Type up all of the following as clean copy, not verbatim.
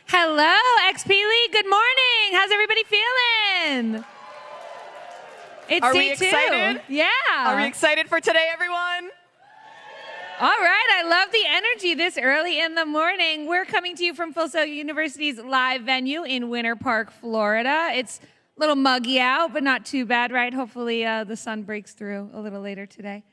Hello, XP League. Good morning. How's everybody feeling? It's Are day we excited? 2. Yeah. Are we excited for today, everyone? All right. I love the energy this early in the morning. We're coming to you from Full Sail University's live venue in Winter Park, Florida. It's a little muggy out, but not too bad, right? Hopefully the sun breaks through a little later today.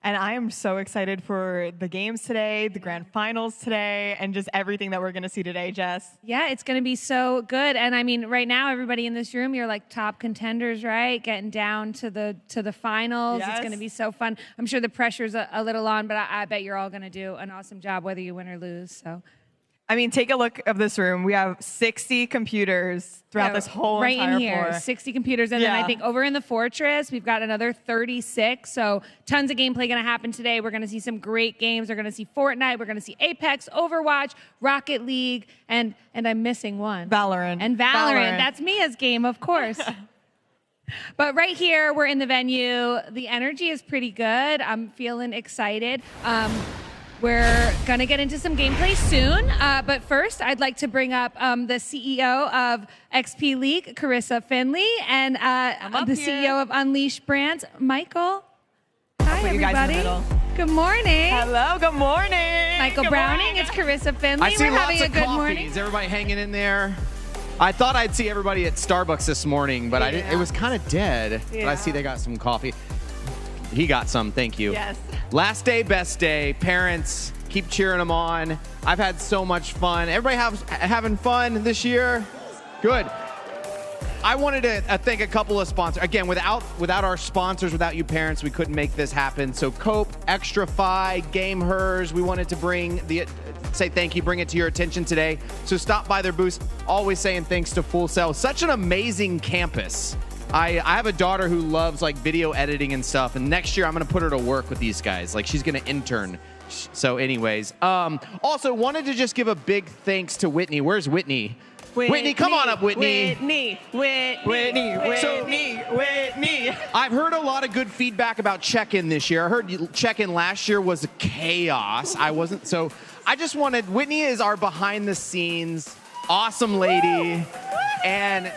And I am so excited for the games today, the grand finals today, and just everything that we're going to see today, Jess. Yeah, it's going to be so good. And I mean, right now, everybody in this room, you're like top contenders, right? Getting down to the finals. Yes. It's going to be so fun. I'm sure the pressure's a little on, but I bet you're all going to do an awesome job, whether you win or lose. So, I mean, take a look of this room. We have 60 computers throughout this whole right entire in here, floor. 60 computers. And then I think over in the Fortress, we've got another 36. So tons of gameplay going to happen today. We're going to see some great games. We're going to see Fortnite. We're going to see Apex, Overwatch, Rocket League, and I'm missing one. Valorant. And Valorant. That's Mia's game, of course. But right here, we're in the venue. The energy is pretty good. I'm feeling excited. We're going to get into some gameplay soon. But first, I'd like to bring up the CEO of XP League, Carissa Finley, and the CEO of Unleashed Brands, Michael. Hi, everybody. Good morning. Hello, good morning. Michael Browning, it's Carissa Finley. I see We're having lots a of good coffees. morning. Everybody hanging in there. I thought I'd see everybody at Starbucks this morning, but I didn't. It was kind of dead. But I see they got some coffee. He got some. Thank you. Yes. Last day, best day. Parents, keep cheering them on. I've had so much fun. Everybody having fun this year? Good. I wanted to thank a couple of sponsors. Again, without our sponsors, without you parents, we couldn't make this happen. So Cope, XtraFi, GameHers, we wanted to say thank you, bring it to your attention today. So stop by their booths. Always saying thanks to Full Sail. Such an amazing campus. I have a daughter who loves like video editing and stuff, and next year I'm gonna put her to work with these guys. Like she's gonna intern. So anyways, also wanted to just give a big thanks to Whitney. Where's Whitney? Whitney, come on up, Whitney. Whitney. I've heard a lot of good feedback about check-in this year. I heard check-in last year was chaos. I just wanted, Whitney is our behind the scenes awesome lady, and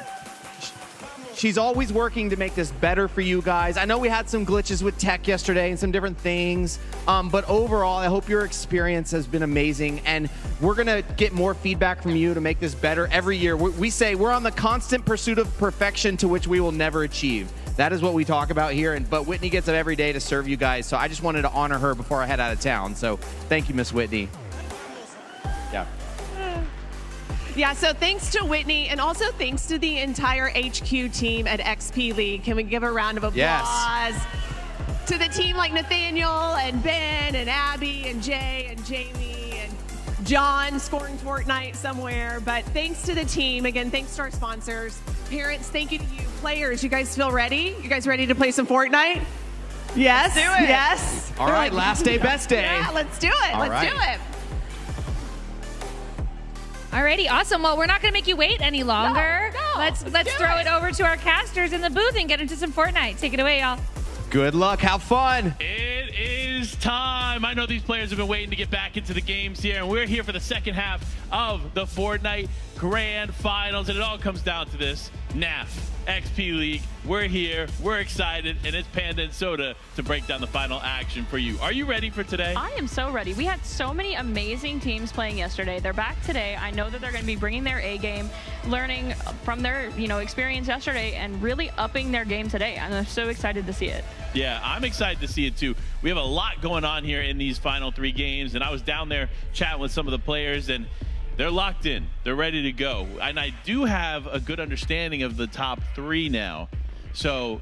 she's always working to make this better for you guys. I know we had some glitches with tech yesterday and some different things, but overall, I hope your experience has been amazing, and we're gonna get more feedback from you to make this better every year. We say we're on the constant pursuit of perfection to which we will never achieve. That is what we talk about here, but Whitney gets up every day to serve you guys, so I just wanted to honor her before I head out of town. So thank you, Miss Whitney. Yeah. Yeah, so thanks to Whitney, and also thanks to the entire HQ team at XP League. Can we give a round of applause? Yes. To the team like Nathaniel and Ben and Abby and Jay and Jamie and John scoring Fortnite somewhere. But thanks to the team. Again, thanks to our sponsors. Parents, thank you to you. Players, you guys feel ready? You guys ready to play some Fortnite? Yes. Let's do it. Yes. All right, last day, best day. Yeah, let's do it. Let's do it. Alrighty, awesome. Well, we're not going to make you wait any longer. No, let's do throw it over to our casters in the booth and get into some Fortnite. Take it away, y'all. Good luck. Have fun. It is time. I know these players have been waiting to get back into the games here, and we're here for the second half of the Fortnite Grand Finals, and it all comes down to this. NAF, XP League, we're here, we're excited, and it's Panda and Soda to break down the final action for you. Are you ready for today? I am so ready. We had so many amazing teams playing yesterday. They're back today. I know that they're going to be bringing their A game, learning from their experience yesterday, and really upping their game today. I'm so excited to see it. Yeah, I'm excited to see it too. We have a lot going on here in these final 3 games, and I was down there chatting with some of the players, and they're locked in. They're ready to go. And I do have a good understanding of the top 3 now. So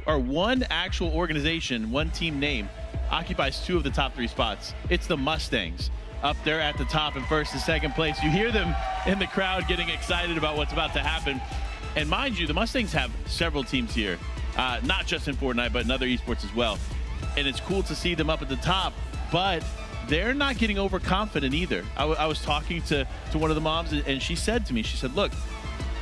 one actual organization, one team name occupies 2 of the top 3 spots. It's the Mustangs up there at the top in first and second place. You hear them in the crowd getting excited about what's about to happen. And mind you, the Mustangs have several teams here, not just in Fortnite, but in other esports as well. And it's cool to see them up at the top, but they're not getting overconfident either. I was talking to one of the moms, and she said to me, she said, look,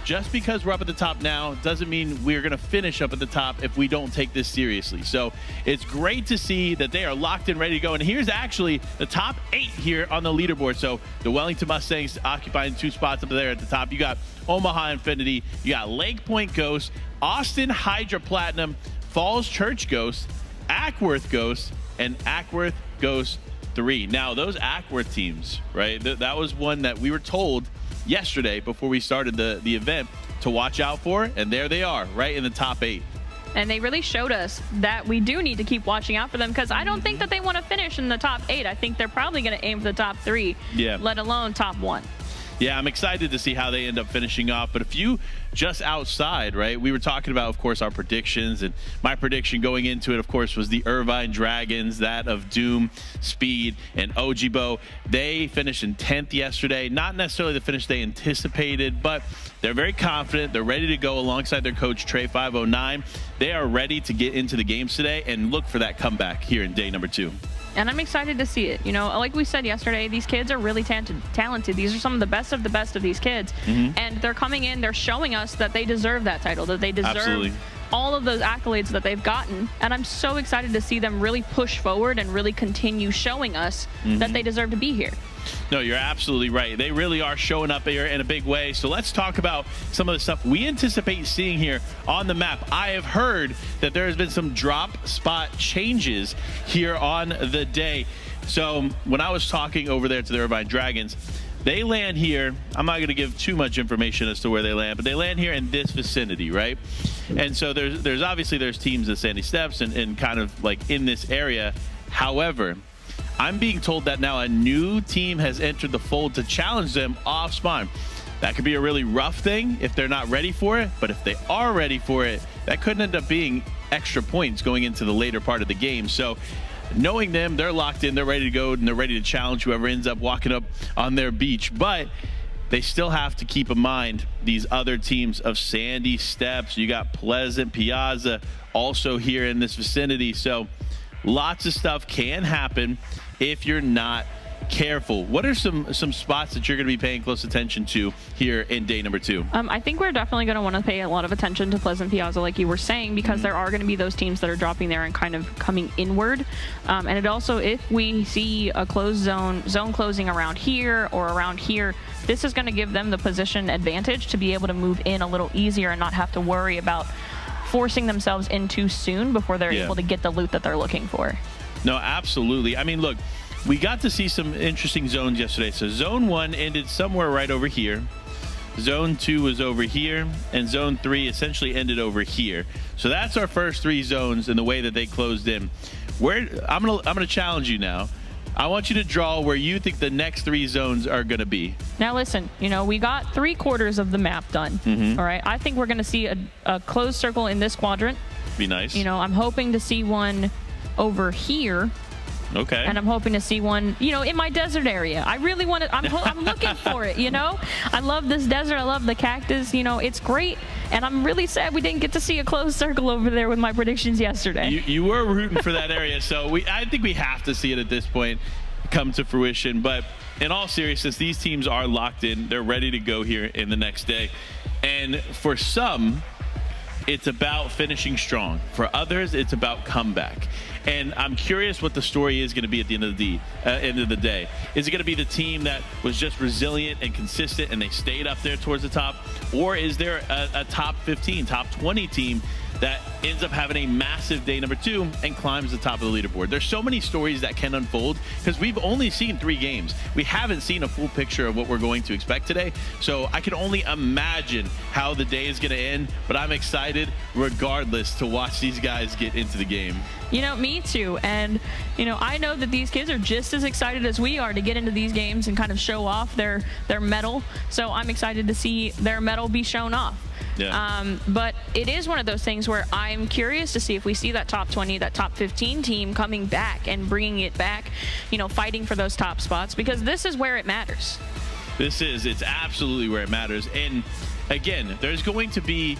just because we're up at the top now doesn't mean we're going to finish up at the top if we don't take this seriously. So it's great to see that they are locked in, ready to go. And here's actually the top 8 here on the leaderboard. So the Wellington Mustangs occupying 2 spots up there at the top. You got Omaha Infinity, you got Lake Point Ghost, Austin Hydra Platinum, Falls Church Ghost, Ackworth Ghost, and Ackworth Ghost 3. Now, those Ackworth teams, right, that was one that we were told yesterday before we started the event to watch out for, and there they are, right in the top 8. And they really showed us that we do need to keep watching out for them, because I don't think that they want to finish in the top 8. I think they're probably going to aim for the top 3, let alone top 1. Yeah, I'm excited to see how they end up finishing off. But a few just outside, right? We were talking about, of course, our predictions. And my prediction going into it, of course, was the Irvine Dragons, that of Doom, Speed, and Ojibo. They finished in 10th yesterday. Not necessarily the finish they anticipated, but they're very confident. They're ready to go alongside their coach, Trey509. They are ready to get into the games today and look for that comeback here in day number 2. And I'm excited to see it. You know, like we said yesterday, these kids are really talented. These are some of the best of these kids. And they're coming in, they're showing us that they deserve that title, that they deserve all of those accolades that they've gotten. And I'm so excited to see them really push forward and really continue showing us that they deserve to be here. No, you're absolutely right. They really are showing up here in a big way. So let's talk about some of the stuff we anticipate seeing here on the map. I have heard that there has been some drop spot changes here on the day. So when I was talking over there to the Irvine Dragons, they land here. I'm not going to give too much information as to where they land, but they land here in this vicinity, right? And so there's obviously teams at Sandy Steps and kind of like in this area. However, I'm being told that now a new team has entered the fold to challenge them off spawn. That could be a really rough thing if they're not ready for it, but if they are ready for it, that could end up being extra points going into the later part of the game. So knowing them, they're locked in, they're ready to go, and they're ready to challenge whoever ends up walking up on their beach. But they still have to keep in mind these other teams of Sandy Steps. You got Pleasant, Piazza also here in this vicinity. So lots of stuff can happen if you're not careful. What are some spots that you're going to be paying close attention to here in day number 2? I think we're definitely going to want to pay a lot of attention to Pleasant Piazza, like you were saying, because there are going to be those teams that are dropping there and kind of coming inward. And it also, if we see a closed zone closing around here or around here, this is going to give them the position advantage to be able to move in a little easier and not have to worry about forcing themselves in too soon before they're able to get the loot that they're looking for. No, absolutely. I mean, look, we got to see some interesting zones yesterday. So zone 1 ended somewhere right over here. Zone 2 was over here, and zone 3 essentially ended over here. So that's our first 3 zones in the way that they closed in. I'm gonna challenge you now. I want you to draw where you think the next 3 zones are going to be. Now listen, you know, we got 3/4 of the map done. All right, I think we're going to see a closed circle in this quadrant. Be nice. You know, I'm hoping to see one over here. Okay. And I'm hoping to see one, you know, in my desert area. I really want to, I'm looking for it, you know? I love this desert. I love the cactus. You know, it's great. And I'm really sad we didn't get to see a closed circle over there with my predictions yesterday. You were rooting for that area. So I think we have to see it at this point come to fruition. But in all seriousness, these teams are locked in. They're ready to go here in the next day. And for some, it's about finishing strong. For others, it's about comeback. And I'm curious what the story is going to be at the end of the day. Is it going to be the team that was just resilient and consistent and they stayed up there towards the top? Or is there a top 15, top 20 team that ends up having a massive day number 2 and climbs the top of the leaderboard? There's so many stories that can unfold because we've only seen 3 games. We haven't seen a full picture of what we're going to expect today. So I can only imagine how the day is going to end, but I'm excited regardless to watch these guys get into the game. You know, me too. And, you know, I know that these kids are just as excited as we are to get into these games and kind of show off their mettle. So I'm excited to see their mettle be shown off. Yeah. But it is one of those things where I'm curious to see if we see that top 20, that top 15 team coming back and bringing it back, you know, fighting for those top spots, because this is where it matters. It's absolutely where it matters. And again, there's going to be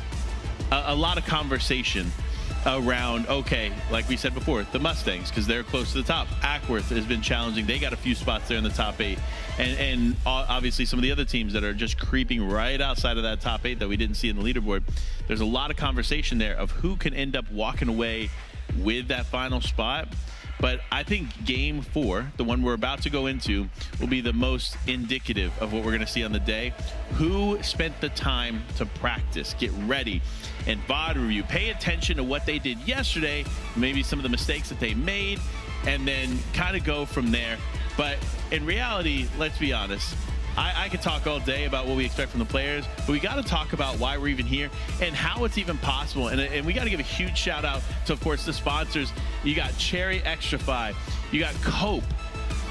a lot of conversation around, okay, like we said before, the Mustangs, because they're close to the top. Ackworth has been challenging. They got a few spots there in the top 8. And obviously some of the other teams that are just creeping right outside of that top 8 that we didn't see in the leaderboard. There's a lot of conversation there of who can end up walking away with that final spot. But I think game 4, the one we're about to go into, will be the most indicative of what we're going to see on the day. Who spent the time to practice, get ready, and VOD review. Pay attention to what they did yesterday, maybe some of the mistakes that they made, and then kind of go from there. But in reality, let's be honest, I could talk all day about what we expect from the players, but we got to talk about why we're even here and how it's even possible. And we got to give a huge shout out to, of course, the sponsors. You got Cherry Extrafy, you got Cope.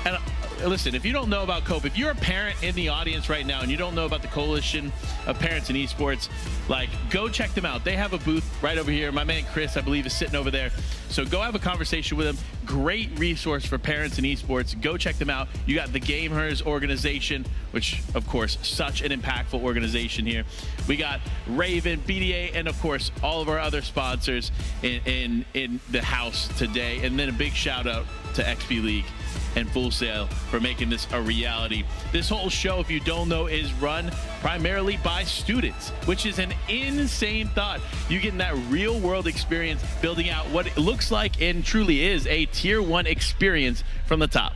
And listen, if you don't know about Cope, if you're a parent in the audience right now and you don't know about the Coalition of Parents in Esports, like, go check them out. They have a booth right over here. My man Chris, I believe, is sitting over there. So go have a conversation with them. Great resource for parents in esports. Go check them out. You got the Gamers organization, which, of course, such an impactful organization here. We got Raven, BDA, and, of course, all of our other sponsors in the house today. And then a big shout out to XP League and Full Sail for making this a reality. This whole show, if you don't know, is run primarily by students, which is an insane thought. You getting that real world experience, building out what it looks like and truly is a tier 1 experience from the top.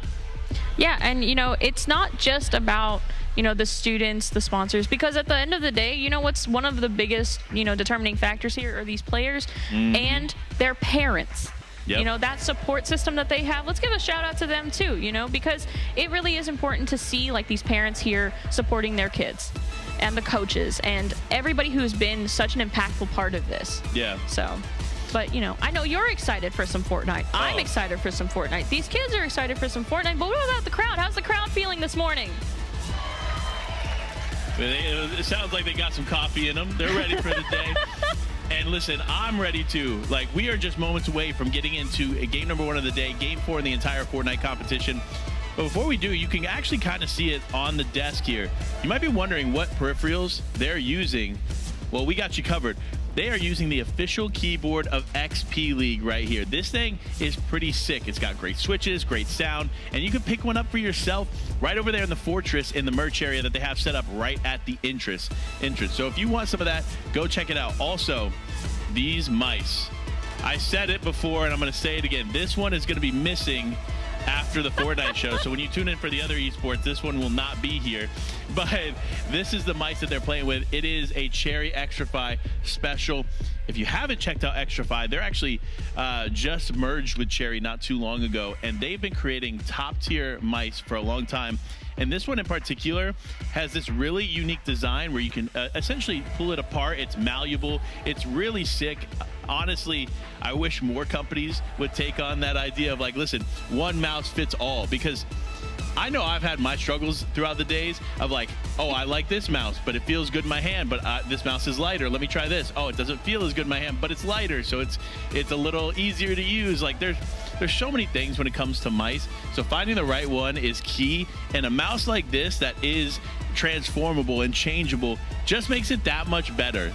Yeah, and you know, it's not just about, you know, the students, the sponsors, because at the end of the day, you know, what's one of the biggest, you know, determining factors here are these players and their parents. Yep. You know, that support system that they have, let's give a shout out to them too, you know, because it really is important to see like these parents here supporting their kids and the coaches and everybody who's been such an impactful part of this. Yeah. So, but you know, I know you're excited for some Fortnite. I'm excited for some Fortnite. These kids are excited for some Fortnite, but what about the crowd? How's the crowd feeling this morning? It sounds like they got some coffee in them. They're ready for the day. And listen, I'm ready too. Like, we are just moments away from getting into a game number 1 of the day, game 4 in the entire Fortnite competition. But before we do, you can actually kind of see it on the desk here. You might be wondering what peripherals they're using. Well, we got you covered. They are using the official keyboard of XP League right here. This thing is pretty sick. It's got great switches, great sound, and you can pick one up for yourself right over there in the Fortress in the merch area that they have set up right at the entrance. So if you want some of that, go check it out. Also, these mice. I said it before, and I'm going to say it again. This one is going to be missing after the Fortnite show. So when you tune in for the other esports, this one will not be here. But this is the mice that they're playing with. It is a Cherry Extrafy special. If you haven't checked out Extrafy, they're actually just merged with Cherry not too long ago, and they've been creating top tier mice for a long time. And this one in particular has this really unique design where you can essentially pull it apart. It's malleable. It's really sick. Honestly, I wish more companies would take on that idea of like, listen, one mouse fits all, because I know I've had my struggles throughout the days of like, oh, I like this mouse, but it feels good in my hand, but this mouse is lighter. Let me try this. Oh, it doesn't feel as good in my hand, but it's lighter, so it's a little easier to use. Like, there's so many things when it comes to mice. So finding the right one is key, and a mouse like this that is transformable and changeable just makes it that much better.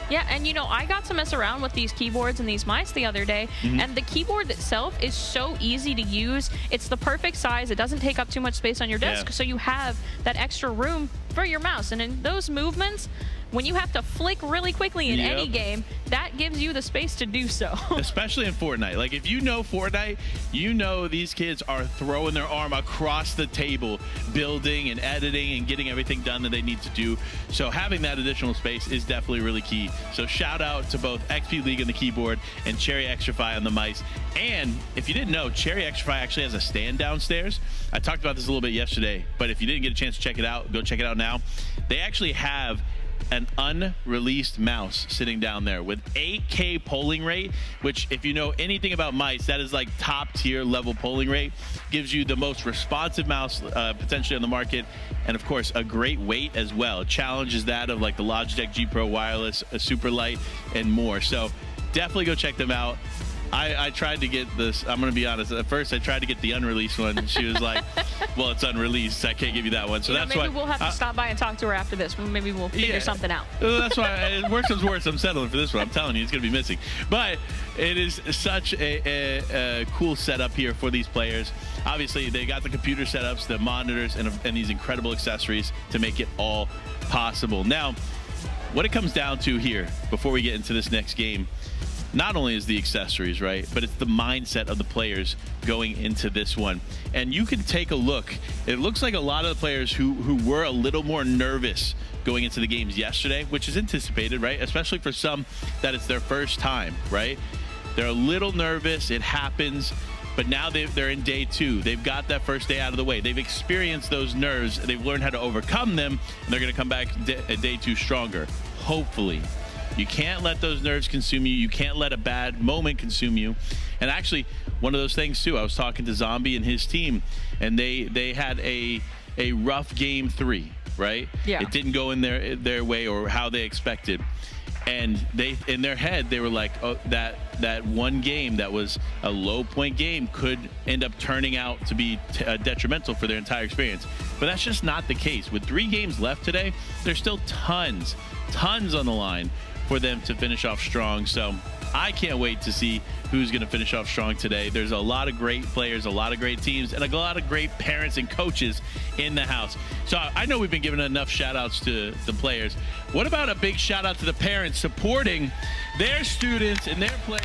Yeah, and you know, I got to mess around with these keyboards and these mice the other day, and the keyboard itself is so easy to use. It's the perfect size. It doesn't take up too much space on your desk, so you have that extra room for your mouse. And in those movements, when you have to flick really quickly in any game, that gives you the space to do so. Especially in Fortnite. Like, if you know Fortnite, you know these kids are throwing their arm across the table, building and editing and getting everything done that they need to do. So having that additional space is definitely really key. So shout out to both XP League on the keyboard and Cherry Extrafy on the mice. And if you didn't know, Cherry Extrafy actually has a stand downstairs. I talked about this a little bit yesterday, but if you didn't get a chance to check it out, go check it out now. They actually have an unreleased mouse sitting down there with 8K polling rate, which if you know anything about mice, that is like top tier level polling rate. Gives you the most responsive mouse potentially on the market, and of course a great weight as well. Challenges that of like the Logitech G Pro Wireless, a super light, and more. So definitely go check them out. I tried to get this. I'm going to be honest. At first, I tried to get the unreleased one. She was like, well, it's unreleased. I can't give you that one. So that's why. Maybe we'll have to stop by and talk to her after this. Maybe we'll figure something out. That's why, worst comes worst, I'm settling for this one. I'm telling you, it's going to be missing. But it is such a cool setup here for these players. Obviously, they got the computer setups, the monitors, and these incredible accessories to make it all possible. Now, what it comes down to here, before we get into this next game, not only is the accessories, right, but it's the mindset of the players going into this one. And you can take a look. It looks like a lot of the players who were a little more nervous going into the games yesterday, which is anticipated, right, especially for some that it's their first time, right? They're a little nervous. It happens. But now they're in day 2. They've got that first day out of the way. They've experienced those nerves. They've learned how to overcome them. And they're going to come back day 2 stronger, hopefully. You can't let those nerves consume you. You can't let a bad moment consume you. And actually, one of those things too, I was talking to Zombie and his team, and they had a rough game 3, right? Yeah. It didn't go in their way or how they expected. And they, in their head, they were like, oh, that one game that was a low point game could end up turning out to be detrimental for their entire experience. But that's just not the case. With 3 games left today, there's still tons on the line for them to finish off strong. So I can't wait to see who's going to finish off strong today. There's a lot of great players, a lot of great teams, and a lot of great parents and coaches in the house. So I know we've been giving enough shout outs to the players. What about a big shout out to the parents supporting their students and their players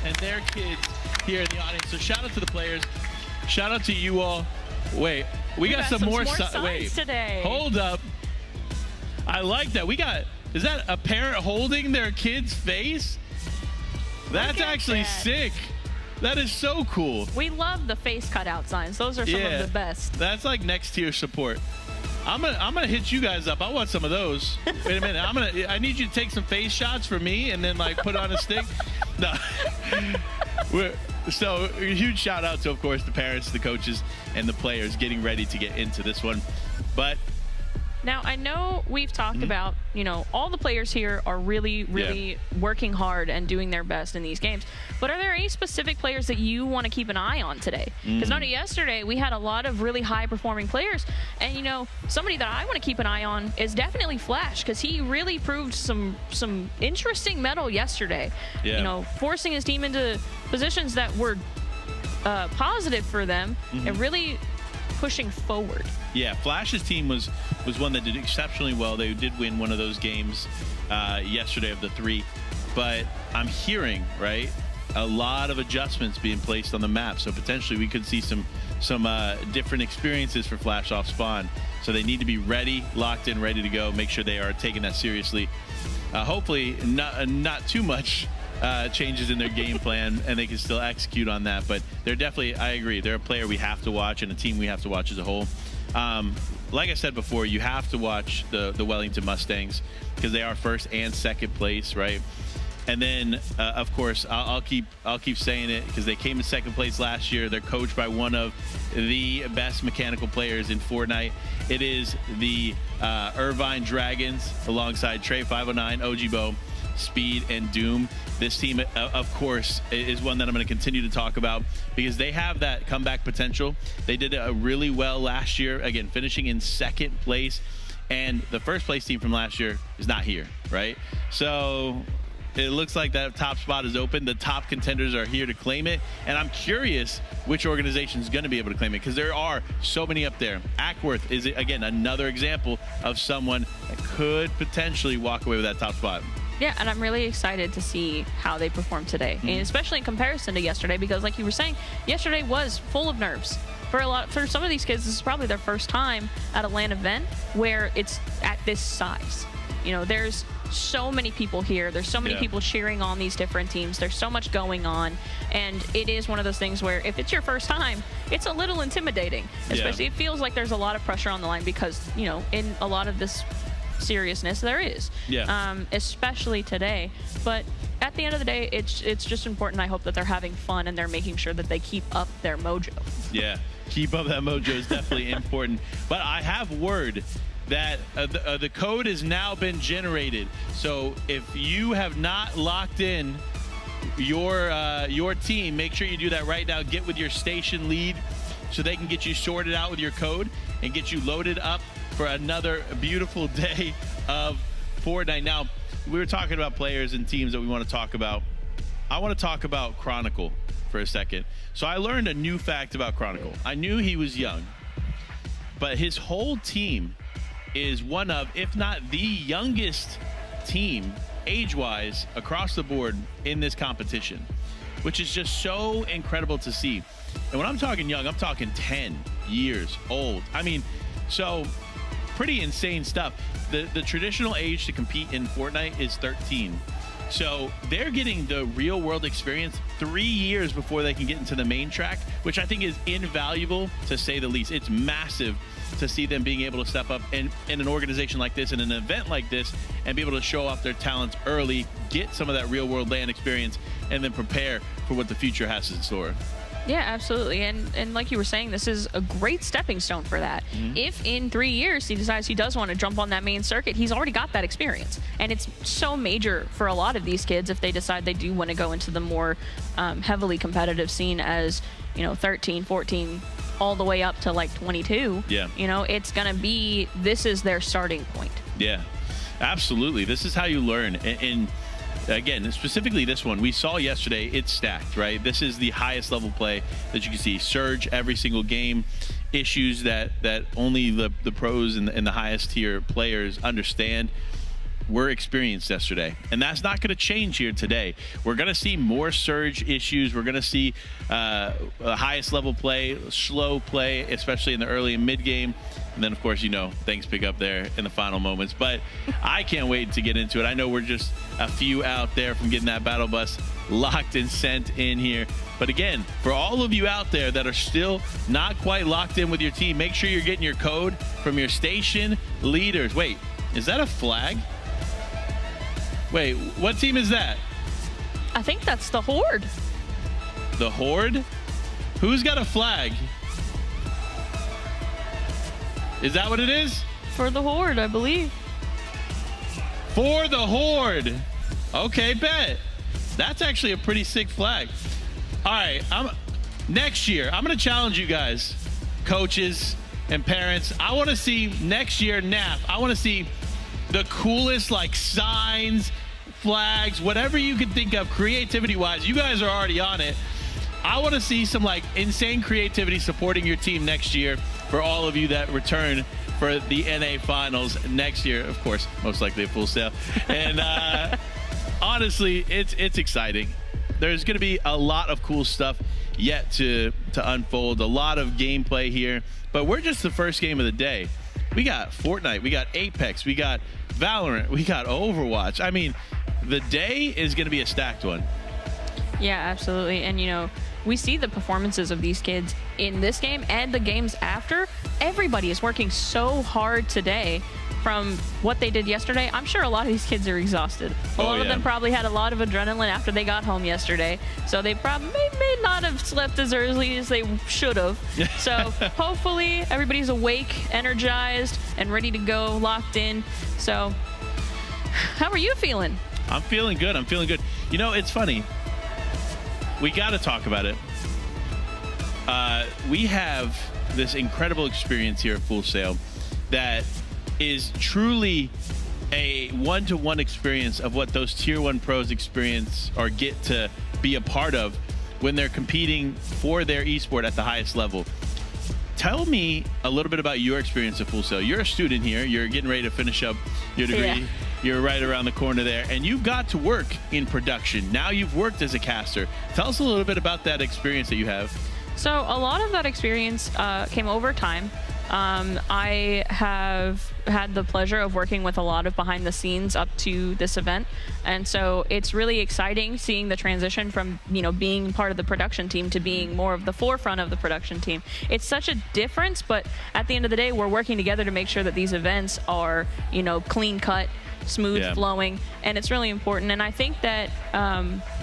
and their kids here in the audience? So shout out to the players. Shout out to you all. Wait, we got some more signs today. Hold up. I like that. Is that a parent holding their kid's face? That's actually sick. That is so cool. We love the face cutout signs. Those are some of the best. That's like next tier support. I'm gonna hit you guys up. I want some of those. Wait a minute. I need you to take some face shots for me and then like put on a stick. No. So a huge shout out to, of course, the parents, the coaches, and the players getting ready to get into this one. But now, I know we've talked about, all the players here are really working hard and doing their best in these games. But are there any specific players that you want to keep an eye on today? Because not yesterday, we had a lot of really high-performing players. And, somebody that I want to keep an eye on is definitely Flash, because he really proved some interesting mettle yesterday. Yeah. Forcing his team into positions that were positive for them and really pushing forward. Yeah, Flash's team was one that did exceptionally well. They did win one of those games yesterday of the 3. But I'm hearing, right, a lot of adjustments being placed on the map. So potentially we could see some different experiences for Flash off spawn. So they need to be ready, locked in, ready to go. Make sure they are taking that seriously. Hopefully not too much changes in their game plan, and they can still execute on that. But they're definitely, I agree, they're a player we have to watch and a team we have to watch as a whole. Like I said before, you have to watch the Wellington Mustangs because they are first and second place, right? And then, of course, I'll keep saying it because they came in second place last year. They're coached by one of the best mechanical players in Fortnite. It is the Irvine Dragons alongside Trey 509, OGBO, Speed, and Doom. This team, of course, is one that I'm going to continue to talk about because they have that comeback potential. They did really well last year, again, finishing in second place. And the first place team from last year is not here, right? So it looks like that top spot is open. The top contenders are here to claim it. And I'm curious which organization is going to be able to claim it because there are so many up there. Ackworth is, again, another example of someone that could potentially walk away with that top spot. Yeah, and I'm really excited to see how they perform today, and especially in comparison to yesterday, because like you were saying, yesterday was full of nerves. For some of these kids, this is probably their first time at a LAN event where it's at this size. There's so many people here. There's so many people cheering on these different teams. There's so much going on, and it is one of those things where if it's your first time, it's a little intimidating. Especially, it feels like there's a lot of pressure on the line because, in a lot of this seriousness there is. Yeah. Especially today. But at the end of the day, it's just important. I hope that they're having fun and they're making sure that they keep up their mojo. Yeah, keep up that mojo is definitely important. But I have word that the code has now been generated. So if you have not locked in your team, make sure you do that right now. Get with your station lead so they can get you sorted out with your code and get you loaded up for another beautiful day of Fortnite. Now, we were talking about players and teams that we want to talk about. I want to talk about Chronicle for a second. So I learned a new fact about Chronicle. I knew he was young, but his whole team is one of, if not the youngest team age-wise across the board in this competition, which is just so incredible to see. And when I'm talking young, I'm talking 10 years old. I mean, so pretty insane stuff. The traditional age to compete in Fortnite is 13. So they're getting the real world experience 3 years before they can get into the main track, which I think is invaluable to say the least. It's massive to see them being able to step up in an organization like this, in an event like this, and be able to show off their talents early, get some of that real world land experience, and then prepare for what the future has in store. Yeah, absolutely. And like you were saying, this is a great stepping stone for that. If in 3 years he decides he does want to jump on that main circuit, he's already got that experience. And it's so major for a lot of these kids if they decide they do want to go into the more heavily competitive scene as, 13, 14, all the way up to like 22. Yeah. It's going to be, this is their starting point. Yeah, absolutely. This is how you learn. And again, specifically this one, we saw yesterday, it's stacked, right? This is the highest level play that you can see. Surge every single game, issues that only the pros and the highest tier players understand were experienced yesterday. And that's not going to change here today. We're going to see more surge issues. We're going to see highest level play, slow play, especially in the early and mid game. And then, of course, things pick up there in the final moments. But I can't wait to get into it. I know we're just a few out there from getting that battle bus locked and sent in here. But again, for all of you out there that are still not quite locked in with your team, make sure you're getting your code from your station leaders. Wait, is that a flag? Wait, what team is that? I think that's the Horde. The Horde? Who's got a flag? Is that what it is? For the Horde, I believe. For the Horde. Okay, bet. That's actually a pretty sick flag. All right, next year, I'm going to challenge you guys, coaches and parents. I want to see next year, NAF, I want to see the coolest signs, flags, whatever you can think of creativity-wise. You guys are already on it. I want to see some insane creativity supporting your team next year for all of you that return for the NA finals next year. Of course, most likely a Full Sail. And honestly, it's exciting. There's going to be a lot of cool stuff yet to unfold, a lot of gameplay here. But we're just the first game of the day. We got Fortnite, we got Apex, we got Valorant, we got Overwatch. I mean, the day is going to be a stacked one. Yeah, absolutely. And, we see the performances of these kids in this game and the games after. Everybody is working so hard today from what they did yesterday. I'm sure a lot of these kids are exhausted. A lot of them probably had a lot of adrenaline after they got home yesterday. So they probably may not have slept as early as they should have. So hopefully everybody's awake, energized, and ready to go, locked in. So how are you feeling? I'm feeling good. I'm feeling good. It's funny. We got to talk about it. We have this incredible experience here at Full Sail that is truly a one-to-one experience of what those tier 1 pros experience or get to be a part of when they're competing for their esport at the highest level. Tell me a little bit about your experience at Full Sail. You're a student here. You're getting ready to finish up your degree. Yeah. You're right around the corner there, and you've got to work in production. Now you've worked as a caster. Tell us a little bit about that experience that you have. So a lot of that experience came over time. I have had the pleasure of working with a lot of behind the scenes up to this event. And so it's really exciting seeing the transition from, being part of the production team to being more of the forefront of the production team. It's such a difference, but at the end of the day, we're working together to make sure that these events are, clean cut, smooth flowing, and it's really important. And I think that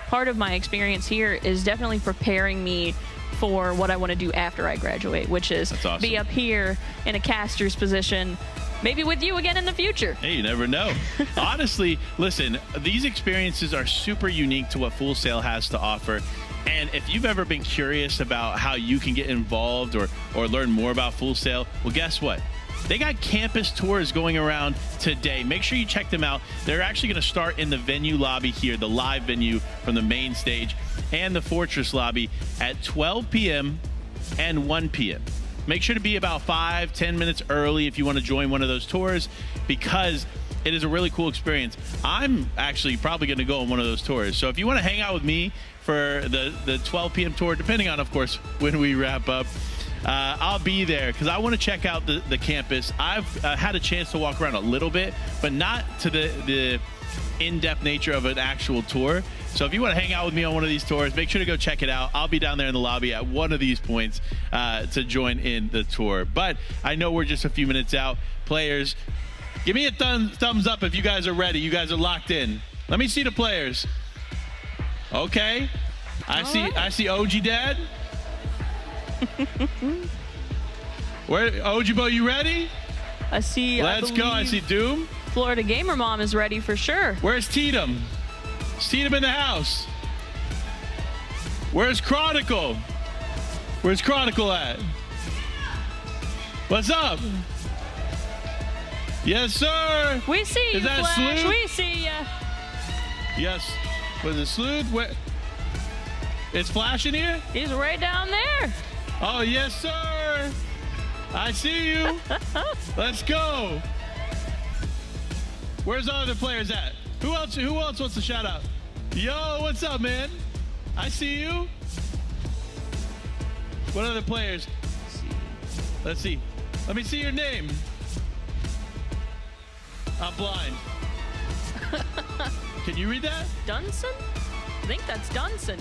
part of my experience here is definitely preparing me for what I want to do after I graduate, which is be up here in a caster's position, maybe with you again in the future. Hey, you never know. Honestly, listen, these experiences are super unique to what Full Sail has to offer. And if you've ever been curious about how you can get involved or learn more about Full Sail, well, guess what? They got campus tours going around today. Make sure you check them out. They're actually going to start in the venue lobby here, the live venue from the main stage, and the Fortress lobby at 12 p.m. and 1 p.m. Make sure to be about 5-10 minutes early if you want to join one of those tours, because it is a really cool experience. I'm actually probably going to go on one of those tours. So if you want to hang out with me for the 12 p.m. tour, depending on, of course, when we wrap up, I'll be there because I want to check out the campus. I've had a chance to walk around a little bit, but not to the in-depth nature of an actual tour. So if you want to hang out with me on one of these tours, make sure to go check it out. I'll be down there in the lobby at one of these points to join in the tour. But I know we're just a few minutes out. Players, give me a thumbs up if you guys are ready. You guys are locked in. Let me see the players. Okay. I see OG Dad. Where, Ojibo, you ready? I see. Let's go. I see Doom. Florida Gamer Mom is ready for sure. Where's Tatum? Is Tatum in the house? Where's Chronicle? Where's Chronicle at? What's up? Yes, sir. We see you, Is that Flash. Sleuth? We see ya. Yes. Was it Sleuth? Where? It's Flash in here? He's right down there. Oh, yes, sir. I see you. Let's go. Where's all the other players at? Who else wants to shout out? Yo, what's up, man? I see you. What other players? Let's see. Let me see your name. I'm blind. Can you read that? Dunson? I think that's Dunson.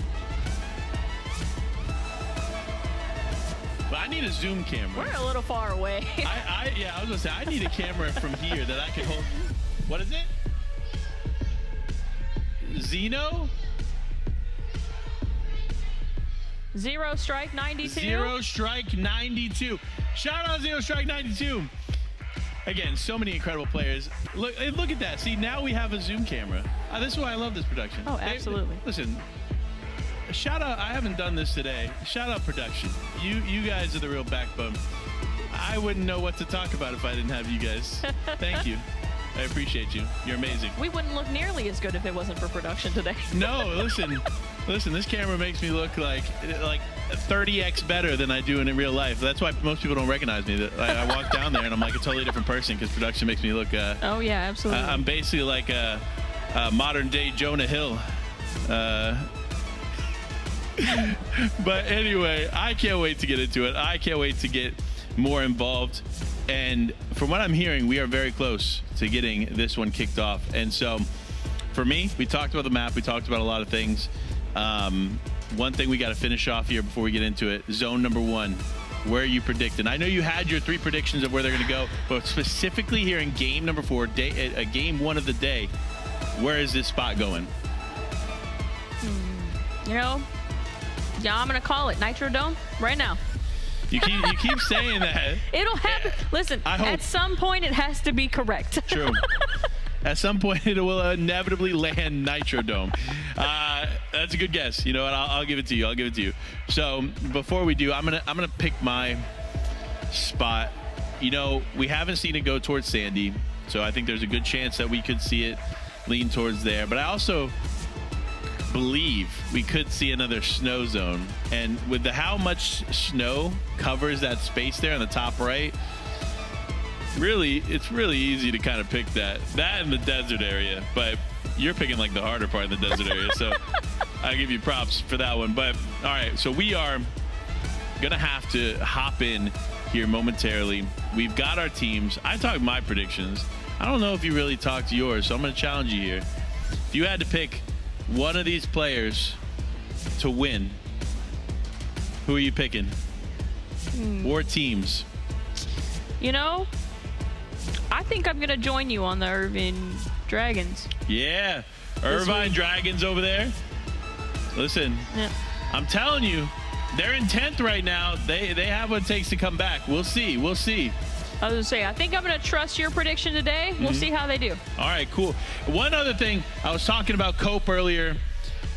But I need a zoom camera. We're a little far away. I was gonna say I need a camera from here that I can hold. What is it? Zeno? Zero Strike 92. Zero Strike 92. Shout out Zero Strike 92. Again, so many incredible players. Look at that. See, now we have a zoom camera. This is why I love this production. Oh, absolutely. Listen, shout out. I haven't done this today. Shout out production. You guys are the real backbone. I wouldn't know what to talk about if I didn't have you guys. Thank you. I appreciate you. You're amazing. We wouldn't look nearly as good if it wasn't for production today. No, listen, this camera makes me look like 30x better than I do in real life. That's why most people don't recognize me. I walk down there and I'm like a totally different person because production makes me look. Oh yeah, absolutely. I'm basically like a modern day Jonah Hill. But anyway, I can't wait to get into it. I can't wait to get more involved. And from what I'm hearing, we are very close to getting this one kicked off. And so for me, we talked about the map. We talked about a lot of things. One thing we got to finish off here before we get into it, zone number 1. Where are you predicting? I know you had your 3 predictions of where they're going to go, but specifically here in game number 4, game 1 of the day, where is this spot going? Yeah, I'm going to call it Nitro Dome right now. You keep saying that. It'll happen. Listen, at some point it has to be correct. True. At some point it will inevitably land Nitro Dome. That's a good guess. You know what? I'll give it to you. So before we do, I'm gonna pick my spot. You know, we haven't seen it go towards Sandy, so I think there's a good chance that we could see it lean towards there. But I also believe we could see another snow zone, and with how much snow covers that space there on the top right, it's really easy to kind of pick that in the desert area. But you're picking like the harder part of the desert area, so I give you props for that one. But all right, so we are gonna have to hop in here momentarily. We've got our teams. I talked my predictions. I don't know if you really talked yours, so I'm gonna challenge you here. If you had to pick one of these players to win, who are you picking? Or teams? You know, I think I'm going to join you on the Irvine Dragons. Yeah, Irvine Dragons over there. Listen, Yeah. I'm telling you, they're in 10th right now. They have what it takes to come back. We'll see. We'll see. I was going to say, I think I'm going to trust your prediction today. We'll see how they do. All right, cool. One other thing, I was talking about Cope earlier.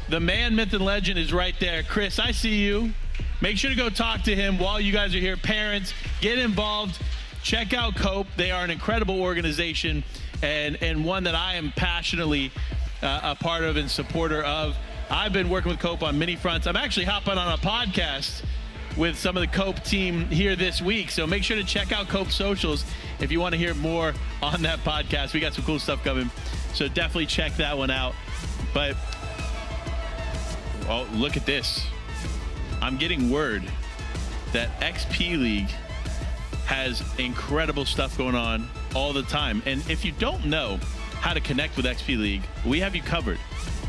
The man, myth, and legend is right there. Chris, I see you. Make sure to go talk to him while you guys are here. Parents, get involved. Check out Cope. They are an incredible organization and one that I am passionately a part of and supporter of. I've been working with Cope on many fronts. I'm actually hopping on a podcast with some of the Cope team here this week. So make sure to check out Cope socials if you want to hear more on that podcast. We got some cool stuff coming. So definitely check that one out. But, oh, look at this. I'm getting word that XP League has incredible stuff going on all the time. And if you don't know how to connect with XP League, we have you covered.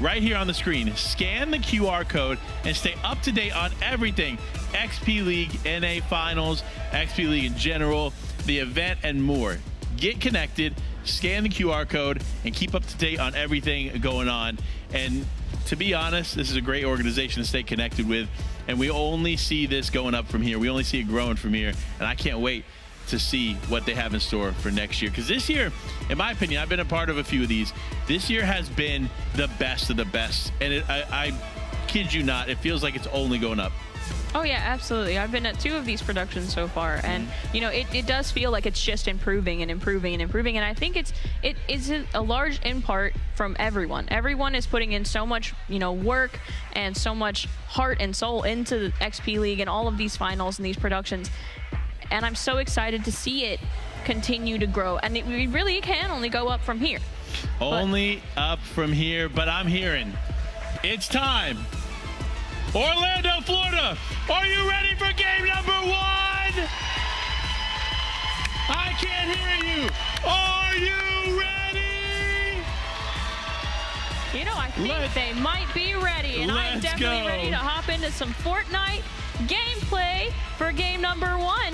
Right here on the screen, scan the QR code and stay up to date on everything. XP League, NA Finals, XP League in general, the event, and more. Get connected, scan the QR code, and keep up to date on everything going on. And to be honest, this is a great organization to stay connected with. And we only see this going up from here. We only see it growing from here. And I can't wait to see what they have in store for next year. Because this year, in my opinion, I've been a part of a few of these. This year has been the best of the best. And I kid you not, it feels like it's only going up. Oh, yeah, absolutely. I've been at 2 of these productions so far, and, you know, it does feel like it's just improving and improving and improving, and I think it is a large in part from everyone. Everyone is putting in so much, you know, work and so much heart and soul into the XP League and all of these finals and these productions, and I'm so excited to see it continue to grow, and we really can only go up from here. Only up from here, but I'm hearing it's time. Orlando, Florida, are you ready for game number 1? I can't hear you. Are you ready? You know, I think they might be ready, and I'm Let's definitely go. ready to hop into some Fortnite gameplay for game number 1.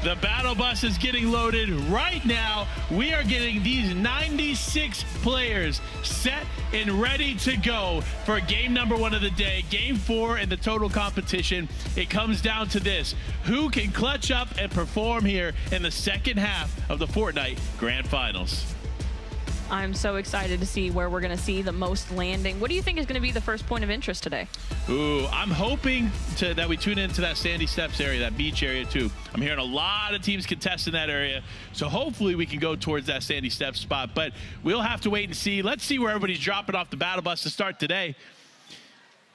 The battle bus is getting loaded right now. We are getting these 96 players set and ready to go for game number 1 of the day, game 4 in the total competition. It comes down to this: who can clutch up and perform here in the second half of the Fortnite Grand Finals? I'm so excited to see where we're going to see the most landing. What do you think is going to be the first point of interest today? Ooh, I'm hoping that we tune into that Sandy Steps area, that beach area too. I'm hearing a lot of teams contest in that area, so hopefully we can go towards that Sandy Steps spot, but we'll have to wait and see. Let's see where everybody's dropping off the battle bus to start today.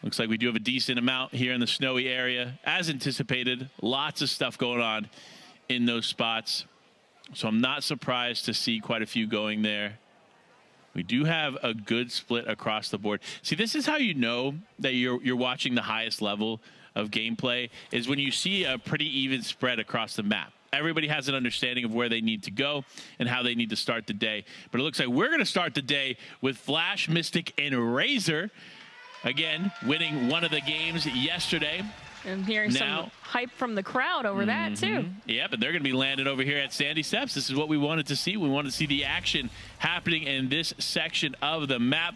Looks like we do have a decent amount here in the snowy area. As anticipated, lots of stuff going on in those spots, so I'm not surprised to see quite a few going there. We do have a good split across the board. See, this is how you know that you're watching the highest level of gameplay, is when you see a pretty even spread across the map. Everybody has an understanding of where they need to go and how they need to start the day. But it looks like we're going to start the day with Flash, Mystic, and Razor. Again, winning one of the games yesterday. I'm hearing some hype from the crowd over that, too. Yeah, but they're going to be landing over here at Sandy Steps. This is what we wanted to see. We wanted to see the action happening in this section of the map.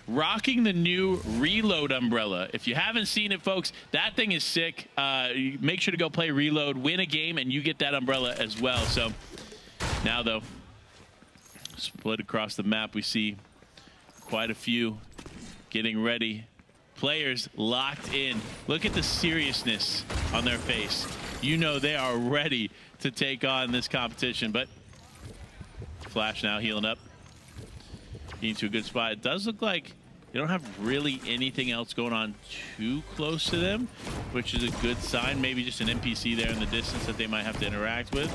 Rocking the new Reload umbrella. If you haven't seen it, folks, that thing is sick. Make sure to go play Reload, win a game, and you get that umbrella as well. So now, though, split across the map, we see quite a few getting ready. Players locked in. Look at the seriousness on their face. You know they are ready to take on this competition, but Flash now healing up. Getting to a good spot. It does look like they don't have really anything else going on too close to them, which is a good sign. Maybe just an NPC there in the distance that they might have to interact with.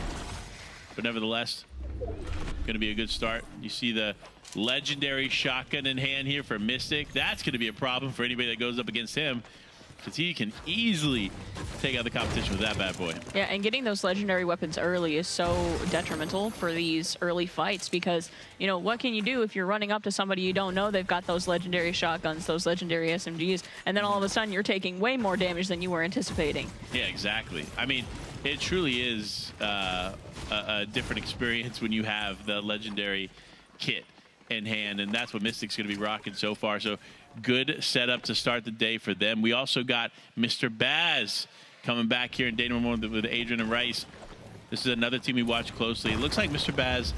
But nevertheless, going to be a good start. You see the legendary shotgun in hand here for Mystic. That's going to be a problem for anybody that goes up against him. because he can easily take out the competition with that bad boy. Yeah, and getting those legendary weapons early is so detrimental for these early fights because, you know, what can you do if you're running up to somebody you don't know? They've got those legendary shotguns, those legendary SMGs, and then all of a sudden you're taking way more damage than you were anticipating. Yeah, exactly. I mean, it truly is a different experience when you have the legendary kit in hand, and that's what Mystic's going to be rocking so far. So good setup to start the day for them. We also got Mr. Baz coming back here in day number 1 with Adrian and Rice. This is another team we watch closely. It looks like Mr. Baz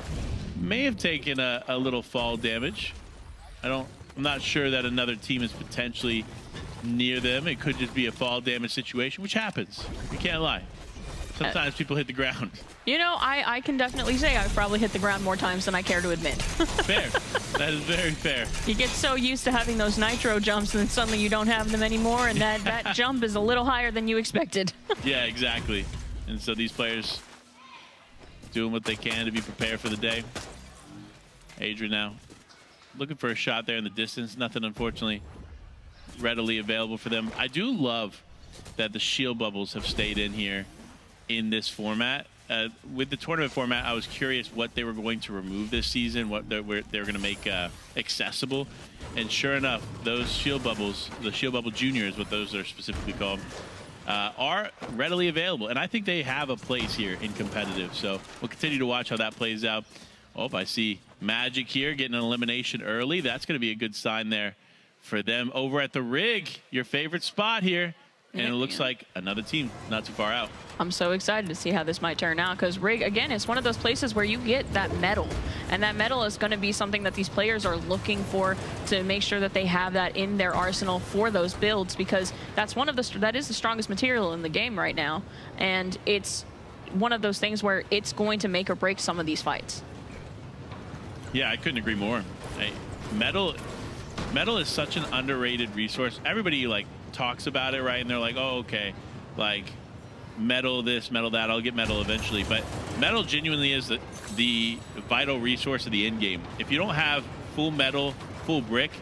may have taken a little fall damage. I'm not sure that another team is potentially near them. It could just be a fall damage situation, which happens. You can't lie. Sometimes people hit the ground. You know, I can definitely say I've probably hit the ground more times than I care to admit. Fair. That is very fair. You get so used to having those nitro jumps and then suddenly you don't have them anymore, and that jump is a little higher than you expected. Yeah, exactly. And so these players doing what they can to be prepared for the day. Adrian now looking for a shot there in the distance. Nothing, unfortunately, readily available for them. I do love that the shield bubbles have stayed in here in this format. With the tournament format, I was curious what they were going to remove this season, what they were going to make accessible. And sure enough, those shield bubbles, the shield bubble juniors, what those are specifically called, are readily available. And I think they have a place here in competitive. So we'll continue to watch how that plays out. Oh, I see Magic here getting an elimination early. That's going to be a good sign there for them over at the rig, your favorite spot here. And it looks like another team not too far out. I'm so excited to see how this might turn out because Rig, again, it's one of those places where you get that medal. And that medal is going to be something that these players are looking for to make sure that they have that in their arsenal for those builds because that is the strongest material in the game right now. And it's one of those things where it's going to make or break some of these fights. Yeah, I couldn't agree more. Hey, metal is such an underrated resource. Everybody, like, talks about it, right? And they're like, oh, okay, like metal this, metal that, I'll get metal eventually. But metal genuinely is the vital resource of the end game. If you don't have full metal, full brick,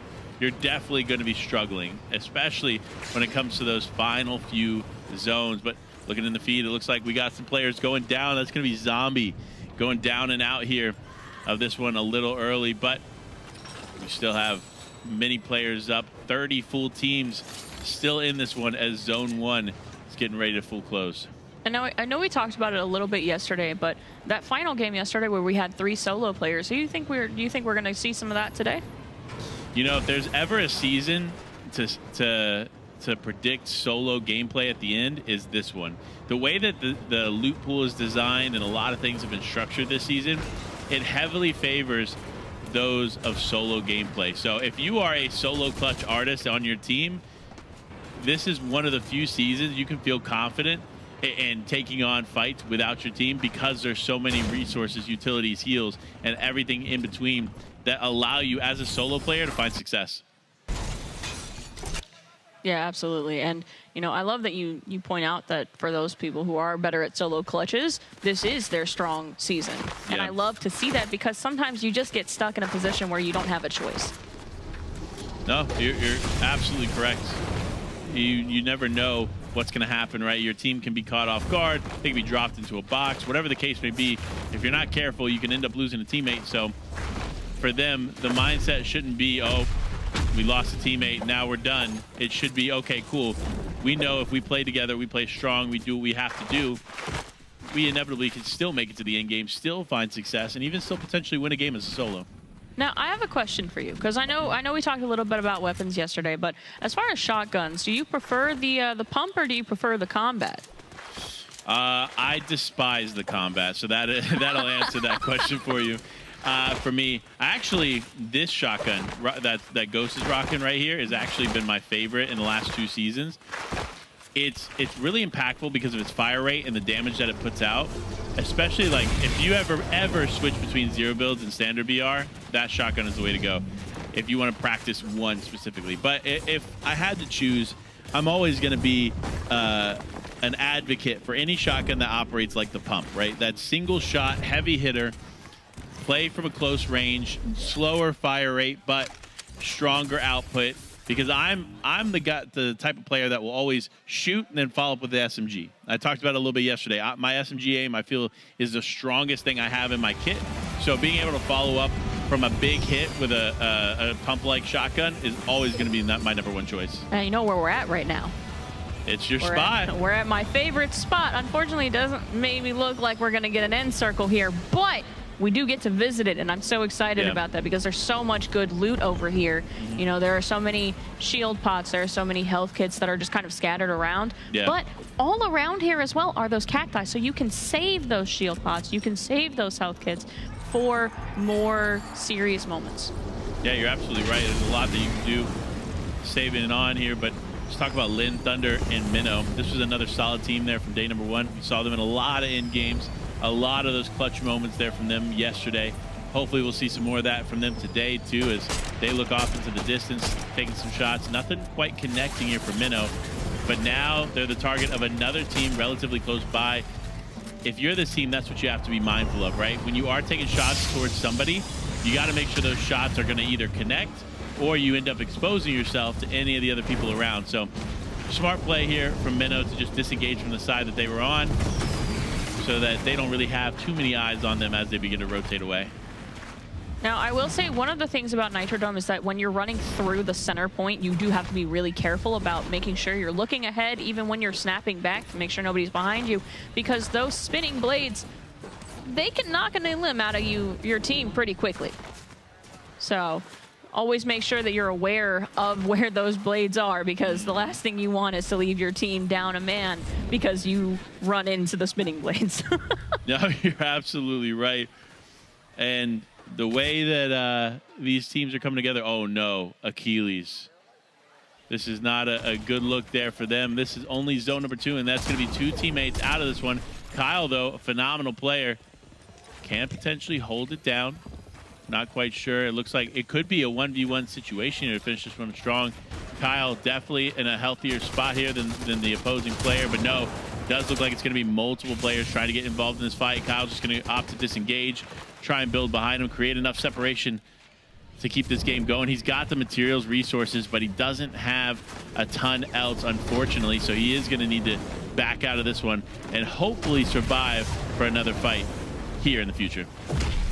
you're definitely going to be struggling, especially when it comes to those final few zones. But looking in the feed, it looks like we got some players going down. That's going to be Zombie going down and out here of this one a little early, but we still have many players up, 30 full teams still in this one as Zone 1 is getting ready to full close. I know we talked about it a little bit yesterday, but that final game yesterday where we had 3 solo players, do you think we're going to see some of that today? You know, if there's ever a season to predict solo gameplay at the end, is this one. The way that the loot pool is designed and a lot of things have been structured this season, it heavily favors those of solo gameplay. So if you are a solo clutch artist on your team, this is one of the few seasons you can feel confident in taking on fights without your team because there's so many resources, utilities, heals, and everything in between that allow you as a solo player to find success. Yeah, absolutely. And, you know, I love that you point out that for those people who are better at solo clutches, this is their strong season. And Yeah. I love to see that because sometimes you just get stuck in a position where you don't have a choice. No, you're absolutely correct. You never know what's going to happen, right? Your team can be caught off guard. They can be dropped into a box, whatever the case may be. If you're not careful, you can end up losing a teammate. So for them, the mindset shouldn't be, oh, we lost a teammate, now we're done. It should be, okay, cool. We know if we play together, we play strong, we do what we have to do, we inevitably can still make it to the end game, still find success, and even still potentially win a game as a solo. Now, I have a question for you because I know we talked a little bit about weapons yesterday, but as far as shotguns, do you prefer the pump or do you prefer the combat? I despise the combat, so that'll answer that question for you. For me, this shotgun that Ghost is rocking right here has actually been my favorite in the last 2 seasons. It's really impactful because of its fire rate and the damage that it puts out. Especially like if you ever switch between zero builds and standard BR, that shotgun is the way to go. If you want to practice one specifically, but if I had to choose, I'm always going to be an advocate for any shotgun that operates like the pump, right? That single shot, heavy hitter. Play from a close range, slower fire rate, but stronger output. because I'm the type of player that will always shoot and then follow up with the SMG. I talked about it a little bit yesterday. My SMG aim, I feel, is the strongest thing I have in my kit. So being able to follow up from a big hit with a pump-like shotgun is always going to be my number one choice. And you know where we're at right now. It's your spot. We're at my favorite spot. Unfortunately, it doesn't maybe look like we're going to get an end circle here, but we do get to visit it, and I'm so excited about that because there's so much good loot over here. You know, there are so many shield pots, there are so many health kits that are just kind of scattered around. Yeah. But all around here as well are those cacti, so you can save those shield pots, you can save those health kits for more serious moments. Yeah, you're absolutely right. There's a lot that you can do saving it on here, but let's talk about Lynn, Thunder, and Minnow. This was another solid team there from day number one. We saw them in a lot of end games. A lot of those clutch moments there from them yesterday. Hopefully we'll see some more of that from them today too, as they look off into the distance, taking some shots. Nothing quite connecting here for Minnow, but now they're the target of another team relatively close by. If you're this team, that's what you have to be mindful of, right? When you are taking shots towards somebody, you got to make sure those shots are going to either connect or you end up exposing yourself to any of the other people around. So smart play here from Minnow to just disengage from the side that they were on, so that they don't really have too many eyes on them as they begin to rotate away. Now, I will say one of the things about Nitrodome is that when you're running through the center point, you do have to be really careful about making sure you're looking ahead, even when you're snapping back, to make sure nobody's behind you, because those spinning blades, they can knock an limb out of your team pretty quickly. So always make sure that you're aware of where those blades are, because the last thing you want is to leave your team down a man because you run into the spinning blades. No, you're absolutely right. And the way that these teams are coming together, oh no, Achilles. This is not a good look there for them. This is only zone number 2, and that's going to be 2 teammates out of this one. Kyle, though, a phenomenal player, can potentially hold it down. Not quite sure. It looks like it could be a 1v1 situation here to finish this one strong. Kyle definitely in a healthier spot here than the opposing player, but no, does look like it's going to be multiple players trying to get involved in this fight. Kyle's just going to opt to disengage, try and build behind him, create enough separation to keep this game going. He's got the materials, resources, but he doesn't have a ton else, unfortunately, so he is going to need to back out of this one and hopefully survive for another fight here in the future.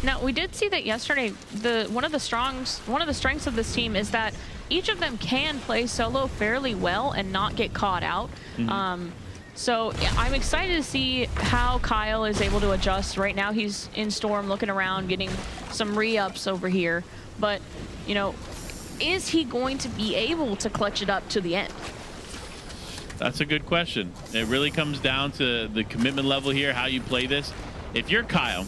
Now, we did see that yesterday. One of the strengths of this team is that each of them can play solo fairly well and not get caught out. So yeah, I'm excited to see how Kyle is able to adjust. Right now, he's in Storm, looking around, getting some re-ups over here. But, you know, is he going to be able to clutch it up to the end? That's a good question. It really comes down to the commitment level here, how you play this. If you're Kyle,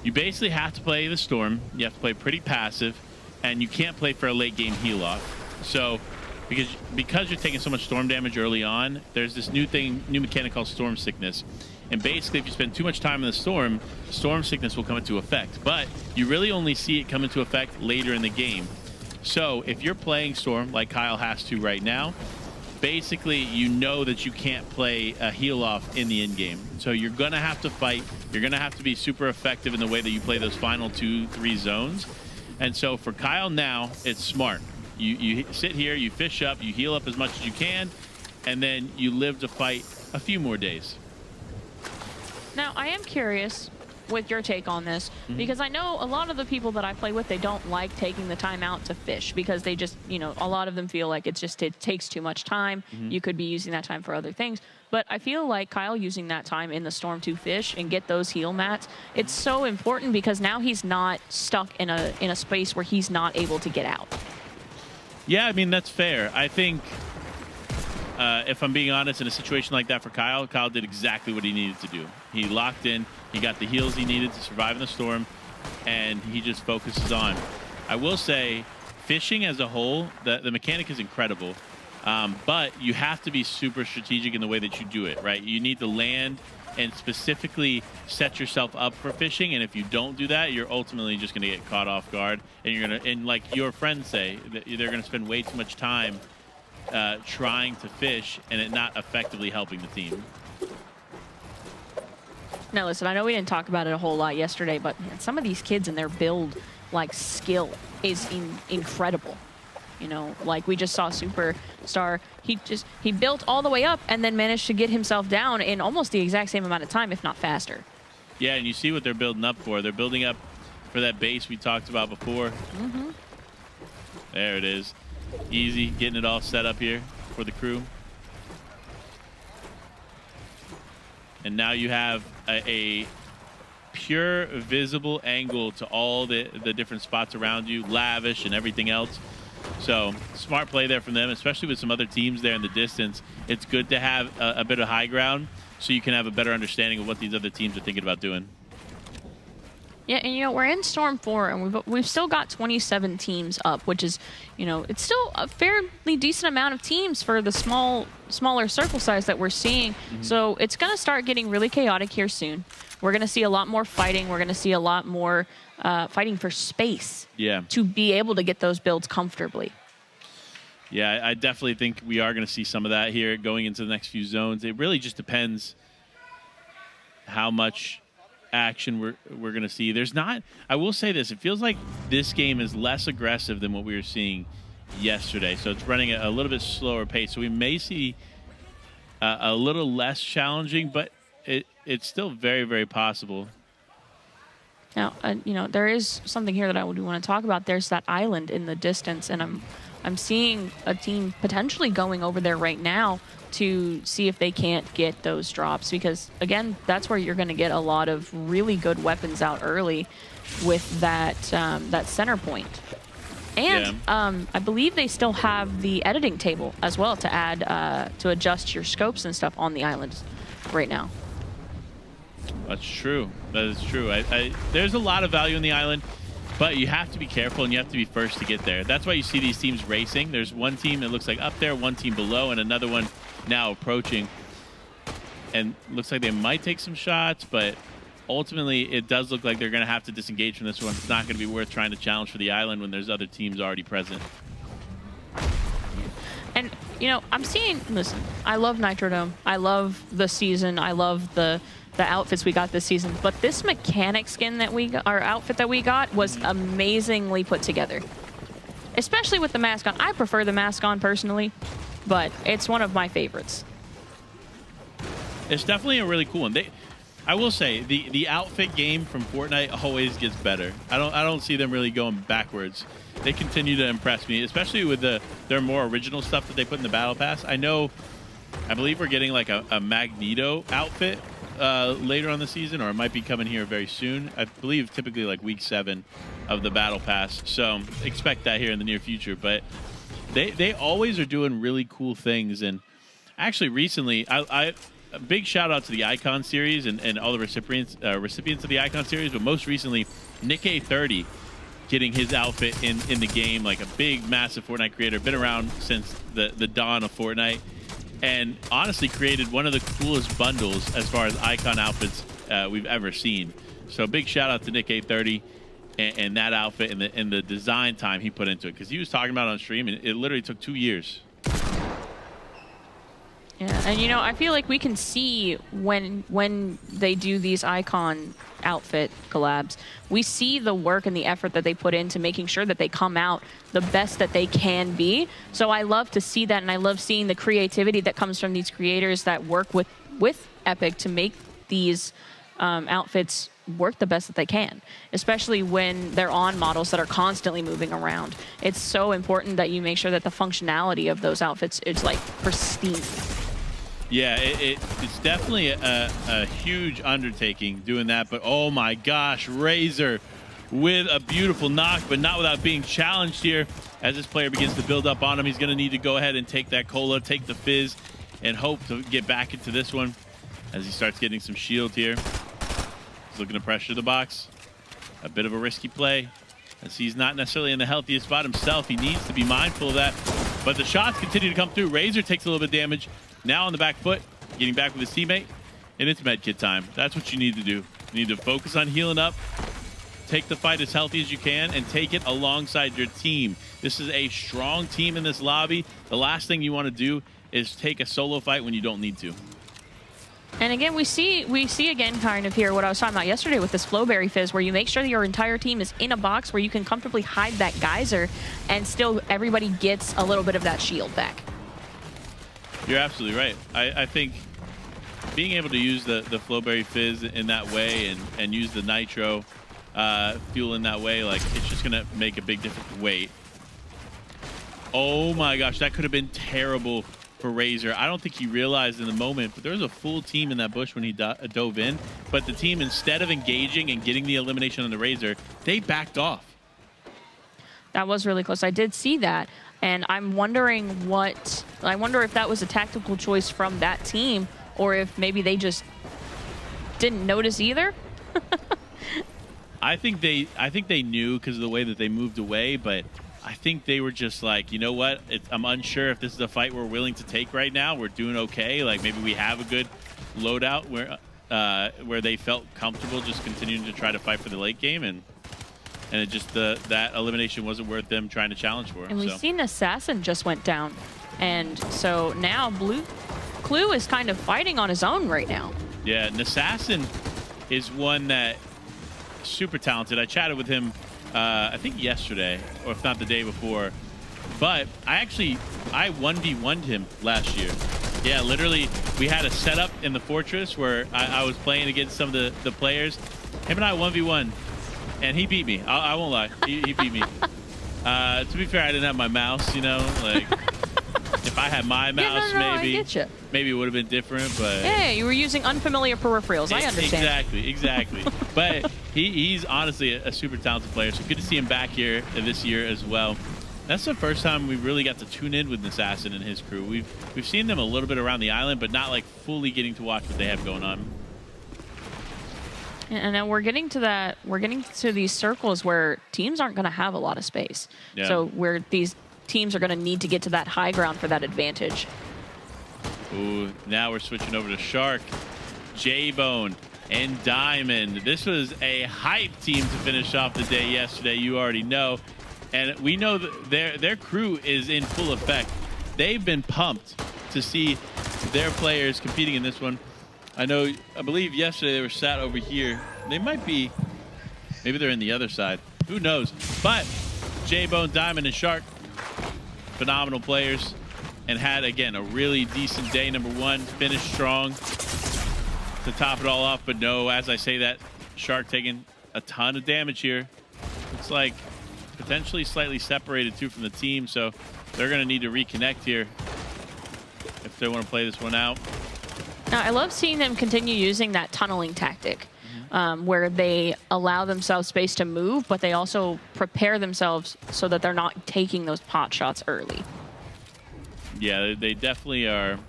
you basically have to play the Storm. You have to play pretty passive, and you can't play for a late game heal off. So because you're taking so much Storm damage early on, there's this new mechanic called Storm Sickness. And basically, if you spend too much time in the Storm Sickness will come into effect. But you really only see it come into effect later in the game. So if you're playing Storm like Kyle has to right now, basically you know that you can't play a heal off in the end game. So you're going to have to fight. You're going to have to be super effective in the way that you play those final 2-3 zones. And so for Kyle now, it's smart. You sit here, you fish up, you heal up as much as you can, and then you live to fight a few more days. Now, I am curious with your take on this, because I know a lot of the people that I play with, they don't like taking the time out to fish, because they just, you know, a lot of them feel like it takes too much time. You could be using that time for other things. But I feel like Kyle using that time in the Storm to fish and get those heal mats, it's so important, because now he's not stuck in a space where he's not able to get out. Yeah, I mean, that's fair. I think if I'm being honest, in a situation like that for Kyle, Kyle did exactly what he needed to do. He locked in, he got the heals he needed to survive in the Storm, and he just focuses on. I will say, fishing as a whole, the mechanic is incredible, but you have to be super strategic in the way that you do it, right? You need to land and specifically set yourself up for fishing, and if you don't do that, you're ultimately just going to get caught off guard, and you're going to, and like your friends say, that they're going to spend way too much time trying to fish and it not effectively helping the team. Now, listen, I know we didn't talk about it a whole lot yesterday, but man, some of these kids and their build, like, skill is incredible. You know, like we just saw Superstar. He built all the way up and then managed to get himself down in almost the exact same amount of time, if not faster. Yeah, and you see what they're building up for. They're building up for that base we talked about before. There it is. Easy, getting it all set up here for the crew. And now you have a pure visible angle to all the different spots around you, Lavish and everything else. So smart play there from them, especially with some other teams there in the distance. It's good to have a bit of high ground so you can have a better understanding of what these other teams are thinking about doing. Yeah, and you know, we're in Storm 4, and we've still got 27 teams up, which is, you know, it's still a fairly decent amount of teams for the smaller circle size that we're seeing. So it's going to start getting really chaotic here soon. We're going to see a lot more fighting. We're going to see a lot more fighting for space to be able to get those builds comfortably. Yeah, I definitely think we are going to see some of that here going into the next few zones. It really just depends how much action we're going to see. There's not, I will say this, it feels like this game is less aggressive than what we were seeing yesterday. So it's running at a little bit slower pace. So we may see a little less challenging, but it's still very, very possible. Now, you know, there is something here that I would want to talk about. There's that island in the distance, and I'm seeing a team potentially going over there right now to see if they can't get those drops, because again, that's where you're going to get a lot of really good weapons out early with that that center point. And I believe they still have the editing table as well to add to adjust your scopes and stuff on the island right now. That's true. That is true. There's a lot of value in the island, but you have to be careful and you have to be first to get there. That's why you see these teams racing. There's one team that looks like up there, one team below, and another one now approaching. And looks like they might take some shots, but ultimately it does look like they're going to have to disengage from this one. It's not going to be worth trying to challenge for the island when there's other teams already present. And, you know, I'm seeing, listen, I love Nitrodome. I love the season. I love the outfits we got this season. But this mechanic skin that we got, our outfit that we got, was amazingly put together. Especially with the mask on. I prefer the mask on personally, but it's one of my favorites. It's definitely a really cool one. I will say the outfit game from Fortnite always gets better. I don't see them really going backwards. They continue to impress me, especially with their more original stuff that they put in the Battle Pass. I believe we're getting like a Magneto outfit later on the season, or it might be coming here very soon. I believe typically like week 7 of the Battle Pass. So expect that here in the near future. But they always are doing really cool things. And actually recently, a big shout out to the Icon series and all the recipients of the Icon series. But most recently, Nick-A30 getting his outfit in the game, like a big, massive Fortnite creator, been around since the dawn of Fortnite. And honestly created one of the coolest bundles as far as Icon outfits we've ever seen. So big shout out to Nick-A30 and that outfit and the design time he put into it. Because he was talking about it on stream, and it literally took 2 years. Yeah, and you know, I feel like we can see when they do these Icon outfit collabs, we see the work and the effort that they put into making sure that they come out the best that they can be. So I love to see that, and I love seeing the creativity that comes from these creators that work with Epic to make these outfits work the best that they can, especially when they're on models that are constantly moving around. It's so important that you make sure that the functionality of those outfits is like pristine. Yeah, it's definitely a huge undertaking doing that, but oh my gosh, Razor with a beautiful knock, but not without being challenged here. As this player begins to build up on him, he's going to need to go ahead and take that cola, take the fizz, and hope to get back into this one as he starts getting some shield here. He's looking to pressure the box. A bit of a risky play, as he's not necessarily in the healthiest spot himself. He needs to be mindful of that, but the shots continue to come through. Razor takes a little bit of damage. Now on the back foot, getting back with his teammate, and it's med kit time. That's what you need to do. You need to focus on healing up, take the fight as healthy as you can, and take it alongside your team. This is a strong team in this lobby. The last thing you want to do is take a solo fight when you don't need to. And again, we see again kind of here what I was talking about yesterday with this Flowberry Fizz, where you make sure that your entire team is in a box where you can comfortably hide that geyser, and still everybody gets a little bit of that shield back. You're absolutely right. I think being able to use the Flowberry Fizz in that way and use the Nitro fuel in that way, like, it's just gonna make a big difference. Wait. Oh my gosh, that could have been terrible for Razor. I don't think he realized in the moment, but there was a full team in that bush when he dove in. But the team, instead of engaging and getting the elimination on the Razor, they backed off. That was really close. I did see that, and I'm wondering I wonder if that was a tactical choice from that team, or if maybe they just didn't notice either. I think they knew because of the way that they moved away, but I think they were just like, you know what? I'm unsure if this is a fight we're willing to take right now. We're doing okay. Like, maybe we have a good loadout where they felt comfortable just continuing to try to fight for the late game, and it just that elimination wasn't worth them trying to challenge for. And we've seen Assassin just went down, and so now Clue is kind of fighting on his own right now. Yeah, and Assassin is one that super talented. I chatted with him I think yesterday, or if not the day before, but I 1v1'd him last year. Yeah, literally, we had a setup in the Fortress where I was playing against some of the players. Him and I 1v1, and he beat me. I won't lie, he beat me. To be fair, I didn't have my mouse, you know, like, if I had my mouse, maybe it would have been different, but... Hey, you were using unfamiliar peripherals, I understand. Exactly. But he's honestly a super talented player, so good to see him back here this year as well. That's the first time we really got to tune in with Assassin and his crew. We've seen them a little bit around the island, but not like fully getting to watch what they have going on. And then we're getting to these circles where teams aren't going to have a lot of space. Yeah. So where these teams are going to need to get to that high ground for that advantage. Ooh, now we're switching over to Shark, J-Bone, and Diamond. This was a hype team to finish off the day yesterday, you already know. And we know that their crew is in full effect. They've been pumped to see their players competing in this one. I believe yesterday they were sat over here. They might be, maybe they're in the other side. Who knows? But J-Bone, Diamond, and Shark, phenomenal players, and had, again, a really decent day. Number one, finished strong to top it all off. But no, as I say that, Shark taking a ton of damage here. It's like potentially slightly separated too from the team, so they're going to need to reconnect here if they want to play this one out. Now, I love seeing them continue using that tunneling tactic, where they allow themselves space to move, but they also prepare themselves so that they're not taking those pot shots early. Yeah, they definitely are.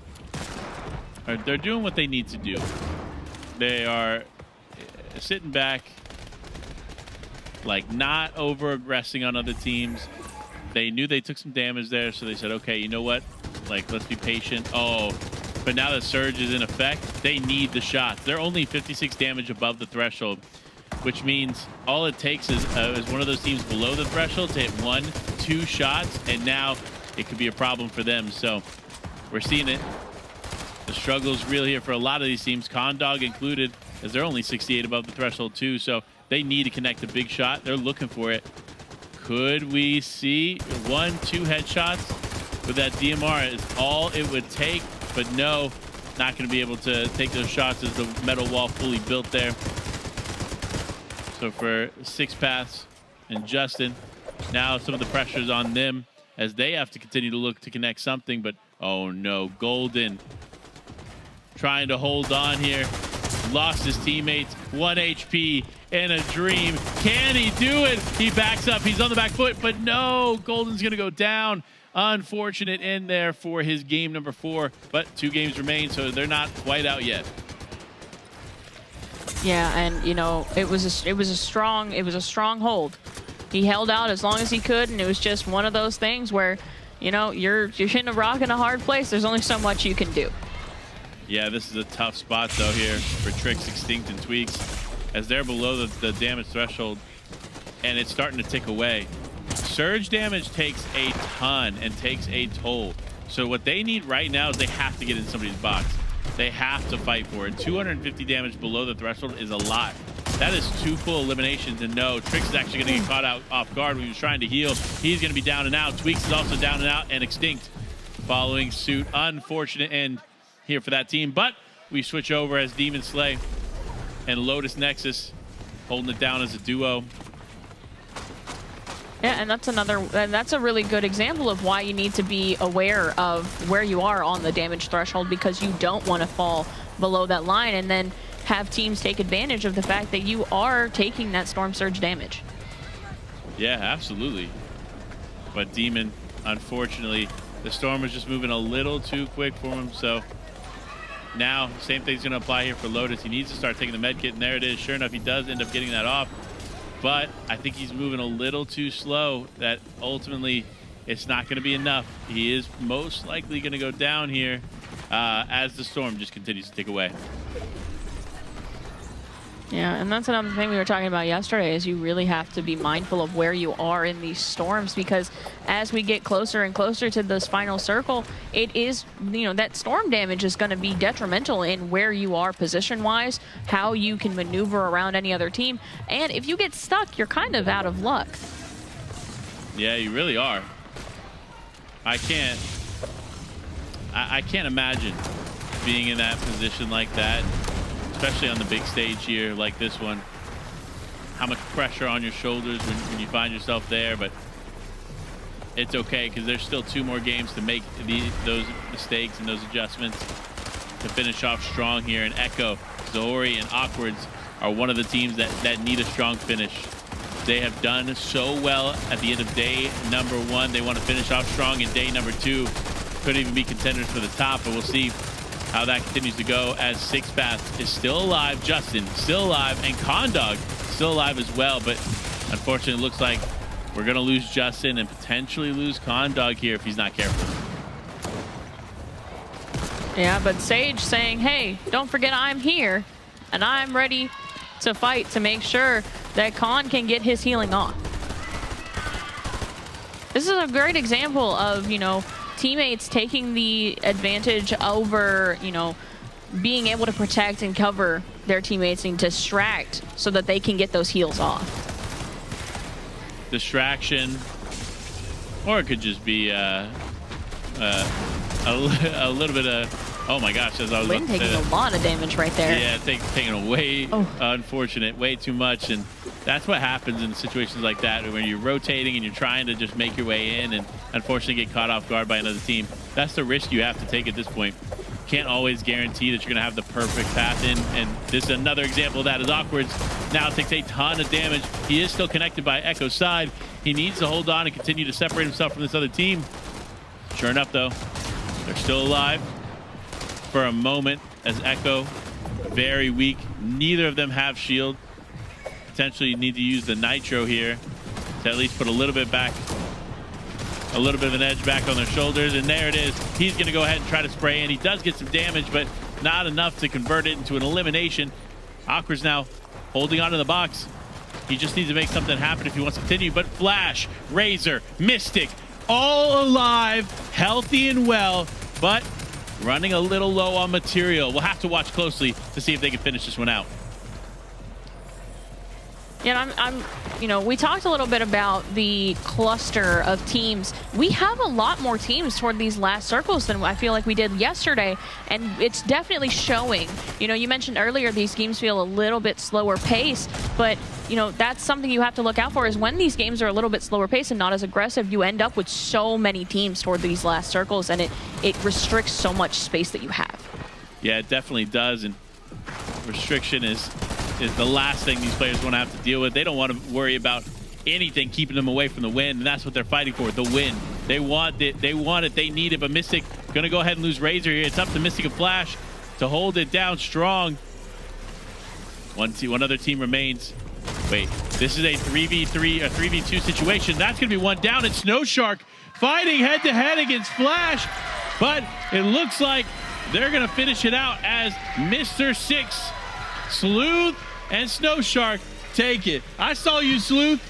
They're doing what they need to do. They are sitting back, like not over-aggressing on other teams. They knew they took some damage there, so they said, okay, you know what? Like, let's be patient. Oh, but now that Surge is in effect, they need the shots. They're only 56 damage above the threshold, which means all it takes is one of those teams below the threshold to hit 1-2 shots, and now it could be a problem for them. So we're seeing it. The struggle is real here for a lot of these teams, Condog included, as they're only 68 above the threshold too. So they need to connect a big shot. They're looking for it. Could we see 1-2 headshots with that DMR is all it would take, but no, not going to be able to take those shots as the metal wall fully built there. So for Six Paths and Justin, now some of the pressure's on them as they have to continue to look to connect something, but oh no, Golden trying to hold on here. Lost his teammates, 1 HP in a dream. Can he do it? He backs up, he's on the back foot, but no, Golden's gonna go down. Unfortunate in there for his game number 4, but 2 games remain, so they're not quite out yet. Yeah, and you know, it was a strong hold. He held out as long as he could, and it was just one of those things where, you know, you're hitting a rock in a hard place. There's only so much you can do. Yeah, this is a tough spot though here for Tricks, Extinct, and Tweaks, as they're below the damage threshold, and it's starting to tick away. Surge damage takes a ton and takes a toll. So what they need right now is they have to get in somebody's box. they have to fight for it. 250 damage below the threshold is a lot. That is 2 full eliminations, and no, Trix is actually going to get caught out off guard when he was trying to heal. He's going to be down and out. Tweaks is also down and out, and Extinct following suit. Unfortunate end here for that team, but we switch over as Demon Slay and Lotus Nexus holding it down as a duo. Yeah, and that's a really good example of why you need to be aware of where you are on the damage threshold, because you don't want to fall below that line and then have teams take advantage of the fact that you are taking that Storm Surge damage. Yeah, absolutely. But Demon, unfortunately, the Storm was just moving a little too quick for him, so now same thing's going to apply here for Lotus. He needs to start taking the med kit, and there it is. Sure enough, he does end up getting that off. But I think he's moving a little too slow, that ultimately it's not going to be enough. He is most likely going to go down here as the Storm just continues to tick away. Yeah, and that's another thing we were talking about yesterday, is you really have to be mindful of where you are in these storms, because as we get closer and closer to this final circle, it is, you know, that storm damage is going to be detrimental in where you are position-wise, how you can maneuver around any other team, and if you get stuck, you're kind of out of luck. Yeah, you really are. I can't imagine being in that position like that, especially on the big stage here like this one. How much pressure on your shoulders when you find yourself there, but it's okay because there's still 2 more games to make those mistakes and those adjustments to finish off strong here. And Echo, Zori, and Awkwards are one of the teams that need a strong finish. They have done so well at the end of day number 1. They want to finish off strong in day number 2. Could even be contenders for the top, but we'll see how that continues to go as Sixpath is still alive, Justin still alive, and Condog still alive as well. But unfortunately, it looks like we're going to lose Justin and potentially lose Condog here if he's not careful. Yeah, but Sage saying, hey, don't forget I'm here, and I'm ready to fight to make sure that Con can get his healing on. This is a great example of, you know, teammates taking the advantage over, you know, being able to protect and cover their teammates and distract so that they can get those heals off. Distraction, or it could just be a little bit of, oh my gosh, as I was Lynn about to say taking that. a lot of damage right there. Yeah, taking away, unfortunate, way too much. And that's what happens in situations like that, when you're rotating and you're trying to just make your way in and unfortunately get caught off guard by another team. That's the risk you have to take at this point. Can't always guarantee that you're going to have the perfect path in. And this is another example of that, as Awkwards now takes a ton of damage. He is still connected by Echo's side. He needs to hold on and continue to separate himself from this other team. Sure enough, though, they're still alive for a moment as Echo, very weak. Neither of them have shield. Potentially need to use the Nitro here to at least put a little bit back, a little bit of an edge back on their shoulders. And there it is. He's going to go ahead and try to spray, and he does get some damage, but not enough to convert it into an elimination. Awkward's now holding onto the box. He just needs to make something happen if he wants to continue. But Flash, Razor, Mystic, all alive, healthy and well, but running a little low on material. We'll have to watch closely to see if they can finish this one out. Yeah, you know, we talked a little bit about the cluster of teams. We have a lot more teams toward these last circles than I feel like we did yesterday, and it's definitely showing. You know, you mentioned earlier these games feel a little bit slower pace, but, you know, that's something you have to look out for, is when these games are a little bit slower pace and not as aggressive, you end up with so many teams toward these last circles, and it restricts so much space that you have. Yeah, it definitely does, and restriction is the last thing these players want to have to deal with. They don't want to worry about anything keeping them away from the win, and that's what they're fighting for, the win. They want it, they need it, but Mystic going to go ahead and lose Razor here. It's up to Mystic and Flash to hold it down strong. One other team remains. Wait, this is a 3v3 or 3v2 situation. That's going to be one down. It's Snowshark fighting head-to-head against Flash, but it looks like they're going to finish it out as Mr. Six, Sleuth, and Snowshark take it. I saw you, Sleuth.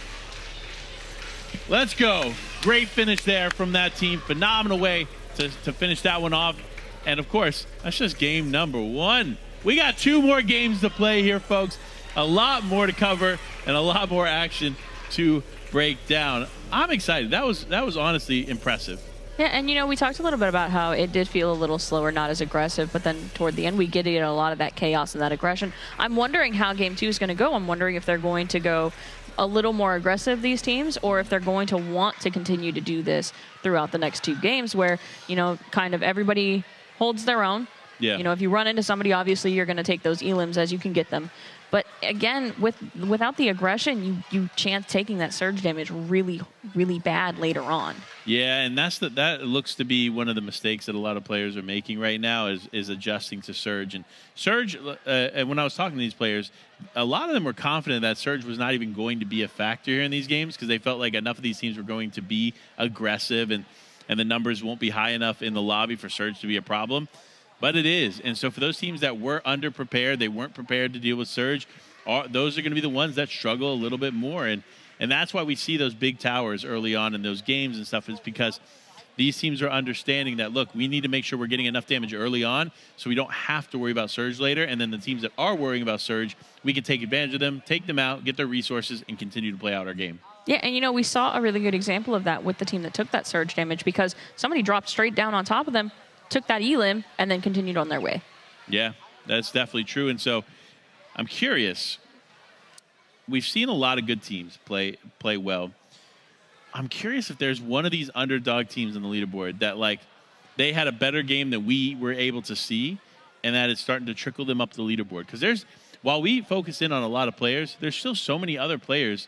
Let's go. Great finish there from that team. Phenomenal way to finish that one off. And of course, that's just game number 1. We got 2 more games to play here, folks. A lot more to cover and a lot more action to break down. I'm excited. That was honestly impressive. Yeah, and we talked a little bit about how it did feel a little slower, not as aggressive, but then toward the end we get a lot of that chaos and that aggression. I'm wondering how game 2 is going to go. I'm wondering if they're going to go a little more aggressive, these teams, or if they're going to want to continue to do this throughout the next 2 games where, kind of everybody holds their own. Yeah. If you run into somebody, obviously you're going to take those elims as you can get them. But again, without the aggression, you chance taking that surge damage really, really bad later on. Yeah, and that looks to be one of the mistakes that a lot of players are making right now is adjusting to surge. And surge, when I was talking to these players, a lot of them were confident that surge was not even going to be a factor here in these games because they felt like enough of these teams were going to be aggressive and the numbers won't be high enough in the lobby for surge to be a problem. But it is. And so for those teams that were underprepared, they weren't prepared to deal with surge, those are going to be the ones that struggle a little bit more. And that's why we see those big towers early on in those games and stuff, is because these teams are understanding that, look, we need to make sure we're getting enough damage early on so we don't have to worry about surge later. And then the teams that are worrying about surge, we can take advantage of them, take them out, get their resources, and continue to play out our game. Yeah, and we saw a really good example of that with the team that took that surge damage because somebody dropped straight down on top of them, took that elim, and then continued on their way. Yeah, that's definitely true. And so I'm curious. We've seen a lot of good teams play well. I'm curious if there's one of these underdog teams on the leaderboard that, they had a better game than we were able to see, and that it's starting to trickle them up the leaderboard. Because while we focus in on a lot of players, there's still so many other players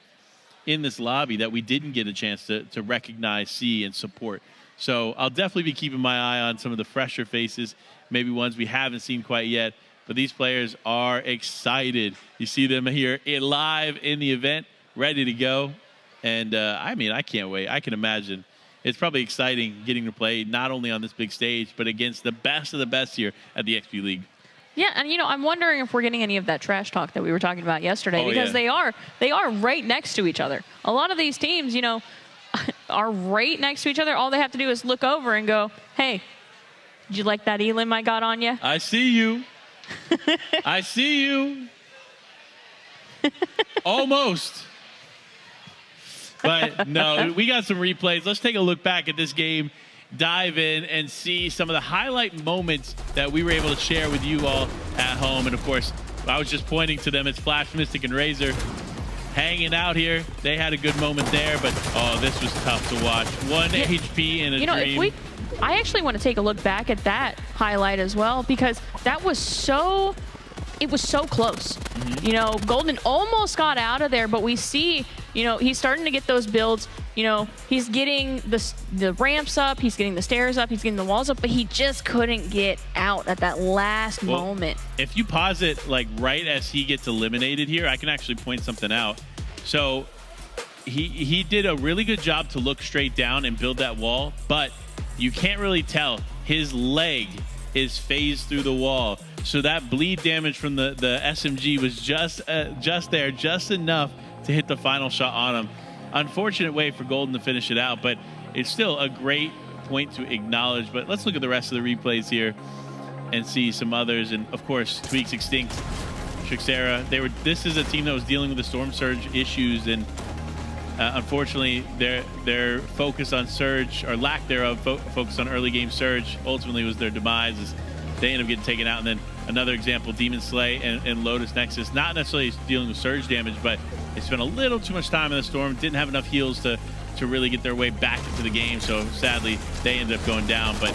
in this lobby that we didn't get a chance to recognize, see, and support. So I'll definitely be keeping my eye on some of the fresher faces, maybe ones we haven't seen quite yet. But these players are excited. You see them here live in the event, ready to go. And, I can't wait. I can imagine. It's probably exciting getting to play not only on this big stage, but against the best of the best here at the XP League. Yeah, and I'm wondering if we're getting any of that trash talk that we were talking about yesterday, because they are right next to each other. A lot of these teams, are right next to each other. All they have to do is look over and go, "Hey, did you like that elim I got on you? I see you. I see you." Almost. But no, we got some replays. Let's take a look back at this game, dive in, and see some of the highlight moments that we were able to share with you all at home. And of course, I was just pointing to them. It's Flash, Mystic, and Razor hanging out here. They had a good moment there, but this was tough to watch. 1 HP in a dream. I actually want to take a look back at that highlight as well, because that was so close. Mm-hmm. Golden almost got out of there, but we see, he's starting to get those builds. He's getting the ramps up, he's getting the stairs up, he's getting the walls up, but he just couldn't get out at that last moment. If you pause it right as he gets eliminated here, I can actually point something out. So he did a really good job to look straight down and build that wall, but you can't really tell. His leg is phased through the wall. So that bleed damage from the SMG was just there, just enough to hit the final shot on him. Unfortunate way for Golden to finish it out, but it's still a great point to acknowledge. But let's look at the rest of the replays here and see some others. And of course, Tweaks, Extinct, Trixera. This is a team that was dealing with the Storm Surge issues, and unfortunately, their focus on Surge, or lack thereof, focus on early game Surge, ultimately was their demise. As they end up getting taken out. And then another example, Demon Slay and Lotus Nexus, not necessarily dealing with surge damage, but they spent a little too much time in the storm, didn't have enough heals to really get their way back into the game. So sadly, they ended up going down. But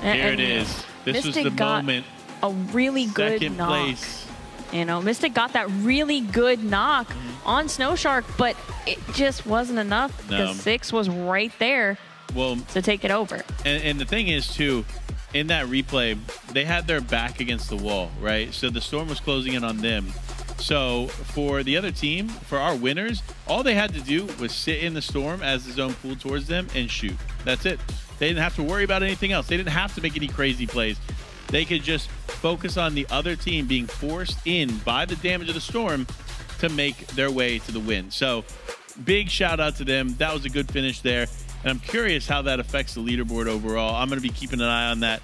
here it is. This Mystic was the moment. A really good Second knock. place. Mystic got that really good knock on Snow Shark, but it just wasn't enough because 6 was right there to take it over. And the thing is, too, in that replay, they had their back against the wall, right? So the storm was closing in on them. So for the other team, for our winners, all they had to do was sit in the storm as the zone pulled towards them and shoot. That's it. They didn't have to worry about anything else. They didn't have to make any crazy plays. They could just focus on the other team being forced in by the damage of the storm to make their way to the win. So big shout out to them. That was a good finish there. And I'm curious how that affects the leaderboard overall. I'm going to be keeping an eye on that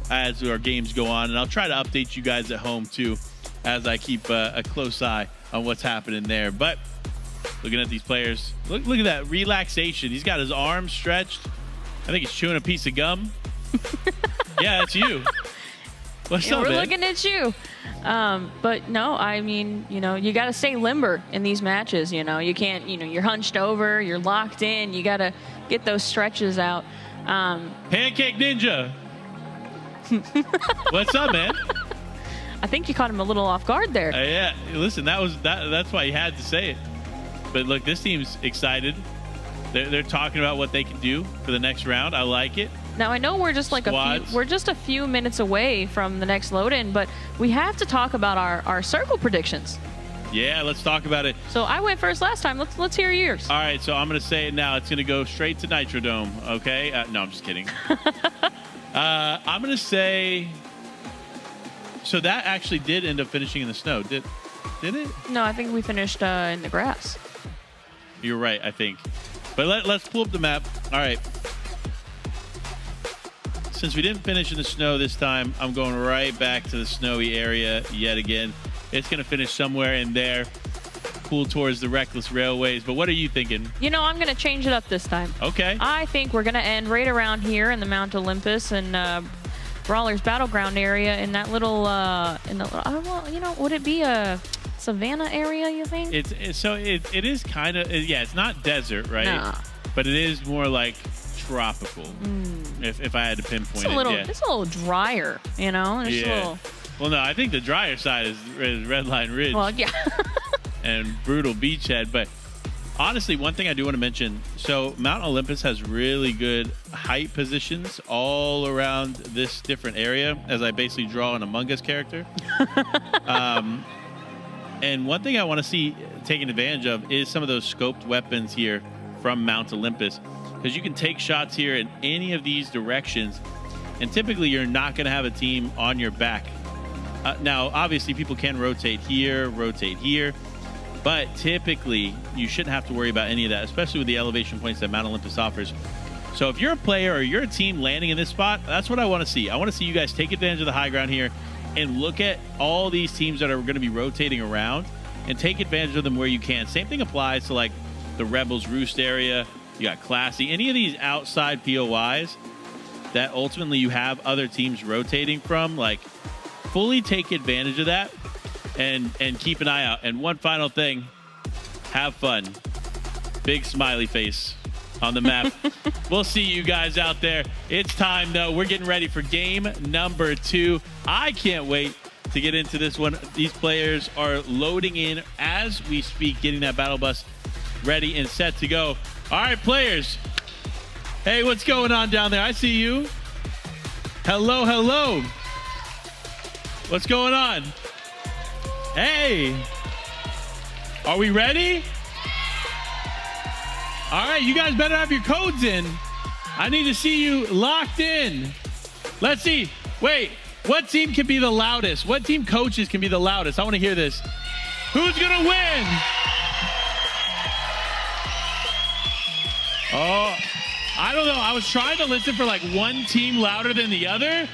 as our games go on, and I'll try to update you guys at home too as I keep a close eye on what's happening there. But looking at these players, look at that relaxation. He's got his arms stretched. I think he's chewing a piece of gum. Yeah, that's you. What's up, We're man? looking at you. But no, I mean, you got to stay limber in these matches. You can't, you're hunched over, you're locked in. You got to get those stretches out. Pancake Ninja. What's up, man? I think you caught him a little off guard there. Yeah, listen, that's why you had to say it. But look, this team's excited. They're talking about what they can do for the next round. I like it. Now I know we're just like a few minutes away from the next load-in, but we have to talk about our circle predictions. Yeah, let's talk about it. So I went first last time. Let's hear yours. All right, so I'm going to say it now. It's going to go straight to Nitrodome, okay? No, I'm just kidding. I'm going to say... So that actually did end up finishing in the snow. Did it? No, I think we finished in the grass. You're right, I think. But let's pull up the map. All right. Since we didn't finish in the snow this time, I'm going right back to the snowy area yet again. It's going to finish somewhere in there, cool towards the Reckless Railways. But what are you thinking? I'm going to change it up this time. Okay. I think we're going to end right around here in the Mount Olympus and Brawler's Battleground area in that little, would it be a savanna area, you think? It is kind of, yeah, it's not desert, right? Nah. But it is more like tropical, if I had to pinpoint it. It's a little drier, Yeah. Well, no, I think the drier side is Redline Ridge. Well, yeah. And Brutal Beachhead. But honestly, one thing I do want to mention, so Mount Olympus has really good height positions all around this different area, as I basically draw an Among Us character. And one thing I want to see taken advantage of is some of those scoped weapons here from Mount Olympus, because you can take shots here in any of these directions, and typically you're not going to have a team on your back. Now, obviously, people can rotate here, but typically you shouldn't have to worry about any of that, especially with the elevation points that Mount Olympus offers. So if you're a player or you're a team landing in this spot, that's what I want to see. I want to see you guys take advantage of the high ground here and look at all these teams that are going to be rotating around and take advantage of them where you can. Same thing applies to like the Rebels Roost area. You got Classy. Any of these outside POIs that ultimately you have other teams rotating from, like fully take advantage of that and keep an eye out. And one final thing, have fun. Big smiley face on the map. We'll see you guys out there. It's time, though. We're getting ready for game number 2. I can't wait to get into this one. These players are loading in as we speak, getting that battle bus ready and set to go. All right, players. Hey, what's going on down there? I see you. Hello, hello. What's going on? Hey. Are we ready? All right, you guys better have your codes in. I need to see you locked in. Let's see. Wait, what team can be the loudest? What team coaches can be the loudest? I want to hear this. Who's going to win? Oh, I don't know. I was trying to listen for like one team louder than the other,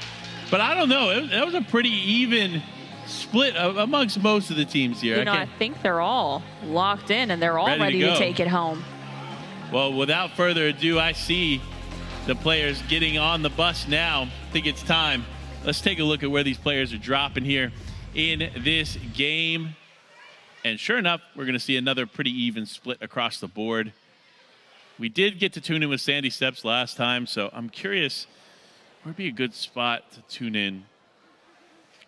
but I don't know. That was a pretty even split amongst most of the teams here. I think they're all locked in and they're all ready to take it home. Well, without further ado, I see the players getting on the bus now. I think it's time. Let's take a look at where these players are dropping here in this game. And sure enough, we're going to see another pretty even split across the board. We did get to tune in with Sandy Steps last time, so I'm curious where would be a good spot to tune in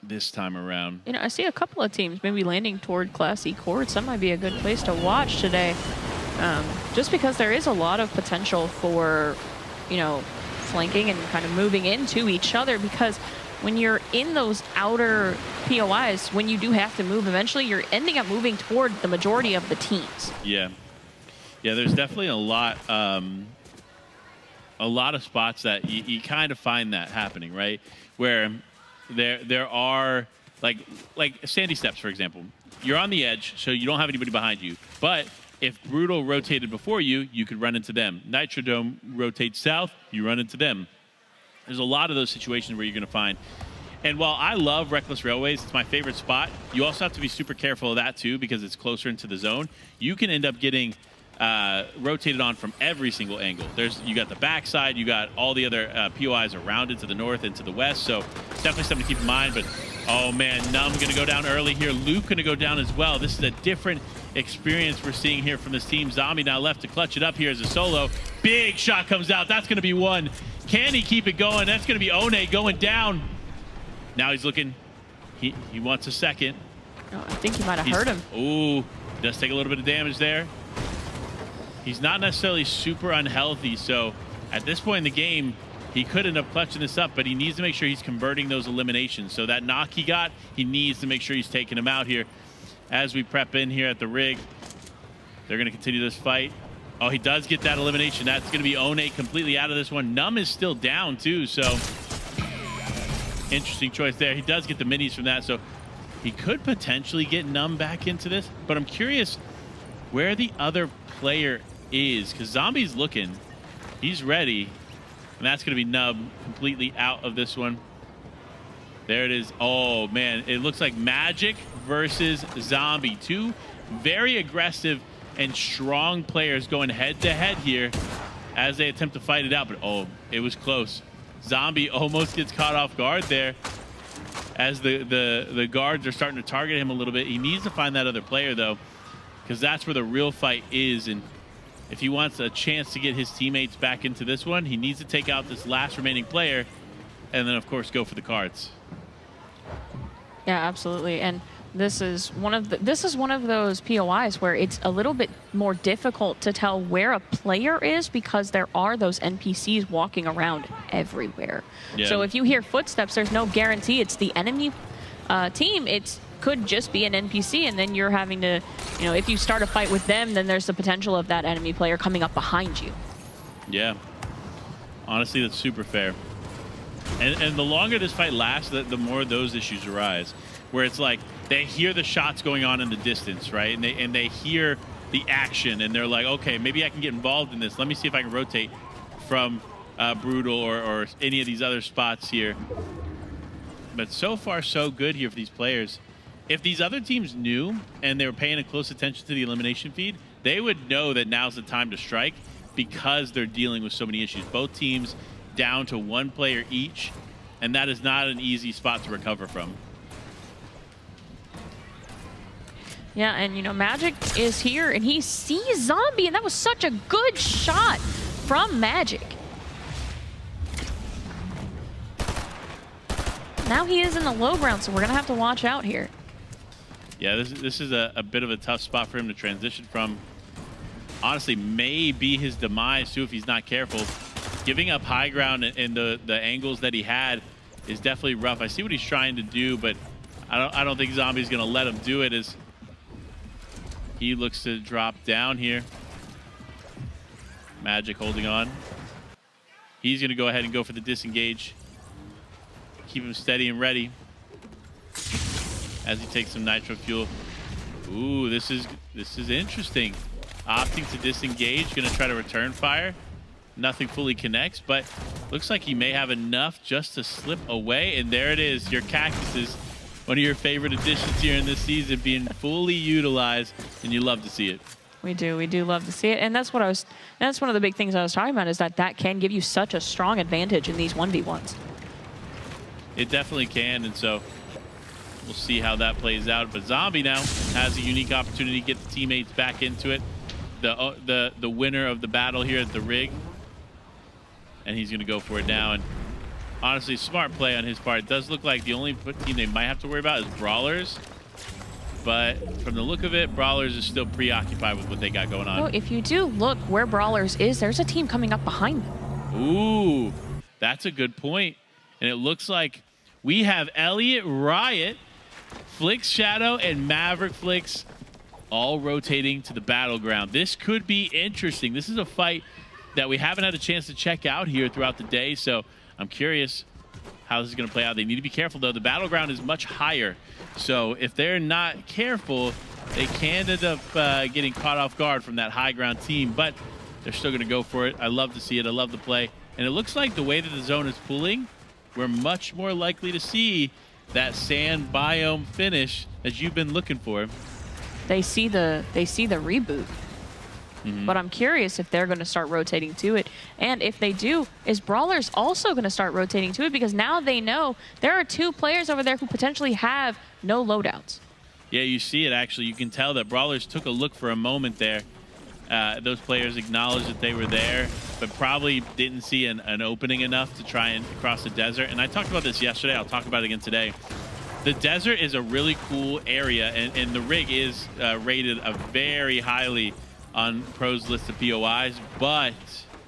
this time around. I see a couple of teams maybe landing toward Class E courts. That might be a good place to watch today. Just because there is a lot of potential for, flanking and kind of moving into each other, because when you're in those outer POIs, when you do have to move eventually, you're ending up moving toward the majority of the teams. Yeah. Yeah, there's definitely a lot of spots that you kind of find that happening, right? Where there are, like Sandy Steps, for example. You're on the edge, so you don't have anybody behind you. But if Brutal rotated before you, you could run into them. Nitrodome rotates south, you run into them. There's a lot of those situations where you're going to find. And while I love Reckless Railways, it's my favorite spot, you also have to be super careful of that too, because it's closer into the zone. You can end up getting rotated on from every single angle. You got the backside, you got all the other POIs around it to the north and to the west, so it's definitely something to keep in mind. But oh man, Numb gonna go down early here. Luke gonna go down as well. This is a different experience we're seeing here from this team. Zombie now left to clutch it up here as a solo. Big shot comes out. That's gonna be one. Can he keep it going? That's gonna be One going down. Now he's looking, he wants a second. Oh, I think he might have hurt him. Ooh, does take a little bit of damage there. He's not necessarily super unhealthy, so at this point in the game, he could end up clutching this up, but he needs to make sure he's converting those eliminations. So that knock he got, he needs to make sure he's taking him out here. As we prep in here at the rig, they're going to continue this fight. Oh, he does get that elimination. That's going to be One completely out of this one. Numb is still down too, so interesting choice there. He does get the minis from that, so he could potentially get Numb back into this, but I'm curious where the other player is, because Zombie's looking. He's ready, and that's going to be Numb completely out of this one. There it is. Oh, man. It looks like Magic versus Zombie. Two very aggressive and strong players going head-to-head here as they attempt to fight it out. But, oh, it was close. Zombie almost gets caught off guard there as the guards are starting to target him a little bit. He needs to find that other player, though, because that's where the real fight is. And if he wants a chance to get his teammates back into this one, he needs to take out this last remaining player and then, of course, go for the cards. Yeah, absolutely. And this is one of those POIs where it's a little bit more difficult to tell where a player is because there are those NPCs walking around everywhere. Yeah. So if you hear footsteps, there's no guarantee it's the enemy team. It could just be an NPC, and then you're having to, if you start a fight with them, then there's the potential of that enemy player coming up behind you. Yeah. Honestly, that's super fair. And the longer this fight lasts, the more those issues arise, where it's like they hear the shots going on in the distance, right? And they hear the action, and they're like, okay, maybe I can get involved in this. Let me see if I can rotate from Brutal or any of these other spots here. But so far, so good here for these players. If these other teams knew and they were paying a close attention to the elimination feed, they would know that now's the time to strike because they're dealing with so many issues. Both teams down to one player each, and that is not an easy spot to recover from. Yeah, and Magic is here, and he sees Zombie, and that was such a good shot from Magic. Now he is in the low ground, so we're going to have to watch out here. Yeah, this is a bit of a tough spot for him to transition from. Honestly, may be his demise, too, if he's not careful. Giving up high ground and the angles that he had is definitely rough. I see what he's trying to do, but I don't think Zombie's going to let him do it as he looks to drop down here. Magic holding on. He's going to go ahead and go for the disengage. Keep him steady and ready as he takes some nitro fuel. Ooh, this is interesting. Opting to disengage, going to try to return fire. Nothing fully connects, but looks like he may have enough just to slip away. And there it is, your Cactuses, one of your favorite additions here in this season, being fully utilized, and you love to see it. We do love to see it, and that's one of the big things I was talking about, is that can give you such a strong advantage in these 1v1s. It definitely can, and so we'll see how that plays out. But Zombie now has a unique opportunity to get the teammates back into it. The winner of the battle here at the rig. And he's going to go for it now. And honestly, smart play on his part. It does look like the only team they might have to worry about is Brawlers. But from the look of it, Brawlers is still preoccupied with what they got going on. Well, if you do look where Brawlers is, there's a team coming up behind them. Ooh, that's a good point. And it looks like we have Elliot Riot, Flix Shadow, and Maverick Flix all rotating to the battleground. This could be interesting. This is a fight that we haven't had a chance to check out here throughout the day, so I'm curious how this is going to play out. They need to be careful, though. The battleground is much higher, so if they're not careful, they can end up getting caught off guard from that high ground team, but they're still going to go for it. I love to see it. I love the play. And it looks like the way that the zone is pulling, we're much more likely to see that sand biome finish that you've been looking for. They see the reboot. But I'm curious if they're going to start rotating to it. And if they do, is Brawlers also going to start rotating to it? Because now they know there are 2 players over there who potentially have no loadouts. Yeah, you see it actually. You can tell that Brawlers took a look for a moment there. Those players acknowledged that they were there, but probably didn't see an opening enough to try and cross the desert. And I talked about this yesterday. I'll talk about it again today. The desert is a really cool area, and the rig is rated very highly on pros list of POIs, but,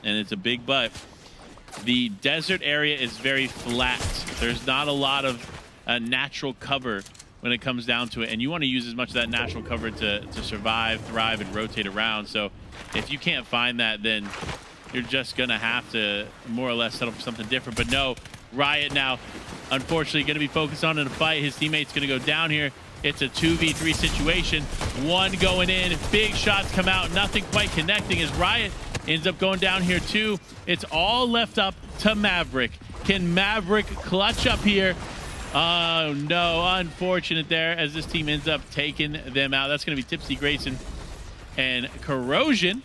and it's a big but, the desert area is very flat. There's not a lot of natural cover when it comes down to it, and you want to use as much of that natural cover to survive, thrive, and rotate around. So if you can't find that, then you're just gonna have to more or less settle for something different. But no, Riot now, unfortunately, gonna be focused on in a fight. His teammate's gonna go down here. It's a 2v3 situation. One going in, big shots come out, nothing quite connecting as Riot ends up going down here too. It's all left up to Maverick. Can Maverick clutch up here? Oh no, unfortunate there as this team ends up taking them out. That's gonna be Tipsy Grayson and Corrosion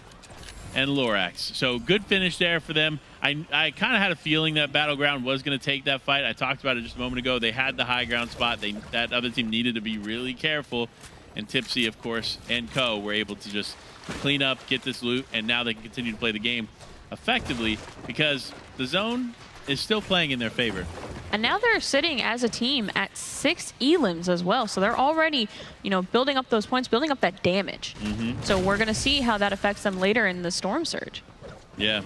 and Lorax. So good finish there for them. I kind of had a feeling that Battleground was going to take that fight. I talked about it just a moment ago. They had the high ground spot. That other team needed to be really careful. And Tipsy, of course, and Co were able to just clean up, get this loot, and now they can continue to play the game effectively because the zone is still playing in their favor. And now they're sitting as a team at 6 elims as well. So they're already, building up those points, building up that damage. So we're going to see how that affects them later in the Storm Surge. Yeah.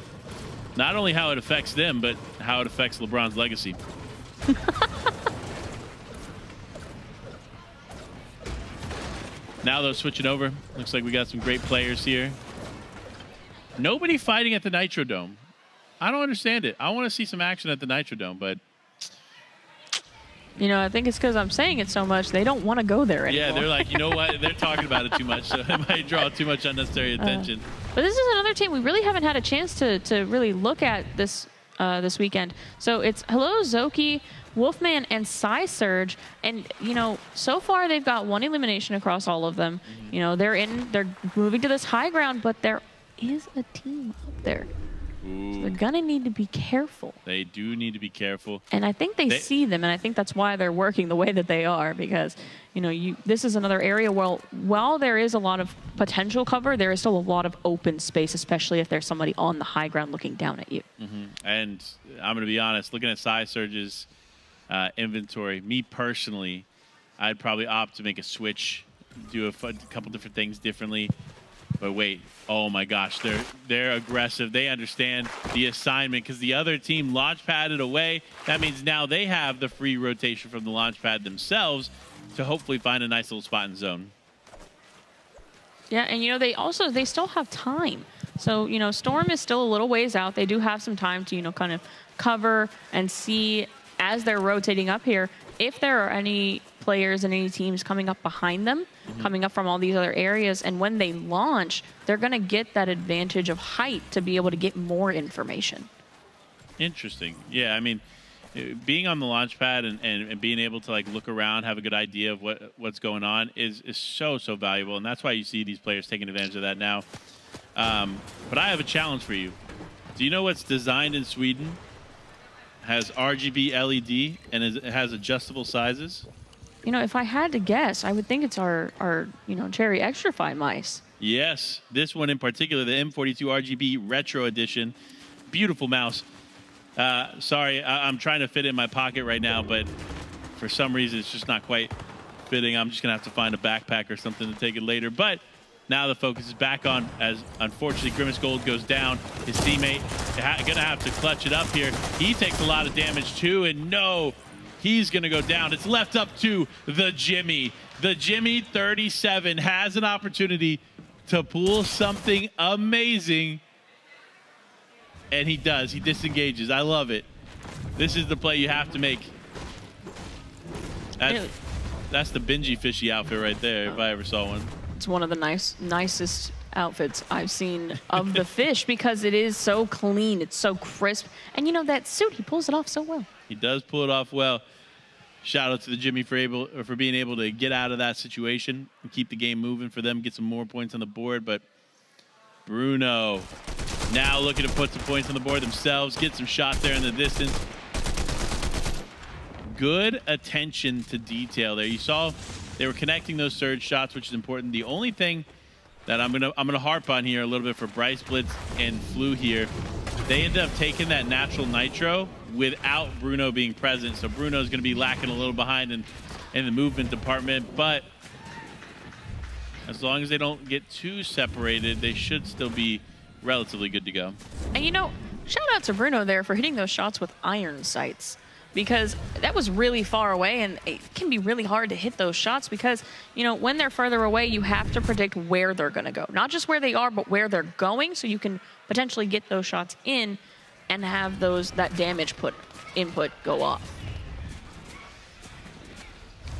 Not only how it affects them, but how it affects LeBron's legacy. Now, though, switching over. Looks like we got some great players here. Nobody fighting at the Nitro Dome. I don't understand it. I want to see some action at the Nitro Dome, but... I think it's because I'm saying it so much, they don't want to go there anymore. Yeah, they're like, you know what? They're talking about it too much, so it might draw too much unnecessary attention. But this is another team we really haven't had a chance to really look at this this weekend. So it's Hello Zoki, Wolfman, and Psysurge. And, so far they've got 1 elimination across all of them. They're moving to this high ground, but there is a team up there. So they're going to need to be careful. They do need to be careful. And I think they see them, and I think that's why they're working the way that they are, because, this is another area where while there is a lot of potential cover, there is still a lot of open space, especially if there's somebody on the high ground looking down at you. And I'm going to be honest, looking at Psysurge's inventory, me personally, I'd probably opt to make a switch, do a couple different things differently. But wait, oh my gosh, they're aggressive. They understand the assignment because the other team launch padded away. That means now they have the free rotation from the launch pad themselves to hopefully find a nice little spot in zone. Yeah, and they still have time. So, Storm is still a little ways out. They do have some time to, kind of cover and see as they're rotating up here if there are any players and any teams coming up behind them, coming up from all these other areas. And when they launch, they're going to get that advantage of height to be able to get more information. Interesting. Yeah, I mean, being on the launch pad and being able to look around, have a good idea of what's going on is so valuable. And that's why you see these players taking advantage of that now. But I have a challenge for you. Do you know what's designed in Sweden? Has RGB LED and it has adjustable sizes? If I had to guess, I would think it's our Cherry Extrafy mice. Yes, this one in particular, the M42 RGB Retro Edition. Beautiful mouse. Sorry, I'm trying to fit it in my pocket right now, but for some reason it's just not quite fitting. I'm just going to have to find a backpack or something to take it later. But now the focus is back on as, unfortunately, Grimace Gold goes down. His teammate going to have to clutch it up here. He takes a lot of damage too, and no, he's going to go down. It's left up to the Jimmy. The Jimmy 37 has an opportunity to pull something amazing, and he does. He disengages. I love it. This is the play you have to make. That's the Benji Fishy outfit right there, if I ever saw one. It's one of the nicest outfits I've seen of the Fish because it is so clean, it's so crisp, and you know that suit, he pulls it off so well. He does pull it off well. Shout out to the Jimmy for being able to get out of that situation and keep the game moving for them, get some more points on the board. But Bruno now looking to put some points on the board themselves, get some shots there in the distance. Good attention to detail there. You saw they were connecting those surge shots, which is important. The only thing that I'm gonna harp on here a little bit for Bryce Blitz and Flu here, they ended up taking that natural nitro without Bruno being present. So Bruno's gonna be lacking a little behind in the movement department, but as long as they don't get too separated, they should still be relatively good to go. And you know, shout out to Bruno there for hitting those shots with iron sights, because that was really far away, and it can be really hard to hit those shots because, you know, when they're further away, you have to predict where they're going to go. Not just where they are, but where they're going, so you can potentially get those shots in and have that damage input go off.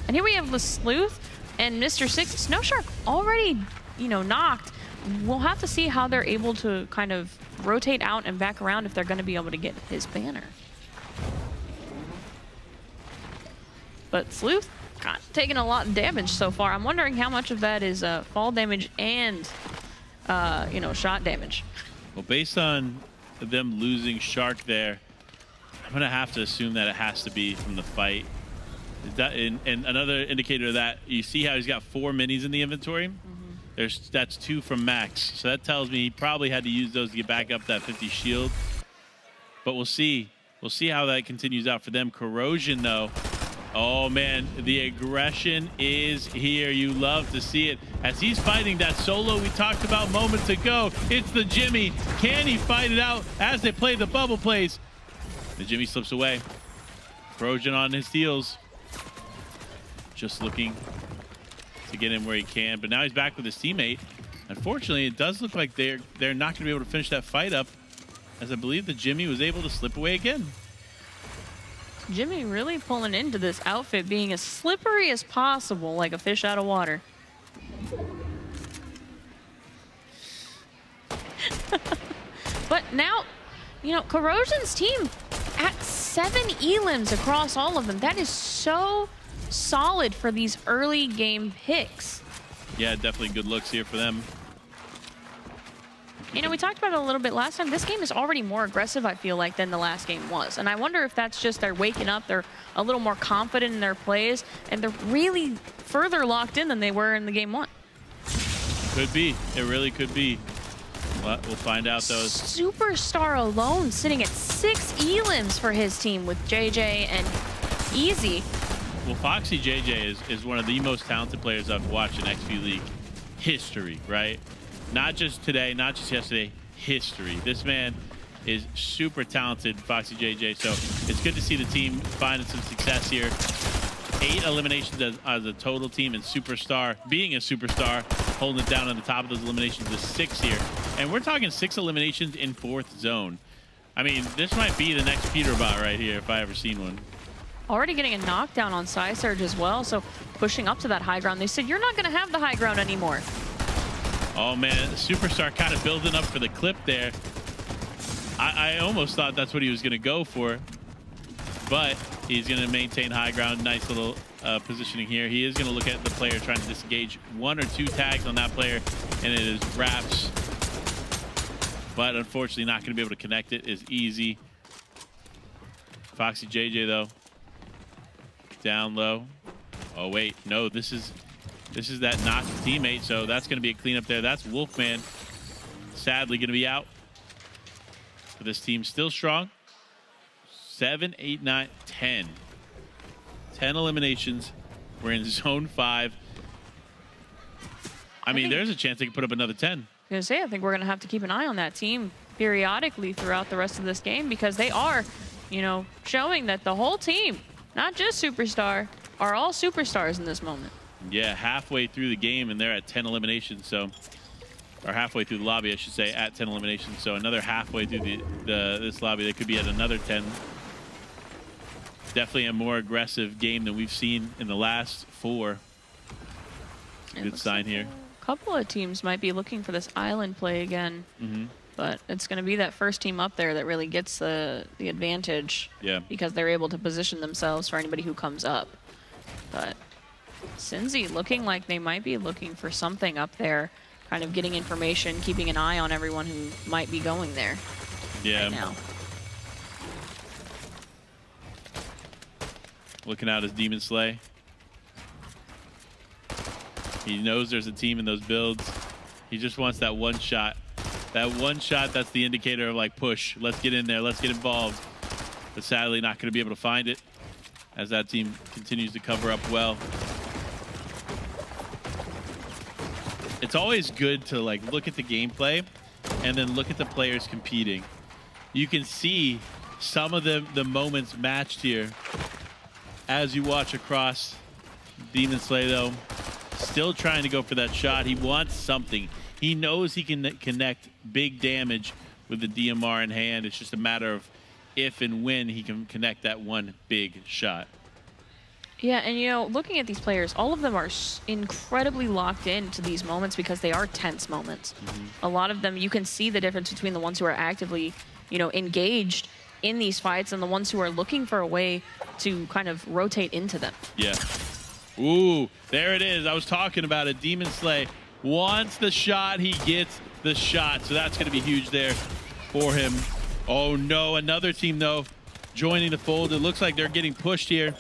And here we have the Sleuth and Mr. Six. Snow Shark already, you know, knocked. We'll have to see how they're able to kind of rotate out and back around if they're going to be able to get his banner. But Sleuth taking a lot of damage so far. I'm wondering how much of that is fall damage and, you know, shot damage. Well, based on them losing Shark there, I'm going to have to assume that it has to be from the fight. And another indicator of that, you see how he's got 4 minis in the inventory? That's 2 from Max. So that tells me he probably had to use those to get back up that 50 shield. But we'll see. We'll see how that continues out for them. Corrosion, though. Oh, man, the aggression is here. You love to see it. As he's fighting that solo we talked about moments ago, it's the Jimmy. Can he fight it out as they play the bubble plays? The Jimmy slips away. Corrosion on his heels. Just looking to get in where he can. But now he's back with his teammate. Unfortunately, it does look like they're not going to be able to finish that fight up, as I believe the Jimmy was able to slip away again. Jimmy really pulling into this outfit, being as slippery as possible, like a fish out of water. But now, you know, Corrosion's team at 7 elims across all of them. That is so solid for these early game picks. Yeah, definitely good looks here for them. You know, we talked about it a little bit last time. This game is already more aggressive, I feel like, than the last game was. And I wonder if that's just they're waking up, they're a little more confident in their plays, and they're really further locked in than they were in the game 1. Could be. It really could be. We'll find out, though. Superstar alone sitting at 6 elims for his team with JJ and Easy. Well, Foxy JJ is one of the most talented players I've watched in XP League history, right? Not just today, not just yesterday, history. This man is super talented, Foxy JJ, so it's good to see the team finding some success here. 8 eliminations as a total team, and Superstar, being a superstar, holding it down on the top of those eliminations is 6 here. And we're talking 6 eliminations in 4th zone. I mean, this might be the next Peterbot right here if I ever seen one. Already getting a knockdown on Psysurge as well, so pushing up to that high ground. They said, you're not going to have the high ground anymore. Oh, man, Superstar kind of building up for the clip there. I almost thought that's what he was going to go for, but he's going to maintain high ground. Nice little positioning here. He is going to look at the player trying to disengage 1 or 2 tags on that player, and it is wraps. But unfortunately, not going to be able to connect it as easy. Foxy JJ, though, down low. Oh, wait, no, this is that knocked teammate, so that's going to be a cleanup there. That's Wolfman, sadly, going to be out. But this team still strong. 7, 8, 9, 10. 10 eliminations. We're in zone 5. I mean, there's a chance they can put up another 10. I was going to say, I think we're going to have to keep an eye on that team periodically throughout the rest of this game, because they are, you know, showing that the whole team, not just Superstar, are all superstars in this moment. Yeah, halfway through the game, and they're at 10 eliminations, so, or halfway through the lobby, I should say, at 10 eliminations. So another halfway through this lobby, they could be at another 10. Definitely a more aggressive game than we've seen in the last 4. Good sign here. couple of teams might be looking for this island play again. But it's going to be that first team up there that really gets the advantage. Yeah. Because they're able to position themselves for anybody who comes up. But Cincy looking like they might be looking for something up there, kind of getting information, keeping an eye on everyone who might be going there right now. Looking out his Demon Slay. He knows there's a team in those builds. He just wants that one shot. That one shot, that's the indicator of like, push. Let's get in there. Let's get involved. But sadly, not going to be able to find it as that team continues to cover up well. It's always good to like look at the gameplay and then look at the players competing. You can see some of the moments matched here as you watch across. Demon Slay, though, still trying to go for that shot. He wants something. He knows he can connect big damage with the DMR in hand. It's just a matter of if and when he can connect that one big shot. Yeah, and you know, looking at these players, all of them are incredibly locked into these moments because they are tense moments. A lot of them, you can see the difference between the ones who are actively, you know, engaged in these fights and the ones who are looking for a way to kind of rotate into them. Yeah. Ooh, there it is. I was talking about it. Demon Slay wants the shot. He gets the shot. So that's going to be huge there for him. Oh, no. Another team, though, joining the fold. It looks like they're getting pushed here.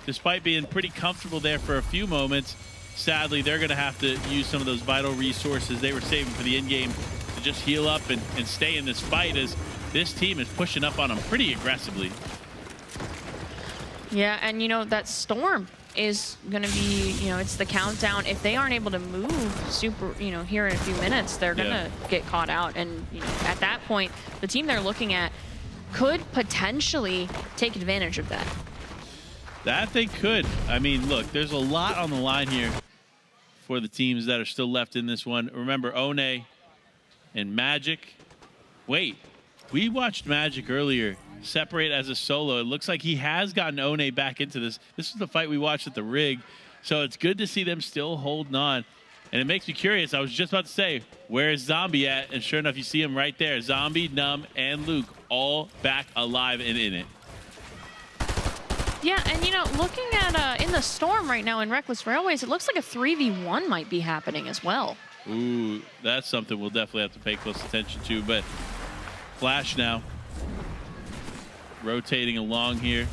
Despite being pretty comfortable there for a few moments, sadly, they're going to have to use some of those vital resources they were saving for the end game to just heal up and stay in this fight, as this team is pushing up on them pretty aggressively. Yeah, and you know, that Storm is going to be, you know, it's the countdown. If they aren't able to move super, you know, here in a few minutes, they're going to get caught out. And, you know, at that point, the team they're looking at could potentially take advantage of that. That they could. I mean, look, there's a lot on the line here for the teams that are still left in this one. Remember, One and Magic. Wait, we watched Magic earlier separate as a solo. It looks like he has gotten One back into this. This is the fight we watched at the rig. So it's good to see them still holding on. And it makes me curious. I was just about to say, where is Zombie at? And sure enough, you see him right there. Zombie, Numb, and Luke all back alive and in it. Yeah, and you know, looking at in the Storm right now in Reckless Railways, it looks like a 3v1 might be happening as well. Ooh, that's something we'll definitely have to pay close attention to. But Flash now rotating along here,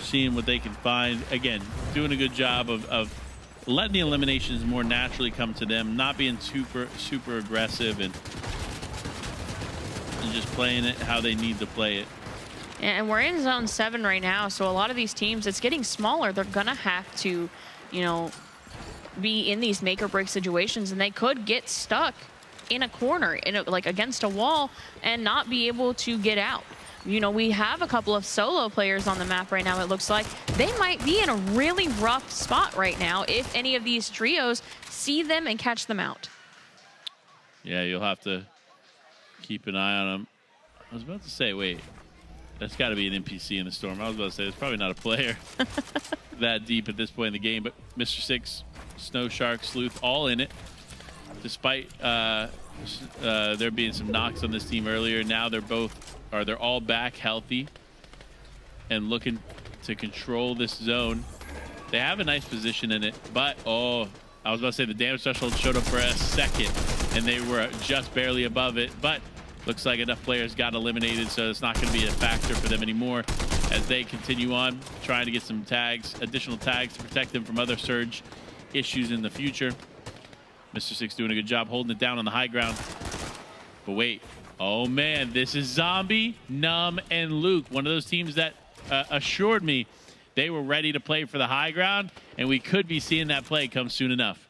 seeing what they can find. Again, doing a good job of letting the eliminations more naturally come to them, not being super aggressive and just playing it how they need to play it. And we're in Zone 7 right now, so a lot of these teams, it's getting smaller. They're going to have to, you know, be in these make-or-break situations, and they could get stuck in a corner, like against a wall, and not be able to get out. You know, we have a couple of solo players on the map right now, it looks like. They might be in a really rough spot right now if any of these trios see them and catch them out. Yeah, you'll have to keep an eye on them. I was about to say, wait. That's got to be an NPC in the Storm. I was about to say, it's probably not a player that deep at this point in the game. But Mr. Six, Snow Shark, Sleuth, all in it. Despite there being some knocks on this team earlier, now they're all back healthy and looking to control this zone. They have a nice position in it, but I was about to say the damage threshold showed up for a second, and they were just barely above it. But looks like enough players got eliminated, so it's not going to be a factor for them anymore as they continue on trying to get some tags, additional tags to protect them from other surge issues in the future. Mr. Six doing a good job holding it down on the high ground. But wait, oh man, this is Zombie, Numb, and Luke. One of those teams that assured me they were ready to play for the high ground, and we could be seeing that play come soon enough.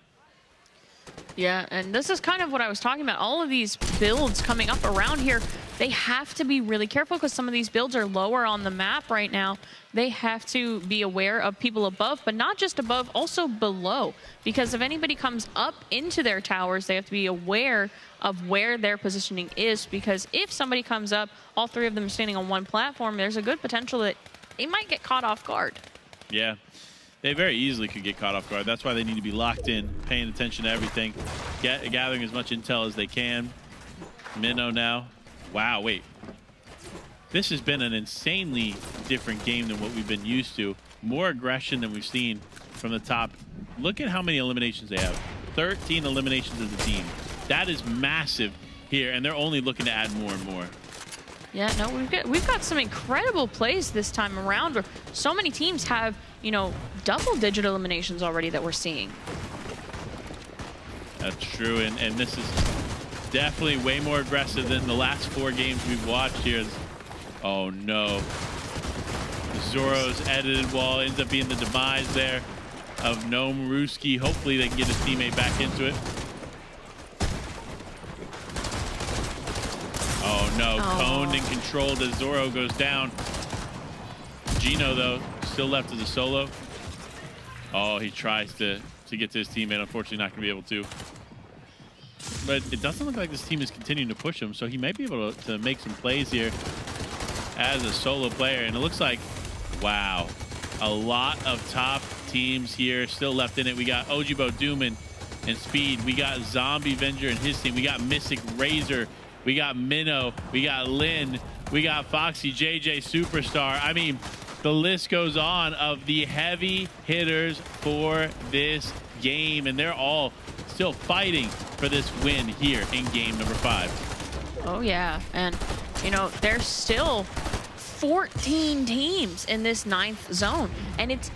Yeah, and this is kind of what I was talking about. All of these builds coming up around here, they have to be really careful because some of these builds are lower on the map right now. They have to be aware of people above, but not just above, also below. Because if anybody comes up into their towers, they have to be aware of where their positioning is. Because if somebody comes up, all three of them standing on one platform, there's a good potential that they might get caught off guard. Yeah. They very easily could get caught off guard. That's why they need to be locked in, paying attention to everything, gathering as much intel as they can. Minnow now. Wow, wait. This has been an insanely different game than what we've been used to. More aggression than we've seen from the top. Look at how many eliminations they have. 13 eliminations as a team. That is massive here, and they're only looking to add more and more. Yeah, no, we've got some incredible plays this time around where so many teams have, you know, double-digit eliminations already that we're seeing. That's true, and this is definitely way more aggressive than the last 4 games we've watched here. Oh no. Zoro's edited wall ends up being the demise there of Gnome Ruski. Hopefully they can get his teammate back into it. Oh no, coned and controlled as Zoro goes down. Gino though, still left as a solo. Oh, he tries to get to his teammate. Unfortunately not gonna be able to. But it doesn't look like this team is continuing to push him, so he might be able to make some plays here as a solo player. And it looks like, wow, a lot of top teams here still left in it. We got Ojibo, Dooman, and Speed. We got Zombie Venger and his team. We got Mystic Razor. We got Minnow. We got Lynn. We got Foxy JJ Superstar. I mean, the list goes on of the heavy hitters for this game, and they're all still fighting for this win here in game number 5. Oh yeah, and you know, there's still 14 teams in this 9th zone, and it's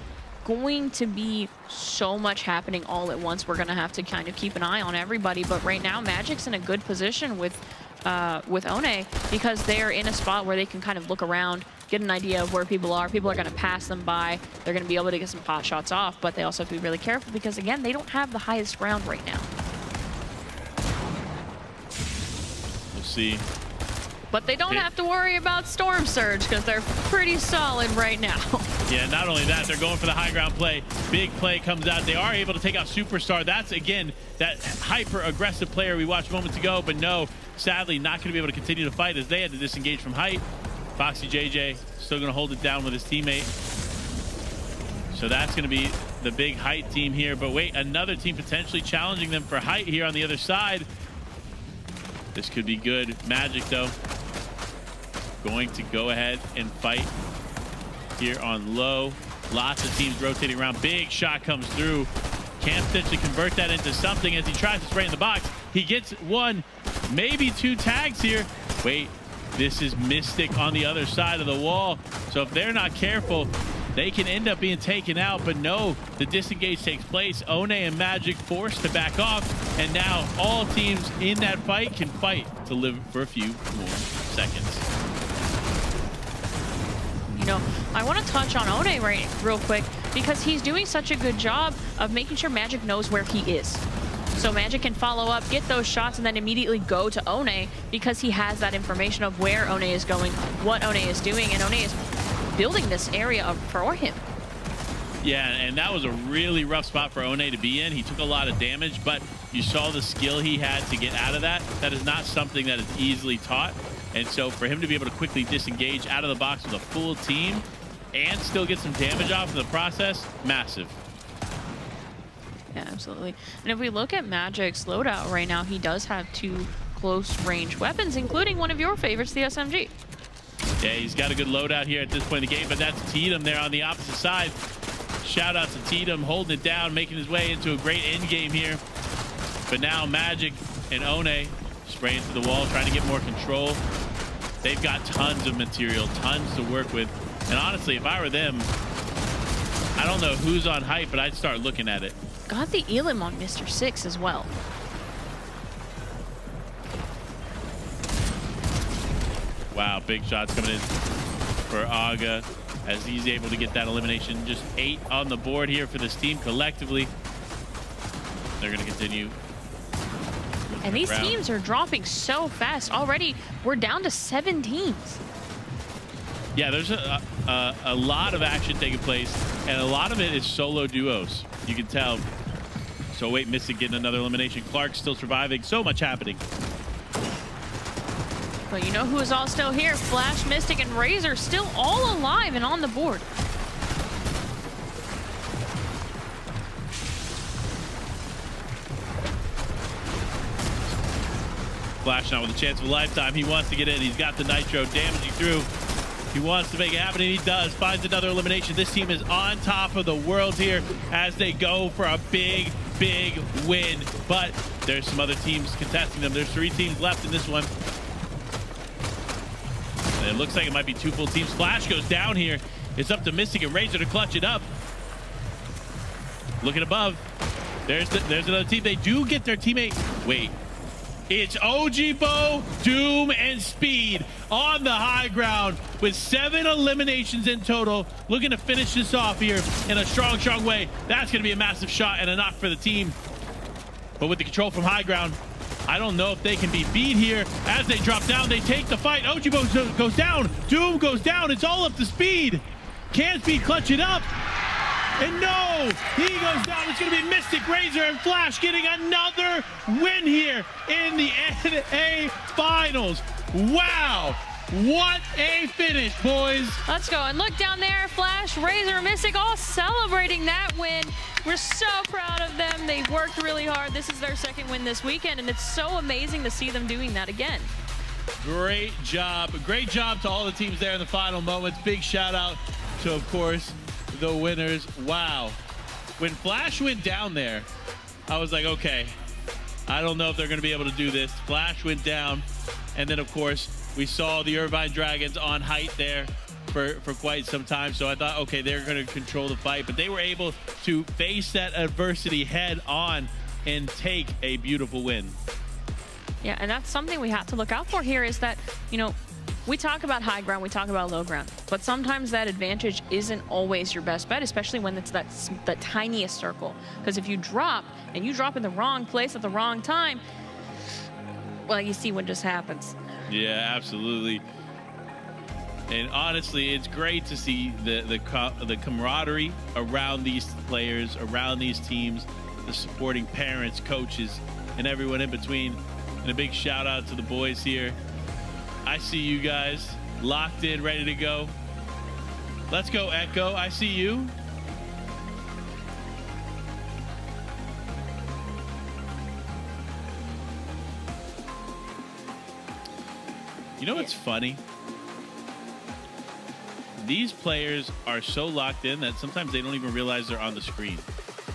going to be so much happening all at once. We're gonna have to kind of keep an eye on everybody, but right now Magic's in a good position with One, because they're in a spot where they can kind of look around, get an idea of where people are. People are going to pass them by. They're going to be able to get some pot shots off, but they also have to be really careful because, again, they don't have the highest ground right now. We'll see. But they don't have to worry about Storm Surge because they're pretty solid right now. Yeah, not only that, they're going for the high ground play. Big play comes out. They are able to take out Superstar. That's, again, that hyper-aggressive player we watched moments ago, but no, sadly, not going to be able to continue to fight as they had to disengage from height. Foxy JJ still going to hold it down with his teammate. So that's going to be the big height team here. But wait, another team potentially challenging them for height here on the other side. This could be good. Magic, though, going to go ahead and fight here on low. Lots of teams rotating around. Big shot comes through. Can potentially convert that into something as he tries to spray in the box. He gets 1, maybe 2 tags here. Wait, this is Mystic on the other side of the wall. So if they're not careful, they can end up being taken out. But no, the disengage takes place. One and Magic forced to back off. And now all teams in that fight can fight to live for a few more seconds. You know, I want to touch on One real quick because he's doing such a good job of making sure Magic knows where he is. So Magic can follow up, get those shots, and then immediately go to One because he has that information of where One is going, what One is doing, and One is building this area for him. Yeah, and that was a really rough spot for One to be in. He took a lot of damage, but you saw the skill he had to get out of that. That is not something that is easily taught. And so for him to be able to quickly disengage out of the box with a full team and still get some damage off in the process, massive. Yeah, absolutely. And if we look at Magic's loadout right now, he does have 2 close-range weapons, including one of your favorites, the SMG. Yeah, he's got a good loadout here at this point in the game, but that's Tatum there on the opposite side. Shout out to Tatum holding it down, making his way into a great end game here. But now Magic and One spraying to the wall, trying to get more control. They've got tons of material, tons to work with. And honestly, if I were them, I don't know who's on hype, but I'd start looking at it. Got the Elim on Mr. 6 as well. Wow, big shots coming in for Aga as he's able to get that elimination. Just 8 on the board here for this team collectively. They're going to continue. And these teams are dropping so fast. Already, we're down to 7 teams. Yeah, there's a lot of action taking place, and a lot of it is solo duos. You can tell. So wait, Mystic getting another elimination. Clark still surviving. So much happening. But you know who is all still here? Flash, Mystic, and Razor still all alive and on the board. Flash now with a chance of a lifetime. He wants to get in. He's got the Nitro damaging through. He wants to make it happen, and he does. Finds another elimination. This team is on top of the world here as they go for a big, big win. But there's some other teams contesting them. There's 3 teams left in this one. And it looks like it might be 2 full teams. Flash goes down here. It's up to Mystic and Razor to clutch it up. Looking above. There's another team. They do get their teammate. Wait. It's Ojibbo, Doom, and Speed on the high ground with 7 eliminations in total. Looking to finish this off here in a strong, strong way. That's going to be a massive shot and a knock for the team. But with the control from high ground, I don't know if they can be beat here. As they drop down, they take the fight. Ojibbo goes down. Doom goes down. It's all up to Speed. Can Speed clutch it up? And no, he goes down. It's going to be Mystic, Razor, and Flash getting another win here in the NA Finals. Wow, what a finish, boys. Let's go. And look down there, Flash, Razor, Mystic all celebrating that win. We're so proud of them. They worked really hard. This is their 2nd win this weekend, and it's so amazing to see them doing that again. Great job. Great job to all the teams there in the final moments. Big shout out to, of course, the winners. Wow. When Flash went down there, I was like, okay, I don't know if they're going to be able to do this. Flash went down, and then, of course, we saw the Irvine Dragons on height there for quite some time. So I thought, okay, they're going to control the fight, but they were able to face that adversity head on and take a beautiful win. Yeah, and that's something we have to look out for here is that, you know, we talk about high ground, we talk about low ground, but sometimes that advantage isn't always your best bet, especially when it's the tiniest circle. Because if you drop, and you drop in the wrong place at the wrong time, well, you see what just happens. Yeah, absolutely. And honestly, it's great to see the camaraderie around these players, around these teams, the supporting parents, coaches, and everyone in between. And a big shout out to the boys here. I see you guys locked in, ready to go. Let's go, Echo. I see you. You know what's funny? These players are so locked in that sometimes they don't even realize they're on the screen.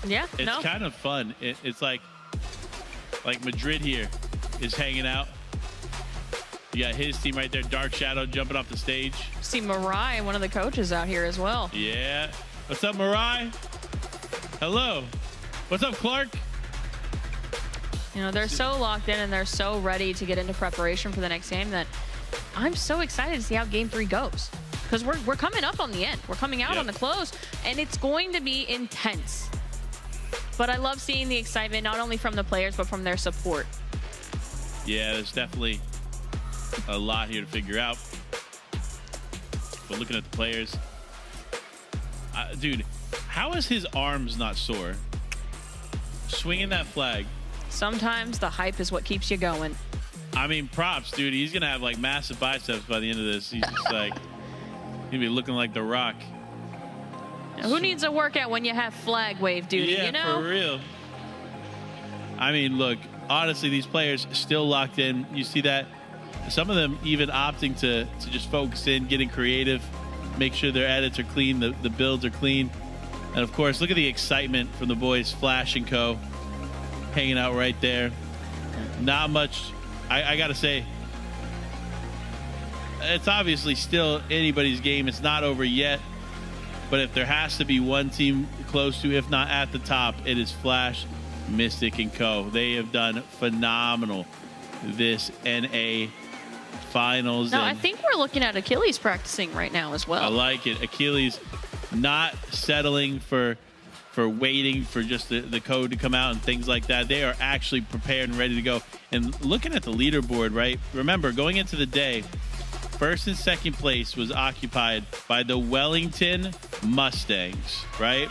Yeah, It's kind of fun. It's like Madrid here is hanging out. You got his team right there, Dark Shadow jumping off the stage. See Mirai, one of the coaches out here as well. Yeah. What's up, Mirai? Hello. What's up, Clark? You know, they're so locked in and they're so ready to get into preparation for the next game that I'm so excited to see how game 3 goes. Because we're coming up on the end. We're coming out on the close, and it's going to be intense. But I love seeing the excitement, not only from the players, but from their support. Yeah, there's definitely a lot here to figure out. But looking at the players, dude, how is his arms not sore? Swinging that flag. Sometimes the hype is what keeps you going. I mean, props, dude. He's gonna have like massive biceps by the end of this. He's just like, he'll be looking like The Rock. Who needs a workout when you have flag wave duty, Yeah, you know? for real. I mean, look, honestly, these players still locked in. You see that? Some of them even opting to just focus in, getting creative, make sure their edits are clean, the builds are clean. And of course, look at the excitement from the boys, Flash and Co. hanging out right there. Not much, I gotta say, it's obviously still anybody's game. It's not over yet. But if there has to be one team close to, if not at the top, it is Flash, Mystic, and Co. They have done phenomenal this NA Finals. No, I think we're looking at Achilles practicing right now as well. I like it. Achilles not settling for waiting for just the code to come out and things like that. They are actually prepared and ready to go. And looking at the leaderboard, right? Remember, going into the day, first and second place was occupied by the Wellington Mustangs, right?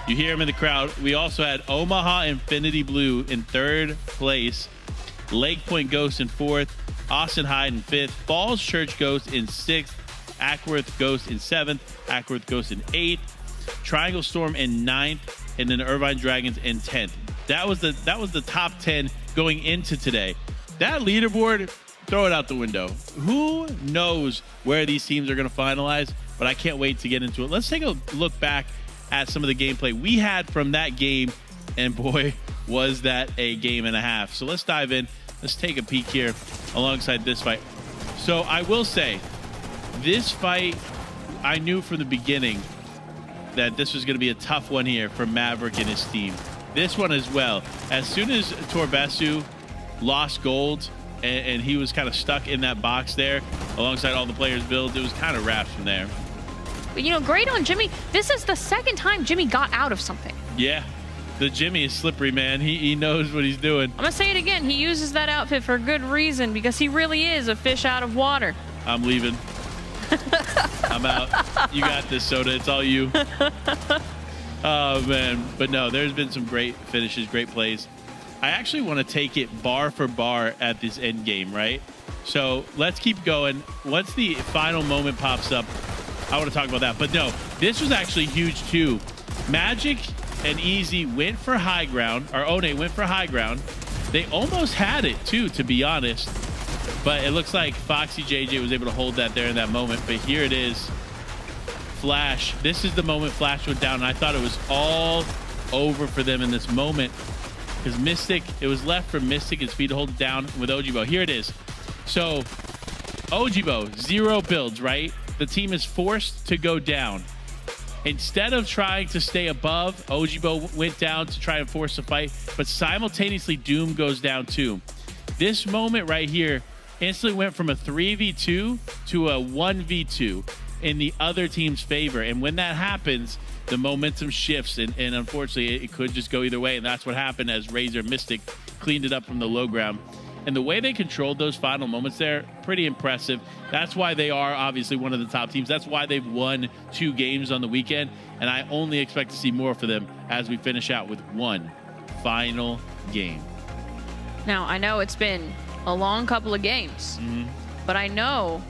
You hear them in the crowd. We also had Omaha Infinity Blue in third place, Lake Point Ghost in fourth, Austin Hyde in fifth, Falls Church Ghost in sixth, Ackworth Ghost in seventh, Ackworth Ghost in eighth, Triangle Storm in ninth, and then Irvine Dragons in 10th. That was the top 10 going into today. that leaderboard, throw it out the window. Who knows where these teams are going to finalize, but I can't wait to get into it. Let's take a look back at some of the gameplay we had from that game, and boy, was that a game and a half. So let's dive in. Let's take a peek here alongside this fight. So I will say, this fight, I knew from the beginning that this was going to be a tough one here for Maverick and his team. This one as well. As soon as Torbesu lost gold and he was kind of stuck in that box there alongside all the players' builds, it was kind of wrapped from there. But, you know, great on Jimmy. This is the second time Jimmy got out of something. Yeah, the Jimmy is slippery, man. He knows what he's doing. I'm going to say it again. He uses that outfit for good reason because he really is a fish out of water. I'm leaving. I'm out. You got this, Soda. It's all you. Oh, man. But no, there's been some great finishes, great plays. I actually want to take it bar for bar at this end game, right? So let's keep going. Once the final moment pops up, I want to talk about that. But no, this was actually huge too. Magic and Easy went for high ground, or One went for high ground. They almost had it too, to be honest. But it looks like Foxy JJ was able to hold that there in that moment. But here it is. Flash. This is the moment Flash went down. And I thought it was all over for them in this moment. Because Mystic, it was left for Mystic and Speed to hold it down with Ojibbo. Here it is. So, Ojibbo, 0 builds, right? The team is forced to go down. Instead of trying to stay above, Ojibbo went down to try and force a fight, but simultaneously Doom goes down too. This moment right here instantly went from a 3v2 to a 1v2 in the other team's favor. And when that happens, the momentum shifts, and unfortunately it could just go either way. And that's what happened as Razor Mystic cleaned it up from the low ground. And the way they controlled those final moments there, pretty impressive. That's why they are obviously one of the top teams. That's why they've won 2 games on the weekend. And I only expect to see more for them as we finish out with one final game. Now, I know it's been a long couple of games, but I know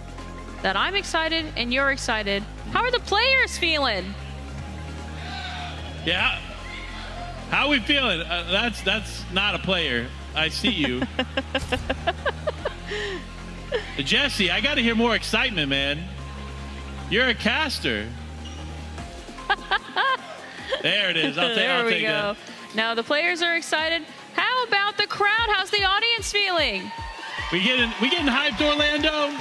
that I'm excited and you're excited. How are the players feeling? Yeah. How are we feeling? That's not a player. I see you. Jesse, I got to hear more excitement, man. You're a caster. There it is. I'll take that. Now the players are excited. How about the crowd? How's the audience feeling? We getting hyped, Orlando?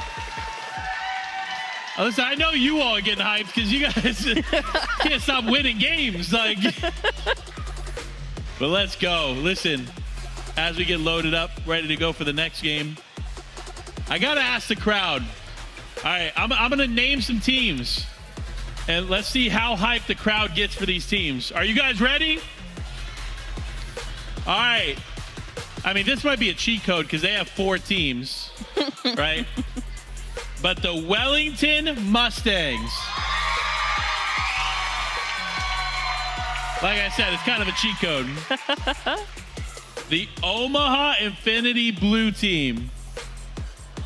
Listen, I know you all are getting hyped because you guys can't stop winning games. Like, but let's go. Listen, as we get loaded up, ready to go for the next game, I got to ask the crowd. All right, I'm going to name some teams, and let's see how hyped the crowd gets for these teams. Are you guys ready? All right. I mean, this might be a cheat code because they have 4 teams, right? But the Wellington Mustangs. Like I said, it's kind of a cheat code. The Omaha Infinity Blue Team.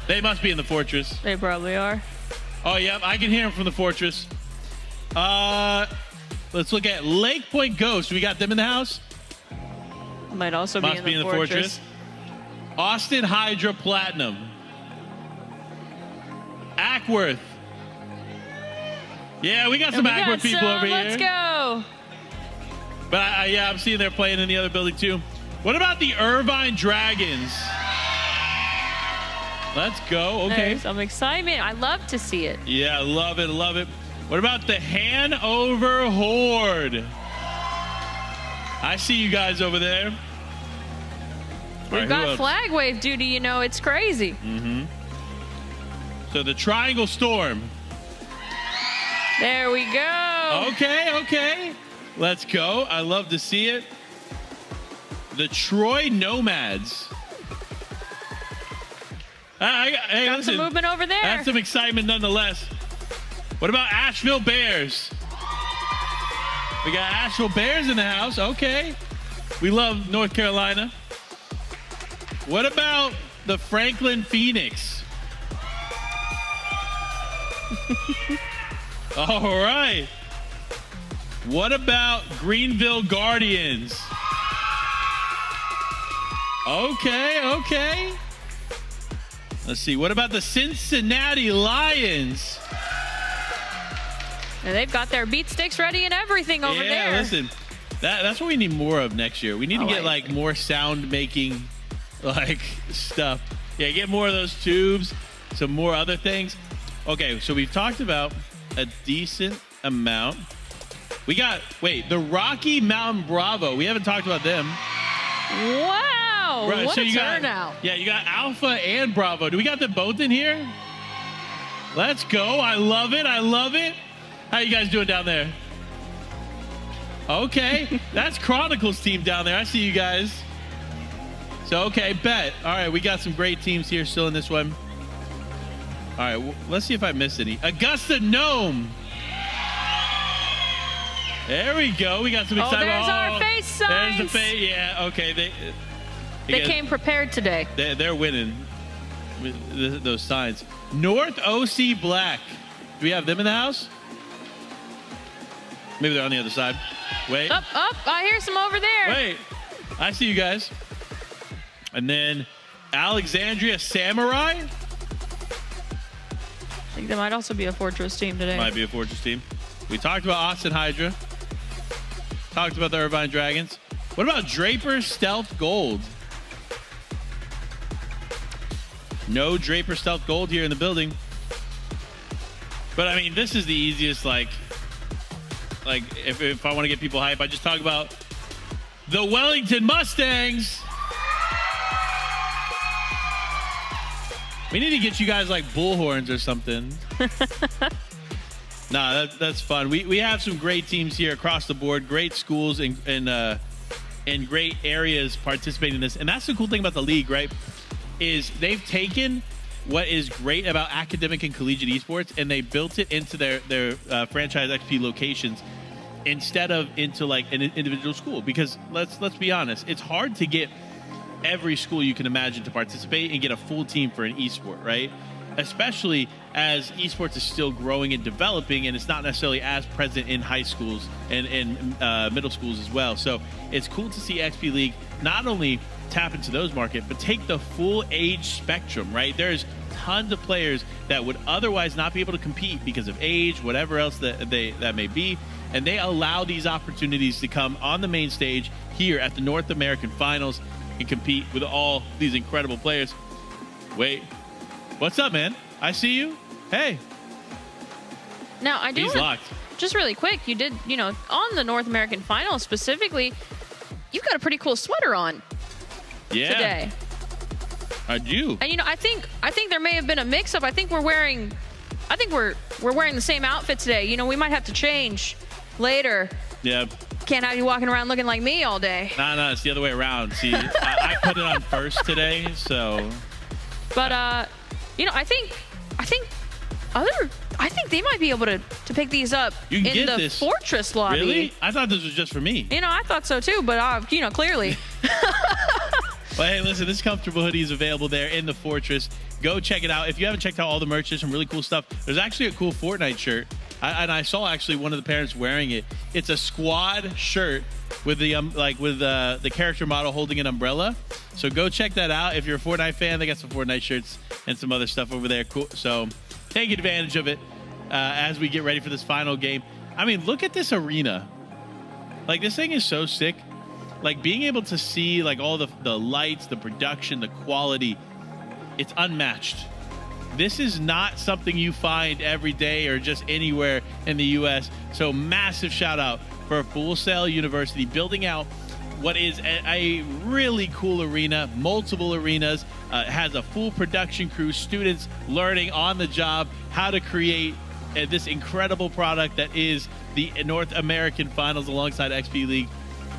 They must be in the Fortress. They probably are. Oh, yep. I can hear them from the Fortress. Let's look at Lake Point Ghost. We got them in the house? Might also Must be in the Fortress. Austin Hydra Platinum. Ackworth. Yeah, we got some Ackworth people over here. Let's go. But yeah, I'm seeing they're playing in the other building too. What about the Irvine Dragons? Let's go. Okay. There's some excitement. I love to see it. Yeah, love it. Love it. What about the Hanover Horde? I see you guys over there. We've got flag wave duty, you know, it's crazy. So the Triangle Storm. There we go. Okay. Let's go. I love to see it. The Troy Nomads. Hey, Got listen, some movement over there. That's some excitement nonetheless. What about Asheville Bears? We got Asheville Bears in the house. Okay. We love North Carolina. What about the Franklin Phoenix? All right. What about Greenville Guardians? Okay. Let's see. What about the Cincinnati Lions? And they've got their beat sticks ready and everything over there. Yeah, listen. That's what we need more of next year. We need to get like like more sound making like stuff. Yeah, get more of those tubes, some more other things. Okay, so we've talked about a decent amount. We got, the Rocky Mountain Bravo. We haven't talked about them. Wow, Right, what so a you got- turnout. Yeah, you got Alpha and Bravo. Do we got them both in here? Let's go. I love it. I love it. How you guys doing down there? Okay, that's Chronicles team down there. I see you guys. So, okay, bet. All right, we got some great teams here still in this one. All right, let's see if I missed any. Augusta Gnome. There we go. We got some excitement. There's our face signs. There's the face. Yeah, okay. They came prepared today. They're winning with those signs. North OC Black. Do we have them in the house? Maybe they're on the other side. Wait. Up. I hear some over there. Wait. I see you guys. And then Alexandria Samurai. I think they might also be a Fortress team today. Might be a Fortress team. We talked about Austin Hydra. Talked about the Irvine Dragons. What about Draper Stealth Gold? No Draper Stealth Gold here in the building. But I mean, this is the easiest, like if I want to get people hype, I just talk about the Wellington Mustangs. We need to get you guys like bullhorns or something. Nah, that's fun. We have some great teams here across the board, great schools and great areas participating in this. And that's the cool thing about the league, right? Is they've taken what is great about academic and collegiate esports and they built it into their franchise XP locations instead of into like an individual school. Because let's be honest, it's hard to get every school you can imagine to participate and get a full team for an esport, right? Especially as esports is still growing and developing and it's not necessarily as present in high schools and middle schools as well. So it's cool to see XP League not only tap into those markets, but take the full age spectrum, right? There's tons of players that would otherwise not be able to compete because of age, whatever else that may be. And they allow these opportunities to come on the main stage here at the North American Finals and compete with all these incredible players. Wait, what's up, man? I see you. Hey. Now, I do He's want locked. just really quick, you did, on the North American Finals specifically, you've got a pretty cool sweater on today. I do. And I think there may have been a mix-up. I think we're wearing the same outfit today. We might have to change later. Yeah. Can't have you walking around looking like me all day. No, it's the other way around. See, I put it on first today, so. But I think they might be able to pick these up You can in get the this. Fortress lobby. Really? I thought this was just for me. I thought so too, but clearly. But hey, listen, this comfortable hoodie is available there in the Fortress. Go check it out. If you haven't checked out all the merch, there's some really cool stuff. There's actually a cool Fortnite shirt. I saw actually one of the parents wearing it. It's a squad shirt with the character model holding an umbrella. So go check that out. If you're a Fortnite fan, they got some Fortnite shirts and some other stuff over there. Cool. So take advantage of it as we get ready for this final game. I mean, look at this arena. Like, this thing is so sick. Like, being able to see like all the lights, the production, the quality, it's unmatched. This is not something you find every day or just anywhere in the U.S. So massive shout out for Full Sail University building out what is a really cool arena, multiple arenas, has a full production crew, students learning on the job how to create this incredible product that is the North American Finals alongside XP League.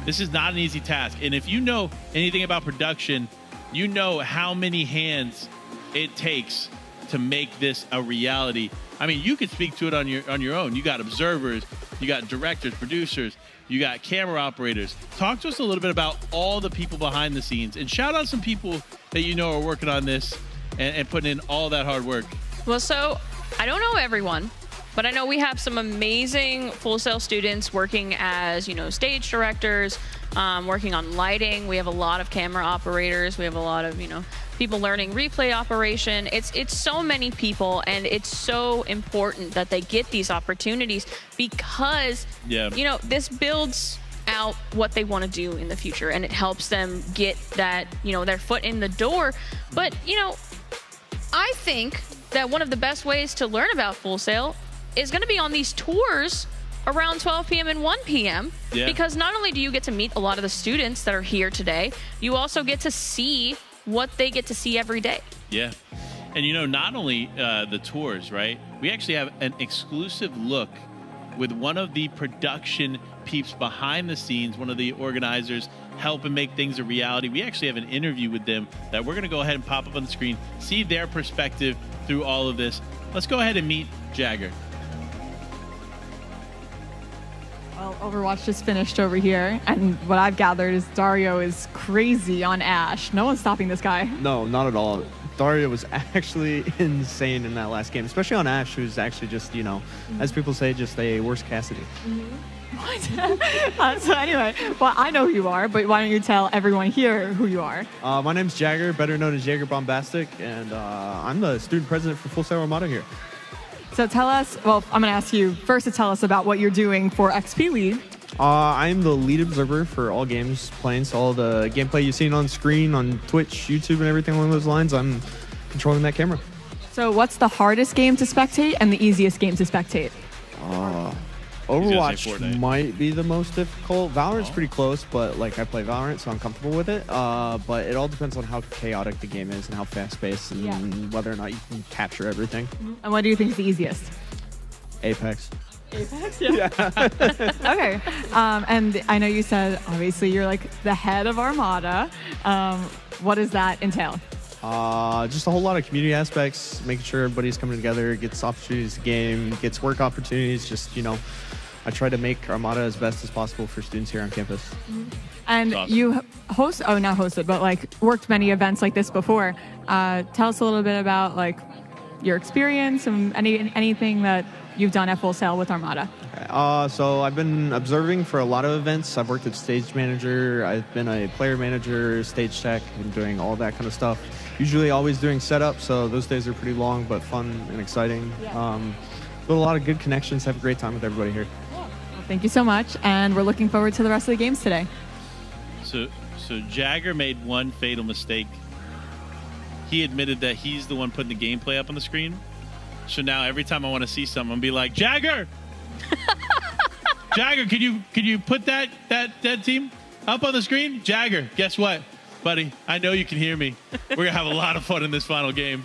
This is not an easy task. And if you know anything about production, you know how many hands it takes to make this a reality. I mean, you could speak to it on your own. You got observers, you got directors, producers, you got camera operators. Talk to us a little bit about all the people behind the scenes and shout out some people that you know are working on this and putting in all that hard work. Well, so I don't know everyone, But I know we have some amazing Full Sail students working as, stage directors, working on lighting. We have a lot of camera operators. We have a lot of, people learning replay operation. It's so many people, and it's so important that they get these opportunities because, this builds out what they want to do in the future, and it helps them get that, their foot in the door. But, I think that one of the best ways to learn about Full Sail is going to be on these tours around 12 p.m. and 1 p.m. Because not only do you get to meet a lot of the students that are here today, you also get to see what they get to see every day. Yeah. And not only the tours, right? We actually have an exclusive look with one of the production peeps behind the scenes, one of the organizers helping make things a reality. We actually have an interview with them that we're going to go ahead and pop up on the screen, see their perspective through all of this. Let's go ahead and meet Jagger. Well, Overwatch just finished over here, and what I've gathered is Dario is crazy on Ashe. No one's stopping this guy. No, not at all. Dario was actually insane in that last game, especially on Ashe, who's actually just, as people say, just a worse Cassidy. So anyway, well, I know who you are, but why don't you tell everyone here who you are? My name's Jagger, better known as Jagger Bombastic, and I'm the student president for Full Sail Armada here. So tell us, well, I'm going to ask you first to tell us about what you're doing for XP Lead. I'm the lead observer for all games playing, so all the gameplay you've seen on screen, on Twitch, YouTube, and everything along those lines, I'm controlling that camera. So what's the hardest game to spectate and the easiest game to spectate? Overwatch might be the most difficult. Valorant's pretty close, but I play Valorant, so I'm comfortable with it. But it all depends on how chaotic the game is and how fast-paced and whether or not you can capture everything. And what do you think is the easiest? Apex. Apex, yeah. Okay. And I know you said, obviously, you're the head of Armada. What does that entail? Just a whole lot of community aspects, making sure everybody's coming together, gets opportunities to game, gets work opportunities, just, I try to make Armada as best as possible for students here on campus. And awesome. You not hosted, but worked many events like this before. Tell us a little bit about your experience and anything that you've done at Full Sail with Armada. So I've been observing for a lot of events. I've worked as stage manager. I've been a player manager, stage tech, and doing all that kind of stuff. Usually always doing setup, so those days are pretty long but fun and exciting. Built a lot of good connections, have a great time with everybody here. Well, thank you so much, and we're looking forward to the rest of the games today. So Jagger made one fatal mistake. He admitted that he's the one putting the gameplay up on the screen. So now every time I want to see something, I'm be like, Jagger! Jagger, could you put that team up on the screen? Jagger, guess what? Buddy, I know you can hear me. We're going to have a lot of fun in this final game.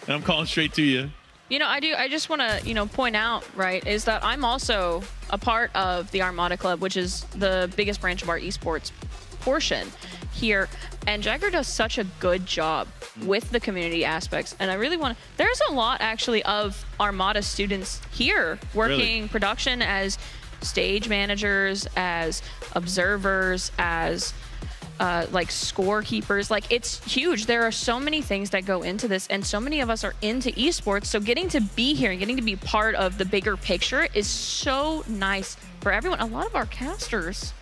And I'm calling straight to you. I just want to, point out, right, is that I'm also a part of the Armada Club, which is the biggest branch of our esports portion here. And Jagger does such a good job with the community aspects. And I really there's a lot actually of Armada students here working production as stage managers, as observers, as scorekeepers. It's huge. There are so many things that go into this, and so many of us are into esports. So getting to be here and getting to be part of the bigger picture is so nice for everyone. A lot of our casters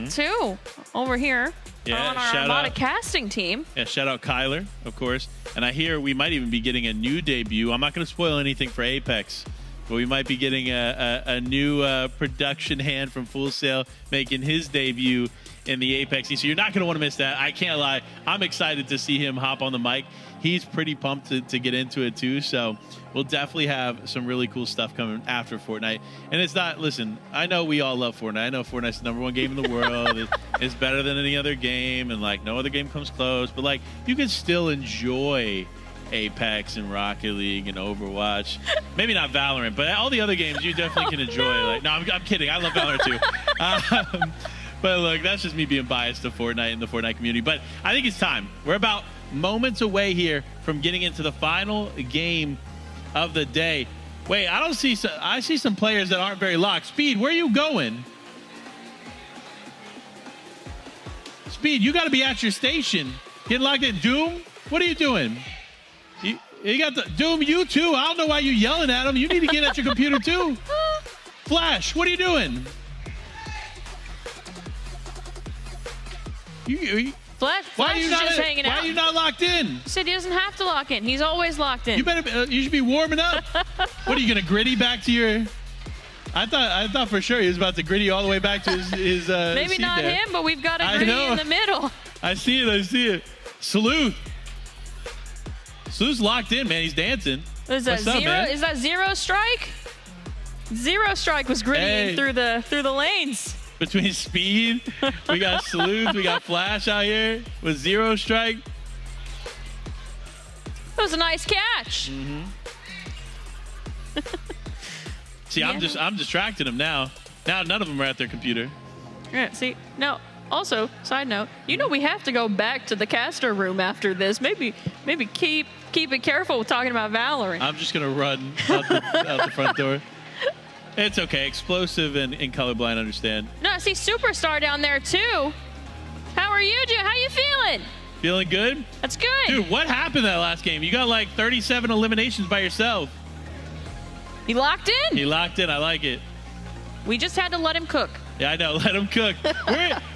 too over here are on our Armada casting team. Yeah, shout out Kyler, of course. And I hear we might even be getting a new debut. I'm not going to spoil anything for Apex, but we might be getting a new production hand from Full Sail making his debut in the Apex. So you're not going to want to miss that. I can't lie. I'm excited to see him hop on the mic. He's pretty pumped to get into it too. So we'll definitely have some really cool stuff coming after Fortnite. And it's not, listen, I know we all love Fortnite. I know Fortnite's the #1 game in the world. It's better than any other game. And no other game comes close. But you can still enjoy Apex and Rocket League and Overwatch. Maybe not Valorant, but all the other games you definitely can enjoy. No, I'm kidding. I love Valorant too. But look, that's just me being biased to Fortnite and the Fortnite community. But I think it's time. We're about moments away here from getting into the final game of the day. Wait, I see some players that aren't very locked. Speed, where are you going? Speed, you got to be at your station. Getting locked in. Doom, what are you doing? You got the Doom. You too. I don't know why you're yelling at him. You need to get at your computer too. Flash, what are you doing? Flash is just hanging out. Why are you not locked in? He said he doesn't have to lock in. He's always locked in. You better. You should be warming up. What are you gonna gritty back to your? I thought for sure he was about to gritty all the way back to his Maybe seat not there. him, but we've got a gritty in the middle. I see it. Sleuth. Sleuth's locked in, man. He's dancing. Is that What's up, zero? man? Is that Zero Strike? Zero Strike was grittying through the lanes. Between Speed, we got Sleuth, we got Flash out here with Zero Strike. That was a nice catch. See, I'm distracting them now. Now none of them are at their computer. Yeah, see, now, also, side note, we have to go back to the caster room after this. Maybe keep it careful with talking about Valorant. I'm just gonna run out the front door. It's okay. Explosive and colorblind understand. No, I see Superstar down there too. How are you doing? How you feeling? Feeling good? That's good. Dude, what happened that last game? You got like 37 eliminations by yourself. He locked in. He locked in. I like it. We just had to let him cook. Yeah, I know. Let him cook.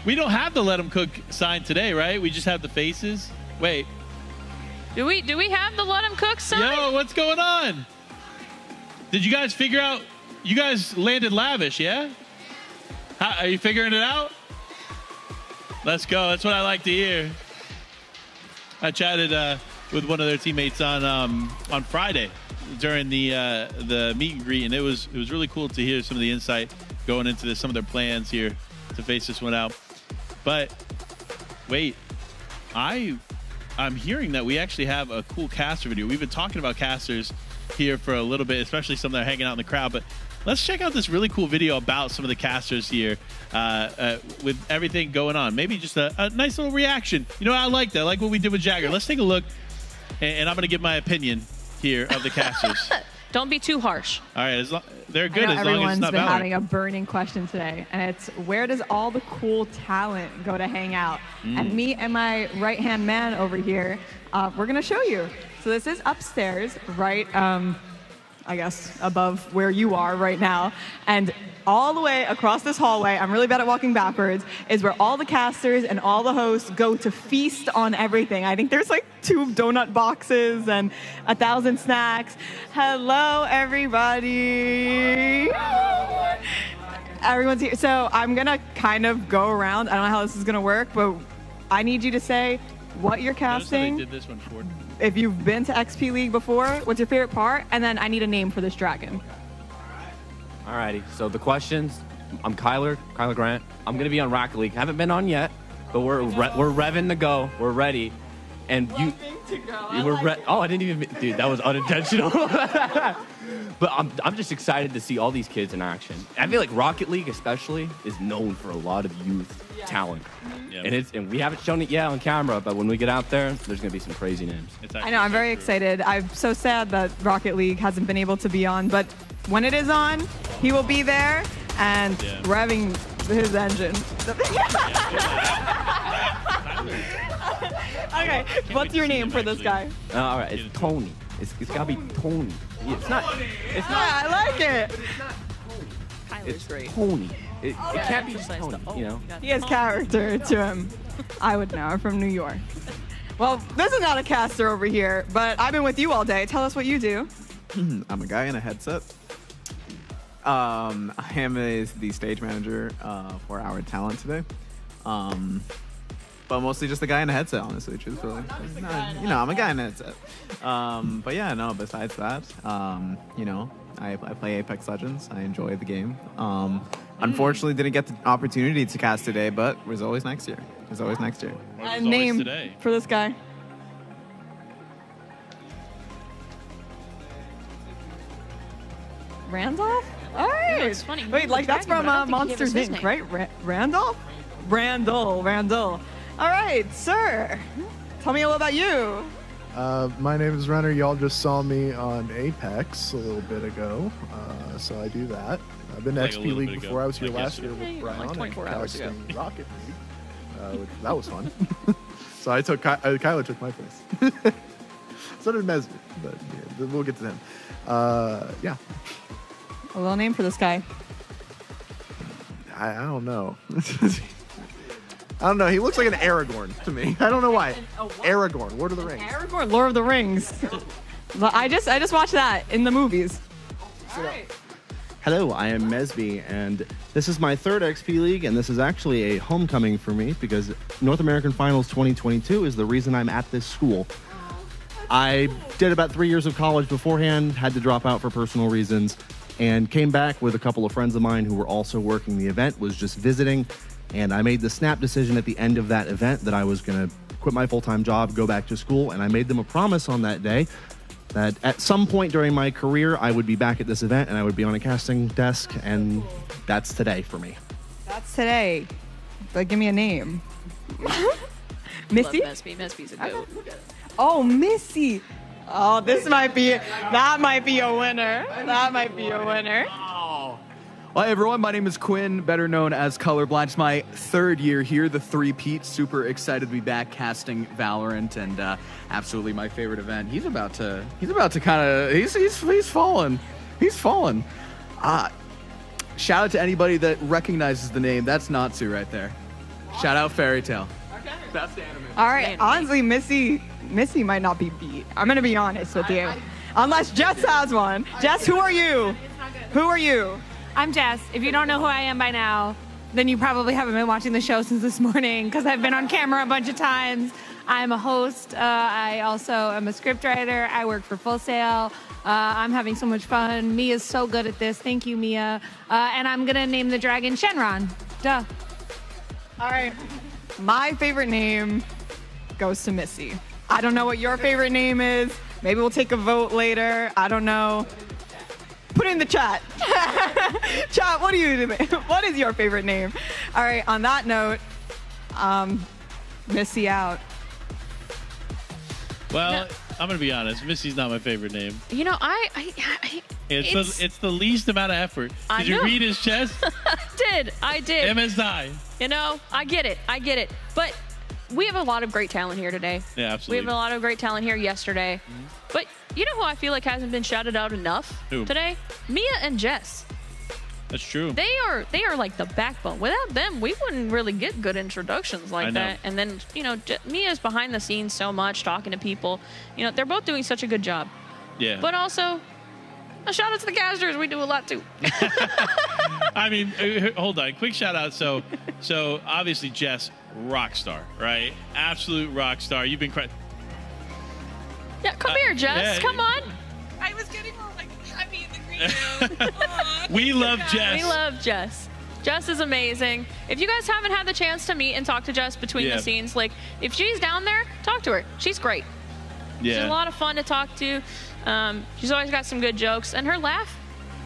We don't have the let him cook sign today, right? We just have the faces. Wait. Do we have the let him cook sign? Yo, what's going on? Did you guys figure out? You guys landed Lavish, yeah? Are you figuring it out? Let's go. That's what I like to hear. I chatted with one of their teammates on Friday during the meet and greet, and it was really cool to hear some of the insight going into this, some of their plans here to face this one out. But wait, I'm hearing that we actually have a cool caster video. We've been talking about casters here for a little bit, especially some that are hanging out in the crowd, but let's check out this really cool video about some of the casters here with everything going on. Maybe just a nice little reaction. I like that. I like what we did with Jagger. Let's take a look, and I'm going to give my opinion here of the casters. Don't be too harsh. All right, they're good I know as long as everyone's it's not been Valorant. having a burning question today, and it's where does all the cool talent go to hang out? And me and my right-hand man over here, we're going to show you. So this is upstairs, right, I guess, above where you are right now. And all the way across this hallway, I'm really bad at walking backwards, is where all the casters and all the hosts go to feast on everything. I think there's like 2 donut boxes and 1,000 snacks. Hello, everybody. Everyone's here. So I'm going to kind of go around. I don't know how this is going to work, but I need you to say what you're Notice how casting. they did this one for. If you've been to XP League before, what's your favorite part? And then I need a name for this dragon. Alrighty, so the questions. I'm Kyler Grant. I'm gonna be on Rocket League. Haven't been on yet, but we're revving to go. We're ready, and I didn't even. Dude, that was unintentional. But I'm just excited to see all these kids in action. I feel like Rocket League, especially, is known for a lot of youth talent. Yeah. And we haven't shown it yet on camera, but when we get out there, there's gonna be some crazy names. I know, I'm very excited. I'm so sad that Rocket League hasn't been able to be on, but when it is on, he will be there and revving his engine. Okay, what's your name for this guy? All right, it's Tony. It's gotta be Tony. It's not. Yeah, I like it. It's Tony. It can't be just Tony. He has character to him. I would know. I'm from New York. Well, this is not a caster over here, but I've been with you all day. Tell us what you do. I'm a guy in a headset. I am the stage manager for our talent today. But mostly just a guy in a headset, honestly, truthfully. I'm a guy in a headset. But yeah, no, besides that, I play Apex Legends. I enjoy the game. Unfortunately, didn't get the opportunity to cast today, but there's always next year. There's always next year. A name for this guy. Randolph? All right. it's funny. Wait, like that's Dragon, from but I don't think he Monsters gave us his Inc., name. right? Randolph? Randall. All right, sir. Tell me a little about you. My name is Renner. Y'all just saw me on Apex a little bit ago, so I do that. I've been to Like a XP little League bit before. ago, I was here like last year yesterday. with Brian like 24 and hours ago. casting Rocket League. That was fun. So Kyler took my place. So did Mesby, but yeah, we'll get to him. Yeah, A little name for this guy. I don't know. I don't know. He looks like an Aragorn to me. I don't know why. Aragorn, Lord of the Rings. Aragorn, Lord of the Rings. I just watched that in the movies. All right. Hello, I am Mesby, and this is my third XP League, and this is actually a homecoming for me because North American Finals 2022 is the reason I'm at this school. I did about 3 years of college beforehand, had to drop out for personal reasons, and came back with a couple of friends of mine who were also working the event, was just visiting, and I made the snap decision at the end of that event that I was going to quit my full-time job, go back to school, and I made them a promise on that day that at some point during my career, I would be back at this event and I would be on a casting desk, and that's today for me. That's today. But give me a name. Missy? Mesby's a goat. Oh, Missy. Oh, that might be a winner. That might be a winner. Well, hey everyone, my name is Quinn, better known as Colorblind. It's my third year here, the three-peat. Super excited to be back casting Valorant, and absolutely my favorite event. He's about to kind of, he's fallen. He's fallen. Shout out to anybody that recognizes the name. That's Natsu right there. Shout out Fairy Tale. Okay. Best anime. All right, honestly, Missy might not be beat. I'm going to be honest with you. Unless Jess has one. Jess, who are you? Who are you? I'm Jess. If you don't know who I am by now, then you probably haven't been watching the show since this morning because I've been on camera a bunch of times. I'm a host. I also am a scriptwriter. I work for Full Sail. I'm having so much fun. Mia's so good at this. Thank you, Mia. And I'm going to name the dragon Shenron. Duh. All right. My favorite name goes to Missy. I don't know what your favorite name is. Maybe we'll take a vote later. I don't know. Put it in the chat. Chat, what is your favorite name? All right, on that note, Missy out. Well, I'm gonna be honest. Missy's not my favorite name. You know, It's the least amount of effort. I Did you know. read his chest? I did. MSI. You know, I get it. But we have a lot of great talent here today. Yeah, absolutely. We have a lot of great talent here yesterday. But you know who I feel like hasn't been shouted out enough Who? today? Mia and Jess. That's true. They are like the backbone. Without them, we wouldn't really get good introductions like I know. that. And then, you know, Mia's behind the scenes so much, talking to people. You know, they're both doing such a good job. Yeah. But also, a shout out to the casters. We do a lot too. I mean, hold on. Quick shout out. So obviously Jess, rock star, right? Absolute rock star. You've been crying. Yeah, come here, Jess. yeah. Come on. I was getting more like happy in the green room. We love Jess. We love Jess. Jess is amazing. If you guys haven't had the chance to meet and talk to Jess between the scenes, like if she's down there, talk to her. She's great. Yeah. She's a lot of fun to talk to. She's always got some good jokes, and her laugh,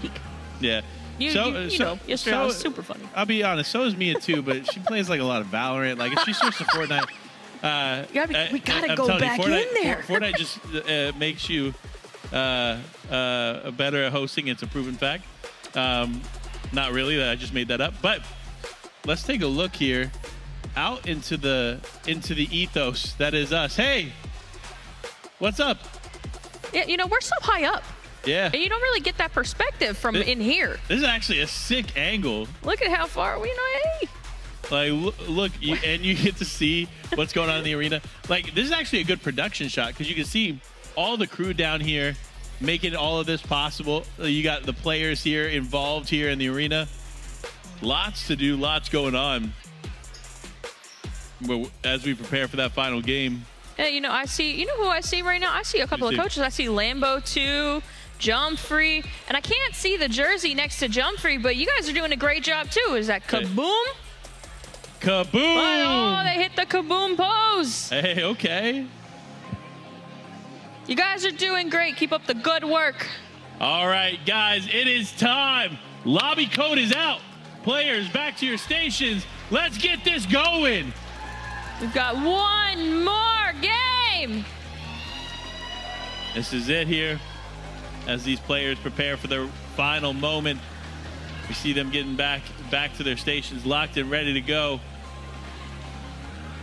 peak. Yeah. You know, yesterday was super funny. I'll be honest, so is Mia too, but she plays like a lot of Valorant. Like if she switched to Fortnite, we gotta I'm go telling back you, Fortnite, in there. Fortnite just makes you better at hosting. It's a proven fact. Not really, that I just made that up. But let's take a look here out into the ethos that is us. Hey, what's up? Yeah, you know, we're so high up. Yeah. And you don't really get that perspective from in here. This is actually a sick angle. Look at how far we know. Hey. Like, look, and you get to see what's going on in the arena. Like, this is actually a good production shot because you can see all the crew down here making all of this possible. You got the players here involved here in the arena. Lots to do, lots going on as we prepare for that final game. Yeah, you know who I see right now? I see a couple of coaches. I see Lambo 2, Jumpfree, and I can't see the jersey next to Jumpfree, but you guys are doing a great job too. Is that Kaboom? Kaboom! Oh, they hit the Kaboom pose. Hey, okay. You guys are doing great. Keep up the good work. All right, guys, it is time. Lobby code is out. Players, back to your stations. Let's get this going. We've got one more game. This is it here as these players prepare for their final moment. We see them getting back to their stations, locked and ready to go.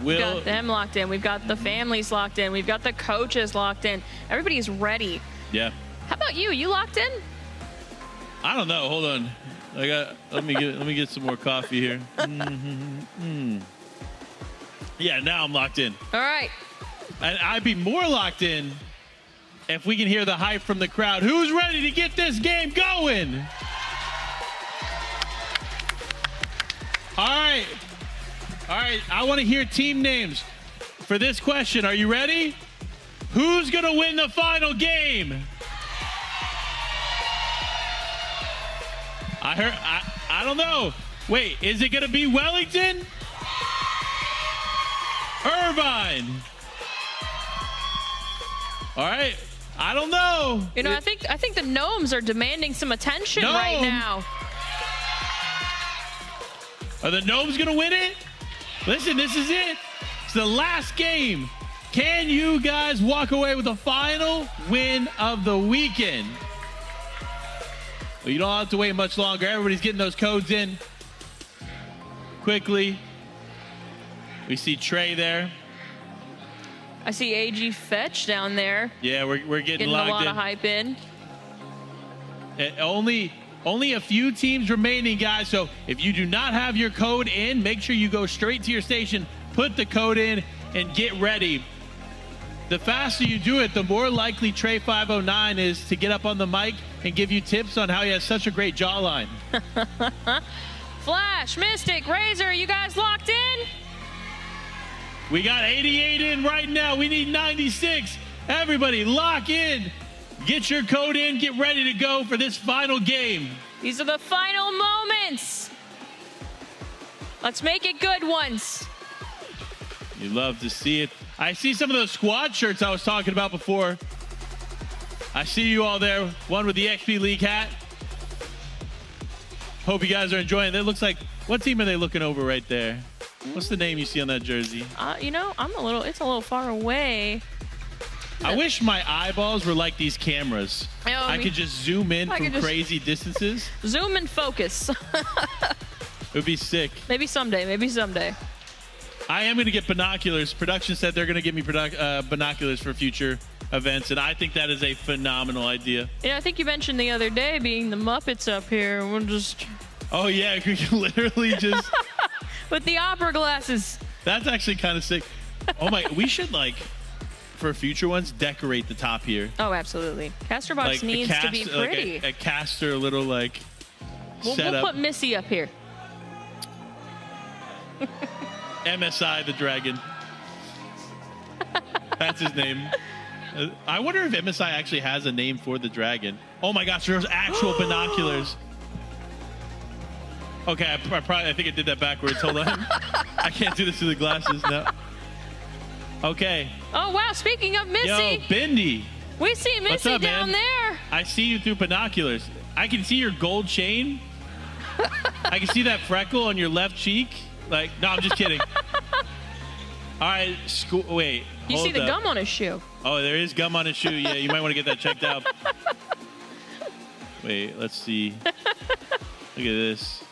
We've got them locked in. We've got the families locked in. We've got the coaches locked in. Everybody's ready. Yeah. How about you? You locked in? I don't know. Hold on. Let me get some more coffee here. Yeah, now I'm locked in. All right. And I'd be more locked in if we can hear the hype from the crowd. Who's ready to get this game going? All right. I want to hear team names for this question. Are you ready? Who's going to win the final game? I don't know. Wait, is it going to be Wellington? Irvine? All right. I don't know. You know, I think the Gnomes are demanding some attention right now. Are the Gnomes going to win it? Listen, this is it. It's the last game. Can you guys walk away with the final win of the weekend? Well, you don't have to wait much longer. Everybody's getting those codes in quickly. We see Trey there. I see AG Fetch down there. Yeah, we're getting logged a lot in. of hype in. Only a few teams remaining, guys. So if you do not have your code in, make sure you go straight to your station, put the code in, and get ready. The faster you do it, the more likely Trey509 is to get up on the mic and give you tips on how he has such a great jawline. Flash, Mystic, Razor, you guys locked in? We got 88 in right now. We need 96. Everybody lock in. Get your code in. Get ready to go for this final game. These are the final moments. Let's make it good ones. You love to see it. I see some of those squad shirts I was talking about before. I see you all there. One with the XP League hat. Hope you guys are enjoying it. It looks like, what team are they looking over right there? What's the name you see on that jersey? You know, it's a little far away. I wish my eyeballs were like these cameras. I could just zoom in from crazy distances. Zoom and focus. It would be sick. Maybe someday. I am going to get binoculars. Production said they're going to give me binoculars for future events, and I think that is a phenomenal idea. Yeah, I think you mentioned the other day being the Muppets up here. We'll just... Oh, yeah, we can literally just... With the opera glasses. That's actually kind of sick. Oh, my... We should, like, for future ones, decorate the top here. Oh, absolutely. Caster Box needs to be pretty. Like a caster, little, like, setup. We'll put Missy up here. MSI the Dragon. That's his name. I wonder if MSI actually has a name for the dragon. Oh my gosh, there's actual binoculars. Okay, I think I did that backwards. Hold on. I can't do this through the glasses now. Okay. Oh wow, speaking of Missy. Yo, Bendy. We see Missy What's up, down man? there. I see you through binoculars. I can see your gold chain. I can see that freckle on your left cheek. Like, no, I'm just kidding. All right, wait. You see the gum on his shoe. Oh, there is gum on his shoe. Yeah, you might want to get that checked out. Wait, let's see. Look at this.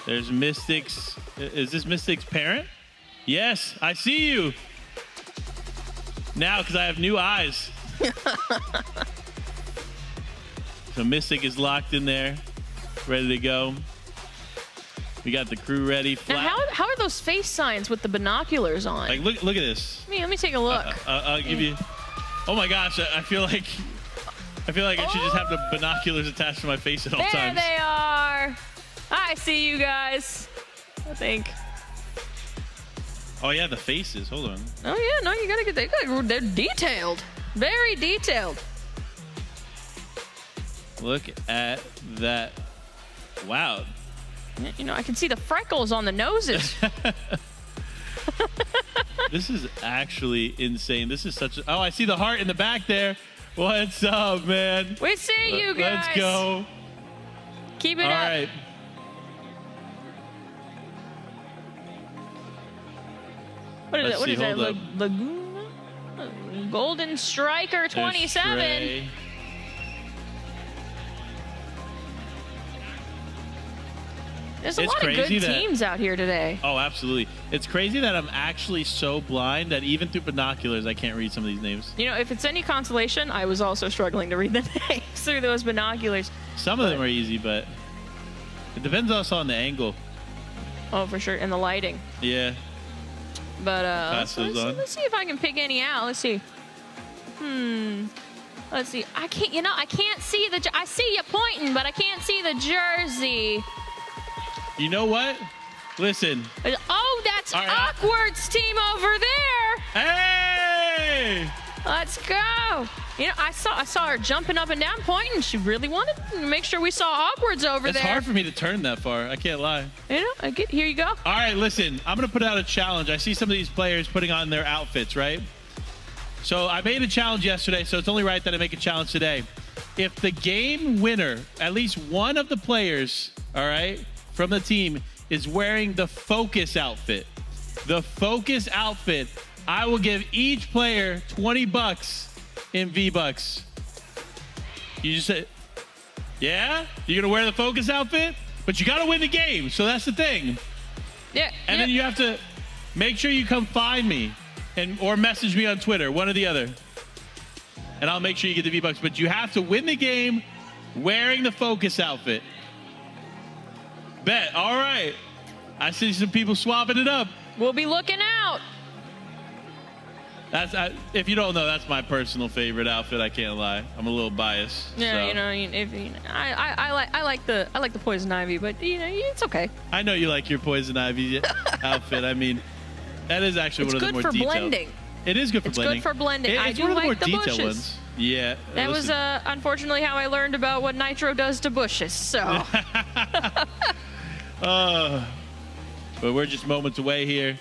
There's Mystics. Is this Mystic's parent? Yes, I see you. Now, because I have new eyes. So Mystic is locked in there, ready to go. We got the crew ready. Now, how are those face signs with the binoculars on? Like, look at this. Let me take a look. I'll give you. Oh my gosh, I feel like I should just have the binoculars attached to my face at all times. There they are. I see you guys. I think. Oh yeah, the faces. Hold on. Oh yeah, no, you gotta get they're detailed. Very detailed. Look at that. Wow. You know, I can see the freckles on the noses. This is actually insane. This is such a... Oh, I see the heart in the back there. What's up, man? We see you guys. Let's go. Keep it up. All right. What is that? Laguna? Golden Striker 27. There's a It's lot of good crazy that- teams out here today. Oh, absolutely. It's crazy that I'm actually so blind that even through binoculars, I can't read some of these names. You know, if it's any consolation, I was also struggling to read the names through those binoculars. Some of them are easy, but it depends also on the angle. Oh, for sure, and the lighting. Yeah. But Pass those on. let's see if I can pick any out. Let's see. Let's see. I can't. You know, I can't see the. I see you pointing, but I can't see the jersey. You know what? Listen. Oh, that's All right, Awkward's team over there. Hey! Let's go. You know, I saw her jumping up and down, pointing. She really wanted to make sure we saw Awkward's over It's there. hard for me to turn that far. I can't lie. You know, here you go. All right, listen. I'm going to put out a challenge. I see some of these players putting on their outfits, right? So I made a challenge yesterday, so it's only right that I make a challenge today. If the game winner, at least one of the players, all right, from the team is wearing the Focus outfit, I will give each player $20 in V-Bucks. You just said, yeah? You're going to wear the Focus outfit? But you got to win the game, so that's the thing. Yeah. And then you have to make sure you come find me or message me on Twitter, one or the other. And I'll make sure you get the V-Bucks. But you have to win the game wearing the Focus outfit. Bet. All right. I see some people swapping it up. We'll be looking out. That's if you don't know, that's my personal favorite outfit. I can't lie. I'm a little biased. Yeah, so. you know, I like the Poison Ivy, but you know, it's okay. I know you like your Poison Ivy outfit. I mean, that is actually one of the more good for detailed. blending. It is good for blending. It's good for blending. I It's do one of the more like the detailed bushes. ones. Yeah. That was listen. unfortunately how I learned about what nitro does to bushes. So. But we're just moments away here.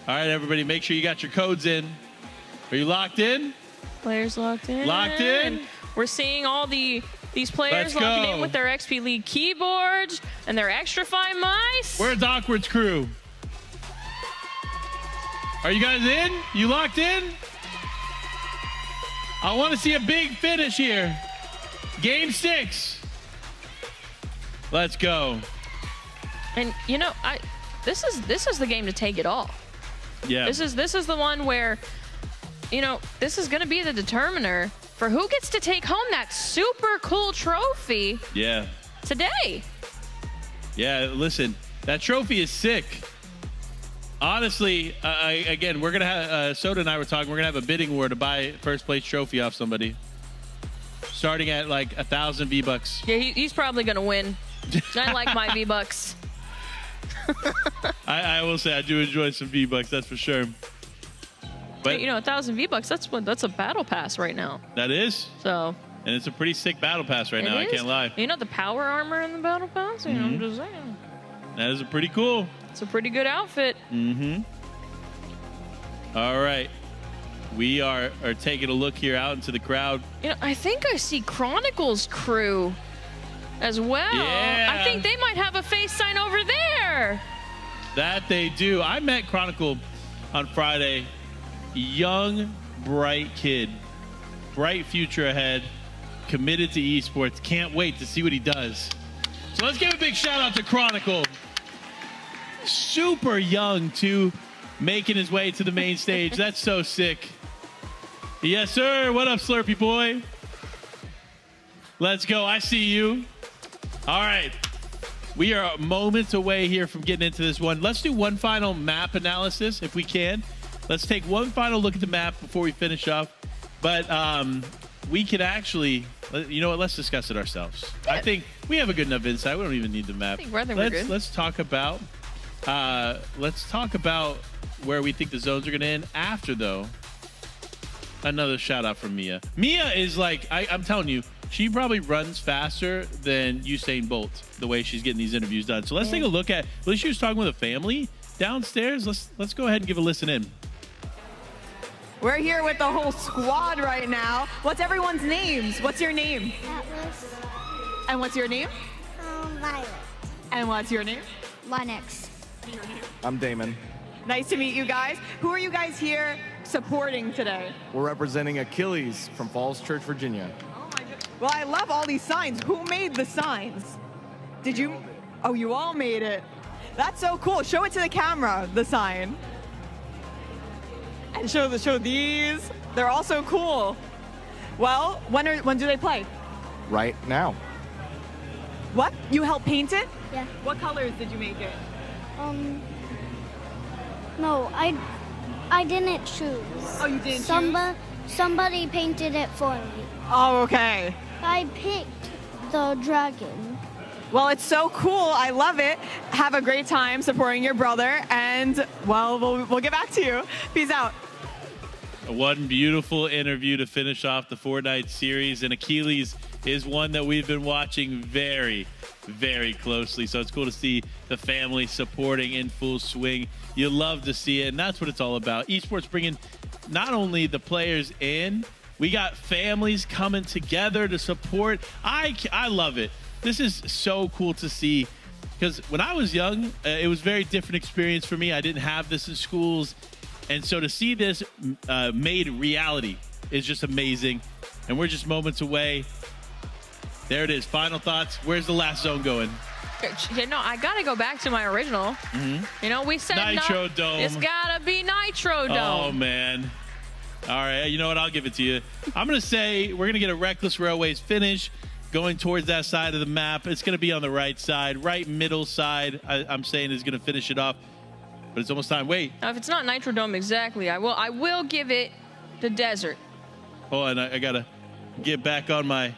All right, everybody, make sure you got your codes in. Are you locked in? Players locked in. Locked in. We're seeing all these players Let's locking go. in with their XP League keyboards and their extra fine mice. Where's Awkward's crew? Are you guys in? You locked in? I want to see a big finish here. Game 6. Let's go. And you know, this is the game to take it all. Yeah. This is the one where, you know, this is going to be the determiner for who gets to take home that super cool trophy Yeah. today. Yeah, listen, that trophy is sick. Honestly, again, we're going to have, Soda and I were talking, we're going to have a bidding war to buy first place trophy off somebody. Starting at like 1,000 V-Bucks. Yeah, he's probably going to win. I like my V-Bucks. I will say I do enjoy some V-Bucks, that's for sure. But you know, 1,000 V-Bucks, that's a battle pass right now. that is. So. And it's a pretty sick battle pass right now, I It is. can't lie. You know the power armor in the battle pass? You know, I'm just saying. That is a pretty cool. It's a pretty good outfit. Mm-hmm. All right. We are taking a look here out into the crowd. You know, I think I see Chronicles crew as well. Yeah. I think they might have a face sign over there. That they do. I met Chronicle on Friday. Young, bright kid. Bright future ahead. Committed to esports. Can't wait to see what he does. So let's give a big shout out to Chronicle. Super young, too. Making his way to the main stage. That's so sick. Yes, sir. What up, Slurpee boy? Let's go. I see you. All right. We are moments away here from getting into this one. Let's do one final map analysis if we can. Let's take one final look at the map before we finish up. But we can actually, you know what? Let's discuss it ourselves. Yeah. I think we have a good enough insight. We don't even need the map. I think we're good. Let's talk about where we think the zones are going to end. After, though, another shout out from Mia. Mia is like, I'm telling you, she probably runs faster than Usain Bolt, the way she's getting these interviews done. So let's take a look at, well, she was talking with a family downstairs. Let's go ahead and give a listen in. We're here with the whole squad right now. What's everyone's names? What's your name? Atlas. And what's your name? Violet. And what's your name? Lennox. I'm Damon. Nice to meet you guys. Who are you guys here supporting today? We're representing Achilles from Falls Church, Virginia. Oh my God. Well, I love all these signs. Who made the signs? Did you? Oh, you all made it. That's so cool. Show it to the camera, the sign. And show these. They're all so cool. Well, when do they play? Right now. What? You helped paint it? Yeah. What colors did you make it? No, I didn't choose. Oh, you didn't choose? Somebody painted it for me. Oh, okay. I picked the dragon. Well, it's so cool. I love it. Have a great time supporting your brother. And, well, we'll get back to you. Peace out. One beautiful interview to finish off the Fortnite series. And Achilles is one that we've been watching very, very closely. So it's cool to see the family supporting in full swing. You love to see it. And that's what it's all about. Esports bringing not only the players in, we got families coming together to support. I love it. This is so cool to see, because when I was young, it was a very different experience for me. I didn't have this in schools. And so to see this made reality is just amazing. And we're just moments away. There it is. Final thoughts. Where's the last zone going? You know, I got to go back to my original. You know, we said Nitro Dome. It's got to be Nitro Dome. Oh, man. All right. You know what? I'll give it to you. I'm going to say we're going to get a Reckless Railways finish going towards that side of the map. It's going to be on the right side, right middle side. I'm saying is going to finish it off. But it's almost time. Wait. Now, if it's not Nitro Dome exactly, I will give it the desert. Hold on. I got to get back on my...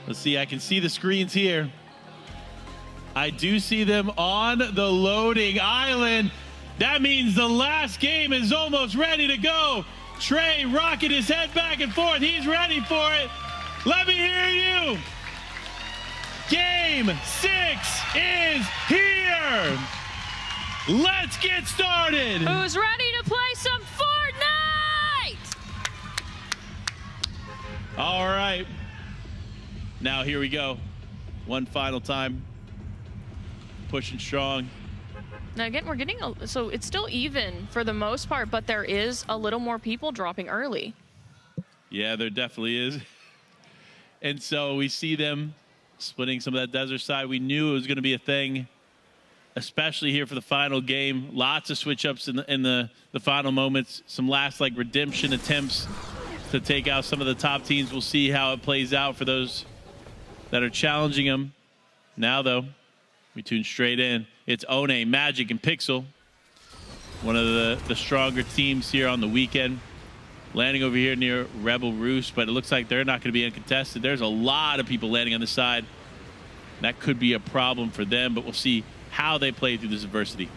Let's see. I can see the screens here. I do see them on the loading island. That means the last game is almost ready to go. Trey rocking his head back and forth. He's ready for it. Let me hear you. Game 6 is here. Let's get started. Who's ready to play some Fortnite? All right. Now here we go. One final time. Pushing strong. Now again, we're getting so it's still even for the most part, but there is a little more people dropping early. Yeah, there definitely is. And so we see them splitting some of that desert side. We knew it was going to be a thing, especially here for the final game. Lots of switch ups in the final moments. Some last like redemption attempts to take out some of the top teams. We'll see how it plays out for those that are challenging them. Now though, we tune straight in. It's One, Magic, and Pixel. One of the stronger teams here on the weekend. Landing over here near Rebel Roost, but it looks like they're not going to be uncontested. There's a lot of people landing on the side. That could be a problem for them, but we'll see how they play through this adversity.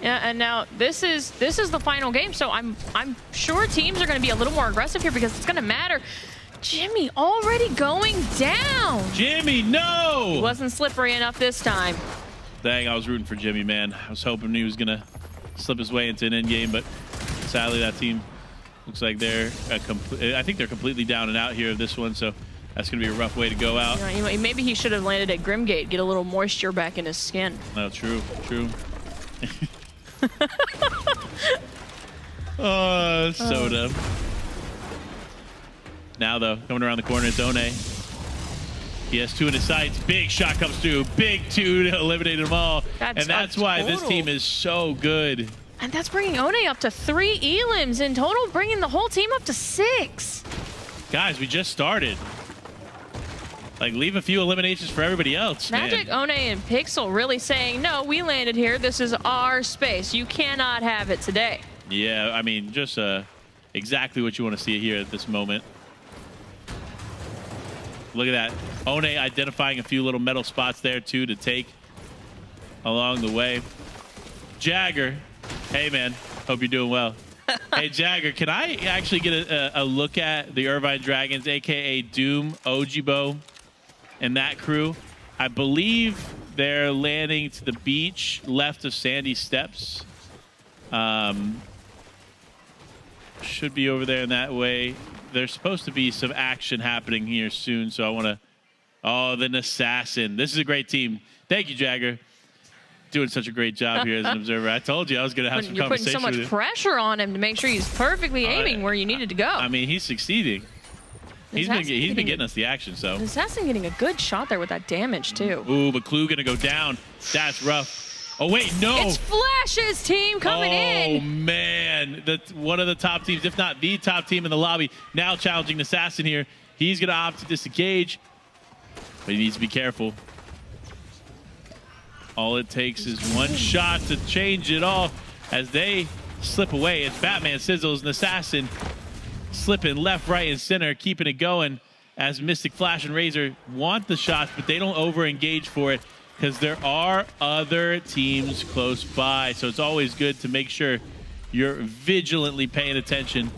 Yeah, and now this is the final game, so I'm sure teams are going to be a little more aggressive here because it's going to matter. Jimmy already going down. Jimmy, no! He wasn't slippery enough this time. Dang, I was rooting for Jimmy, man. I was hoping he was going to slip his way into an end game, but sadly that team looks like they're I think they're completely down and out here of this one, so that's going to be a rough way to go out. You know, maybe he should have landed at Grimgate, get a little moisture back in his skin. No, true. Oh, soda. Now, though, coming around the corner, it's One. He has two in his sights. Big shot comes through. Big two to eliminate them all. That's why this team is so good. And that's bringing One up to 3 elims in total, bringing the whole team up to 6. Guys, we just started. Like, leave a few eliminations for everybody else, Magic, man. One, and Pixel really saying, no, we landed here. This is our space. You cannot have it today. Yeah, I mean, just exactly what you want to see here at this moment. Look at that. One identifying a few little metal spots there, too, to take along the way. Jagger. Hey, man. Hope you're doing well. Hey, Jagger, can I actually get a look at the Irvine Dragons, a.k.a. Doom, Ojibo, and that crew? I believe they're landing to the beach left of Sandy Steps. Should be over there in that way. There's supposed to be some action happening here soon, so I want to... Oh, the Assassin. This is a great team. Thank you, Jagger. Doing such a great job here as an observer. I told you I was going to have some conversation with You're putting so much pressure on him to make sure he's perfectly aiming where you needed to go. I mean, he's succeeding. He's been getting us the action, so. Assassin getting a good shot there with that damage, too. Ooh, but Clue gonna go down. That's rough. Oh, wait, no. It's Flash's team coming in. Oh, man. One of the top teams, if not the top team in the lobby, now challenging Assassin here. He's gonna opt to disengage, but he needs to be careful. All it takes is one shot to change it all as they slip away. It's Batman, Sizzles, and Assassin slipping left, right, and center, keeping it going as Mystic, Flash, and Razor want the shots, but they don't over-engage for it because there are other teams close by. So it's always good to make sure you're vigilantly paying attention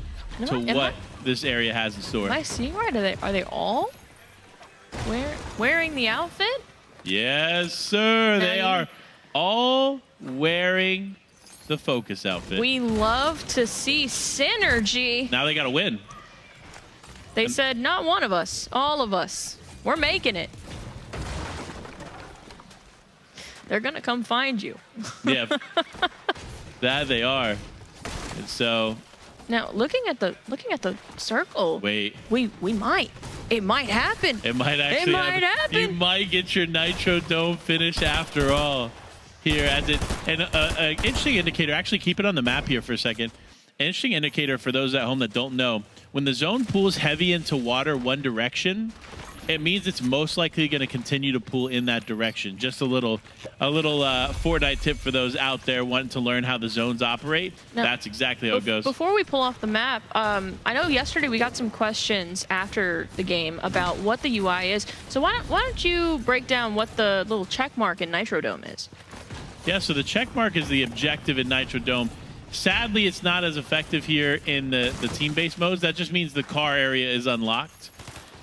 to what this area has in store. Am I seeing right? Are they all wearing the outfit? Yes, sir. They are all wearing the Focus outfit. We love to see synergy. Now they got to win. They said not one of us, all of us. We're making it. They're gonna come find you. Yeah, that they are. And so now looking at the circle. Wait. We might. It might happen. It might actually happen. You might get your Nitro Dome finish after all here as it. And an interesting indicator, actually keep it on the map here for a second. An interesting indicator for those at home that don't know, when the zone pulls heavy into water one direction, it means it's most likely going to continue to pull in that direction. Just a little Fortnite tip for those out there wanting to learn how the zones operate. Now, that's exactly how it goes. Before we pull off the map, I know yesterday we got some questions after the game about what the UI is. So why don't you break down what the little check mark in Nitro Dome is? Yeah, so the check mark is the objective in Nitro Dome. Sadly, it's not as effective here in the team-based modes. That just means the car area is unlocked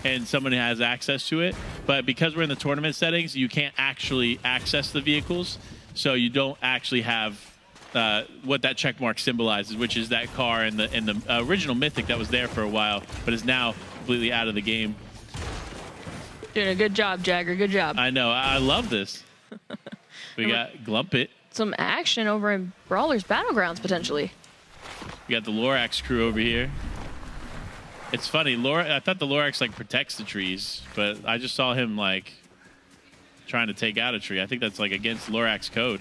and someone has access to it. But because we're in the tournament settings, you can't actually access the vehicles. So you don't actually have what that check mark symbolizes, which is that car and the original Mythic that was there for a while, but is now completely out of the game. Doing a good job, Jagger. Good job. I know. I love this. We got Glumpit. Some action over in Brawlers Battlegrounds, potentially. We got the Lorax crew over here. It's funny, I thought the Lorax like protects the trees, but I just saw him like trying to take out a tree. I think that's like against Lorax code.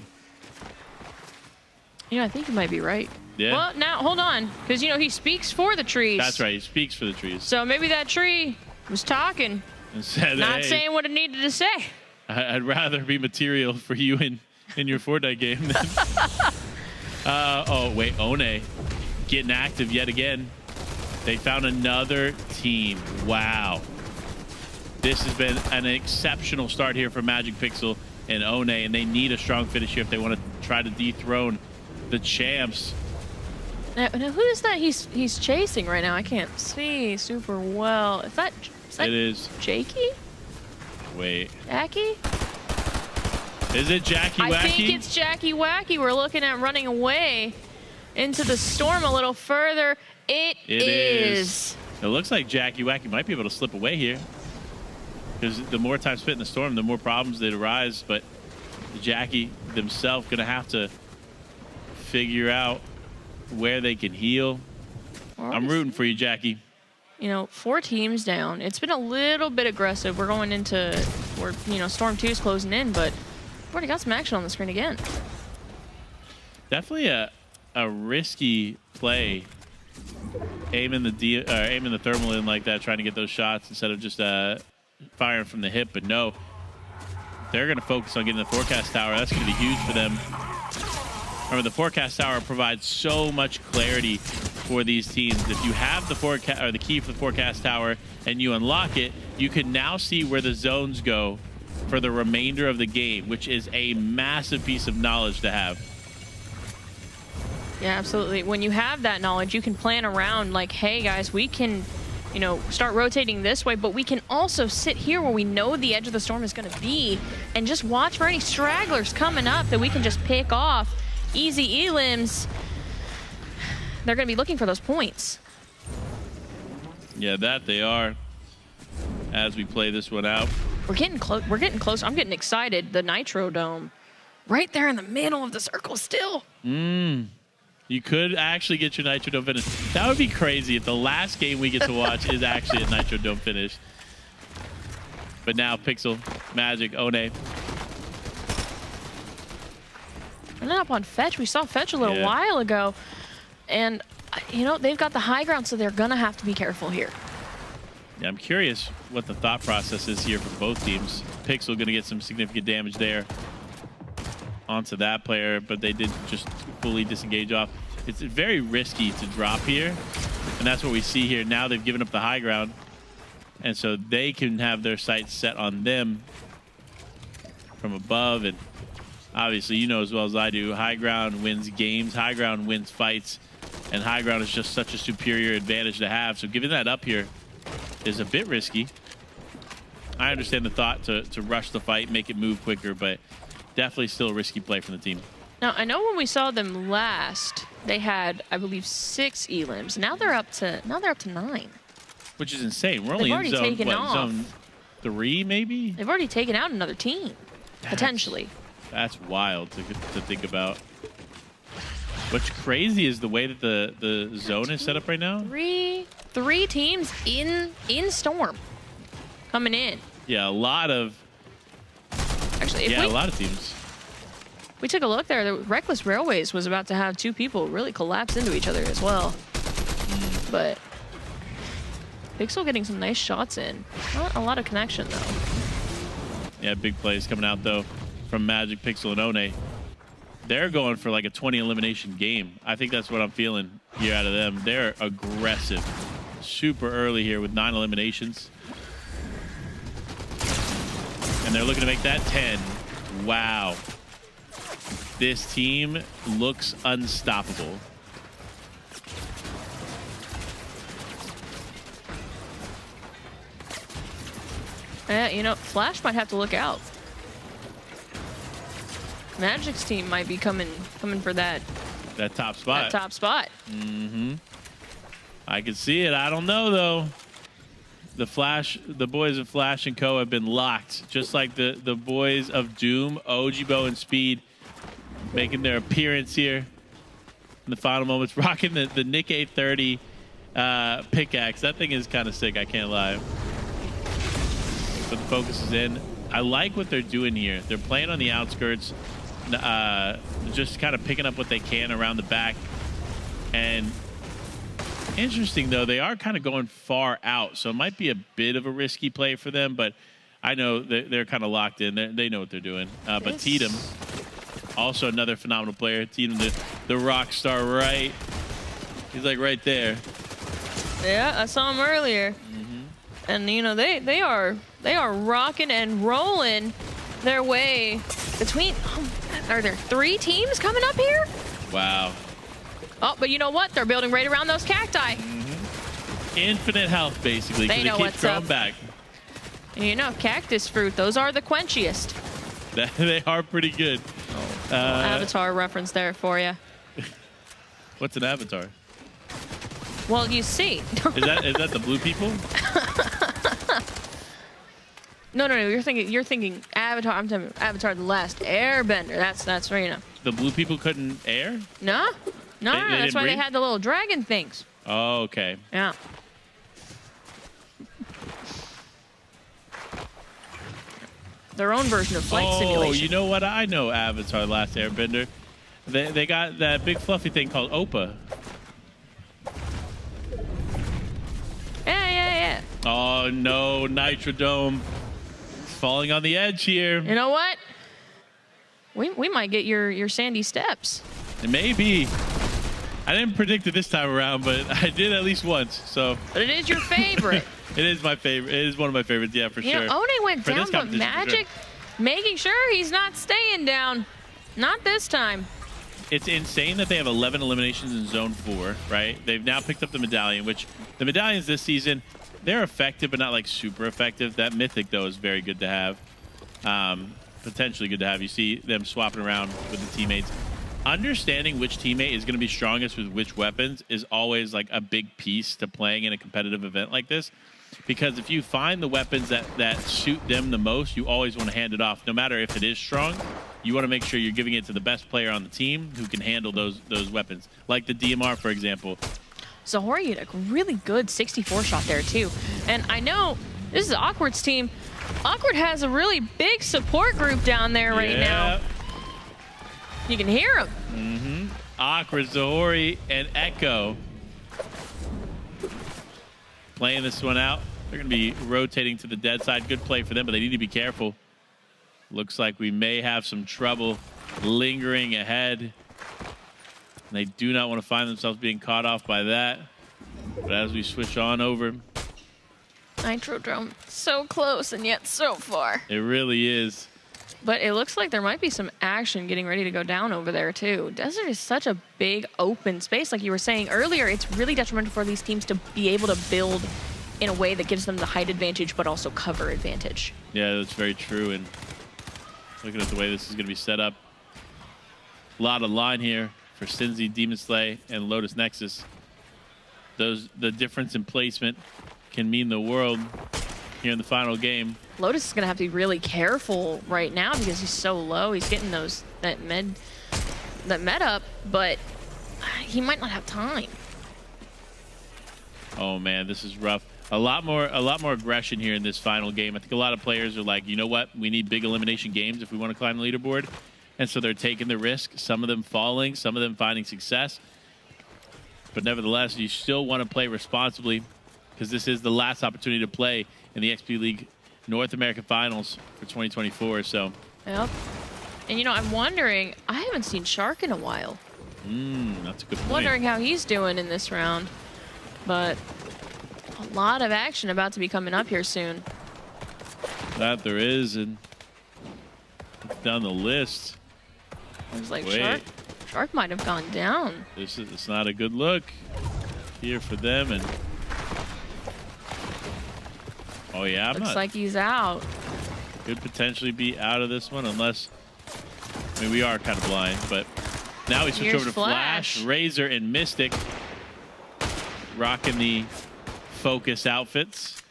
I think you might be right. Yeah. Well, now hold on, because he speaks for the trees. That's right, he speaks for the trees. So maybe that tree was talking, and said, not saying what it needed to say. I'd rather be material for you in your Fortnite game than oh wait, One getting active yet again. They found another team. Wow. This has been an exceptional start here for Magic Pixel and One, and they need a strong finish here if they want to try to dethrone the champs. Now who is that he's chasing right now? I can't see super well. Is that it is Jakey? Wait. Jackie? Is it Jackie Wacky? I think it's Jackie Wacky. We're looking at running away into the storm a little further. It is. It looks like Jackie Wacky might be able to slip away here, because the more time spent in the storm, the more problems that arise. But Jackie themselves going to have to figure out where they can heal. I'm rooting for you, Jackie. 4 teams down. It's been a little bit aggressive. We're going into Storm 2 is closing in, but we've already got some action on the screen again. Definitely a risky play. Aiming the thermal in like that, trying to get those shots instead of just firing from the hip. But no, they're going to focus on getting the forecast tower. That's going to be huge for them. Remember, the forecast tower provides so much clarity for these teams. If you have the key for the forecast tower and you unlock it, you can now see where the zones go for the remainder of the game, which is a massive piece of knowledge to have. Yeah, absolutely. When you have that knowledge, you can plan around like, hey guys, we can, start rotating this way, but we can also sit here where we know the edge of the storm is going to be and just watch for any stragglers coming up that we can just pick off. Easy elims. They're going to be looking for those points. Yeah, that they are. As we play this one out. We're getting close. We're getting close. I'm getting excited. The Nitro Dome. Right there in the middle of the circle still. You could actually get your Nitro Dome finish. That would be crazy if the last game we get to watch is actually a Nitro Dome finish. But now Pixel, Magic, One. Running up on Fetch. We saw Fetch a little while ago. And, you know, they've got the high ground, so they're going to have to be careful here. Yeah, I'm curious what the thought process is here for both teams. Pixel going to get some significant damage there onto that player, but they did just fully disengage off. It's very risky to drop here, and that's what we see here. Now they've given up the high ground, and so they can have their sights set on them from above. And obviously, you know as well as I do, high ground wins games, high ground wins fights, and high ground is just such a superior advantage to have. So giving that up here is a bit risky. I understand the thought to rush the fight, make it move quicker, but definitely still a risky play from the team. Now, I know when we saw them last, they had, I believe, 6 elims. Now they're up to 9. Which is insane. We're only in zone, zone 3, maybe? They've already taken out another team, potentially. That's wild to think about. What's crazy is the way that the zone is set up right now. Three teams in Storm coming in. Yeah, a lot of. Actually, a lot of teams. We took a look there. The Reckless Railways was about to have 2 people really collapse into each other as well. But Pixel getting some nice shots in. Not a lot of connection though. Yeah, big plays coming out though from Magic, Pixel, and One. They're going for like a 20 elimination game. I think that's what I'm feeling here out of them. They're aggressive. Super early here with 9 eliminations. And they're looking to make that 10. Wow. This team looks unstoppable. You know, Flash might have to look out. Magic's team might be coming for that top spot. That top spot. Mm-hmm. I can see it. I don't know though. The boys of Flash and Co have been locked, just like the boys of Doom, Ojibo and Speed, making their appearance here in the final moments, rocking the Nick 830 pickaxe. That thing is kind of sick. I can't lie. But the focus is in. I like what they're doing here. They're playing on the outskirts, just kind of picking up what they can around the back. And interesting, though, they are kind of going far out, so it might be a bit of a risky play for them, but I know they're kind of locked in. They know what they're doing. But Tatum, also another phenomenal player. Tatum, the rock star, right? He's like right there. Yeah, I saw him earlier. And, you know, they are rocking and rolling their way between... are there 3 teams coming up here? Wow. Oh, but you know what? They're building right around those cacti. Infinite health, basically, because They know keep what's throwing up. back. And you know, cactus fruit, those are the quenchiest. They are pretty good. Avatar reference there for you. What's an avatar? Well, you see. Is that the blue people? No. You're thinking Avatar. I'm talking Avatar: The Last Airbender. That's where, you know. The blue people couldn't air? No. They That's didn't why they breathe? had the little dragon things. Oh, okay. Yeah. Their own version of flight simulation. Oh, you know what? I know Avatar: Last Airbender. They got that big fluffy thing called Oppa. Yeah. Oh no, Nitro Dome falling on the edge here. You know what? We might get your sandy steps. It may be. I didn't predict it this time around, but I did at least once. So. But it is your favorite. It is my favorite. It is one of my favorites, yeah, for You sure. know, One went For down, this but competition, for Magic making sure he's not staying down. Not this time. It's insane that they have 11 eliminations in Zone 4, right? They've now picked up the Medallion, which the Medallions this season, they're effective, but not like super effective. That Mythic, though, is very good to have. Potentially good to have. You see them swapping around with the teammates. Understanding which teammate is going to be strongest with which weapons is always like a big piece to playing in a competitive event like this. because if you find the weapons that suit them the most, you always want to hand it off. No matter if it is strong, you want to make sure you're giving it to the best player on the team who can handle those weapons, like the DMR, for example. Zahori had a really good 64 shot there, too. And I know this is Awkward's team. Awkward has a really big support group down there right now. You can hear them. Mm-hmm. Awkward, Zahori, and Echo playing this one out. They're going to be rotating to the dead side. Good play for them, but they need to be careful. Looks like we may have some trouble lingering ahead. They do not want to find themselves being caught off by that. But as we switch on over, Nitrodrome, so close and yet so far. it really is. But it looks like there might be some action getting ready to go down over there, too. Desert is such a big open space. Like you were saying earlier, it's really detrimental for these teams to be able to build in a way that gives them the height advantage, but also cover advantage. Yeah, that's very true. And looking at the way this is going to be set up, a lot of line here for Cincy, Demon Slay, and Lotus Nexus. The difference in placement can mean the world here in the final game. Lotus is going to have to be really careful right now because he's so low. He's getting that med up, but he might not have time. Oh man, this is rough. A lot more aggression here in this final game. I think a lot of players are like, you know what? We need big elimination games if we want to climb the leaderboard. And so they're taking the risk, some of them falling, some of them finding success. But nevertheless, you still want to play responsibly because this is the last opportunity to play in the XP League North American Finals for 2024. So, yep. And you know, I'm wondering, I haven't seen Shark in a while. That's a good point. Wondering how he's doing in this round. But a lot of action about to be coming up here soon. That there is, and down the list. Looks like Wait. Shark might have gone down. It's not a good look here for them, and oh yeah, Looks like he's out. Could potentially be out of this one unless, I mean, we are kind of blind, but now we switch Here's over to Flash. Razor, and Mystic rocking the focus outfits.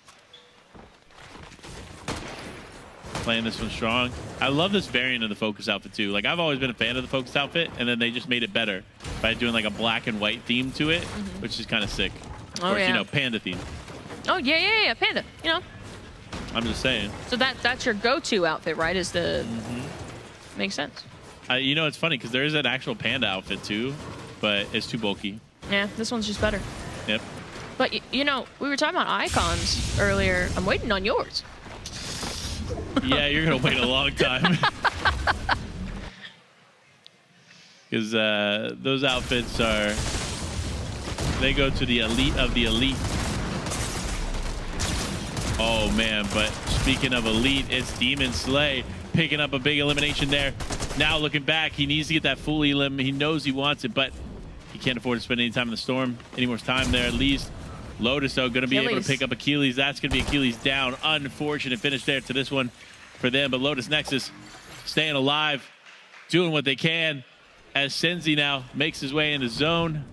Playing this one strong. I love this variant of the focus outfit too. Like, I've always been a fan of the focus outfit, and then they just made it better by doing like a black and white theme to it, which is kind of sick. Of course, yeah. you know, panda theme. Oh yeah, Panda. You know. I'm just saying. So that's your go-to outfit, right? Is the makes sense. You know, it's funny because there is an actual panda outfit too, but it's too bulky. Yeah, this one's just better. Yep. But you know, we were talking about icons earlier. I'm waiting on yours. Yeah, you're gonna wait a long time. Because those outfits they go to the elite of the elite. Oh man, but speaking of elite, it's Demon Slay picking up a big elimination there. Now looking back, he needs to get that full elim. He knows he wants it, but he can't afford to spend any time in the storm. Any more time there at least. Lotus, though, going to be able to pick up Achilles. That's going to be Achilles down. Unfortunate finish there to this one for them. But Lotus Nexus staying alive, doing what they can as Cincy now makes his way into zone.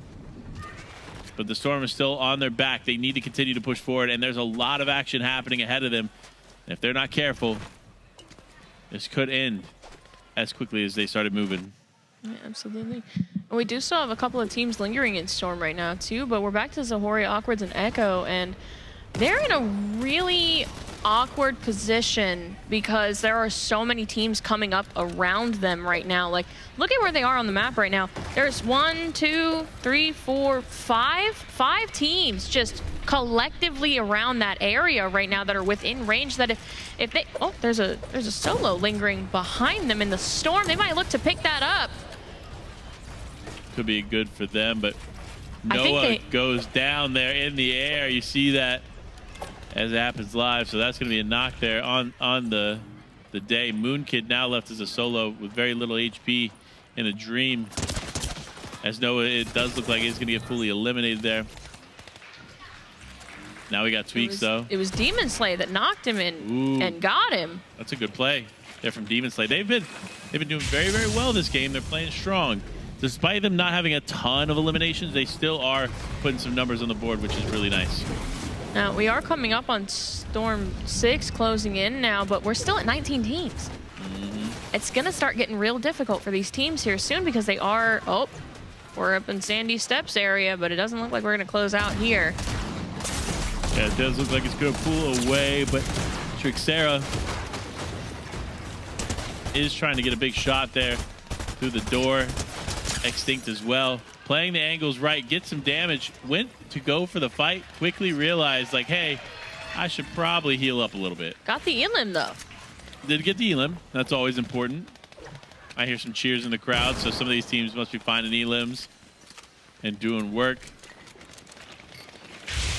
But the Storm is still on their back. They need to continue to push forward, and there's a lot of action happening ahead of them. And if they're not careful, this could end as quickly as they started moving. Yeah, absolutely. And we do still have a couple of teams lingering in Storm right now, too, but we're back to Zahori, Awkwards, and Echo, and they're in a really awkward position because there are so many teams coming up around them right now. Like, look at where they are on the map right now. There's 1, 2, 3, 4, 5 teams just collectively around that area right now that are within range that if they, oh, there's a solo lingering behind them in the Storm. They might look to pick that up. Could be good for them, but Noah goes down there in the air. You see that as it happens live, so that's going to be a knock there on the day. Moonkid now left as a solo with very little HP in a dream. As Noah, it does look like he's going to get fully eliminated there. Now we got Tweaks, though. It was Demon Slay that knocked him in and got him. That's a good play there from Demon Slay. They've been doing very, very well this game. They're playing strong. Despite them not having a ton of eliminations, they still are putting some numbers on the board, which is really nice. Now, we are coming up on Storm 6 closing in now, but we're still at 19 teams. It's going to start getting real difficult for these teams here soon because they are, oh, we're up in Sandy Steps area, but it doesn't look like we're going to close out here. Yeah, it does look like it's going to pull away, but Trixera is trying to get a big shot there through the door. Extinct as well. Playing the angles right, get some damage. Went to go for the fight, quickly realized, like, hey, I should probably heal up a little bit. Got the Elim, though. Did get the Elim. That's always important. I hear some cheers in the crowd, so some of these teams must be finding Elims and doing work.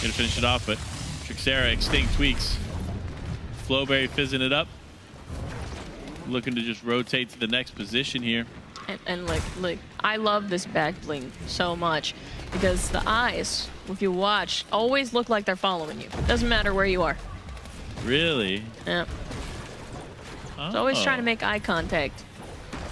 Gonna finish it off, but Trixera, Extinct, Tweaks. Flowberry fizzing it up. Looking to just rotate to the next position here. And like, I love this back bling so much because the eyes, if you watch, always look like they're following you. Doesn't matter where you are. Really? Yeah. It's always trying to make eye contact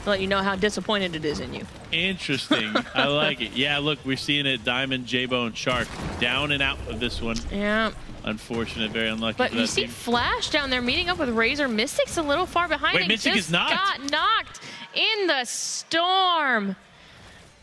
to let you know how disappointed it is in you. Interesting. I like it. Yeah, look, we're seeing it. Diamond, J-Bone, Shark down and out of this one. Yeah. Unfortunate, very unlucky. But for you that see team. Flash down there meeting up with Razor. Mystic's a little far behind. Wait, and Mystic just is knocked? got knocked in the storm.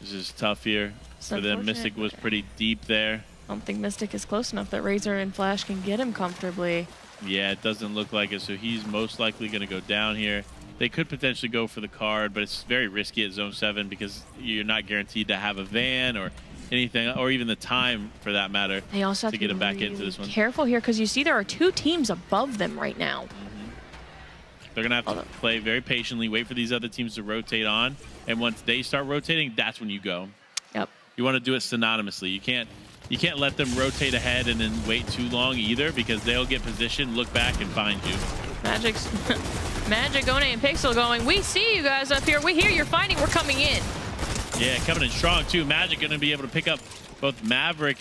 This is tough here for them. unfortunate. Mystic was pretty deep there. I don't think Mystic is close enough that Razor and Flash can get him comfortably. Yeah, it doesn't look like it, so he's most likely going to go down here. They could potentially go for the card, but it's very risky at Zone 7 because you're not guaranteed to have a van or anything, or even the time for that matter, They also have to to get be him back really into this one. careful here because you see there are two teams above them right now. They're going to have to play very patiently, wait for these other teams to rotate on, and once they start rotating, that's when you go. Yep. You want to do it synonymously. You can't let them rotate ahead and then wait too long either because they'll get positioned, look back, and find you. Magic's Magic, One, and Pixel going, we see you guys up here. We hear you're fighting. We're coming in. Yeah, coming in strong too. Magic going to be able to pick up both Maverick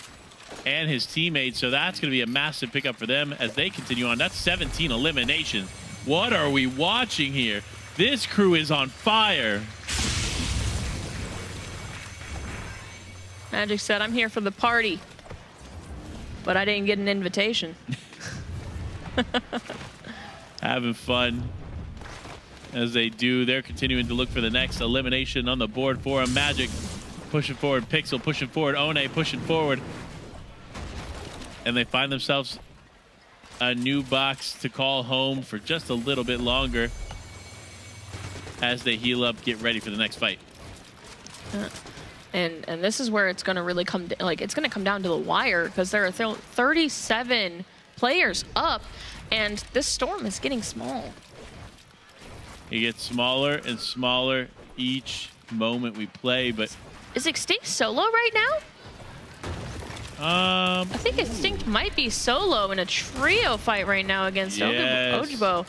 and his teammates, so that's going to be a massive pickup for them as they continue on. That's 17 eliminations. What are we watching here? This crew is on fire. Magic said, I'm here for the party, but I didn't get an invitation. Having fun as they do. They're continuing to look for the next elimination on the board for him. Magic pushing forward, Pixel pushing forward, One pushing forward. And they find themselves a new box to call home for just a little bit longer as they heal up, get ready for the next fight. And this is where it's going to really come, like, it's going to come down to the wire because there are 37 players up, and this storm is getting small. It gets smaller and smaller each moment we play, but Is Extinct solo right now? I think Extinct might be solo in a trio fight right now against Yes. Ojibo.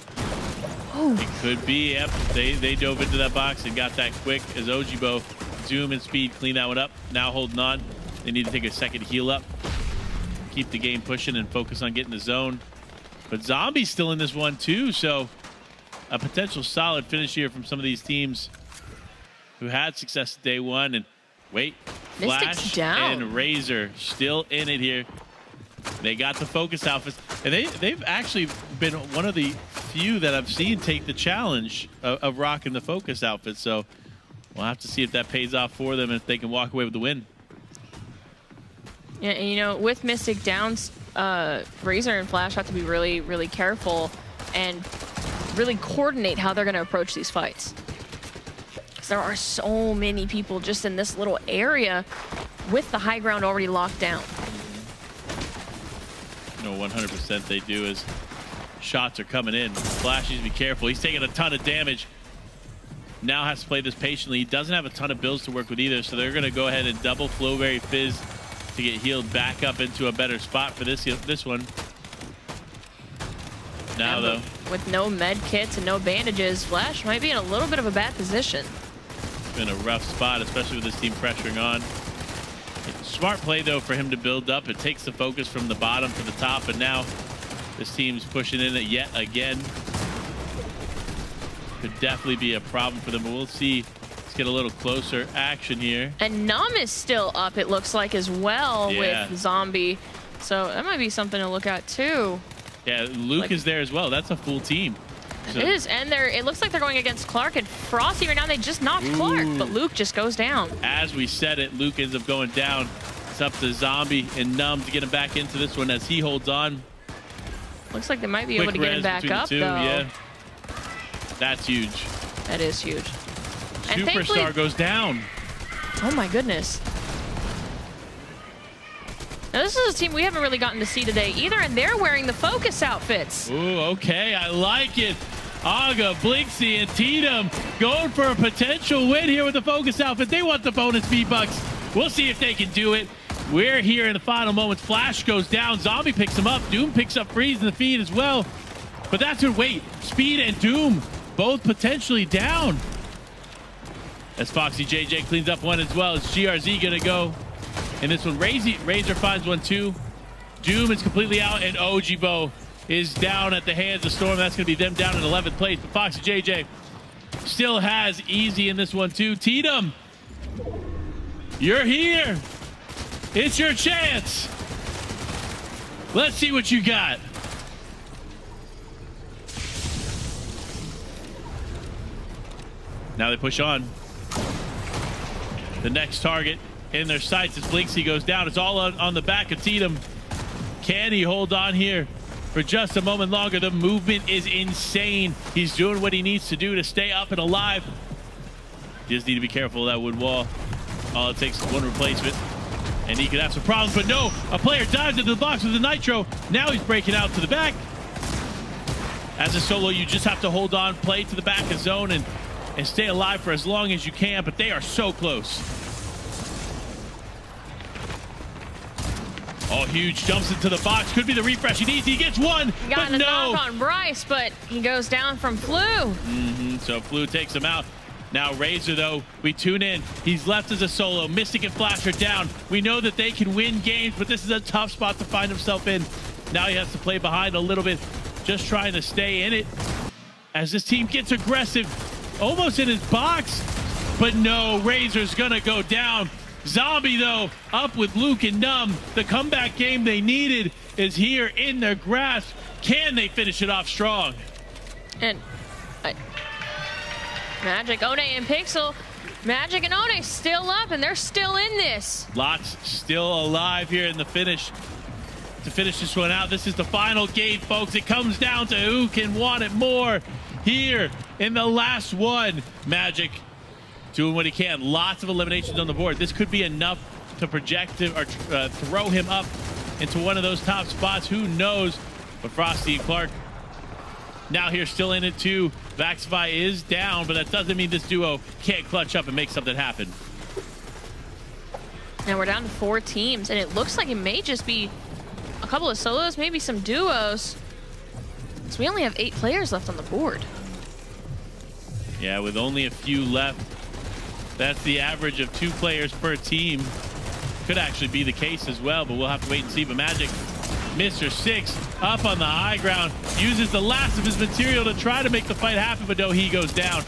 It could be, yep. They dove into that box and got that quick as Ojibo zoom and speed, clean that one up. Now holding on. They need to take a second to heal up. Keep the game pushing and focus on getting the zone. But Zombie's still in this one too, so a potential solid finish here from some of these teams who had success day one. And wait, Mystic's Flash down. and Razor still in it here. They got the focus outfits, and they've actually been one of the few that I've seen take the challenge of rocking the focus outfit. So we'll have to see if that pays off for them and if they can walk away with the win. Yeah, and you know, with Mystic downs, Razor and Flash have to be really, really careful and really coordinate how they're going to approach these fights. Because there are so many people just in this little area with the high ground already locked down. You know, 100% they do as shots are coming in. Flash needs to be careful. He's taking a ton of damage. Now has to play this patiently. He doesn't have a ton of builds to work with either, so they're going to go ahead and double Flowberry Fizz to get healed back up into a better spot for this one. Now, though, With no med kits and no bandages, Flash might be in a little bit of a bad position. it's been a rough spot, especially with this team pressuring on. Smart play, though, for him to build up. It takes the focus from the bottom to the top, and now this team's pushing in it yet again. Could definitely be a problem for them, but we'll see. Let's get a little closer action here. And Nam is still up, it looks like, as well, Yeah. with Zombie. So that might be something to look at too. Yeah, Luke is there as well. That's a full team. It is, and it looks like they're going against Clark and Frosty right now. They just knocked Clark, but Luke just goes down. As we said it, Luke ends up going down. It's up to Zombie and Numb to get him back into this one as he holds on. Looks like they might be able to get him back up, though. Yeah. That's huge. That is huge. And Superstar goes down. Oh my goodness. Now this is a team we haven't really gotten to see today either, and they're wearing the Focus outfits. Ooh, okay, I like it. Aga, Blixie, and Tatum going for a potential win here with the Focus outfit. They want the bonus V-Bucks. We'll see if they can do it. We're here in the final moments. Flash goes down. Zombie picks him up. Doom picks up Freeze in the feed as well. But that's what, wait, Speed and Doom both potentially down. As Foxy JJ cleans up one as well. Is GRZ gonna go in this one? Razor finds one too. Doom is completely out, and Ojibo is down at the hands of Storm. That's gonna be them down in 11th place. But Foxy JJ still has Easy in this one too. Tatum, you're here. It's your chance. Let's see what you got. Now they push on. The next target in their sights as Blixie goes down. It's all on the back of Tatum. Can he hold on here for just a moment longer? The movement is insane. He's doing what he needs to do to stay up and alive. You just need to be careful of that wood wall. All it takes is one replacement, and he could have some problems. But no, a player dives into the box with the Nitro. Now he's breaking out to the back. As a solo, you just have to hold on, play to the back of zone, and stay alive for as long as you can, but they are so close. Oh, Huge jumps into the box. Could be the refresh he needs. He gets one, He got but a no. knock on Bryce, but he goes down from Flu. So Flu takes him out. Now Razor, though, we tune in. He's left as a solo. Mystic and Flash are down. We know that they can win games, but this is a tough spot to find himself in. Now he has to play behind a little bit, just trying to stay in it. As this team gets aggressive, almost in his box, but no, Razor's gonna go down. Zombie, though, up with Luke and Numb. The comeback game they needed is here in their grasp. Can they finish it off strong? And Magic, One, and Pixel. Magic and One still up, and they're still in this. Lots still alive here in the finish. To finish this one out, this is the final game, folks. It comes down to who can want it more here in the last one. Magic doing what he can. Lots of eliminations on the board. This could be enough to project him or throw him up into one of those top spots. Who knows? But Frosty and Clark now here still in it too. Vaxify is down, but that doesn't mean this duo can't clutch up and make something happen. Now we're down to 4 teams, and it looks like it may just be a couple of solos, maybe some duos. So we only have 8 players left on the board. Yeah, with only a few left. That's the average of 2 players per team. Could actually be the case as well, but we'll have to wait and see. But Magic, Mr. Six, up on the high ground, uses the last of his material to try to make the fight happen, but no, he goes down.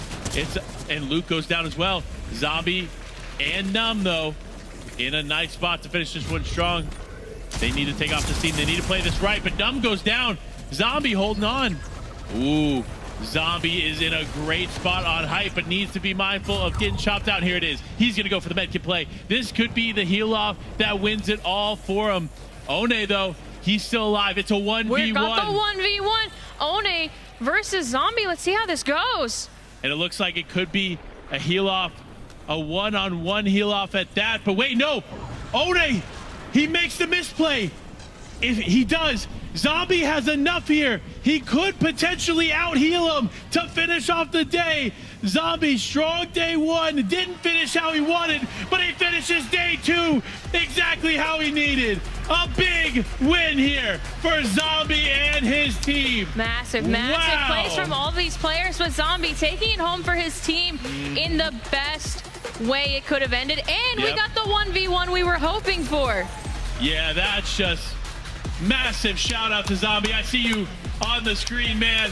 And Luke goes down as well. Zombie and Numb, though, in a nice spot to finish this one strong. They need to take off the team. They need to play this right, but Numb goes down. Zombie holding on. Ooh, Zombie is in a great spot on Hype, but needs to be mindful of getting chopped out. Here it is. He's going to go for the medkit play. This could be the heal off that wins it all for him. One, though, he's still alive. It's a 1v1. We got the 1v1. One versus Zombie. Let's see how this goes. And it looks like it could be a heal off, a one-on-one heal off at that. But wait, no. One, he makes the misplay. If he does, Zombie has enough here. He could potentially out-heal him to finish off the day. Zombie, strong day 1, didn't finish how he wanted, but he finishes day 2 exactly how he needed. A big win here for Zombie and his team. Massive plays from all these players, with Zombie taking it home for his team in the best way it could have ended. And we got the 1v1 we were hoping for. Yeah, that's just massive shout out to Zombie. I see you on the screen, man.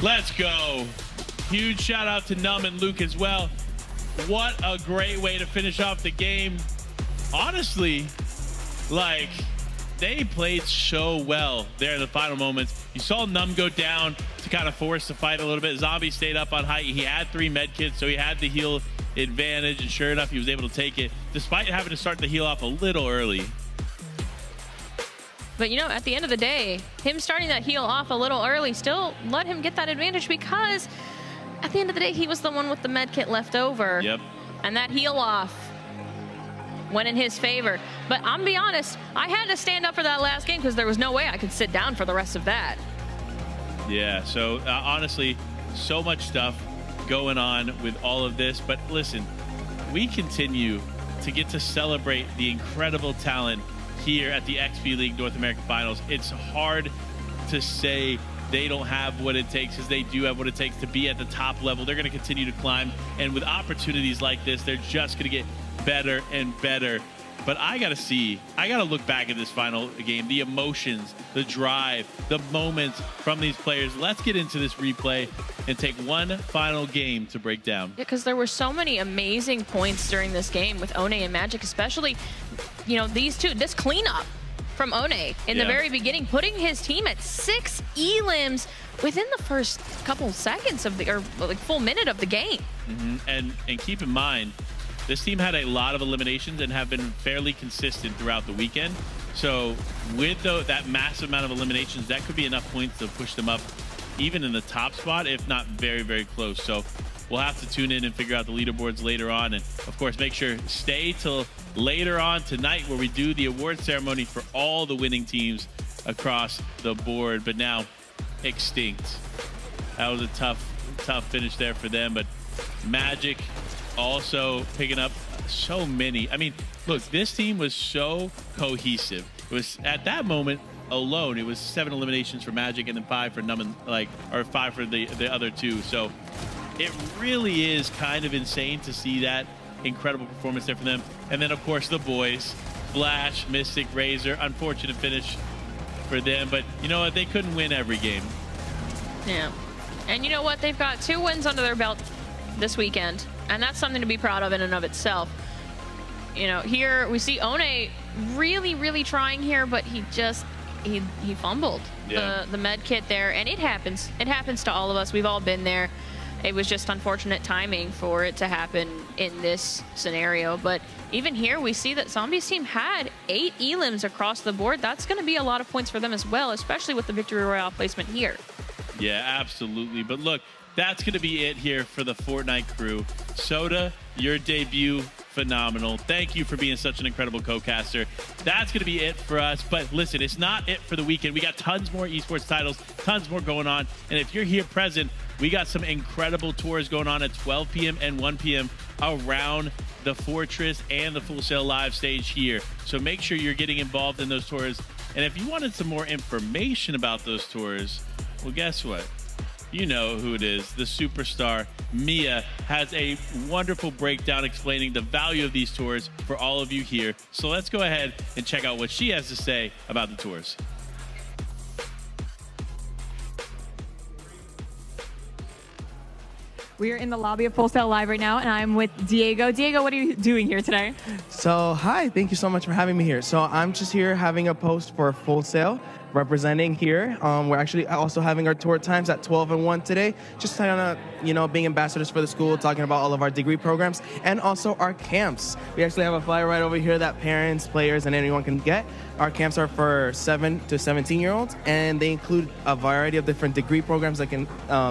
Let's go. Huge shout out to Numb and Luke as well. What a great way to finish off the game. Honestly, Like, they played so well there in the final moments. You saw Numb go down to kind of force the fight a little bit. Zombie stayed up on height. He had 3 med kits, so he had the heal advantage, and sure enough, he was able to take it, despite having to start the heal off a little early. But, you know, at the end of the day, him starting that heal off a little early still let him get that advantage, because at the end of the day, he was the one with the med kit left over. Yep. And that heal off went in his favor. But I'm gonna be honest, I had to stand up for that last game because there was no way I could sit down for the rest of that. Yeah, so honestly, so much stuff going on with all of this. But listen, we continue to get to celebrate the incredible talent here at the XP League North American Finals. It's hard to say they don't have what it takes, because they do have what it takes to be at the top level. They're going to continue to climb, and with opportunities like this, they're just going to get better and better. But I got to look back at this final game, the emotions, the drive, the moments from these players. Let's get into this replay and take one final game to break down. Because there were so many amazing points during this game with One and Magic, especially, you know, these two, this cleanup from One in the very beginning, putting his team at 6 elims within the first couple seconds of the, or like full minute of the game. And keep in mind, this team had a lot of eliminations and have been fairly consistent throughout the weekend. So with that massive amount of eliminations, that could be enough points to push them up even in the top spot, if not very, very close. So we'll have to tune in and figure out the leaderboards later on. And of course, make sure stay till later on tonight, where we do the award ceremony for all the winning teams across the board. But now, Extinct. That was a tough finish there for them. But Magic also picking up so many. I mean, look, this team was so cohesive. It was, at that moment alone, it was 7 eliminations for Magic and then 5 for Numb, or 5 for the other 2. So it really is kind of insane to see that incredible performance there for them. And then, of course, the boys, Flash, Mystic, Razor. Unfortunate finish for them, but you know what? They couldn't win every game. Yeah. And you know what? They've got 2 wins under their belt this weekend, and that's something to be proud of in and of itself. You know, here we see One really, really trying here, but he fumbled the med kit there, and it happens. It happens to all of us. We've all been there. It was just unfortunate timing for it to happen in this scenario. But even here, we see that Zombie's team had 8 elims across the board. That's going to be a lot of points for them as well, especially with the Victory Royale placement here. Yeah, absolutely. But look, that's going to be it here for the Fortnite crew. Soda, your debut, phenomenal. Thank you for being such an incredible co-caster. That's going to be it for us. But listen, it's not it for the weekend. We got tons more esports titles, tons more going on. And if you're here present, we got some incredible tours going on at 12 p.m. and 1 p.m. around the Fortress and the Full Sail Live stage here. So make sure you're getting involved in those tours. And if you wanted some more information about those tours, well, guess what? You know who it is. The superstar Mia has a wonderful breakdown explaining the value of these tours for all of you here. So let's go ahead and check out what she has to say about the tours. We are in the lobby of Full Sail Live right now, and I'm with Diego. Diego, what are you doing here today? So, hi, thank you so much for having me here. So, I'm just here having a post for Full Sail, representing here. We're actually also having our tour times at 12 and 1 today. Just kind of, you know, being ambassadors for the school, talking about all of our degree programs and also our camps. We actually have a flyer right over here that parents, players, and anyone can get. Our camps are for 7 to 17-year-olds, and they include a variety of different degree programs that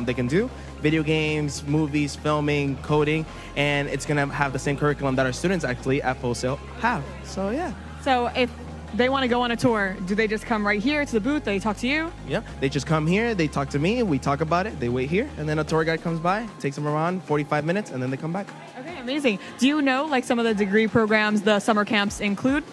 they can do. Video games, movies, filming, coding, and it's gonna have the same curriculum that our students actually at Full Sail have. So yeah. So if they want to go on a tour, do they just come right here to the booth? They talk to you? Yeah, they just come here, they talk to me, we talk about it, they wait here, and then a tour guide comes by, takes them around 45 minutes, and then they come back. Okay, amazing. Do you know like some of the degree programs the summer camps include?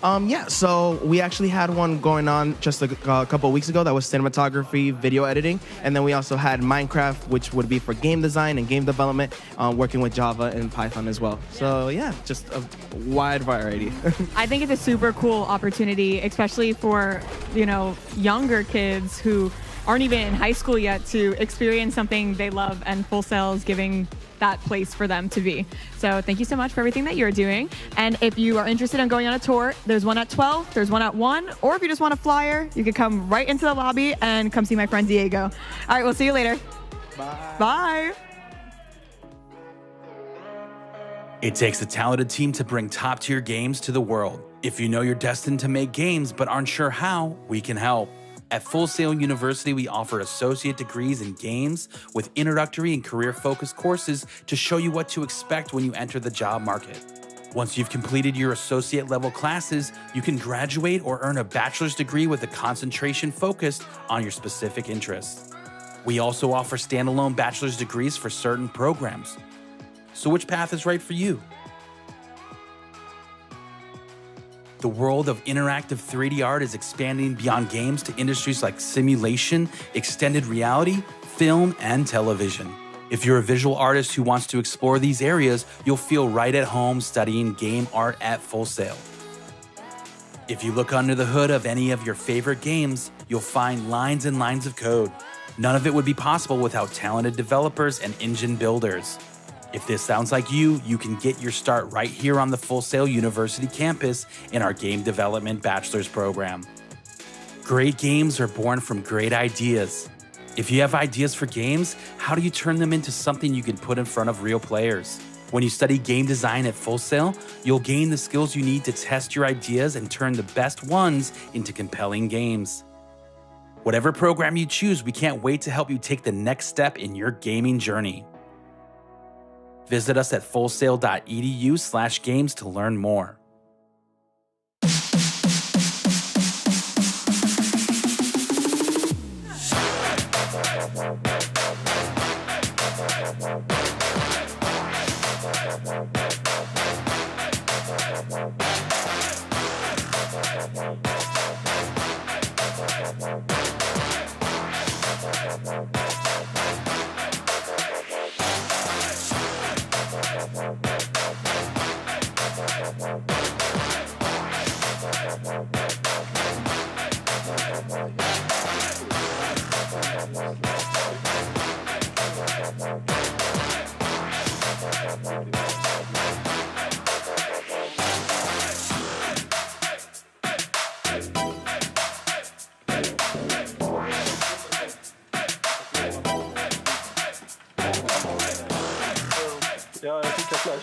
Yeah, so we actually had one going on just a couple of weeks ago that was cinematography, video editing, and then we also had Minecraft, which would be for game design and game development, working with Java and Python as well. So yeah, just a wide variety. I think it's a super cool opportunity, especially for, you know, younger kids who aren't even in high school yet to experience something they love, and Full Sail is giving that place for them to be. So thank you so much for everything that you're doing. And if you are interested in going on a tour, there's one at 12, there's one at 1, or if you just want a flyer, you can come right into the lobby and come see my friend Diego. All right, we'll see you later. Bye. Bye. It takes a talented team to bring top-tier games to the world. If you know you're destined to make games but aren't sure how, we can help. At Full Sail University, we offer associate degrees in games with introductory and career-focused courses to show you what to expect when you enter the job market. Once you've completed your associate-level classes, you can graduate or earn a bachelor's degree with a concentration focused on your specific interests. We also offer standalone bachelor's degrees for certain programs. So which path is right for you? The world of interactive 3D art is expanding beyond games to industries like simulation, extended reality, film, and television. If you're a visual artist who wants to explore these areas, you'll feel right at home studying game art at Full Sail. If you look under the hood of any of your favorite games, you'll find lines and lines of code. None of it would be possible without talented developers and engine builders. If this sounds like you can get your start right here on the Full Sail University campus in our Game Development Bachelor's program. Great games are born from great ideas. If you have ideas for games, how do you turn them into something you can put in front of real players? When you study game design at Full Sail, you'll gain the skills you need to test your ideas and turn the best ones into compelling games. Whatever program you choose, we can't wait to help you take the next step in your gaming journey. Visit us at fullsail.edu/games to learn more. Ja, jag skickar flash.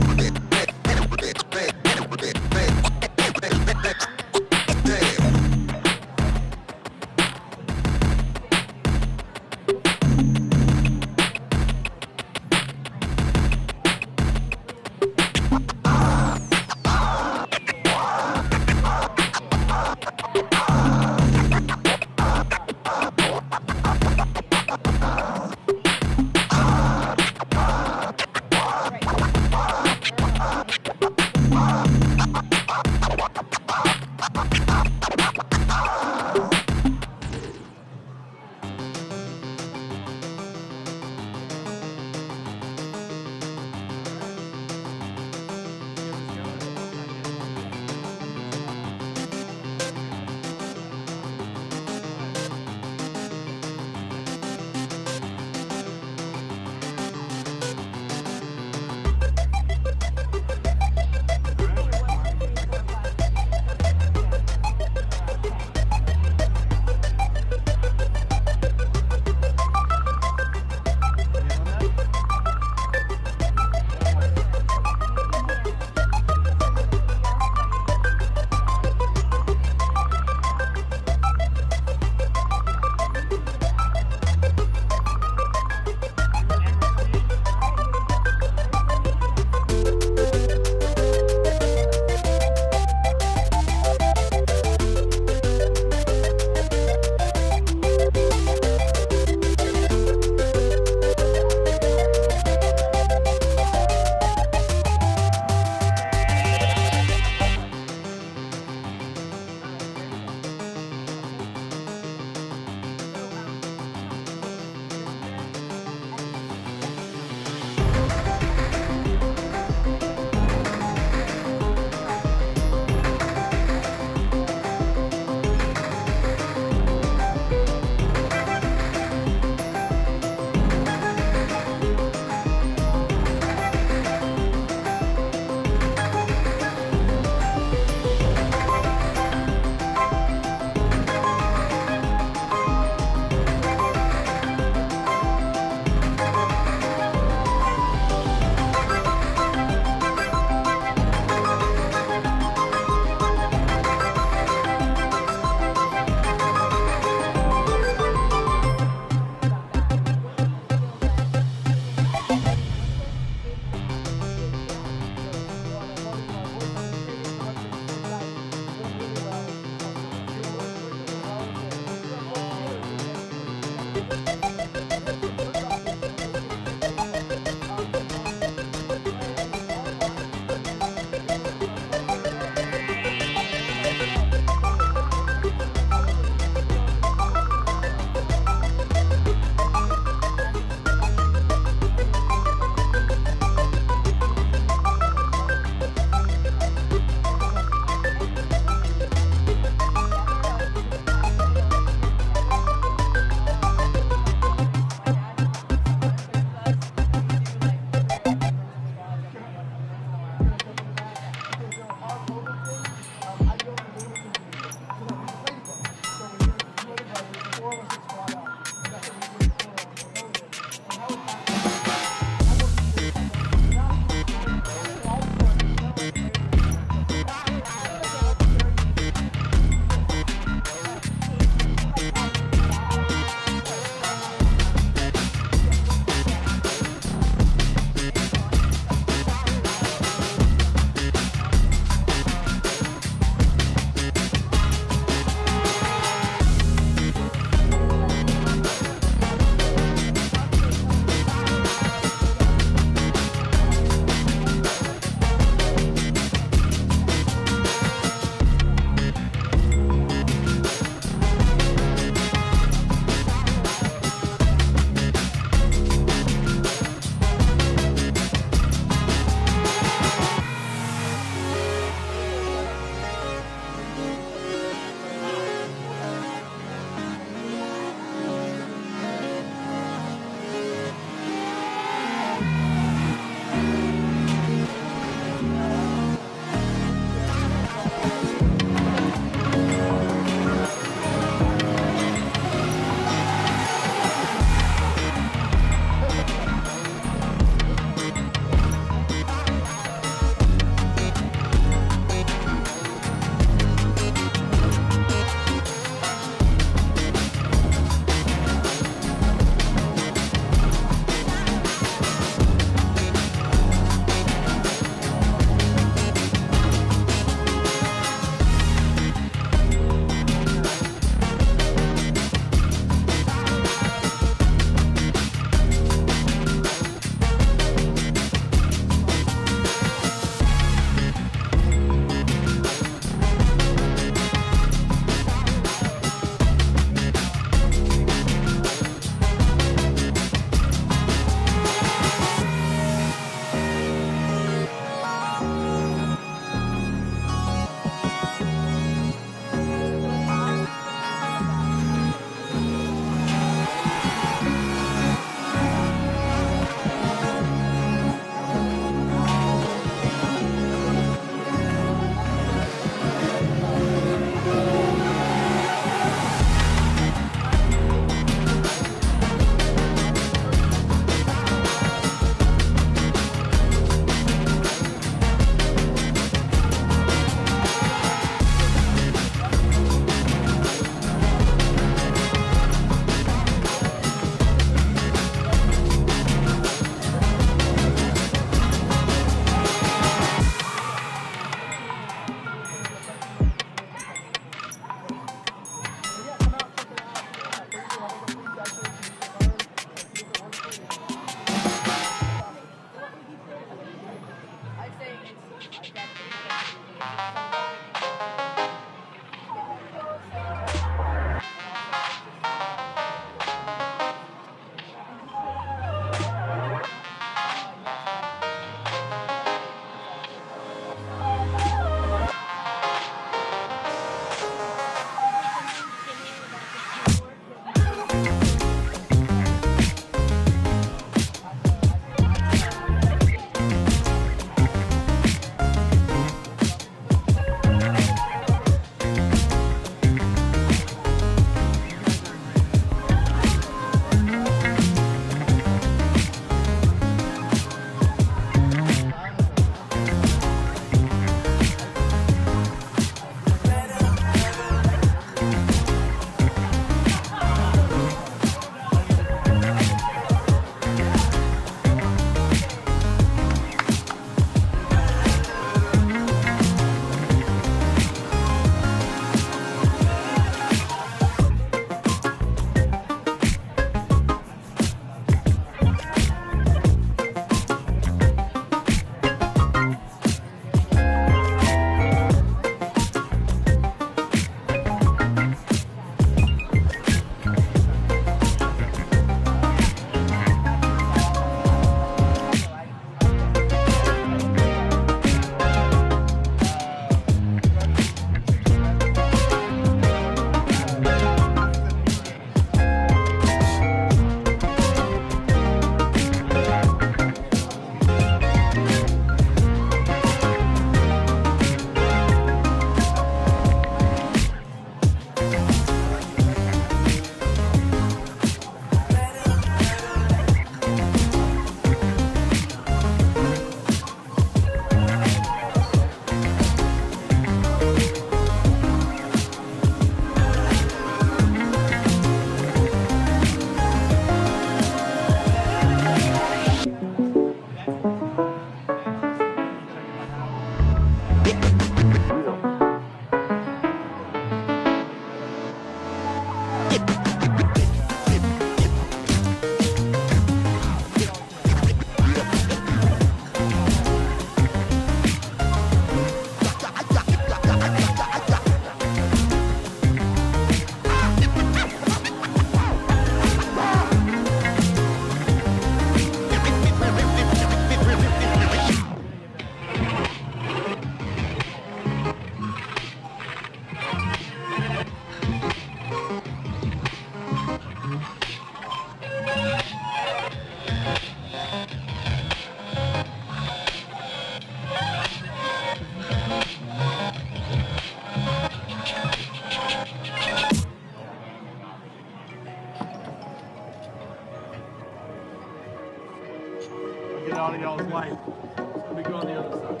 Get out of y'all's light. Let me go on the other side.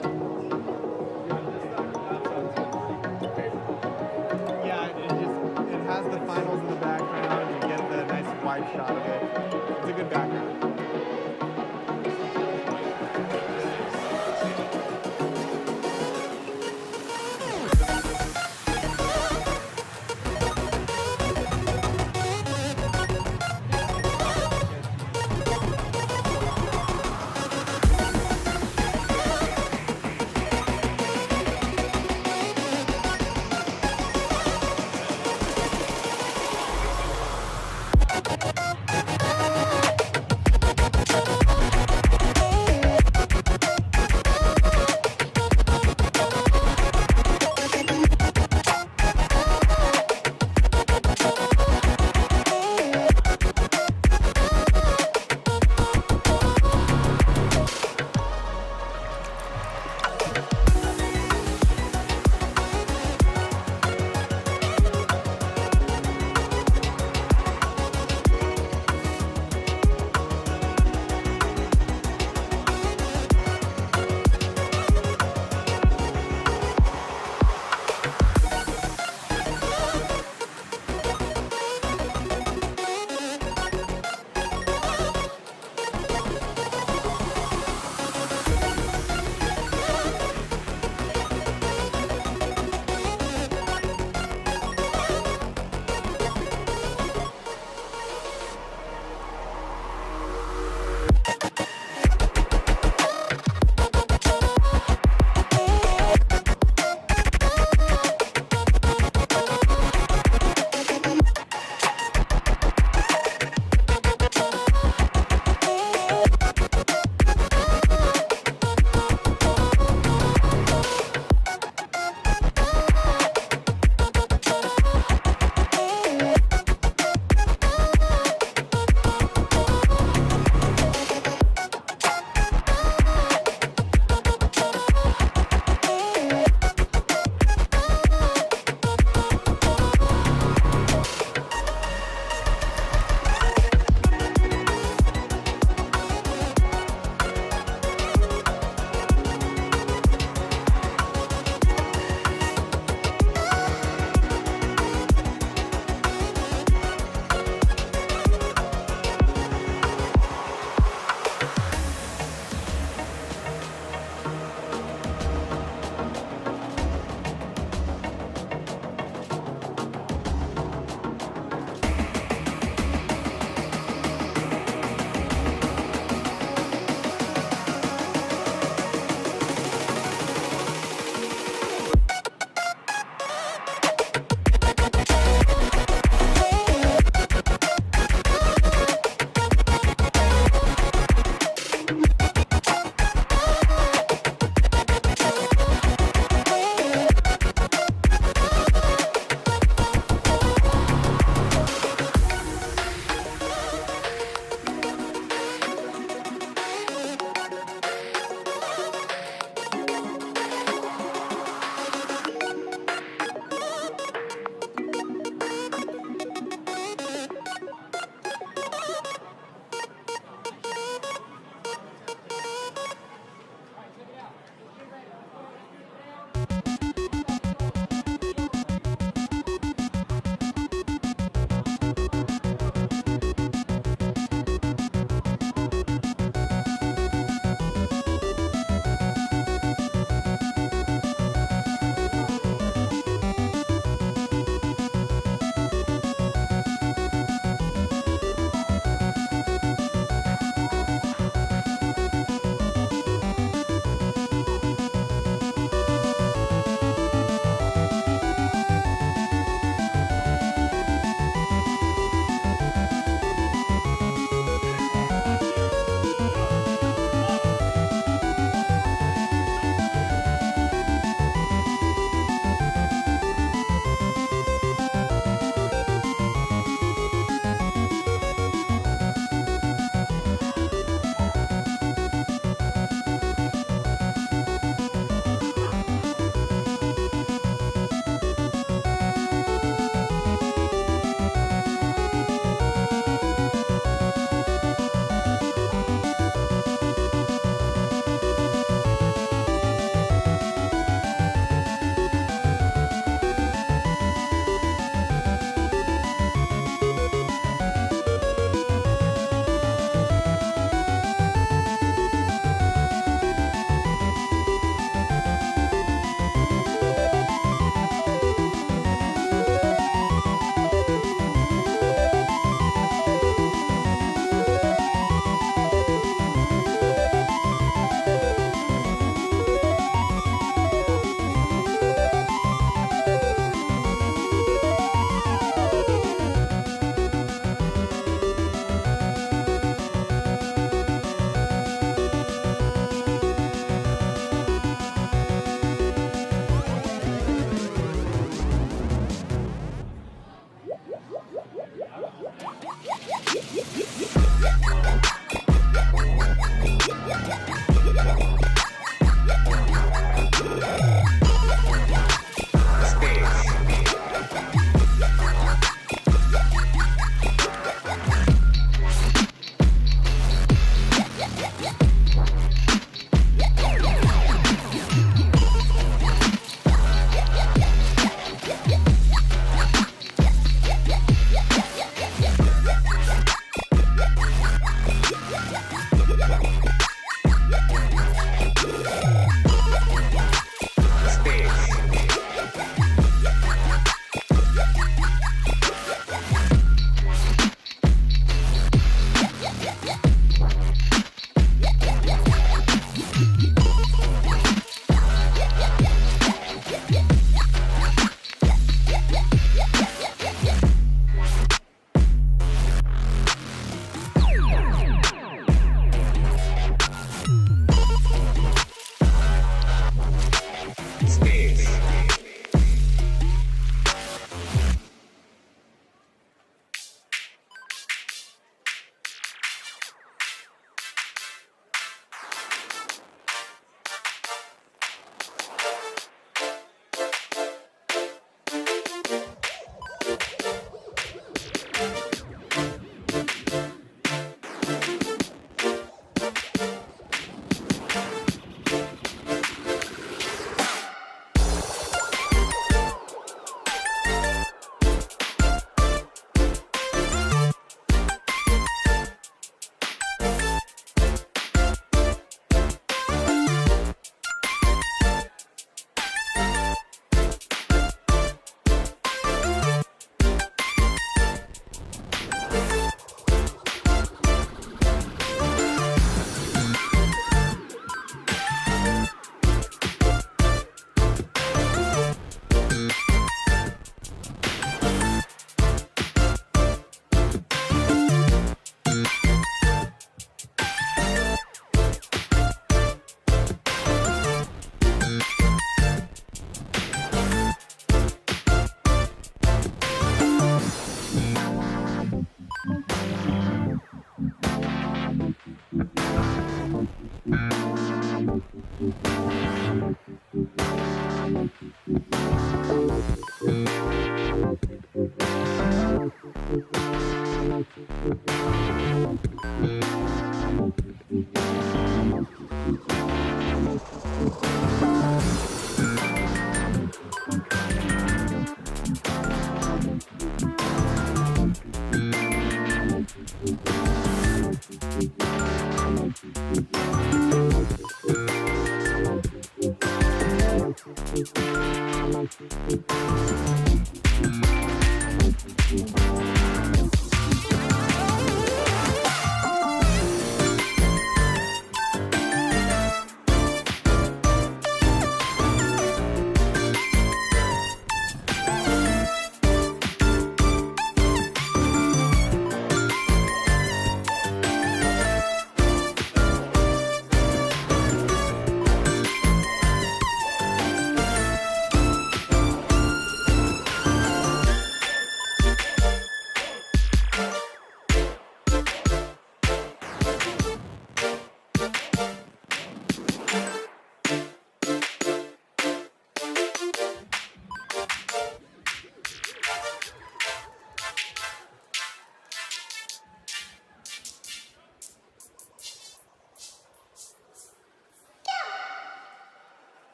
Yeah, it has the finals in the background. You get the nice wide shot of it. It's a good background.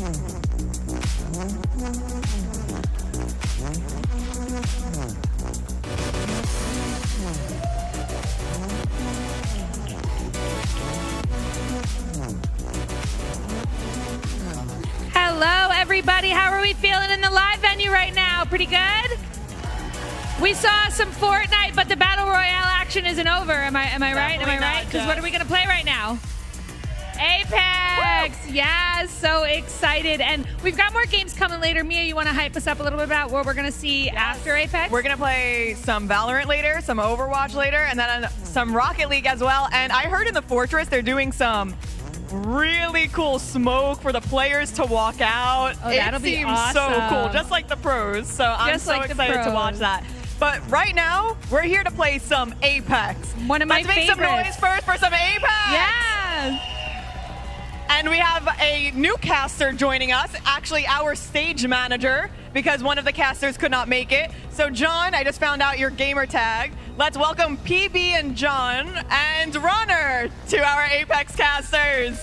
Hello, everybody. How are we feeling in the live venue right now? Pretty good? We saw some Fortnite, but the Battle Royale action isn't over. Am I right? Am I right? Because what are we going to play right now? Apex! Woo! Yes, so excited. And we've got more games coming later. Mia, you want to hype us up a little bit about what we're going to see after Apex? We're going to play some Valorant later, some Overwatch later, and then some Rocket League as well. And I heard in the Fortress they're doing some really cool smoke for the players to walk out. Oh, that'll be awesome. So cool, just like the pros. So I'm so excited to watch that. But right now, we're here to play some Apex. One of my favorites. Let's make some noise first for some Apex. Yes. And we have a new caster joining us, actually our stage manager, because one of the casters could not make it. So John, I just found out your gamer tag. Let's welcome PB and John and Runner to our Apex casters.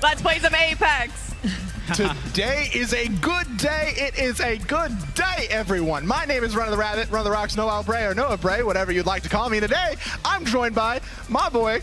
Let's play some Apex. Today is a good day. It is a good day, everyone. My name is Runner the Rabbit, Runner the Rocks, Noah Bray, or Noah Bray, whatever you'd like to call me. Today, I'm joined by my boy.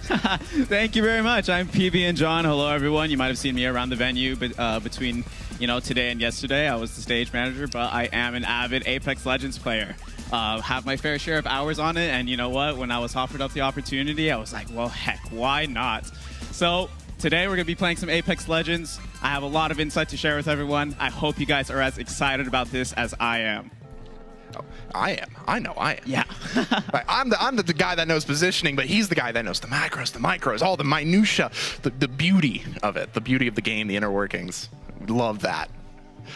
Thank you very much. I'm PB and John. Hello, everyone. You might have seen me around the venue, but between today and yesterday, I was the stage manager, but I am an avid Apex Legends player. Have my fair share of hours on it, and you know what? When I was offered up the opportunity, I was like, well, heck, why not? So today we're going to be playing some Apex Legends. I have a lot of insight to share with everyone. I hope you guys are as excited about this as I am. Oh, I am. I know I am. Yeah. I'm the guy that knows positioning, but he's the guy that knows the macros, the micros, all the minutia, the beauty of it, the beauty of the game, the inner workings. Love that.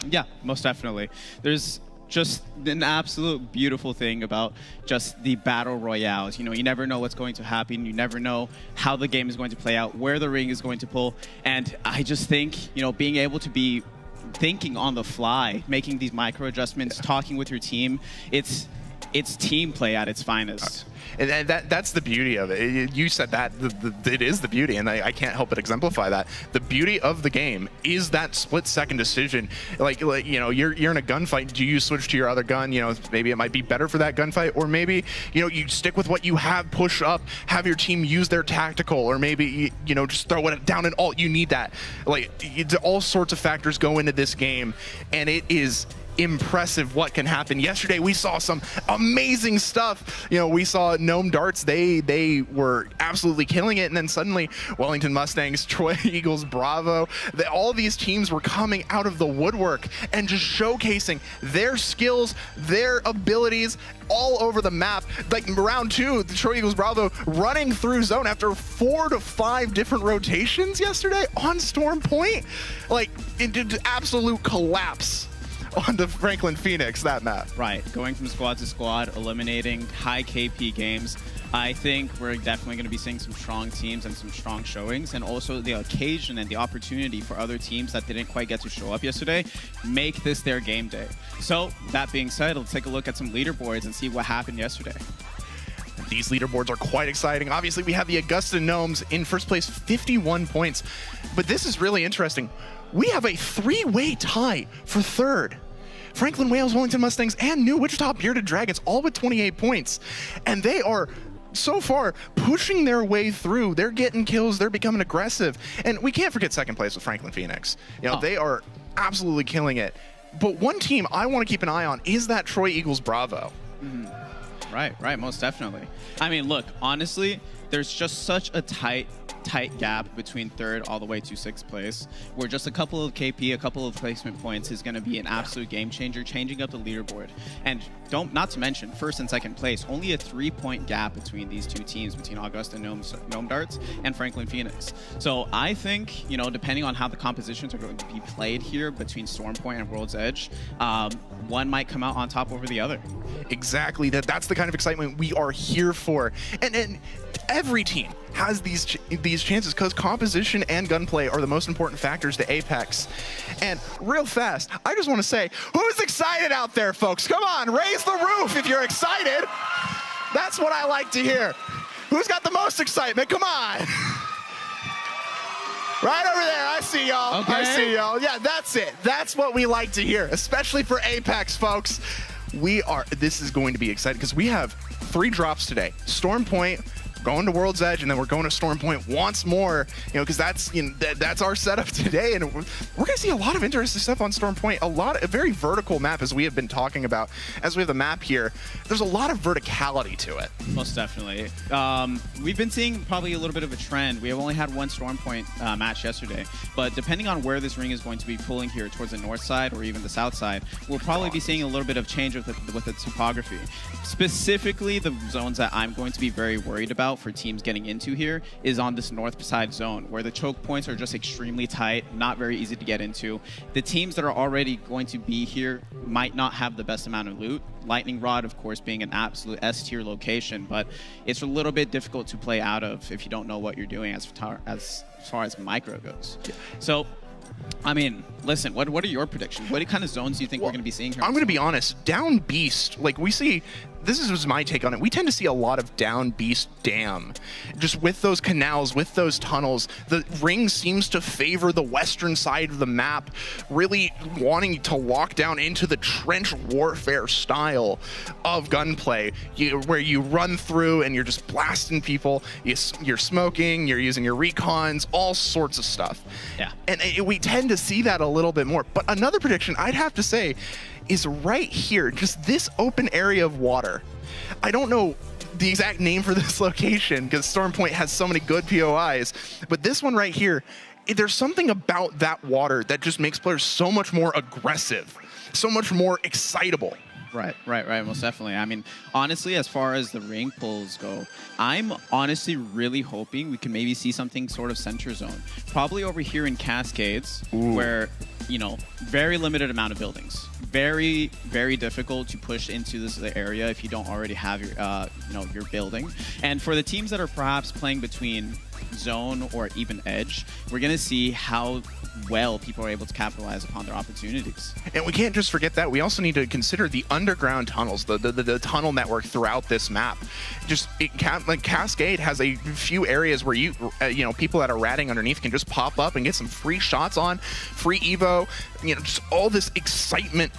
Yeah, most definitely. There's just an absolute beautiful thing about just the battle royales. You never know what's going to happen. You never know how the game is going to play out, where the ring is going to pull. And I just think, being able to be thinking on the fly, making these micro adjustments, talking with your team, it's team play at its finest. And that's the beauty of it. You said that it is the beauty, and I can't help but exemplify that. The beauty of the game is that split-second decision. Like you're in a gunfight. Do you switch to your other gun? Maybe it might be better for that gunfight, or maybe you stick with what you have, push up, have your team use their tactical, or maybe just throw it down and alt. You need that. All sorts of factors go into this game, and it is impressive what can happen. Yesterday we saw some amazing stuff. We saw Gnome Darts, they were absolutely killing it, and then suddenly Wellington Mustangs, Troy Eagles, Bravo, all these teams were coming out of the woodwork and just showcasing their skills, their abilities all over the map. Like round 2, the Troy Eagles Bravo running through zone after 4 to 5 different rotations yesterday on Storm Point. It did absolute collapse on the Franklin Phoenix, that map. Right, going from squad to squad, eliminating high KP games. I think we're definitely going to be seeing some strong teams and some strong showings, and also the occasion and the opportunity for other teams that didn't quite get to show up yesterday, make this their game day. So, that being said, let's take a look at some leaderboards and see what happened yesterday. These leaderboards are quite exciting. Obviously, we have the Augusta Gnomes in first place, 51 points. But this is really interesting. We have a 3-way tie for third. Franklin Wales, Wellington Mustangs, and New Wichita Bearded Dragons, all with 28 points. And they are, so far, pushing their way through. They're getting kills. They're becoming aggressive. And we can't forget second place with Franklin Phoenix. They are absolutely killing it. But one team I want to keep an eye on is that Troy Eagles Bravo. Mm-hmm. Right, most definitely. I mean, look, honestly, there's just such a tight gap between third all the way to sixth place, where just a couple of KP, a couple of placement points is going to be an absolute game changer, changing up the leaderboard. And not to mention, first and second place, only a 3-point gap between these two teams, between Augusta Gnome Darts and Franklin Phoenix. So I think, depending on how the compositions are going to be played here between Storm Point and World's Edge, one might come out on top over the other. Exactly. That's the kind of excitement we are here for. And every team has these chances, because composition and gunplay are the most important factors to Apex. And real fast, I just want to say, who's excited out there, folks? Come on, raise the roof if you're excited. That's what I like to hear. Who's got the most excitement? Come on. Right over there. I see y'all. Okay. I see y'all. Yeah, that's it. That's what we like to hear, especially for Apex, folks. This is going to be exciting because we have 3 drops today. Storm Point, going to World's Edge, and then we're going to Storm Point once more, because that's that's our setup today, and we're going to see a lot of interesting stuff on Storm Point. A very vertical map, as we have been talking about. As we have the map here, there's a lot of verticality to it. Most definitely. We've been seeing probably a little bit of a trend. We have only had one Storm Point match yesterday, but depending on where this ring is going to be pulling here towards the north side or even the south side, we'll probably be seeing a little bit of change with the topography. Specifically, the zones that I'm going to be very worried about for teams getting into here is on this north side zone, where the choke points are just extremely tight, not very easy to get into. The teams that are already going to be here might not have the best amount of loot. Lightning Rod, of course, being an absolute S-tier location, but it's a little bit difficult to play out of if you don't know what you're doing as far as micro goes. So, I mean, listen, what are your predictions? What kind of zones do you think we're going to be seeing here? I'm going to be honest. Down Beast, like we see, this is my take on it. We tend to see a lot of Down Beast Dam. Just with those canals, with those tunnels, the ring seems to favor the western side of the map, really wanting to lock down into the trench warfare style of gunplay, where you run through and you're just blasting people, you're smoking, you're using your recons, all sorts of stuff. Yeah. And we tend to see that a little bit more. But another prediction I'd have to say is right here, just this open area of water. I don't know the exact name for this location because Storm Point has so many good POIs, but this one right here, there's something about that water that just makes players so much more aggressive, so much more excitable. Right, most definitely. I mean, honestly, as far as the ring pulls go, I'm honestly really hoping we can maybe see something sort of center zone. Probably over here in Cascades, where, very limited amount of buildings. Very, very difficult to push into this area if you don't already have your, your building. And for the teams that are perhaps playing between zone or even edge, we're going to see how well people are able to capitalize upon their opportunities. And we can't just forget that. We also need to consider the underground tunnels, the tunnel network throughout this map. Like Cascade has a few areas where people that are ratting underneath can just pop up and get some free shots on, free Evo, just all this excitement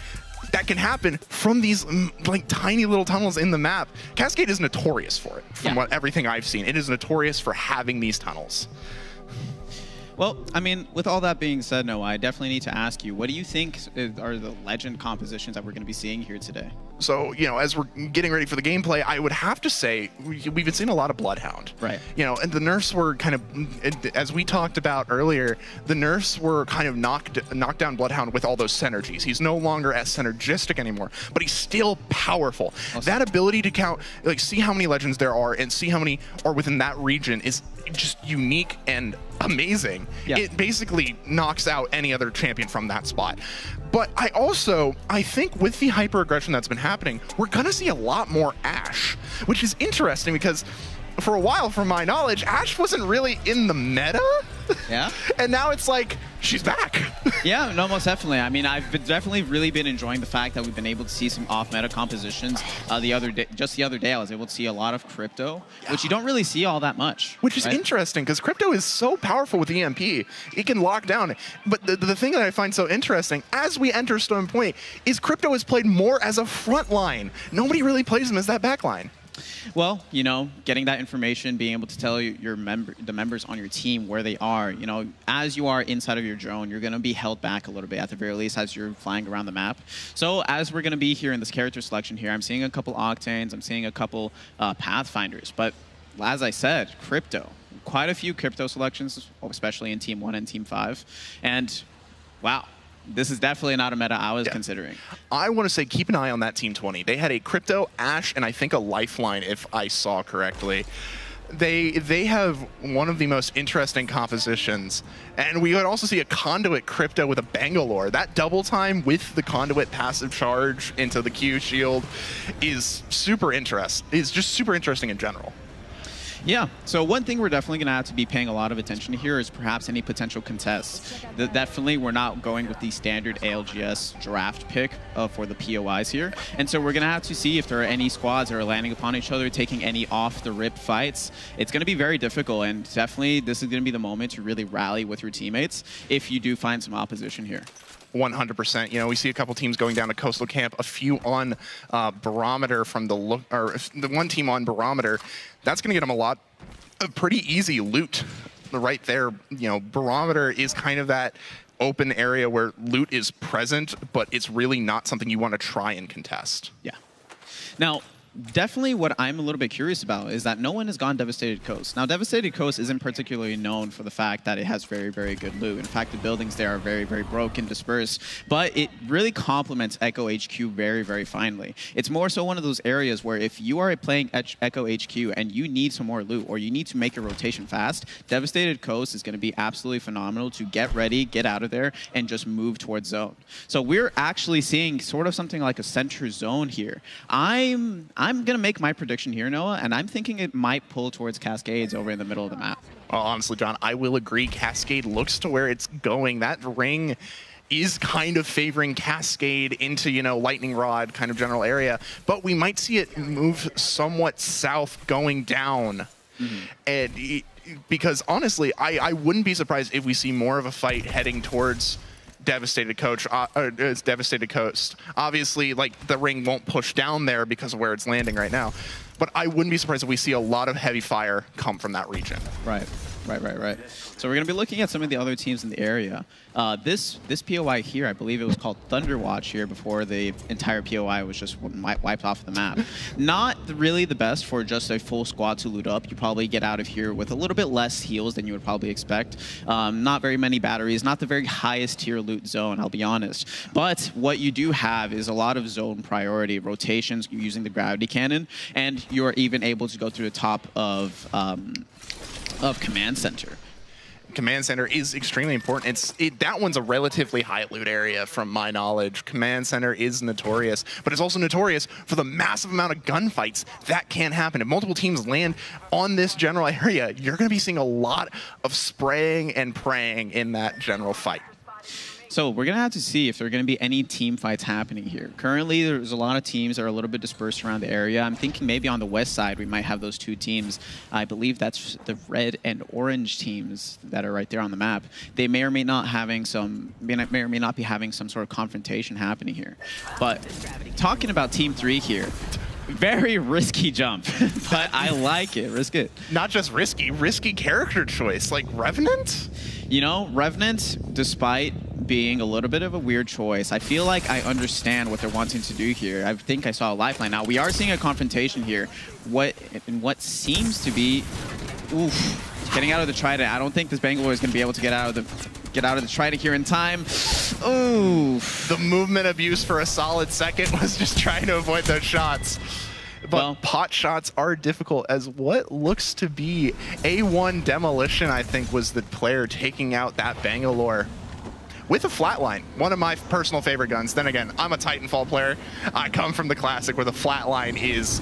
that can happen from these like tiny little tunnels in the map. Cascade is notorious for it, from everything I've seen. It is notorious for having these tunnels. Well, I mean, with all that being said, Noah, I definitely need to ask you, what do you think are the legend compositions that we're going to be seeing here today? So, as we're getting ready for the gameplay, I would have to say we've been seeing a lot of Bloodhound. Right. And the nerfs were kind of, as we talked about earlier, the nerfs were kind of knocked down Bloodhound with all those synergies. He's no longer as synergistic anymore, but he's still powerful. Awesome. That ability to count, see how many legends there are and see how many are within that region is just unique and amazing. Yeah. It basically knocks out any other champion from that spot. But I think with the hyper aggression that's been happening, we're gonna see a lot more Ashe, which is interesting because for a while, from my knowledge, Ashe wasn't really in the meta. Yeah. And now it's like, she's back. Yeah, no, most definitely. I mean, I've definitely really been enjoying the fact that we've been able to see some off-meta compositions. The other day, I was able to see a lot of Crypto, which you don't really see all that much. Which is interesting, because Crypto is so powerful with EMP. It can lock down. But the thing that I find so interesting, as we enter Storm Point, is Crypto is played more as a front line. Nobody really plays him as that back line. Well, getting that information, being able to tell the members on your team where they are, as you are inside of your drone, you're going to be held back a little bit at the very least as you're flying around the map. So as we're going to be here in this character selection here, I'm seeing a couple Octanes, I'm seeing a couple Pathfinders, but as I said, Crypto. Quite a few Crypto selections, especially in Team 1 and Team 5. And wow. This is definitely not a meta I was considering. I want to say keep an eye on that Team 20. They had a Crypto, Ashe, and I think a Lifeline, if I saw correctly. They have one of the most interesting compositions. And we would also see a Conduit Crypto with a Bangalore. That double time with the Conduit passive charge into the Q shield is super interesting. It's just super interesting in general. Yeah, so one thing we're definitely going to have to be paying a lot of attention to here is perhaps any potential contests. Definitely, we're not going with the standard ALGS draft pick for the POIs here. And so we're going to have to see if there are any squads that are landing upon each other, taking any off-the-rip fights. It's going to be very difficult, and definitely this is going to be the moment to really rally with your teammates if you do find some opposition here. 100%. You know, we see a couple teams going down to Coastal Camp, a few on Barometer from the one team on Barometer. That's going to get them a lot of pretty easy loot right there. You know, Barometer is kind of that open area where loot is present, but it's really not something you want to try and contest. Yeah. Now, definitely what I'm a little bit curious about is that no one has gone Devastated Coast. Now, Devastated Coast isn't particularly known for the fact that it has very, very good loot. In fact, the buildings there are very, very broken, dispersed, but it really complements Echo HQ very, very finely. It's more so one of those areas where if you are playing Echo HQ and you need some more loot or you need to make a rotation fast, Devastated Coast is going to be absolutely phenomenal to get ready, get out of there, and just move towards zone. So we're actually seeing sort of something like a center zone here. I'm going to make my prediction here, Noah, and I'm thinking it might pull towards Cascades over in the middle of the map. Well, honestly, John, I will agree. Cascade looks to where it's going. That ring is kind of favoring Cascade into, you know, Lightning Rod kind of general area, but we might see it move somewhat south going down. And because honestly, I wouldn't be surprised if we see more of a fight heading towards Devastated Coast. Devastated Coast. Obviously, like, the ring won't push down there because of where it's landing right now, but I wouldn't be surprised if we see a lot of heavy fire come from that region. Right. So we're going to be looking at some of the other teams in the area. This POI here, I believe it was called Thunderwatch here before the entire POI was just wiped off the map. Not really the best for just a full squad to loot up. You probably get out of here with a little bit less heals than you would probably expect. Not very many batteries, not the very highest tier loot zone, I'll be honest. But what you do have is a lot of zone priority rotations using the gravity cannon, and you're even able to go through the top of Command Center. Command Center is extremely important. That one's a relatively high loot area from my knowledge. Command Center is notorious, but it's also notorious for the massive amount of gunfights that can happen. If multiple teams land on this general area, you're going to be seeing a lot of spraying and praying in that general fight. So we're going to have to see if there are going to be any team fights happening here. Currently, there's a lot of teams that are a little bit dispersed around the area. I'm thinking maybe on the west side, we might have those two teams. I believe that's the red and orange teams that are right there on the map. They may or may not be having some sort of confrontation happening here. But talking about Team 3 here, very risky jump, but I like it. Risk it. Not just risky character choice, like Revenant? You know, Revenant, despite being a little bit of a weird choice, I feel like I understand what they're wanting to do here. I think I saw a lifeline. Now, we are seeing a confrontation here. What seems to be... Oof. Getting out of the Trident. I don't think this Bangalore is going to be able to get out of the Trident here in time. Ooh. The movement abuse for a solid second was just trying to avoid those shots. But pot shots are difficult, as what looks to be A1 Demolition, I think, was the player taking out that Bangalore with a flatline. One of my personal favorite guns. Then again, I'm a Titanfall player. I come from the Classic where the flatline is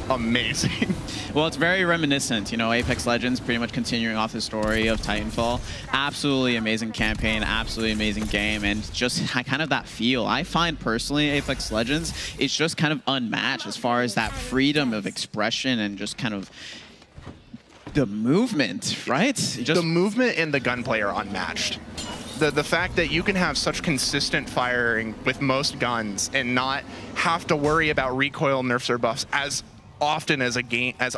amazing. Well, it's very reminiscent. You know, Apex Legends pretty much continuing off the story of Titanfall. Absolutely amazing campaign, absolutely amazing game, and just kind of that feel. I find personally Apex Legends is just kind of unmatched as far as that freedom of expression and just kind of the movement, right? The movement and the gunplay are unmatched. The fact that you can have such consistent firing with most guns and not have to worry about recoil nerfs or buffs as often as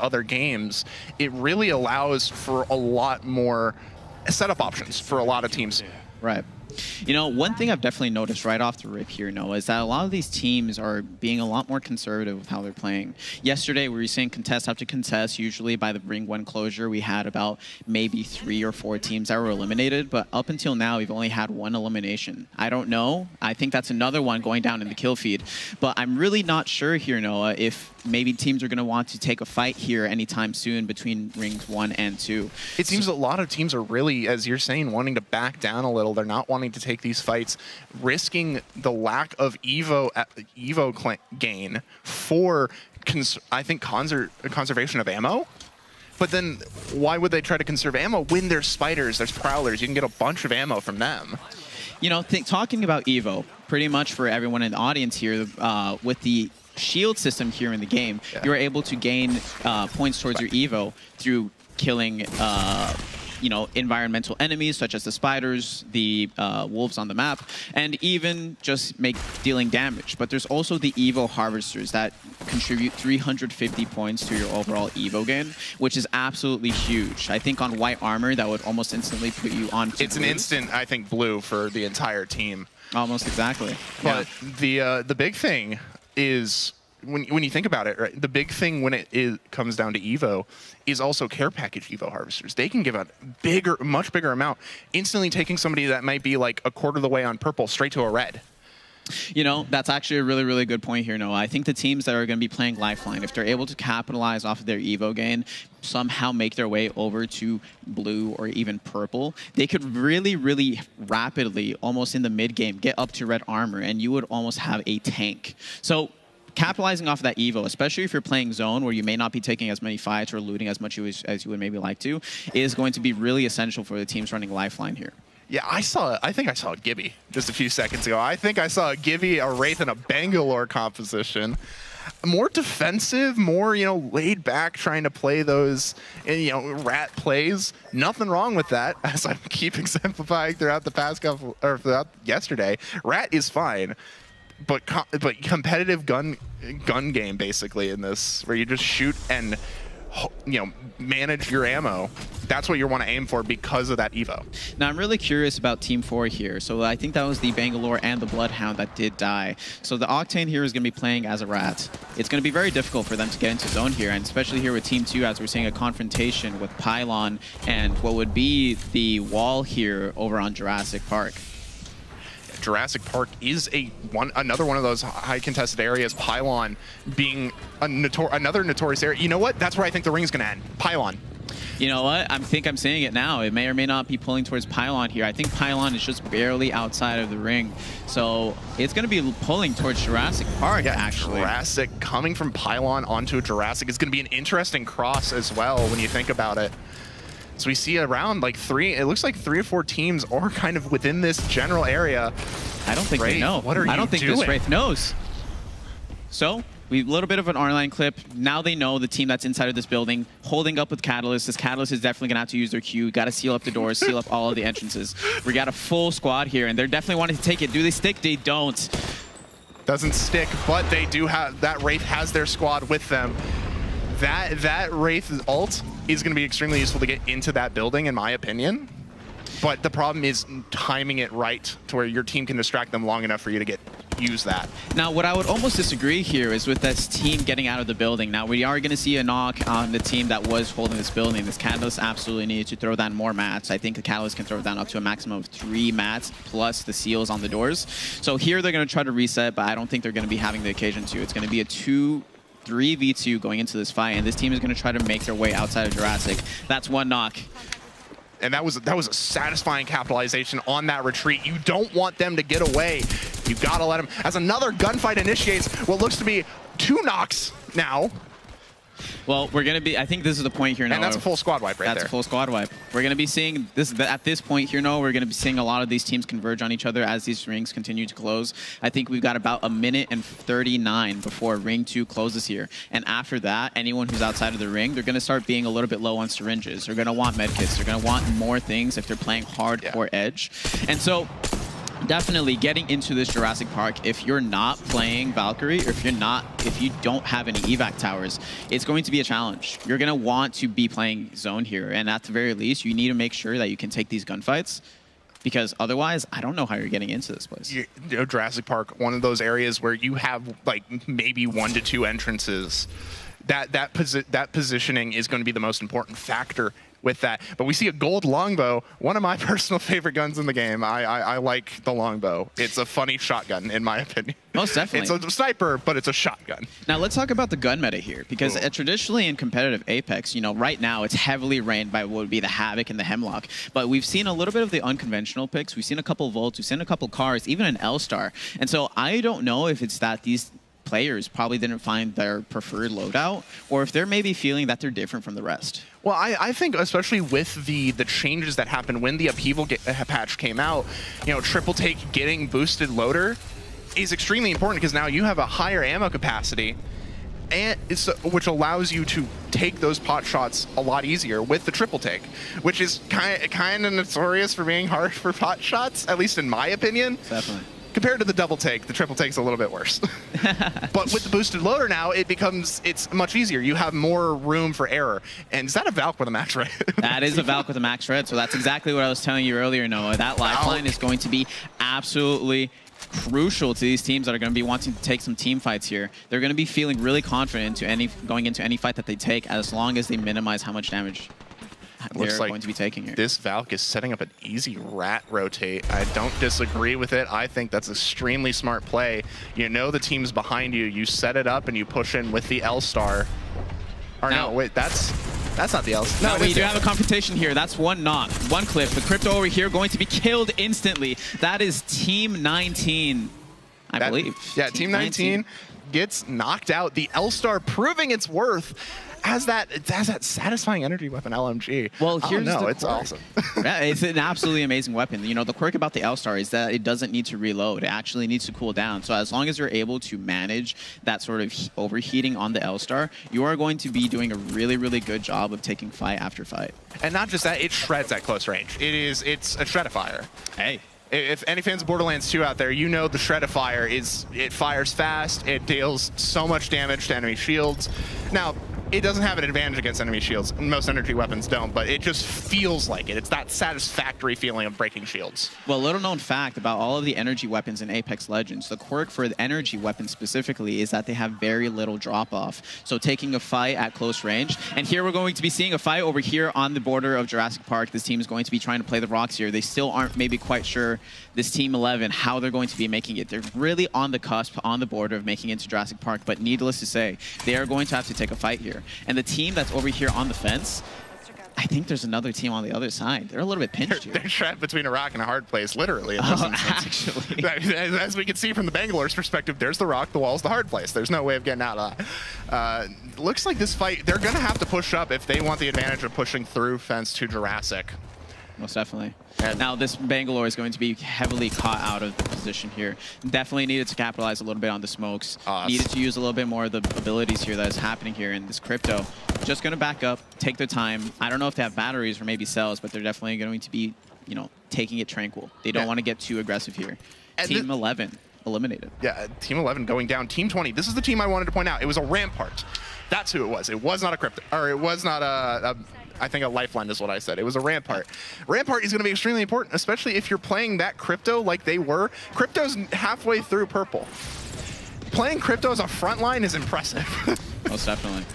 other games, it really allows for a lot more setup options for a lot of teams. Right. You know, one thing I've definitely noticed right off the rip here, Noah, is that a lot of these teams are being a lot more conservative with how they're playing. Yesterday, we were seeing contest after contest. Usually by the Ring 1 closure, we had about maybe 3 or 4 teams that were eliminated, but up until now, we've only had 1 elimination. I don't know. I think that's another one going down in the kill feed, but I'm really not sure here, Noah, if maybe teams are going to want to take a fight here anytime soon between Rings 1 and 2. It seems a lot of teams are really, as you're saying, wanting to back down a little. They're not wanting to take these fights, risking the lack of Evo gain for, I think, conservation of ammo. But then why would they try to conserve ammo when there's spiders, there's prowlers? You can get a bunch of ammo from them. You know, talking about Evo, pretty much for everyone in the audience here, with the shield system here in the game, you're able to gain points towards your Evo through killing you know, environmental enemies such as the spiders, the wolves on the map, and even just dealing damage. But there's also the Evo harvesters that contribute 350 points to your overall Evo gain, which is absolutely huge. I think on white armor, that would almost instantly put you on. It's an instant, I think, blue for the entire team. Almost exactly. But the big thing is, when you think about it, right, the big thing when it comes down to Evo is also care package Evo harvesters. They can give a much bigger amount, instantly taking somebody that might be like a quarter of the way on purple straight to a red. You know, that's actually a really, really good point here, Noah. I think the teams that are going to be playing Lifeline, if they're able to capitalize off of their Evo gain, somehow make their way over to blue or even purple, they could really, really rapidly, almost in the mid-game, get up to red armor, and you would almost have a tank. So capitalizing off of that Evo, especially if you're playing zone where you may not be taking as many fights or looting as much as you would maybe like to, is going to be really essential for the teams running Lifeline here. Yeah, I think I saw a Gibby just a few seconds ago. I think I saw a Gibby, a Wraith, and a Bangalore composition. More defensive, more, you know, laid back, trying to play those, you know, rat plays. Nothing wrong with that, as I keep exemplifying throughout the past couple, or throughout yesterday. Rat is fine. But competitive gun game basically in this, where you just shoot and, you know, manage your ammo. That's what you want to aim for because of that Evo. Now I'm really curious about Team 4 here. So I think that was the Bangalore and the Bloodhound that did die. So the Octane here is going to be playing as a rat. It's going to be very difficult for them to get into zone here, and especially here with Team 2, as we're seeing a confrontation with Pylon and what would be the wall here over on Jurassic Park. Jurassic Park is another one of those high contested areas. Pylon being another notorious area. You know what? That's where I think the ring's going to end. Pylon. You know what? I think I'm saying it now. It may or may not be pulling towards Pylon here. I think Pylon is just barely outside of the ring. So it's going to be pulling towards Jurassic Park, actually. Jurassic coming from Pylon onto Jurassic is going to be an interesting cross as well when you think about it. So we see around like it looks like 3 or 4 teams are kind of within this general area. I don't think they know. What are you I don't think doing? this Wraith knows. So we have a little bit of an R-line clip. Now they know the team that's inside of this building, holding up with Catalyst. This Catalyst is definitely going to have to use their Q. Got to seal up the doors, seal up all of the entrances. We got a full squad here, and they're definitely wanting to take it. Do they stick? They don't. Doesn't stick, but they do have, that Wraith has their squad with them. That Wraith ult is going to be extremely useful to get into that building, in my opinion. But the problem is timing it right to where your team can distract them long enough for you to use that. Now, what I would almost disagree here is with this team getting out of the building. Now, we are going to see a knock on the team that was holding this building. This Catalyst absolutely needed to throw down more mats. I think the Catalyst can throw down up to a maximum of 3 mats plus the seals on the doors. So here they're going to try to reset, but I don't think they're going to be having the occasion to. It's going to be a 3v2 going into this fight, and this team is going to try to make their way outside of Jurassic. That's one knock. And that was a satisfying capitalization on that retreat. You don't want them to get away. You gotta let them. As another gunfight initiates, what looks to be 2 knocks now. Well, we're going to be, I think this is the point here now. And that's a full squad wipe right there. That's a full squad wipe. We're going to be seeing this, at this point here now, we're going to be seeing a lot of these teams converge on each other as these rings continue to close. I think we've got about 1:39 before ring 2 closes here. And after that, anyone who's outside of the ring, they're going to start being a little bit low on syringes. They're going to want medkits. They're going to want more things if they're playing hardcore edge. And so definitely getting into this Jurassic Park, if you're not playing Valkyrie, or if you don't have any evac towers, it's going to be a challenge. You're going to want to be playing zone here, and at the very least, you need to make sure that you can take these gunfights, because otherwise, I don't know how you're getting into this place. You know, Jurassic Park, one of those areas where you have like maybe 1 to 2 entrances. That positioning is going to be the most important factor with that. But we see a gold longbow, one of my personal favorite guns in the game. I like the longbow. It's a funny shotgun, in my opinion. Most definitely. It's a sniper, but it's a shotgun. Now let's talk about the gun meta here, because traditionally in competitive Apex, you know, right now it's heavily reigned by what would be the Havoc and the Hemlock. But we've seen a little bit of the unconventional picks. We've seen a couple Volts, we've seen a couple Cars, even an L-Star. And so I don't know if it's that these players probably didn't find their preferred loadout, or if they're maybe feeling that they're different from the rest. Well, I think especially with the changes that happened when the upheaval patch came out, triple take getting boosted loader is extremely important because now you have a higher ammo capacity, and which allows you to take those pot shots a lot easier with the triple take, which is kind of notorious for being hard for pot shots, at least in my opinion. Definitely. Compared to the double take, the triple take's a little bit worse. But with the boosted loader now, it's much easier. You have more room for error. And is that a Valk with a max red? That is a Valk with a max red, so that's exactly what I was telling you earlier, Noah. That lifeline is going to be absolutely crucial to these teams that are going to be wanting to take some team fights here. They're going to be feeling really confident going into any fight that they take, as long as they minimize how much damage they're going to be taking here. This Valk is setting up an easy rat rotate. I don't disagree with it. I think that's extremely smart play. You know the team's behind you. You set it up and you push in with the L-Star. Or no, wait, that's not the L-Star. No, we do have a confrontation here. That's one knock, one clip. The Crypto over here going to be killed instantly. That is Team 19, I believe. Yeah, Team 19 gets knocked out. The L-Star proving its worth as that satisfying energy weapon LMG. Well, here's the it's quirk. awesome. Yeah, it's an absolutely amazing weapon. The quirk about the L-Star is that it doesn't need to reload. It actually needs to cool down. So as long as you're able to manage that sort of overheating on the L-Star, you are going to be doing a really, really good job of taking fight after fight. And not just that, it shreds at close range. It's a Shredifier. Hey. If any fans of Borderlands 2 out there, you know the Shredifier it fires fast, it deals so much damage to enemy shields. Now, it doesn't have an advantage against enemy shields. Most energy weapons don't, but it just feels like it. It's that satisfactory feeling of breaking shields. Well, little known fact about all of the energy weapons in Apex Legends, the quirk for the energy weapons specifically is that they have very little drop-off. So taking a fight at close range, and here we're going to be seeing a fight over here on the border of Jurassic Park. This team is going to be trying to play the rocks here. They still aren't maybe quite sure, this Team 11, how they're going to be making it. They're really on the cusp, on the border of making it to Jurassic Park, but needless to say, they are going to have to take a fight here. And the team that's over here on the fence, I think there's another team on the other side. They're a little bit pinched here. They're trapped between a rock and a hard place, literally. In this instance. Actually. As we can see from the Bangalore's perspective, there's the rock, the wall's the hard place. There's no way of getting out of that. Looks like this fight, they're going to have to push up if they want the advantage of pushing through fence to Jurassic. Most definitely. Now, this Bangalore is going to be heavily caught out of the position here. Definitely needed to capitalize a little bit on the smokes. Needed to use a little bit more of the abilities here that is happening here in this Crypto. Just going to back up, take their time. I don't know if they have batteries or maybe cells, but they're definitely going to be, taking it tranquil. They don't want to get too aggressive here. And Team 11 eliminated. Yeah, Team 11 going down. Team 20, this is the team I wanted to point out. It was a Rampart. That's who it was. It was not a Crypto, or it was not I think a Lifeline is what I said. It was a Rampart. Rampart is going to be extremely important, especially if you're playing that Crypto like they were. Crypto's halfway through purple. Playing Crypto as a front line is impressive. Most definitely.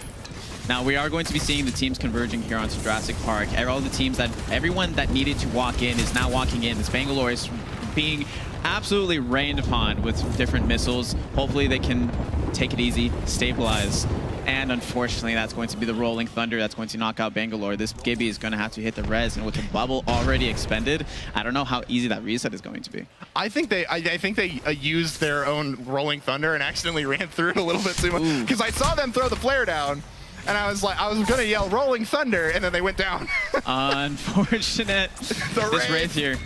Now, we are going to be seeing the teams converging here onto Jurassic Park. Everyone that needed to walk in is now walking in. This Bangalore is being absolutely rained upon with different missiles. Hopefully they can take it easy, stabilize. And unfortunately, that's going to be the Rolling Thunder that's going to knock out Bangalore. This Gibby is going to have to hit the res, and with the bubble already expended, I don't know how easy that reset is going to be. I think they used their own Rolling Thunder and accidentally ran through it a little bit too much. Because I saw them throw the flare down, and I was going to yell Rolling Thunder, and then they went down. Unfortunate. This Wraith here.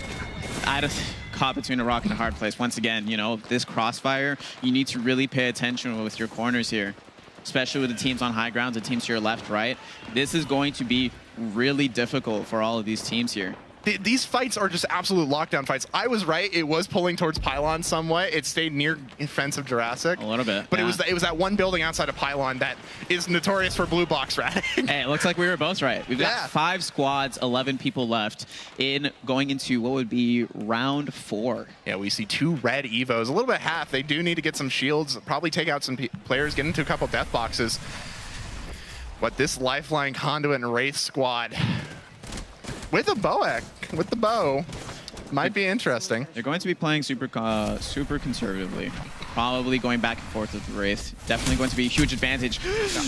Caught between a rock and a hard place. Once again, this crossfire, you need to really pay attention with your corners here, especially with the teams on high grounds, the teams to your left, right. This is going to be really difficult for all of these teams here. These fights are just absolute lockdown fights. I was right. It was pulling towards Pylon somewhat. It stayed near fence of Jurassic. A little bit. But it was that one building outside of Pylon that is notorious for blue box ratting. Hey, it looks like we were both right. We've got 5 squads, 11 people left going into what would be round 4. Yeah, we see 2 red Evos, a little bit half. They do need to get some shields, probably take out some players, get into a couple death boxes. But this Lifeline, Conduit, and Wraith squad with a Boak, with the bow, might be interesting. They're going to be playing super conservatively. Probably going back and forth with the Wraith. Definitely going to be a huge advantage.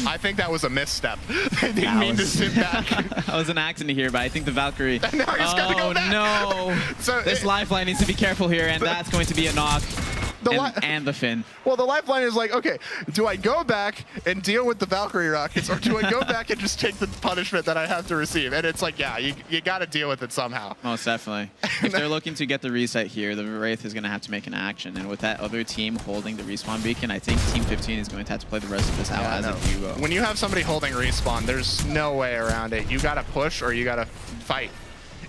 I think that was a misstep. They didn't mean to sit back. That was an accident here, but I think the Valkyrie... No, he's gotta go back. No! So this Lifeline needs to be careful here, and that's going to be a knock. and the Finn. Well, the lifeline is like, okay, do I go back and deal with the Valkyrie rockets, or do I go back and just take the punishment that I have to receive? And it's like, yeah, you got to deal with it somehow. Most definitely. If they're looking to get the reset here, the Wraith is going to have to make an action. And with that other team holding the respawn beacon, I think Team 15 is going to have to play the rest of this out as a duo. When you have somebody holding respawn, there's no way around it. You got to push or you got to fight.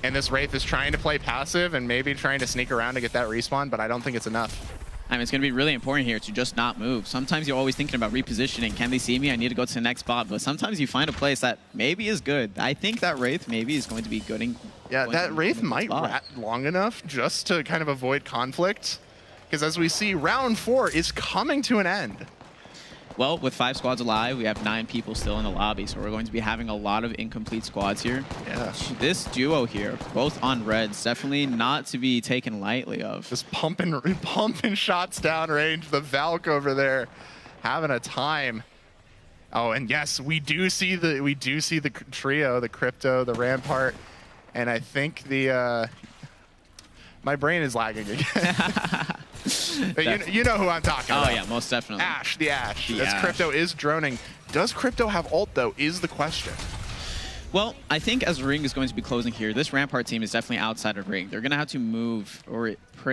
And this Wraith is trying to play passive and maybe trying to sneak around to get that respawn, but I don't think it's enough. I mean, it's going to be really important here to just not move. Sometimes you're always thinking about repositioning. Can they see me? I need to go to the next spot. But sometimes you find a place that maybe is good. I think that Wraith maybe is going to be good. Yeah, that Wraith might rat long enough just to kind of avoid conflict. Because as we see, round 4 is coming to an end. Well, with 5 squads alive, we have 9 people still in the lobby, so we're going to be having a lot of incomplete squads here. Yeah. This duo here, both on reds, definitely not to be taken lightly of. Just pumping shots downrange. The Valk over there having a time. Oh, and yes, we do see the trio, the Crypto, the Rampart, and I think the my brain is lagging again. you know who I'm talking about. Oh yeah, most definitely. Ash, the Ash. As Crypto is droning. Does Crypto have ult though, is the question. Well, I think as Ring is going to be closing here, this Rampart team is definitely outside of Ring. They're going to have to move,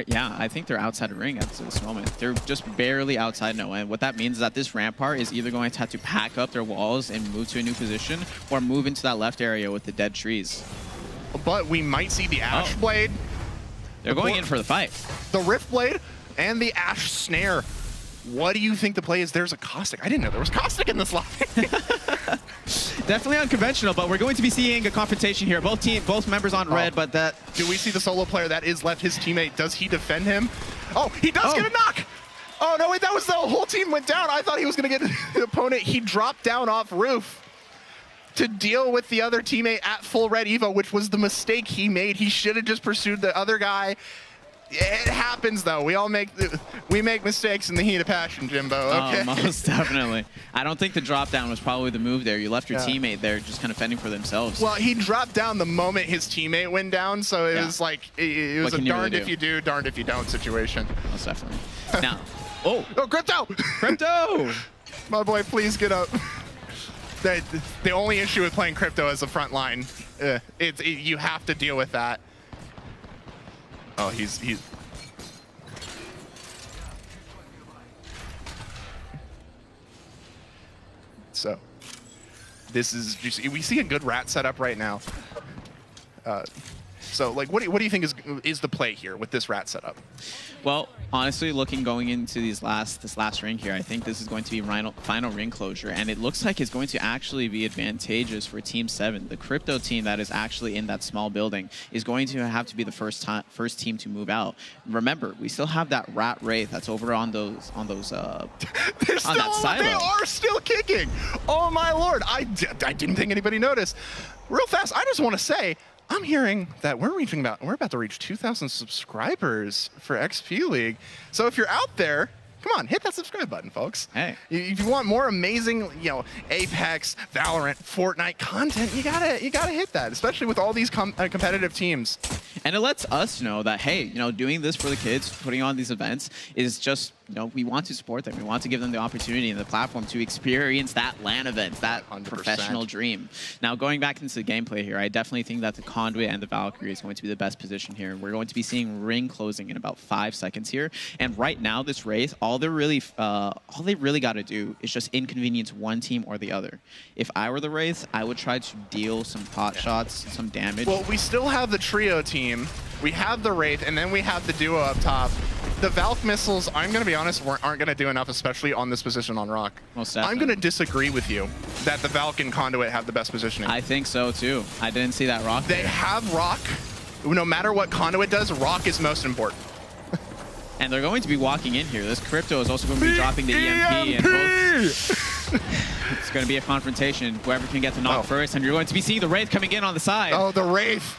yeah, I think they're outside of Ring at this moment. They're just barely outside no, and what that means is that this Rampart is either going to have to pack up their walls and move to a new position, or move into that left area with the dead trees. But we might see the Ash Blade. They're going in for the fight. The Rift Blade and the Ash Snare. What do you think the play is? There's a Caustic. I didn't know there was Caustic in this lobby. Definitely unconventional, but we're going to be seeing a confrontation here. Both members on red, but that... Do we see the solo player that is left, his teammate? Does he defend him? Oh, he does get a knock! Oh, no, wait, that was the whole team went down. I thought he was going to get the opponent. He dropped down off roof to deal with the other teammate at full red Evo, which was the mistake he made. He should have just pursued the other guy. It happens, though. We make mistakes in the heat of passion, Jimbo. Okay. Oh, most definitely. I don't think the drop down was probably the move there. You left your teammate there just kind of fending for themselves. Well, he dropped down the moment his teammate went down, so it was like, it was a darned if you do, darned if you don't situation. Most definitely. Now, oh, Crypto! Crypto! My boy, please get up. The only issue with playing Crypto as a front line, you have to deal with that. Oh, he's so this is just, we see a good rat setup right now. So like, what do you think is the play here with this rat setup? Well, honestly, going into this last ring here, I think this is going to be final ring closure, and it looks like it's going to actually be advantageous for Team 7. The Crypto team that is actually in that small building is going to have to be the first team to move out. Remember, we still have that Rat Wraith that's over on those on that silo. They are still kicking. Oh my lord! I didn't think anybody noticed. Real fast, I just want to say, I'm hearing that we're about to reach 2,000 subscribers for XP League. So if you're out there, come on, hit that subscribe button, folks. Hey. If you want more amazing, Apex, Valorant, Fortnite content, you gotta hit that, especially with all these competitive teams. And it lets us know that, hey, doing this for the kids, putting on these events is just, we want to support them. We want to give them the opportunity and the platform to experience that LAN event, that 100%. Professional dream. Now, going back into the gameplay here, I definitely think that the Conduit and the Valkyrie is going to be the best position here. We're going to be seeing ring closing in about 5 seconds here. And right now, this Wraith, all they really got to do is just inconvenience one team or the other. If I were the Wraith, I would try to deal some pot shots, some damage. Well, we still have the trio team. We have the Wraith, and then we have the duo up top. The Valk missiles, I'm going to be honest, aren't going to do enough, especially on this position on Rock. Most definitely. I'm going to disagree with you that the Valk and Conduit have the best positioning. I think so, too. I didn't see that Rock. They have Rock. No matter what Conduit does, Rock is most important. And they're going to be walking in here. This Crypto is also going to be dropping the EMP. And both it's going to be a confrontation. Whoever can get the knock first. And you're going to be seeing the Wraith coming in on the side. Oh, the Wraith.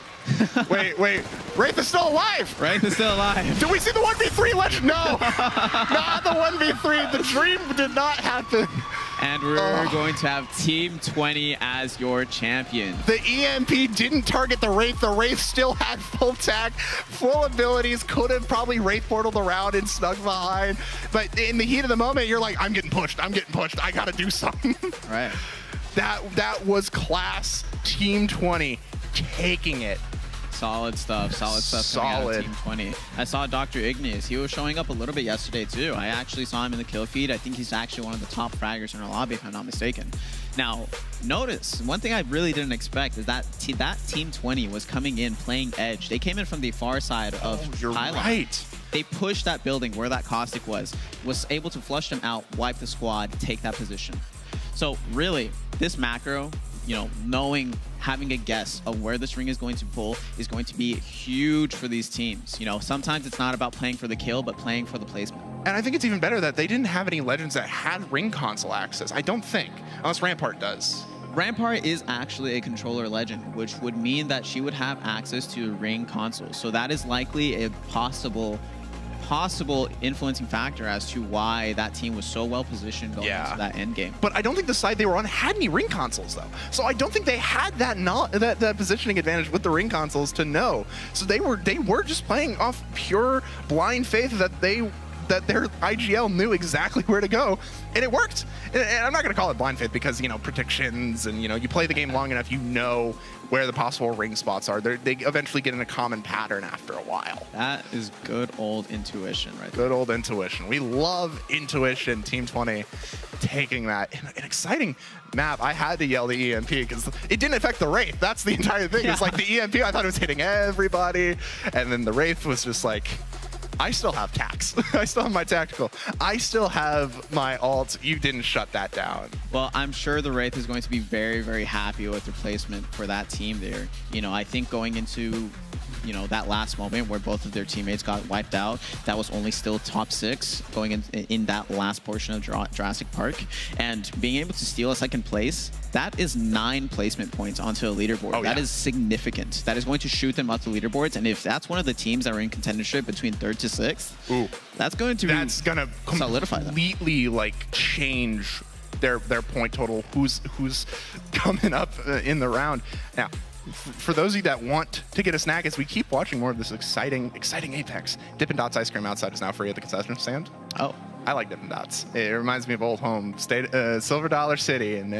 wait. Wraith is still alive. Wraith is still alive. Did we see the 1v3 legend? No. Not the 1v3. The dream did not happen. And we're going to have Team 20 as your champion. The EMP didn't target the Wraith. The Wraith still had full tech, full abilities, could have probably Wraith portaled around and snuck behind. But in the heat of the moment, you're like, I'm getting pushed. I gotta do something. Right. That was class. Team 20 taking it. Solid stuff coming out of Team 20. I saw Dr. Igneous. He was showing up a little bit yesterday too. I actually saw him in the kill feed. I think he's actually one of the top fraggers in our lobby, if I'm not mistaken. Now, notice, one thing I really didn't expect is that Team 20 was coming in playing Edge. They came in from the far side of you're Pylon. right. They pushed that building where that Caustic was able to flush them out, wipe the squad, take that position. So really, this macro, having a guess of where this ring is going to pull is going to be huge for these teams. Sometimes it's not about playing for the kill, but playing for the placement. And I think it's even better that they didn't have any legends that had ring console access. I don't think, unless Rampart does. Rampart is actually a controller legend, which would mean that she would have access to a ring console. So that is likely a possible influencing factor as to why that team was so well positioned going into that end game. But I don't think the side they were on had any ring consoles though. So I don't think they had that positioning advantage with the ring consoles to know. So they were just playing off pure blind faith that their IGL knew exactly where to go, and it worked. And I'm not going to call it blind faith because, predictions and, you play the game long enough, where the possible ring spots are. They eventually get in a common pattern after a while. That is good old intuition right there. Good old intuition. We love intuition. Team 20 taking that. An exciting map. I had to yell the EMP because it didn't affect the Wraith. That's the entire thing. It's like the EMP, I thought it was hitting everybody. And then the Wraith was just like, I still have tax. I still have my tactical. I still have my ult. You didn't shut that down. Well, I'm sure the Wraith is going to be very, very happy with the placement for that team there. I think going into that last moment where both of their teammates got wiped out, that was only still top 6 going in that last portion of Jurassic Park. And being able to steal a second place, that is 9 placement points onto a leaderboard. That is significant. That is going to shoot them up the leaderboards. And if that's one of the teams that are in contendership between 3rd to 6th, that's going to solidify them. Completely change their point total. Who's coming up in the round now? For those of you that want to get a snack as we keep watching more of this exciting Apex, Dippin' Dots ice cream outside is now free at the concession stand. Oh. I like Dippin' Dots. It reminds me of old home, Silver Dollar City in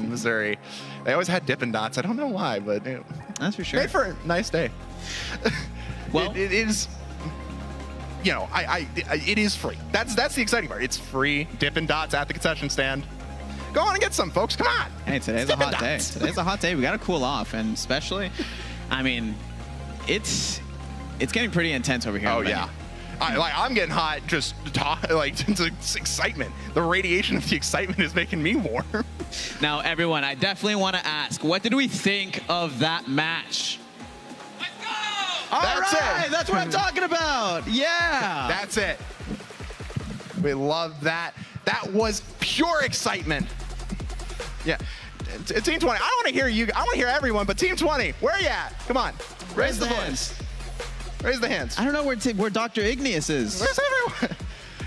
Missouri. They always had Dippin' Dots. I don't know why, but that's for sure. Made for a nice day. Well, it is. It is free. That's the exciting part. It's free. Dippin' Dots at the concession stand. Go on and get some, folks. Come on. Hey, today's a hot day. Today's a hot day. We got to cool off, and especially, it's getting pretty intense over here. Oh yeah. I'm getting hot just it's excitement. The radiation of the excitement is making me warm. Now, everyone, I definitely want to ask, what did we think of that match? Let's go! All That's right, it. that's what I'm talking about. Yeah. That's it. We love that. That was pure excitement. Yeah. Team 20, I don't want to hear you. I want to hear everyone, but Team 20, where are you at? Come on. Raise the voice. Raise the hands. I don't know where Dr. Igneous is. Where's everyone?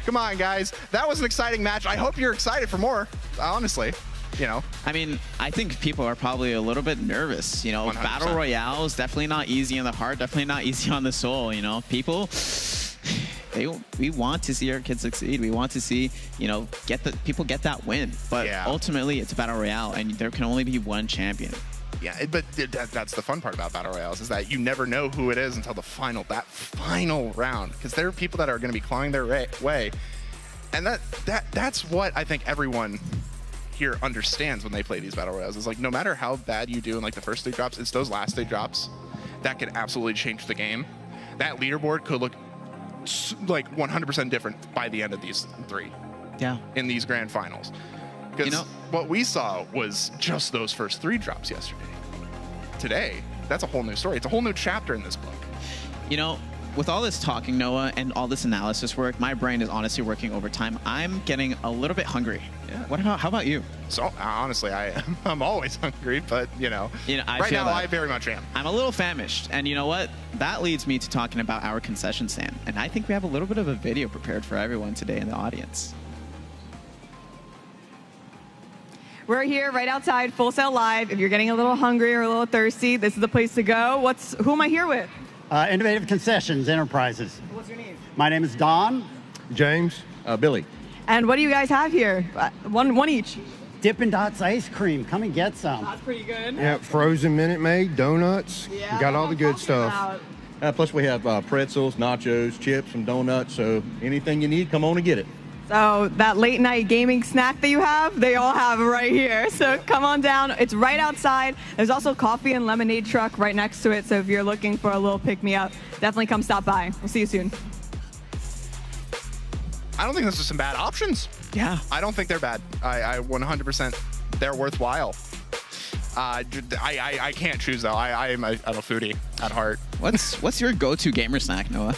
Come on, guys. That was an exciting match. I hope you're excited for more, honestly. I think people are probably a little bit nervous. 100%. Battle Royale is definitely not easy on the heart, definitely not easy on the soul. People, we want to see our kids succeed. We want to see, people get that win. But ultimately, it's a Battle Royale, and there can only be one champion. Yeah, but that's the fun part about Battle Royales is that you never know who it is until that final round, because there are people that are going to be clawing their way, and that's what I think everyone here understands when they play these Battle Royales. It's like no matter how bad you do in the first 3 drops, it's those last 3 drops that could absolutely change the game. That leaderboard could look 100% different by the end of these 3. Yeah. In these grand finals. Because what we saw was just those first 3 drops yesterday. Today, that's a whole new story. It's a whole new chapter in this book. With all this talking, Noah, and all this analysis work, my brain is honestly working overtime. I'm getting a little bit hungry. Yeah. How about you? So honestly, I'm always hungry, but I very much am. I'm a little famished, and you know what? That leads me to talking about our concession stand, and I think we have a little bit of a video prepared for everyone today in the audience. We're here right outside Full Sail Live. If you're getting a little hungry or a little thirsty, this is the place to go. Who am I here with? Innovative Concessions Enterprises. What's your name? My name is Don. James. Billy. And what do you guys have here? One each. Dippin' Dots ice cream. Come and get some. That's pretty good. Yeah, frozen Minute Maid, donuts. Yeah, Got all the good stuff. Plus we have pretzels, nachos, chips, and donuts. So anything you need, come on and get it. So that late night gaming snack that you have, they all have right here. So come on down. It's right outside. There's also coffee and lemonade truck right next to it. So if you're looking for a little pick-me-up, definitely come stop by. We'll see you soon. I don't think those are some bad options. Yeah. I don't think they're bad. I 100%, they're worthwhile. I can't choose though. I'm a foodie at heart. What's your go-to gamer snack, Noah?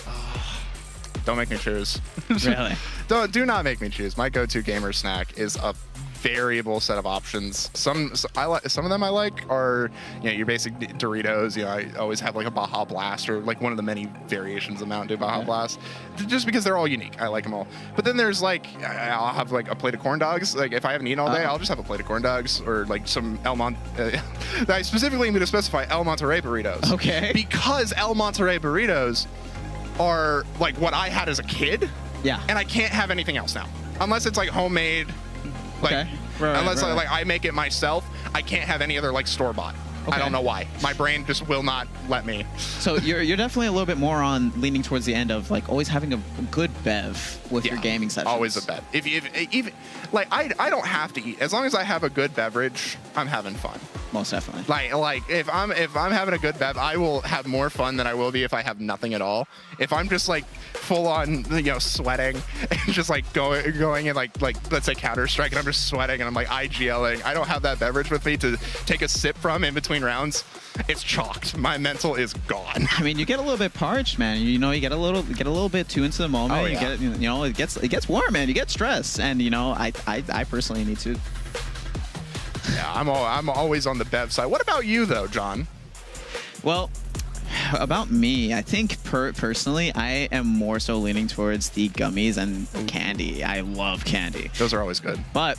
Don't make me choose. Really? Do not make me choose. My go-to gamer snack is a variable set of options. Some of them I like are, your basic Doritos. I always have like a Baja Blast or like one of the many variations of Mountain Dew Baja Blast, just because they're all unique. I like them all. But then there's like, I'll have like a plate of corn dogs. Like if I haven't eaten all day, I'll just have a plate of corn dogs or like some I specifically need to specify El Monterey burritos. Okay. Because El Monterey burritos are like what I had as a kid. Yeah. And I can't have anything else now, unless it's like homemade. Like, Okay. unless Right. like I make it myself, I can't have any other like store bought. I don't know why. My brain just will not let me. So you're definitely a little bit more on leaning towards the end of like always having a good bev with your gaming sessions. Always a bev. If even like I don't have to eat as long as I have a good beverage. I'm having fun. Most definitely. Like if I'm having a good bev, I will have more fun than I will be if I have nothing at all. If I'm just like full on sweating and just like going in like let's say Counter-Strike and I'm just sweating and I'm like IGLing, I don't have that beverage with me to take a sip from in between rounds. It's chalked. My mental is gone. I mean, you get a little bit parched, man. You get a little bit too into the moment. Oh, You yeah. get it gets warm, man. You get stressed, and I personally need to. Yeah, I'm always on the bev side. What about you though, John? Well, about me, I think personally, I am more so leaning towards the gummies and candy. I love candy. Those are always good. But,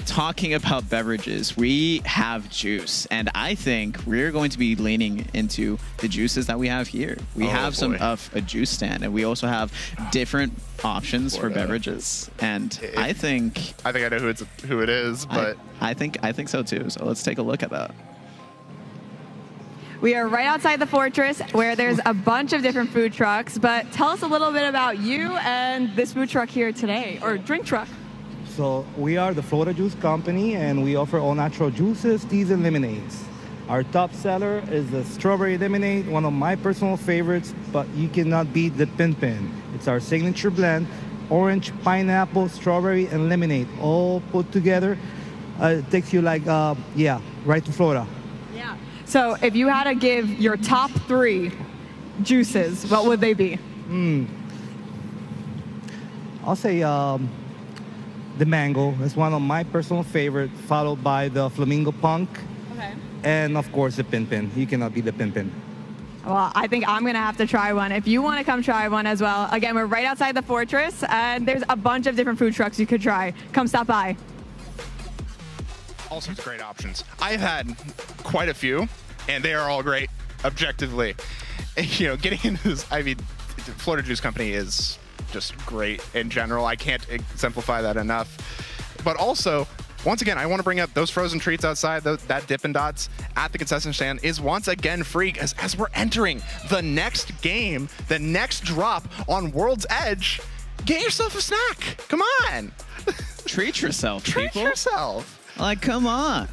talking about beverages, we have juice. And I think we're going to be leaning into the juices that we have here. We have some of a juice stand, and we also have different options for beverages. And I think I know who it is, but I think so too. So let's take a look at that. We are right outside the Fortress where there's a bunch of different food trucks, but tell us a little bit about you and this food truck here today, or drink truck. So we are the Florida Juice Company, and we offer all natural juices, teas, and lemonades. Our top seller is the strawberry lemonade, one of my personal favorites, but you cannot beat the Pin Pin. It's our signature blend, orange, pineapple, strawberry, and lemonade, all put together. It takes you like, right to Florida. Yeah. So if you had to give your top 3 juices, what would they be? I'll say the mango is one of my personal favorite, followed by the flamingo punk. Okay. And of course the Pin Pin. You cannot beat the Pin Pin. Well, I think I'm going to have to try one. If you want to come try one as well, again, we're right outside the Fortress, and there's a bunch of different food trucks you could try. Come stop by. all sorts of great options. I've had quite a few, and they are all great objectively. Getting into this, Florida Juice Company is just great in general. I can't exemplify that enough. But also, once again, I want to bring up those frozen treats outside, that Dippin' Dots at the concession stand is once again free as we're entering the next game, the next drop on World's Edge. Get yourself a snack. Come on. Treat yourself, people. Treat yourself. Like, come on.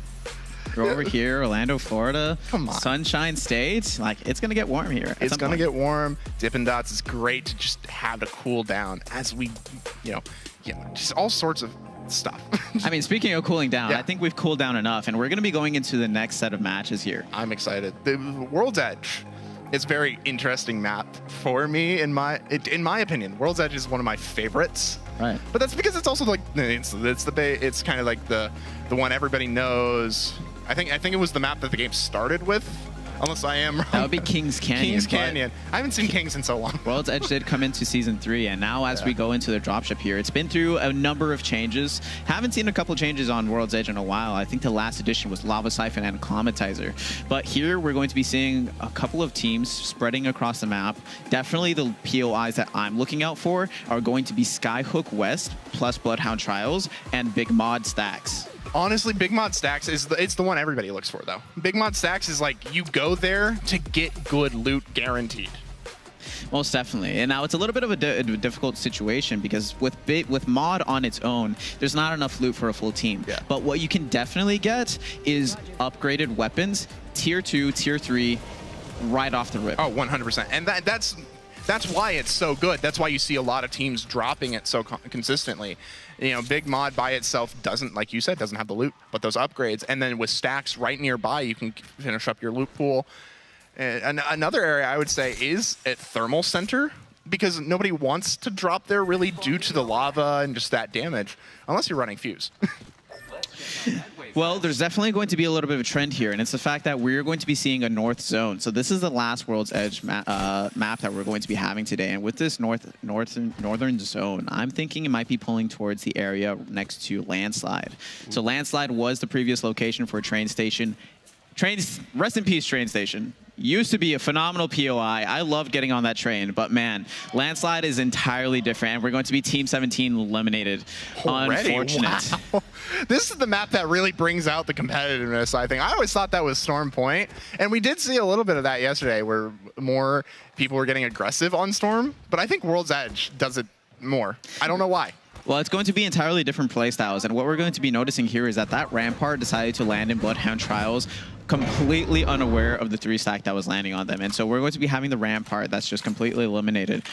You're over here, Orlando, Florida. Come on. Sunshine State. Like, it's going to get warm here. It's going to get warm. Dippin' Dots is great to just have to cool down as we, just all sorts of stuff. I mean, speaking of cooling down, I think we've cooled down enough, and we're going to be going into the next set of matches here. I'm excited. The World's Edge is a very interesting map for me, in my opinion. World's Edge is one of my favorites. Right. But that's because it's also like it's kind of like the one everybody knows. I think it was the map that the game started with. Unless I am wrong. That would be Kings Canyon. Kings but Canyon. I haven't seen Kings in so long. World's Edge did come into Season 3, and now as we go into the dropship here, it's been through a number of changes. Haven't seen a couple changes on World's Edge in a while. I think the last edition was Lava Siphon and Climatizer. But here we're going to be seeing a couple of teams spreading across the map. Definitely the POIs that I'm looking out for are going to be Skyhook West plus Bloodhound Trials and Big Mod Stacks. Honestly, Big Mod Stacks it's the one everybody looks for, though. Big Mod Stacks is like you go there to get good loot guaranteed. Most definitely. And now it's a little bit of a difficult situation because with Mod on its own, there's not enough loot for a full team. Yeah. But what you can definitely get is upgraded weapons, tier 2, tier 3, right off the rip. Oh, 100%. And that's why it's so good. That's why you see a lot of teams dropping it so consistently. You know, Big Mod by itself doesn't, like you said, doesn't have the loot, but those upgrades. And then with stacks right nearby, you can finish up your loot pool. And another area I would say is at Thermal Center, because nobody wants to drop there really due to the lava and just that damage, unless you're running Fuse. Well, there's definitely going to be a little bit of a trend here, and it's the fact that we're going to be seeing a north zone. So this is the last World's Edge map that we're going to be having today. And with this northern zone, I'm thinking it might be pulling towards the area next to Landslide. So Landslide was the previous location for a train station. Rest in peace, train station. Used to be a phenomenal POI. I loved getting on that train, but man, Landslide is entirely different, and we're going to be Team 17 eliminated. Already? Unfortunate. Wow. This is the map that really brings out the competitiveness, I think. I always thought that was Storm Point, and we did see a little bit of that yesterday where more people were getting aggressive on Storm, but I think World's Edge does it more. I don't know why. Well, it's going to be entirely different playstyles, and what we're going to be noticing here is that Rampart decided to land in Bloodhound Trials completely unaware of the 3-stack that was landing on them. And so we're going to be having the Rampart that's just completely eliminated.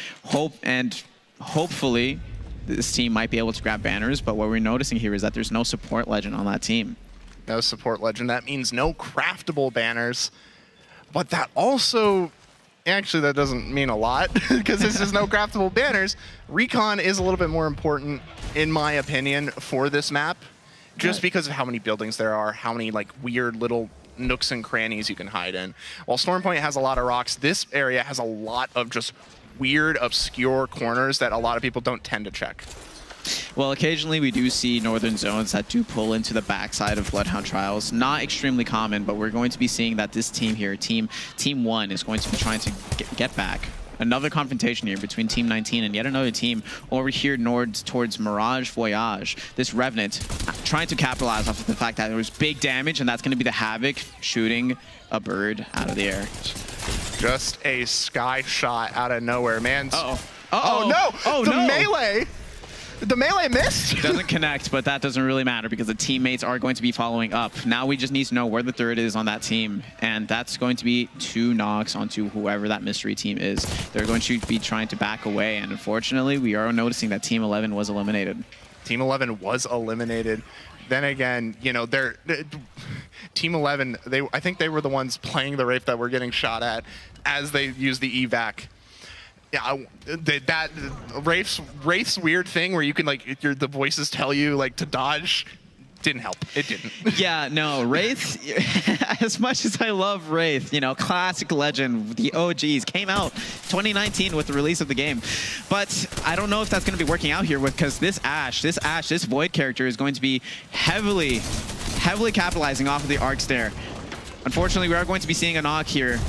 Hopefully this team might be able to grab banners, but what we're noticing here is that there's no support legend on that team. No support legend. That means no craftable banners, but that also... Actually, that doesn't mean a lot because this is no craftable banners. Recon is a little bit more important, in my opinion, for this map, just because of how many buildings there are, how many like weird little nooks and crannies you can hide in. While Storm Point has a lot of rocks, this area has a lot of just weird, obscure corners that a lot of people don't tend to check. Well, occasionally we do see northern zones that do pull into the backside of Bloodhound Trials. Not extremely common, but we're going to be seeing that this team here, Team 1, is going to be trying to get back. Another confrontation here between Team 19 and yet another team over here towards Mirage Voyage. This Revenant trying to capitalize off of the fact that there was big damage, and that's going to be the Havoc shooting a bird out of the air. Just a sky shot out of nowhere, man. Uh-oh. Oh, no! Oh, the no! melee! The melee missed? Doesn't connect, but that doesn't really matter because the teammates are going to be following up. Now we just need to know where the third is on that team, and that's going to be 2 knocks onto whoever that mystery team is. They're going to be trying to back away, and unfortunately, we are noticing that Team 11 was eliminated. Team 11 was eliminated. Then again, you know, Team 11, I think they were the ones playing the Wraith that were getting shot at as they used the evac. Yeah, that Wraith's weird thing where you can like the voices tell you like to dodge didn't help. It didn't. Yeah, no, Wraith, as much as I love Wraith, you know, classic legend, the OGs came out 2019 with the release of the game. But I don't know if that's going to be working out here because this Void character is going to be heavily capitalizing off of the Arc Stare. Unfortunately, we are going to be seeing a knock here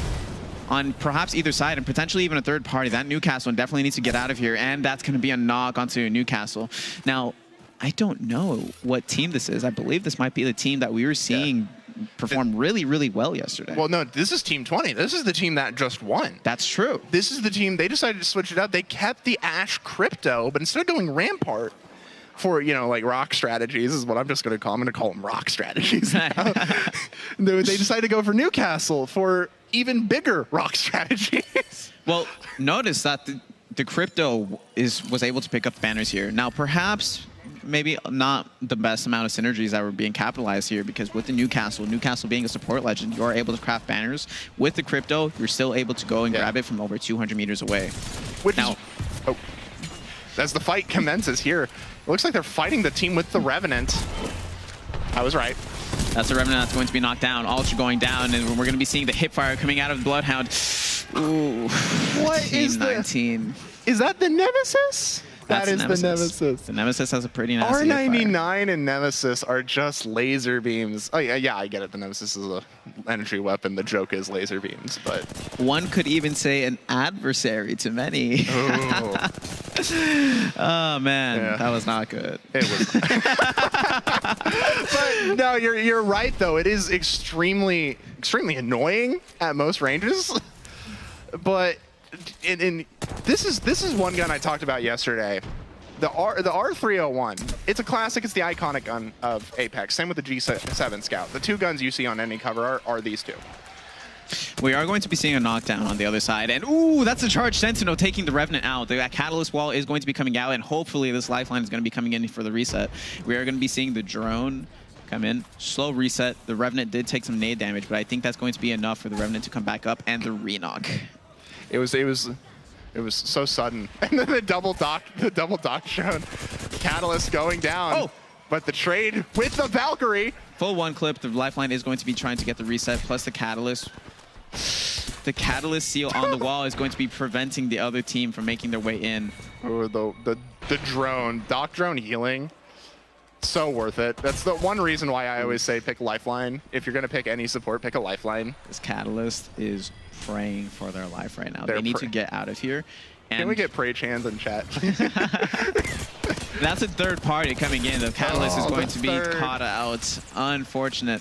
on perhaps either side and potentially even a third party. That Newcastle definitely needs to get out of here, and that's going to be a knock onto Newcastle. Now, I don't know what team this is. I believe this might be the team that we were seeing perform really, really well yesterday. Well, no, this is Team 20. This is the team that just won. That's true. This is the team, they decided to switch it up. They kept the Ashe Crypto, but instead of going Rampart for, you know, like rock strategies is what I'm just going to call. I'm going to call them rock strategies now. They decided to go for Newcastle for even bigger rock strategies. Well, notice that the Crypto was able to pick up banners here. Now, perhaps maybe not the best amount of synergies that were being capitalized here because with the Newcastle being a support legend, you are able to craft banners. With the Crypto, you're still able to go and grab it from over 200 meters away. As the fight commences here, it looks like they're fighting the team with the Revenant. I was right. That's a Revenant that's going to be knocked down. Ultra going down, and we're going to be seeing the hip fire coming out of the Bloodhound. Ooh. What is 19? Is that the Nemesis? That's That is the Nemesis. The Nemesis has a pretty nasty hip fire. R99 and Nemesis are just laser beams. Oh, yeah, I get it. The Nemesis is a energy weapon. The joke is laser beams, but... One could even say an adversary to many. Oh, oh man, Yeah. that was not good. It was But no, you're right, though. It is extremely annoying at most ranges. But this is one gun I talked about yesterday. The R301. It's a classic. It's the iconic gun of Apex. Same with the G7 Scout. The two guns you see on any cover are these two. We are going to be seeing a knockdown on the other side. And ooh, that's a charged Sentinel taking the Revenant out. That Catalyst wall is going to be coming out, and hopefully this lifeline is going to be coming in for the reset. We are going to be seeing the drone come in. Slow reset. The Revenant did take some nade damage, but I think that's going to be enough for the Revenant to come back up, and the re-knock. It was so sudden. And then the double dock shown. Catalyst going down. Oh! But the trade with the Valkyrie. Full one clip. The lifeline is going to be trying to get the reset, plus the Catalyst. The Catalyst seal on the wall is going to be preventing the other team from making their way in. Oh, the drone. Dock drone healing. So worth it. That's the one reason why I always say pick Lifeline. If you're going to pick any support, pick a Lifeline. This Catalyst is praying for their life right now. They're they need to get out of here. And Can we get Prage hands in chat? that's a third party coming in. The Catalyst is going to be caught out. Unfortunate.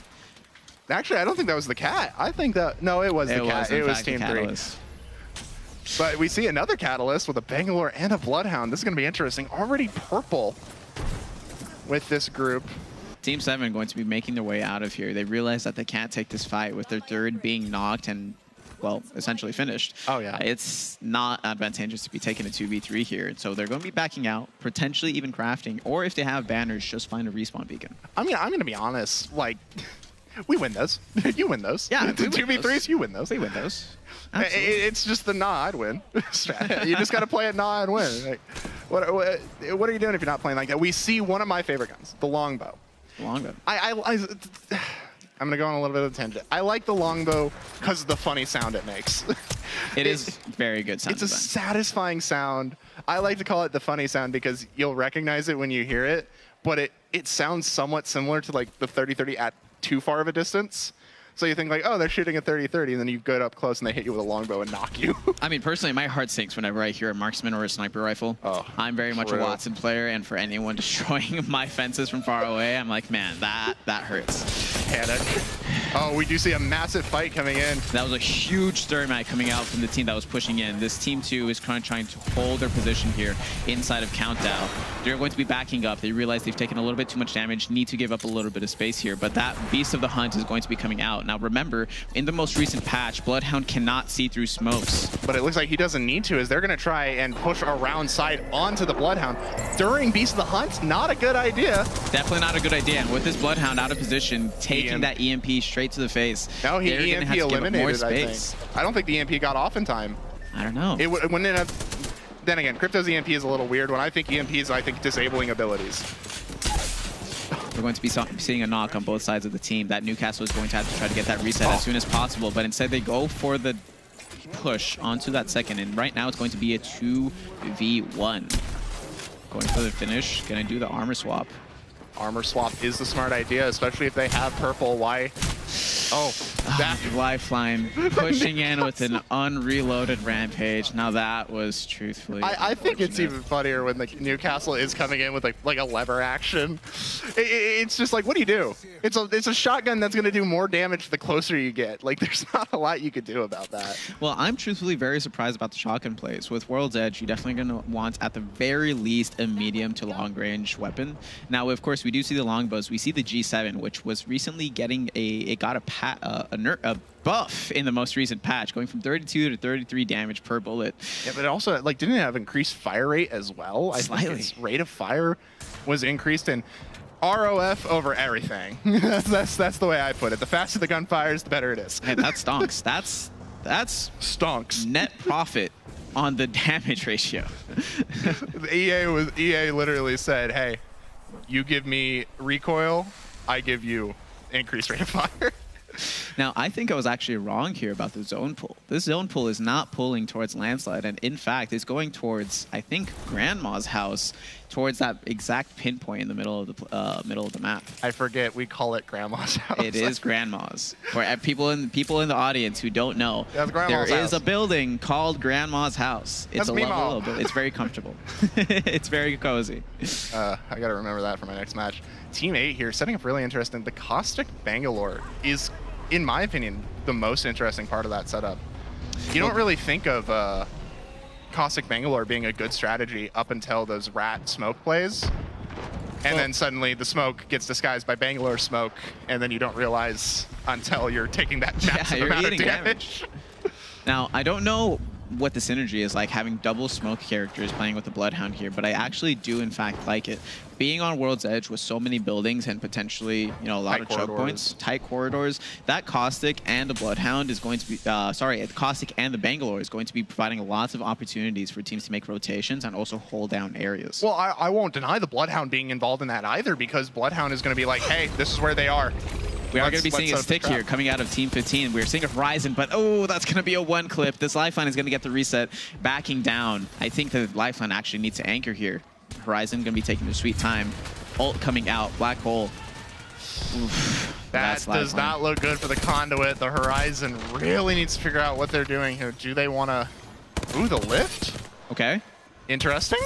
Actually, I don't think that was the cat. I think that... No, it was the cat. It was Team 3. But we see another Catalyst with a Bangalore and a Bloodhound. This is going to be interesting. Already purple with this group. Team 7 going to be making their way out of here. They realize that they can't take this fight with their third being knocked and, well, essentially finished. Oh, yeah. It's not advantageous to be taking a 2v3 here. So they're going to be backing out, potentially even crafting, or if they have banners, just find a respawn beacon. I'm going to be honest. Like, we win those. You win those. Yeah, the 2v3s, you win those. We win those. It's just the nah, I'd win. You just got to play it nah and win. Like, what are you doing if you're not playing like that? We see one of my favorite guns, the longbow. Longbow. I'm going to go on a little bit of a tangent. I like the longbow because of the funny sound it makes. It is very good sound It's a design. satisfying sound. I like to call it the funny sound because you'll recognize it when you hear it, but it sounds somewhat similar to like the 30-30 at too far of a distance. So you think like, oh, they're shooting a 30-30, and then you go up close and they hit you with a longbow and knock you. I mean, personally, my heart sinks whenever I hear a marksman or a sniper rifle. Oh, I'm very much a real. Watson player, and for anyone destroying my fences from far away, I'm like, man, that hurts. Panic. Oh, we do see a massive fight coming in. That was a huge thermite coming out from the team that was pushing in. This team 2 is kind of trying to hold their position here inside of Countdown. They're going to be backing up. They realize they've taken a little bit too much damage, need to give up a little bit of space here, but that Beast of the Hunt is going to be coming out. Now remember, in the most recent patch, Bloodhound cannot see through smokes. But it looks like he doesn't need to, as they're going to try and push around side onto the Bloodhound. During Beast of the Hunt, not a good idea. Definitely not a good idea. And with this Bloodhound out of position, taking that EMP straight to the face, No, he they're gonna EMP have to give up more eliminated, I space. think. I don't think the EMP got off in time. I don't know. It wouldn't have... Then again, Crypto's EMP is a little weird. When I think EMP is, I think disabling abilities. We're going to be seeing a knock on both sides of the team. That Newcastle is going to have to try to get that reset as soon as possible, but instead they go for the push onto that second, and right now it's going to be a 2v1. Going for the finish, gonna do the armor swap. Armor swap is the smart idea, especially if they have purple. Why? Oh, that Lifeline pushing in with an unreloaded Rampage. Now that was truthfully I think it's even funnier when the Newcastle is coming in with like a lever action. It's just like, what do you do? It's a shotgun that's going to do more damage the closer you get. Like, there's not a lot you could do about that. Well, I'm truthfully very surprised about the shotgun plays. With World's Edge, you're definitely going to want, at the very least, a medium to long range weapon. Now, of course, we do see the longbows. We see the G7, which was recently getting a buff in the most recent patch, going from 32 to 33 damage per bullet. Yeah, but it also, like, didn't it have increased fire rate as well? Slightly. I think its rate of fire was increased, and ROF over everything. that's the way I put it. The faster the gun fires, the better it is. Hey, that stonks. That's stonks. Net profit on the damage ratio. EA literally said, hey, you give me recoil, I give you increased rate of fire. Now, I think I was actually wrong here about the zone pull. This zone pull is not pulling towards Landslide, and in fact, is going towards, I think, Grandma's house, towards that exact pinpoint in the middle of the map. I forget we call it Grandma's house. It is Grandma's. For people in the audience who don't know, That's there Grandma's is house. a building called Grandma's house. It's That's a Meemaw. level building. It's very comfortable. It's very cozy. I gotta remember that for my next match. Team 8 here, setting up really interesting. The Caustic Bangalore is, in my opinion, the most interesting part of that setup. You don't really think of Caustic Bangalore being a good strategy up until those rat smoke plays. And then suddenly the smoke gets disguised by Bangalore smoke, and then you don't realize until you're taking that massive you're amount of eating damage. Now, I don't know what the synergy is like having double smoke characters playing with the Bloodhound here, but I actually do in fact like it. Being on World's Edge with so many buildings and potentially, you know, a lot of choke points, tight corridors, that Caustic and the Bloodhound is going to be, the Caustic and the Bangalore is going to be providing lots of opportunities for teams to make rotations and also hold down areas. Well, I won't deny the Bloodhound being involved in that either, because Bloodhound is going to be like, hey, this is where they are. We are going to be seeing a stick here coming out of Team 15. We're seeing a Horizon, but oh, that's going to be a one clip. This Lifeline is going to get the reset, backing down. I think the Lifeline actually needs to anchor here. Horizon going to be taking their sweet time. Ult coming out, Black Hole. Oof, That does not look good for the Conduit. The Horizon really needs to figure out what they're doing here. Do they want to... Ooh, the lift? Okay. Interesting.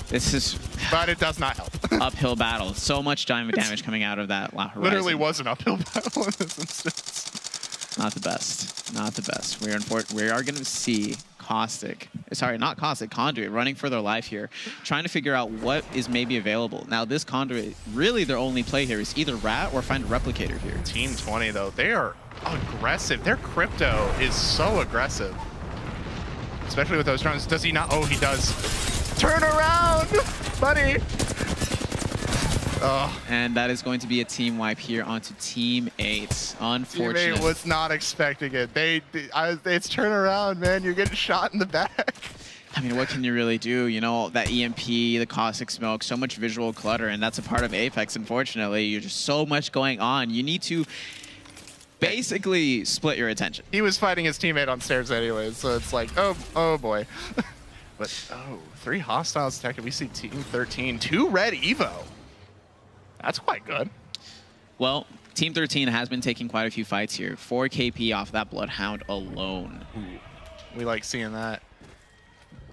This is... But it does not help. Uphill battle. So much damage coming out of that Horizon. Literally was an uphill battle in this instance. Not the best. Not the best. We are going to see Caustic. Sorry, not Caustic. Conduit running for their life here, trying to figure out what is maybe available. Now, this Conduit, really their only play here is either Rat or find a Replicator here. Team 20, though, they are aggressive. Their crypto is so aggressive. Especially with those drones. Does he not? Oh, he does. Turn around, buddy. Oh. And that is going to be a team wipe here onto Team 8. Unfortunate. Team 8 was not expecting it. It's turn around, man. You're getting shot in the back. I mean, what can you really do? You know, that EMP, the Caustic Smoke, so much visual clutter, and that's a part of Apex, unfortunately. You're just so much going on. You need to basically split your attention. He was fighting his teammate on stairs anyways, so it's like, oh boy. But, 3 hostiles detected. We see Team 13. 2 red Evo. That's quite good. Well, Team 13 has been taking quite a few fights here. 4 KP off that Bloodhound alone. We like seeing that.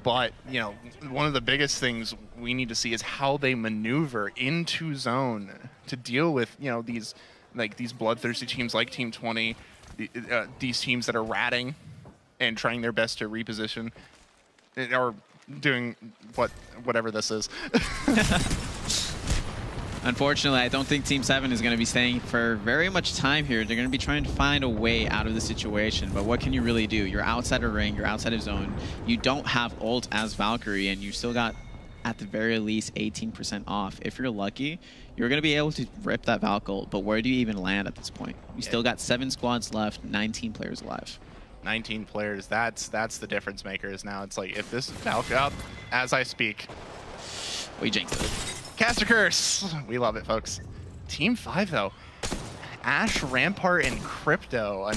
But, you know, one of the biggest things we need to see is how they maneuver into zone to deal with, you know, these bloodthirsty teams like Team 20, these teams that are ratting and trying their best to reposition or doing whatever this is. Unfortunately, I don't think Team 7 is going to be staying for very much time here. They're going to be trying to find a way out of the situation, but what can you really do? You're outside of ring, you're outside of zone. You don't have ult as Valkyrie, and you still got, at the very least, 18% off. If you're lucky, you're going to be able to rip that Valk ult, but where do you even land at this point? You still got 7 squads left, 19 players alive. 19 players, that's the difference makers now. It's like, if this is Valk up as I speak. We jinxed it. Caster Curse. We love it, folks. Team 5, though. Ash, Rampart, and Crypto.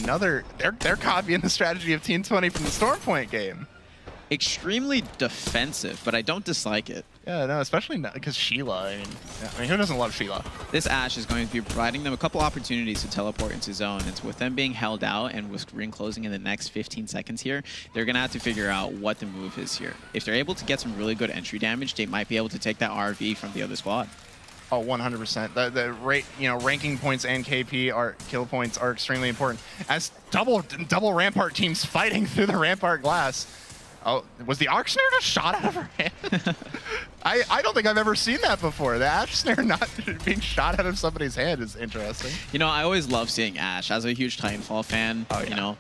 They're copying the strategy of Team 20 from the Stormpoint game. Extremely defensive, but I don't dislike it. Yeah, no, especially because Sheila. I mean, who doesn't love Sheila? This Ash is going to be providing them a couple opportunities to teleport into zone. It's with them being held out and with ring closing in the next 15 seconds here, they're going to have to figure out what the move is here. If they're able to get some really good entry damage, they might be able to take that RV from the other squad. Oh, 100%. The rate, ranking points and KP kill points are extremely important. As double Rampart teams fighting through the Rampart glass. Oh, was the Arc Snare just shot out of her hand? I don't think I've ever seen that before. The Ash Snare not being shot out of somebody's hand is interesting. You know, I always love seeing Ash. As a huge Titanfall fan, you know.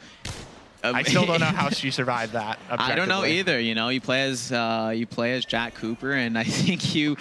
I still don't know how she survived that. I don't know either. You know, you play as Jack Cooper, and I think you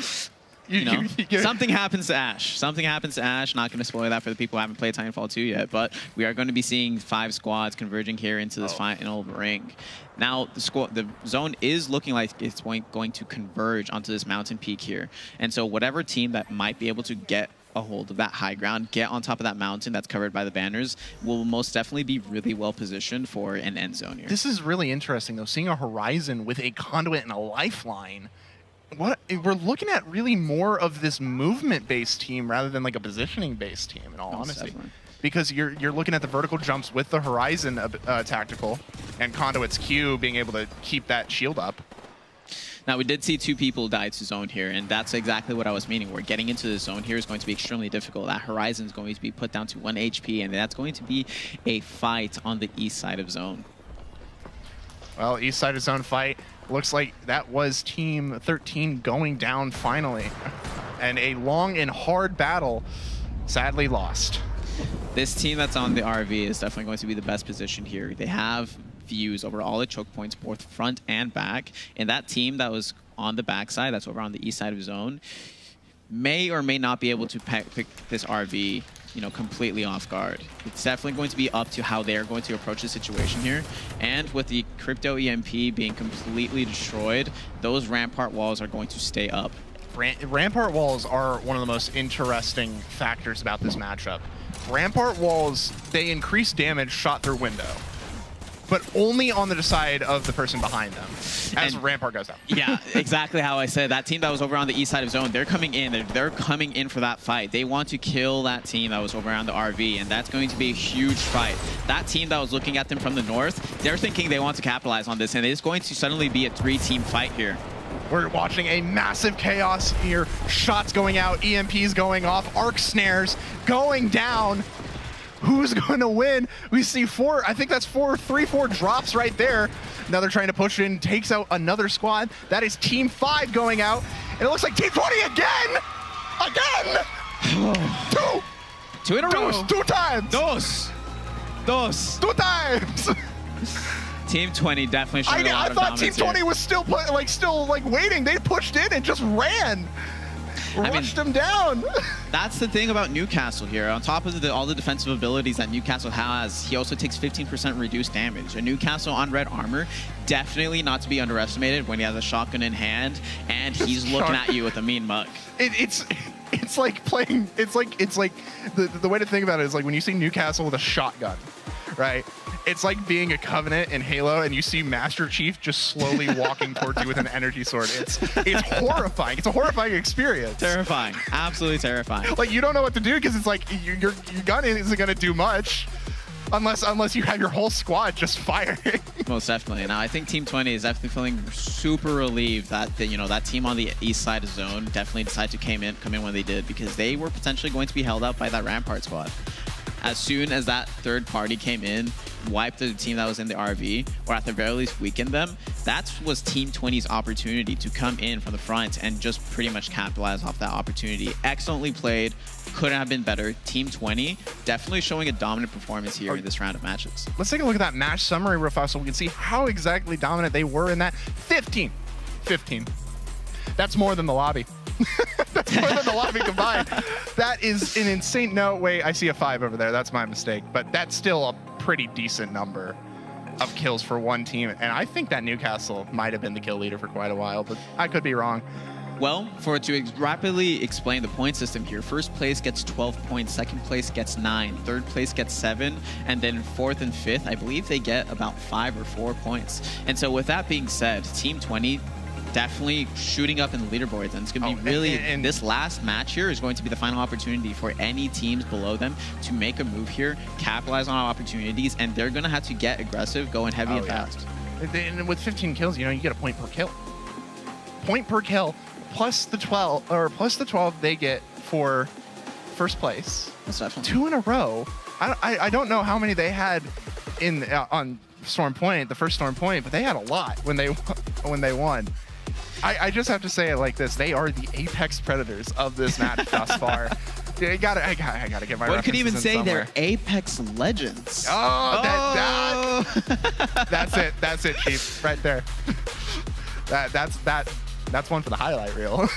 know, something happens to Ash. Something happens to Ash. Not going to spoil that for the people who haven't played Titanfall 2 yet, but we are going to be seeing 5 squads converging here into this final ring. Now, the zone is looking like it's going to converge onto this mountain peak here. And so whatever team that might be able to get a hold of that high ground, get on top of that mountain that's covered by the banners, will most definitely be really well positioned for an end zone here. This is really interesting, though, seeing a Horizon with a Conduit and a Lifeline. We're looking at really more of this movement-based team rather than like a positioning-based team, in all honesty. Definitely. Because you're looking at the vertical jumps with the Horizon tactical and Conduit's Q being able to keep that shield up. Now, we did see 2 people die to zone here, and that's exactly what I was meaning. We're getting into the zone here is going to be extremely difficult. That Horizon is going to be put down to 1 HP, and that's going to be a fight on the east side of zone. Well, east side of zone fight. Looks like that was Team 13 going down finally. And a long and hard battle, sadly lost. This team that's on the RV is definitely going to be the best position here. They have views over all the choke points, both front and back. And that team that was on the backside, that's over on the east side of zone, may or may not be able to pick this RV, you know, completely off guard. It's definitely going to be up to how they're going to approach the situation here. And with the Crypto EMP being completely destroyed, those Rampart walls are going to stay up. Rampart walls are one of the most interesting factors about this matchup. Rampart walls, they increase damage shot through window, but only on the side of the person behind them as Rampart goes down. Yeah, exactly how I said. That team that was over on the east side of zone, they're coming in. They're coming in for that fight. They want to kill that team that was over on the RV, and that's going to be a huge fight. That team that was looking at them from the north, they're thinking they want to capitalize on this, and it's going to suddenly be a 3-team fight here. We're watching a massive chaos here. Shots going out, EMPs going off, arc snares going down. Who's going to win? We see 4, I think that's 4 drops right there. Now they're trying to push in, takes out another squad. That is Team 5 going out. And it looks like Team 20 again! Again! 2 in a row. 2 times! Dos. 2 times! Team 20 definitely showed a lot I of thought Team dominance 20 here. was still waiting. They pushed in and just ran. Rushed them down. That's the thing about Newcastle here. On top of all the defensive abilities that Newcastle has, he also takes 15% reduced damage. And Newcastle on red armor, definitely not to be underestimated when he has a shotgun in hand and he's looking at you with a mean mug. It's like playing. It's like the way to think about it is like when you see Newcastle with a shotgun, right? It's like being a Covenant in Halo and you see Master Chief just slowly walking towards you with an energy sword. It's horrifying. It's a horrifying experience. Terrifying. Absolutely terrifying. Like you don't know what to do because it's like your gun isn't going to do much unless you have your whole squad just firing. Most definitely. Now I think Team 20 is definitely feeling super relieved that that team on the east side of zone definitely decided to come in when they did, because they were potentially going to be held up by that Rampart squad. As soon as that third party came in, wiped the team that was in the RV, or at the very least weakened them, that was Team 20's opportunity to come in from the front and just pretty much capitalize off that opportunity. Excellently played, couldn't have been better. Team 20 definitely showing a dominant performance here in this round of matches. Let's take a look at that match summary real fast so we can see how exactly dominant they were in that. 15. That's more than the lobby. That's more than the lobby combined. That is an insane. No, wait, I see a 5 over there. That's my mistake. But that's still a pretty decent number of kills for one team. And I think that Newcastle might have been the kill leader for quite a while, but I could be wrong. Well, to rapidly explain the point system here, first place gets 12 points, second place gets 9, third place gets 7, and then fourth and fifth, I believe they get about 5 or 4 points. And so with that being said, Team 20 definitely shooting up in the leaderboards, and it's going to be really, and this last match here is going to be the final opportunity for any teams below them to make a move here, capitalize on opportunities, and they're going to have to get aggressive, going heavy and fast. And with 15 kills, you get a point per kill. Point per kill plus the 12 they get for first place. That's definitely 2 in a row. I don't know how many they had in on Storm Point, the first Storm Point, but they had a lot when they won. I just have to say it like this: they are the apex predators of this match thus far. I gotta get my. One could even say somewhere. they're Apex Legends. That's it, Chief, right there. That's one for the highlight reel.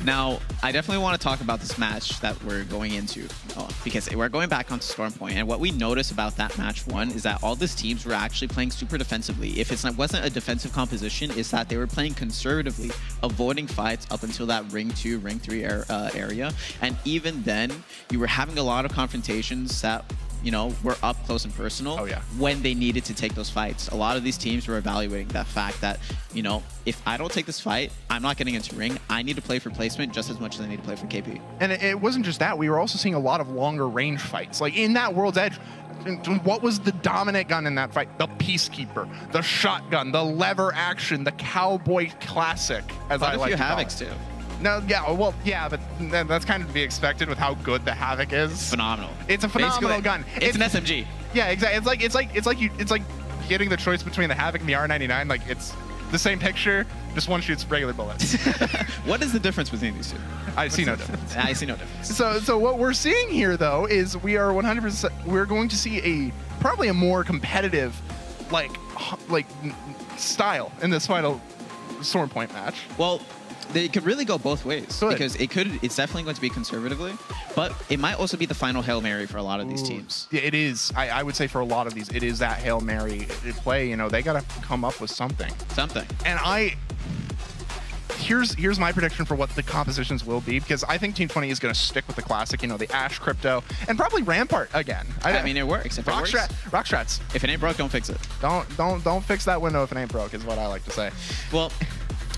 Now, I definitely want to talk about this match that we're going into because we're going back onto Stormpoint, and what we noticed about that match one is that all these teams were actually playing super defensively. If it wasn't a defensive composition, it's that they were playing conservatively, avoiding fights up until that Ring 2, Ring 3 area, and even then, you were having a lot of confrontations that were up close and personal when they needed to take those fights. A lot of these teams were evaluating that fact that, if I don't take this fight, I'm not getting into ring. I need to play for placement just as much as I need to play for KP. And it wasn't just that. We were also seeing a lot of longer range fights. Like in that World's Edge, what was the dominant gun in that fight? The Peacekeeper, the shotgun, the lever action, the Cowboy Classic, as I like to call it. Havocs too. No, yeah, well, yeah, but that's kind of to be expected with how good the Havoc is. Phenomenal. It's a phenomenal gun. It's an SMG. Yeah, exactly. It's like getting the choice between the Havoc and the R99. Like it's the same picture, just one shoots regular bullets. What is the difference between these two? I see no difference. I see no difference. So what we're seeing here though is we are 100%. We're going to see probably a more competitive, like style in this final Stormpoint match. Well, they could really go both ways because it's definitely going to be conservatively, but it might also be the final Hail Mary for a lot of these teams. Yeah, it is. I would say for a lot of these, it is that Hail Mary play. They got to come up with something. And here's my prediction for what the compositions will be, because I think Team 20 is going to stick with the classic, the Ashe Crypto, and probably Rampart again. I mean, it works. If it works. Rockstrats. If it ain't broke, don't fix it. Don't fix that window if it ain't broke, is what I like to say. Well,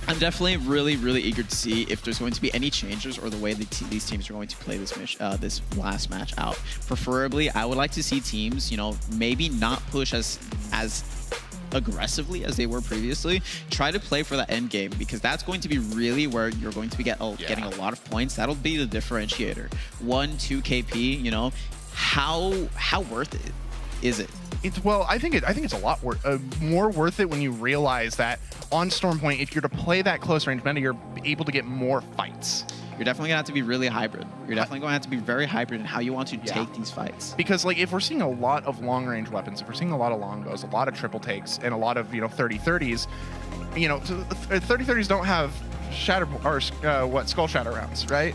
I'm definitely really, really eager to see if there's going to be any changes or the way these teams are going to play this last match out. Preferably, I would like to see teams, maybe not push as aggressively as they were previously. Try to play for the end game, because that's going to be really where you're going to be getting a lot of points. That'll be the differentiator. 1, 2 KP, how worth it is it? I think it's a lot more worth it when you realize that on Stormpoint, if you're to play that close range meta, you're able to get more fights. You're definitely gonna have to be really hybrid. You're definitely going to have to be very hybrid in how you want to take these fights. Because if we're seeing a lot of long range weapons, if we're seeing a lot of longbows, a lot of triple takes, and a lot of 30-30s, 30-30s don't have skull shatter rounds, right?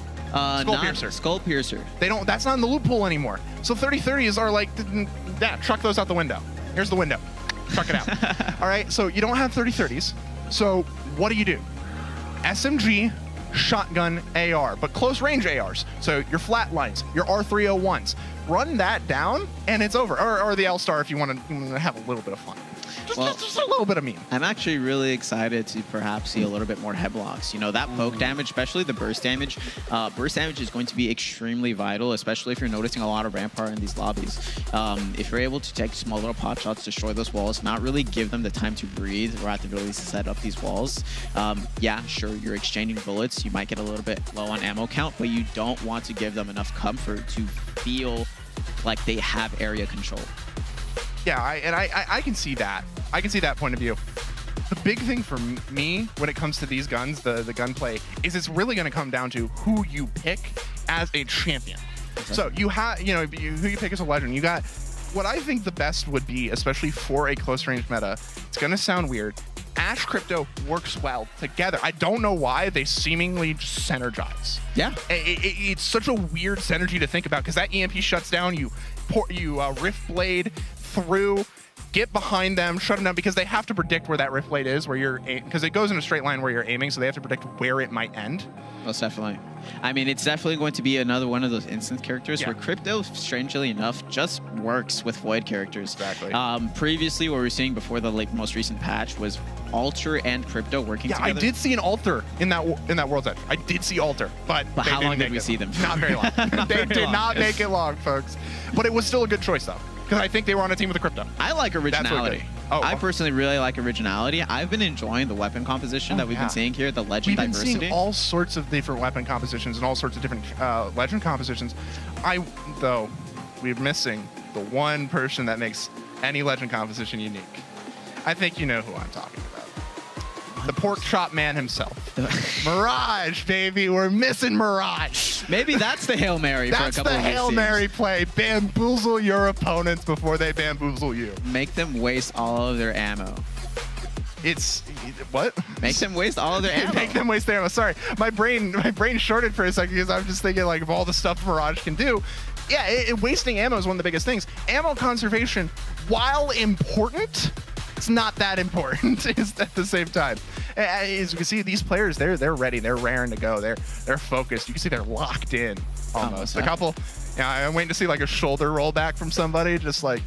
Skull Piercer. They don't. That's not in the loot pool anymore. So 30-30s are like, truck those out the window. Here's the window. Truck it out. All right. So you don't have 30-30s. So what do? SMG, shotgun, AR, but close range ARs. So your flatlines, your R301s. Run that down, and it's over. Or the L-Star if you want to have a little bit of fun. Just a little bit of meme. I'm actually really excited to perhaps see a little bit more headblocks. That poke damage, especially the burst damage. Burst damage is going to be extremely vital, especially if you're noticing a lot of Rampart in these lobbies. If you're able to take small little pot shots, destroy those walls, not really give them the time to breathe or at the very least set up these walls. Yeah, sure, you're exchanging bullets. You might get a little bit low on ammo count, but you don't want to give them enough comfort to feel like they have area control. Yeah, I can see that. I can see that point of view. The big thing for me when it comes to these guns, the gunplay, is it's really going to come down to who you pick as a champion. Exactly. So you have, who you pick as a legend. You got what I think the best would be, especially for a close range meta. It's going to sound weird. Ashe Crypto works well together. I don't know why they seemingly just synergize. Yeah, it's such a weird synergy to think about, because that EMP shuts down. You Rift Blade through, get behind them, shut them down, because they have to predict where that Rift Blade is, because it goes in a straight line where you're aiming, so they have to predict where it might end. Most definitely. I mean, it's definitely going to be another one of those instance characters where Crypto, strangely enough, just works with Void characters. Exactly. Previously, what we were seeing before the most recent patch was Alter and Crypto working together. Yeah, I did see an Alter in that World's Edge. I did see Alter, but how long did we see them? Not very long. They did not make it long, folks. But it was still a good choice, though, because I think they were on a team with a Crypto. I like originality. I personally really like originality. I've been enjoying the weapon composition that we've been seeing here, the legend diversity. We've been seeing all sorts of different weapon compositions and all sorts of different legend compositions. Though, we're missing the one person that makes any legend composition unique. I think you know who I'm talking about. The pork chop man himself. Mirage, baby. We're missing Mirage. Maybe that's the Hail Mary for a couple of That's the Hail Mary play. Bamboozle your opponents before they bamboozle you. Make them waste all of their ammo. What? Make them waste all of their ammo. Make them waste their ammo. Sorry, my brain shorted for a second because I'm just thinking like of all the stuff Mirage can do. Yeah, wasting ammo is one of the biggest things. Ammo conservation, while important, it's not that important at the same time. As you can see, these players, they're ready. They're raring to go. They're focused. You can see they're locked in almost. A couple. Yeah, I'm waiting to see like a shoulder rollback from somebody. Just like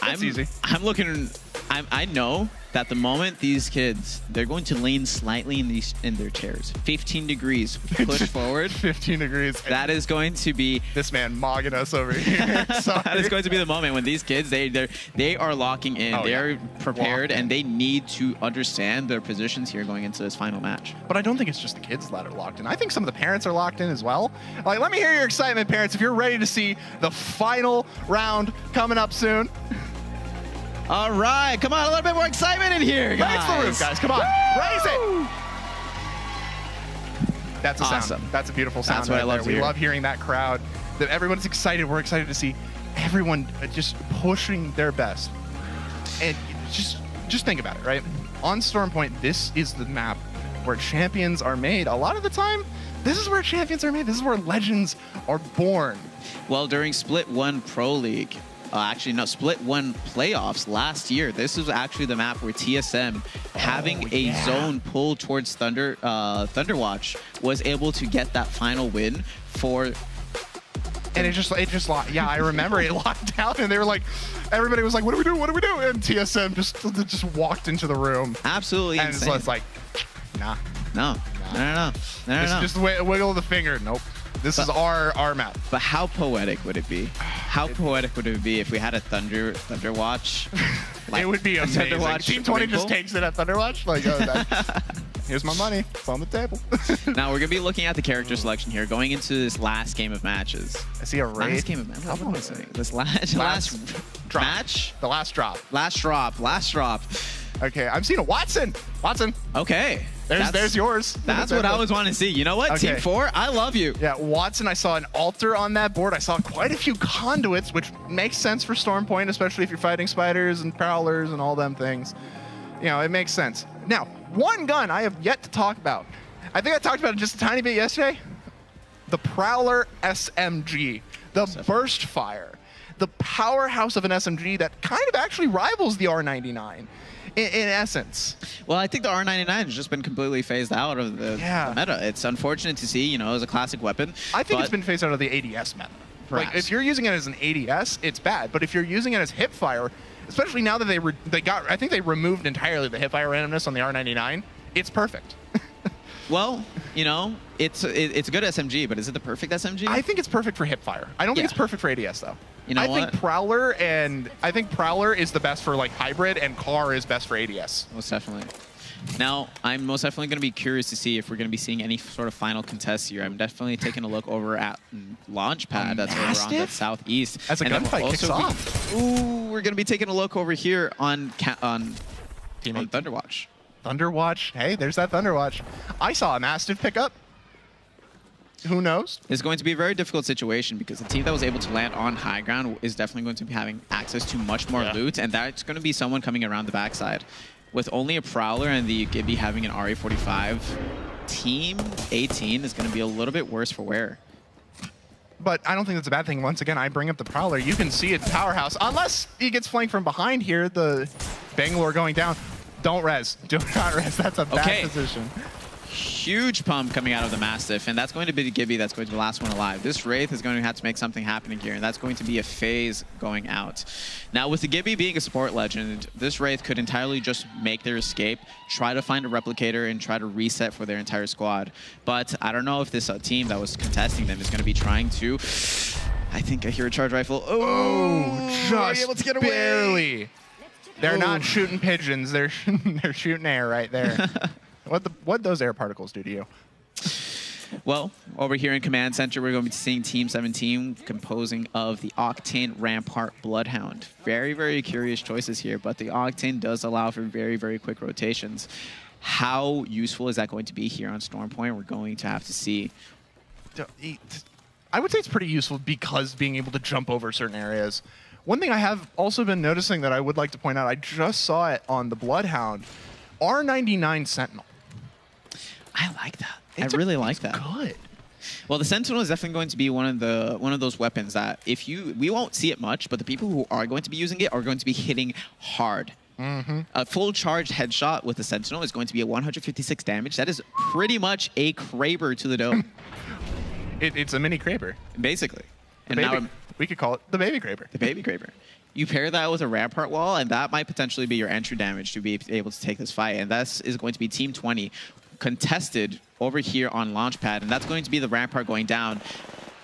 it's easy. I'm looking. I know that the moment these kids, they're going to lean slightly in their chairs. 15 degrees push forward. 15 degrees. That is going to be this man mogging us over here. That is going to be the moment when these kids they are locking in. They're prepared and they need to understand their positions here going into this final match. But I don't think it's just the kids that are locked in. I think some of the parents are locked in as well. Like, let me hear your excitement, parents, if you're ready to see the final round coming up soon. All right, come on, a little bit more excitement in here, guys. Raise the roof, guys. Come on, raise it. That's a awesome. sound. That's a beautiful sound. That's what I love to hear. We love hearing that crowd. That everyone's excited. We're excited to see everyone just pushing their best. And just think about it, right? On Stormpoint, this is the map where champions are made. A lot of the time, this is where champions are made. This is where legends are born. Well, during Split 1 Pro League, actually, no, Split 1 playoffs last year, this was actually the map where TSM, having a zone pulled towards Thunderwatch, was able to get that final win for... And it just locked. Yeah, I remember it locked down, and they were like, everybody was like, "What do we do? What do we do?" And TSM just walked into the room. Absolutely and insane. it's like, nah, no. Just wiggle the finger. Nope. This is our map. But how poetic would it be? How poetic would it be if we had a Thunderwatch? Like, it would be amazing. Team 20 just takes it at Thunderwatch. Like, here's my money. It's on the table. Now we're gonna be looking at the character selection here, going into this last game of matches. I see a Wraith. Last game of matches. What am I saying? This last drop. Match. The last drop. Last drop. Okay, I'm seeing a Watson. Okay. There's yours. That's what I was wanting to see. You know what? Okay. Team 4, I love you. Yeah, Watson, I saw an altar on that board. I saw quite a few conduits, which makes sense for Stormpoint, especially if you're fighting spiders and prowlers and all them things. You know, it makes sense. Now, one gun I have yet to talk about. I think I talked about it just a tiny bit yesterday. The Prowler SMG. The burst fire. The powerhouse of an SMG that kind of actually rivals the R99. In essence. Well, I think the R99 has just been completely phased out of the meta. It's unfortunate to see, you know, as a classic weapon. I think it's been phased out of the ADS meta. Perhaps. Like, if you're using it as an ADS, it's bad. But if you're using it as hipfire, especially now that I think they removed entirely the hipfire randomness on the R99, it's perfect. Well, you know, it's a good SMG, but is it the perfect SMG? I think it's perfect for hipfire. I don't think it's perfect for ADS though. You know I think Prowler is the best for like hybrid, and Car is best for ADS. Most definitely. Now, I'm most definitely going to be curious to see if we're going to be seeing any sort of final contests here. I'm definitely taking a look over at Launchpad. That's over on the southeast. As a gunfight kicks off. Ooh, we're going to be taking a look over here on Thunderwatch. Thunderwatch. Hey, there's that Thunderwatch. I saw a Mastiff pick up. Who knows? It's going to be a very difficult situation because the team that was able to land on high ground is definitely going to be having access to much more loot, and that's going to be someone coming around the backside. With only a Prowler and the Gibby having an RE45, Team 18 is going to be a little bit worse for wear. But I don't think that's a bad thing. Once again, I bring up the Prowler. You can see it's powerhouse. Unless he gets flanked from behind here, the Bangalore going down. Don't res. Do not res. That's a bad position. Huge pump coming out of the Mastiff, and that's going to be the Gibby that's going to be the last one alive. This Wraith is going to have to make something happening here, and that's going to be a phase going out. Now, with the Gibby being a support legend, this Wraith could entirely just make their escape, try to find a replicator, and try to reset for their entire squad. But I don't know if this team that was contesting them is going to be trying to... I think I hear a charge rifle. Oh, just able to get away. Barely. They're not shooting pigeons. They're shooting air right there. What those air particles do to you? Well, over here in Command Center, we're going to be seeing Team 17 composing of the Octane, Rampart, Bloodhound. Very, very curious choices here, but the Octane does allow for very, very quick rotations. How useful is that going to be here on Stormpoint? We're going to have to see. I would say it's pretty useful because being able to jump over certain areas. One thing I have also been noticing that I would like to point out, I just saw it on the Bloodhound, R99 Sentinel. I like that. I really like that. Good. Well, the Sentinel is definitely going to be one of those weapons that we won't see it much, but the people who are going to be using it are going to be hitting hard. A full charged headshot with the Sentinel is going to be a 156 damage. That is pretty much a Kraber to the dome. It's a mini Kraber. Basically. And now we could call it the baby Kraber. The baby Kraber. You pair that with a Rampart wall, and that might potentially be your entry damage to be able to take this fight. And that is going to be Team 20 contested over here on Launchpad, and that's going to be the Rampart going down.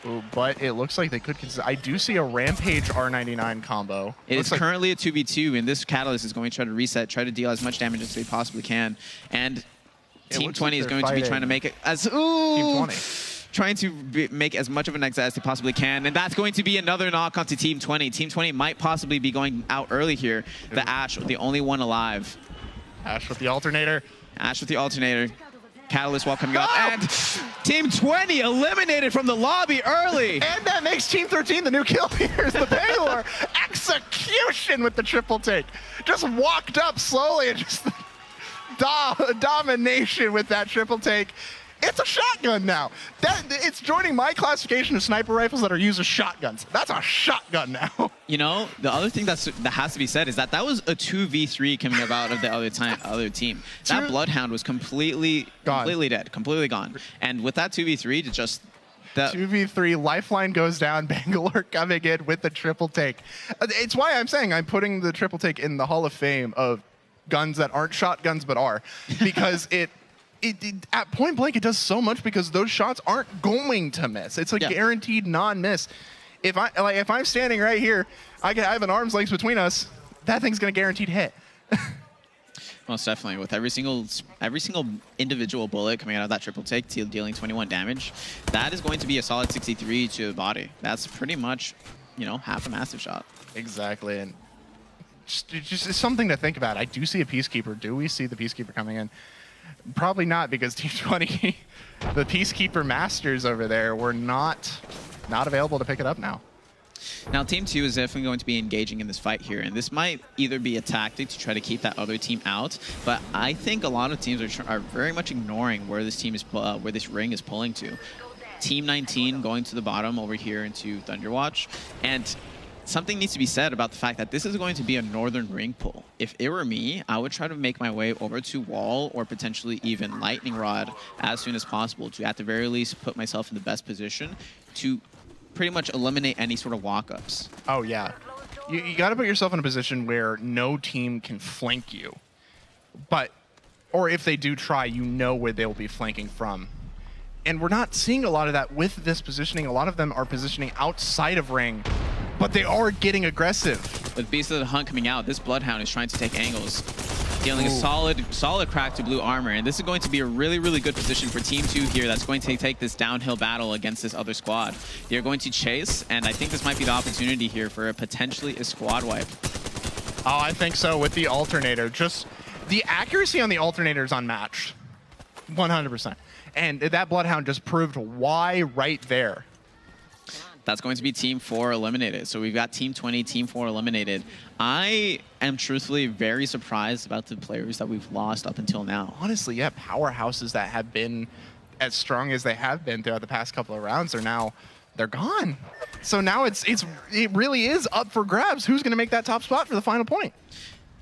Ooh, but it looks like they could I do see a Rampage R99 combo. It is currently a 2v2, and this Catalyst is going to try to reset, try to deal as much damage as they possibly can. And Team 20 is going to be trying to make it as... Ooh! Team 20. Trying to make as much of an exit as they possibly can, and that's going to be another knock onto Team 20. Team 20 might possibly be going out early here. The Ash, the only one alive. Ash with the alternator. Ash with the alternator. Catalyst wall coming up, and Team 20 eliminated from the lobby early. And that makes Team 13 the new kill leaders. The Bangalore execution with the triple take. Just walked up slowly and just domination with that triple take. It's a shotgun now. It's joining my classification of sniper rifles that are used as shotguns. That's a shotgun now. You know, the other thing that has to be said is that was a 2v3 coming about of the other team. That Bloodhound was completely dead, completely gone. And with that 2v3, to just... 2v3, Lifeline goes down, Bangalore coming in with the triple take. It's why I'm saying I'm putting the triple take in the Hall of Fame of guns that aren't shotguns but are. Because at point blank, it does so much because those shots aren't going to miss. It's a guaranteed non-miss. If I'm standing right here, I have an arm's length between us. That thing's going to guaranteed hit. Most definitely, with every single individual bullet coming out of that triple take, dealing 21 damage, that is going to be a solid 63 to the body. That's pretty much, half a massive shot. Exactly, and just something to think about. I do see a Peacekeeper. Do we see the Peacekeeper coming in? Probably not, because Team 20, the Peacekeeper Masters over there, were not available to pick it up now. Now, Team 2 is definitely going to be engaging in this fight here, and this might either be a tactic to try to keep that other team out, but I think a lot of teams are very much ignoring where this team is, where this ring is pulling to. Team 19 going to the bottom over here into Thunderwatch, and something needs to be said about the fact that this is going to be a northern ring pull. If it were me, I would try to make my way over to Wall or potentially even Lightning Rod as soon as possible to, at the very least, put myself in the best position to pretty much eliminate any sort of walk-ups. Oh, yeah. You got to put yourself in a position where no team can flank you. Or if they do try, you know where they'll be flanking from. And we're not seeing a lot of that with this positioning. A lot of them are positioning outside of ring, but they are getting aggressive. With Beast of the Hunt coming out, this Bloodhound is trying to take angles, dealing a solid crack to blue armor, and this is going to be a really, really good position for Team 2 here that's going to take this downhill battle against this other squad. They're going to chase, and I think this might be the opportunity here for potentially a squad wipe. Oh, I think so with the alternator. Just the accuracy on the alternator is unmatched. 100%. And that Bloodhound just proved why right there. That's going to be Team 4 eliminated. So we've got Team 20, Team 4 eliminated. I am truthfully very surprised about the players that we've lost up until now. Honestly, yeah, powerhouses that have been as strong as they have been throughout the past couple of rounds they're gone. So now it really is up for grabs. Who's going to make that top spot for the final point?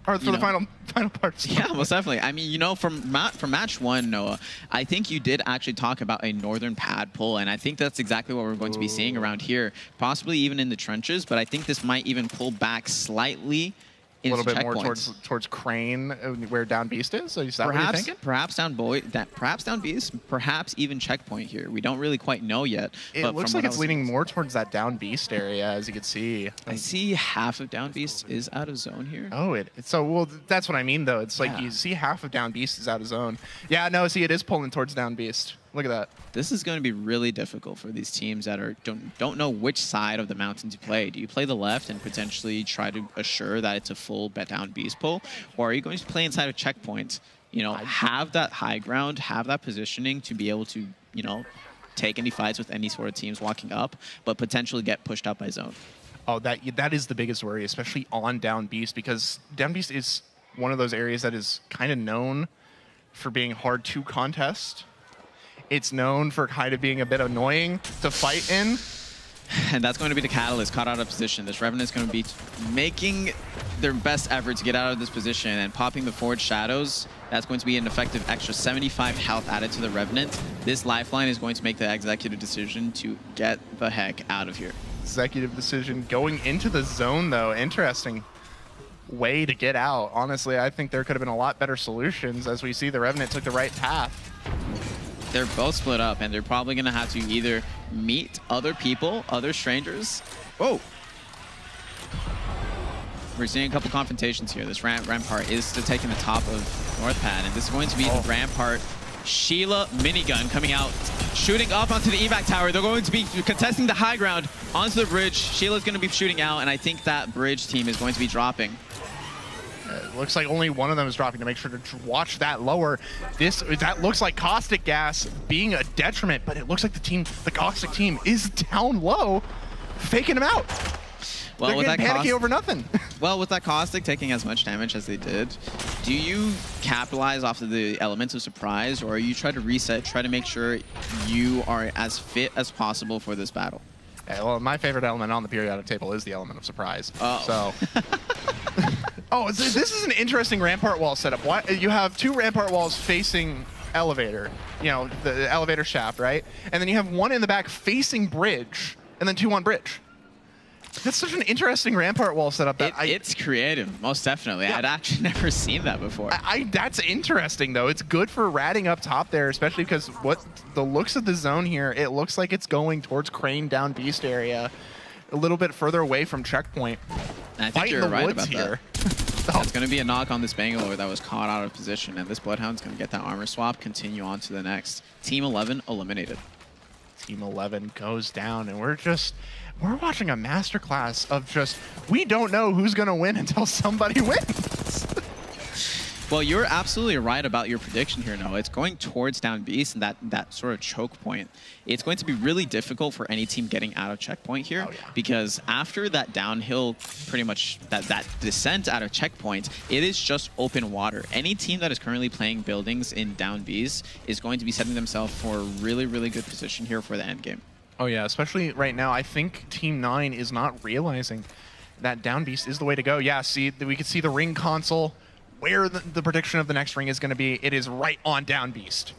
Or for the final part. Yeah, most definitely. I mean, from match one, Noah, I think you did actually talk about a northern pad pull, and I think that's exactly what we're going to be seeing around here, possibly even in the trenches, but I think this might even pull back slightly a little bit more towards Crane, where Down Beast is. So is that what you're thinking? Perhaps Down Beast, perhaps even Checkpoint here. We don't really quite know yet. It looks like it's leaning more towards that Down Beast area, as you can see. I see half of Down Beast is out of zone here. Oh, well, that's what I mean, though. It's like you see half of Down Beast is out of zone. Yeah, no, see, it is pulling towards Down Beast. Look at that. This is going to be really difficult for these teams that don't know which side of the mountain to play. Do you play the left and potentially try to assure that it's a full Down Beast pull, or are you going to play inside of Checkpoint? Have that high ground, have that positioning to be able to, take any fights with any sort of teams walking up, but potentially get pushed up by zone. Oh, that is the biggest worry, especially on Down Beast, because Down Beast is one of those areas that is kind of known for being hard to contest. It's known for kind of being a bit annoying to fight in. And that's going to be the catalyst, caught out of position. This Revenant is going to be making their best effort to get out of this position and popping the Forged Shadows. That's going to be an effective extra 75 health added to the Revenant. This lifeline is going to make the executive decision to get the heck out of here. Executive decision going into the zone, though. Interesting way to get out. Honestly, I think there could have been a lot better solutions. As we see, the Revenant took the right path. They're both split up, and they're probably going to have to either meet other people, other strangers. Whoa. We're seeing a couple confrontations here. This Rampart is still taking the top of North Pad, and this is going to be the Rampart Sheila minigun coming out, shooting up onto the evac tower. They're going to be contesting the high ground onto the bridge. Sheila's going to be shooting out, and I think that bridge team is going to be dropping. It looks like only one of them is dropping to make sure to watch that lower. That looks like Caustic Gas being a detriment, but it looks like the Caustic team is down low, faking them out. Well, They're getting panicky over nothing. Well, with that Caustic taking as much damage as they did, do you capitalize off of the elements of surprise, or you try to reset, try to make sure you are as fit as possible for this battle? Yeah, well, my favorite element on the periodic table is the element of surprise. Oh. So. Oh, this is an interesting Rampart wall setup. Why, you have two Rampart walls facing elevator, the elevator shaft, right? And then you have one in the back facing bridge, and then two on bridge. That's such an interesting Rampart wall setup. It's creative, most definitely. Yeah. I'd actually never seen that before. That's interesting, though. It's good for ratting up top there, especially because what the looks of the zone here, it looks like it's going towards Crane down Beast area, a little bit further away from checkpoint. And I think you're right about that. It's going to be a knock on this Bangalore that was caught out of position, and this Bloodhound's going to get that armor swap, continue on to the next. Team 11 eliminated. Team 11 goes down, and we're watching a masterclass of just, we don't know who's going to win until somebody wins. Well, you're absolutely right about your prediction here, Noah. It's going towards down Beast and that sort of choke point. It's going to be really difficult for any team getting out of checkpoint here because after that downhill, pretty much that descent out of checkpoint, it is just open water. Any team that is currently playing buildings in down Beast is going to be setting themselves for a really, really good position here for the end game. Oh yeah, especially right now. I think Team 9 is not realizing that down Beast is the way to go. Yeah, see, we can see the ring console. Where the prediction of the next ring is going to be, it is right on down Beast.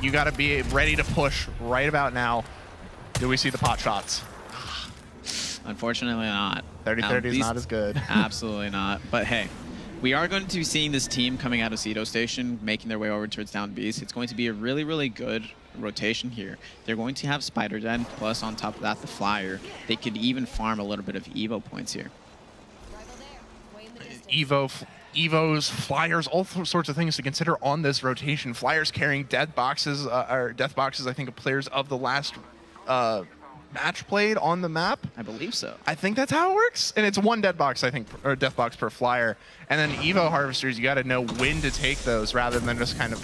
You got to be ready to push right about now. Do we see the pot shots? Unfortunately not. 30-30 is not as good. Absolutely not. But hey, we are going to be seeing this team coming out of Cedo Station, making their way over towards down Beast. It's going to be a really, really good rotation here. They're going to have Spider Den, plus on top of that, the Flyer. They could even farm a little bit of Evo points here. Evos, Flyers, all sorts of things to consider on this rotation. Flyers carrying death boxes, I think, of players of the last match played on the map. I believe so. I think that's how it works. And it's one death box, I think, or death box per Flyer. And then Evo Harvesters, you got to know when to take those rather than just kind of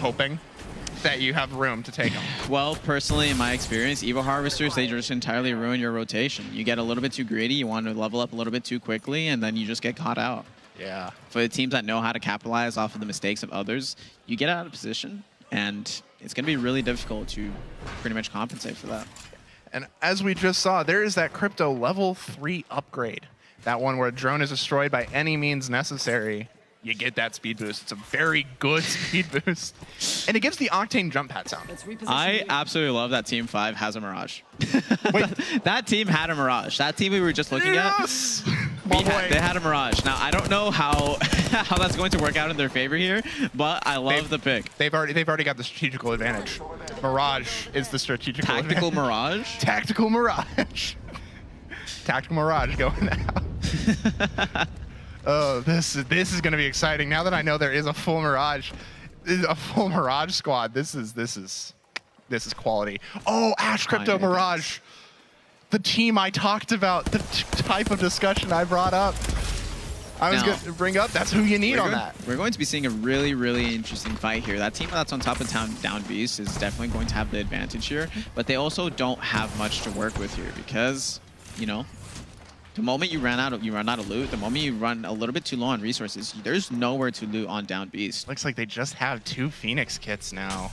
hoping that you have room to take them. Well, personally, in my experience, Evo Harvesters, they just entirely ruin your rotation. You get a little bit too greedy, you want to level up a little bit too quickly, and then you just get caught out. Yeah. For the teams that know how to capitalize off of the mistakes of others, you get out of position, and it's going to be really difficult to pretty much compensate for that. And as we just saw, there is that Crypto level 3 upgrade. That one where a drone is destroyed by any means necessary. You get that speed boost. It's a very good speed boost. And it gives the Octane jump pad sound. I absolutely love that Team 5 has a Mirage. Wait. That team had a Mirage. That team we were just looking at, they had a Mirage. Now, I don't know how how that's going to work out in their favor here, but I love the pick. They've already got the strategical advantage. Mirage is the strategical Tactical advantage. Mirage? Tactical Mirage. Tactical Mirage going out. Oh, this is going to be exciting. Now that I know there is a full Mirage squad, this is quality. Oh, Ash Crypto Mirage, the team I talked about, the type of discussion I brought up. I was going to bring up. That's who you need on that. We're going to be seeing a really, really interesting fight here. That team that's on top of down Beast is definitely going to have the advantage here, but they also don't have much to work with here because, you know, The moment you run out of loot, the moment you run a little bit too low on resources, there's nowhere to loot on Down Beast. Looks like they just have 2 Phoenix kits now.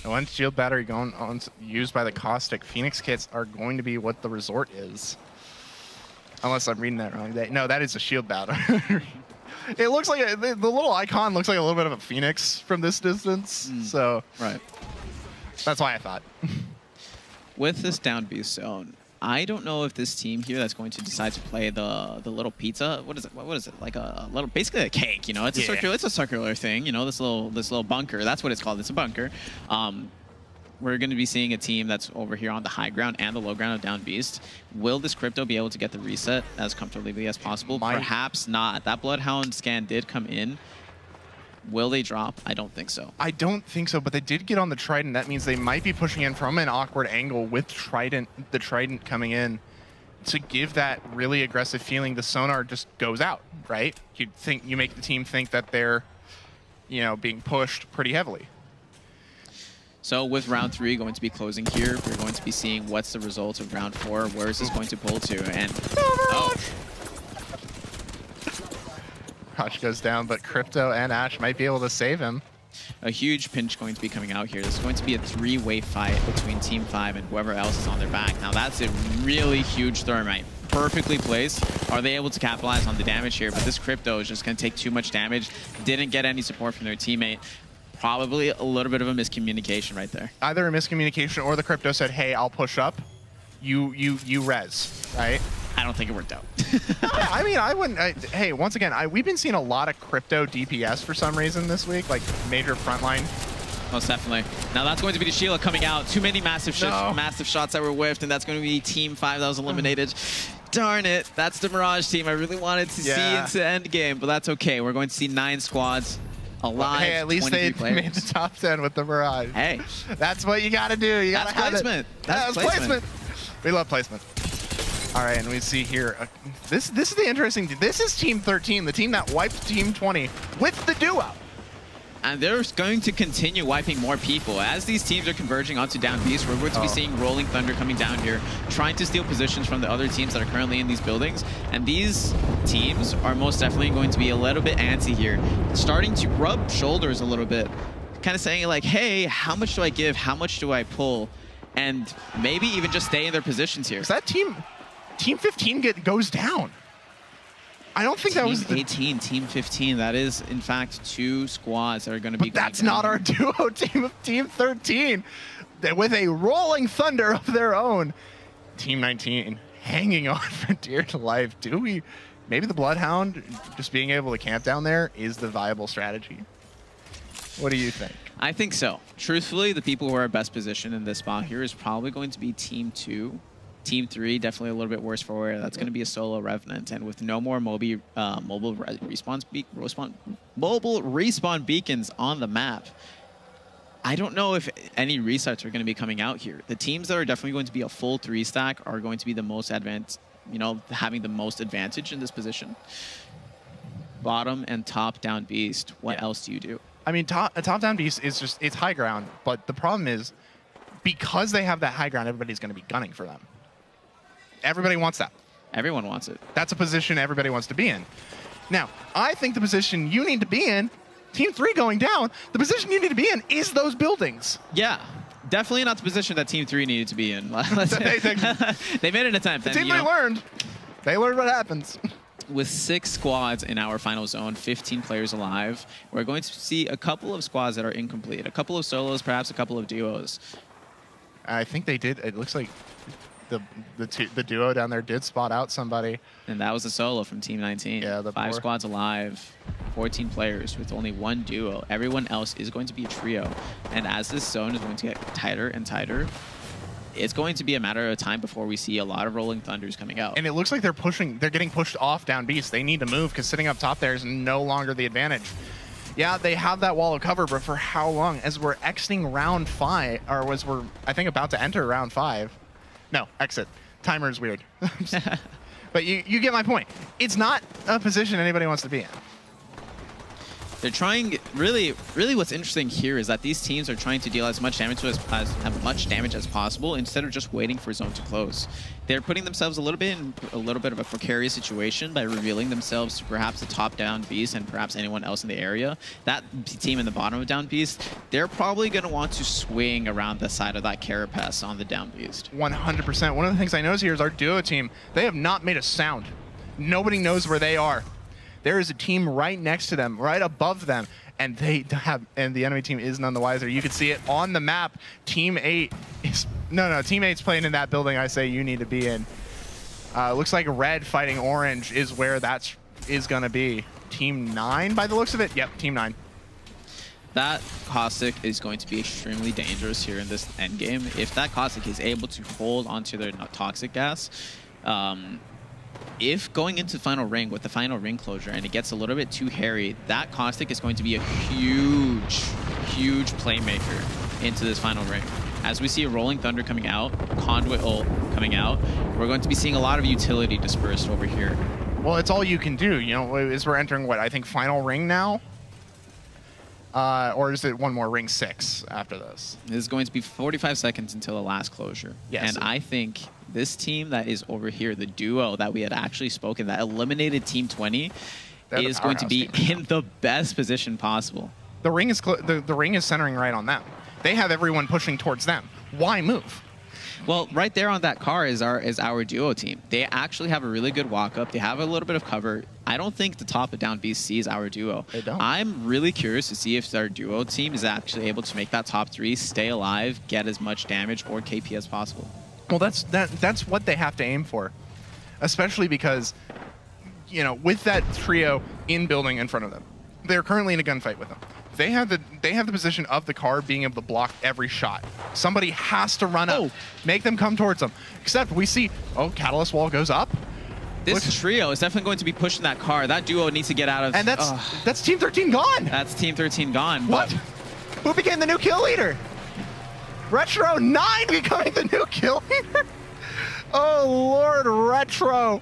The one shield battery going on used by the Caustic. Phoenix kits are going to be what the resort is. Unless I'm reading that wrong. No, that is a shield battery. It looks like the little icon looks like a little bit of a Phoenix from this distance. So right. That's why I thought. With this Down Beast zone, I don't know if this team here that's going to decide to play the little pizza. What is it? What is it? Like a little, basically a cake. You know, it's a circular thing. You know, this little bunker. That's what it's called. It's a bunker. We're going to be seeing a team that's over here on the high ground and the low ground of Down Beast. Will this Crypto be able to get the reset as comfortably as possible? Perhaps not. That Bloodhound scan did come in. Will they drop? I don't think so. I don't think so, but they did get on the Trident. That means they might be pushing in from an awkward angle with the Trident coming in to give that really aggressive feeling. The sonar just goes out, right? You make the team think that they're, being pushed pretty heavily. So with round 3 going to be closing here, we're going to be seeing what's the result of round 4. Where is this going to pull to? And Ash goes down, but Crypto and Ash might be able to save him. A huge pinch going to be coming out here. This is going to be a 3-way fight between Team 5 and whoever else is on their back. Now that's a really huge Thermite. Perfectly placed. Are they able to capitalize on the damage here? But this Crypto is just going to take too much damage. Didn't get any support from their teammate. Probably a little bit of a miscommunication right there. Either a miscommunication or the Crypto said, hey, I'll push up. You res, right? I don't think it worked out. I mean, I wouldn't. Hey, once again, we've been seeing a lot of Crypto DPS for some reason this week, like major frontline. Most definitely. Now that's going to be the Sheila coming out. Too many massive shots that were whiffed, and that's going to be Team 5 that was eliminated. Darn it. That's the Mirage team I really wanted to see into endgame, but that's okay. We're going to see 9 squads alive. Well, hey, at least they made the top 10 with the Mirage. Hey. That's what you got to do. You got to have placement. That's placement. We love placement. All right, and we see here, this is the interesting thing. This is Team 13, the team that wiped Team 20 with the duo. And they're going to continue wiping more people. As these teams are converging onto Down Beast, we're going to be seeing Rolling Thunder coming down here, trying to steal positions from the other teams that are currently in these buildings. And these teams are most definitely going to be a little bit antsy here, starting to rub shoulders a little bit, kind of saying like, hey, how much do I give? How much do I pull? And maybe even just stay in their positions here. Is that Team 15 goes down? I don't think that was Team 18, Team 15. That is, in fact, 2 squads that are going to be But that's not our duo team of Team 13. With a Rolling Thunder of their own. Team 19 hanging on for dear life. Maybe the Bloodhound just being able to camp down there is the viable strategy? What do you think? I think so. Truthfully, the people who are best positioned in this spot here is probably going to be Team 2. Team 3, definitely a little bit worse for wear. That's going to be a solo Revenant. And with no more mobile respawn beacons on the map, I don't know if any resets are going to be coming out here. The teams that are definitely going to be a full 3-stack are going to be the most advanced, having the most advantage in this position. Bottom and top Down Beast, what else do you do? I mean, top Down Beast is just, it's high ground. But the problem is, because they have that high ground, everybody's going to be gunning for them. Everybody wants that. Everyone wants it. That's a position everybody wants to be in. Now, I think the position you need to be in, Team 3 going down, the position you need to be in is those buildings. Yeah. Definitely not the position that Team 3 needed to be in. They made an attempt. The team they learned what happens. With 6 squads in our final zone, 15 players alive, we're going to see a couple of squads that are incomplete. A couple of solos, perhaps a couple of duos. I think they did. It looks like the duo down there did spot out somebody. And that was a solo from Team 19. Yeah, 5 squads alive, 14 players with only 1 duo. Everyone else is going to be a trio. And as this zone is going to get tighter and tighter, it's going to be a matter of time before we see a lot of Rolling Thunders coming out. And it looks like they're getting pushed off Down Beast. They need to move because sitting up top there is no longer the advantage. Yeah, they have that wall of cover, but for how long? As we're exiting round 5, or as we're, I think, about to enter round 5. No, exit. Timer is weird. But you get my point. It's not a position anybody wants to be in. They're trying, really what's interesting here is that these teams are trying to deal as much damage as possible instead of just waiting for zone to close. They're putting themselves a little bit of a precarious situation by revealing themselves to perhaps a top-down beast and perhaps anyone else in the area. That team in the bottom of down beast, they're probably going to want to swing around the side of that carapace on the down beast. 100%. One of the things I notice here is our duo team, they have not made a sound. Nobody knows where they are. There is a team right next to them, right above them, and the enemy team is none the wiser. You can see it on the map. Team 8 is Team 8's playing in that building I say you need to be in. Looks like red fighting orange is where that is going to be. Team 9 by the looks of it. Yep, Team 9. That Caustic is going to be extremely dangerous here in this endgame. If that Caustic is able to hold onto their toxic gas, if going into final ring with the final ring closure and it gets a little bit too hairy, that Caustic is going to be a huge playmaker into this final ring. As we see a Rolling Thunder coming out, Conduit ult coming out, we're going to be seeing a lot of utility dispersed over here. Well, it's all you can do, you know, as we're entering what, I think final ring now? Or is it one more ring 6 after this? This is going to be 45 seconds until the last closure. Yes. And I think this team that is over here, the duo that we had actually spoken, that eliminated Team 20, is going to be in the best position possible. The ring is the ring is centering right on them. They have everyone pushing towards them. Why move? Well, right there on that car is our duo team. They actually have a really good walk-up. They have a little bit of cover. I don't think the top of down beast sees our duo. They don't. I'm really curious to see if our duo team is actually able to make that top 3, stay alive, get as much damage or KP as possible. Well, that's what they have to aim for, especially because, you know, with that trio in building in front of them, they're currently in a gunfight with them. They have the position of the car being able to block every shot. Somebody has to run up, make them come towards them. Except we see, Catalyst wall goes up. This trio is definitely going to be pushing that car. That duo needs to get out of... And that's Team 13 gone. That's Team 13 gone. What? Who became the new kill leader? Retro 9 becoming the new kill leader? Oh, Lord, Retro.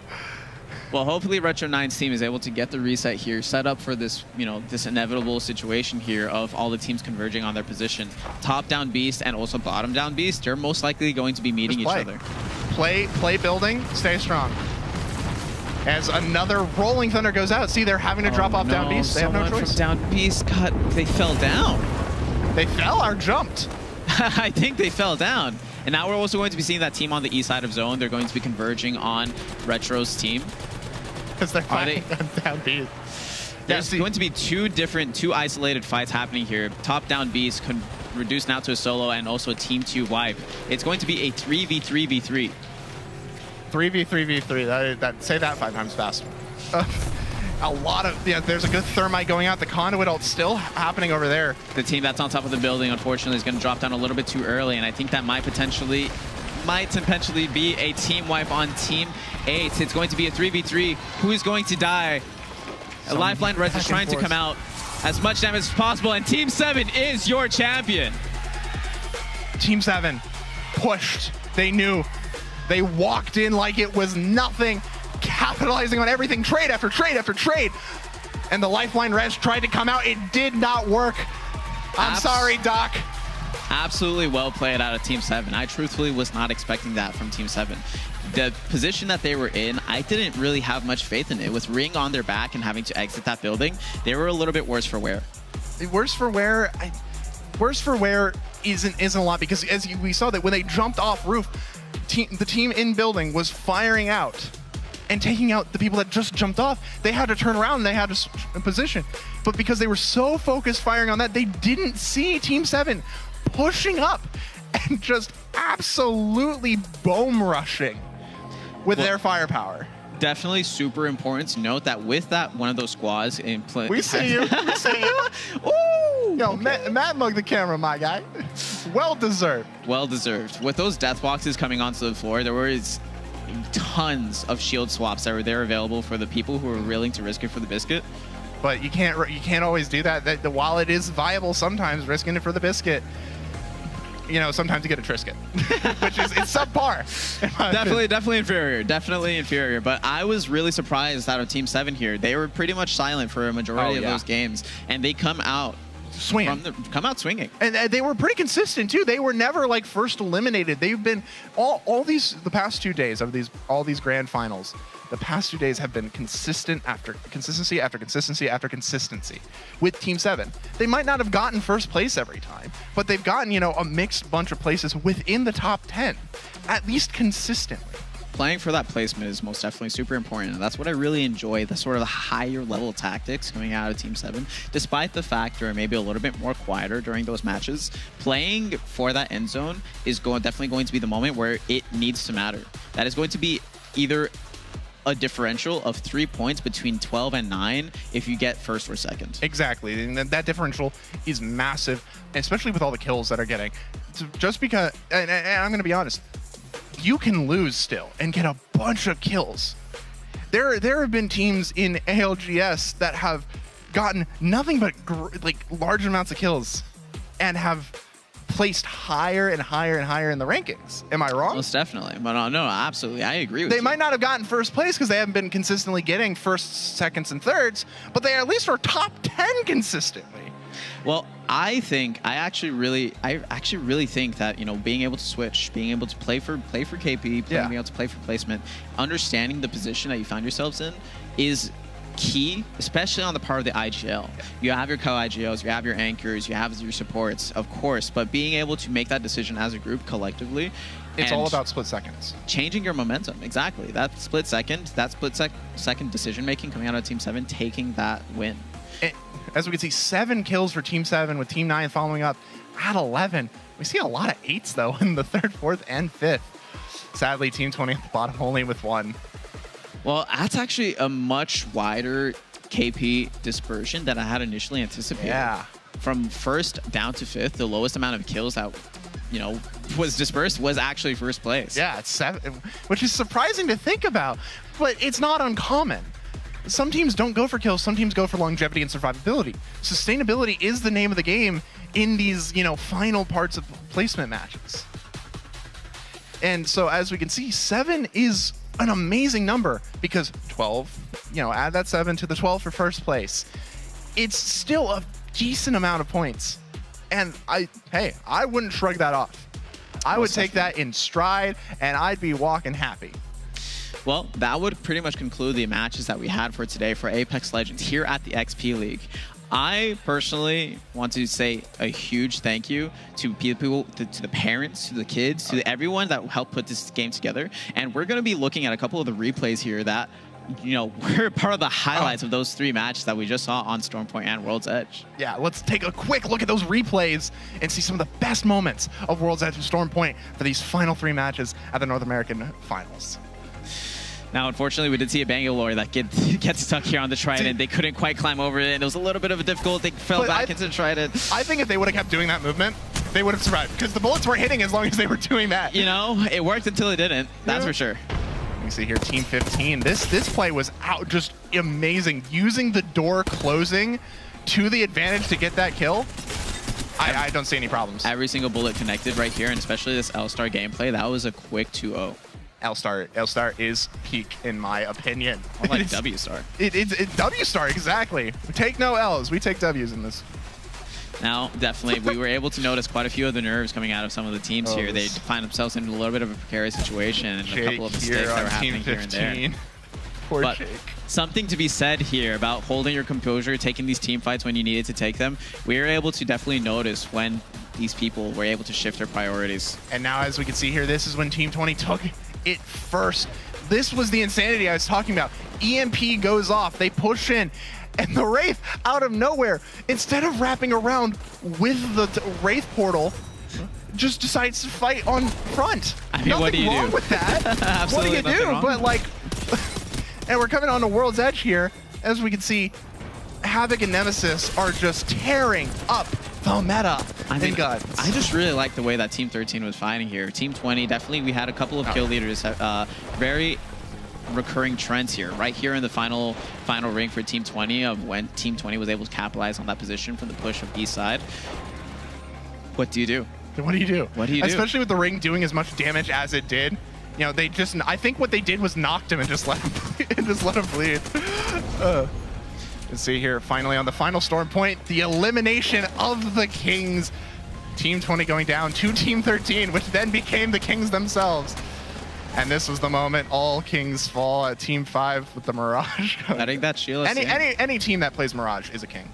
Well, hopefully Retro 9's team is able to get the reset here, set up for this, you know, this inevitable situation here of all the teams converging on their position. Top down beast and also bottom down beast, they're most likely going to be meeting each other. Play building, stay strong. As another Rolling Thunder goes out, see they're having to drop off down beast. They have no choice. From down beast they fell down. They fell or jumped? I think they fell down. And now we're also going to be seeing that team on the east side of zone. They're going to be converging on Retro's team. Because they're fighting down beast. There's going to be two isolated fights happening here. Top down beast reduced now to a solo and also a team 2 wipe. It's going to be a 3v3v3. 3v3v3. Say that 5 times faster. A lot of there's a good thermite going out. The conduit ult still happening over there. The team that's on top of the building, unfortunately, is going to drop down a little bit too early, and I think that might potentially be a team wipe on Team 8. It's going to be a 3v3. Who is going to die? A Lifeline Res is trying to come out as much damage as possible, and Team 7 is your champion. Team 7 pushed. They knew. They walked in like it was nothing, capitalizing on everything, trade after trade after trade. And the Lifeline Res tried to come out. It did not work. I'm sorry, Doc. Absolutely well played out of Team 7. I truthfully was not expecting that from Team 7. The position that they were in, I didn't really have much faith in it. With Ring on their back and having to exit that building, they were a little bit worse for wear. Worse for wear isn't a lot, because as we saw that when they jumped off roof, the team in building was firing out and taking out the people that just jumped off. They had to turn around and they had to position. But because they were so focused firing on that, they didn't see Team 7 pushing up and just absolutely boom rushing with their firepower. Definitely super important to note that with that one of those squads in play. We see you. We see you. Ooh. Yo, okay. Matt mugged the camera, my guy. Well deserved. Well deserved. With those death boxes coming onto the floor, there was tons of shield swaps that were there available for the people who were willing to risk it for the biscuit. But you can't always do that. While it is viable sometimes, risking it for the biscuit you know, sometimes you get a Trisket, which is it's subpar. Definitely inferior. But I was really surprised out of Team 7 here. They were pretty much silent for a majority of those games, and they come out swinging. And they were pretty consistent too. They were never like first eliminated. They've been all these the past 2 days of all these grand finals. The past 2 days have been consistent after consistency after consistency after consistency with Team 7. They might not have gotten first place every time, but they've gotten, you know, a mixed bunch of places within the top 10, at least consistently. Playing for that placement is most definitely super important, and that's what I really enjoy, the sort of higher level tactics coming out of Team 7. Despite the fact they're maybe a little bit more quieter during those matches, playing for that end zone is definitely going to be the moment where it needs to matter. That is going to be either a differential of 3 points between 12 and 9 if you get first or second. Exactly, and that differential is massive, especially with all the kills that are getting. Just because, and I'm going to be honest, you can lose still and get a bunch of kills. There have been teams in ALGS that have gotten nothing but like large amounts of kills and have placed higher and higher and higher in the rankings. Am I wrong? Most definitely. But no, absolutely. I agree with you. They might not have gotten first place because they haven't been consistently getting firsts, seconds, and thirds, but they at least are top 10 consistently. Well, I actually really think that, you know, being able to switch, being able to play for KP, being able to play for placement, understanding the position that you find yourselves in is key, especially on the part of the IGL. You have your co-IGLs, you have your anchors, you have your supports, of course, but being able to make that decision as a group collectively. It's all about split seconds. Changing your momentum, exactly. That split second decision making coming out of Team 7, taking that win. As we can see, 7 kills for Team 7 with Team 9 following up at 11. We see a lot of 8s though in the 3rd, 4th, and 5th. Sadly, Team 20 at the bottom only with 1. Well, that's actually a much wider KP dispersion than I had initially anticipated. Yeah. From 1st down to 5th, the lowest amount of kills that, you know, was dispersed was actually 1st place. Yeah, it's 7, which is surprising to think about, but it's not uncommon. Some teams don't go for kills, some teams go for longevity and survivability. Sustainability is the name of the game in these, you know, final parts of placement matches. And so as we can see, 7 is an amazing number because 12, you know, add that 7 to the 12 for first place. It's still a decent amount of points. And I wouldn't shrug that off. I would take that in stride and I'd be walking happy. Well, that would pretty much conclude the matches that we had for today for Apex Legends here at the XP League. I personally want to say a huge thank you to people, to the parents, to the kids, to everyone that helped put this game together. And we're going to be looking at a couple of the replays here that, you know, were part of the highlights of those 3 matches that we just saw on Stormpoint and World's Edge. Yeah, let's take a quick look at those replays and see some of the best moments of World's Edge and Stormpoint for these final 3 matches at the North American Finals. Now, unfortunately, we did see a Bangalore that gets stuck here on the Trident. They couldn't quite climb over it, and it was a little bit of a difficult. They fell back into the Trident. I think if they would have kept doing that movement, they would have survived, because the bullets were hitting as long as they were doing that. You know, it worked until it didn't. That's for sure. You see here, Team 15. This play was just amazing. Using the door closing to the advantage to get that kill. I don't see any problems. Every single bullet connected right here, and especially this L-Star gameplay, that was a quick 2-0. L-Star is peak, in my opinion. I like W-Star. It's W-Star, exactly. We take no L's. We take W's in this. Now, definitely, we were able to notice quite a few of the nerves coming out of some of the teams here. They find themselves in a little bit of a precarious situation and a couple of mistakes that were happening here and there. Poor but Jake. Something to be said here about holding your composure, taking these team fights when you needed to take them. We were able to definitely notice when these people were able to shift their priorities. And now, as we can see here, this is when Team 20 took it first. This was the insanity I was talking about. EMP goes off, they push in, and the Wraith, out of nowhere, instead of wrapping around with the Wraith portal, just decides to fight on front. I mean, what do you do? Nothing wrong with that. Absolutely what do you do? wrong. But like, and we're coming on to World's Edge here. As we can see, Havoc and Nemesis are just tearing up the meta in guns. I just really like the way that Team 13 was fighting here. Team 20, definitely we had a couple of kill leaders, very recurring trends here. Right here in the final ring for Team 20 of when Team 20 was able to capitalize on that position from the push of B side. What do you do? What do you do? What do you do? Especially with the ring doing as much damage as it did. You know, I think what they did was knocked him and just let him bleed. Let's see here, finally on the final storm point, the elimination of the Kings. Team 20 going down to Team 13, which then became the Kings themselves. And this was the moment all Kings fall at Team 5 with the Mirage. I think that's Sheila. Any team that plays Mirage is a king.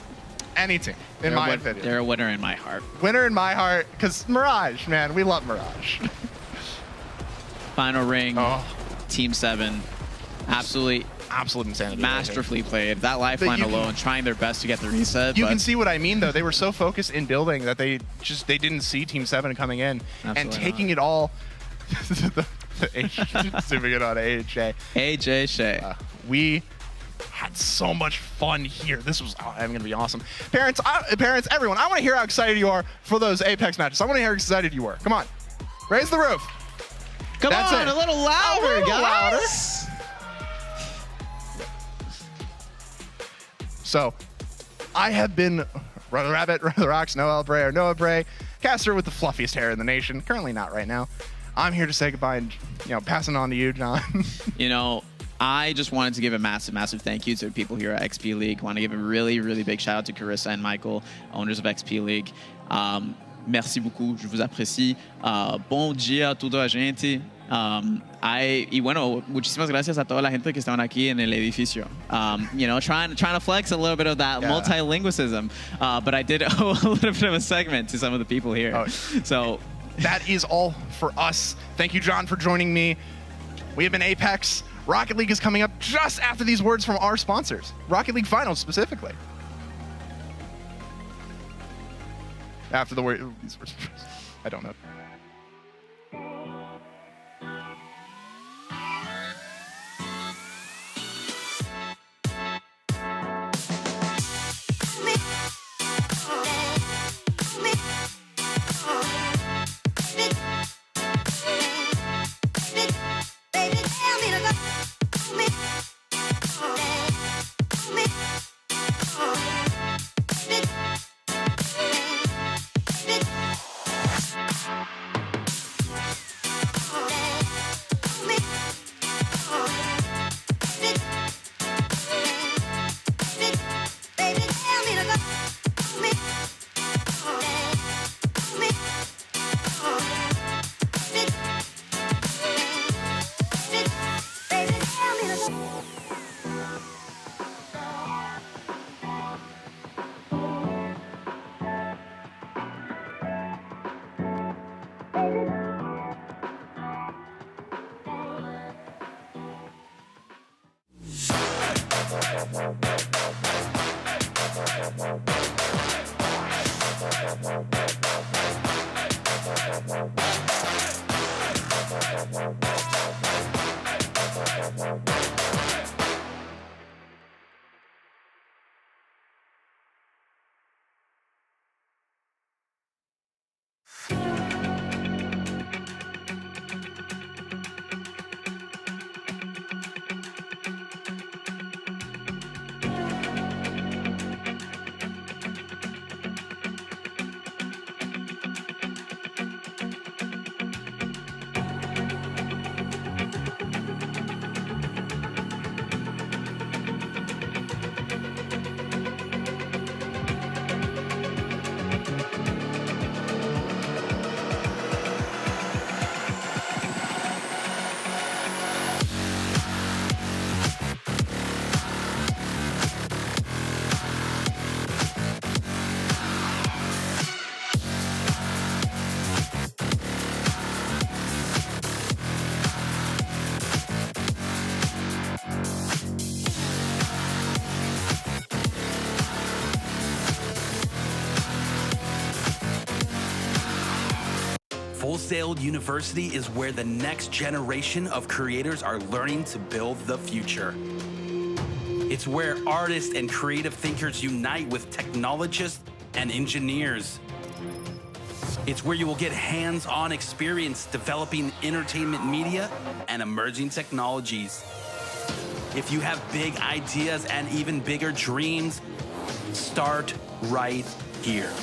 Any team, in my opinion. They're a winner in my heart. Winner in my heart, because Mirage, man, we love Mirage. Final ring, Team 7, absolute insanity. Masterfully played. That lifeline alone, trying their best to get the reset. You can see what I mean, though. They were so focused in building that they didn't see Team 7 coming in and taking it all. Zooming in on AJ. AJ Shea. We had so much fun here. This was going to be awesome. Parents, everyone, I want to hear how excited you are for those Apex matches. I want to hear how excited you were. Come on. Raise the roof. Come on, a little louder, guys. So, I have been Brother Rabbit, Brother Rocks, Noah Bray, caster with the fluffiest hair in the nation. Currently not right now. I'm here to say goodbye and, passing on to you, John. I just wanted to give a massive, massive thank you to people here at XP League. I want to give a really, really big shout out to Carissa and Michael, owners of XP League. Merci beaucoup, je vous apprécie. Bom dia a toda a gente. Y bueno, muchísimas gracias a toda la gente que estaban aquí en el edificio. Trying to flex a little bit of that multilingualism, but I did owe a little bit of a segment to some of the people here. So that is all for us. Thank you, John, for joining me. We have been Apex. Rocket League is coming up just after these words from our sponsors. Rocket League Finals specifically. After the word, I don't know. Full Sail University is where the next generation of creators are learning to build the future. It's where artists and creative thinkers unite with technologists and engineers. It's where you will get hands-on experience developing entertainment media and emerging technologies. If you have big ideas and even bigger dreams, start right here.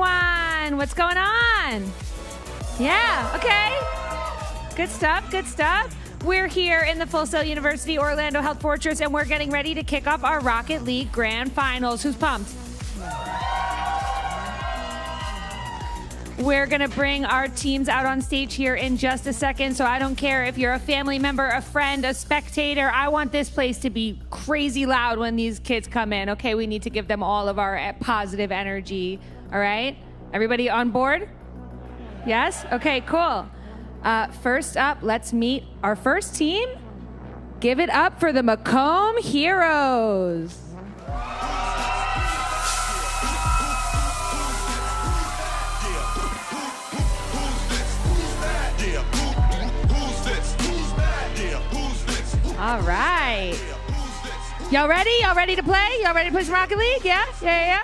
everyone. What's going on? Yeah, okay. Good stuff, good stuff. We're here in the Full Sail University Orlando Health Fortress, and we're getting ready to kick off our Rocket League Grand Finals. Who's pumped? We're going to bring our teams out on stage here in just a second, so I don't care if you're a family member, a friend, a spectator. I want this place to be crazy loud when these kids come in, okay? We need to give them all of our positive energy, all right? Everybody on board? Yes? Okay, cool. First up, let's meet our first team. Give it up for the Macomb Heroes. All right. Y'all ready? Y'all ready to play? Y'all ready to play some Rocket League? Yeah? Yeah.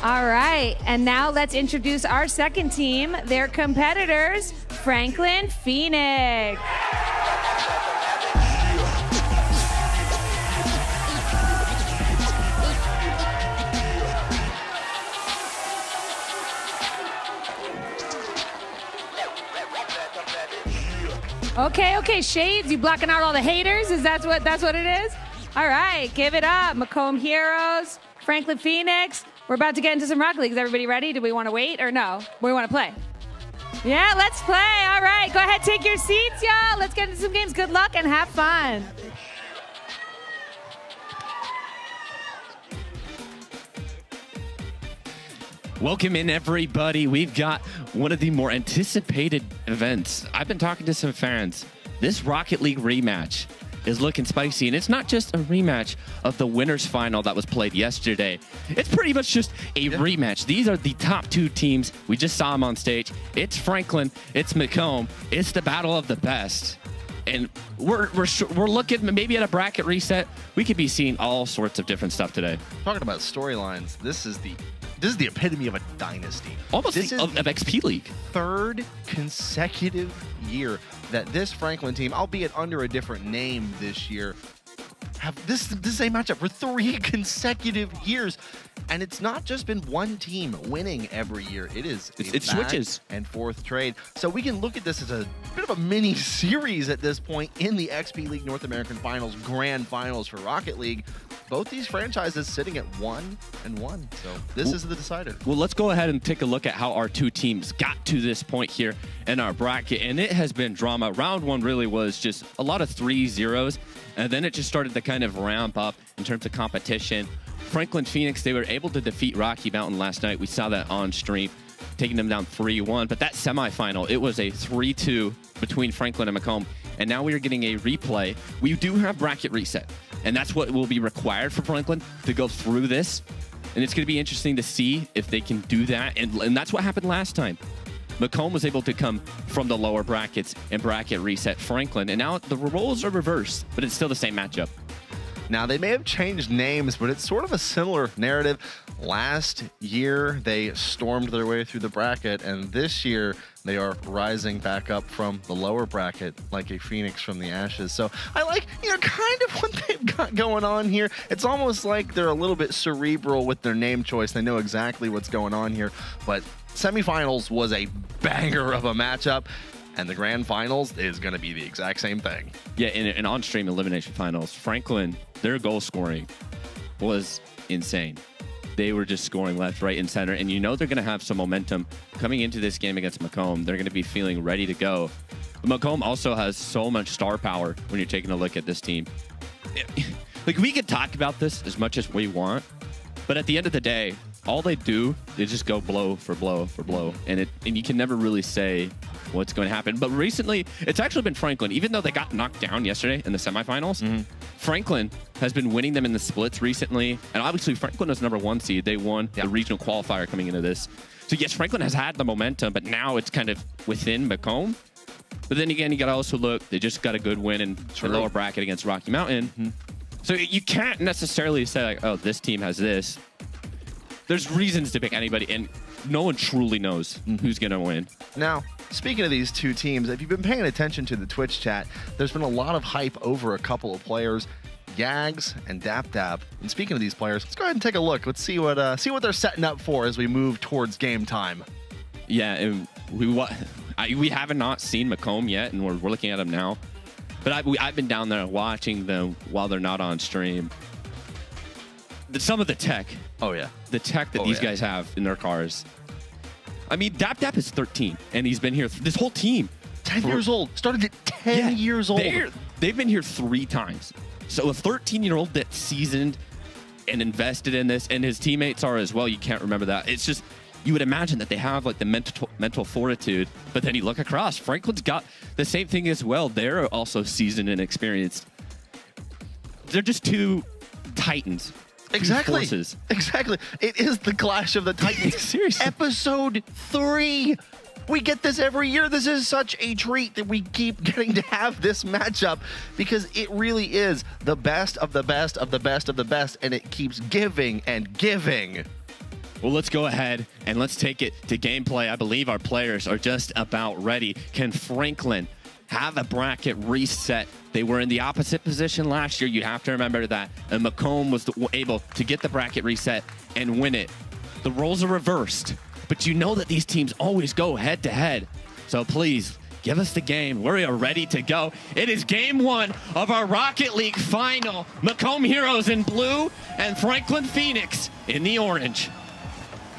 All right. And now let's introduce our second team. Their competitors, Franklin Phoenix. Okay, Shades, you blocking out all the haters? That's what it is? All right, give it up. Macomb Heroes, Franklin Phoenix. We're about to get into some Rocket League. Is everybody ready? Do we want to wait or no? We want to play. Yeah, let's play. All right, go ahead, take your seats, y'all. Let's get into some games. Good luck and have fun. Welcome in, everybody. We've got one of the more anticipated events. I've been talking to some fans. This Rocket League rematch is looking spicy, and it's not just a rematch of the winners final that was played yesterday. It's pretty much just a rematch. These are the top two teams. We just saw them on stage. It's Franklin, it's Macomb. It's the battle of the best. And we're looking maybe at a bracket reset. We could be seeing all sorts of different stuff today. Talking about storylines, this is the epitome of a dynasty. Almost of XP League. Third consecutive year that this Franklin team, albeit under a different name this year, have this same matchup for 3 consecutive years. And it's not just been one team winning every year. It switches and forth trade. So we can look at this as a bit of a mini series at this point in the XP League North American Finals, Grand Finals for Rocket League. Both these franchises sitting at 1-1. So this is the decider. Well, let's go ahead and take a look at how our two teams got to this point here in our bracket. And it has been drama. Round 1 really was just a lot of 3-0s. And then it just started to kind of ramp up in terms of competition. Franklin Phoenix, they were able to defeat Rocky Mountain last night. We saw that on stream, taking them down 3-1. But that semifinal, it was a 3-2 between Franklin and Macomb. And now we are getting a replay. We do have bracket reset. And that's what will be required for Franklin to go through this. And it's going to be interesting to see if they can do that. And that's what happened last time. Macomb was able to come from the lower brackets and bracket reset Franklin. And now the roles are reversed, but it's still the same matchup. Now, they may have changed names, but it's sort of a similar narrative. Last year, they stormed their way through the bracket, and this year, they are rising back up from the lower bracket like a phoenix from the ashes. So I like, kind of what they've got going on here. It's almost like they're a little bit cerebral with their name choice. They know exactly what's going on here, but semifinals was a banger of a matchup. And the grand finals is going to be the exact same thing. Yeah, in on-stream elimination finals, Franklin, their goal scoring was insane. They were just scoring left, right, and center. And they're going to have some momentum coming into this game against Macomb. They're going to be feeling ready to go. But Macomb also has so much star power when you're taking a look at this team. We could talk about this as much as we want, but at the end of the day, all they do is just go blow for blow for blow. And you can never really say what's going to happen. But recently, it's actually been Franklin. Even though they got knocked down yesterday in the semifinals, Franklin has been winning them in the splits recently. And obviously, Franklin was number 1 seed. They won the regional qualifier coming into this. So yes, Franklin has had the momentum, but now it's kind of within Macomb. But then again, you got to also look, they just got a good win in the lower bracket against Rocky Mountain. So you can't necessarily say, like, oh, this team has this. There's reasons to pick anybody, and no one truly knows who's going to win. Now, speaking of these two teams, if you've been paying attention to the Twitch chat, there's been a lot of hype over a couple of players. Yags and Dap Dap. And speaking of these players, let's go ahead and take a look. Let's see what they're setting up for as we move towards game time. Yeah, and we have not seen McComb yet, and we're looking at him now. But I've been down there watching them while they're not on stream. Some of the tech. Oh, yeah. The tech that these guys have in their cars. I mean, Dap Dap is 13, and he's been here. This whole team. 10 years old. Started at 10 years old. They've been here 3 times. So a 13-year-old that's seasoned and invested in this, and his teammates are as well. You can't remember that. It's just, you would imagine that they have like the mental fortitude, but then you look across. Franklin's got the same thing as well. They're also seasoned and experienced. They're just 2 titans. Exactly. Forces. Exactly. It is the Clash of the Titans. Seriously. Episode 3. We get this every year. This is such a treat that we keep getting to have this matchup because it really is the best of the best of the best of the best, and it keeps giving and giving. Well, let's go ahead and let's take it to gameplay. I believe our players are just about ready. Can Franklin have a bracket reset? They were in the opposite position last year. You have to remember that. And McComb was able to get the bracket reset and win it. The roles are reversed, but you know that these teams always go head to head. So please, give us the game. We are ready to go. It is game 1 of our Rocket League final. McComb Heroes in blue and Franklin Phoenix in the orange.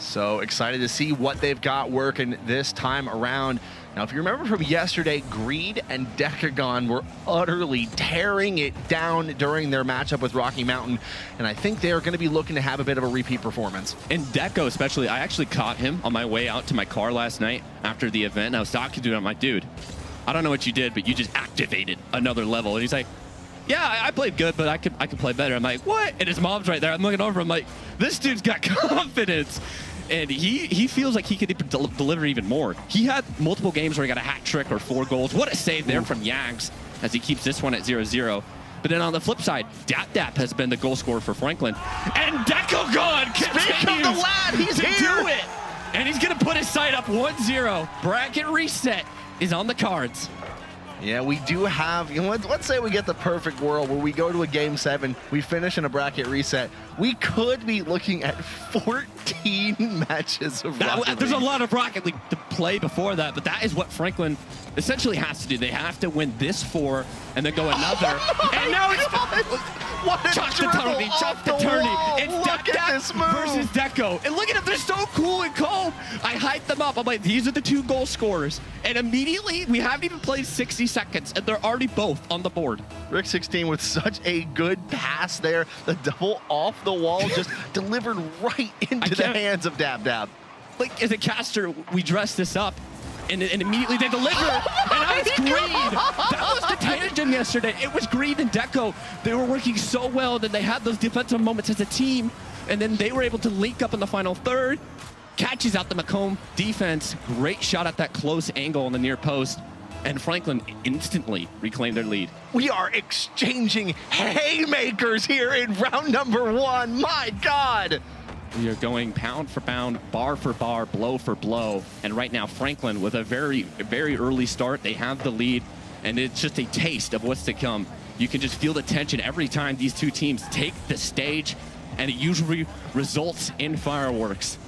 So excited to see what they've got working this time around. Now, if you remember from yesterday, Greed and Decagon were utterly tearing it down during their matchup with Rocky Mountain, and I think they are going to be looking to have a bit of a repeat performance. And Deco especially, I actually caught him on my way out to my car last night after the event. I was talking to him, I'm like, dude, I don't know what you did, but you just activated another level. And he's like, yeah, I played good, but I could play better. I'm like, what? And his mom's right there. I'm looking over, I'm like, this dude's got confidence. And he feels like he could deliver even more. He had multiple games where he got a hat trick or 4 goals. What a save there from Yags as he keeps this one at 0-0. But then on the flip side, Dap Dap has been the goal scorer for Franklin. And Decagon continues the lad, he's to here. do it. And he's going to put his side up 1-0. Bracket reset is on the cards. Yeah, we do have, let's say we get the perfect world where we go to a game 7, we finish in a bracket reset. We could be looking at 14 matches of Rocket League. There's a lot of Rocket League to play before that, but that is what Franklin essentially has to do. They have to win this 4 and then go another. And now it's what a chop the dribble Tony, chop off the the Tony. wall. It's Look Dap at Dap this move. versus Deco. And look at them, they're so cool and calm. I hyped them up. I'm like, these are the 2 goal scorers. And immediately, we haven't even played 60 seconds, and they're already both on the board. Rick 16 with such a good pass there. The double off the wall just delivered right into the hands of Dap Dap. Like, as a caster, we dress this up, and immediately they deliver. And now it's Greed. That was the tangent yesterday. It was Greed and Deco. They were working so well that they had those defensive moments as a team, and then they were able to link up in the final third. Catches out the McComb defense. Great shot at that close angle on the near post. And Franklin instantly reclaimed their lead. We are exchanging haymakers here in round number 1. My God. We are going pound for pound, bar for bar, blow for blow. And right now, Franklin, with a very, very early start, they have the lead. And it's just a taste of what's to come. You can just feel the tension every time these 2 teams take the stage. And it usually results in fireworks.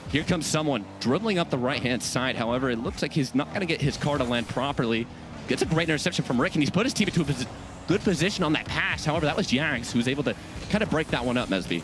Here comes someone dribbling up the right-hand side. However, it looks like he's not going to get his car to land properly. Gets a great interception from Rick, and he's put his team into a good position on that pass. However, that was Yags who was able to kind of break that one up, Mesby.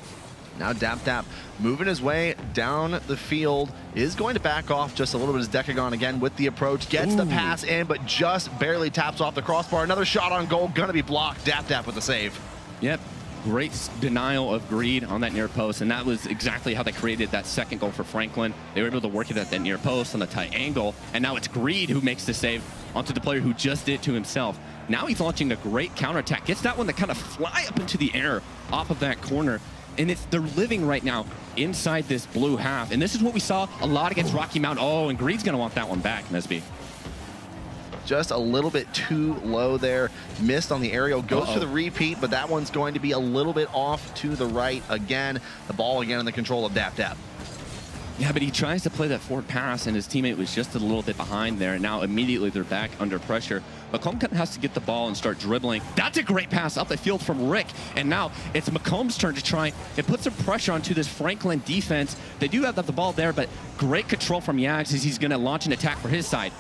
Now Dap Dap moving his way down the field, is going to back off just a little bit as Decagon again with the approach. Gets the pass in, but just barely taps off the crossbar. Another shot on goal, gonna be blocked. Dap Dap with the save. Yep. Great denial of Greed on that near post, and that was exactly how they created that second goal for Franklin. They were able to work it at that near post on the tight angle, and now it's Greed who makes the save onto the player who just did it to himself. Now he's launching a great counterattack. Gets that one to kind of fly up into the air off of that corner, and they're living right now inside this blue half, and this is what we saw a lot against Rocky Mountain. Oh, and Greed's going to want that one back, Mesby. Just a little bit too low there. Missed on the aerial. Goes for the repeat, but that one's going to be a little bit off to the right again. The ball again in the control of Dap Dap. Yeah, but he tries to play that forward pass, and his teammate was just a little bit behind there, and now immediately they're back under pressure. Macomb kind of has to get the ball and start dribbling. That's a great pass up the field from Rick, and now it's Macomb's turn to try and put some pressure onto this Franklin defense. They do have the ball there, but great control from Yags as he's going to launch an attack for his side.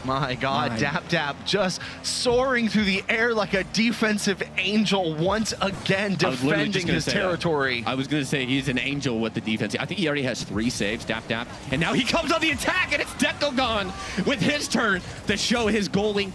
My God, DapDap just soaring through the air like a defensive angel once again, defending his territory. I was going to say he's an angel with the defense. I think he already has 3 saves, DapDap. And now he comes on the attack, and it's Dekogon with his turn to show his goalie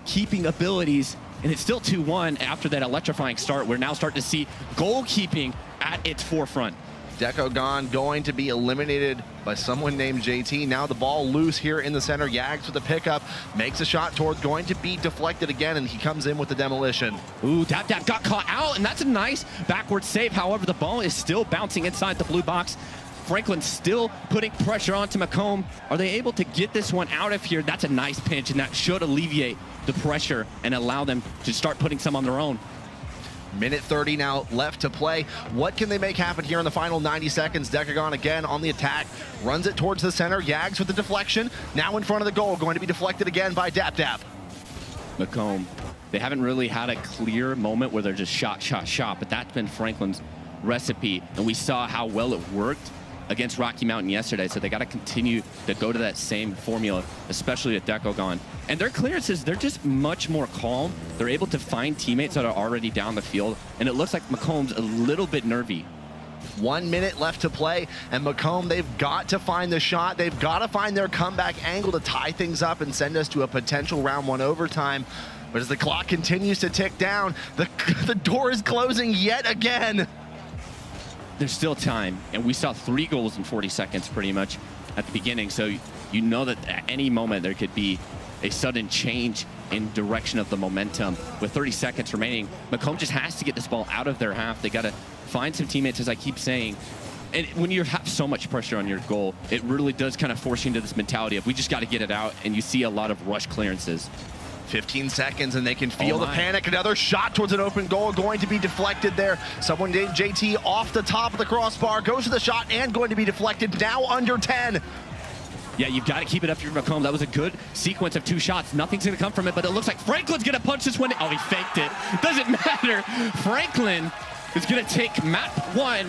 keeping abilities. And it's still 2-1 after that electrifying start. We're now starting to see goalkeeping at its forefront. Dekogon going to be eliminated by someone named JT. Now the ball loose here in the center. Yags with the pickup, makes a shot towards, going to be deflected again, and he comes in with the demolition. Ooh, DapDap got caught out, and that's a nice backward save. However, the ball is still bouncing inside the blue box. Franklin still putting pressure onto Macomb. Are they able to get this one out of here? That's a nice pinch, and that should alleviate the pressure and allow them to start putting some on their own. Minute 30 now left to play. What can they make happen here in the final 90 seconds? Dekogon again on the attack, runs it towards the center. Yags with the deflection, now in front of the goal, going to be deflected again by DapDap. Macomb, they haven't really had a clear moment where they're just shot, but that's been Franklin's recipe, and we saw how well it worked against Rocky Mountain yesterday, so they got to continue to go to that same formula, especially at Dekogon. And their clearances, they're just much more calm. They're able to find teammates that are already down the field, and it looks like Macomb's a little bit nervy. 1 minute left to play, and Macomb, they've got to find the shot. They've got to find their comeback angle to tie things up and send us to a potential round 1 overtime. But as the clock continues to tick down, the door is closing yet again. There's still time, and we saw 3 goals in 40 seconds pretty much at the beginning, so you know that at any moment there could be a sudden change in direction of the momentum. With 30 seconds remaining, Macomb just has to get this ball out of their half. They got to find some teammates, as I keep saying. And when you have so much pressure on your goal, it really does kind of force you into this mentality of we just got to get it out, and you see a lot of rush clearances. 15 seconds and they can feel the panic. Another shot towards an open goal going to be deflected there. Someone named JT off the top of the crossbar, goes to the shot and going to be deflected, now under 10. Yeah, you've got to keep it up for Macomb. That was a good sequence of 2 shots. Nothing's going to come from it, but it looks like Franklin's going to punch this one. Oh, he faked it. Doesn't matter. Franklin is going to take map 1.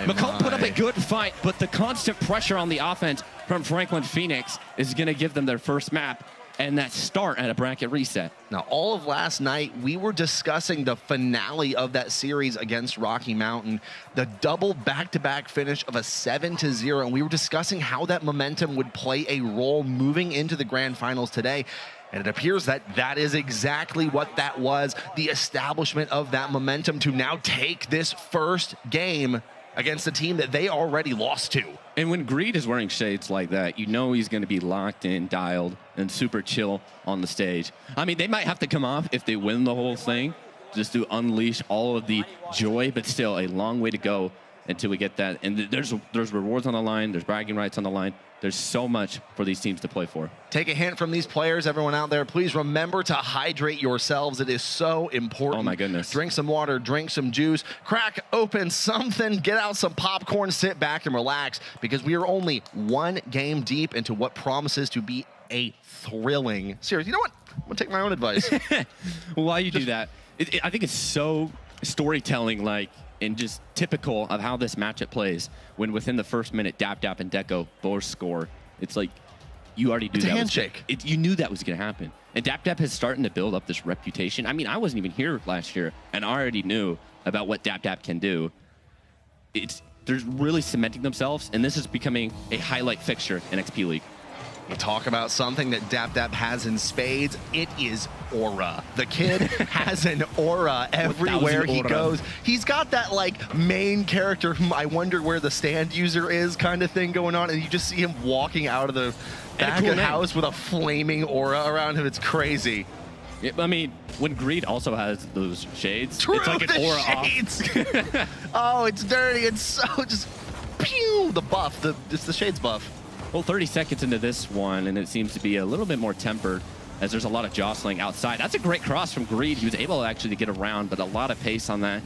Macomb put up a good fight, but the constant pressure on the offense from Franklin Phoenix is going to give them their first map and that start at a bracket reset. Now, all of last night, we were discussing the finale of that series against Rocky Mountain, the double back-to-back finish of a 7-0, and we were discussing how that momentum would play a role moving into the grand finals today. And it appears that that is exactly what that was, the establishment of that momentum to now take this first game against a team that they already lost to. And when Greed is wearing shades like that, you know he's going to be locked in, dialed, and super chill on the stage. I mean, they might have to come off if they win the whole thing, just to unleash all of the joy, but still a long way to go until we get that. And there's rewards on the line, there's bragging rights on the line. There's so much for these teams to play for. Take a hint from these players, everyone out there. Please remember to hydrate yourselves. It is so important. Oh my goodness. Drink some water, drink some juice, crack open something, get out some popcorn, sit back and relax, because we are only 1 game deep into what promises to be a thrilling series. You know what? I'm gonna take my own advice. Well, while you do that, I think it's so storytelling-like and just typical of how this matchup plays when within the first minute, DapDap and Deco both score. It's like you already knew It's a that handshake. You knew that was going to happen. And DapDap is starting to build up this reputation. I mean, I wasn't even here last year, and I already knew about what DapDap can do. They're really cementing themselves, and this is becoming a highlight fixture in XP League. You talk about something that DapDap has in spades, it is aura. The kid has an aura everywhere he goes. He's got that like main character, I wonder where the stand user is kind of thing going on, and you just see him walking out of the back of the house with a flaming aura around him. It's crazy. Yeah, I mean, when Greed also has those shades, True, it's like an the aura shades. off. Oh, it's dirty. It's so just pew, the buff. It's the shades buff. Well, 30 seconds into this one, and it seems to be a little bit more tempered as there's a lot of jostling outside. That's a great cross from Greed. He was able actually to get around, but a lot of pace on that.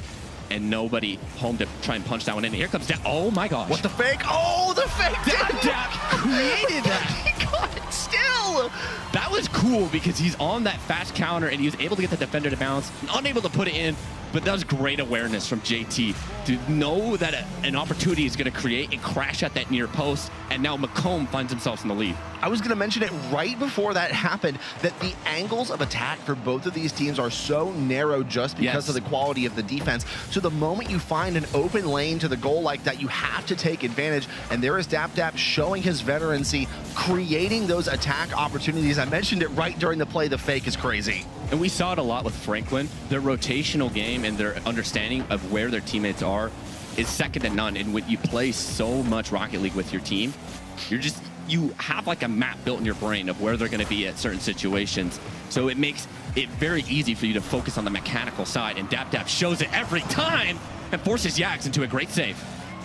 and nobody home to try and punch that one in. Here comes Dap. Oh my gosh. What the fake? Oh, the fake! Dap created that. He got it still. That was cool because he's on that fast counter and he was able to get the defender to bounce, unable to put it in, but that was great awareness from JT to know that an opportunity is going to create and crash at that near post, and now McComb finds himself in the lead. I was going to mention it right before that happened, that the angles of attack for both of these teams are so narrow just because of the quality of the defense. So the moment you find an open lane to the goal like that, you have to take advantage. And there is DapDap showing his veterancy, creating those attack opportunities. I mentioned it right during the play. The fake is crazy. And we saw it a lot with Franklin. Their rotational game and their understanding of where their teammates are is second to none. And when you play so much Rocket League with your team, you have like a map built in your brain of where they're going to be at certain situations. So it makes it very easy for you to focus on the mechanical side. And DapDap shows it every time and forces Yax into a great save.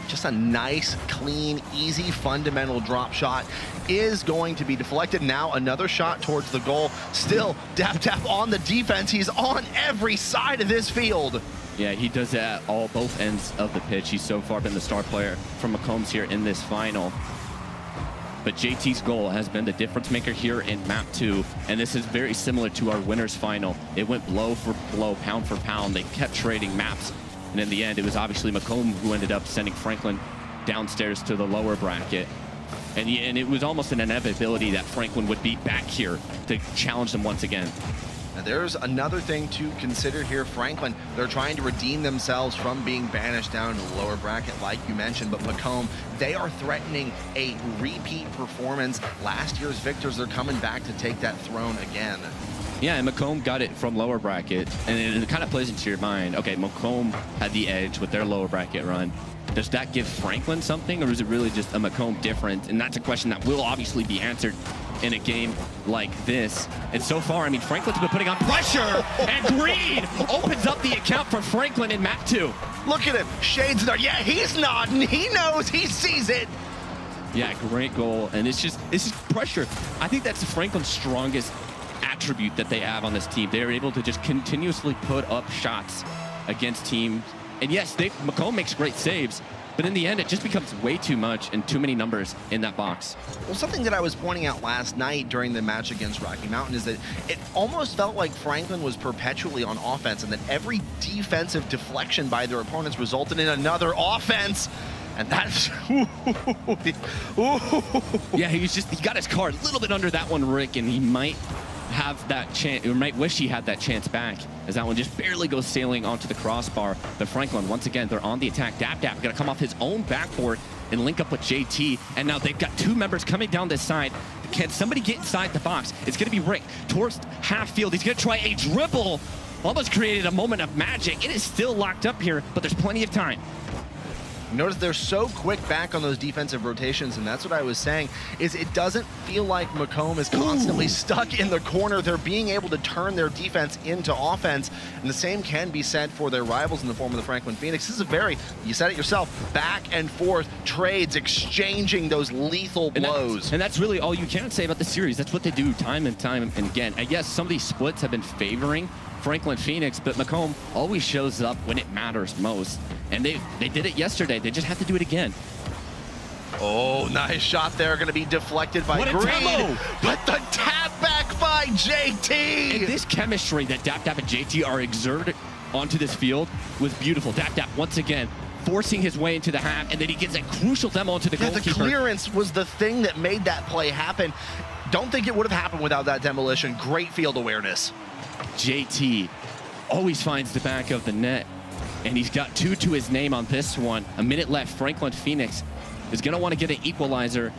Just a nice, clean, easy, fundamental drop shot is going to be deflected. Now another shot towards the goal. Still, DapDap on the defense. He's on every side of this field. Yeah, he does that both ends of the pitch. He's so far been the star player from McCombs here in this final. But JT's goal has been the difference maker here in map 2, and this is very similar to our winners final. It went blow for blow, pound for pound. They kept trading maps. And in the end, it was obviously McComb who ended up sending Franklin downstairs to the lower bracket. And it was almost an inevitability that Franklin would be back here to challenge them once again. Now there's another thing to consider here. Franklin, they're trying to redeem themselves from being banished down to the lower bracket, like you mentioned. But McComb, they are threatening a repeat performance. Last year's victors, they're coming back to take that throne again. Yeah, and McComb got it from lower bracket, and it kind of plays into your mind. Okay, McComb had the edge with their lower bracket run. Does that give Franklin something, or is it really just a McComb difference? And that's a question that will obviously be answered in a game like this. And so far, I mean, Franklin's been putting on pressure, and Green opens up the account for Franklin in map 2. Look at him, shades nodding. Yeah, he's nodding. He knows, he sees it. Yeah, great goal, and it's just pressure. I think that's Franklin's strongest attribute that they have on this team. They're able to just continuously put up shots against teams. And yes, McComb makes great saves, but in the end, it just becomes way too much and too many numbers in that box. Well, something that I was pointing out last night during the match against Rocky Mountain is that it almost felt like Franklin was perpetually on offense, and that every defensive deflection by their opponents resulted in another offense. And that's yeah, he got his card a little bit under that one, Rick, and he might have that chance, or might wish he had that chance back, as that one just barely goes sailing onto the crossbar. But Franklin, once again, they're on the attack. DapDap gonna come off his own backboard and link up with JT, and now they've got two members coming down this side. Can somebody get inside the box? It's gonna be Rick towards half field. He's gonna try a dribble. Almost created a moment of magic. It is still locked up here, but there's plenty of time. Notice they're so quick back on those defensive rotations, and that's what I was saying, is it doesn't feel like McComb is constantly stuck in the corner. They're being able to turn their defense into offense, and the same can be said for their rivals in the form of the Franklin Phoenix. This is a very, you said it yourself, back and forth trades, exchanging those lethal blows. And that's really all you can say about the series. That's what they do time and time and again. I guess some of these splits have been favoring Franklin Phoenix, but McComb always shows up when it matters most. And they did it yesterday. They just have to do it again. Oh, nice shot there. Going to be deflected by Green. But the tap back by JT. And this chemistry that DapDap and JT are exerted onto this field was beautiful. DapDap once again forcing his way into the half, and then he gets a crucial demo into the goalkeeper. The clearance was the thing that made that play happen. Don't think it would have happened without that demolition. Great field awareness. JT always finds the back of the net, and he's got 2 to his name on this one. A minute left. Franklin Phoenix is going to want to get an equalizer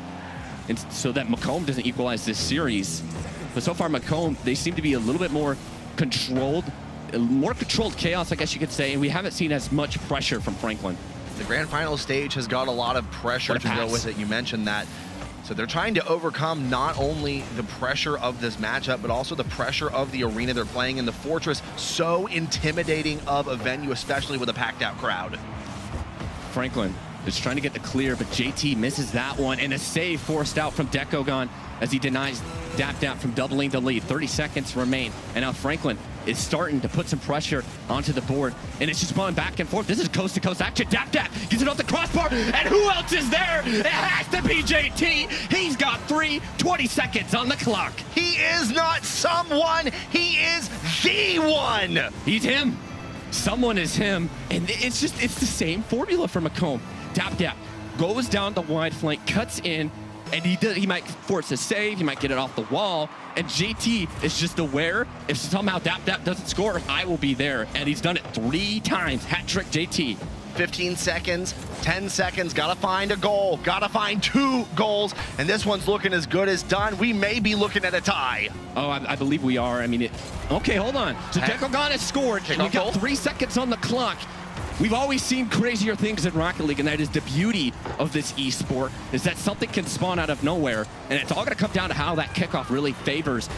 and so that McComb doesn't equalize this series. But so far, McComb, they seem to be a little bit more controlled chaos, I guess you could say, and we haven't seen as much pressure from Franklin. The grand final stage has got a lot of pressure to go with it. You mentioned that. So they're trying to overcome not only the pressure of this matchup, but also the pressure of the arena they're playing in, the Fortress. So intimidating of a venue, especially with a packed out crowd. Franklin is trying to get the clear, but JT misses that one, and a save forced out from Dekogon as he denies DapDap from doubling the lead. 30 seconds remain, and now Franklin is starting to put some pressure onto the board, and it's just going back and forth. This is coast-to-coast action. DapDap gets it off the crossbar, and who else is there? It has to be JT. He's got 20 seconds on the clock. He is not someone, he is the one. He's him. Someone is him, and it's the same formula for McComb. DapDap goes down the wide flank, cuts in, and he might force a save, he might get it off the wall, and JT is just aware if somehow DapDap doesn't score, I will be there, and he's done it 3 times. Hat trick JT. 15 seconds, 10 seconds, gotta find a goal, gotta find 2 goals, and this one's looking as good as done. We may be looking at a tie. Oh, I believe we are. I mean, okay, hold on. So Dekogon has scored, and we got 3 seconds on the clock. We've always seen crazier things in Rocket League, and that is the beauty of this esport, is that something can spawn out of nowhere, and it's all gonna come down to how that kickoff really favors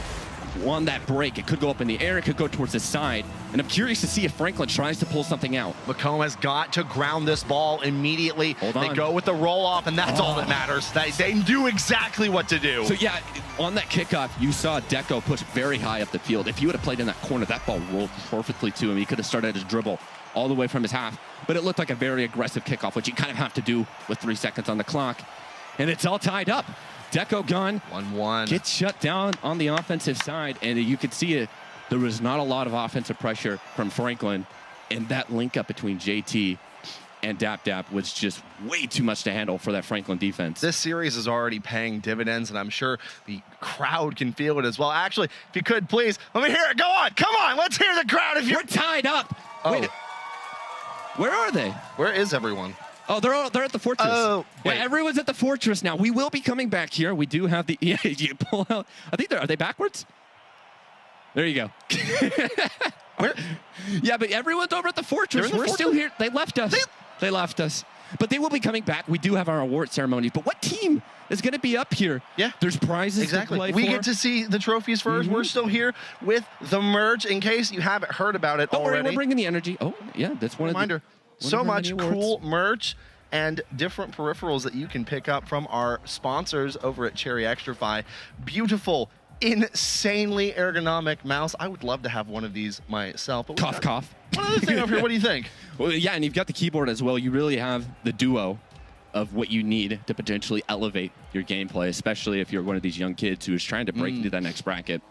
on that break. It could go up in the air, it could go towards the side, and I'm curious to see if Franklin tries to pull something out. McComb has got to ground this ball immediately. Hold on. They go with the roll-off, and that's all that matters. They do exactly what to do. So yeah, on that kickoff, you saw Deco push very high up the field. If he would have played in that corner, that ball rolled perfectly to him. He could have started his dribble all the way from his half, but it looked like a very aggressive kickoff, which you kind of have to do with 3 seconds on the clock. And it's all tied up. Dekogon 1-1 gets shut down on the offensive side, and you could see it. There was not a lot of offensive pressure from Franklin, and that link up between JT and DapDap was just way too much to handle for that Franklin defense. This series is already paying dividends, and I'm sure the crowd can feel it as well. Actually, if you could, please, let me hear it. Go on. Come on. Let's hear the crowd. If you're tied up. Oh. Wait, where are they? Where is everyone? Oh, they're at the fortress. Oh, yeah, wait. everyone's at the fortress now. We will be coming back here. We do have the, yeah, you pull out, I think are they backwards? There you go. Where? Yeah, but everyone's over at the fortress. We're still here. They left us. They left us. But they will be coming back. We do have our award ceremonies. But what team is going to be up here? Yeah. There's prizes to play We for. get to see the trophies 1st. We're still here with the merch in case you haven't heard about it Don't already. worry, we're bringing the energy. Oh, yeah, that's one Reminder. of the So our much many awards. cool merch and different peripherals that you can pick up from our sponsors over at Cherry Extrafy. Beautiful, insanely ergonomic mouse. I would love to have one of these myself. But Cough, cough. One other thing over here, what do you think? Well, yeah, and you've got the keyboard as well. You really have the duo of what you need to potentially elevate your gameplay, especially if you're one of these young kids who is trying to break into that next bracket.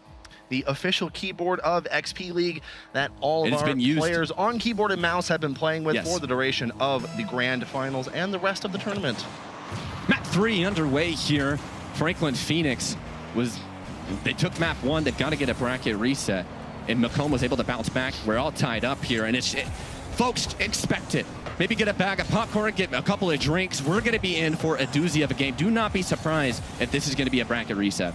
The official keyboard of XP League that all of And it's our been used. players on keyboard and mouse have been playing with Yes. for the duration of the grand finals and the rest of the tournament. Map 3 underway here. Franklin Phoenix they took map 1. They've got to get a bracket reset. And McComb was able to bounce back. We're all tied up here. And folks, expect it. Maybe get a bag of popcorn, get a couple of drinks. We're going to be in for a doozy of a game. Do not be surprised if this is going to be a bracket reset.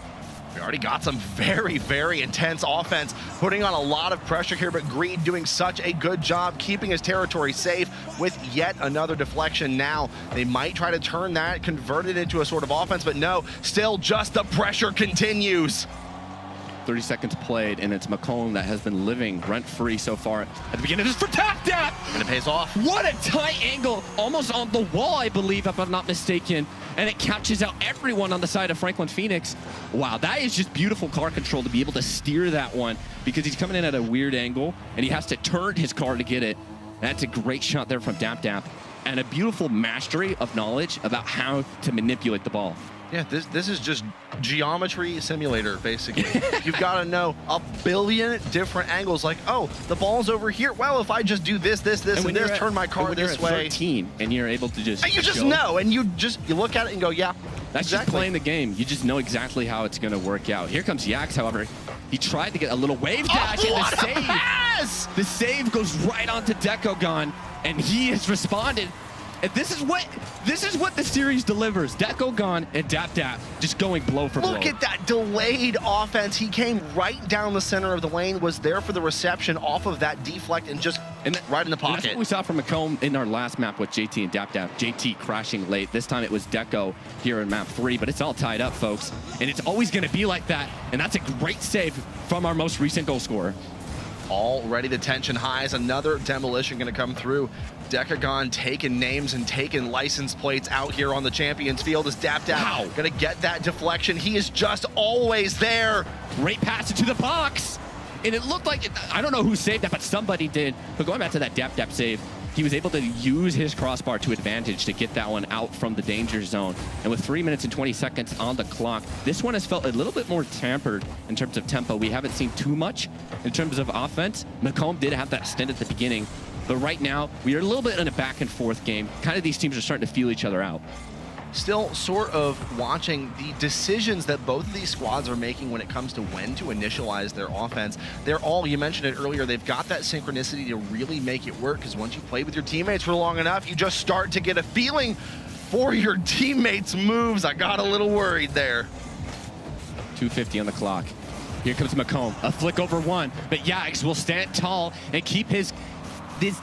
We already got some very, very intense offense, putting on a lot of pressure here, but Greed doing such a good job keeping his territory safe with yet another deflection now. They might try to turn that, convert it into a sort of offense, but no, still just the pressure continues. 30 seconds played, and it's McComb that has been living rent-free so far at the beginning. This is for DapDap! And it pays off. What a tight angle, almost on the wall, I believe, if I'm not mistaken. And it catches out everyone on the side of Franklin Phoenix. Wow, that is just beautiful car control to be able to steer that one because he's coming in at a weird angle, and he has to turn his car to get it. That's a great shot there from DapDap, and a beautiful mastery of knowledge about how to manipulate the ball. Yeah, this is just geometry simulator, basically. You've got to know a billion different angles. Like, oh, the ball's over here. Well, if I just do this, and this, turn my car this way. 13, and you're able to just And you just go. know, and you look at it and go, yeah, That's just playing the game. You just know exactly how it's going to work out. Here comes Yax, however. He tried to get a little wave dash, and the save. Pass! The save goes right onto Dekogon, and he has responded. And this is what the series delivers. Dekogon and DapDap just going blow for blow. Look at that delayed offense. He came right down the center of the lane, was there for the reception off of that deflect, and just right in the And pocket. that's what we saw from McComb in our last map with JT and DapDap. JT crashing late. This time it was Deco here in map 3, but it's all tied up, folks. And it's always going to be like that. And that's a great save from our most recent goal scorer. Already the tension highs. Another demolition going to come through. Dekogon taking names and taking license plates out here on the Champions Field as DapDap going to get that deflection. He is just always there. Great pass into the box. And it looked like, I don't know who saved that, but somebody did. But going back to that Dap save, he was able to use his crossbar to advantage to get that one out from the danger zone. And with 3 minutes and 20 seconds on the clock, this one has felt a little bit more tampered in terms of tempo. We haven't seen too much in terms of offense. Macomb did have that stint at the beginning, but right now we are a little bit in a back and forth game. Kind of these teams are starting to feel each other out. Still sort of watching the decisions that both of these squads are making when it comes to when to initialize their offense. They're all, you mentioned it earlier, they've got that synchronicity to really make it work, because once you play with your teammates for long enough, you just start to get a feeling for your teammates' moves. I got a little worried there. 2:50 on the clock. Here comes Macomb, a flick over one, but Yags will stand tall and keep this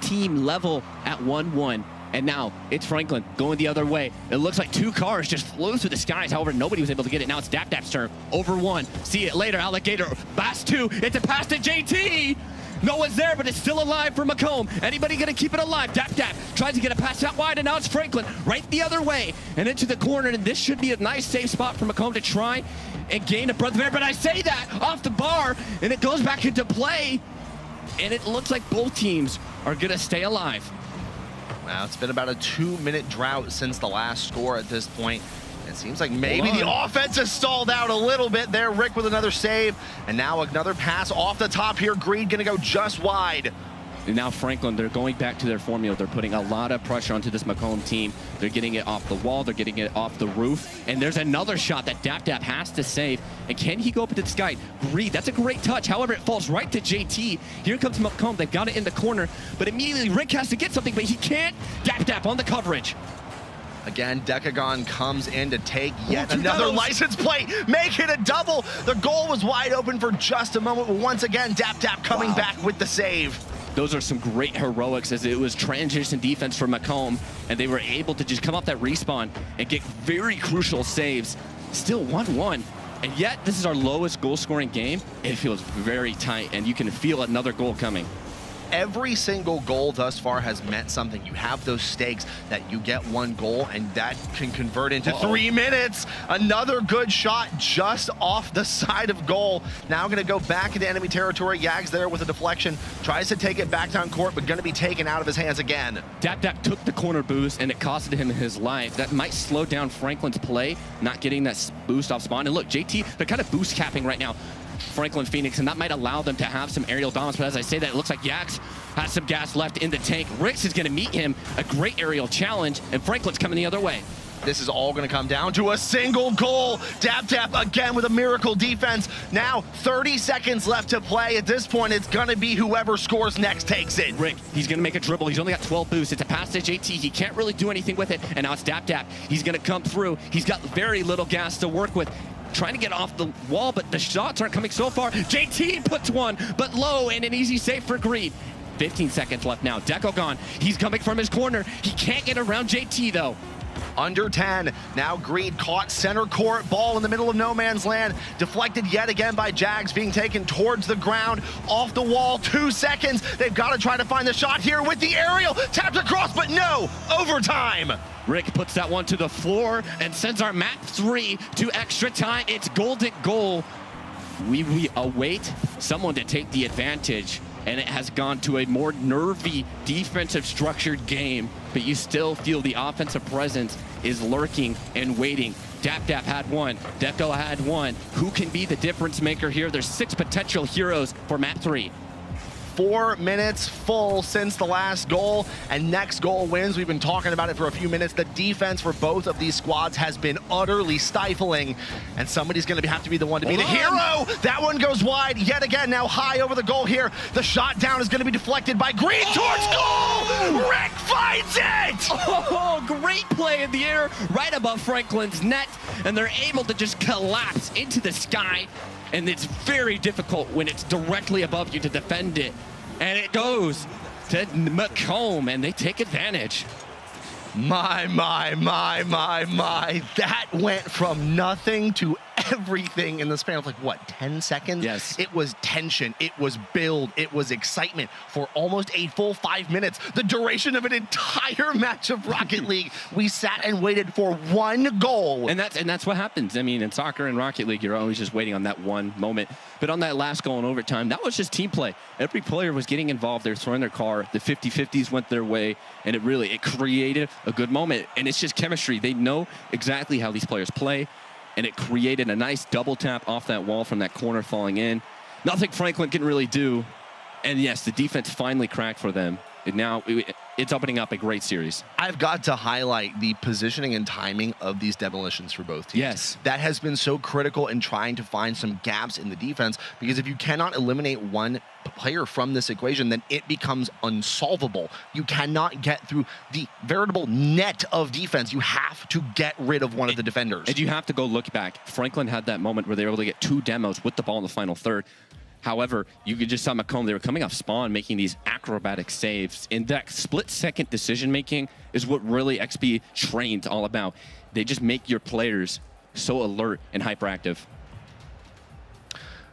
team level at 1-1. And now it's Franklin going the other way. It looks like two cars just flew through the skies. However, nobody was able to get it. Now it's Dap's turn. Over one. See it later. Alligator. Pass two. It's a pass to JT. No one's there, but it's still alive for Macomb. Anybody going to keep it alive? Dap tries to get a pass out wide, and now it's Franklin right the other way and into the corner. And this should be a nice safe spot for Macomb to try and gain a breath of air. But I say that off the bar, and it goes back into play. And it looks like both teams are going to stay alive. Now, it's been about a 2-minute drought since the last score at this point. It seems like maybe the offense has stalled out a little bit there. Rick with another save, and now another pass off the top here. Greed gonna go just wide. And now Franklin, they're going back to their formula. They're putting a lot of pressure onto this Macomb team. They're getting it off the wall. They're getting it off the roof. And there's another shot that Dap has to save. And can he go up into the sky? Greed, that's a great touch. However, it falls right to JT. Here comes Macomb. They've got it in the corner. But immediately Rick has to get something, but he can't. Dap on the coverage. Again, Decagon comes in to take yet another license plate, make it a double. The goal was wide open for just a moment, but once again, Dap coming back with the save. Those are some great heroics, as it was transition defense for Macomb, and they were able to just come off that respawn and get very crucial saves. Still 1-1, and yet this is our lowest goal scoring game. It feels very tight, and you can feel another goal coming. Every single goal thus far has meant something. You have those stakes that you get one goal and that can convert into 3 minutes. Another good shot just off the side of goal. Now gonna go back into enemy territory. Yags there with a deflection. Tries to take it back down court, but gonna be taken out of his hands again. Dap took the corner boost and it costed him his life. That might slow down Franklin's play, not getting that boost off spawn. And look, JT, they're kind of boost capping right now. Franklin Phoenix, and that might allow them to have some aerial dominance. But as I say that, it looks like Yax has some gas left in the tank. Rix is going to meet him, a great aerial challenge, and Franklin's coming the other way. This is all going to come down to a single goal. Dap again with a miracle defense. Now 30 seconds left to play. At this point, it's going to be whoever scores next takes it. Rick, he's going to make a dribble. He's only got 12 boosts. It's a pass to JT. He can't really do anything with it. And now it's Dap. He's going to come through. He's got very little gas to work with. Trying to get off the wall, but the shots aren't coming so far. JT puts one, but low, and an easy save for Greed. 15 seconds left now. Deco gone. He's coming from his corner. He can't get around JT, though. Under 10. Now Greed caught center court. Ball in the middle of no man's land. Deflected yet again by Jags, being taken towards the ground. Off the wall. 2 seconds. They've got to try to find the shot here with the aerial. Tapped across, but no. Overtime. Rick puts that one to the floor and sends our map 3 to extra time. It's golden goal. We await someone to take the advantage, and it has gone to a more nervy, defensive structured game, but you still feel the offensive presence is lurking and waiting. Dap had one, Deco had one. Who can be the difference maker here? There's 6 potential heroes for map 3. 4 minutes full since the last goal, and next goal wins. We've been talking about it for a few minutes. The defense for both of these squads has been utterly stifling, and somebody's going to have to be the one to be the hero. That one goes wide yet again. Now high over the goal here. The shot down is going to be deflected by Greed towards goal. Rick finds it. Oh, great play in the air right above Franklin's net, and they're able to just collapse into the sky. And it's very difficult when it's directly above you to defend it. And it goes to Macomb, and they take advantage. My. That went from nothing to everything in the span of like, what, 10 seconds? Yes. It was tension, it was build, it was excitement for almost a full 5 minutes. The duration of an entire match of Rocket League. We sat and waited for one goal. And that's what happens. I mean, in soccer and Rocket League, you're always just waiting on that one moment. But on that last goal in overtime, that was just team play. Every player was getting involved. They're throwing their car. The 50-50s went their way, and it created a good moment. And it's just chemistry. They know exactly how these players play, and it created a nice double tap off that wall from that corner falling in. Nothing Franklin can really do. And yes, the defense finally cracked for them. And now it's opening up a great series. I've got to highlight the positioning and timing of these demolitions for both teams. Yes. That has been so critical in trying to find some gaps in the defense, because if you cannot eliminate one player from this equation, then it becomes unsolvable. You cannot get through the veritable net of defense. You have to get rid of one of the defenders. And you have to go look back. Franklin had that moment where they were able to get 2 demos with the ball in the final third. However, you could just saw McComb, they were coming off spawn, making these acrobatic saves. And that split-second decision-making is what really XP trained all about. They just make your players so alert and hyperactive.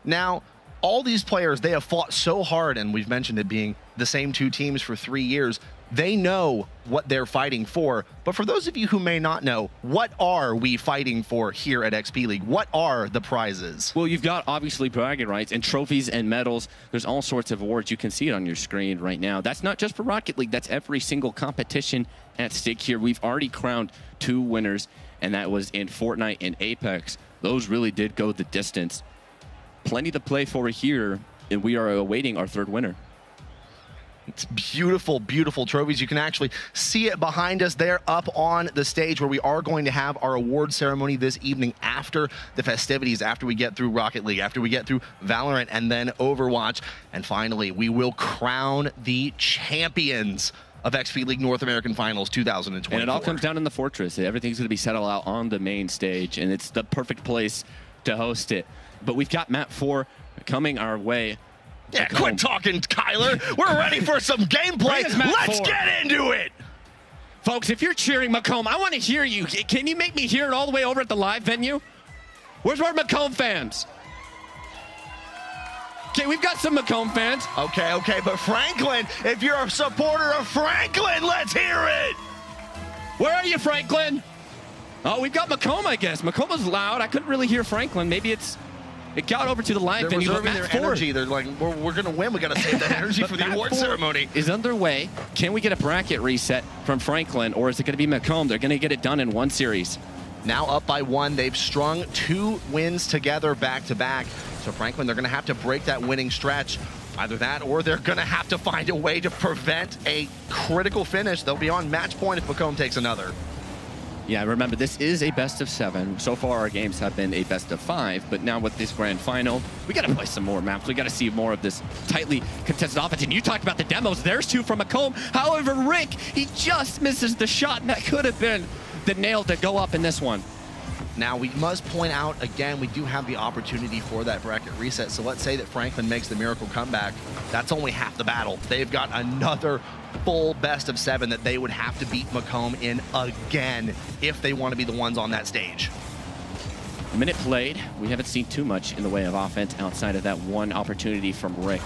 Now, all these players, they have fought so hard, and we've mentioned it being the same 2 teams for 3 years. They know what they're fighting for. But for those of you who may not know, what are we fighting for here at XP League? What are the prizes? Well, you've got obviously bragging rights and trophies and medals. There's all sorts of awards. You can see it on your screen right now. That's not just for Rocket League. That's every single competition at stake here. We've already crowned 2 winners, and that was in Fortnite and Apex. Those really did go the distance. Plenty to play for here, and we are awaiting our 3rd winner. It's beautiful, beautiful trophies. You can actually see it behind us there up on the stage, where we are going to have our award ceremony this evening after the festivities, after we get through Rocket League, after we get through Valorant and then Overwatch. And finally, we will crown the champions of XP League North American Finals 2024. And it all comes down in the Fortress. Everything's going to be settled out on the main stage, and it's the perfect place to host it. But we've got Map 4 coming our way. Yeah, quit talking, Kyler. We're ready for some gameplay. Let's get into it. Folks, if you're cheering Macomb, I want to hear you. Can you make me hear it all the way over at the live venue? Where's our Macomb fans? Okay, we've got some Macomb fans. Okay, but Franklin, if you're a supporter of Franklin, let's hear it. Where are you, Franklin? Oh, we've got Macomb, I guess. Macomb was loud. I couldn't really hear Franklin. Maybe it got over to the live venue. They're reserving their energy. They're like, we're going to win. We got to save that energy for the award ceremony. Is underway. Can we get a bracket reset from Franklin, or is it going to be Macomb? They're going to get it done in one series. Now up by 1. They've strung 2 wins together back-to-back. So Franklin, they're going to have to break that winning stretch. Either that, or they're going to have to find a way to prevent a critical finish. They'll be on match point if Macomb takes another. Yeah, remember, this is a best of 7. So far, our games have been a best of 5, but now with this grand final, we got to play some more maps. We got to see more of this tightly contested offense. And you talked about the demos. There's 2 from Macomb. However, Rick, he just misses the shot, and that could have been the nail to go up in this one. Now, we must point out, again, we do have the opportunity for that bracket reset. So let's say that Franklin makes the miracle comeback. That's only half the battle. They've got another full best of 7 that they would have to beat Macomb in again if they want to be the ones on that stage. A minute played. We haven't seen too much in the way of offense outside of that one opportunity from Rick.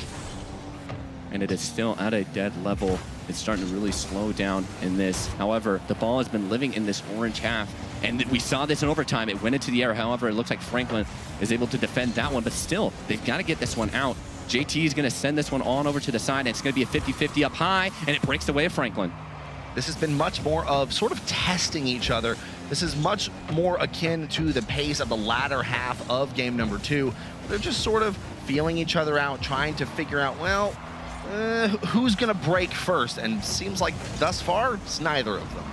And it is still at a dead level. It's starting to really slow down in this. However, the ball has been living in this orange half. And we saw this in overtime. It went into the air. However, it looks like Franklin is able to defend that one. But still, they've got to get this one out. JT is going to send this one on over to the side. And it's going to be a 50-50 up high. And it breaks away of Franklin. This has been much more of sort of testing each other. This is much more akin to the pace of the latter half of game number 2. They're just sort of feeling each other out, trying to figure out, well, who's going to break first? And seems like thus far, it's neither of them.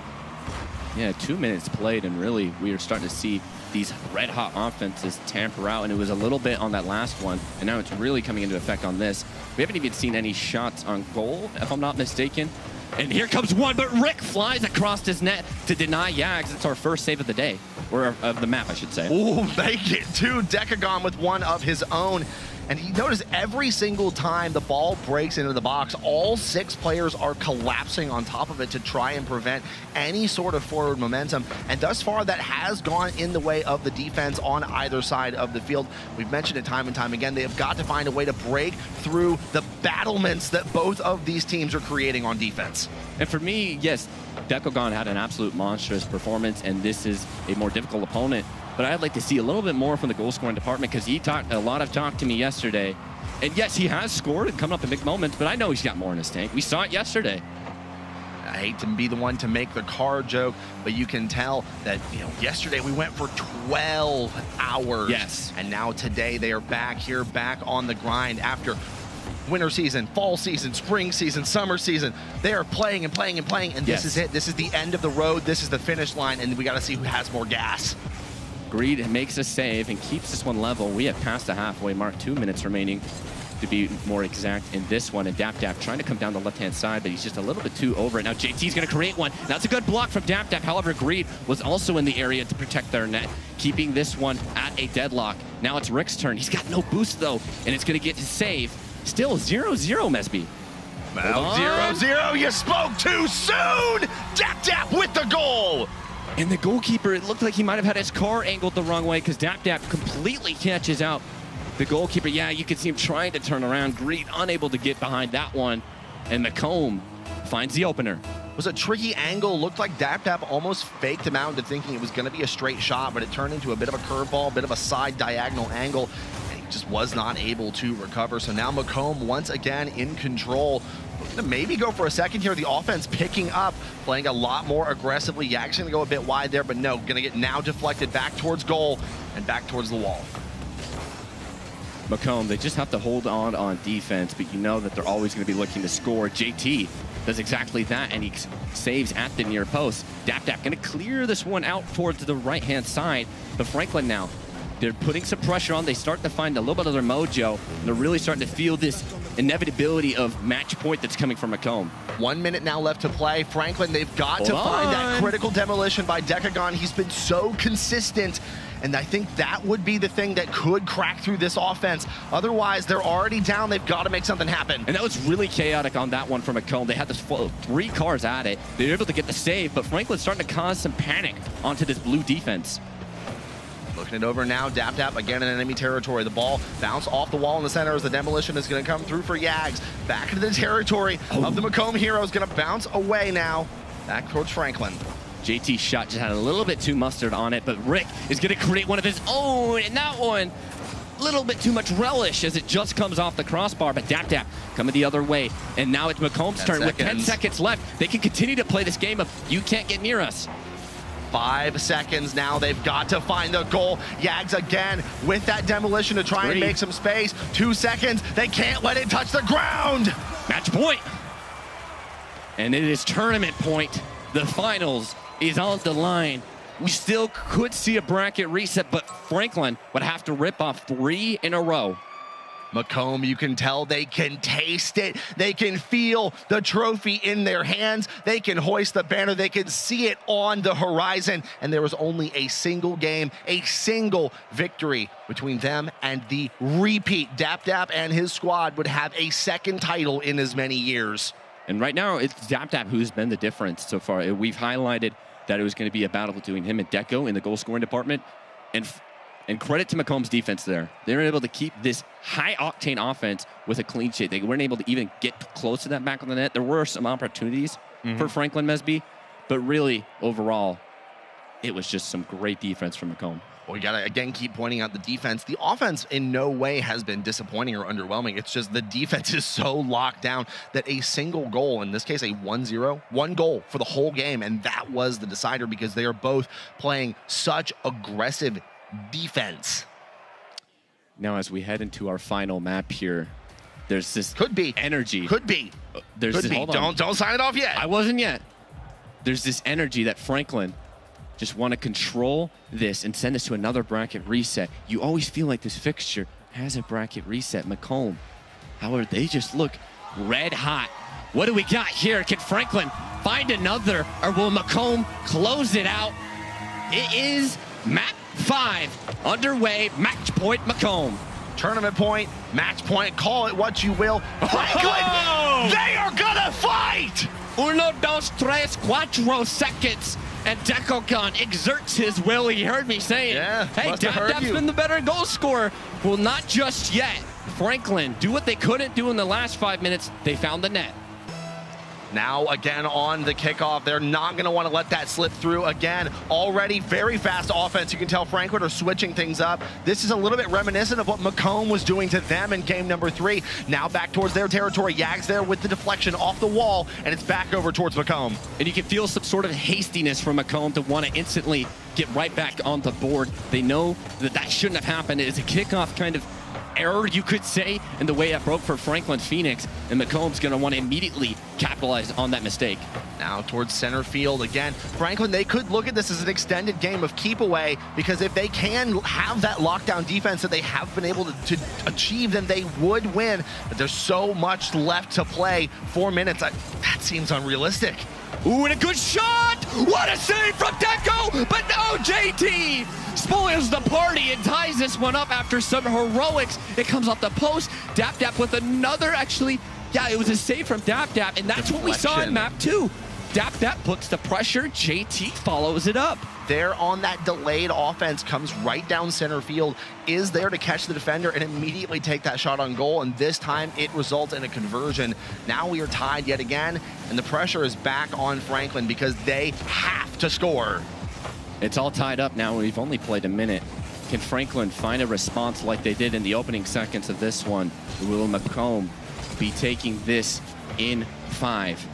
Yeah, 2 minutes played, and really we are starting to see these red-hot offenses tamper out, and it was a little bit on that last one, and now it's really coming into effect on this. We haven't even seen any shots on goal, if I'm not mistaken. And here comes one, but Rick flies across his net to deny Yags. It's our first save of the day, or of the map, I should say. Ooh, make it 2. Decagon with one of his own. And you notice every single time the ball breaks into the box, all 6 players are collapsing on top of it to try and prevent any sort of forward momentum. And thus far, that has gone in the way of the defense on either side of the field. We've mentioned it time and time again. They have got to find a way to break through the battlements that both of these teams are creating on defense. And for me, yes, Dekogon had an absolute monstrous performance, and this is a more difficult opponent. But I'd like to see a little bit more from the goal scoring department, because he talked a lot of talk to me yesterday. And yes, he has scored and come up in big moments, but I know he's got more in his tank. We saw it yesterday. I hate to be the one to make the car joke, but you can tell that, yesterday we went for 12 hours. Yes. And now today they are back here, back on the grind after winter season, fall season, spring season, summer season. They are playing and playing and playing, and this is it. This is the end of the road. This is the finish line, and we got to see who has more gas. Greed makes a save and keeps this one level. We have passed the halfway mark, 2 minutes remaining to be more exact in this one. And DapDap trying to come down the left-hand side, but he's just a little bit too over it. Now JT's going to create one. That's a good block from DapDap. However, Greed was also in the area to protect their net, keeping this one at a deadlock. Now it's Rick's turn. He's got no boost, though, and it's going to get his save. Still 0-0, Mesby. Well, 0-0, you spoke too soon! DapDap with the goal! And the goalkeeper, it looked like he might have had his car angled the wrong way, because DapDap completely catches out the goalkeeper. Yeah, you can see him trying to turn around. Greed unable to get behind that one. And McComb finds the opener. It was a tricky angle. Looked like DapDap almost faked him out into thinking it was going to be a straight shot, but it turned into a bit of a curveball, a bit of a side diagonal angle. And he just was not able to recover. So now McComb once again in control. Looking to maybe go for a second here. The offense picking up, playing a lot more aggressively. Yag's going to go a bit wide there, but no, going to get now deflected back towards goal and back towards the wall. McComb, they just have to hold on defense, but you know that they're always going to be looking to score. JT does exactly that, and he saves at the near post. DapDap going to clear this one out towards the right-hand side. But Franklin now, they're putting some pressure on. They start to find a little bit of their mojo, and they're really starting to feel this inevitability of match point that's coming from McComb. 1 minute now left to play. Franklin, they've got to find that critical demolition by Dekogon. He's been so consistent, and I think that would be the thing that could crack through this offense. Otherwise, they're already down. They've got to make something happen. And that was really chaotic on that one from McComb. They had this 3 cars at it. They were able to get the save, but Franklin's starting to cause some panic onto this blue defense. Looking it over now, DapDap again in enemy territory. The ball bounced off the wall in the center as the demolition is going to come through for Yags. Back into the territory of the McComb Heroes. Going to bounce away now. Back towards Franklin. JT's shot just had a little bit too mustard on it, but Rick is going to create one of his own, and that one, a little bit too much relish as it just comes off the crossbar, but DapDap coming the other way, and now it's McComb's turn. With 10 seconds left, they can continue to play this game of you can't get near us. 5 seconds now. They've got to find the goal. Yags again with that demolition to try and make some space. 2 seconds. They can't let it touch the ground. Match point. And it is tournament point. The finals is on the line. We still could see a bracket reset, but Franklin would have to rip off 3 in a row. McComb, you can tell they can taste it. They can feel the trophy in their hands. They can hoist the banner. They can see it on the horizon. And there was only a single game, a single victory between them and the repeat. DapDap and his squad would have a second title in as many years. And right now, it's DapDap who's been the difference so far. We've highlighted that it was going to be a battle between him and Deco in the goal-scoring department. And credit to McComb's defense there. They were able to keep this high-octane offense with a clean sheet. They weren't able to even get close to that back of the net. There were some opportunities for Franklin Mesby, but really, overall, it was just some great defense from McComb. Well, we got to, again, keep pointing out the defense. The offense in no way has been disappointing or underwhelming. It's just the defense is so locked down that a single goal, in this case a 1-0, 1 goal for the whole game, and that was the decider because they are both playing such aggressive defense. Now, as we head into our final map here, there's this energy. Could be. Don't sign it off yet. I wasn't yet. There's this energy that Franklin just want to control this and send us to another bracket reset. You always feel like this fixture has a bracket reset. McComb, however, they just look red hot. What do we got here? Can Franklin find another, or will McComb close it out? It is map 5 underway. Match point McComb. Tournament point Match point, call it what you will. Franklin, they are gonna fight! Uno, dos, tres, cuatro seconds. And Dekogon exerts his will. He heard me saying, hey, Dap's been the better goal scorer. Well, not just yet. Franklin, do what they couldn't do in the last 5 minutes. They found the net. Now again on the kickoff, they're not going to want to let that slip through again. Already very fast offense. You can tell Franklin are switching things up. This is a little bit reminiscent of what Macomb was doing to them in game number 3. Now back towards their territory. Yags there with the deflection off the wall, and it's back over towards Macomb. And you can feel some sort of hastiness from Macomb to want to instantly get right back on the board. They know that that shouldn't have happened. It's a kickoff kind of error, you could say, in the way it broke for Franklin Phoenix, and Macomb's going to want to immediately capitalize on that mistake. Now towards center field again. Franklin, they could look at this as an extended game of keep away, because if they can have that lockdown defense that they have been able to achieve, then they would win. But there's so much left to play. 4 minutes, that seems unrealistic. Ooh, and a good shot! What a save from Deco! But no, JT spoils the party and ties this one up after some heroics. It comes off the post. Dap with another, actually, yeah, it was a save from Dap, and that's what we saw in map 2. Dap puts the pressure, JT follows it up. There on that delayed offense, comes right down center field, is there to catch the defender and immediately take that shot on goal, and this time it results in a conversion. Now we are tied yet again, and the pressure is back on Franklin because they have to score. It's all tied up now. We've only played a minute. Can Franklin find a response like they did in the opening seconds of this one? Will Macomb be taking this in 5?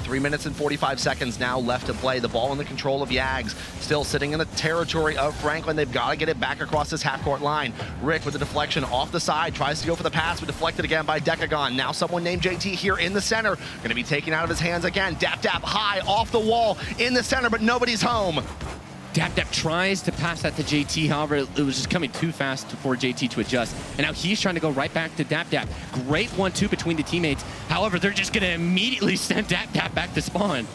3 minutes and 45 seconds now left to play. The ball in the control of Yags, still sitting in the territory of Franklin. They've got to get it back across this half-court line. Rick with the deflection off the side, tries to go for the pass, but deflected again by Decagon. Now someone named JT here in the center, going to be taken out of his hands again. Dap high off the wall in the center, but nobody's home. Dap tries to pass that to JT, however, it was just coming too fast for JT to adjust. And now he's trying to go right back to Dap. Great 1-2 between the teammates. However, they're just going to immediately send Dap back to spawn.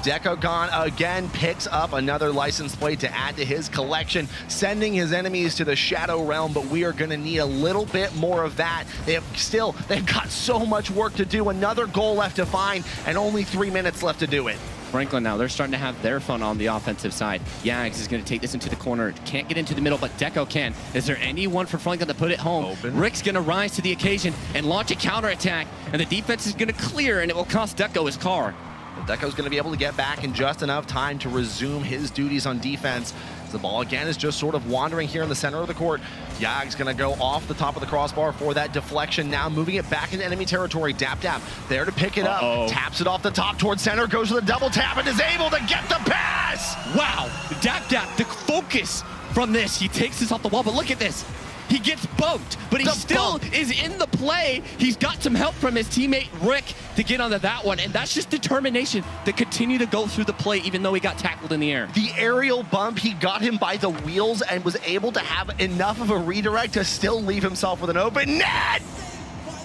Decagon again picks up another license plate to add to his collection, sending his enemies to the Shadow Realm, but we are going to need a little bit more of that. They've got so much work to do. Another goal left to find, and only 3 minutes left to do it. Franklin now, they're starting to have their fun on the offensive side. Yags is going to take this into the corner. Can't get into the middle, but Deco can. Is there anyone for Franklin to put it home? Open. Rick's going to rise to the occasion and launch a counterattack, and the defense is going to clear, and it will cost Deco his car. Deco's going to be able to get back in just enough time to resume his duties on defense. The ball again is just sort of wandering here in the center of the court. Yag's going to go off the top of the crossbar for that deflection. Now moving it back into enemy territory. Dap there to pick it up. Taps it off the top towards center. Goes for the double tap and is able to get the pass. Wow. Dap, the focus from this. He takes this off the wall, but look at this. He gets bumped, but he still is in the play. He's got some help from his teammate, Rick, to get onto that one, and that's just determination to continue to go through the play even though he got tackled in the air. The aerial bump, he got him by the wheels and was able to have enough of a redirect to still leave himself with an open net!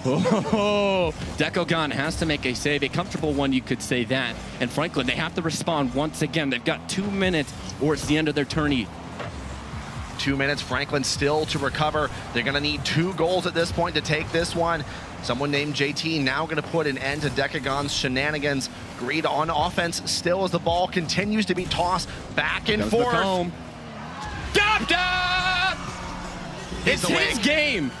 Oh, Decogon has to make a save, a comfortable one, you could say that. And Franklin, they have to respond once again. They've got 2 minutes or it's the end of their tourney. 2 minutes, Franklin still to recover. They're going to need 2 goals at this point to take this one. Someone named JT now going to put an end to Decagon's shenanigans. Greed on offense still as the ball continues to be tossed back and forth. Dap! It's his game.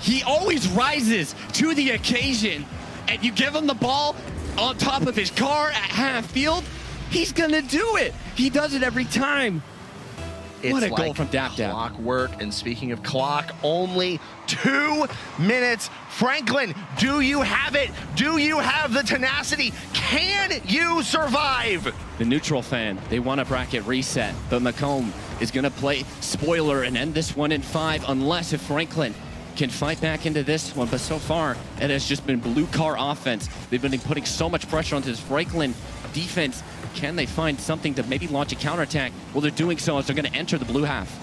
He always rises to the occasion, and you give him the ball on top of his car at half field, he's going to do it. He does it every time. What a goal from Dap. Clockwork, and speaking of clock, only 2 minutes. Franklin, do you have it? Do you have the tenacity? Can you survive? The neutral fan, they want a bracket reset, but Macomb is going to play spoiler and end this one in 5 unless if Franklin can fight back into this one. But so far, it has just been blue car offense. They've been putting so much pressure onto this Franklin defense. Can they find something to maybe launch a counterattack? Well, they're doing so as they're going to enter the blue half.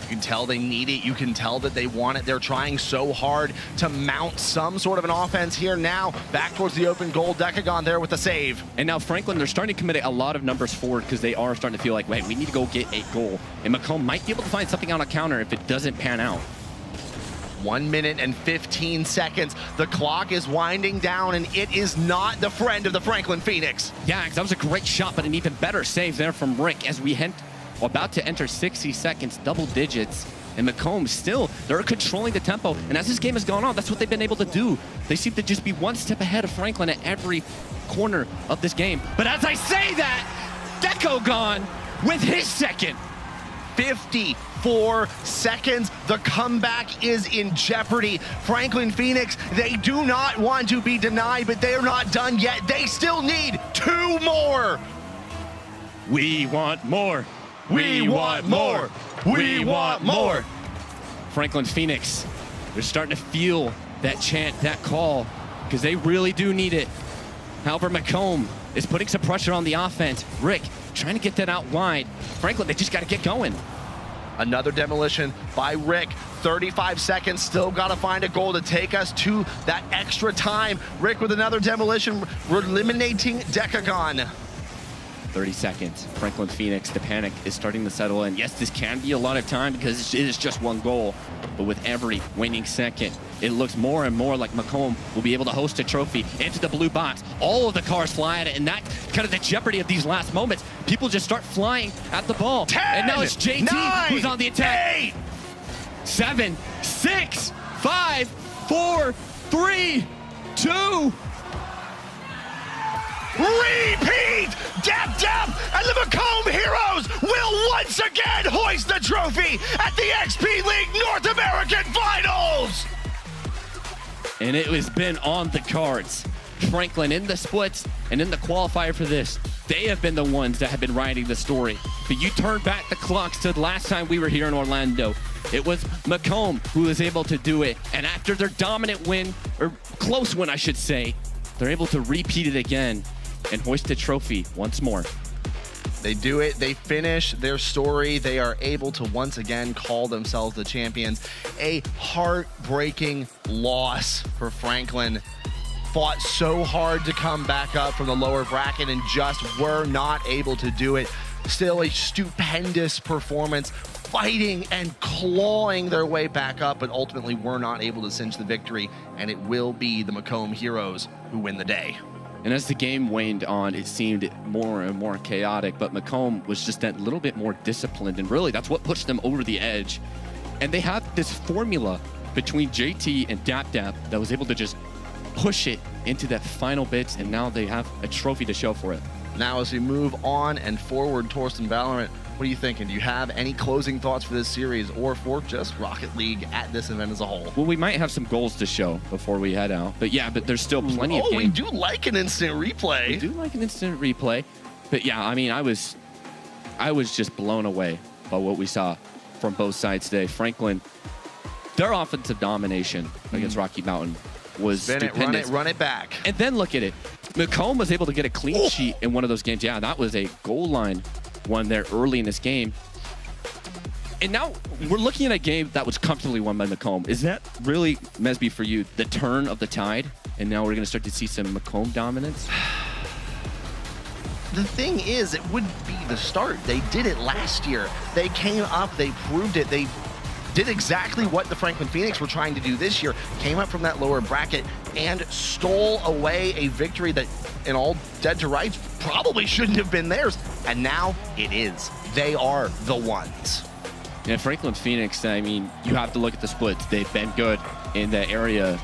You can tell they need it. You can tell that they want it. They're trying so hard to mount some sort of an offense here now. Back towards the open goal. Decagon there with the save. And now Franklin, they're starting to commit a lot of numbers forward because they are starting to feel like, wait, we need to go get a goal. And Macomb might be able to find something on a counter if it doesn't pan out. 1 minute and 15 seconds. The clock is winding down, and it is not the friend of the Franklin Phoenix. Yeah, 'cause that was a great shot, but an even better save there from Rick as we about to enter 60 seconds, double digits. And Macomb still, they're controlling the tempo. And as this game has gone on, that's what they've been able to do. They seem to just be one step ahead of Franklin at every corner of this game. But as I say that, Deco gone with his second. 54 seconds. The comeback is in jeopardy. Franklin Phoenix, they do not want to be denied, but they are not done yet. They still need 2 more. We want more. We want more. We want more. Franklin Phoenix, they're starting to feel that chant, that call, because they really do need it. However, Macomb is putting some pressure on the offense. Rick trying to get that out wide. Franklin, they just got to get going. Another demolition by Rick. 35 seconds, still got to find a goal to take us to that extra time. Rick with another demolition, eliminating Decagon. 30 seconds. Franklin Phoenix, the panic is starting to settle in. Yes, this can be a lot of time because it is just 1 goal. But with every waning second, it looks more and more like Macomb will be able to host a trophy into the blue box. All of the cars fly at it, and that's kind of the jeopardy of these last moments. People just start flying at the ball. 10, and now it's JT 9, who's on the attack. 8, 7, 6, 5, 4, 3, 2. Repeat! Dap, and the Macomb Heroes will once again hoist the trophy at the XP League North American Finals! And it has been on the cards. Franklin in the splits and in the qualifier for this, they have been the ones that have been writing the story. But you turn back the clocks to the last time we were here in Orlando. It was Macomb who was able to do it. And after their dominant win, or close win I should say, they're able to repeat it again and hoist the trophy once more. They do it, they finish their story, they are able to once again call themselves the champions. A heartbreaking loss for Franklin. Fought so hard to come back up from the lower bracket and just were not able to do it. Still a stupendous performance, fighting and clawing their way back up, but ultimately were not able to cinch the victory, and it will be the Macomb Heroes who win the day. And as the game waned on, it seemed more and more chaotic, but Macomb was just that little bit more disciplined, and really that's what pushed them over the edge. And they had this formula between JT and Dap that was able to just push it into that final bits, and now they have a trophy to show for it. Now as we move on and forward, Torsten Valorant, what are you thinking? Do you have any closing thoughts for this series or for just Rocket League at this event as a whole? Well, we might have some goals to show before we head out. But yeah, but there's still plenty of games. We do like an instant replay. We do like an instant replay. But yeah, I mean, I was just blown away by what we saw from both sides today. Franklin, their offensive domination against Rocky Mountain was stupendous. Run it back. And then look at it. Macomb was able to get a clean sheet in one of those games. Yeah, that was a goal line one there early in this game. And now we're looking at a game that was comfortably won by Macomb. Is that really, Mesby, for you, the turn of the tide? And now we're going to start to see some Macomb dominance? The thing is, it would be the start. They did it last year. They came up, they proved it. They did exactly what the Franklin Phoenix were trying to do this year. Came up from that lower bracket and stole away a victory that, in all dead to rights, probably shouldn't have been theirs. And now it is. They are the ones. Yeah, Franklin Phoenix, I mean, you have to look at the splits. They've been good in that area,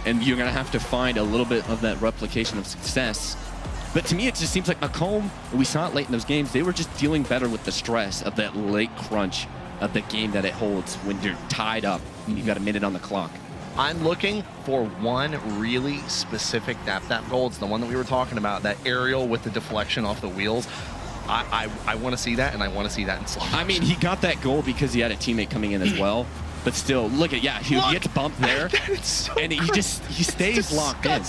and you're going to have to find a little bit of that replication of success. But to me, it just seems like Macomb, we saw it late in those games, they were just dealing better with the stress of that late crunch of the game that it holds when you're tied up and you've got a minute on the clock. I'm looking for one really specific Dap goal. It's the one that we were talking about, that aerial with the deflection off the wheels. I want to see that, and I want to see that in slow motion. I mean, he got that goal because he had a teammate coming in as well. But still, look at, yeah, he gets bumped there. And he stays locked in.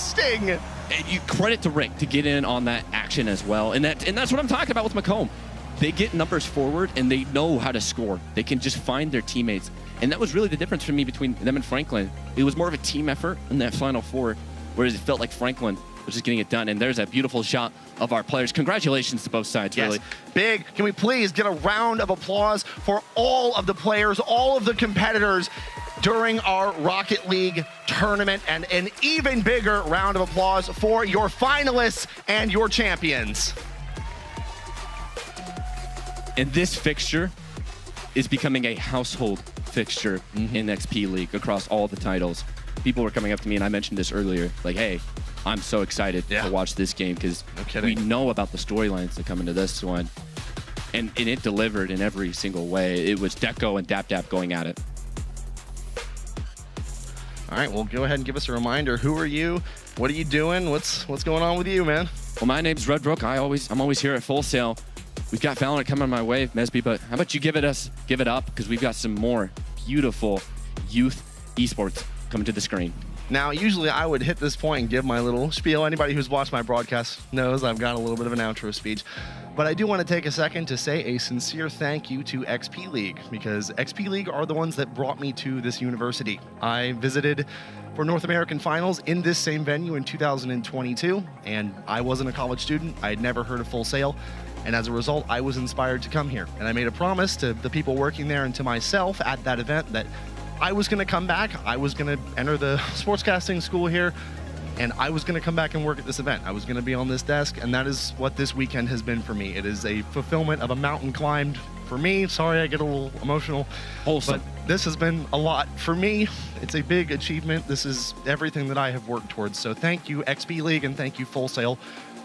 And you credit to Rick to get in on that action as well. And that's what I'm talking about with Macomb. They get numbers forward, and they know how to score. They can just find their teammates. And that was really the difference for me between them and Franklin. It was more of a team effort in that Final Four, whereas it felt like Franklin was just getting it done. And there's a beautiful shot of our players. Congratulations to both sides, really. Big. Can we please get a round of applause for all of the players, all of the competitors? during our Rocket League tournament, and an even bigger round of applause for your finalists and your champions. And this fixture is becoming a household fixture in XP League across all the titles. People were coming up to me, and I mentioned this earlier, like, hey, I'm so excited to watch this game because we know about the storylines that come into this one. And it delivered in every single way. It was Deco and DapDap going at it. All right, well, go ahead and give us a reminder. Who are you? What are you doing? What's going on with you, man? Well, my name's Redbrook. I'm always here at Full Sail. We've got Valorant coming my way, Mesby, but how about you give it up, because we've got some more beautiful youth esports coming to the screen. Now, usually I would hit this point and give my little spiel. Anybody who's watched my broadcast knows I've got a little bit of an outro speech. But I do want to take a second to say a sincere thank you to XP League, because XP League are the ones that brought me to this university. I visited for North American Finals in this same venue in 2022, and I wasn't a college student. I had never heard of Full Sail. And as a result, I was inspired to come here. And I made a promise to the people working there and to myself at that event that I was going to come back. I was going to enter the sportscasting school here, and I was going to come back and work at this event. I was going to be on this desk, and that is what this weekend has been for me. It is a fulfillment of a mountain climbed for me. Sorry, I get a little emotional. Wholesome. But this has been a lot for me. It's a big achievement. This is everything that I have worked towards. So thank you, XP League, and thank you, Full Sail,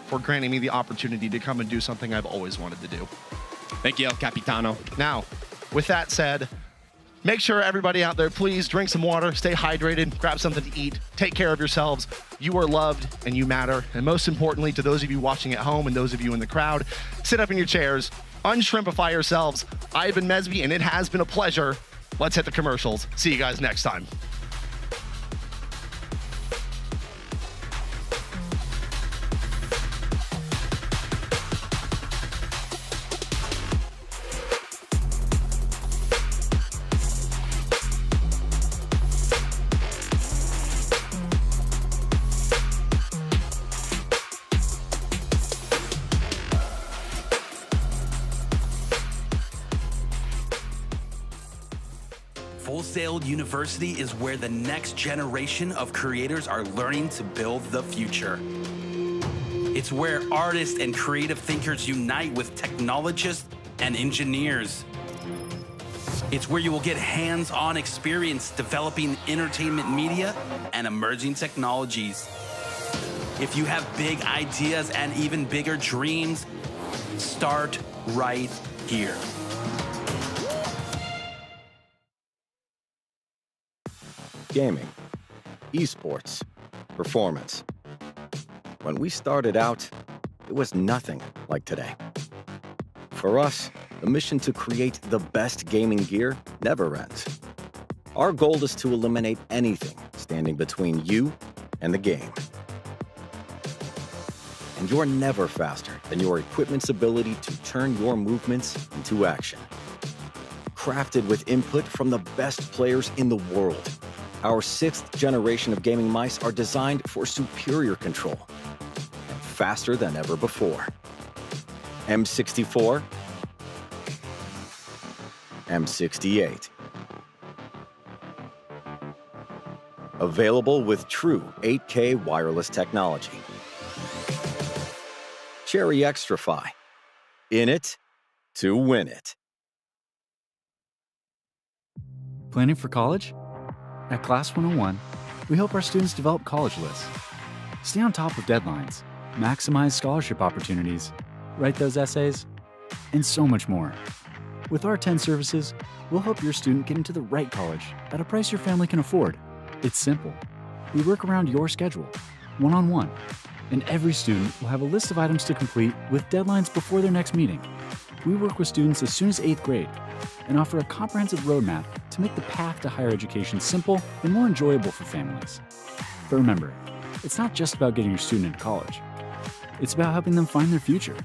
for granting me the opportunity to come and do something I've always wanted to do. Thank you, El Capitano. Now, with that said, make sure everybody out there, please drink some water, stay hydrated, grab something to eat, take care of yourselves. You are loved and you matter. And most importantly, to those of you watching at home and those of you in the crowd, sit up in your chairs, unshrimpify yourselves. I've been Mesby, and it has been a pleasure. Let's hit the commercials. See you guys next time. Full Sail University is where the next generation of creators are learning to build the future. It's where artists and creative thinkers unite with technologists and engineers. It's where you will get hands-on experience developing entertainment media and emerging technologies. If you have big ideas and even bigger dreams, start right here. Gaming, esports, performance. When we started out, it was nothing like today. For us, the mission to create the best gaming gear never ends. Our goal is to eliminate anything standing between you and the game. And you're never faster than your equipment's ability to turn your movements into action. Crafted with input from the best players in the world, our 6th generation of gaming mice are designed for superior control and faster than ever before. M64, M68. Available with true 8K wireless technology. Cherry XtraFi. In it to win it. Planning for college? At Class 101, we help our students develop college lists, stay on top of deadlines, maximize scholarship opportunities, write those essays, and so much more. With our 10 services, we'll help your student get into the right college at a price your family can afford. It's simple. We work around your schedule, one-on-one, and every student will have a list of items to complete with deadlines before their next meeting. We work with students as soon as 8th grade and offer a comprehensive roadmap to make the path to higher education simple and more enjoyable for families. But remember, it's not just about getting your student into college. It's about helping them find their future.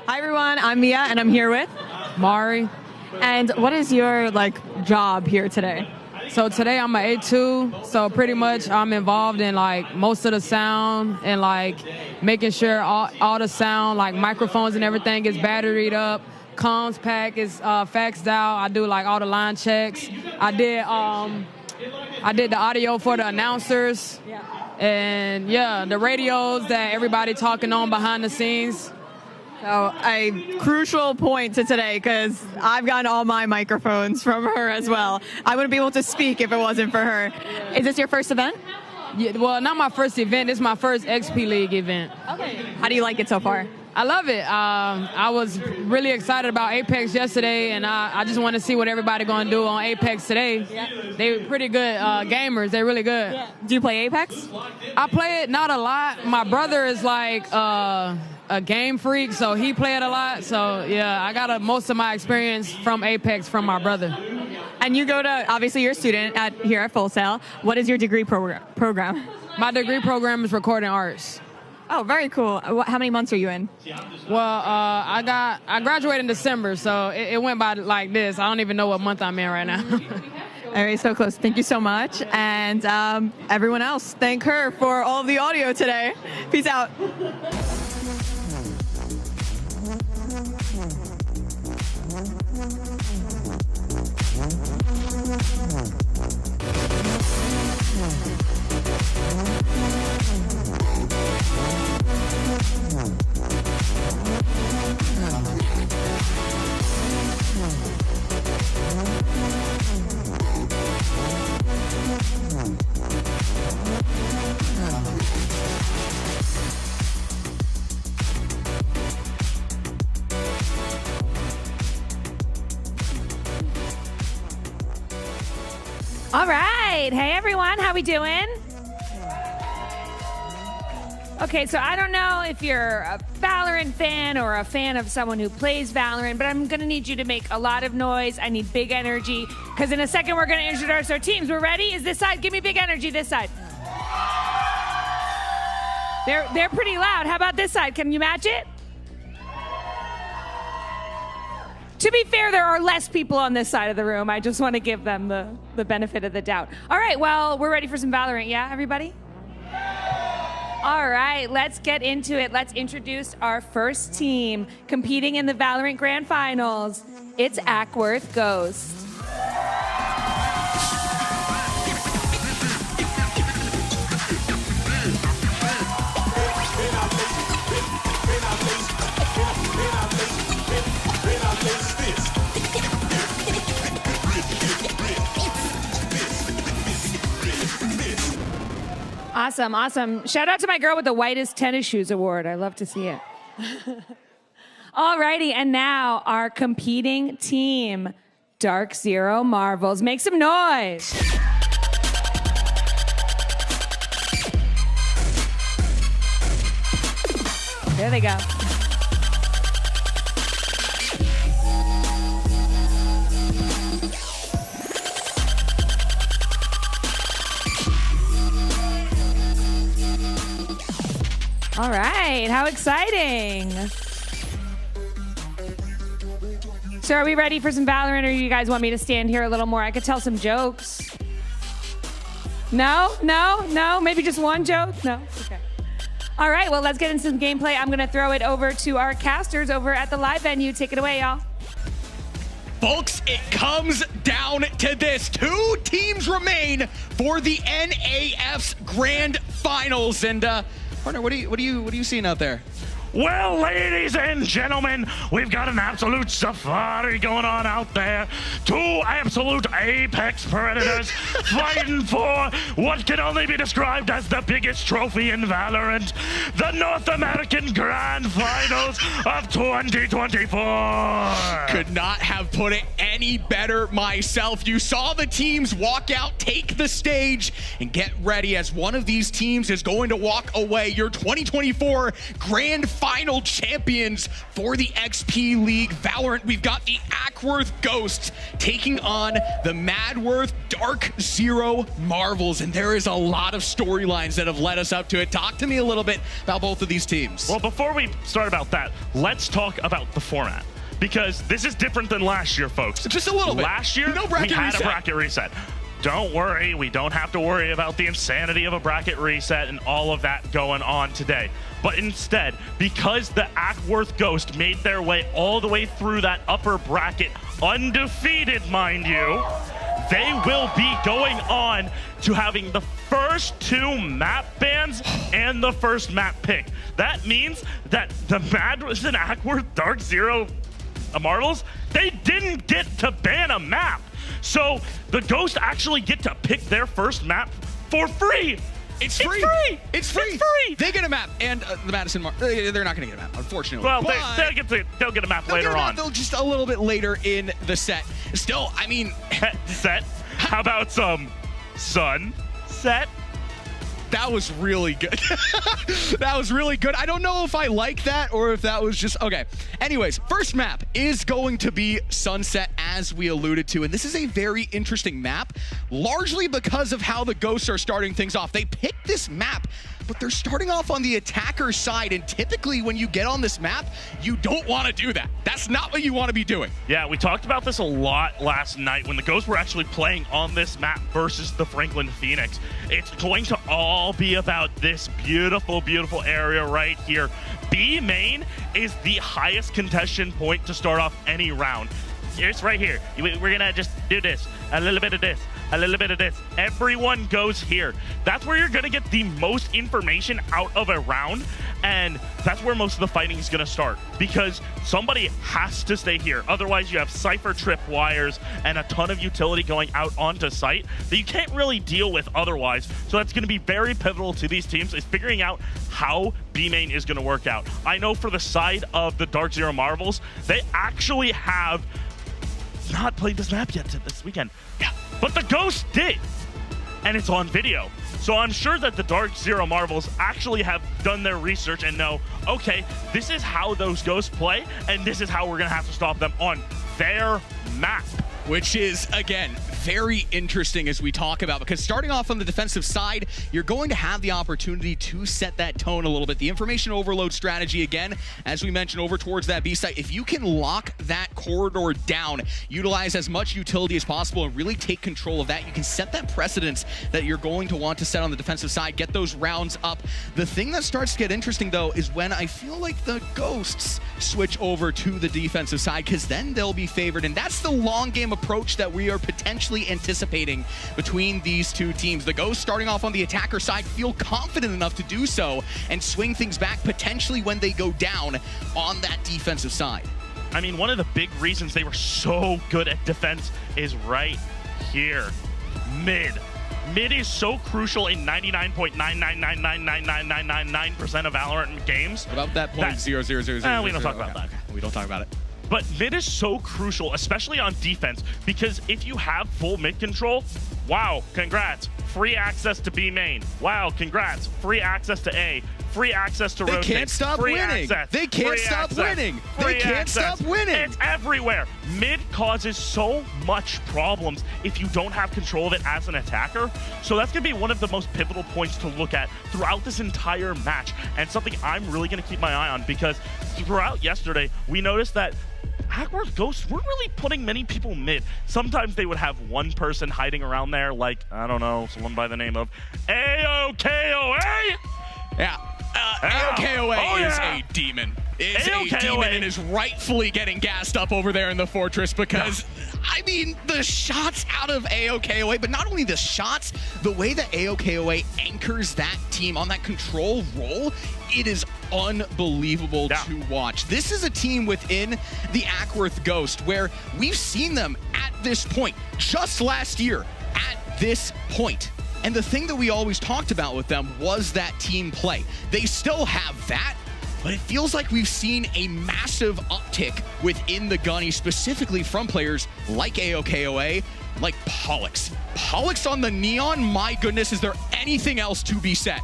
Hi everyone, I'm Mia and I'm here with Mari. And what is your job here today? So today I'm an A2, so pretty much I'm involved in most of the sound and making sure all the sound, microphones and everything is batteried up. Comms pack is faxed out. I do all the line checks. I did the audio for the announcers. And the radios that everybody talking on behind the scenes. So a crucial point to today, because I've gotten all my microphones from her as well. I wouldn't be able to speak if it wasn't for her. Is this your first event? Yeah, well, not my first event. It's my first XP League event. Okay. How do you like it so far? I love it. I was really excited about Apex yesterday, and I just want to see what everybody going to do on Apex today. Yeah. They're pretty good gamers. They're really good. Yeah. Do you play Apex? I play it not a lot. My brother is a game freak, so he played a lot. So, yeah, I got most of my experience from Apex from my brother. And you go to, obviously, you're a student here at Full Sail. What is your degree program? My degree program is recording arts. Oh, very cool. How many months are you in? Well, I graduated in December, so it went by like this. I don't even know what month I'm in right now. All right, so close. Thank you so much. And everyone else, thank her for all of the audio today. Peace out. All right. Hey, everyone. How we doing? Okay, so I don't know if you're a Valorant fan or a fan of someone who plays Valorant, but I'm going to need you to make a lot of noise. I need big energy, because in a second we're going to introduce our teams. We're ready? Is this side? Give me big energy, this side. They're pretty loud. How about this side? Can you match it? To be fair, there are less people on this side of the room. I just want to give them the benefit of the doubt. All right, well, we're ready for some Valorant, yeah, everybody? All right, let's get into it. Let's introduce our first team competing in the Valorant Grand Finals. It's Ackworth Ghost. Awesome, awesome. Shout out to my girl with the whitest tennis shoes award. I love to see it. Alrighty, and now our competing team, Dark Zero Marvels. Make some noise. There they go. All right, how exciting. So are we ready for some Valorant, or you guys want me to stand here a little more? I could tell some jokes. No? Maybe just one joke? No? Okay. All right, well, let's get into some gameplay. I'm gonna throw it over to our casters over at the live venue. Take it away, y'all. Folks, it comes down to this. 2 teams remain for the NAF's Grand Finals. And partner, what are you seeing out there? Well, ladies and gentlemen, we've got an absolute safari going on out there. 2 absolute apex predators fighting for what can only be described as the biggest trophy in Valorant, the North American Grand Finals of 2024. Could not have put it any better myself. You saw the teams walk out, take the stage, and get ready, as one of these teams is going to walk away your 2024 Grand Finals final champions for the XP League Valorant. We've got the Ackworth Ghosts taking on the Madworth Dark Zero Marvels, and there is a lot of storylines that have led us up to it. Talk to me a little bit about both of these teams. Well, before we start about that, let's talk about the format. Because this is different than last year, folks. Just a little bit. Last year, we had a bracket reset. Don't worry, we don't have to worry about the insanity of a bracket reset and all of that going on today. But instead, because the Ackworth Ghost made their way all the way through that upper bracket, undefeated, mind you, they will be going on to having the first 2 map bans and the first map pick. That means that the Madworth and Ackworth Dark Zero Marvels, they didn't get to ban a map. So the Ghosts actually get to pick their first map for free. It's free. It's free. They get a map, and the Madison they're not going to get a map, unfortunately. Well, they'll get a map later on. They'll just a little bit later in the set. Still, I mean, set. How about some sunset? That was really good. That was really good. I don't know if I like that or if that was just... Okay. Anyways, first map is going to be Sunset, as we alluded to. And this is a very interesting map, largely because of how the Ghosts are starting things off. They picked this map, but they're starting off on the attacker side. And typically when you get on this map, you don't want to do that. That's not what you want to be doing. Yeah, we talked about this a lot last night when the Ghosts were actually playing on this map versus the Franklin Phoenix. It's going to all be about this beautiful, beautiful area right here. B main is the highest contestation point to start off any round. It's right here. We're going to just do this, a little bit of this, a little bit of this. Everyone goes here. That's where you're going to get the most information out of a round, and that's where most of the fighting is going to start, because somebody has to stay here. Otherwise, you have Cypher trip wires and a ton of utility going out onto site that you can't really deal with otherwise. So that's going to be very pivotal to these teams, is figuring out how B main is going to work out. I know for the side of the Dark Zero Marvels, they actually have not played this map yet this weekend. Yeah, but the Ghosts did, and it's on video. So I'm sure that the Dark Zero Marvels actually have done their research and know, okay, this is how those Ghosts play, and this is how we're gonna have to stop them on their map. Which is, again, very interesting as we talk about, because starting off on the defensive side, you're going to have the opportunity to set that tone a little bit. The information overload strategy, again, as we mentioned, over towards that B site, if you can lock that corridor down, utilize as much utility as possible and really take control of that, you can set that precedence that you're going to want to set on the defensive side, get those rounds up. The thing that starts to get interesting, though, is when I feel like the Ghosts switch over to the defensive side, because then they'll be favored, and that's the long game approach that we are potentially anticipating between these two teams. The Ghosts, starting off on the attacker side, feel confident enough to do so and swing things back potentially when they go down on that defensive side. I mean, one of the big reasons they were so good at defense is right here. Mid is so crucial in 99.999999999% of Valorant games. About that point, 0.0000. We don't talk about that. We don't talk about it. But mid is so crucial, especially on defense, because if you have full mid control, wow, congrats. Free access to B main. Wow, congrats. Free access to A. Free access to rotate. They can't stop winning. They can't stop winning. They can't stop winning. It's everywhere. Mid causes so much problems if you don't have control of it as an attacker. So that's going to be one of the most pivotal points to look at throughout this entire match, and something I'm really going to keep my eye on, because throughout yesterday, we noticed that Ackworth Ghosts weren't really putting many people mid. Sometimes they would have one person hiding around there, like, I don't know, someone by the name of AOKOA? Yeah. AOKOA is a demon. Is a demon and is rightfully getting gassed up over there in the fortress, because, I mean, the shots out of AOKOA, but not only the shots, the way that AOKOA anchors that team on that control role, it is unbelievable to watch. This is a team within the Ackworth Ghost where we've seen them at this point, just last year, at this point. And the thing that we always talked about with them was that team play. They still have that, but it feels like we've seen a massive uptick within the Gunny, specifically from players like AOKOA, like Pollux. Pollux on the Neon, my goodness, is there anything else to be said?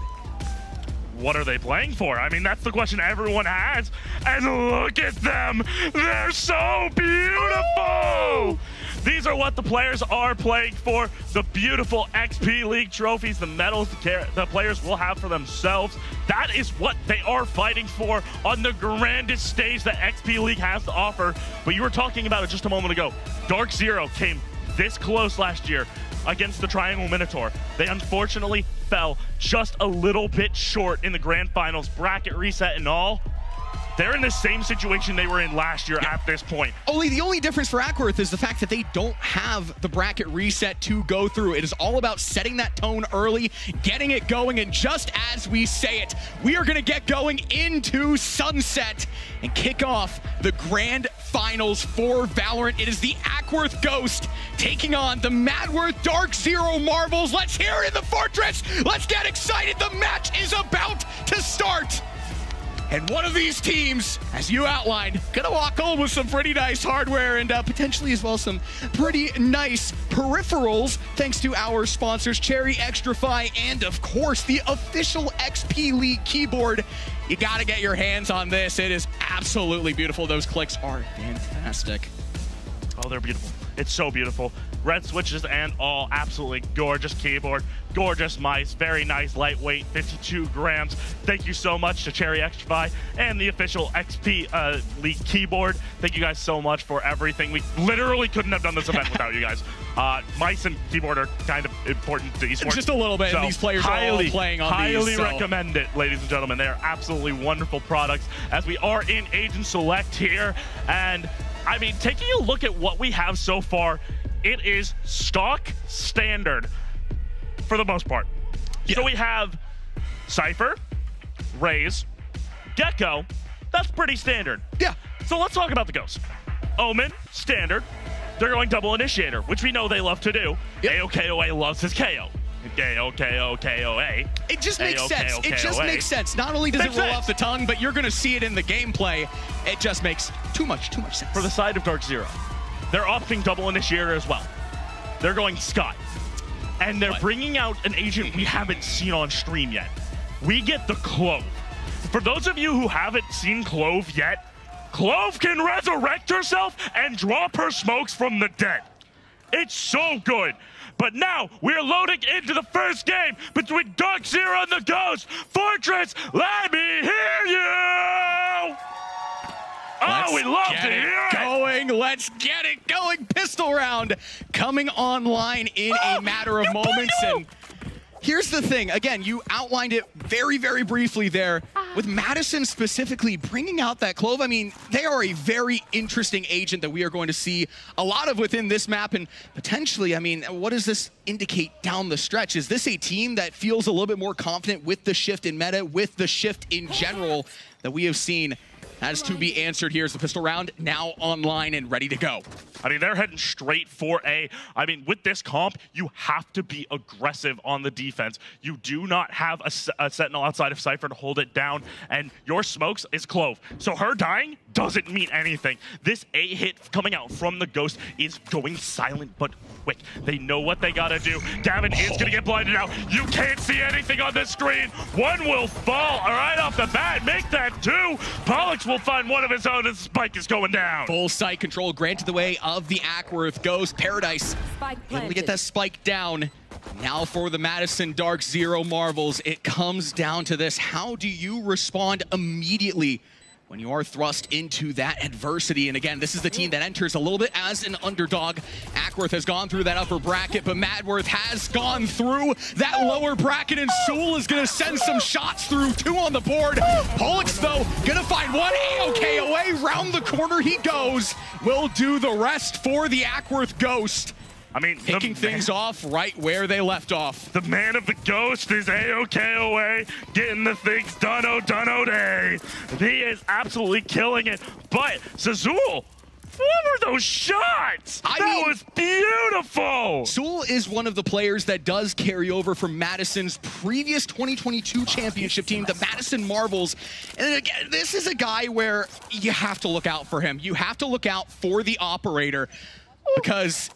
what are they playing for? I mean, that's the question everyone has. And look at them. They're so beautiful. These are what the players are playing for. The beautiful XP League trophies, the medals the players will have for themselves. That is what they are fighting for on the grandest stage that XP League has to offer. But you were talking about it just a moment ago. Dark Zero came this close last year against the Triangle Minotaur. They unfortunately fell just a little bit short in the grand finals, bracket reset and all. They're in the same situation they were in last year at this point. The only difference for Ackworth is the fact that they don't have the bracket reset to go through. It is all about setting that tone early, getting it going, and just as we say it, we are going to get going into Sunset and kick off the grand finals for Valorant. It is the Ackworth Ghost taking on the Madworth Dark Zero Marvels. Let's hear it in the Fortress. Let's get excited. The match is about to start. And one of these teams, as you outlined, gonna walk home with some pretty nice hardware and potentially as well some pretty nice peripherals, thanks to our sponsors, Cherry Extrafy, and of course, the official XP League keyboard. You gotta get your hands on this. It is absolutely beautiful. Those clicks are fantastic. Oh, they're beautiful. It's so beautiful. Red switches and all, absolutely gorgeous keyboard, gorgeous mice, very nice, lightweight, 52 grams. Thank you so much to Cherry Extrafy and the official XP League keyboard. Thank you guys so much for everything. We literally couldn't have done this event without you guys. Mice and keyboard are kind of important to esports. Just a little bit, and these players are all playing on these. Highly recommend it, ladies and gentlemen. They are absolutely wonderful products as we are in Agent Select here. And I mean, taking a look at what we have so far, it is stock standard for the most part. Yeah. So we have Cypher, Raze, Gecko. That's pretty standard. Yeah. So let's talk about the Ghost. Omen, standard. They're going double initiator, which we know they love to do. Yep. AOKOA loves his KO. AOKOKOA. It just makes sense. It just makes sense. Not only does it roll off the tongue, but you're going to see it in the gameplay. It just makes too much sense. For the side of Dark Zero, they're opting double initiator as well. They're going Scott. And they're bringing out an agent we haven't seen on stream yet. We get the Clove. For those of you who haven't seen Clove yet, Clove can resurrect herself and drop her smokes from the dead. It's so good. But now we're loading into the first game between Dark Zero and the Ghost. Fortress, let me hear you! We love to hear it. Going. Let's get it going. Pistol round coming online in a matter of moments. And here's the thing. Again, you outlined it very, very briefly there. With Madison specifically bringing out that Clove, I mean, they are a very interesting agent that we are going to see a lot of within this map. And potentially, I mean, what does this indicate down the stretch? Is this a team that feels a little bit more confident with the shift in meta, with the shift in general that we have seen? Has to be answered here as the pistol round now online and ready to go. I mean, they're heading straight for A. I mean, with this comp, you have to be aggressive on the defense. You do not have a Sentinel outside of Cypher to hold it down, and your smokes is Clove. So her dying doesn't mean anything. This A hit coming out from the Ghost is going silent but quick. They know what they gotta do. Gavin is gonna get blinded out. You can't see anything on the screen. One will fall right off the bat. Make that two. Pollux will find one of his own, and Spike is going down. Full sight control granted the way of the Ackworth Ghost. Paradise able to get that spike down. Now for the Madison Dark Zero Marvels, it comes down to this. How do you respond immediately when you are thrust into that adversity? And again, this is the team that enters a little bit as an underdog. Ackworth has gone through that upper bracket, but Madworth has gone through that lower bracket, and Sewell is gonna send some shots through. Two on the board. Pollux, though, gonna find one. AOKOA, round the corner he goes. Will do the rest for the Ackworth Ghost. I mean, kicking things off right where they left off. The man of the Ghost is AOKOA, getting the things done, day. He is absolutely killing it. But Sazul, what were those shots? That was beautiful. Sewell is one of the players that does carry over from Madison's previous 2022 championship team, the Madison Marvels. And again, this is a guy where you have to look out for him. You have to look out for the operator, because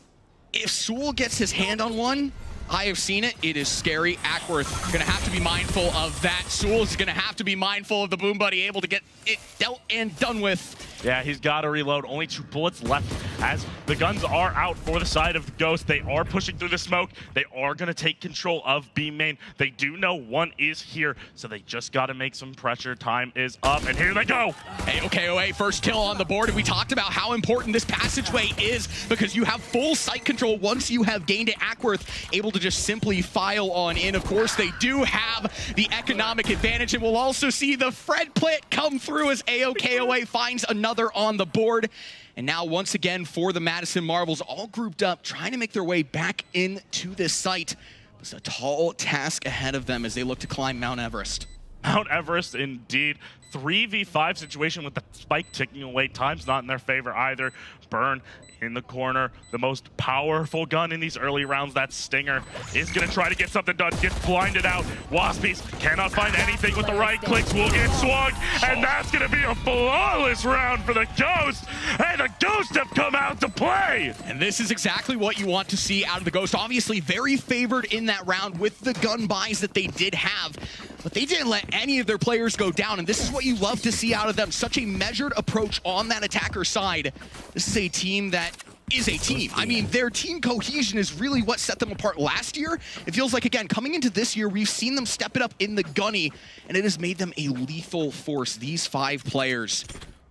if Sewell gets his hand on one, I have seen it. It is scary. Ackworth gonna have to be mindful of that. Sewell's gonna have to be mindful of the Boom Buddy able to get it dealt and done with. Yeah, he's got to reload. Only 2 bullets left as the guns are out for the side of the Ghost. They are pushing through the smoke. They are going to take control of B main. They do know one is here, so they just got to make some pressure. Time is up, and here they go. AOKOA first kill on the board, and we talked about how important this passageway is because you have full sight control once you have gained it. Ackworth able to just simply file on in. Of course, they do have the economic advantage, and we'll also see the Fred Plit come through as AOKOA finds another on the board. And now once again for the Madison Marvels, all grouped up, trying to make their way back into this site. It's a tall task ahead of them as they look to climb Mount Everest. Mount Everest, indeed. 3v5 situation with the spike ticking away. Time's not in their favor either. Burn in the corner. The most powerful gun in these early rounds, that Stinger, is going to try to get something done. Gets blinded out. Waspies cannot find anything with the right clicks. Will get swung. And that's going to be a flawless round for the Ghost. And the Ghost have come out to play. And this is exactly what you want to see out of the Ghost. Obviously very favored in that round with the gun buys that they did have. But they didn't let any of their players go down, and this is what you love to see out of them. Such a measured approach on that attacker side. This is a team that is a team. I mean, their team cohesion is really what set them apart last year. It feels like, again, coming into this year, we've seen them step it up in the gunny, and it has made them a lethal force. These 5 players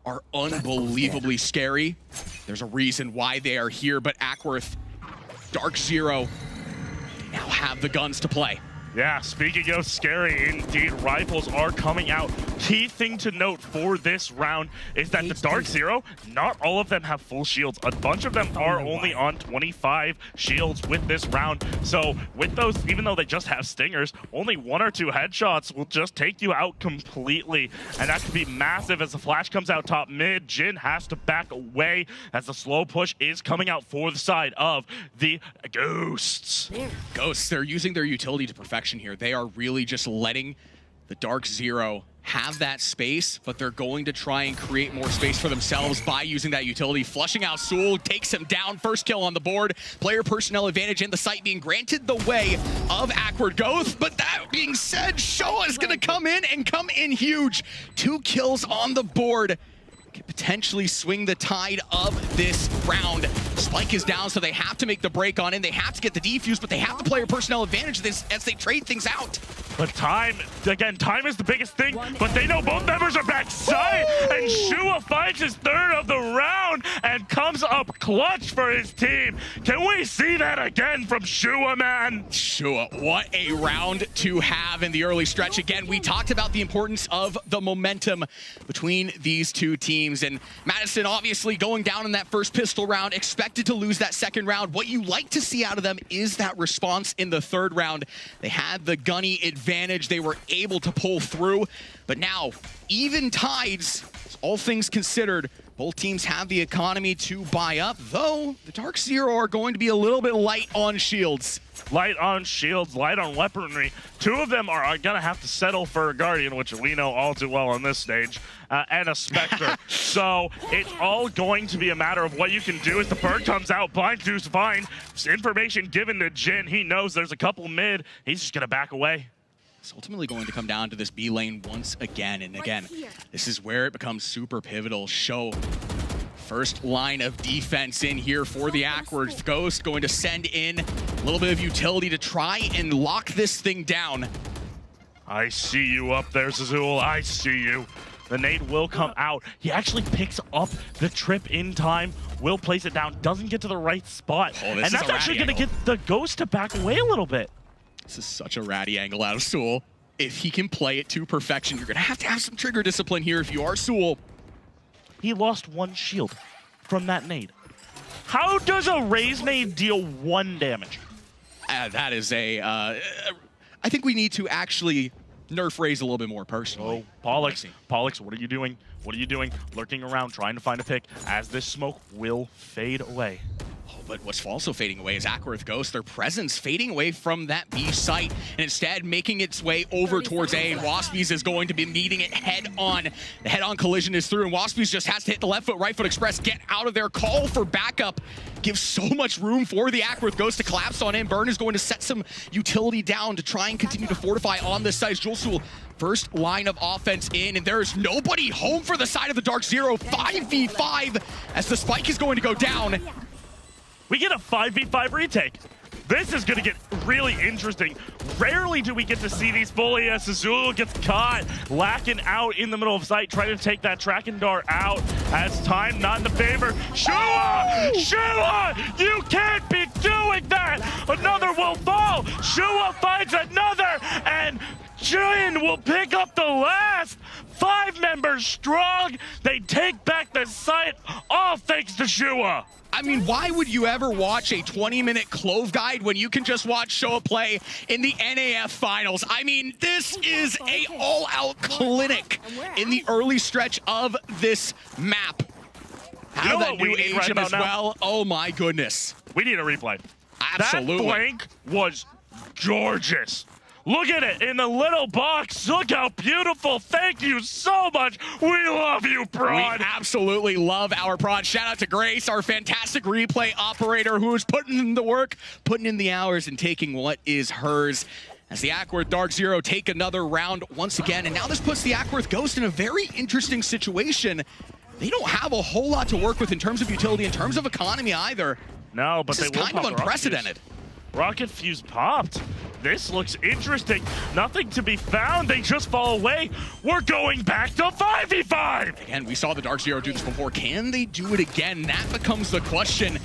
are unbelievably scary. There's a reason why they are here, but Ackworth, Dark Zero, now have the guns to play. Yeah, speaking of scary, indeed, rifles are coming out. Key thing to note for this round is that the Dark Zero, not all of them have full shields. A bunch of them are only on 25 shields with this round. So with those, even though they just have Stingers, only 1 or 2 headshots will just take you out completely. And that could be massive as the flash comes out top mid. Jin has to back away as the slow push is coming out for the side of the Ghosts. Ghosts, they're using their utility to perfection here. They are really just letting the Dark Zero have that space, but they're going to try and create more space for themselves by using that utility. Flushing out Sewell, takes him down. First kill on the board. Player personnel advantage in the site being granted the way of Ackworth Ghost. But that being said, Showa is going to come in and come in huge. 2 kills on the board. Could potentially swing the tide of this round. Spike is down, so they have to make the break on in. They have to get the defuse, but they have the player personnel advantage this as they trade things out. But time, again, time is the biggest thing, but they know both members are backside, and Shua finds his 3rd of the round and comes up clutch for his team. Can we see that again from Shua, man? Shua, what a round to have in the early stretch. Again, we talked about the importance of the momentum between these 2 teams, and Madison obviously going down in that first pistol round, expected to lose that second round. What you like to see out of them is that response in the 3rd round. They had the gunny advantage. They were able to pull through, but now even tides, all things considered, both teams have the economy to buy up, though the Dark Zero are going to be a little bit light on shields. Light on shields, light on weaponry. 2 of them are going to have to settle for a Guardian, which we know all too well on this stage, and a Spectre. So it's all going to be a matter of what you can do as the bird comes out. Blind Juice fine. Information given to Jin. He knows there's a couple mid. He's just going to back away. It's ultimately going to come down to this B lane once again. And again, this is where it becomes super pivotal. Show first line of defense in here for the Ackworth Ghost. Going to send in a little bit of utility to try and lock this thing down. I see you up there, Zazul. I see you. The nade will come out. He actually picks up the trip in time, will place it down, doesn't get to the right spot. Oh, and that's actually going to get the Ghost to back away a little bit. This is such a ratty angle out of Sewell. If he can play it to perfection, you're going to have some trigger discipline here if you are Sewell. He lost 1 shield from that nade. How does a raise nade deal 1 damage? That is a... I think we need to actually nerf Raze a little bit more personally. Oh, Pollux, what are you doing? What are you doing? Lurking around, trying to find a pick as this smoke will fade away. But what's also fading away is Ackworth Ghost, their presence fading away from that B site and instead making its way over towards A, and Waspies is going to be meeting it head on. The head-on collision is through, and Waspies just has to hit the left foot, right foot express, get out of there, call for backup, gives so much room for the Ackworth Ghost to collapse on in. Burn is going to set some utility down to try and continue to fortify on this side. Julsul, first line of offense in, and there is nobody home for the side of the Dark Zero. 5v5 as the spike is going to go down. We get a 5v5 retake. This is going to get really interesting. Rarely do we get to see these fully as Zulu gets caught lacking out in the middle of sight, trying to take that tracking dart out as time not in the favor. Shua! Shua! You can't be doing that! Another will fall! Shua finds another, and Jin will pick up the last. 5 members strong. They take back the site, all thanks to Shua. I mean, why would you ever watch a 20-minute Clove guide when you can just watch Showa play in the NAF finals? I mean, this is a all-out clinic in the early stretch of this map. Have that new agent as well. Oh my goodness. We need a replay. Absolutely. That flank was gorgeous. Look at it in the little box. Look how beautiful. Thank you so much. We love you, Prod. We absolutely love our Prod. Shout out to Grace, our fantastic replay operator who is putting in the work, putting in the hours, and taking what is hers. As the Ackworth Dark Zero take another round once again. And now this puts the Ackworth Ghost in a very interesting situation. They don't have a whole lot to work with in terms of utility, in terms of economy either. No, but this they is kind of unprecedented. Rocket Fuse popped. This looks interesting. Nothing to be found. They just fall away. We're going back to 5v5. Again, we saw the Dark Zero do this before. Can they do it again? That becomes the question.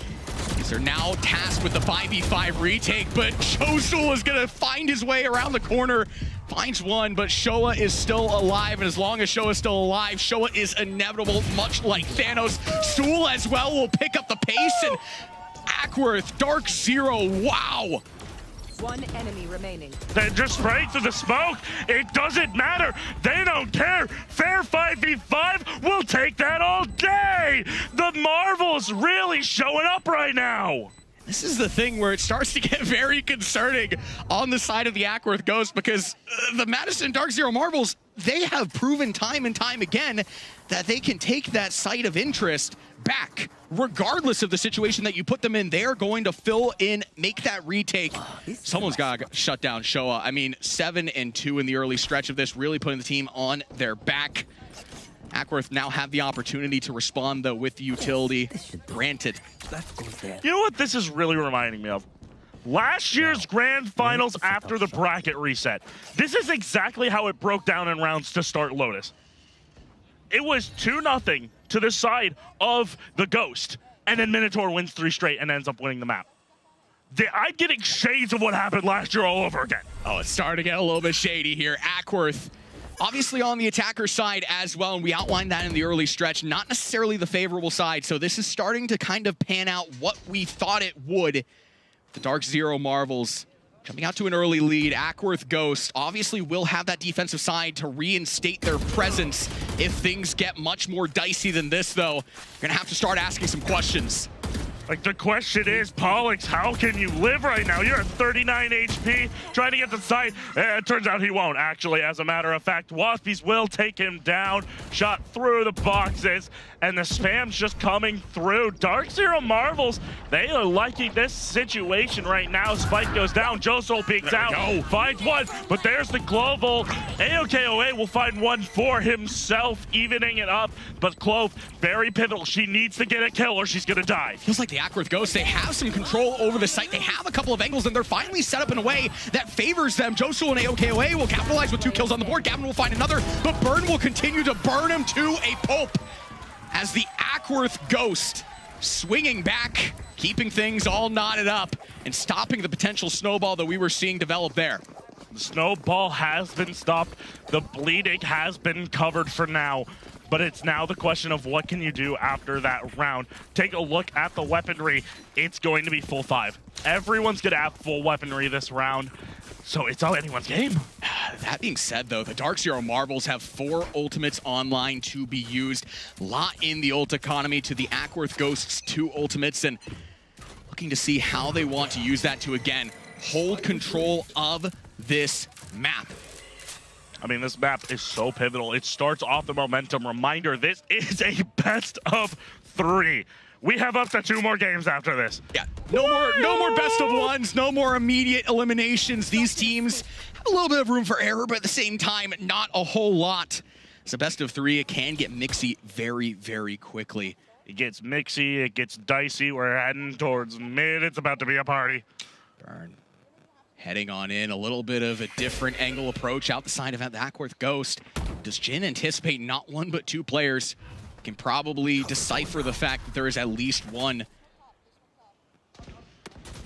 They're now tasked with the 5v5 retake, but Chosul is going to find his way around the corner. Finds one, but Showa is still alive, and as long as Showa is still alive, Showa is inevitable, much like Thanos. Sul as well will pick up the pace, and Ackworth, Dark Zero, wow. One enemy remaining. They just sprayed through the smoke. It doesn't matter. They don't care. Fair 5v5, we'll take that all day. The Marvel's really showing up right now. This is the thing where it starts to get very concerning on the side of the Ackworth Ghost, because the Madison Dark Zero Marvels, they have proven time and time again that they can take that site of interest back. Regardless of the situation that you put them in, they're going to fill in, make that retake. Someone's got to shut down Showa. I mean, 7-2 in the early stretch of this, really putting the team on their back. Ackworth now have the opportunity to respond, though, with the utility. Granted. You know what this is really reminding me of? Last year's grand finals after the bracket reset. This is exactly how it broke down in rounds to start Lotus. It was 2-0 to the side of the Ghost, and then Minotaur wins 3 straight and ends up winning the map. I'm getting shades of what happened last year all over again. Oh, it's starting to get a little bit shady here. Ackworth, obviously on the attacker side as well, and we outlined that in the early stretch, not necessarily the favorable side, so this is starting to kind of pan out what we thought it would. The Dark Zero Marvels coming out to an early lead. Ackworth Ghost obviously will have that defensive side to reinstate their presence. If things get much more dicey than this, though, you're gonna have to start asking some questions. Like, the question is, Pollux, how can you live right now? You're at 39 HP, trying to get the site. It turns out he won't, actually, as a matter of fact. Waspies will take him down, shot through the boxes, and the spam's just coming through. Dark Zero Marvels, they are liking this situation right now. Spike goes down, Josol peeks out, finds one, but there's the global. AOKOA will find one for himself, evening it up, but Clove, very pivotal. She needs to get a kill or she's gonna die. Feels like the Ackworth Ghost, they have some control over the site. They have a couple of angles, and they're finally set up in a way that favors them. Josul and AOKOA will capitalize with 2 kills on the board. Gavin will find another, but Burn will continue to burn him to a pulp as the Ackworth Ghost swinging back, keeping things all knotted up and stopping the potential snowball that we were seeing develop there. The snowball has been stopped. The bleeding has been covered for now. But it's now the question of what can you do after that round. Take a look at the weaponry. It's going to be full 5. Everyone's going to have full weaponry this round. So it's all anyone's game. That being said, though, the Dark Zero Marvels have 4 ultimates online to be used. Lot in the ult economy to the Ackworth Ghost's 2 ultimates. And looking to see how they want to use that to, again, hold control of this map. I mean, this map is so pivotal. It starts off the momentum. Reminder, this is a best of 3. We have up to 2 more games after this. Yeah, no more best of ones, no more immediate eliminations. These teams have a little bit of room for error, but at the same time, not a whole lot. It's a best of 3. It can get mixy very, very quickly. It gets mixy, it gets dicey. We're heading towards mid. It's about to be a party. Burn. Heading on in, a little bit of a different angle approach out the side of the Ackworth Ghost. Does Jin anticipate not 1 but 2 players? Can probably decipher the fact that there is at least 1.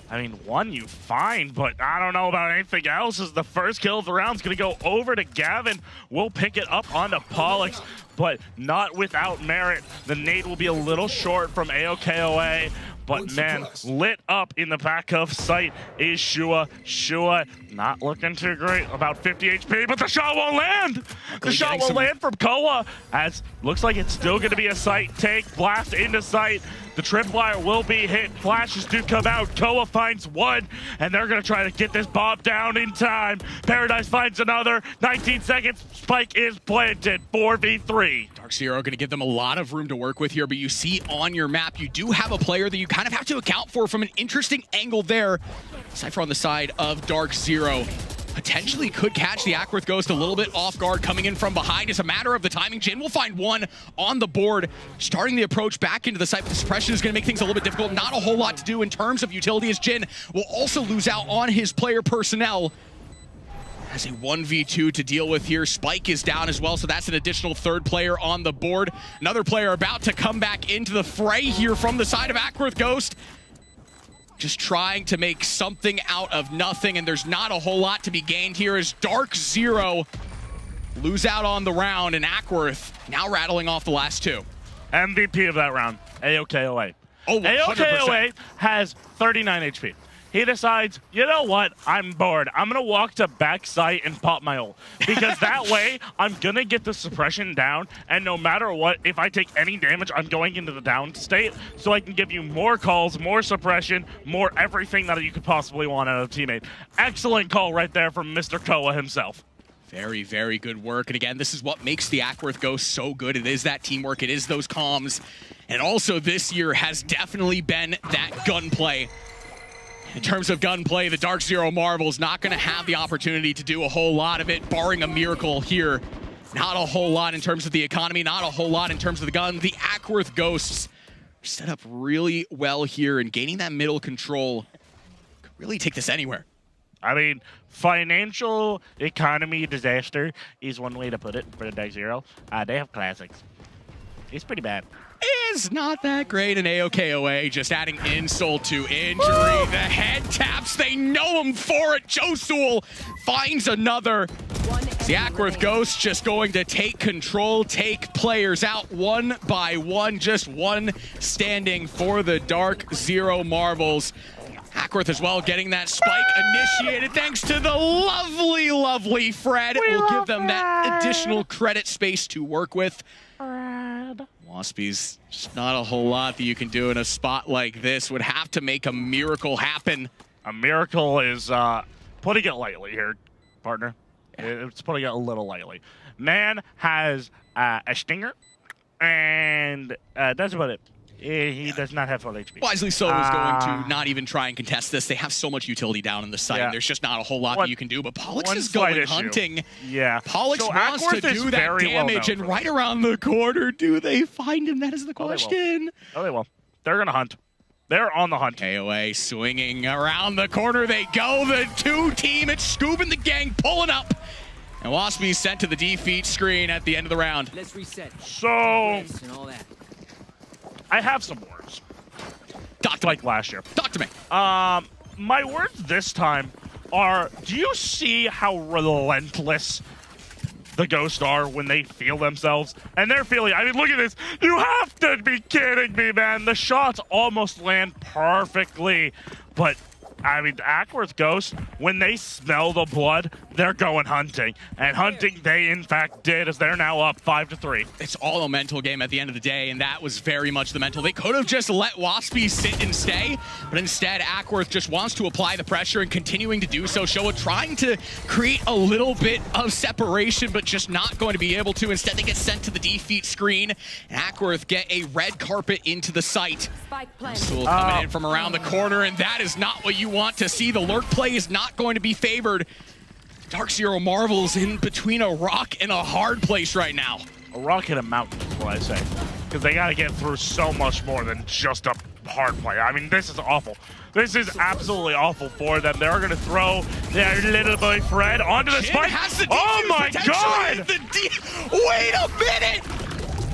I mean, 1 you find, but I don't know about anything else, as the first kill of the round is going to go over to Gavin. We'll pick it up onto Pollux, but not without merit. The nade will be a little short from AOKOA, but man, lit up in the back of sight is Shua. Shua not looking too great, about 50 HP, but the shot won't land! The shot will land from Koa, as looks like it's still going to be a sight take. Blast into sight. The tripwire will be hit. Flashes do come out. Koa finds 1, and they're going to try to get this bomb down in time. Paradise finds another. 19 seconds. Spike is planted. 4v3. Dark Zero going to give them a lot of room to work with here, but you see on your map, you do have a player that you kind of have to account for from an interesting angle there. Cypher on the side of Dark Zero. Potentially could catch the Ackworth Ghost a little bit off guard coming in from behind. It's a matter of the timing. Jin will find 1 on the board. Starting the approach back into the site, but the suppression is going to make things a little bit difficult. Not a whole lot to do in terms of utility, as Jin will also lose out on his player personnel. Has a 1v2 to deal with here. Spike is down as well, so that's an additional 3rd player on the board. Another player about to come back into the fray here from the side of Ackworth Ghost. Just trying to make something out of nothing, and there's not a whole lot to be gained here as Dark Zero lose out on the round, and Ackworth now rattling off the last 2. MVP of that round, AOKOA. Oh, 100%. AOKOA has 39 HP. He decides, you know what, I'm bored. I'm going to walk to backside and pop my ult. Because that way, I'm going to get the suppression down, and no matter what, if I take any damage, I'm going into the down state, so I can give you more calls, more suppression, more everything that you could possibly want out of a teammate. Excellent call right there from Mr. Koa himself. Very, very good work. And again, this is what makes the Ackworth Ghost so good. It is that teamwork. It is those comms. And also this year has definitely been that gunplay. In terms of gunplay, the Dark Zero Marvel's not going to have the opportunity to do a whole lot of it, barring a miracle here. Not a whole lot in terms of the economy, not a whole lot in terms of the gun. The Ackworth Ghosts are set up really well here, and gaining that middle control could really take this anywhere. I mean, financial economy disaster is one way to put it for the Dark Zero. They have classics. It's pretty bad. Is not that great. An AOKOA just adding insult to injury. Woo! The head taps, they know him for it. Josul finds another. The Ackworth Ghost just going to take control, take players out 1 by 1. Just 1 standing for the Dark Zero Marvels. Ackworth as well getting that spike initiated thanks to the lovely, lovely Fred. It will give them that additional credit space to work with. Waspies, just not a whole lot that you can do in a spot like this. Would have to make a miracle happen. A miracle is putting it lightly here, partner. It's putting it a little lightly. Man has a stinger, and that's about it. He does not have full HP. Wisely so is going to not even try and contest this. They have so much utility down in the site. Yeah. There's just not a whole lot that you can do. But Pollux is going hunting. Yeah. Pollux wants to do that damage, and right around the corner, do they find him? That is the question. Oh, they will. They're going to hunt. They're on the hunt. KOA swinging around the corner. They go. The 2-team. It's Scoob and the gang pulling up. And Waspy sent to the defeat screen at the end of the round. Let's reset. So, I have some words. Like last year. Talk to me. My words this time are, do you see how relentless the Ghosts are when they feel themselves? And they're feeling, I mean, look at this. You have to be kidding me, man. The shots almost land perfectly, but I mean, Ackworth Ghost, when they smell the blood, they're going hunting. And hunting they, in fact, did, as they're now up 5-3. It's all a mental game at the end of the day, and that was very much the mental. They could have just let Waspy sit and stay, but instead, Ackworth just wants to apply the pressure and continuing to do so. Showa trying to create a little bit of separation, but just not going to be able to. Instead, they get sent to the defeat screen, and Ackworth get a red carpet into the site. Soul coming in from around the corner, and that is not what you want to see. The lurk play is not going to be favored. Dark Zero Marvels in between a rock and a hard place right now. A rock and a mountain is what I say. Because they got to get through so much more than just a hard play. I mean, this is awful. This is absolutely awful for them. They're going to throw their little boy Fred onto the spike. Oh my god! Wait a minute!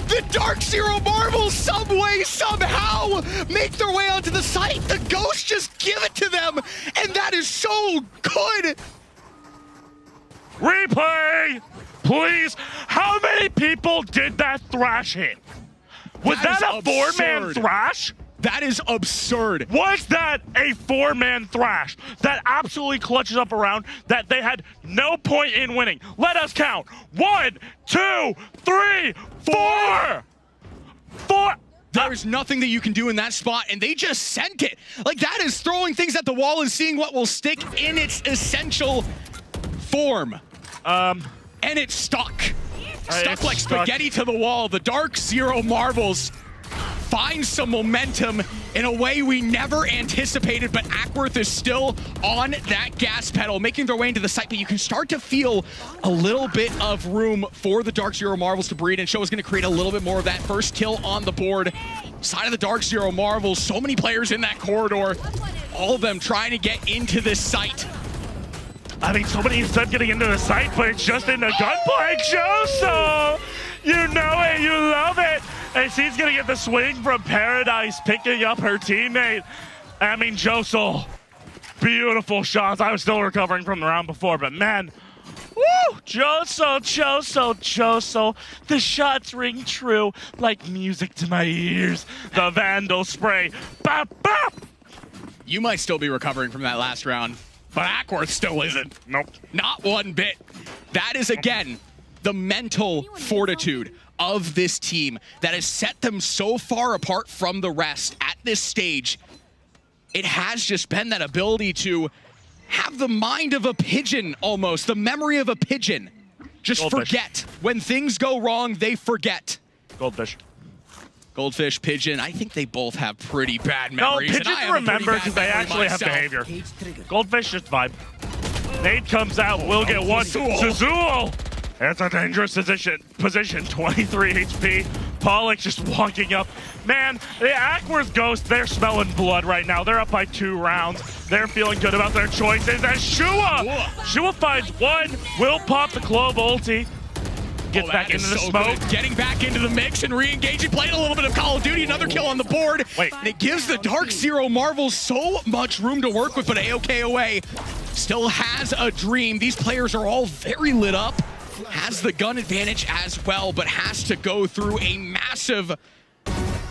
The Dark Zero Marvels some way, somehow make their way onto the site. The Ghosts just give it to them, and that is so good. Replay, please. How many people did that thrash hit? Was that a four-man thrash? That is absurd. Was that a four-man thrash that absolutely clutches up around that they had no point in winning? Let us count. 1, 2, 3, 4. 4. There's nothing that you can do in that spot, and they just sent it. Like, that is throwing things at the wall and seeing what will stick in its essential form. And it's stuck. Stuck like spaghetti to the wall. The Dark Zero Marvels find some momentum in a way we never anticipated, but Ackworth is still on that gas pedal, making their way into the site, but you can start to feel a little bit of room for the Dark Zero Marvels to breed, and Showa's going to create a little bit more of that first kill on the board. Side of the Dark Zero Marvels, so many players in that corridor, all of them trying to get into this site. I mean, somebody said getting into the site, but it's just in the gunplay, Joso! You know it, you love it! And she's gonna get the swing from Paradise, picking up her teammate. I mean, Joso, beautiful shots. I was still recovering from the round before, but man, woo! Joso, the shots ring true like music to my ears. The Vandal spray, bop, bop! You might still be recovering from that last round, but Ackworth still isn't. Nope. Not one bit. That is, again, the mental fortitude of this team that has set them so far apart from the rest at this stage. It has just been that ability to have the mind of a pigeon almost, the memory of a pigeon. Just Goldfish. Forget. When things go wrong, they forget. Goldfish. Goldfish, Pigeon, I think they both have pretty bad memories. No, Pigeons remember because they actually have behavior. Goldfish just vibe. Nate comes out, will get one. Zazul! That's a dangerous position, 23 HP. Pollock just walking up. Man, the Ackworth Ghost, they're smelling blood right now. They're up by 2 rounds. They're feeling good about their choices. And Shua finds one, will pop the Clove ulti. Gets back into the smoke. Good. Getting back into the mix and re-engaging, playing a little bit of Call of Duty, another kill on the board. And it gives the Dark Zero Marvels so much room to work with, but AOKOA still has a dream. These players are all very lit up. Has the gun advantage as well, but has to go through a massive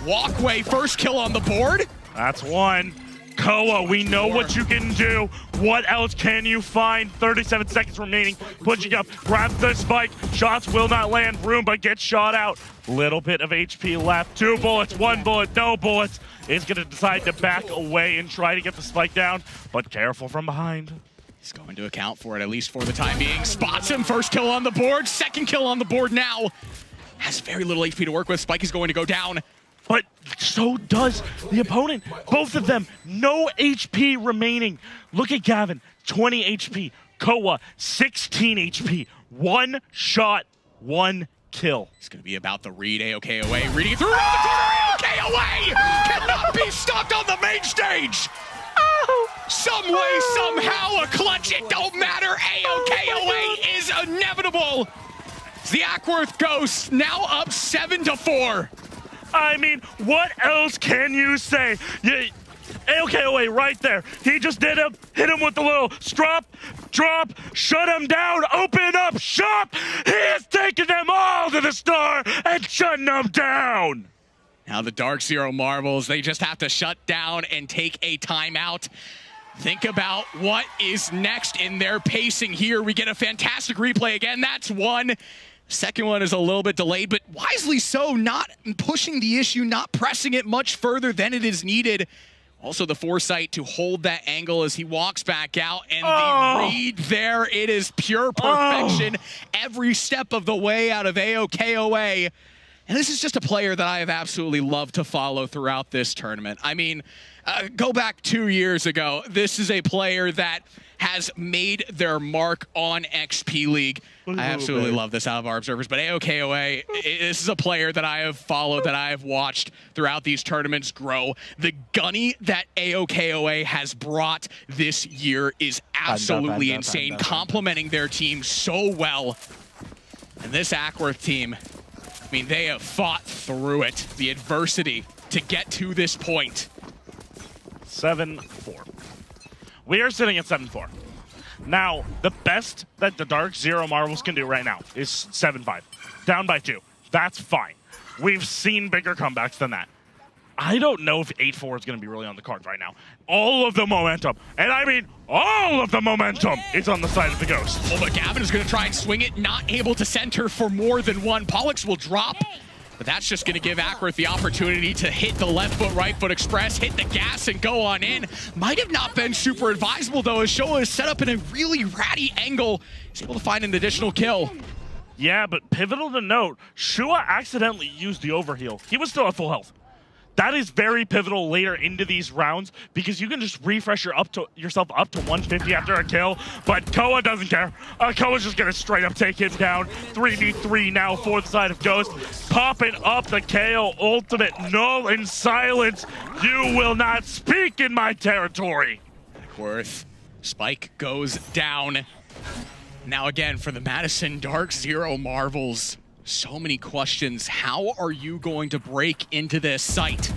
walkway. First kill on the board. That's one. Koa, we know what you can do. What else can you find? 37 seconds remaining. Pushing up, grabs the spike. Shots will not land. Roomba gets shot out. Little bit of HP left. 2 bullets, 1 bullet, no bullets. Is going to decide to back away and try to get the spike down, but careful from behind. He's going to account for it, at least for the time being. Spots him, first kill on the board, second kill on the board now. Has very little HP to work with. Spike is going to go down. But so does the opponent. Both of them, no HP remaining. Look at Gavin, 20 HP. Koa, 16 HP. 1 shot, 1 kill. It's going to be about the read. AOKOA reading it through the corner. AOKOA cannot be stopped on the main stage. Some way, somehow, a clutch, it don't matter. AOKOA is inevitable. The Ackworth Ghosts now up 7-4. I mean, what else can you say? AOKOA right there. He just did him, hit him with the little drop, shut him down, open up shop. He is taking them all to the star and shutting them down. Now the Dark Zero Marvels, they just have to shut down and take a timeout. Think about what is next in their pacing here. We get a fantastic replay again. That's one. Second one is a little bit delayed, but wisely so, not pushing the issue, not pressing it much further than it is needed. Also the foresight to hold that angle as he walks back out, and the read there, it is pure perfection every step of the way out of AOKOA. And this is just a player that I have absolutely loved to follow throughout this tournament. I mean, go back 2 years ago. This is a player that has made their mark on XP League. I absolutely love this out of our observers, but AOKOA, this is a player that I have followed, that I have watched throughout these tournaments grow. The gunny that AOKOA has brought this year is absolutely insane, complementing their team so well. And this Ackworth team, I mean, they have fought through it, the adversity to get to this point. 7-4. We are sitting at 7-4. Now, the best that the Dark Zero Marvels can do right now is 7-5. Down by 2. That's fine. We've seen bigger comebacks than that. I don't know if 8-4 is going to be really on the cards right now. All of the momentum, and I mean all of the momentum, is on the side of the Ghost. Oh, but Gavin is going to try and swing it, not able to center for more than one. Pollux will drop, but that's just going to give Ackworth the opportunity to hit the left foot, right foot express, hit the gas, and go on in. Might have not been super advisable, though, as Showa is set up in a really ratty angle. He's able to find an additional kill. Yeah, but pivotal to note, Shua accidentally used the overheal. He was still at full health. That is very pivotal later into these rounds because you can just refresh yourself up to 150 after a kill, but Koa doesn't care. Koa's just going to straight up take him down. 3v3 now for the side of Ghost. Popping up the KO ultimate. Null and silence. You will not speak in my territory. Ackworth. Spike goes down. Now again for the Madison Dark Zero Marvels. So many questions. How are you going to break into this site?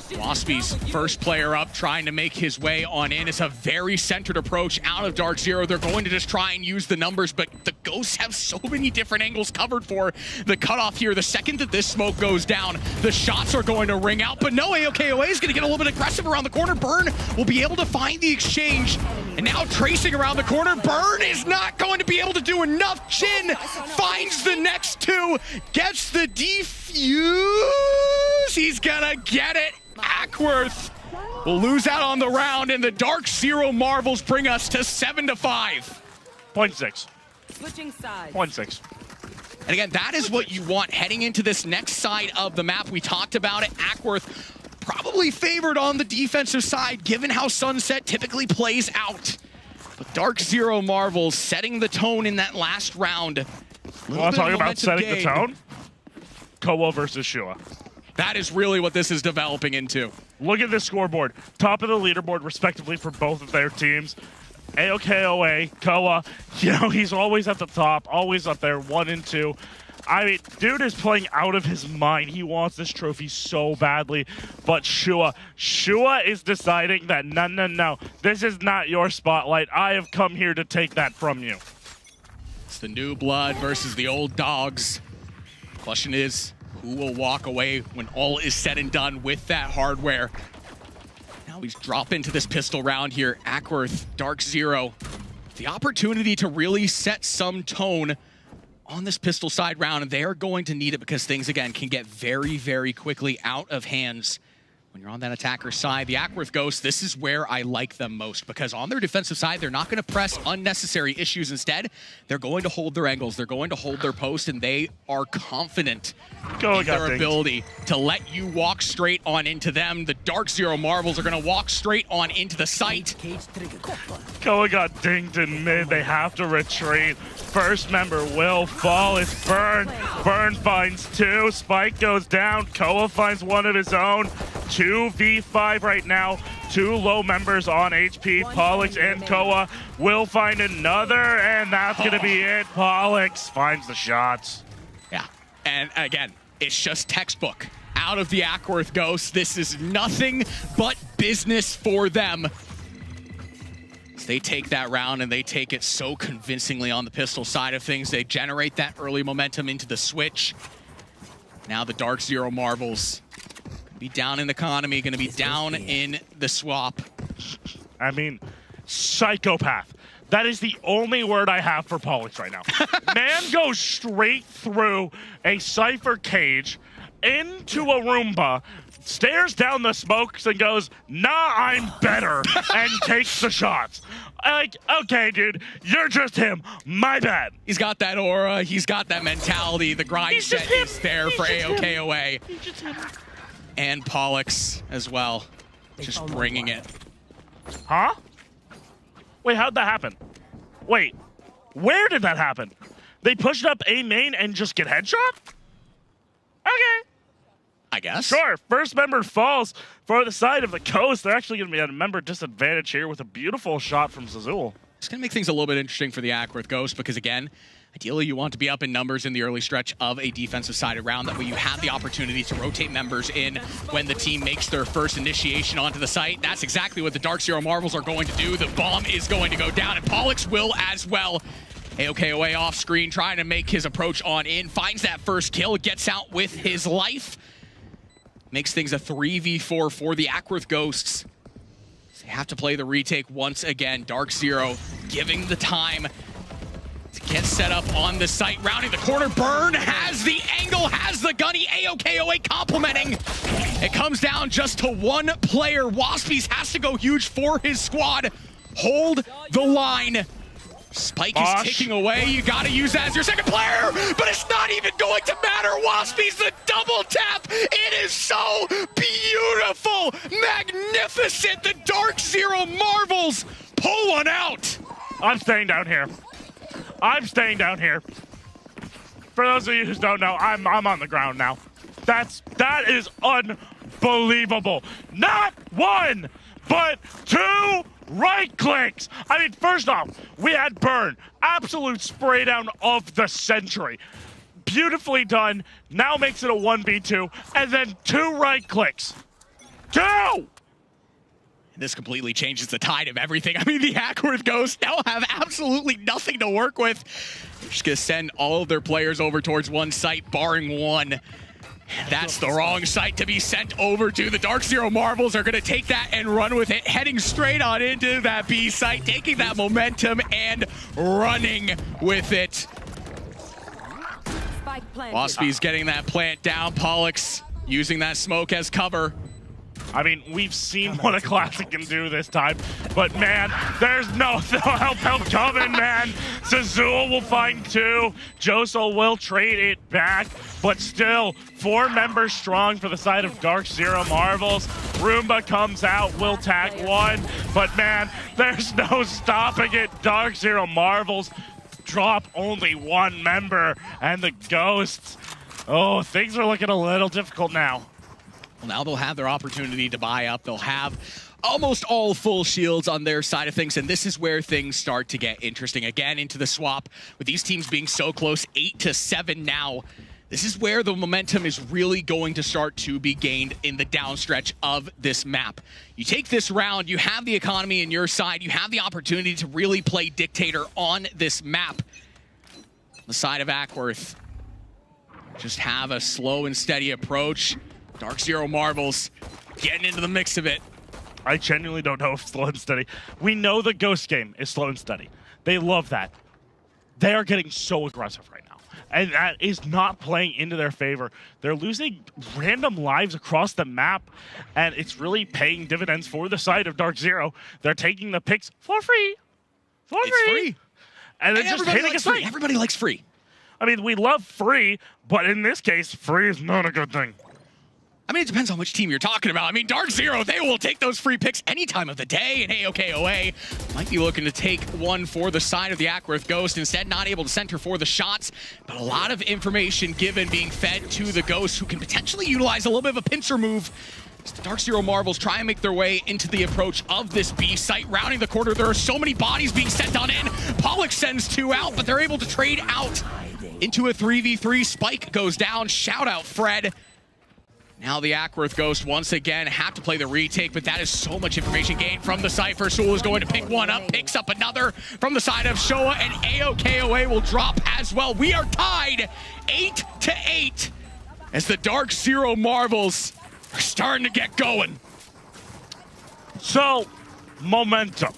Waspy's first player up, trying to make his way on in. It's a very centered approach out of Dark Zero. They're going to just try and use the numbers, but the Ghosts have so many different angles covered for the cutoff here. The second that this smoke goes down, the shots are going to ring out, but no, AOKOA is going to get a little bit aggressive around the corner. Burn will be able to find the exchange, and now tracing around the corner. Burn is not going to be able to do enough. Jin finds the next two, gets the defuse. He's gonna get it. Ackworth will lose out on the round, and the Dark Zero Marvels bring us to 7-5. 0.6. Switching sides. 0.6. And again, that is what you want heading into this next side of the map. We talked about it. Ackworth probably favored on the defensive side, given how Sunset typically plays out. But Dark Zero Marvels setting the tone in that last round. Want to talk about setting the tone? Koa versus Shua. That is really what this is developing into. Look at this scoreboard. Top of the leaderboard, respectively, for both of their teams. AOKOA, Koa, you know, he's always at the top, always up there, 1 and 2. I mean, dude is playing out of his mind. He wants this trophy so badly. But Shua is deciding that, no, this is not your spotlight. I have come here to take that from you. It's the new blood versus the old dogs. Question is, who will walk away when all is said and done with that hardware? Now he's dropping into this pistol round here. Ackworth, Dark Zero, the opportunity to really set some tone on this pistol side round, and they are going to need it because things, again, can get very, very quickly out of hands when you're on that attacker side. The Ackworth Ghosts, this is where I like them most because on their defensive side, they're not going to press unnecessary issues. Instead, they're going to hold their angles, they're going to hold their post, and they are confident in their ability to let you walk straight on into them. The Dark Zero Marvels are going to walk straight on into the site. Koa got dinged in mid. They have to retreat. First member will fall. It's Burn. Burn finds 2. Spike goes down. Koa finds one of his own. 2v5 right now. 2 low members on HP. Pollux and Koa will find another, and that's going to be it. Pollux finds the shots. Yeah, and again, it's just textbook. Out of the Ackworth Ghosts, this is nothing but business for them. They take that round and they take it so convincingly on the pistol side of things. They generate that early momentum into the switch. Now the Dark Zero Marvels be down in economy, going to be down in the swap. I mean, psychopath. That is the only word I have for Pollux right now. Man goes straight through a Cypher cage into a Roomba, stares down the smokes and goes, nah, I'm better, and takes the shots. Like, okay, dude, you're just him. My bad. He's got that aura. He's got that mentality. The grind set is there for AOKOA. And Pollux as well, just bringing it. Huh? Wait, how'd that happen? Wait, where did that happen? They pushed up A main and just get headshot? Okay. I guess. Sure, first member falls for the side of the coast. They're actually going to be at a member disadvantage here with a beautiful shot from Zazul. It's going to make things a little bit interesting for the Ackworth Ghost because, again, ideally you want to be up in numbers in the early stretch of a defensive-sided round. That way you have the opportunity to rotate members in when the team makes their first initiation onto the site. That's exactly what the Dark Zero Marvels are going to do. The bomb is going to go down, and Pollux will as well. AOKOA off screen, trying to make his approach on in. Finds that first kill, gets out with his life. Makes things a 3v4 for the Ackworth Ghosts. They have to play the retake once again. Dark Zero giving the time to get set up on the site. Rounding the corner. Burn has the angle, has the gunny. AOKOA complimenting. It comes down just to one player. Waspies has to go huge for his squad. Hold the line. Spike is ticking away. You got to use that as your second player, but it's not even going to matter. Waspies the double tap. It is so beautiful, magnificent. The Dark Zero Marvels pull one out. I'm staying down here. I'm staying down here. For those of you who don't know, I'm on the ground now. That is unbelievable. Not one, but two right clicks. I mean, first off, we had Burn. Absolute spray down of the century. Beautifully done. Now makes it a 1v2. And then two right clicks. Two! This completely changes the tide of everything. I mean, the Ackworth Ghosts now have absolutely nothing to work with. They're just going to send all of their players over towards one site, barring one. That's the wrong site to be sent over to. The Dark Zero Marvels are going to take that and run with it, heading straight on into that B site, taking that momentum and running with it. Waspy's getting that plant down. Pollux using that smoke as cover. I mean, we've seen what a Classic can do this time, but man, there's no help coming, man. Zazul will find two. Josel will trade it back, but still, 4 members strong for the side of Dark Zero Marvels. Roomba comes out, will tag one, but man, there's no stopping it. Dark Zero Marvels drop only 1 member, and the Ghosts, oh, things are looking a little difficult now. Well, now they'll have their opportunity to buy up. They'll have almost all full shields on their side of things, and this is where things start to get interesting. Again, into the swap, with these teams being so close, 8-7 now. This is where the momentum is really going to start to be gained in the downstretch of this map. You take this round, you have the economy in your side, you have the opportunity to really play dictator on this map. The side of Ackworth, just have a slow and steady approach. Dark Zero Marvels getting into the mix of it. I genuinely don't know if slow and steady. We know the Ghost game is slow and steady. They love that. They are getting so aggressive right now. And that is not playing into their favor. They're losing random lives across the map, and it's really paying dividends for the side of Dark Zero. They're taking the picks for free. It's free. And they're just hitting a site. Everybody likes free. I mean, we love free, but in this case, free is not a good thing. I mean, it depends on which team you're talking about. I mean, Dark Zero, they will take those free picks any time of the day, and AOKOA might be looking to take one for the side of the Ackworth Ghost, instead not able to center for the shots, but a lot of information given being fed to the Ghost, who can potentially utilize a little bit of a pincer move. As the Dark Zero Marvels try and make their way into the approach of this B site, rounding the corner. There are so many bodies being sent on in. Pollux sends 2 out, but they're able to trade out into a 3v3. Spike goes down. Shout out Fred. Now the Ackworth Ghost once again have to play the retake, but that is so much information gained from the Cypher. Sewell is going to pick one up, picks up another from the side of Showa, and AOKOA will drop as well. We are tied 8-8 as the Dark Zero Marvels are starting to get going. So, momentum.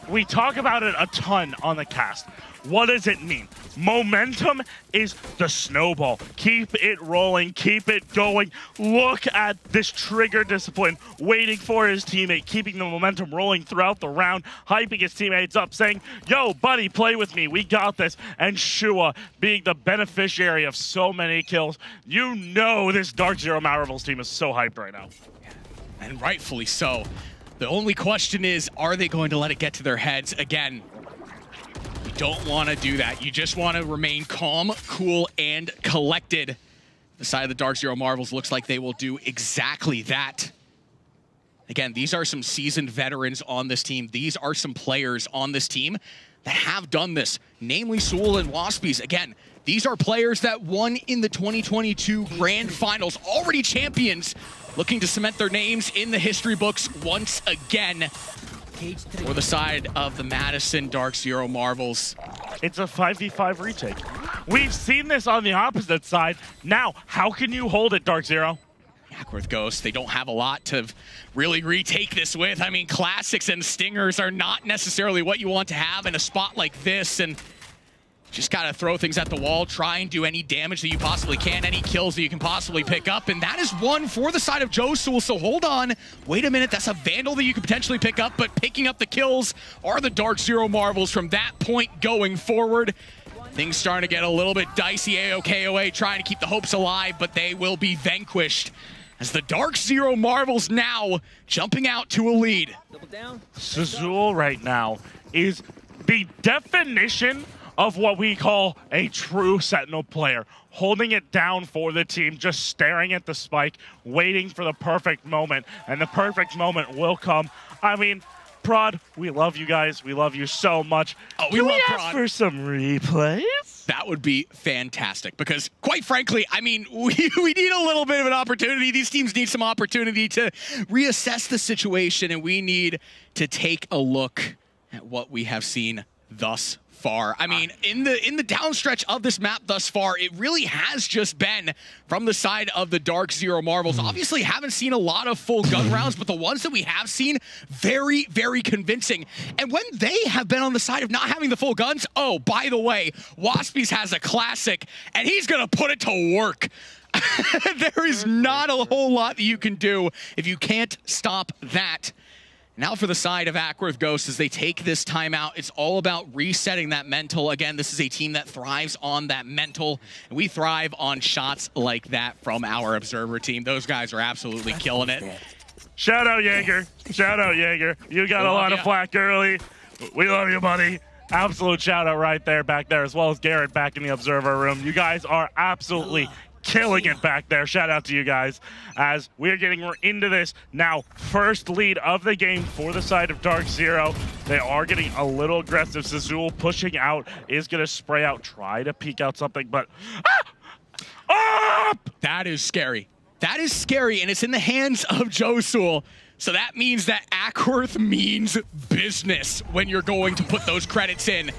We talk about it a ton on the cast. What does it mean? Momentum is the snowball. Keep it rolling, keep it going. Look at this Trigger discipline, waiting for his teammate, keeping the momentum rolling throughout the round, hyping his teammates up, saying, yo, buddy, play with me, we got this. And Shua being the beneficiary of so many kills. You know this Dark Zero Marvels team is so hyped right now. And rightfully so. The only question is, are they going to let it get to their heads again? You don't want to do that. You just want to remain calm, cool, and collected. The side of the Dark Zero Marvels looks like they will do exactly that. Again, these are some seasoned veterans on this team. These are some players on this team that have done this, namely Sewell and Waspies. Again, these are players that won in the 2022 Grand Finals, already champions, looking to cement their names in the history books once again. For the side of the Madison Dark Zero Marvels. It's a 5v5 retake. We've seen this on the opposite side. Now, how can you hold it, Dark Zero? Ackworth Ghost, they don't have a lot to really retake this with. I mean, classics and stingers are not necessarily what you want to have in a spot like this, and just gotta throw things at the wall, try and do any damage that you possibly can, any kills that you can possibly pick up, and that is one for the side of Josul. So hold on, wait a minute, that's a Vandal that you could potentially pick up, but picking up the kills are the Dark Zero Marvels from that point going forward. Things starting to get a little bit dicey. AOKOA trying to keep the hopes alive, but they will be vanquished as the Dark Zero Marvels now jumping out to a lead. Zazul right now is the definition of what we call a true Sentinel player. Holding it down for the team, just staring at the spike, waiting for the perfect moment, and the perfect moment will come. I mean, Prod, we love you guys. We love you so much. Oh, we love ask Prod for some replays? That would be fantastic because, quite frankly, I mean, we need a little bit of an opportunity. These teams need some opportunity to reassess the situation, and we need to take a look at what we have seen thus far. I mean, in the downstretch of this map thus far, it really has just been from the side of the Dark Zero Marvels. Obviously, haven't seen a lot of full gun rounds, but the ones that we have seen, very, very convincing. And when they have been on the side of not having the full guns, oh, by the way, Waspies has a classic, and he's gonna put it to work. There is not a whole lot that you can do if you can't stop that. Now for the side of Ackworth Ghost, as they take this timeout, it's all about resetting that mental. Again, this is a team that thrives on that mental, and we thrive on shots like that from our Observer team. Those guys are absolutely killing it. Shout out Jaeger. Shout out Jaeger. You got a lot of flack early. We love you, buddy. Absolute shout out right there, back there, as well as Garrett back in the Observer room. You guys are absolutely killing it back there. Shout out to you guys as we're getting into this now. First lead of the game for the side of Dark Zero. They are getting a little aggressive. Zazul pushing out is going to spray out, try to peek out something, but that is scary. That is scary, and it's in the hands of Josul. So that means that Ackworth means business when you're going to put those credits in.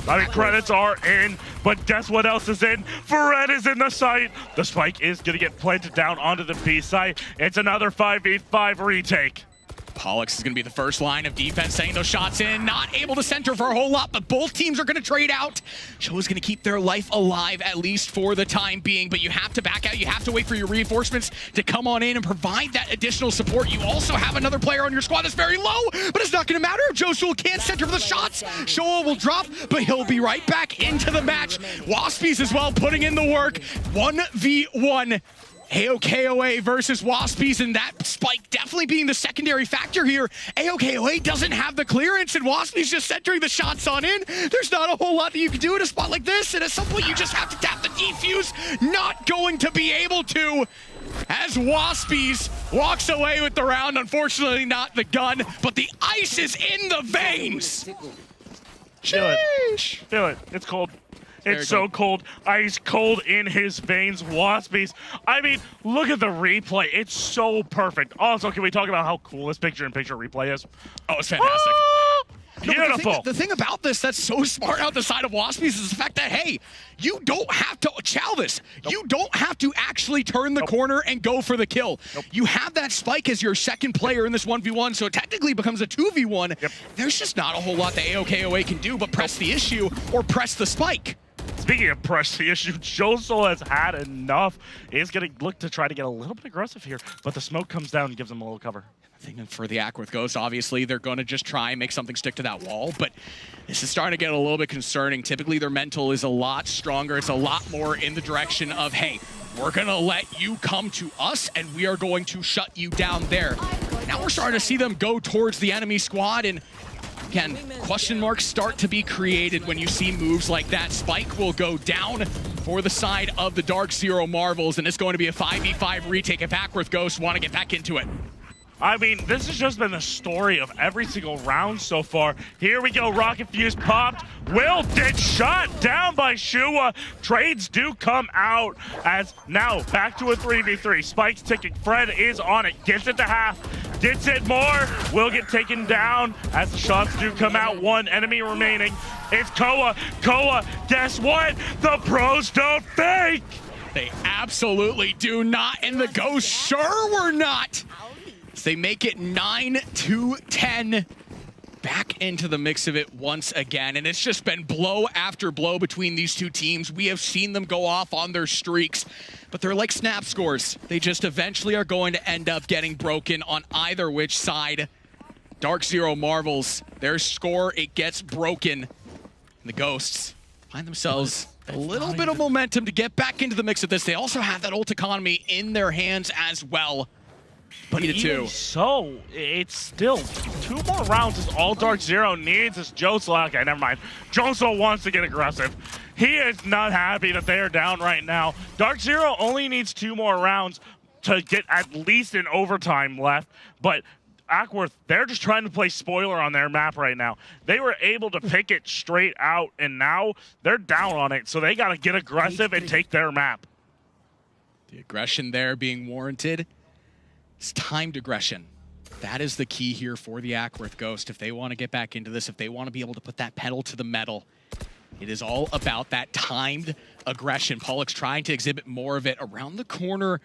I mean, credits are in, but guess what else is in? Fred is in the site. The spike is going to get planted down onto the B site. It's another 5v5 retake. Pollux is going to be the first line of defense, sending those shots in. Not able to center for a whole lot, but both teams are going to trade out. Showa's going to keep their life alive, at least for the time being, but you have to back out. You have to wait for your reinforcements to come on in and provide that additional support. You also have another player on your squad that's very low, but it's not going to matter if Josul can't center for the shots. Showa will drop, but he'll be right back into the match. Waspies as well putting in the work. 1v1. AOKOA versus Waspies, and that spike definitely being the secondary factor here. AOKOA doesn't have the clearance, and Waspies just centering the shots on in. There's not a whole lot that you can do in a spot like this, and at some point you just have to tap the defuse. Not going to be able to, as Waspies walks away with the round. Unfortunately, not the gun, but the ice is in the veins. Feel it. Feel it. It's cold. It's so cold. Ice cold in his veins. Waspies. I mean, look at the replay. It's so perfect. Also, can we talk about how cool this picture-in-picture replay is? Oh, it's fantastic. Beautiful. The thing about this that's so smart out the side of Waspies is the fact that, hey, you don't have to chow this. You don't have to actually turn the corner and go for the kill. You have that Spike as your second player in this 1v1, so it technically becomes a 2v1. There's just not a whole lot that AOKOA can do but press the issue or press the Spike. Speaking of press the issue, Josel has had enough. He's going to look to try to get a little bit aggressive here, but the smoke comes down and gives him a little cover. Thing for the Ackworth Ghost, obviously, they're going to just try and make something stick to that wall, but this is starting to get a little bit concerning. Typically, their mental is a lot stronger. It's a lot more in the direction of, hey, we're going to let you come to us, and we are going to shut you down there. Now we're starting to see them go towards the enemy squad, and again, question marks start to be created when you see moves like that. Spike will go down for the side of the Dark Zero Marvels, and it's going to be a 5v5 retake if Ackworth Ghosts want to get back into it. I mean, this has just been the story of every single round so far. Here we go, Rocket Fuse popped. Will gets shot down by Shua. Trades do come out as now back to a 3v3. Spike's ticking. Fred is on it. Gets it to half. Gets it more. Will get taken down as the shots do come out. One enemy remaining. It's Koa. Koa, guess what? The pros don't fake. They absolutely do not, and the Ghosts sure were not. They make it 9-10. Back into the mix of it once again, and it's just been blow after blow between these two teams. We have seen them go off on their streaks, but they're like snap scores. They just eventually are going to end up getting broken on either which side. Dark Zero Marvels, their score, it gets broken. And the Ghosts find themselves a little bit of momentum to get back into the mix of this. They also have that ult economy in their hands as well. But even so, it's still 2 more rounds is all Dark Zero needs. Is Josel. Okay, never mind. Josel wants to get aggressive. He is not happy that they are down right now. Dark Zero only needs 2 more rounds to get at least an overtime left. But Ackworth, they're just trying to play spoiler on their map right now. They were able to pick it straight out, and now they're down on it. So they got to get aggressive and take their map. The aggression there being warranted. It's timed aggression. That is the key here for the Ackworth Ghost. If they want to get back into this, if they want to be able to put that pedal to the metal, it is all about that timed aggression. Pollock's trying to exhibit more of it around the corner.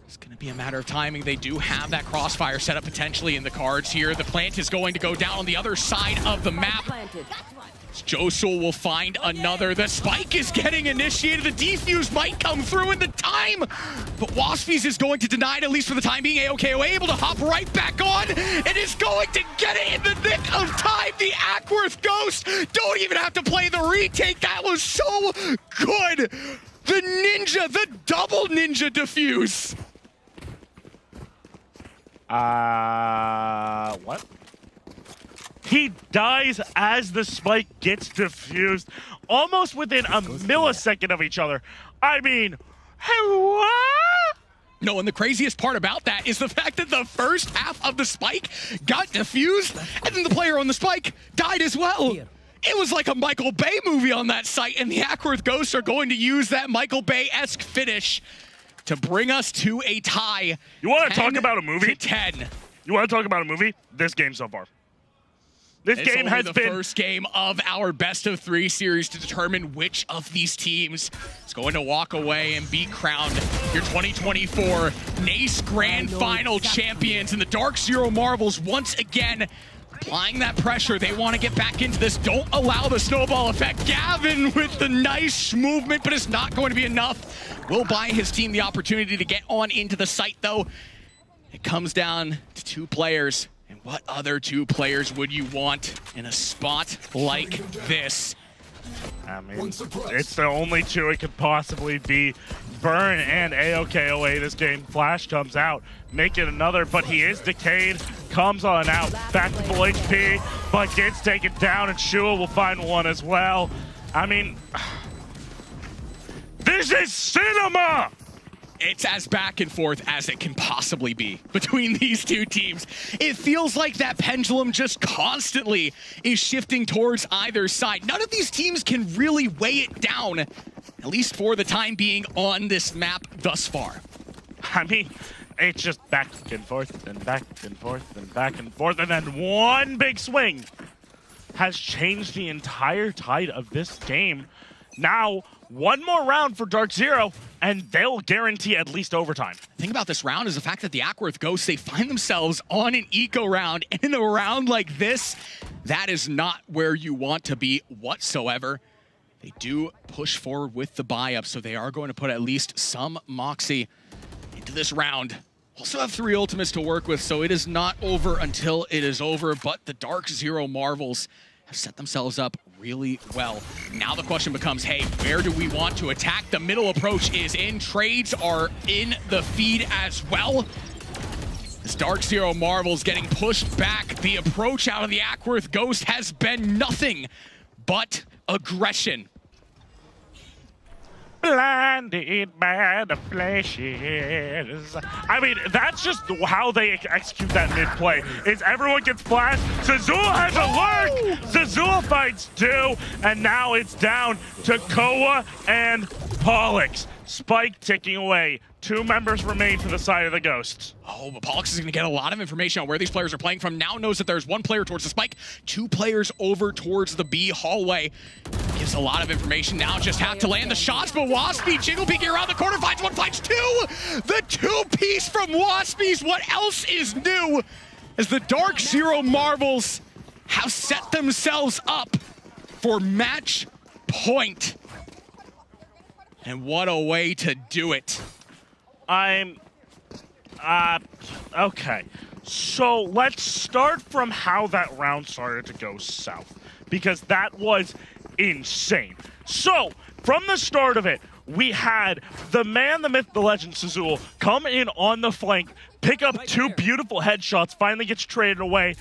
It's going to be a matter of timing. They do have that crossfire set up potentially in the cards here. The plant is going to go down on the other side of the map. Josel will find another. The Spike is getting initiated. The defuse might come through in the time, but Waspies is going to deny it, at least for the time being. AOKOA able to hop right back on and is going to get it in the nick of time. The Ackworth Ghost don't even have to play the retake. That was so good. The ninja, the double ninja defuse. What? He dies as the Spike gets defused, almost within a millisecond of each other. I mean, what? No, and the craziest part about that is the fact that the first half of the Spike got defused, and then the player on the Spike died as well. It was like a Michael Bay movie on that site, and the Ackworth Ghosts are going to use that Michael Bay-esque finish to bring us to a tie. You want to talk about a movie? 10. You want to talk about a movie? This game so far. This game has been the first game of our best of 3 series to determine which of these teams is going to walk away and be crowned your 2024 NACE Grand Final champions. And the Dark Zero Marvels once again applying that pressure. They want to get back into this. Don't allow the snowball effect. Gavin with the nice movement, but it's not going to be enough. Will buy his team the opportunity to get on into the site, though. It comes down to 2 players. And what other 2 players would you want in a spot like this? I mean, it's the only 2 it could possibly be. Burn and AOKOA this game. Flash comes out, make it another, but he is decayed, comes on out, back to full HP, but gets taken down, and Shua will find one as well. I mean, this is cinema! It's as back and forth as it can possibly be between these 2 teams. It feels like that pendulum just constantly is shifting towards either side. None of these teams can really weigh it down, at least for the time being on this map thus far. I mean, it's just back and forth and back and forth and back and forth, and then one big swing. has changed the entire tide of this game. Now, one more round for Dark Zero, and they'll guarantee at least overtime. The thing about this round is the fact that the Ackworth Ghosts, they find themselves on an eco round, and in a round like this, that is not where you want to be whatsoever. They do push forward with the buy-up, so they are going to put at least some Moxie into this round. Also have 3 ultimates to work with, so it is not over until it is over, but the Dark Zero Marvels have set themselves up really well. Now the question becomes, hey, where do we want to attack? The middle approach is in. Trades are in the feed as well. This Dark Zero Marvels getting pushed back. The approach out of the Ackworth Ghost has been nothing but aggression. Blinded by the flashes. I mean, that's just how they execute that mid-play. Is everyone gets flashed. Zazul has a lurk. Zazul fights 2, and now it's down to Koa and Pollux. Spike ticking away. 2 members remain for the side of the Ghosts. Oh, but Pollux is going to get a lot of information on where these players are playing from. Now knows that there's 1 player towards the Spike, 2 players over towards the B hallway. Gives a lot of information. Now just have to land the shots, but Waspy jiggle peeking around the corner, finds 1, finds 2! The 2-piece from Waspies. What else is new? As the Dark Zero Marvels have set themselves up for match point. And what a way to do it. Okay. So let's start from how that round started to go south, because that was insane. So, from the start of it, we had the man, the myth, the legend, Zazul, come in on the flank, pick up 2 beautiful headshots, finally gets traded away,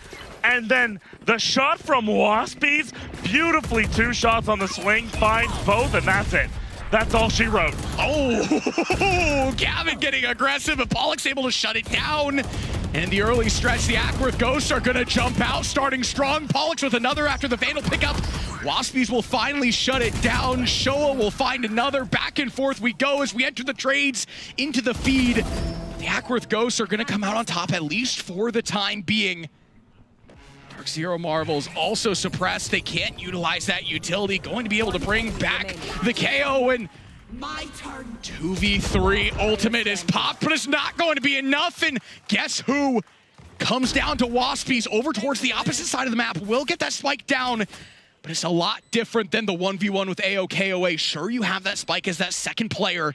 and then the shot from Waspies, beautifully 2 shots on the swing, finds both, and that's it. That's all she wrote. Oh, Gavin getting aggressive, but Pollux able to shut it down. And in the early stretch, the Ackworth Ghosts are gonna jump out, starting strong. Pollux with another after the Vandal pickup. Waspies will finally shut it down. Showa will find another. Back and forth we go as we enter the trades into the feed. The Ackworth Ghosts are gonna come out on top, at least for the time being. Dark Zero Marvels also suppressed. They can't utilize that utility. Going to be able to bring back the KO, and my turn. 2v3 ultimate is popped, but it's not going to be enough. And guess who? Comes down to Waspies over towards the opposite side of the map. Will get that spike down, but it's a lot different than the 1v1 with AOKOA. Sure, you have that spike as that second player,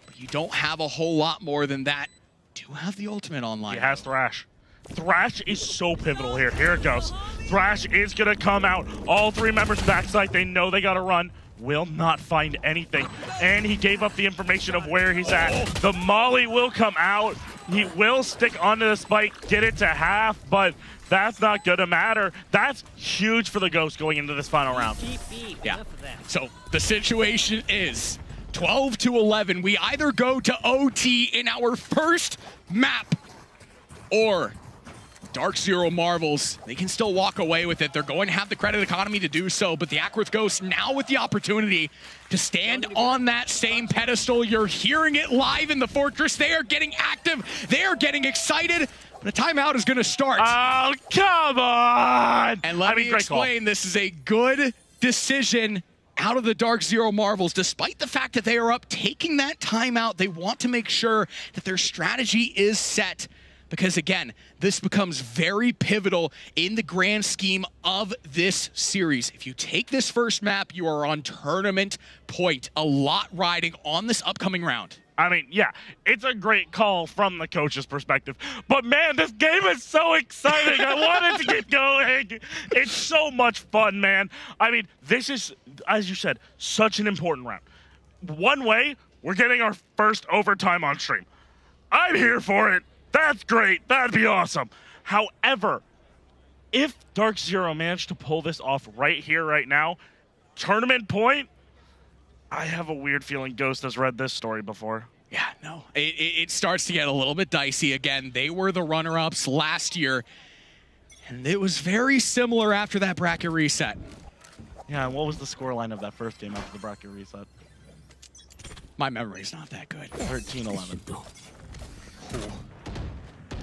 but you don't have a whole lot more than that. Do have the ultimate online. He has Thrash. Thrash is so pivotal here. Here it goes. Thrash is going to come out. All 3 members backside. They know they got to run. Will not find anything. And he gave up the information of where he's at. The Molly will come out. He will stick onto the spike, get it to half, but that's not going to matter. That's huge for the Ghost going into this final round. Yeah. So the situation is 12-11. We either go to OT in our first map, or Dark Zero Marvels, they can still walk away with it. They're going to have the credit economy to do so, but the Ackworth Ghosts now with the opportunity to stand on that same pedestal. You're hearing it live in the Fortress. They are getting active. They are getting excited. But a timeout is going to start. Oh, come on! And let me explain, this is a good decision out of the Dark Zero Marvels. Despite the fact that they are up, taking that timeout, they want to make sure that their strategy is set. Because again, this becomes very pivotal in the grand scheme of this series. If you take this first map, you are on tournament point. A lot riding on this upcoming round. I mean, yeah, it's a great call from the coach's perspective. But man, this game is so exciting. I want it to get going. It's so much fun, man. I mean, this is, as you said, such an important round. One way, we're getting our first overtime on stream. I'm here for it. That's great. That'd be awesome. However, if Dark Zero managed to pull this off right here, right now, tournament point, I have a weird feeling Ghost has read this story before. Yeah, no. It starts to get a little bit dicey again. They were the runner-ups last year, and it was very similar after that bracket reset. Yeah, and what was the scoreline of that first game after the bracket reset? My memory's not that good. 13-11.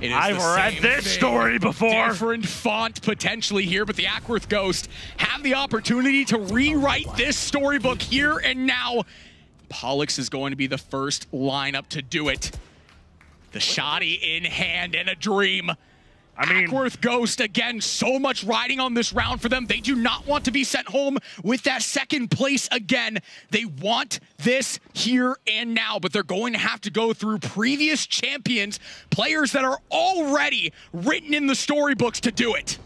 It is I've the read same this thing. story before. Different font potentially here, but the Ackworth Ghost have the opportunity to rewrite this storybook here and now. Pollux is going to be the first lineup to do it. The shoddy in hand and a dream. Ackworth Ghost, again, so much riding on this round for them. They do not want to be sent home with that second place again. They want this here and now, but they're going to have to go through previous champions, players that are already written in the storybooks to do it.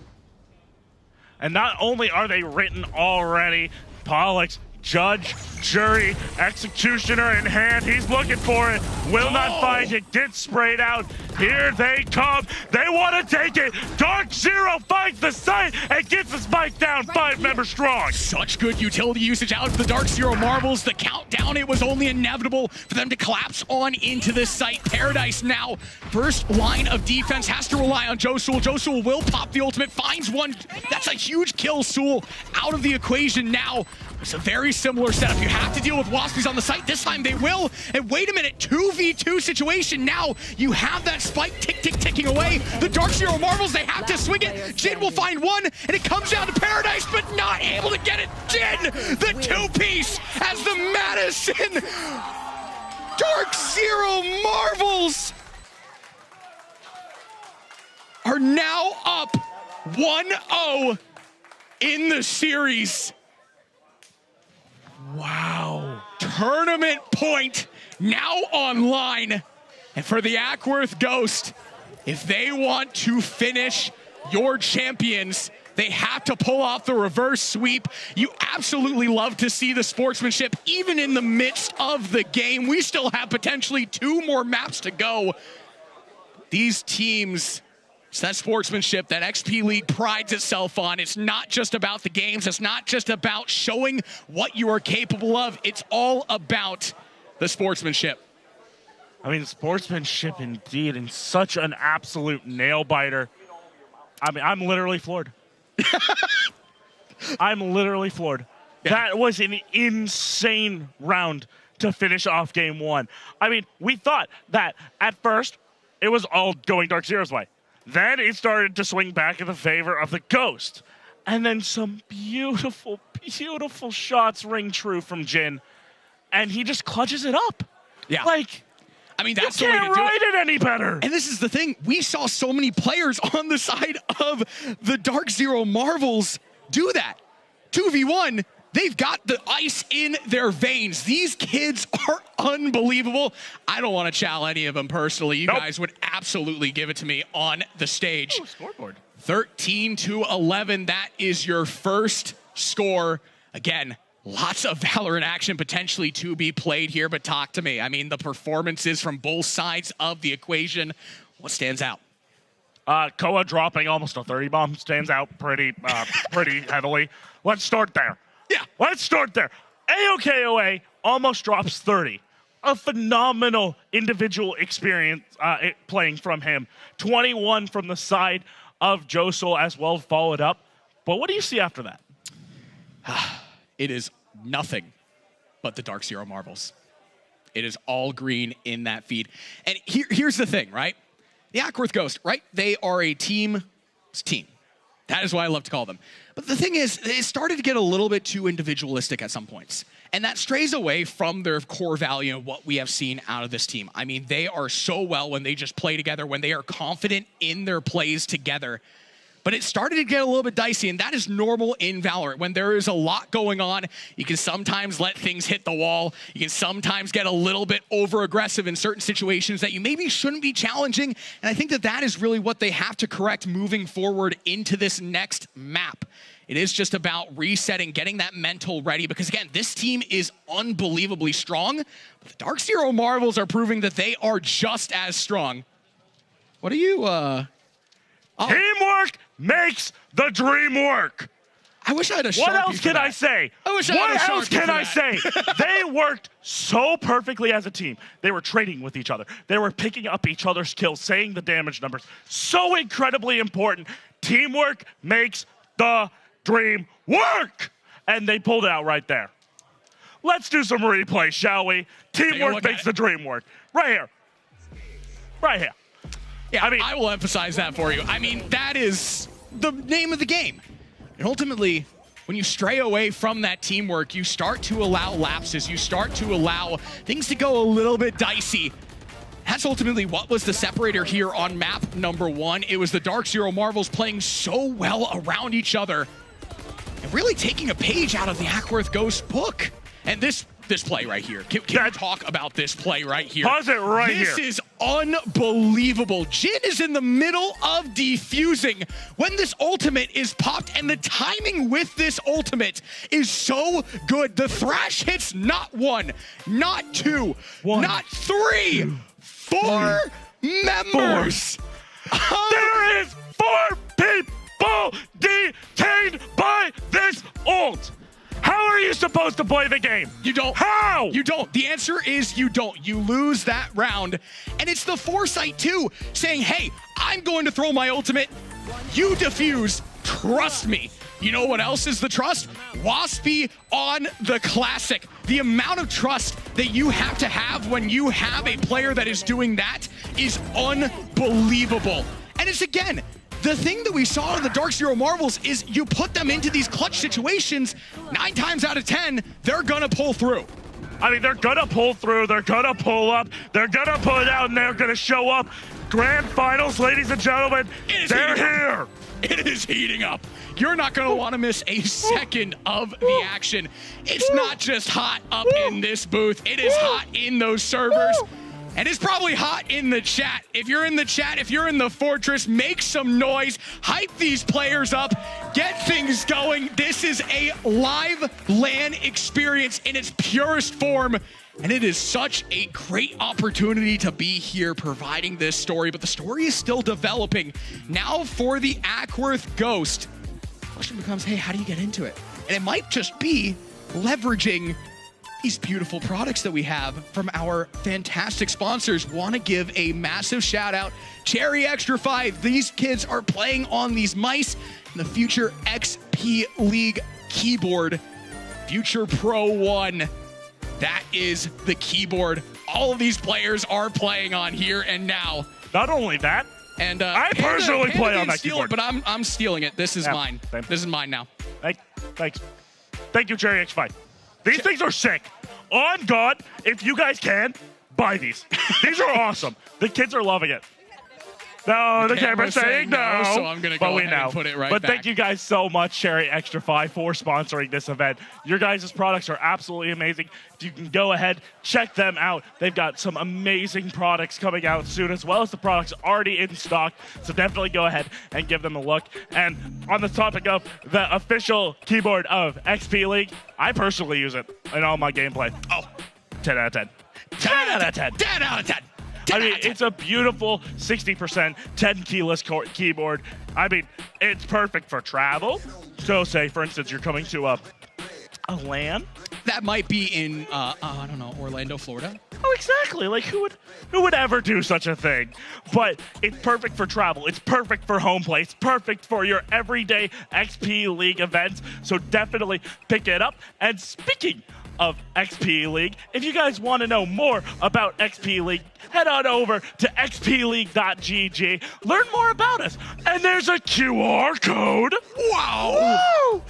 And not only are they written already, Pollux, judge, jury, executioner in hand. He's looking for it. Will not find it. Gets sprayed out. Here they come. They want to take it. Dark Zero finds the site and gets the spike down 5 members strong. Such good utility usage out of the Dark Zero Marvels. The countdown, it was only inevitable for them to collapse on into this site. Paradise now, first line of defense, has to rely on Josul. Josul will pop the ultimate, finds one. That's a huge kill. Sul out of the equation now. It's a very similar setup. You have to deal with Waspies on the site. This time they will. And wait a minute, 2v2 situation. Now you have that spike ticking away. The Dark Zero Marvels, they have to swing it. Jin will find one, and it comes down to Paradise, but not able to get it. Jin, the two-piece, as the Madison Dark Zero Marvels are now up 1-0 in the series. Wow. Tournament point now online. And for the Ackworth Ghost, if they want to finish your champions, they have to pull off the reverse sweep. You absolutely love to see the sportsmanship, even in the midst of the game. We still have potentially 2 more maps to go. These teams, it's that sportsmanship that XP Elite prides itself on. It's not just about the games. It's not just about showing what you are capable of. It's all about the sportsmanship. I mean, sportsmanship indeed, and such an absolute nail-biter. I mean, I'm literally floored. I'm literally floored. Yeah. That was an insane round to finish off game 1. I mean, we thought that at first it was all going Dark Zero's way. Then it started to swing back in the favor of the Ghost. And then some beautiful, beautiful shots ring true from Jin. And he just clutches it up. Yeah. Like, I mean, that's you the way can't to do write it any better. And this is the thing. We saw so many players on the side of the Dark Zero Marvels do that. 2v1, they've got the ice in their veins. These kids are unbelievable. I don't want to chow any of them personally. You guys would absolutely give it to me on the stage. Ooh, scoreboard. 13-11, that is your first score. Again, lots of Valorant action potentially to be played here, but talk to me. I mean, the performances from both sides of the equation, what stands out? Koa dropping almost a 30 bomb stands out pretty heavily. Let's start there. Yeah. Let's start there. AOKOA almost drops 30. A phenomenal individual experience playing from him. 21 from the side of Josul as well, followed up. But what do you see after that? It is nothing but the Dark Zero Marvels. It is all green in that feed. And here's the thing, right? The Ackworth Ghost, right? They are a team. That is what I love to call them. But the thing is, it started to get a little bit too individualistic at some points. And that strays away from their core value of what we have seen out of this team. I mean, they are so well when they just play together, when they are confident in their plays together. But it started to get a little bit dicey, and that is normal in Valorant. When there is a lot going on, you can sometimes let things hit the wall. You can sometimes get a little bit over-aggressive in certain situations that you maybe shouldn't be challenging. And I think that that is really what they have to correct moving forward into this next map. It is just about resetting, getting that mental ready, because again, this team is unbelievably strong, but the Dark Zero Marvels are proving that they are just as strong. What are you, Teamwork makes the dream work. I wish I had a Sharpie. What else can I say? What else can I say? They worked so perfectly as a team. They were trading with each other. They were picking up each other's kills, saying the damage numbers. So incredibly important. Teamwork makes the dream work. And they pulled it out right there. Let's do some replay, shall we? Teamwork makes the dream work. Right here. Right here. Yeah, I will emphasize that for you. I mean, that is the name of the game. And ultimately, when you stray away from that teamwork, you start to allow lapses. You start to allow things to go a little bit dicey. That's ultimately what was the separator here on map number 1. It was the Dark Zero Marvels playing so well around each other and really taking a page out of the Ackworth Ghost book. And this play right here. Can we talk about this play right here? Pause it right here. This is unbelievable. Jin is in the middle of defusing when this ultimate is popped, and the timing with this ultimate is so good. The thrash hits not 1, not 2, not 3, 4 members. There is 4 people detained by this ult. How are you supposed to play the game? You don't. How? You don't. The answer is you don't. You lose that round. And it's the foresight, too, saying, hey, I'm going to throw my ultimate. You defuse. Trust me. You know what else is the trust? Waspy on the Classic. The amount of trust that you have to have when you have a player that is doing that is unbelievable. And it's, again, the thing that we saw in the Dark Zero Marvels is you put them into these clutch situations, 9 times out of 10, they're gonna pull through. I mean, they're gonna pull through, they're gonna pull up, they're gonna pull it out, and they're gonna show up. Grand Finals, ladies and gentlemen, they're here. It is heating up. You're not gonna wanna miss a second of the action. It's not just hot up in this booth, it is hot in those servers. And it's probably hot in the chat. If you're in the chat, if you're in the Fortress, make some noise, hype these players up, get things going. This is a live LAN experience in its purest form. And it is such a great opportunity to be here providing this story, but the story is still developing. Now for the Ackworth Ghost, the question becomes, hey, how do you get into it? And it might just be leveraging these beautiful products that we have from our fantastic sponsors. Want to give a massive shout out, Cherry Extra 5. These kids are playing on these mice in the Future XP League keyboard. Future Pro 1. That is the keyboard all of these players are playing on here and now. Not only that, and I personally play on that keyboard. But I'm stealing it. This is mine. Same. This is mine now. Thanks. Thank you, Cherry X5. These things are sick. On God, if you guys can, buy these. These are awesome. The kids are loving it. No, the camera's saying no. So I'm going to go ahead and put it right back. But thank you guys so much, Cherry Extra 5, for sponsoring this event. Your guys' products are absolutely amazing. You can go ahead, check them out. They've got some amazing products coming out soon, as well as the products already in stock. So definitely go ahead and give them a look. And on the topic of the official keyboard of XP League, I personally use it in all my gameplay. Oh, 10 out of 10. 10 out of 10. 10 out of 10. I mean, it's a beautiful 60% 10 keyless keyboard. I mean, it's perfect for travel. So say, for instance, you're coming to a LAN. That might be in, I don't know, Orlando, Florida. Oh, exactly. Like, who would ever do such a thing? But it's perfect for travel. It's perfect for home play. It's perfect for your everyday XP League events. So definitely pick it up. And speaking of XP League, if you guys want to know more about XP League, head on over to xpleague.gg, learn more about us, and there's a QR code. Wow! Woo!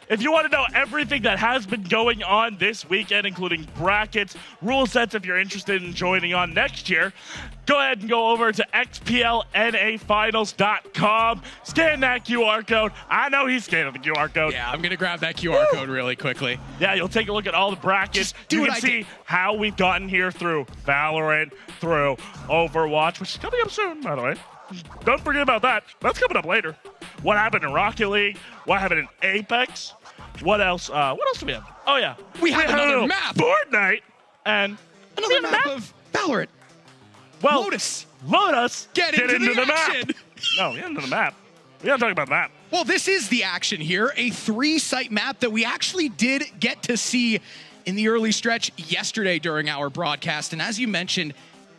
If you want to know everything that has been going on this weekend, including brackets, rule sets, if you're interested in joining on next year, go ahead and go over to xplnafinals.com. Scan that QR code. I know he's scanning the QR code. Yeah, I'm going to grab that QR code really quickly. Yeah, you'll take a look at all the brackets. You can see how we've gotten here through Valorant, through Overwatch, which is coming up soon, by the way. Don't forget about that. That's coming up later. What happened in Rocket League? What happened in Apex? What else? What else do we have? Oh, yeah. We have another map. Fortnite. And another map of Valorant. Well, Lotus. Get into the action. map. No, get into the map. We gotta talk about the map. Well, this is the action here. A 3-site map that we actually did get to see in the early stretch yesterday during our broadcast. And as you mentioned,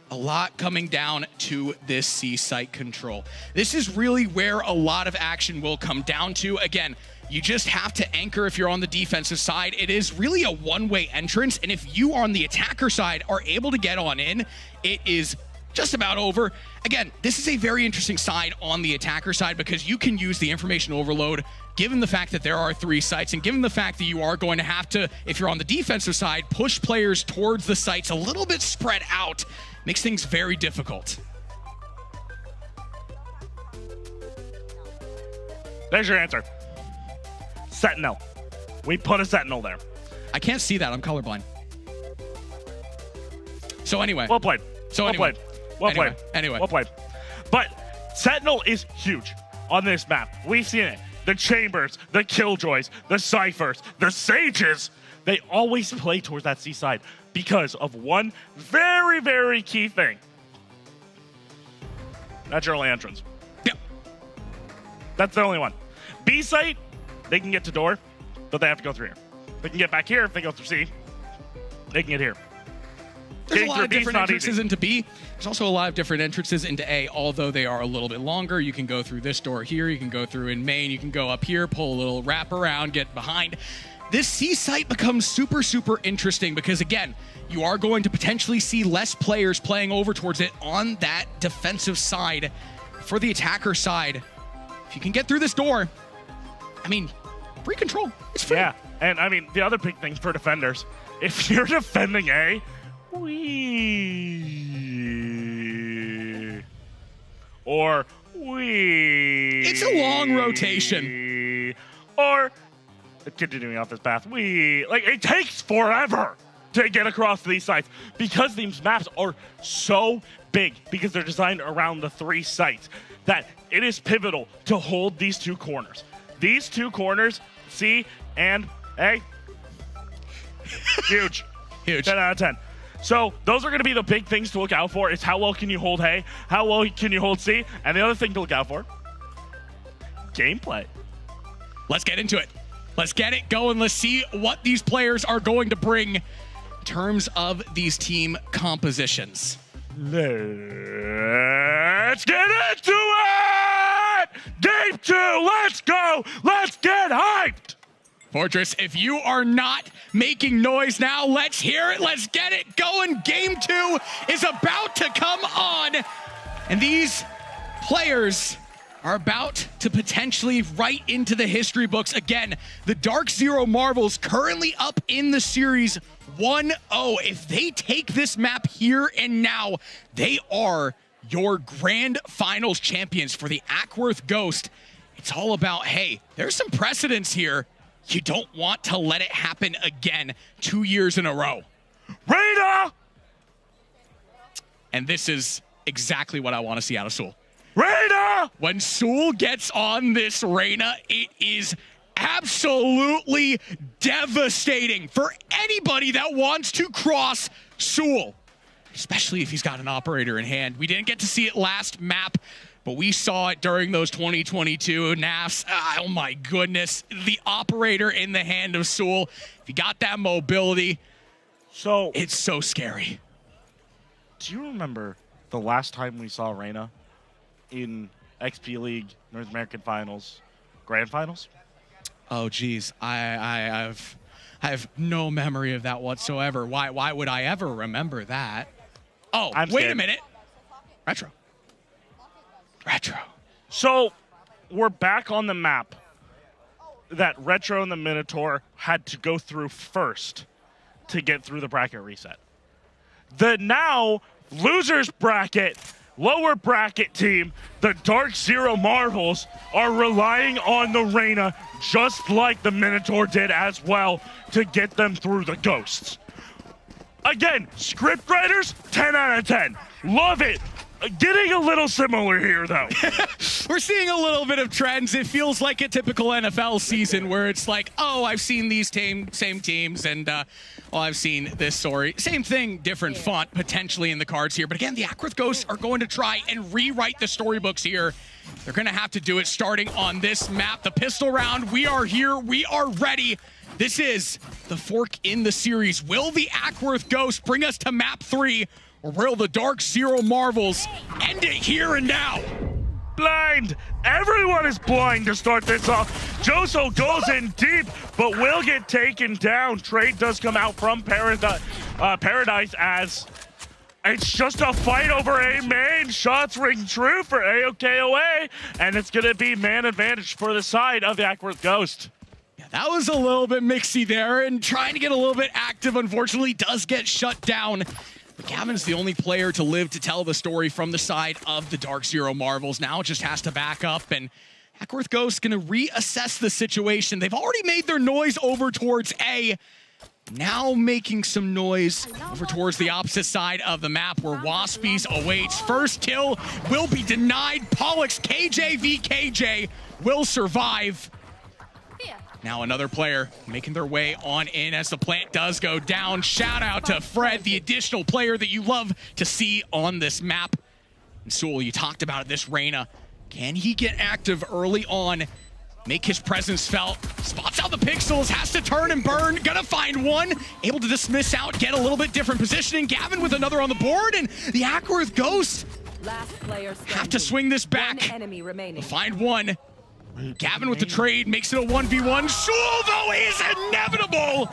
a lot coming down to this C site control. This is really where a lot of action will come down to. Again, you just have to anchor if you're on the defensive side. It is really a one-way entrance, and if you on the attacker side are able to get on in, it is just about over. Again, this is a very interesting side on the attacker side because you can use the information overload given the fact that there are 3 sites and given the fact that you are going to have to, if you're on the defensive side, push players towards the sites a little bit spread out. Makes things very difficult. There's your answer. Sentinel. We put a Sentinel there. I can't see that. I'm colorblind. So anyway. Well played. Well played. Anyway. Well played. But Sentinel is huge on this map. We've seen it. The Chambers, the Killjoys, the Cyphers, the Sages, they always play towards that C side because of one very, very key thing. Natural entrance. Yep. That's the only one. B site, they can get to door, but they have to go through here. They can get back here if they go through C. They can get here. There's Getting a lot through of B is different not entrances easy. into B. There's also a lot of different entrances into A, although they are a little bit longer. You can go through this door here. You can go through in main. You can go up here, pull a little wrap around, get behind. This C site becomes super, super interesting because, again, you are going to potentially see less players playing over towards it on that defensive side. For the attacker side, if you can get through this door, I mean, free control. It's free. Yeah, and I mean, the other big thing for defenders, if you're defending A, It's a long rotation. Or, continuing off this path, it takes forever to get across these sites because these maps are so big because they're designed around the 3 sites that it is pivotal to hold these 2 corners. These 2 corners, C and A, huge. Huge. 10 out of 10. So those are going to be the big things to look out for is how well can you hold A, how well can you hold C, and the other thing to look out for, gameplay. Let's get into it. Let's get it going. Let's see what these players are going to bring in terms of these team compositions. Let's get into it! Game 2, let's go! Let's get hyped! Fortress, if you are not making noise now, let's hear it. Let's get it going. Game 2 is about to come on. And these players are about to potentially write into the history books. Again, the Dark Zero Marvels currently up in the series 1-0. If they take this map here and now, they are your grand finals champions for the Ackworth Ghost. It's all about, hey, there's some precedence here. You don't want to let it happen again 2 years in a row. Reyna! And this is exactly what I want to see out of Soul. Reyna! When Soul gets on this Reyna, it is absolutely devastating for anybody that wants to cross Soul, especially if he's got an operator in hand. We didn't get to see it last map, but we saw it during those 2022 NAFs. Oh my goodness, the operator in the hand of Soul. If you got that mobility, so it's so scary. Do you remember the last time we saw Reyna in XP League, North American Finals, Grand Finals? Oh geez, I have no memory of that whatsoever. Why would I ever remember that? Oh, wait a minute. Retro. So we're back on the map that Retro and the Minotaur had to go through first to get through the bracket reset. The now losers bracket, lower bracket team, the Dark Zero Marvels, are relying on the Reyna just like the Minotaur did as well to get them through the Ghosts. Again, script writers, 10 out of 10. Love it. Getting a little similar here, though. We're seeing a little bit of trends. It feels like a typical NFL season where it's like, oh, I've seen these same teams, and I've seen this story. Same thing, different font potentially in the cards here. But again, the Ackworth Ghosts are going to try and rewrite the storybooks here. They're going to have to do it starting on this map. The pistol round, we are here. We are ready. This is the fork in the series. Will the Ackworth Ghost bring us to map 3? Or will the Dark Zero Marvels end it here and now? Blind! Everyone is blind to start this off. Joso goes in deep, but will get taken down. Trade does come out from Paradise as It's just a fight over A main. Shots ring true for AOKOA, and it's going to be man advantage for the side of the Ackworth Ghost. That was a little bit mixy there, and trying to get a little bit active, unfortunately, does get shut down. But Gavin's the only player to live to tell the story from the side of the Dark Zero Marvels. Now just has to back up, and Ackworth Ghost going to reassess the situation. They've already made their noise over towards A. Now making some noise over towards the opposite side of the map where Waspies awaits. First kill will be denied. Pollux, KJ v KJ will survive. Now another player making their way on in as the plant does go down. Shout out to Fred, the additional player that you love to see on this map. And Sewell, you talked about it, this Reyna. Can he get active early on? Make his presence felt. Spots out the pixels, has to turn and burn. Gonna find one, able to dismiss out, get a little bit different positioning. Gavin with another on the board, and the Ackworth Ghost have to swing this back. One enemy remaining. Find one. Gavin with the trade makes it a 1v1. Sewell, though, is inevitable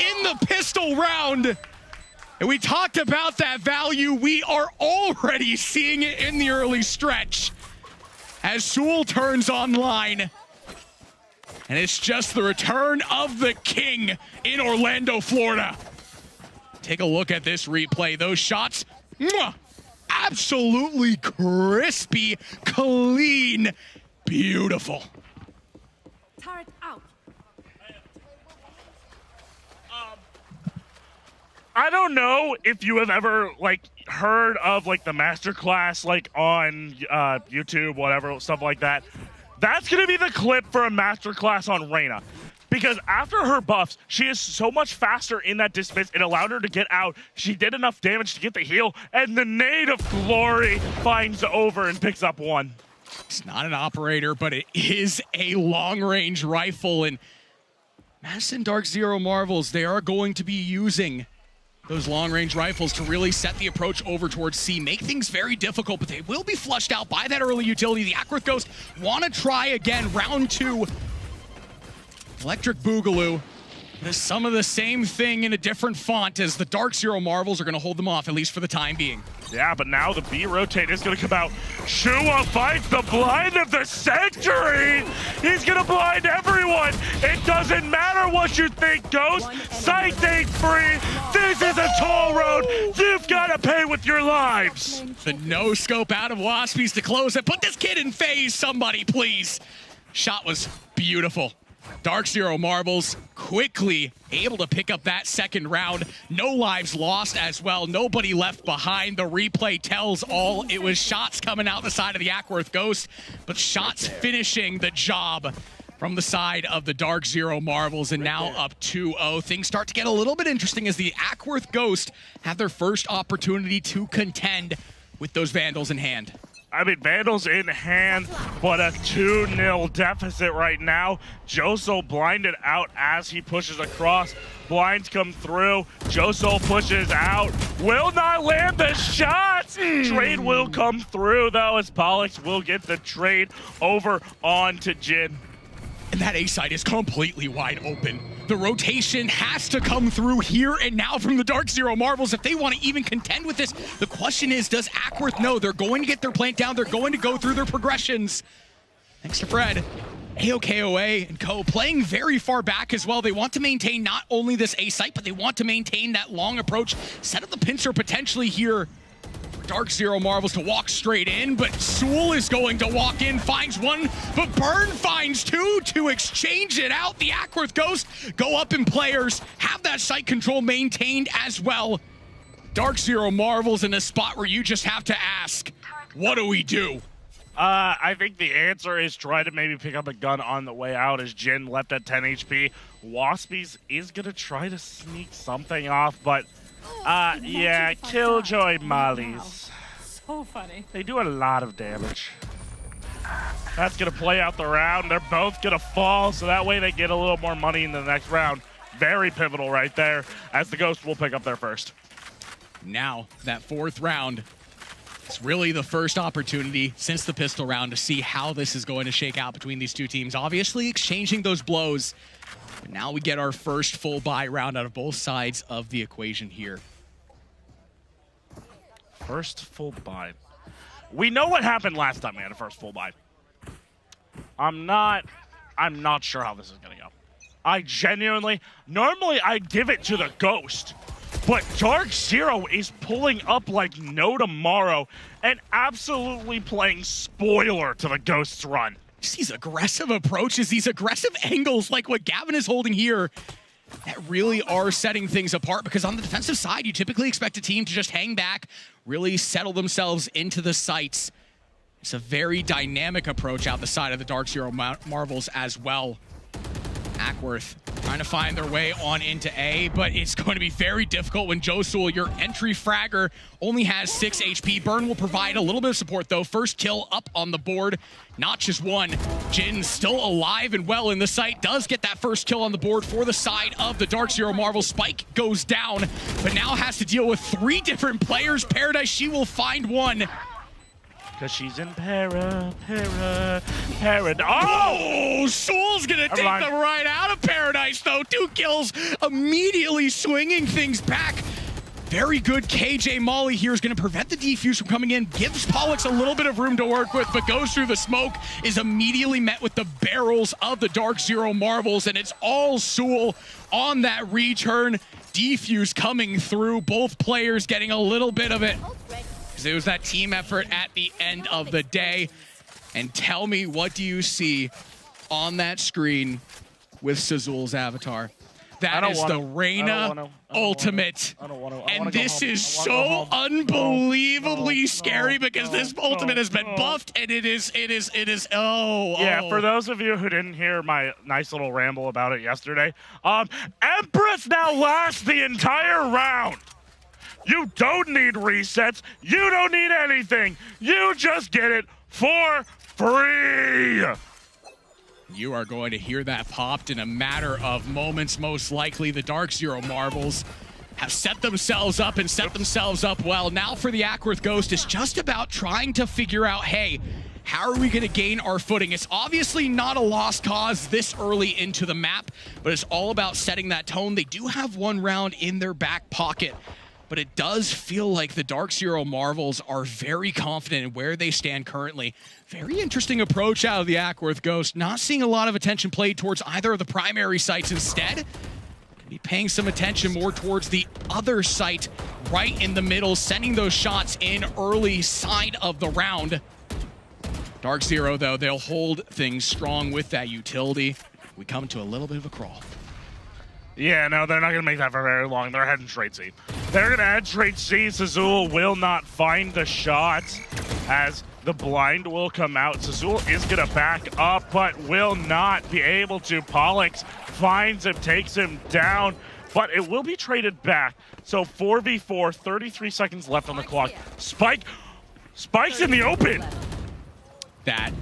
in the pistol round. And we talked about that value. We are already seeing it in the early stretch as Sewell turns online. And it's just the return of the king in Orlando, Florida. Take a look at this replay. Those shots, absolutely crispy, clean, beautiful. Turret out. I don't know if you have ever heard of the masterclass on YouTube, whatever, stuff like that. That's gonna be the clip for a masterclass on Reyna. Because after her buffs, she is so much faster in that dismiss. It allowed her to get out. She did enough damage to get the heal, and the Nade of Glory finds over and picks up one. It's not an operator, but it is a long-range rifle. And Madison Dark Zero Marvels, they are going to be using those long-range rifles to really set the approach over towards C, make things very difficult, but they will be flushed out by that early utility. The Ackworth Ghost want to try again, round 2. Electric Boogaloo. There's some of the same thing in a different font as the Dark Zero Marvels are going to hold them off, at least for the time being. Yeah, but now the B rotate is going to come out. Shua finds the blind of the century. He's going to blind everyone. It doesn't matter what you think, Ghost. Sight ain't free. This is a toll road. You've got to pay with your lives. The no scope out of Waspies to close it. Put this kid in phase, somebody, please. Shot was beautiful. Dark Zero Marvels quickly able to pick up that second round. No lives lost as well. Nobody left behind. The replay tells all. It was shots coming out the side of the Ackworth Ghost, but shots finishing the job from the side of the Dark Zero Marvels, and now up 2-0. Things start to get a little bit interesting as the Ackworth Ghost have their first opportunity to contend with those Vandals in hand. I mean, Vandals in hand, but a 2-0 deficit right now. Joso blinded out as he pushes across. Blinds come through. Joso pushes out. Will not land the shots. Trade will come through, though, as Pollux will get the trade over onto Jin. And that A side is completely wide open. The rotation has to come through here and now from the Dark Zero Marvels if they want to even contend with this. The question is, does Ackworth know they're going to get their plant down? They're going to go through their progressions. Thanks to Fred. AOKOA and co playing very far back as well. They want to maintain not only this A site, but they want to maintain that long approach. Set up the pincer potentially here. Dark Zero Marvels to walk straight in, but Sewell is going to walk in, finds one, but Burn finds two to exchange it out. The Ackworth Ghost go up in players, have that site control maintained as well. Dark Zero Marvels in a spot where you just have to ask, what do we do? I think the answer is try to maybe pick up a gun on the way out as Jin left at 10 HP. Waspies is going to try to sneak something off, but yeah, Killjoy mollies. So funny. They do a lot of damage. That's going to play out the round. They're both going to fall, so that way they get a little more money in the next round. Very pivotal right there, as the Ghost will pick up their first. Now, that fourth round, it's really the first opportunity since the pistol round to see how this is going to shake out between these two teams. Obviously, exchanging those blows. But now we get our first full buy round out of both sides of the equation here. First full buy. We know what happened last time we had a first full buy. I'm not sure how this is gonna go. I genuinely, normally I'd give it to the Ghost, but Dark Zero is pulling up like no tomorrow and absolutely playing spoiler to the Ghost's run. These aggressive approaches, these aggressive angles like what Gavin is holding here that really are setting things apart, because on the defensive side, you typically expect a team to just hang back, really settle themselves into the sights. It's a very dynamic approach out the side of the Dark Zero Marvels as well. Ackworth trying to find their way on into A, but it's going to be very difficult when Josul, your entry fragger, only has 6 HP. Burn will provide a little bit of support though. First kill up on the board, not just one. Jin still alive and well in the site, does get that first kill on the board for the side of the Dark Zero Marvel. Spike goes down, but now has to deal with 3 different players. Paradise, she will find one. Because she's in Paradise. Oh! Soul's gonna take them right out of Paradise, though. 2 kills, immediately swinging things back. Very good KJ Molly here is gonna prevent the defuse from coming in, gives Pollux a little bit of room to work with, but goes through the smoke, is immediately met with the barrels of the Dark Zero Marvels, and it's all Soul on that return. Defuse coming through, both players getting a little bit of it. It was that team effort at the end of the day. And tell me, what do you see on that screen with Sazul's avatar? That is the Reyna ultimate. And this is so unbelievably scary because this ultimate has been buffed and it is, Yeah, for those of you who didn't hear my nice little ramble about it yesterday, Empress now lasts the entire round. You don't need resets. You don't need anything. You just get it for free. You are going to hear that popped in a matter of moments, most likely. The Dark Zero Marvels have set themselves up and set themselves up well. Now for the Ackworth Ghost, it's just about trying to figure out, hey, how are we going to gain our footing? It's obviously not a lost cause this early into the map, but it's all about setting that tone. They do have 1 round in their back pocket, but it does feel like the Dark Zero Marvels are very confident in where they stand currently. Very interesting approach out of the Ackworth Ghost. Not seeing a lot of attention played towards either of the primary sites. Instead, be paying some attention more towards the other site right in the middle, sending those shots in early side of the round. Dark Zero, though, they'll hold things strong with that utility. We come to a little bit of a crawl. Yeah, no, they're not going to make that for very long. They're heading straight C. They're going to head straight C. Sazul will not find the shots as the blind will come out. Sazul is going to back up, but will not be able to. Pollux finds him, takes him down, but it will be traded back. So 4v4, 33 seconds left on the clock. Spike's in the open. That.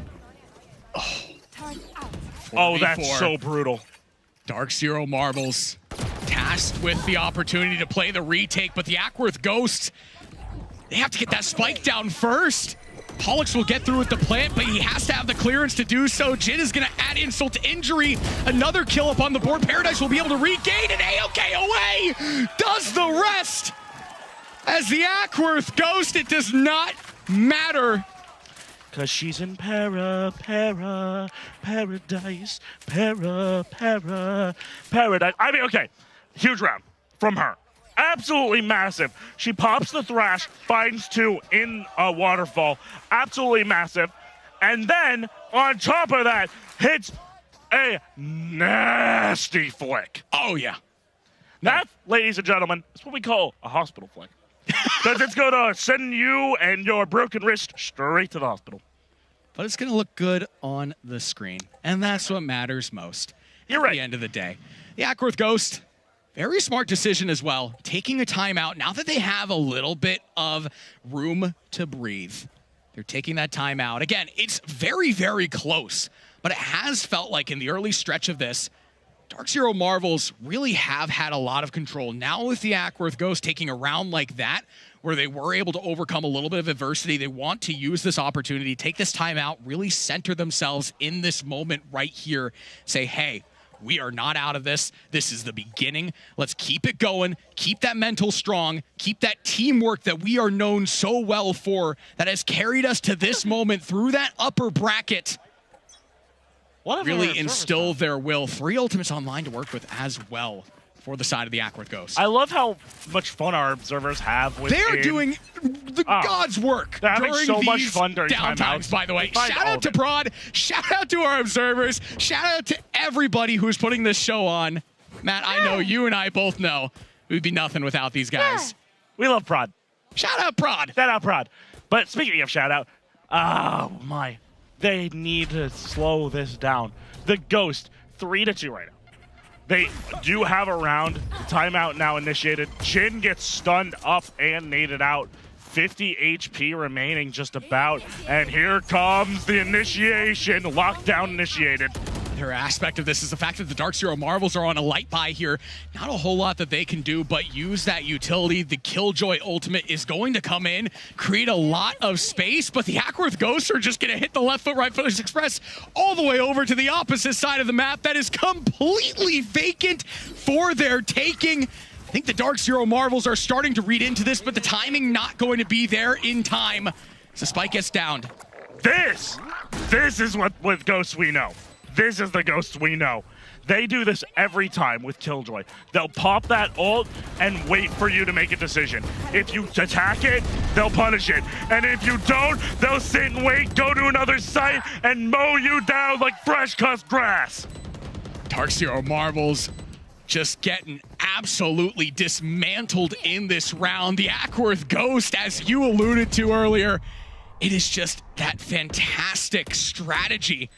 Oh, that's so brutal. Dark Zero Marvels tasked with the opportunity to play the retake, but the Ackworth Ghost, they have to get that spike down first. Pollux will get through with the plant, but he has to have the clearance to do so. Jin is going to add insult to injury. Another kill up on the board. Paradise will be able to regain, and AOK away does the rest. As the Ackworth Ghost, it does not matter. Cause she's in paradise, paradise. I mean, okay, huge round from her. Absolutely massive. She pops the Thrash, finds 2 in a waterfall. Absolutely massive. And then, on top of that, hits a nasty flick. Oh, yeah. That, ladies and gentlemen, is what we call a hospital flick. Because it's going to send you and your broken wrist straight to the hospital. But it's going to look good on the screen. And that's what matters most. You're right. At the end of the day. The Ackworth Ghost, very smart decision as well. Taking a timeout now that they have a little bit of room to breathe. They're taking that timeout. Again, it's very, very close. But it has felt like in the early stretch of this, Dark Zero Marvels really have had a lot of control. Now with the Ackworth Ghost taking a round like that, where they were able to overcome a little bit of adversity, they want to use this opportunity, take this time out, really center themselves in this moment right here. Say, hey, we are not out of this. This is the beginning. Let's keep it going. Keep that mental strong. Keep that teamwork that we are known so well for that has carried us to this moment through that upper bracket. Really instill their will. 3 ultimates online to work with as well for the side of the Ackworth Ghost. I love how much fun our observers have with They're doing the God's work. They're having during so much these fun during downtimes, timeouts. by the way. They find Shout all out of to it. Prod. Shout out to our observers. Shout out to everybody who's putting this show on. Matt, I know you and I both know we'd be nothing without these guys. We love Prod. Shout out Prod. Shout out Prod. But speaking of shout out, oh my, they need to slow this down. The Ghost, 3-2 right now. They do have a round. Timeout now initiated. Jhin gets stunned up and naded out. 50 HP remaining just about. And here comes the initiation. Lockdown initiated. Another aspect of this is the fact that the Dark Zero Marvels are on a light buy here. Not a whole lot that they can do but use that utility. The Killjoy ultimate is going to come in, create a lot of space, but the Ackworth Ghosts are just going to hit the left foot, right foot express all the way over to the opposite side of the map. That is completely vacant for their taking. I think the Dark Zero Marvels are starting to read into this, but the timing not going to be there in time. So Spike gets downed. This is what with Ghosts we know. This is the Ghosts we know. They do this every time with Killjoy. They'll pop that ult and wait for you to make a decision. If you attack it, they'll punish it. And if you don't, they'll sit and wait, go to another site, and mow you down like fresh cut grass. Dark Zero Marvels just getting absolutely dismantled in this round. The Ackworth Ghost, as you alluded to earlier, it is just that fantastic strategy.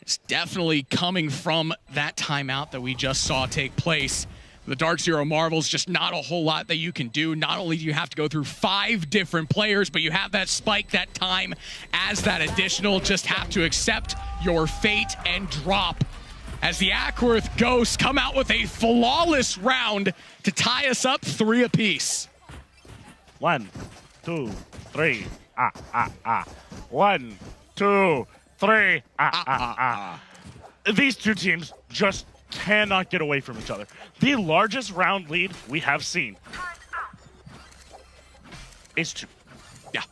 It's definitely coming from that timeout that we just saw take place. The Dark Zero Marvels, just not a whole lot that you can do. Not only do you have to go through 5 different players, but you have that spike, that time as that additional. Just have to accept your fate and drop as the Ackworth Ghosts come out with a flawless round to tie us up 3 apiece. 1, 2, 3. 1, 2, 3. These two teams just cannot get away from each other. The largest round lead we have seen is 2. Yeah.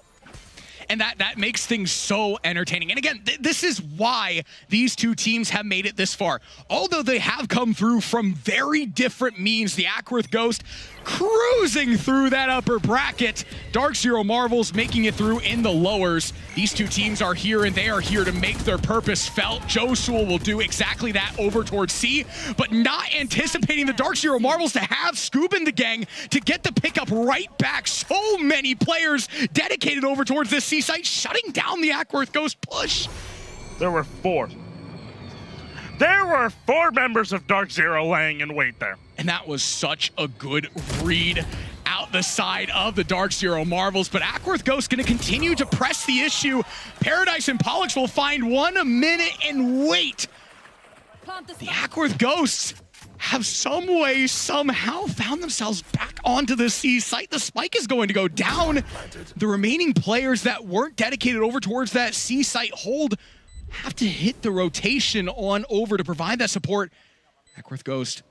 And that makes things so entertaining. And again, this is why these two teams have made it this far. Although they have come through from very different means, the Ackworth Ghost cruising through that upper bracket. Dark Zero Marvels making it through in the lowers. These two teams are here, and they are here to make their purpose felt. Joe Sewell will do exactly that over towards C, but not anticipating the Dark Zero Marvels to have Scoob and the gang to get the pickup right back. So many players dedicated over towards this C site, shutting down the Ackworth Ghost push. There were 4. There were 4 members of Dark Zero laying in wait there. And that was such a good read out the side of the Dark Zero Marvels. But Ackworth Ghost going to continue to press the issue. Paradise and Pollux will find 1 minute and wait. The Ackworth Ghosts have some way, somehow found themselves back onto the C site. The spike is going to go down. The remaining players that weren't dedicated over towards that C site hold have to hit the rotation on over to provide that support. Ackworth Ghost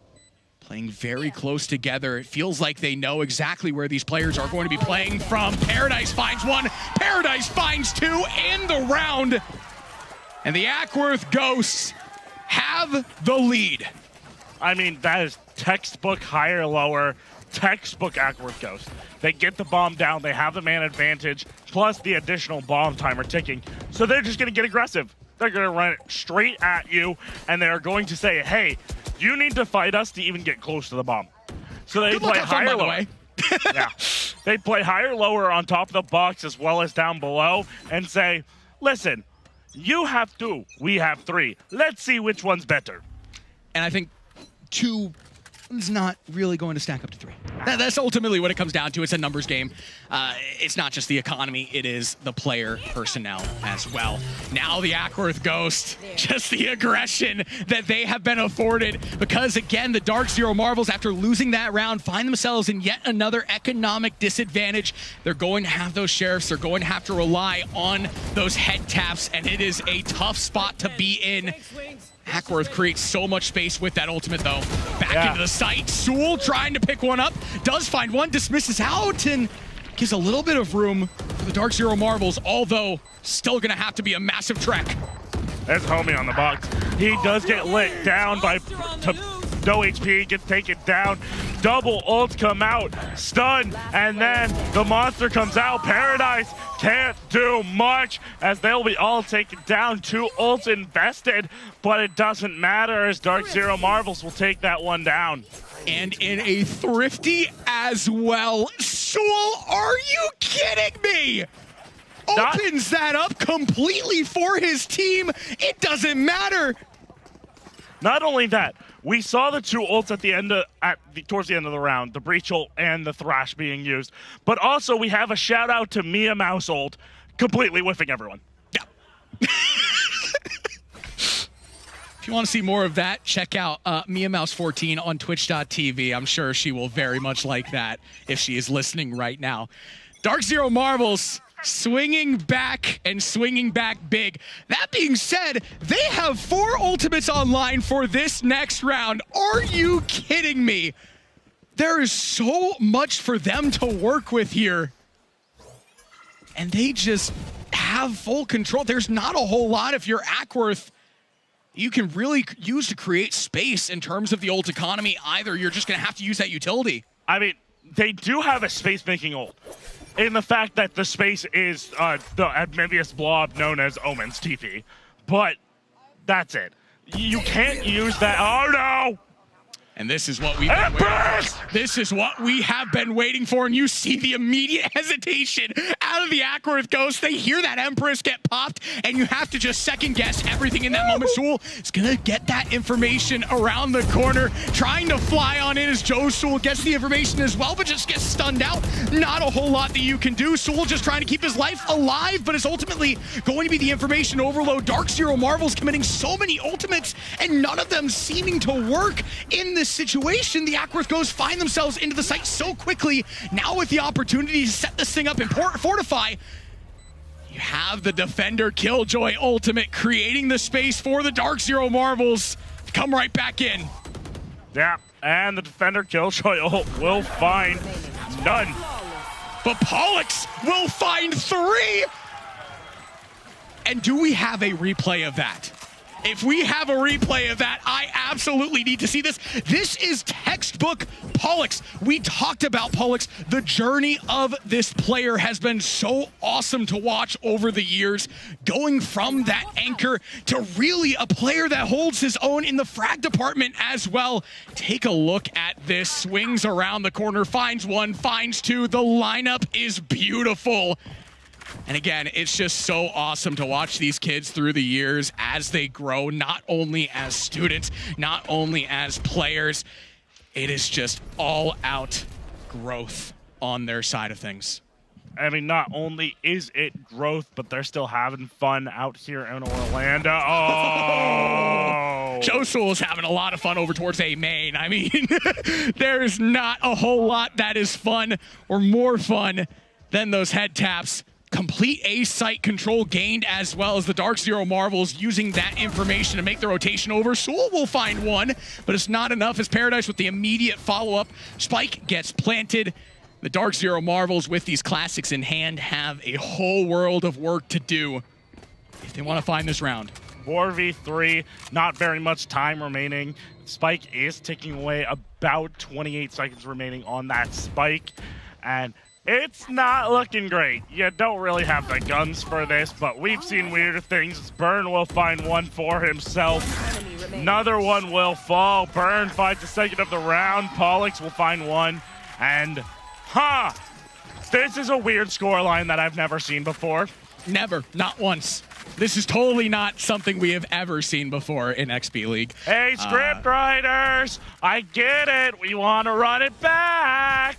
playing very close together. It feels like they know exactly where these players are going to be playing from. Paradise finds 1, Paradise finds 2 in the round. And the Ackworth Ghosts have the lead. I mean, that is textbook higher, lower, textbook Ackworth Ghost. They get the bomb down, they have the man advantage, plus the additional bomb timer ticking. So they're just going to get aggressive. They're going to run it straight at you, and they're going to say, hey, you need to fight us to even get close to the bomb. So they play higher, lower. Yeah. They play higher, lower on top of the box as well as down below and say, listen, you have 2, we have 3. Let's see which one's better. And I think 2 is not really going to stack up to 3. That's ultimately what it comes down to. It's a numbers game. It's not just the economy, it is the player personnel as well. Now the Ackworth Ghost, just the aggression that they have been afforded, because again, the Dark Zero Marvels, after losing that round, find themselves in yet another economic disadvantage. They're going to have those sheriffs, they're going to have to rely on those head taps, and it is a tough spot to be in. Ackworth creates so much space with that ultimate, though. Back into the site. Sewell trying to pick one up. Does find one, dismisses out, and gives a little bit of room for the Dark Zero Marvels, although still going to have to be a massive trek. There's Homie on the box. He does get lit down by no HP, gets taken down. Double ults come out, stun, and then the monster comes out. Paradise can't do much as they'll be all taken down. 2 ults invested, but it doesn't matter as Dark Zero Marvels will take that one down. And in a Thrifty as well. Sewell, are you kidding me? Opens that up completely for his team. It doesn't matter. Not only that, we saw the 2 ults at the end towards the end of the round, the Breach ult and the Thrash being used. But also we have a shout out to Mia Mouse ult, completely whiffing everyone. Yeah. If you want to see more of that, check out Mia Mouse 14 on twitch.tv. I'm sure she will very much like that if she is listening right now. Dark Zero Marvels swinging back and swinging back big. That being said, they have 4 ultimates online for this next round. Are you kidding me? There is so much for them to work with here. And they just have full control. There's not a whole lot if you're Ackworth you can really use to create space in terms of the ult economy either. You're just going to have to use that utility. I mean, they do have a space-making ult. In the fact that the space is the amphibious blob known as Omen's TP. But that's it. You can't use that. Oh, no! And this is what we've been waiting for. This is what we have been waiting for, and you see the immediate hesitation out of the Ackworth Ghost. They hear that Empress get popped, and you have to just second guess everything in that moment. Sewell is gonna get that information around the corner, trying to fly on in as Joe Sewell gets the information as well, but just gets stunned out. Not a whole lot that you can do. Sewell just trying to keep his life alive, but it's ultimately going to be the information overload. Dark Zero Marvels committing so many ultimates, and none of them seeming to work in this situation. The Ackworth Ghosts find themselves into the site so quickly. Now with the opportunity to set this thing up and fortify, you have the Defender Killjoy ultimate creating the space for the Dark Zero Marvels to come right back in. Yeah, and the Defender Killjoy ult will find none. But Pollux will find 3. And do we have a replay of that? If we have a replay of that, I absolutely need to see this. This is textbook Pollux. We talked about Pollux. The journey of this player has been so awesome to watch over the years. Going from that anchor to really a player that holds his own in the frag department as well. Take a look at this. Swings around the corner, finds 1, finds 2. The lineup is beautiful. And again, it's just so awesome to watch these kids through the years as they grow, not only as students, not only as players. It is just all out growth on their side of things. I mean, not only is it growth, but they're still having fun out here in Orlando. Oh! Joe Sewell's having a lot of fun over towards A main. I mean, there's not a whole lot that is fun or more fun than those head taps. Complete A site control gained, as well as the Dark Zero Marvels using that information to make the rotation over. Sewell will find 1, but it's not enough as Paradise with the immediate follow-up. Spike gets planted. The Dark Zero Marvels with these classics in hand have a whole world of work to do if they want to find this round. 4v3, not very much time remaining. Spike is ticking away, about 28 seconds remaining on that Spike, and it's not looking great. You don't really have the guns for this, but we've seen weirder things. Burn will find 1 for himself. Another one will fall. Burn finds the second of the round. Pollux will find 1. And, this is a weird scoreline that I've never seen before. Never, not once. This is totally not something we have ever seen before in XP League. Hey, script writers, I get it. We want to run it back.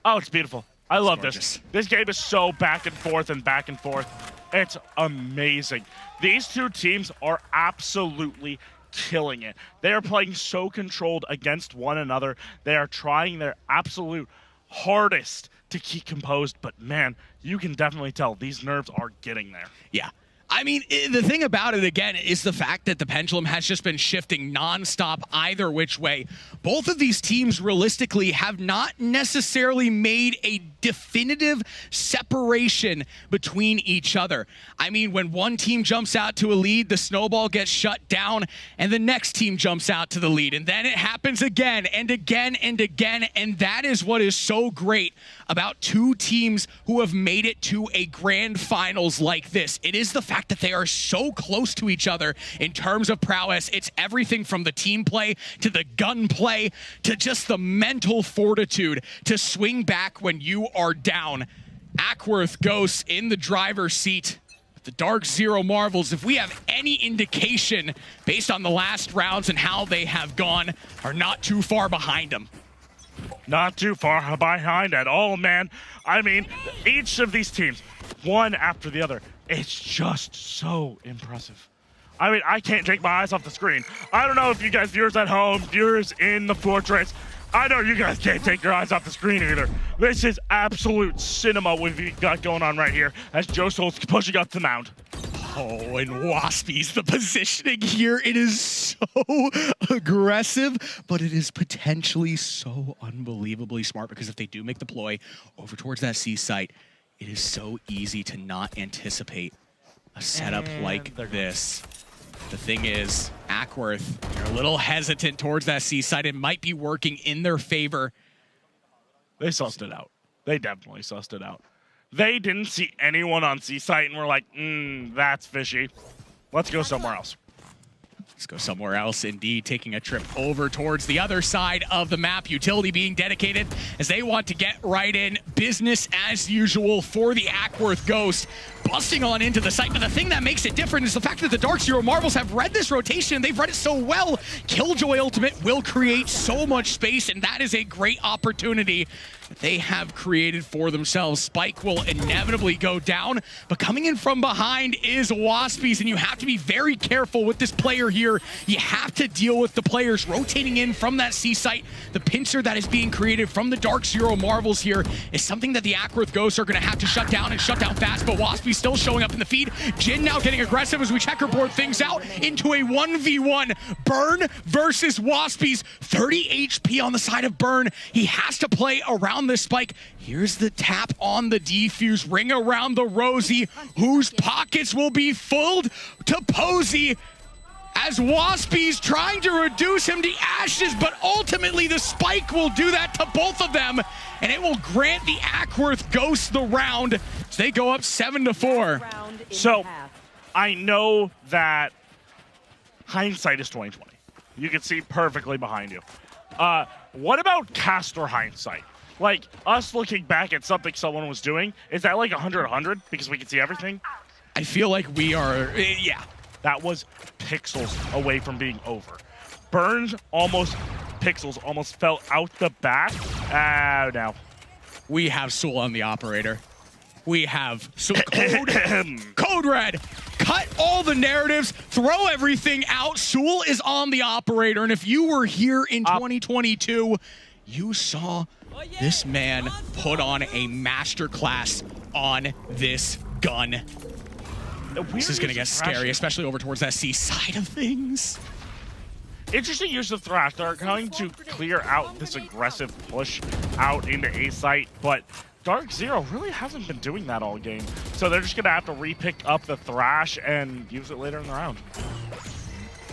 Oh, it's beautiful. I love this. This game is so back and forth and back and forth. It's amazing. These 2 teams are absolutely killing it. They are playing so controlled against one another. They are trying their absolute hardest to keep composed, but man, you can definitely tell these nerves are getting there. Yeah. I mean, the thing about it, again, is the fact that the pendulum has just been shifting nonstop either which way. Both of these teams, realistically, have not necessarily made a definitive separation between each other. I mean, when one team jumps out to a lead, the snowball gets shut down, and the next team jumps out to the lead. And then it happens again and again and again, and that is what is so great about two teams who have made it to a grand finals like this. It is the fact that they are so close to each other in terms of prowess. It's everything from the team play to the gun play to just the mental fortitude to swing back when you are down. Ackworth Ghosts in the driver's seat. The Dark Zero Marvels, if we have any indication based on the last rounds and how they have gone, are not too far behind them. Not too far behind at all, man. I mean, each of these teams, one after the other, it's just so impressive. I mean, I can't take my eyes off the screen. I don't know if you guys, viewers at home, viewers in the Fortress, I know you guys can't take your eyes off the screen either. This is absolute cinema we've got going on right here as Joe Soul's pushing up the mound. Oh, and Waspies, the positioning here, it is so aggressive, but it is potentially so unbelievably smart because if they do make the ploy over towards that C site, it is so easy to not anticipate a setup like this. The thing is, Ackworth, they're a little hesitant towards that C site. It might be working in their favor. They sussed it out. They definitely sussed it out. They didn't see anyone on C site and were like, that's fishy. Let's go somewhere else. Let's go somewhere else, indeed, taking a trip over towards the other side of the map. Utility being dedicated as they want to get right in. Business as usual for the Ackworth Ghost. Busting on into the site, but the thing that makes it different is the fact that the Dark Zero Marvels have read this rotation, and they've read it so well. Killjoy Ultimate will create so much space, and that is a great opportunity that they have created for themselves. Spike will inevitably go down, but coming in from behind is Waspies, and you have to be very careful with this player here. You have to deal with the players rotating in from that C site. The pincer that is being created from the Dark Zero Marvels here is something that the Ackworth Ghosts are going to have to shut down and shut down fast, but Waspies still showing up in the feed. Jin now getting aggressive as we checkerboard things out into a 1v1. Burn versus Waspies. 30 HP on the side of Burn. He has to play around this spike. Here's the tap on the defuse. Ring around the Rosie, whose pockets will be filled to Posey as Waspies trying to reduce him to ashes, but ultimately the spike will do that to both of them, and it will grant the Ackworth Ghosts the round as they go up 7-4. So, I know that hindsight is 20/20. You can see perfectly behind you. What about caster hindsight? Like, us looking back at something someone was doing, is that like 100/100 because we can see everything? I feel like we are, yeah. That was pixels away from being over. Burns pixels almost fell out the back. Now. We have Soul on the operator. We have Code Red. Cut all the narratives, throw everything out. Soul is on the operator, and if you were here in 2022, you saw this man put on a masterclass on this gun. This is going to get scary, especially over towards that C side of things. Interesting use of Thrash. They're going to clear out this aggressive push out into A site, but Dark Zero really hasn't been doing that all game. So they're just going to have to re-pick up the Thrash and use it later in the round.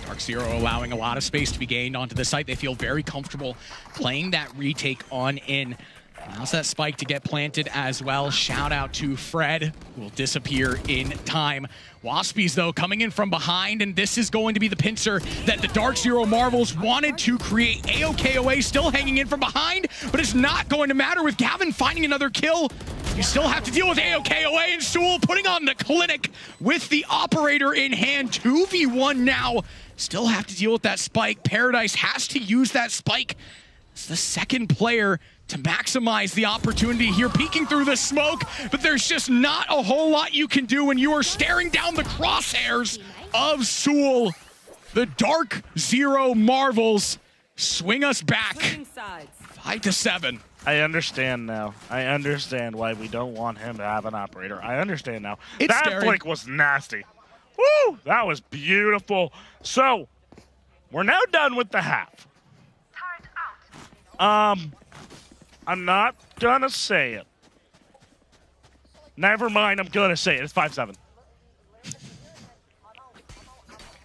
Dark Zero allowing a lot of space to be gained onto the site. They feel very comfortable playing that retake on in. Allows that spike to get planted as well. Shout out to Fred, who will disappear in time. Waspies, though, coming in from behind, and this is going to be the pincer that the Dark Zero Marvels wanted to create. AOKOA still hanging in from behind, but it's not going to matter with Gavin finding another kill. You still have to deal with AOKOA and Sewell putting on the clinic with the operator in hand. 2v1 now. Still have to deal with that spike. Paradise has to use that spike. It's the second player to maximize the opportunity here, peeking through the smoke, but there's just not a whole lot you can do when you are staring down the crosshairs of Sewell. The Dark Zero Marvels swing us back 5-7. I understand now. I understand why we don't want him to have an operator. I understand now. It's that scary. flick was nasty. Woo! That was beautiful. So, we're now done with the half. I'm not gonna say it. Never mind, I'm gonna say it. It's 5-7.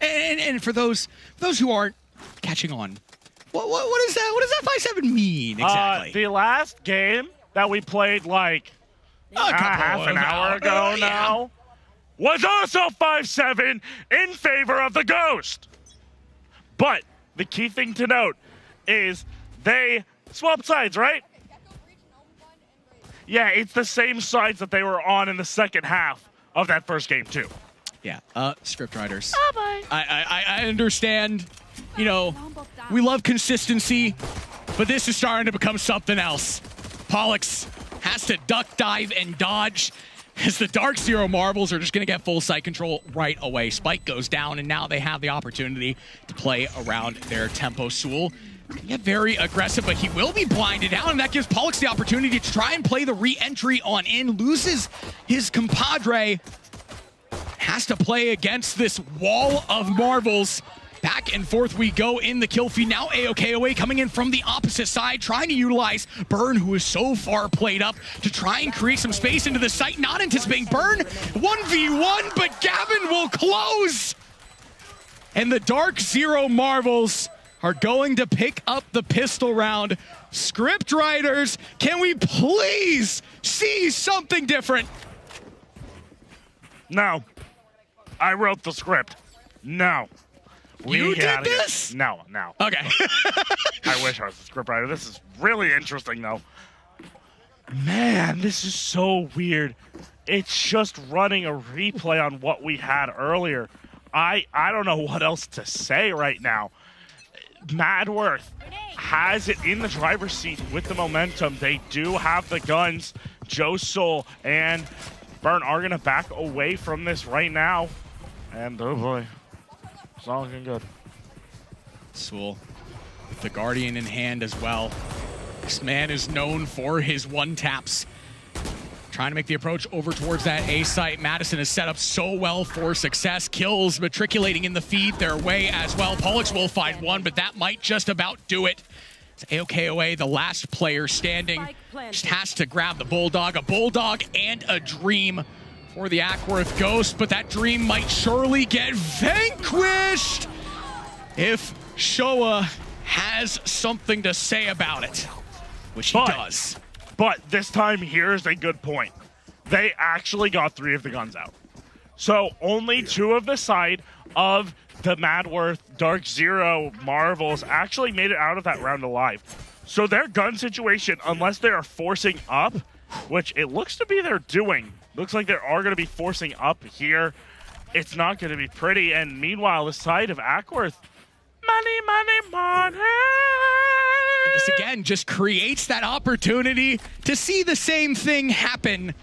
And for those who aren't catching on, what is that? What does that 5-7 mean exactly? The last game that we played like half an hour ago now was also 5-7 in favor of the Ghost. But the key thing to note is they swapped sides, right? Yeah, it's the same sides that they were on in the second half of that first game too. Yeah, script writers. I understand, you know, we love consistency, but this is starting to become something else. Pollux has to duck, dive, and dodge as the Dark Zero Marvels are just going to get full site control right away. Spike goes down, and now they have the opportunity to play around their tempo. Sewell can get very aggressive, but he will be blinded out, and that gives Pollux the opportunity to try and play the re-entry on in. Loses his compadre. Has to play against this wall of Marvels. Back and forth we go in the kill feed. Now AOKOA coming in from the opposite side, trying to utilize Burn, who is so far played up, to try and create some space into the site. Not anticipating Burn. 1v1, but Gavin will close. And the Dark Zero Marvels are going to pick up the pistol round. Script writers, can we please see something different? No. I wrote the script. No. You did this? No. Okay. I wish I was the scriptwriter. This is really interesting, though. Man, this is so weird. It's just running a replay on what we had earlier. I don't know what else to say right now. Madworth has it in the driver's seat with the momentum. They do have the guns. Josul and Burn are going to back away from this right now. And oh boy, it's not looking good. Sewell with the Guardian in hand as well. This man is known for his one-taps. Trying to make the approach over towards that A site. Madison is set up so well for success. Kills matriculating in the feed their way as well. Pollux will find one, but that might just about do it. It's AOKOA, the last player standing. Just has to grab the Bulldog. A Bulldog and a Dream for the Ackworth Ghost, but that Dream might surely get vanquished if Showa has something to say about it, which he does. But this time, here's a good point. They actually got 3 of the guns out. So only 2 of the side of the Madworth Dark Zero Marvels actually made it out of that round alive. So their gun situation, unless they are forcing up, which it looks to be they're doing, looks like they are going to be forcing up here, it's not going to be pretty. And meanwhile, the side of Ackworth, money. This again just creates that opportunity to see the same thing happen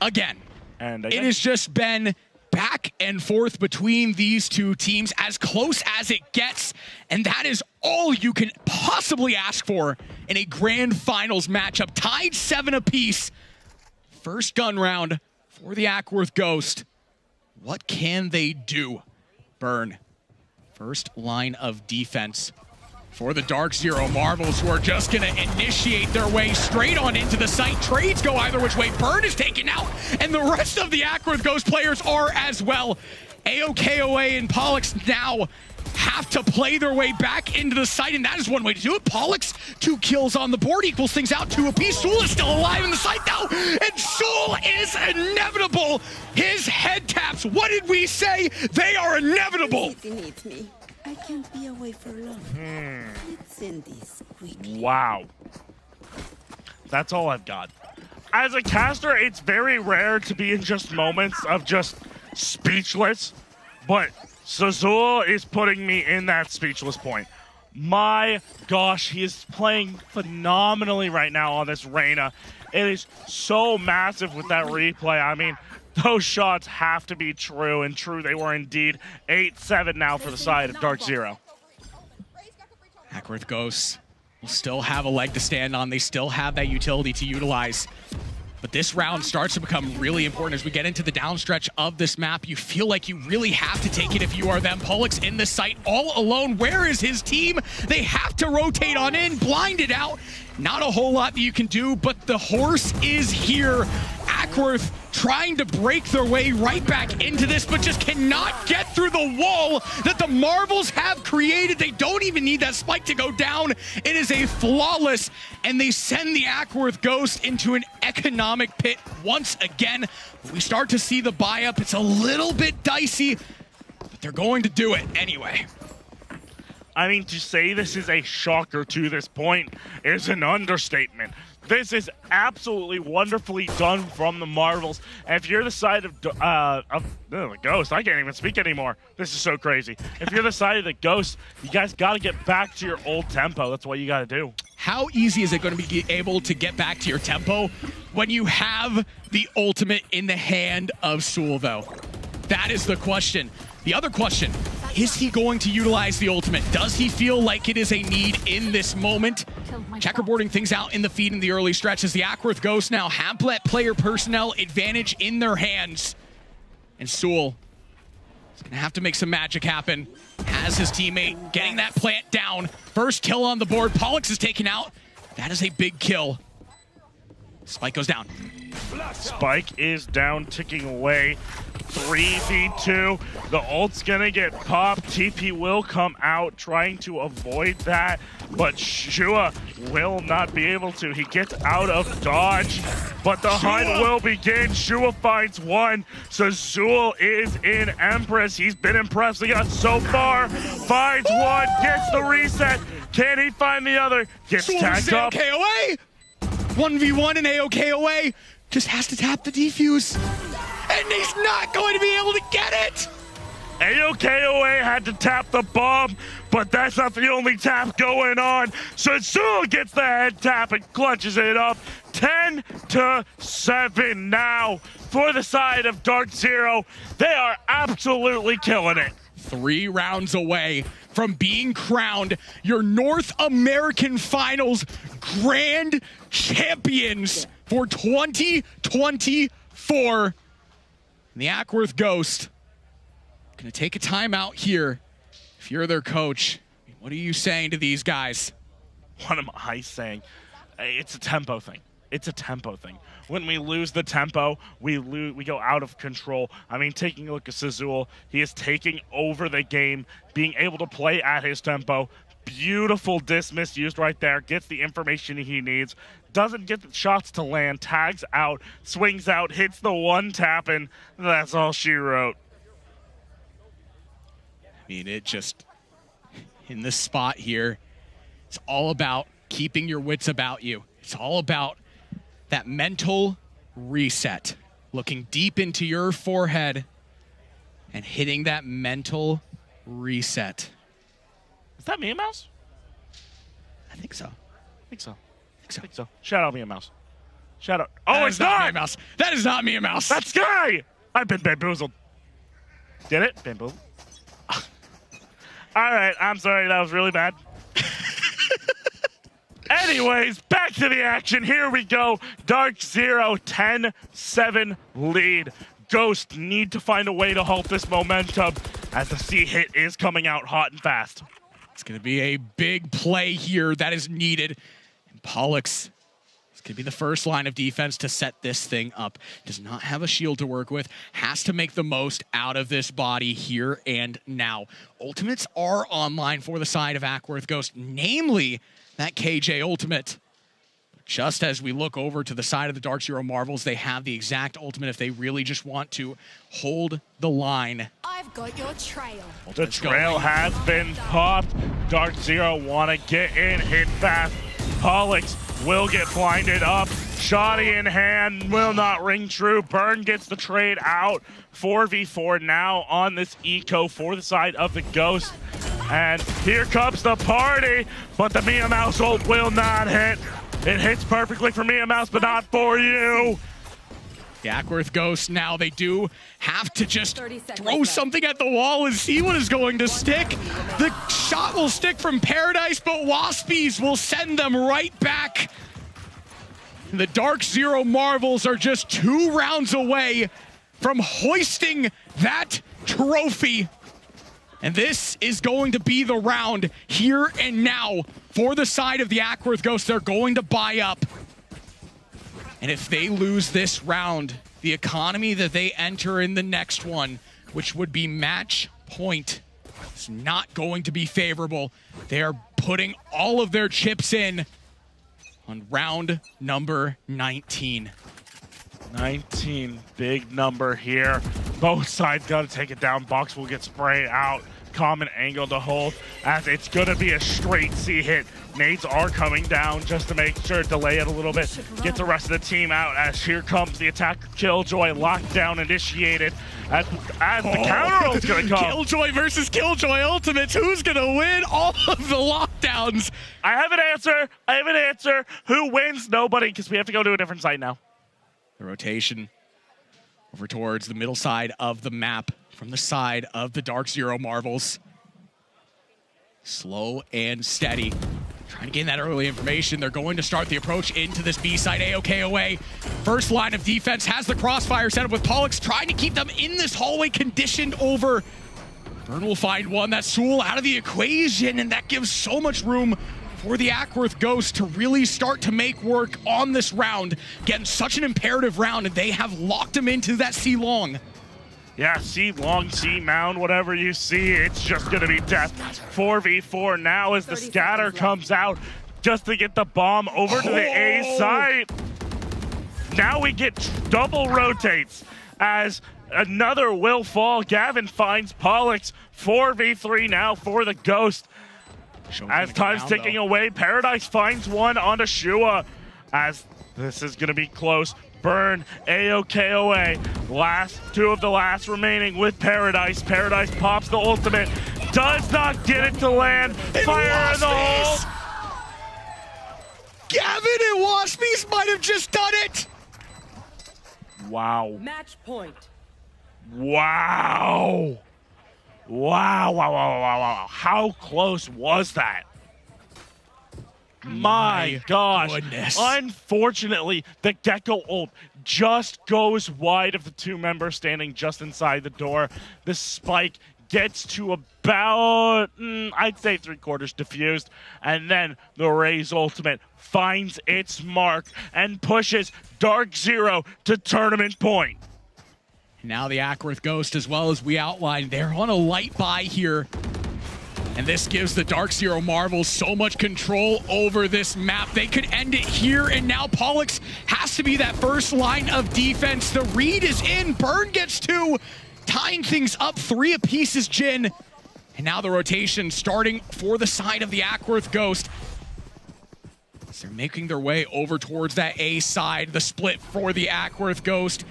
again. And it has just been back and forth between these two teams, as close as it gets, and that is all you can possibly ask for in a grand finals matchup. Tied 7 apiece. First gun round for the Ackworth Ghost. What can they do? Burn. First line of defense for the Dark Zero Marvels, who are just going to initiate their way straight on into the site. Trades go either which way. Burn is taken out, and the rest of the Ackworth Ghost players are as well. AOKOA and Pollux now have to play their way back into the site, and that is one way to do it. Pollux, 2 kills on the board, equals things out 2 apiece. Sewell is still alive in the site now, and Sewell is inevitable. His head taps, what did we say? They are inevitable. It needs me. I can't be away for long. Let's end this quickly. Wow. That's all I've got. As a caster, it's very rare to be in just moments of just speechless, but Sazul is putting me in that speechless point. My gosh, he is playing phenomenally right now on this Reyna. It is so massive with that replay. I mean, those shots have to be true, and true they were indeed. 8-7 now for the side of Dark Zero. Ackworth Ghosts will still have a leg to stand on. They still have that utility to utilize. But this round starts to become really important as we get into the downstretch of this map. You feel like you really have to take it if you are them. Pollux in the site all alone. Where is his team? They have to rotate on in, blinded out. Not a whole lot that you can do, but the horse is here. Ackworth trying to break their way right back into this, but just cannot get through the wall that the Marvels have created. They don't even need that spike to go down. It is a flawless, and they send the Ackworth Ghost into an economic pit once again. We start to see the buy up. It's a little bit dicey, but they're going to do it anyway. I mean, to say this is a shocker to this point is an understatement. This is absolutely wonderfully done from the Marvels. And if you're the side of the Ghost, I can't even speak anymore. This is so crazy. If you're the side of the Ghost, you guys got to get back to your old tempo. That's what you got to do. How easy is it going to be able to get back to your tempo when you have the ultimate in the hand of Sewell, though? That is the question. The other question, is he going to utilize the ultimate? Does he feel like it is a need in this moment? Checkerboarding things out in the feed in the early stretches. The Ackworth Ghosts now have player personnel advantage in their hands. And Sewell is going to have to make some magic happen. Has his teammate getting that plant down. First kill on the board. Pollux is taken out. That is a big kill. Spike goes down. Spike is down, ticking away. 3v2. The ult's gonna get popped. TP will come out trying to avoid that, but Shua will not be able to. He gets out of dodge, but the hunt will begin. Shua finds one. So Zool is in Empress. He's been impressing us so far. Finds one, gets the reset. Can he find the other? Gets tagged up. AOK away. 1v1 and AOK away. Just has to tap the defuse. And he's not going to be able to get it! AOKOA had to tap the bomb, but that's not the only tap going on. So Zool gets the head tap and clutches it up. 10-7 now for the side of Dark Zero. They are absolutely killing it. 3 rounds away from being crowned your North American Finals Grand Champions for 2024. And the Ackworth Ghost gonna take a timeout here. If you're their coach, what are you saying to these guys? What am I saying? It's a tempo thing. It's a tempo thing. When we lose the tempo, we go out of control. I mean, taking a look at Sazul, he is taking over the game, being able to play at his tempo. Beautiful dismiss used right there. Gets the information he needs. Doesn't get the shots to land. Tags out. Swings out. Hits the one tap, and that's all she wrote. I mean, it just, in this spot here, it's all about keeping your wits about you. It's all about that mental reset. Looking deep into your forehead and hitting that mental reset. Is that Mia Mouse? I think so. I think so. Shout out Mia Mouse. Shout out. Oh, That it's is not not! Mia Mouse. That is not Mia Mouse. That's Sky! I've been bamboozled. Get it? Bamboozled. All right, I'm sorry. That was really bad. Anyways, back to the action. Here we go. Dark Zero, 10-7 lead. Ghost need to find a way to halt this momentum as the C hit is coming out hot and fast. It's going to be a big play here that is needed. And Pollux is going to be the first line of defense to set this thing up. Does not have a shield to work with. Has to make the most out of this body here and now. Ultimates are online for the side of Ackworth Ghost, namely that KJ ultimate. Just as we look over to the side of the Dark Zero Marvels, they have the exact ultimate if they really just want to hold the line. I've got your trail. The trail has been popped. Dark Zero want to get in, hit fast. Pollux will get blinded up. Shoddy in hand, will not ring true. Burn gets the trade out. 4v4 now on this eco for the side of the Ghost. And here comes the party, but the Mia Mouse ult will not hit. It hits perfectly for Mia Mouse, but not for you. The Ackworth Ghost now, they do have to just throw something at the wall and see what is going to stick. The shot will stick from Paradise, but Waspies will send them right back. The Dark Zero Marvels are just 2 rounds away from hoisting that trophy. And this is going to be the round here and now for the side of the Ackworth Ghost. They're going to buy up. And if they lose this round, the economy that they enter in the next one, which would be match point, is not going to be favorable. They are putting all of their chips in on round number 19. 19, big number here. Both sides got to take it down. Box will get sprayed out. Common angle to hold, as it's going to be a straight C hit. Nades are coming down just to make sure, delay it a little bit, get the rest of the team out, as here comes the attacker Killjoy, lockdown initiated, as the counter ult's going to come. Killjoy versus Killjoy Ultimates. Who's going to win all of the lockdowns? I have an answer. Who wins? Nobody, because we have to go to a different site now. The rotation over towards the middle side of the map from the side of the Dark Zero Marvels. Slow and steady. Trying to gain that early information. They're going to start the approach into this B side. AOK away. First line of defense has the crossfire set up with Pollux, trying to keep them in this hallway, conditioned over. Burn will find one. That's Sewell out of the equation, and that gives so much room for the Ackworth Ghost to really start to make work on this round. Getting such an imperative round, and they have locked him into that C-Long. Yeah, C long, C mound, whatever you see, it's just going to be death. 4v4 now as the scatter comes out just to get the bomb over to the A side. Now we get double rotates as another will fall. Gavin finds Pollux. 4v3 now for the Ghost. As time's ticking away, Paradise finds one onto Shua, as this is going to be close. Burn, AOK away. Last 2 of the last remaining with Paradise. Paradise pops the ultimate. Does not get it to land. Fire in the hole. Gavin and Waspies might have just done it. Wow. Match point. Wow. Wow. How close was that? My gosh. Goodness. Unfortunately, the Gecko ult just goes wide of the 2 members standing just inside the door. The spike gets to about, I'd say 3/4 diffused. And then the Raze ultimate finds its mark and pushes Dark Zero to tournament point. Now the Ackworth Ghost, as well as we outlined, they're on a light buy here. And this gives the Dark Zero Marvels so much control over this map. They could end it here, and now Pollux has to be that first line of defense. The read is in. Burn gets 2, tying things up 3 apiece is Jin. And now the rotation starting for the side of the Ackworth Ghost. As they're making their way over towards that A side. The split for the Ackworth Ghost.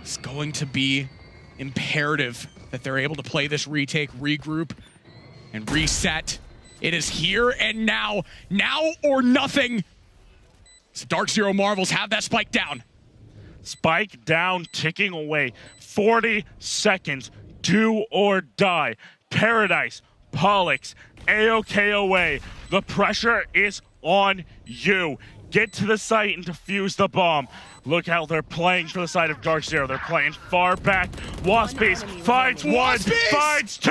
It's going to be imperative that they're able to play this retake, regroup, and reset. It is here and now. Now or nothing. So Dark Zero Marvels have that spike down. Spike down, ticking away. 40 seconds, do or die. Paradise, Pollux, AOK away. The pressure is on you. Get to the site and defuse the bomb. Look how they're playing for the side of Dark Zero. They're playing far back. Waspies finds 1, finds 2.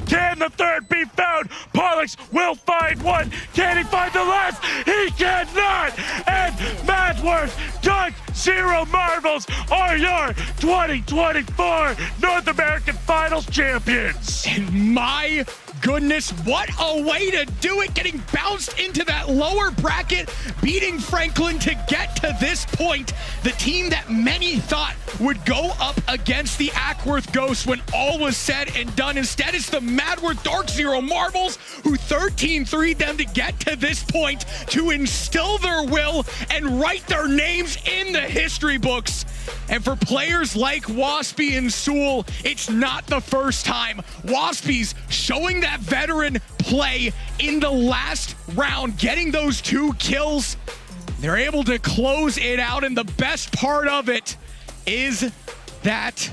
Can the 3rd be found? Pollux will find 1. Can he find the last? He cannot! And Madworth, Dark Zero Marvels are your 2024 North American Finals champions! And my goodness, what a way to do it, getting bounced into that lower bracket, beating Franklin to get to this point. The team that many thought would go up against the Ackworth Ghosts when all was said and done. Instead, it's the Madworth Dark Zero Marvels who 13-3'd them to get to this point, to instill their will and write their names in the history books. And for players like Waspy and Sewell, it's not the first time. Waspy's showing that veteran play in the last round, getting those 2 kills. They're able to close it out, and the best part of it is that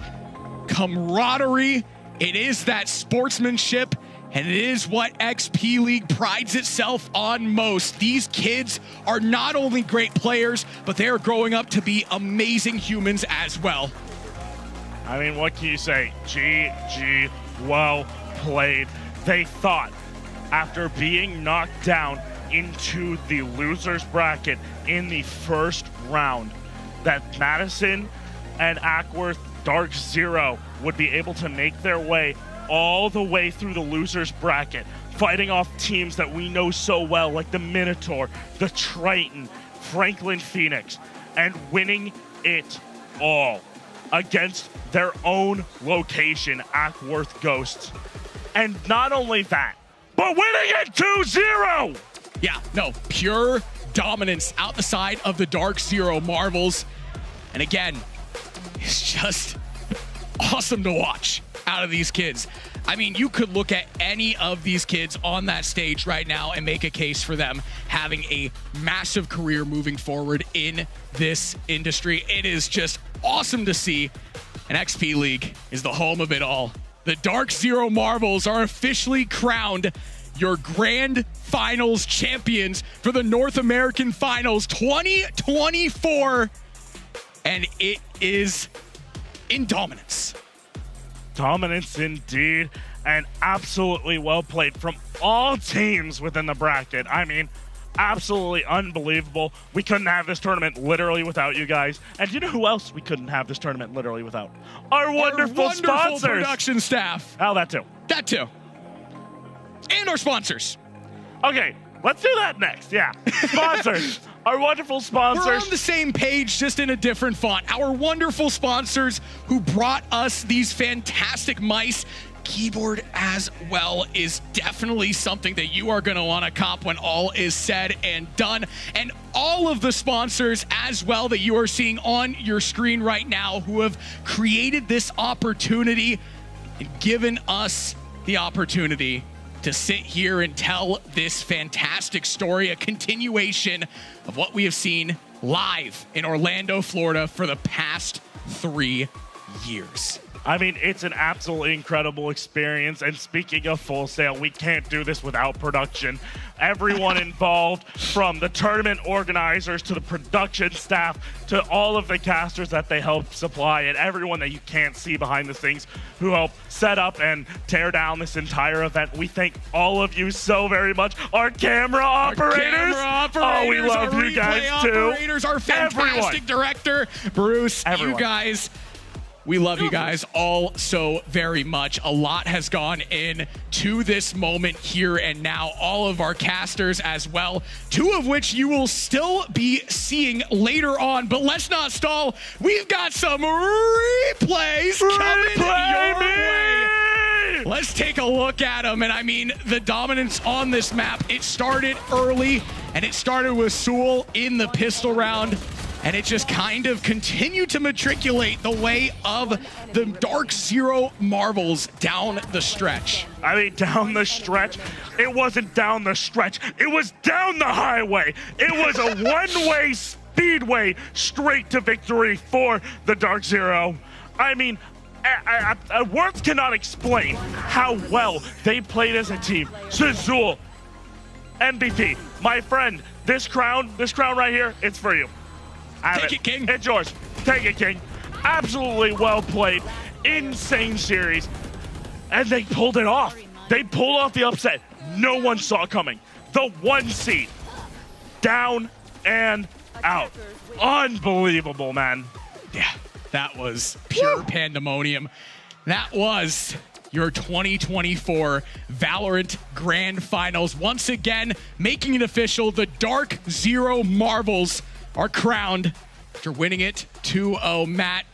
camaraderie. It is that sportsmanship, And it is what XP League prides itself on most. These kids are not only great players, but they are growing up to be amazing humans as well. I mean, what can you say? GG, well played. They thought, after being knocked down into the loser's bracket in the first round, that Madison and Ackworth Dark Zero would be able to make their way all the way through the loser's bracket, fighting off teams that we know so well, like the Minotaur, the Triton, Franklin Phoenix, and winning it all against their own location, Ackworth Ghosts. And not only that, but winning it 2-0! Yeah, no, pure dominance out the side of the Dark Zero Marvels. And again, it's just awesome to watch out of these kids. I mean, you could look at any of these kids on that stage right now and make a case for them having a massive career moving forward in this industry. It is just awesome to see. And XP League is the home of it all. The Dark Zero Marvels are officially crowned your Grand Finals champions for the North American Finals 2024. And it is in dominance. Dominance indeed, and absolutely well played from all teams within the bracket. I mean, absolutely unbelievable. We couldn't have this tournament literally without you guys. And you know who else we couldn't have this tournament literally without? Our wonderful sponsors. Production staff. Oh, that too. That too. And our sponsors. Okay, let's do that next. Yeah, sponsors. Our wonderful sponsors. We're on the same page, just in a different font. Our wonderful sponsors who brought us these fantastic mice. Keyboard as well is definitely something that you are going to want to cop when all is said and done. And all of the sponsors as well that you are seeing on your screen right now who have created this opportunity and given us the opportunity to sit here and tell this fantastic story, a continuation of what we have seen live in Orlando, Florida for the past 3 years. I mean, it's an absolutely incredible experience. And speaking of Full Sail, we can't do this without production. Everyone involved, from the tournament organizers to the production staff to all of the casters that they help supply, and everyone that you can't see behind the scenes who help set up and tear down this entire event. We thank all of you so very much. Our camera operators. Oh, we love you guys too. Operators, our fantastic director, Bruce. Everyone. You guys. We love you guys all so very much. A lot has gone in to this moment here and now. All of our casters as well, 2 of which you will still be seeing later on. But let's not stall. We've got some replays coming your way. Let's take a look at them. And I mean, the dominance on this map, it started early, and it started with Sewell in the pistol round. And it just kind of continued to matriculate the way of the Dark Zero Marvels down the stretch. I mean, down the stretch. It wasn't down the stretch. It was down the highway. It was a one-way speedway straight to victory for the Dark Zero. I mean, words cannot explain how well they played as a team. Zazul, MVP, my friend, this crown right here, it's for you. Take it, King. It's yours. Take it, King. Absolutely well played. Insane series. And they pulled it off. They pulled off the upset no one saw coming. The 1 seed. Down and out. Unbelievable, man. Yeah, that was pure pandemonium. That was your 2024 Valorant Grand Finals. Once again, making it official, the Dark Zero Marvels are crowned after winning it 2-0. Matt,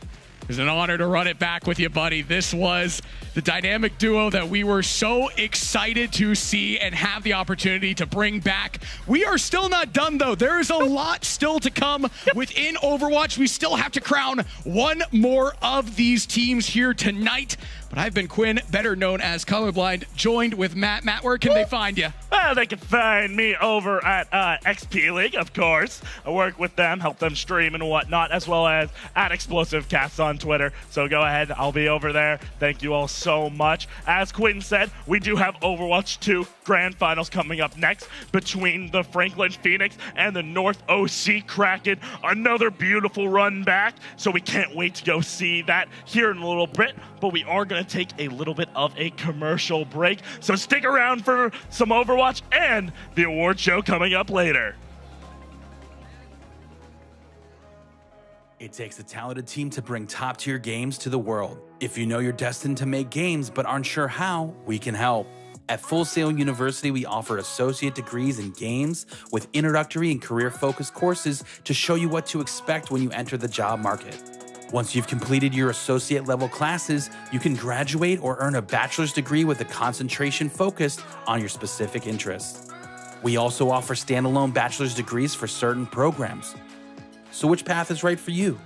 it was an honor to run it back with you, buddy. This was the dynamic duo that we were so excited to see and have the opportunity to bring back. We are still not done, though. There is a lot still to come within Overwatch. We still have to crown one more of these teams here tonight. But I've been Quinn, better known as Colorblind, joined with Matt. Matt, where can they find you? Well, they can find me over at XP League, of course. I work with them, help them stream and whatnot, as well as at Explosive Cats on Twitter. So go ahead, I'll be over there. Thank you all so so much. As Quinn said, we do have Overwatch 2 Grand Finals coming up next between the Franklin Phoenix and the North OC Kraken. Another beautiful run back, so we can't wait to go see that here in a little bit, but we are going to take a little bit of a commercial break, so stick around for some Overwatch and the award show coming up later. It takes a talented team to bring top-tier games to the world. If you know you're destined to make games but aren't sure how, we can help. At Full Sail University, we offer associate degrees in games with introductory and career-focused courses to show you what to expect when you enter the job market. Once you've completed your associate-level classes, you can graduate or earn a bachelor's degree with a concentration focused on your specific interests. We also offer standalone bachelor's degrees for certain programs. So which path is right for you?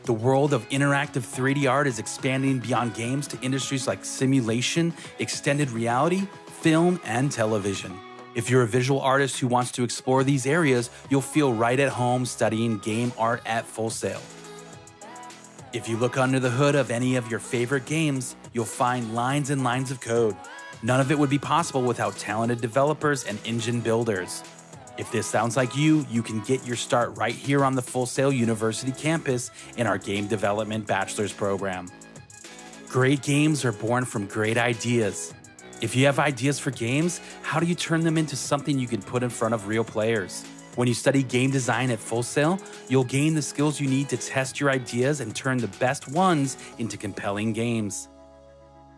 The world of interactive 3D art is expanding beyond games to industries like simulation, extended reality, film, and television. If you're a visual artist who wants to explore these areas, you'll feel right at home studying game art at Full Sail. If you look under the hood of any of your favorite games, you'll find lines and lines of code. None of it would be possible without talented developers and engine builders. If this sounds like you can get your start right here on the Full Sail University campus in our Game Development Bachelor's program. Great games are born from great ideas. If you have ideas for games, how do you turn them into something you can put in front of real players? When you study game design at Full Sail, you'll gain the skills you need to test your ideas and turn the best ones into compelling games.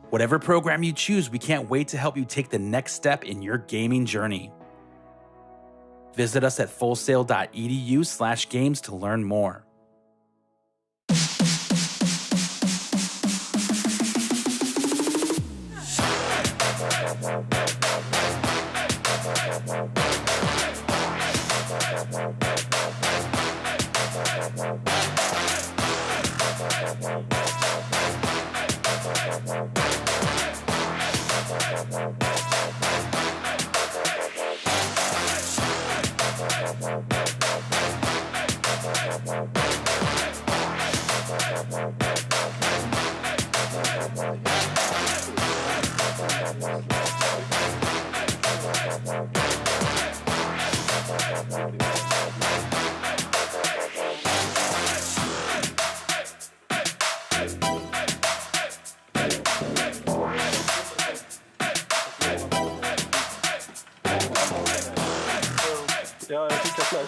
Whatever program you choose, we can't wait to help you take the next step in your gaming journey. Visit us at fullsail.edu/games to learn more. Ja, jag skickar flash.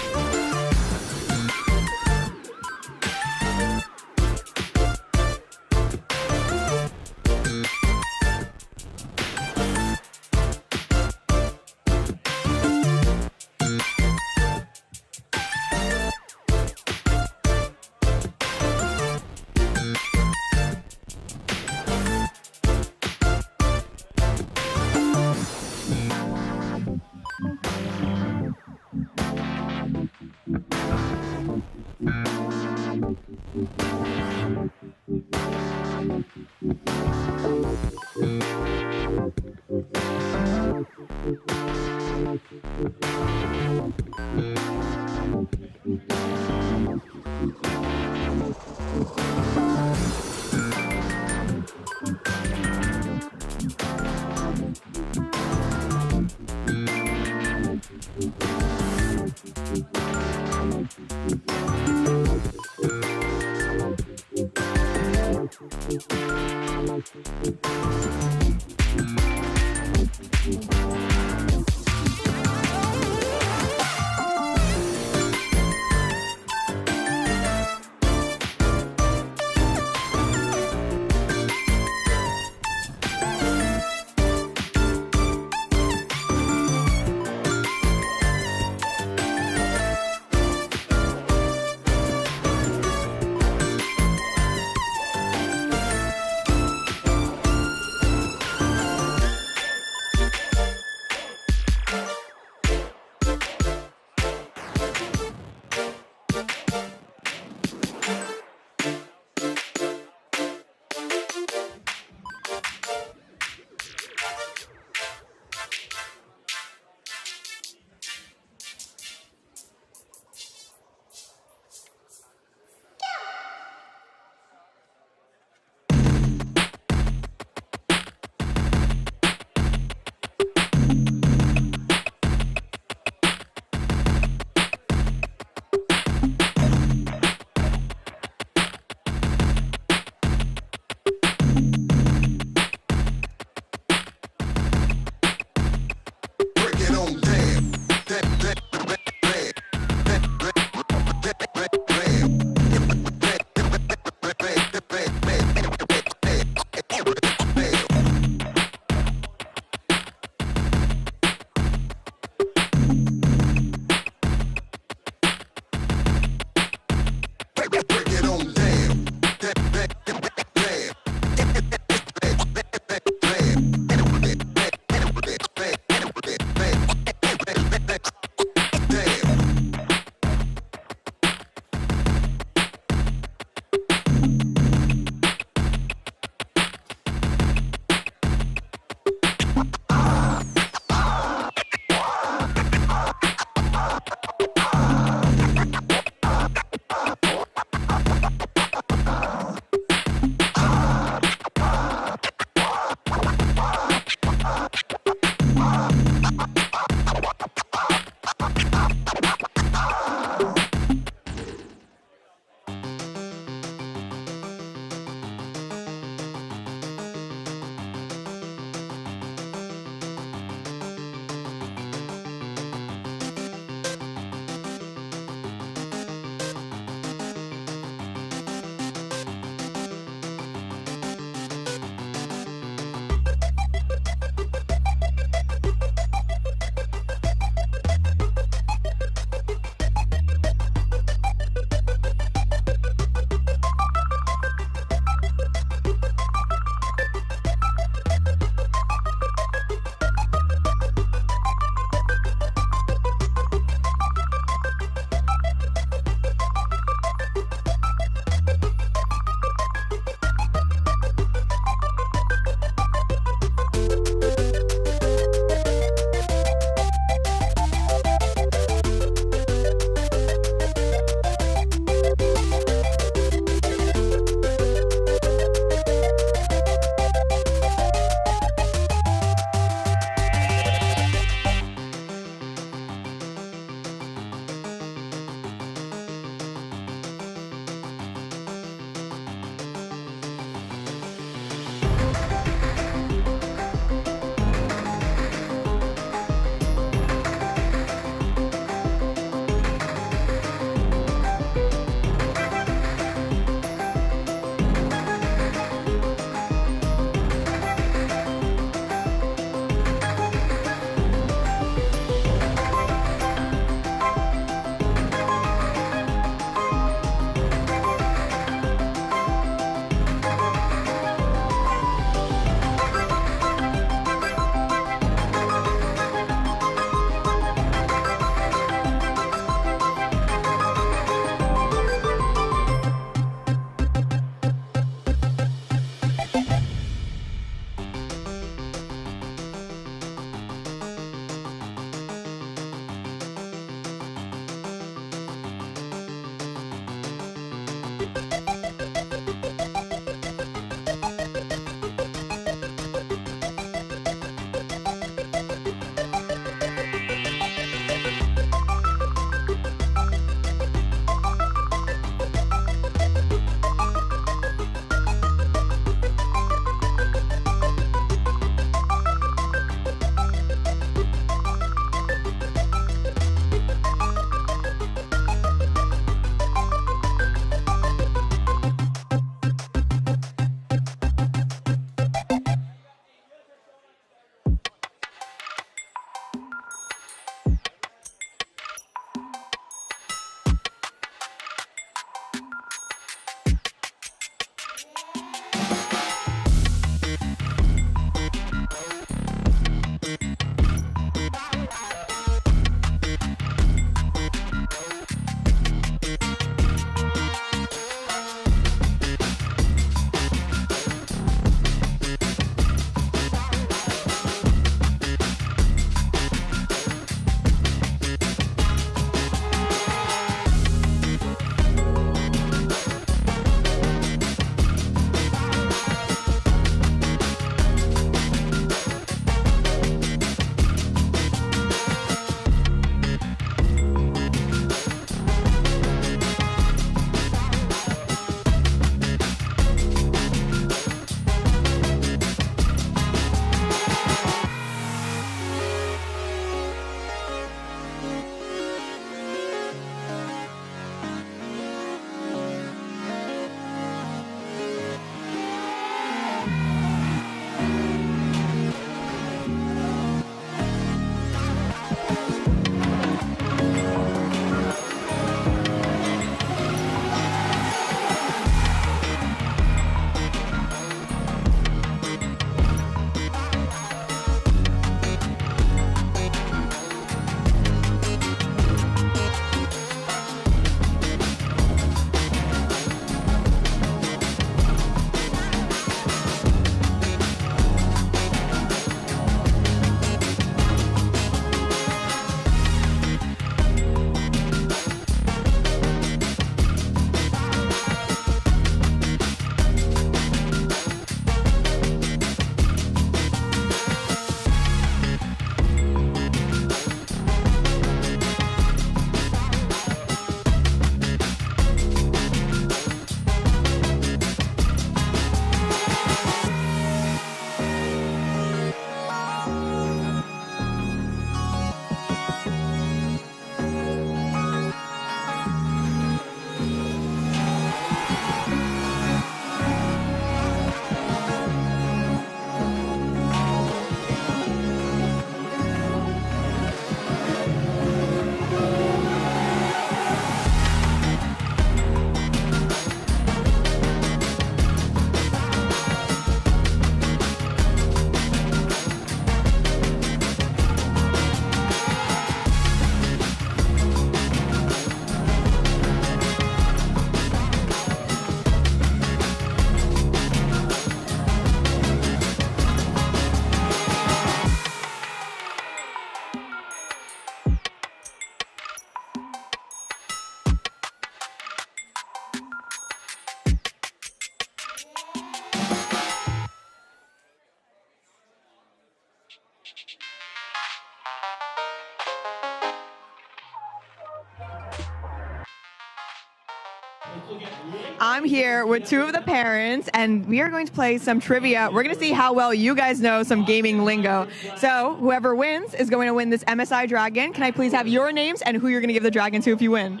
I'm here with two of the parents, and we are going to play some trivia. We're going to see how well you guys know some gaming lingo. So whoever wins is going to win this MSI Dragon. Can I please have your names and who you're going to give the dragon to if you win?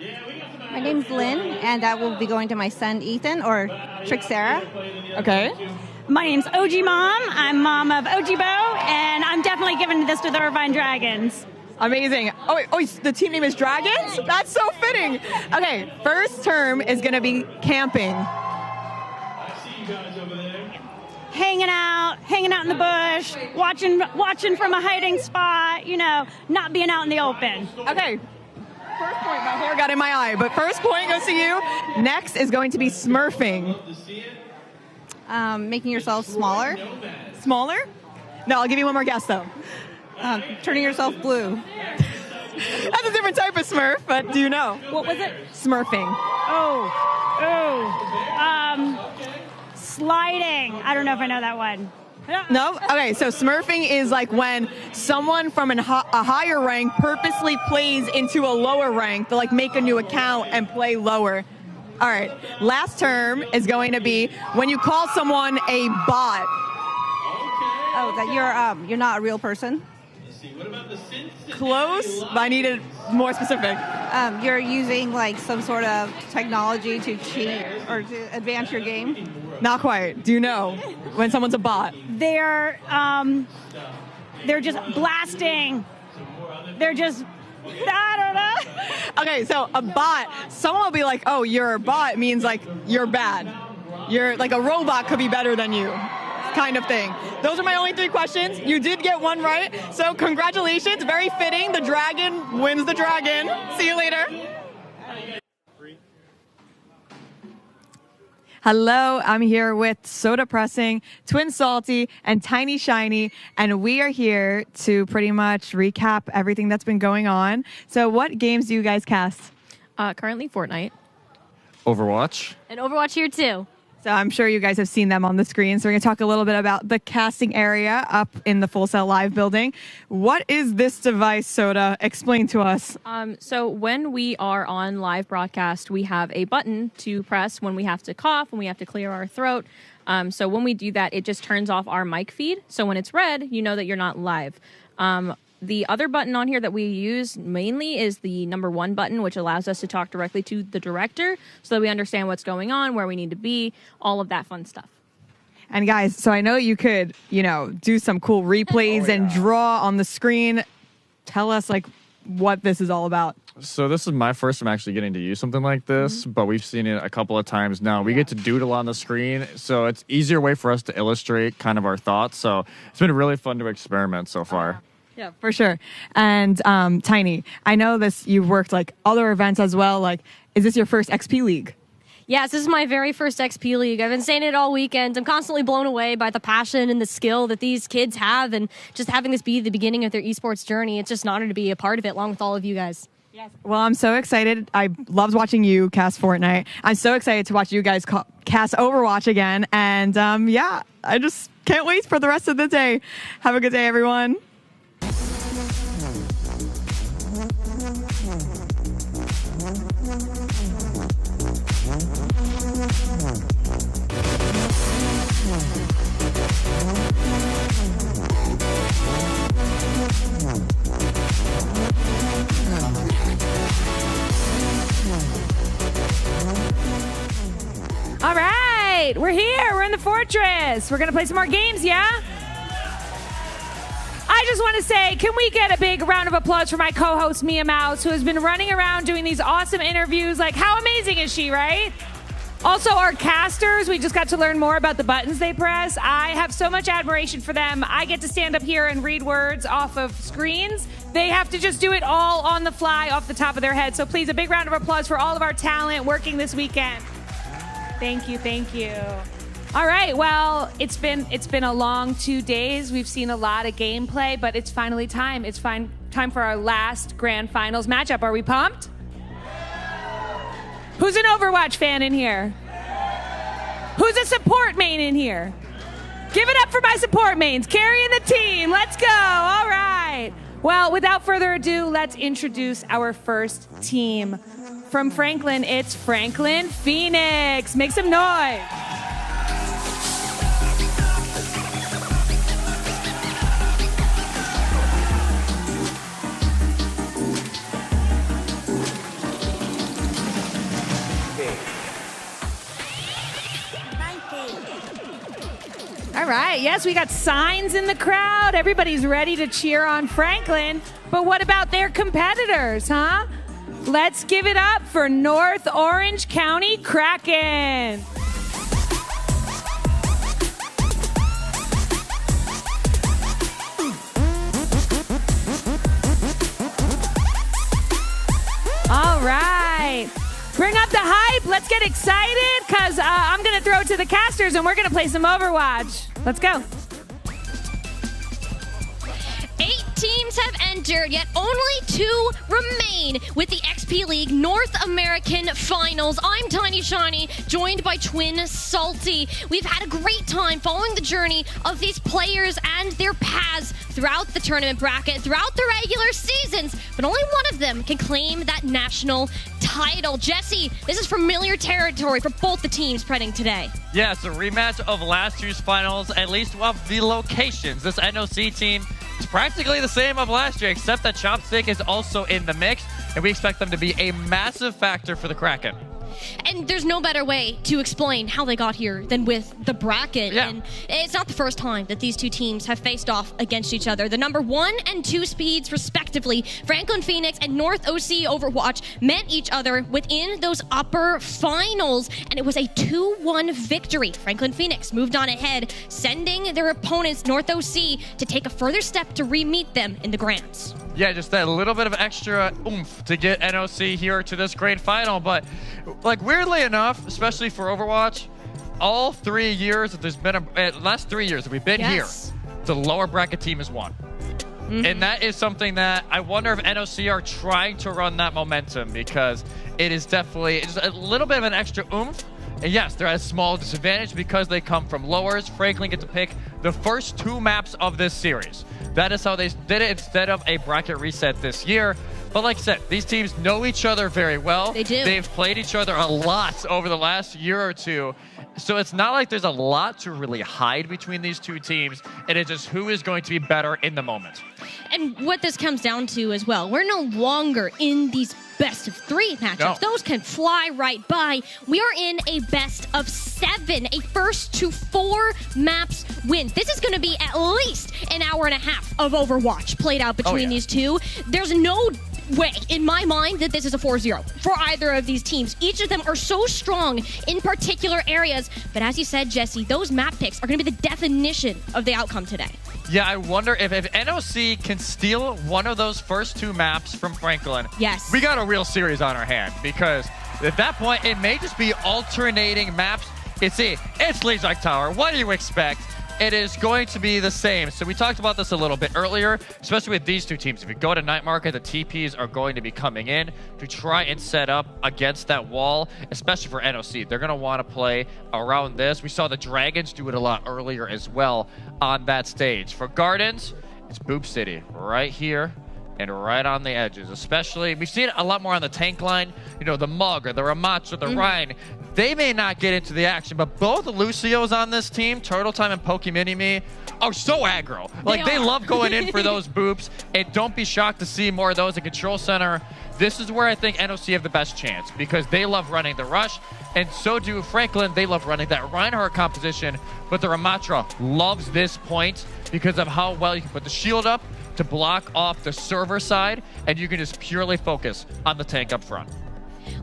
My name's Lynn, and I will be going to my son Ethan, or Trick Sarah. Okay. My name's OG Mom. I'm mom of OG Bo, and I'm definitely giving this to the Irvine Dragons. Amazing. Oh, the team name is Dragons? That's so fitting. Okay, first term is going to be camping. Hanging out in the bush, watching from a hiding spot, not being out in the open. Okay. First point, my hair got in my eye, but first point goes to you. Next is going to be smurfing. Making yourself smaller. Smaller? No, I'll give you one more guess, though. Turning yourself blue. That's a different type of smurf, but do you know? What was it? Smurfing. Oh. Sliding. I don't know if I know that one. No? Okay, so smurfing is like when someone from a higher rank purposely plays into a lower rank. They'll like make a new account and play lower. All right, last term is going to be when you call someone a bot. Oh, that you're not a real person. Close, but I needed more specific. You're using like some sort of technology to cheat or to advance your game. Not quite. Do you know when someone's a bot? They're just blasting. They're just, I don't know. Okay, so a bot, someone will be like, oh, you're a bot means like you're bad. You're like a robot could be better than you. Kind of thing. Those are my only 3 questions. You did get one right, so congratulations. Very fitting. The dragon wins the dragon. See you later. Hello, I'm here with Soda Pressing, Twin Salty, and Tiny Shiny, and we are here to pretty much recap everything that's been going on. So what games do you guys cast? Currently Fortnite. Overwatch. And Overwatch here too. So I'm sure you guys have seen them on the screen. So we're going to talk a little bit about the casting area up in the Full Sail Live building. What is this device, Soda? Explain to us. So when we are on live broadcast, we have a button to press when we have to cough, when we have to clear our throat. So when we do that, it just turns off our mic feed. So when it's red, you know that you're not live. The other button on here that we use mainly is the number 1 button, which allows us to talk directly to the director so that we understand what's going on, where we need to be, all of that fun stuff. And guys, so I know you could, do some cool replays and draw on the screen. Tell us like what this is all about. So this is my first time actually getting to use something like this, but we've seen it a couple of times now. We get to doodle on the screen, so it's easier way for us to illustrate kind of our thoughts. So it's been really fun to experiment so far. Yeah, for sure. And Tiny, I know you've worked like other events as well. Like, is this your first XP League? Yes, this is my very first XP League. I've been saying it all weekend. I'm constantly blown away by the passion and the skill that these kids have, and just having this be the beginning of their esports journey. It's just an honor to be a part of it along with all of you guys. Yes. Well, I'm so excited. I loved watching you cast Fortnite. I'm so excited to watch you guys cast Overwatch again. And yeah, I just can't wait for the rest of the day. Have a good day, everyone. All right, we're here. We're in the fortress. We're going to play some more games, yeah? I just want to say, can we get a big round of applause for my co-host, Mia Mouse, who has been running around doing these awesome interviews. Like, how amazing is she, right? Also, our casters, we just got to learn more about the buttons they press. I have so much admiration for them. I get to stand up here and read words off of screens. They have to just do it all on the fly, off the top of their head. So please, a big round of applause for all of our talent working this weekend. Thank you, thank you. All right, well, it's been a long 2 days. We've seen a lot of gameplay, but it's finally time. It's time for our last grand finals matchup. Are we pumped? Who's an Overwatch fan in here? Who's a support main in here? Give it up for my support mains, carrying the team. Let's go. All right. Well, without further ado, let's introduce our first team. From Franklin, it's Franklin Phoenix. Make some noise. All right, yes, we got signs in the crowd. Everybody's ready to cheer on Franklin. But what about their competitors, huh? Let's give it up for North Orange County Kraken. All right. Bring up the hype. Let's get excited because I'm going to throw it to the casters and we're going to play some Overwatch. Let's go. 8 teams have entered, yet only 2 remain. Maine with the XP League North American Finals. I'm Tiny Shiny, joined by Twin Salty. We've had a great time following the journey of these players and their paths throughout the tournament bracket, throughout the regular seasons, but only one of them can claim that national title. Jesse, this is familiar territory for both the teams playing today. Yeah, it's a rematch of last year's finals, at least of the locations. This NOC team is practically the same of last year, except that Chopstick is also in the mix, and we expect them to be a massive factor for the Kraken. And there's no better way to explain how they got here than with the bracket. Yeah. And it's not the first time that these two teams have faced off against each other. The number 1 and 2 speeds, respectively, Franklin Phoenix and North OC Overwatch, met each other within those upper finals, and it was a 2-1 victory. Franklin Phoenix moved on ahead, sending their opponents, North OC, to take a further step to re-meet them in the Grands. Yeah, just that little bit of extra oomph to get NOC here to this great final. But, like, weirdly enough, especially for Overwatch, all 3 years that there's been last 3 years that we've been here, the lower bracket team has won. And that is something that I wonder if NOC are trying to run that momentum, because it is definitely just a little bit of an extra oomph. And yes, they're at a small disadvantage because they come from lowers. Franklin get to pick the first 2 maps of this series. That is how they did it instead of a bracket reset this year. But like I said, these teams know each other very well. They do. They've played each other a lot over the last year or two. So it's not like there's a lot to really hide between these two teams. It is just who is going to be better in the moment. And what this comes down to as well, we're no longer in these best of 3 matchups. No. Those can fly right by. We are in a best of 7, a first to 4 maps win. This is going to be at least an hour and a half of Overwatch played out between these two. There's no way, in my mind, that this is a 4-0 for either of these teams. Each of them are so strong in particular areas. But as you said, Jesse, those map picks are going to be the definition of the outcome today. Yeah, I wonder if NOC can steal one of those first 2 maps from Franklin. Yes. We got a real series on our hand, because at that point, it may just be alternating maps. It's Legion Tower. What do you expect? It is going to be the same. So we talked about this a little bit earlier, especially with these two teams. If you go to Night Market, the TPs are going to be coming in to try and set up against that wall, especially for NOC. They're going to want to play around this. We saw the Dragons do it a lot earlier as well on that stage. For Gardens, it's Boop City right here and right on the edges. Especially, we've seen it a lot more on the tank line. You know, the Mug or the Ramatch or the Ryan. They may not get into the action, but both Lucios on this team, Turtle Time and Pokemini-Me, are so aggro. Like, they love going in for those boops, and don't be shocked to see more of those in Control Center. This is where I think NOC have the best chance, because they love running the rush, and so do Franklin. They love running that Reinhardt composition, but the Ramatra loves this point because of how well you can put the shield up to block off the server side, and you can just purely focus on the tank up front.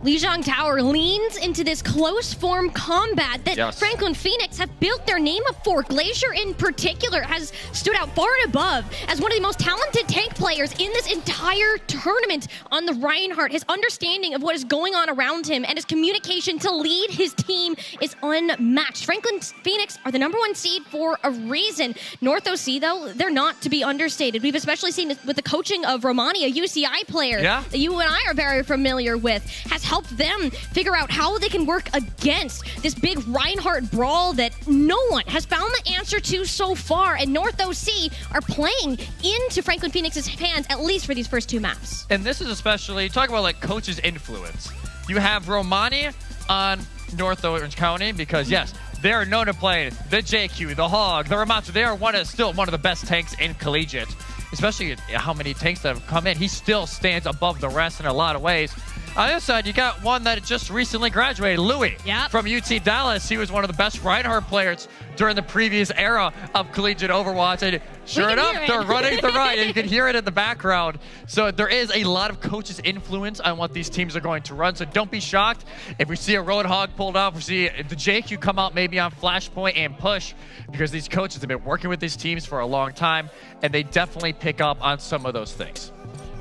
Lijiang Tower leans into this close form combat that Franklin Phoenix have built their name up for. Glacier in particular has stood out far and above as one of the most talented tank players in this entire tournament on the Reinhardt. His understanding of what is going on around him and his communication to lead his team is unmatched. Franklin Phoenix are the number 1 seed for a reason. North OC, though, they're not to be understated. We've especially seen this with the coaching of Romani, a UCI player that you and I are very familiar with, has helped them figure out how they can work against this big Reinhardt brawl that no one has found the answer to so far. And North OC are playing into Franklin Phoenix's hands, at least for these first 2 maps. And this is especially, talk about like coach's influence. You have Romani on North Orange County because, yes, they are known to play the JQ, the Hog, the Ramatsu. They are still one of the best tanks in Collegiate, especially how many tanks that have come in. He still stands above the rest in a lot of ways. On the other side, you got one that just recently graduated, Louis, from UT Dallas. He was one of the best Reinhardt players during the previous era of Collegiate Overwatch. And sure enough, they're running the right, and you can hear it in the background. So there is a lot of coaches' influence on what these teams are going to run. So don't be shocked if we see a Roadhog pulled off, we see the JQ come out maybe on Flashpoint and push, because these coaches have been working with these teams for a long time, and they definitely pick up on some of those things.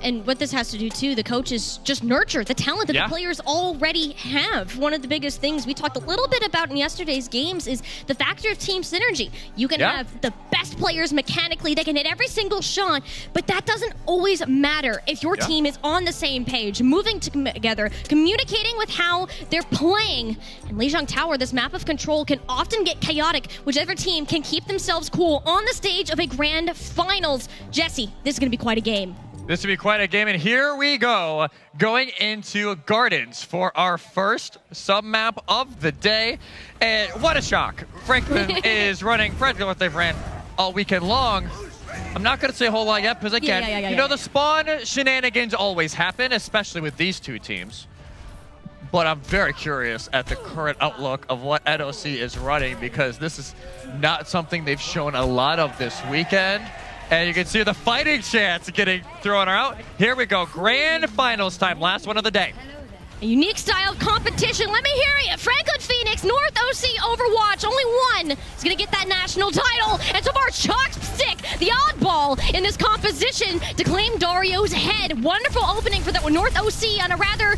And what this has to do too, the coaches just nurture the talent that the players already have. One of the biggest things we talked a little bit about in yesterday's games is the factor of team synergy. You can have the best players mechanically, they can hit every single shot, but that doesn't always matter if your team is on the same page, moving together, communicating with how they're playing. And Lijiang Tower, this map of control can often get chaotic, whichever team can keep themselves cool on the stage of a grand finals. Jesse, this is going to be quite a game. This will be quite a game, and here we go, going into Gardens for our first sub-map of the day. And what a shock. Franklin is running practically what they've ran all weekend long. I'm not going to say a whole lot yet, because again, you know, the spawn shenanigans always happen, especially with these two teams. But I'm very curious at the current outlook of what NOC is running, because this is not something they've shown a lot of this weekend. And you can see the fighting chance getting thrown out. Here we go, grand finals time, last one of the day. A unique style of competition. Let me hear you. Franklin Phoenix, North OC, Overwatch. Only one is going to get that national title. And so far, Chopstick, the oddball in this composition, to claim Dario's head. Wonderful opening for the North OC on a rather,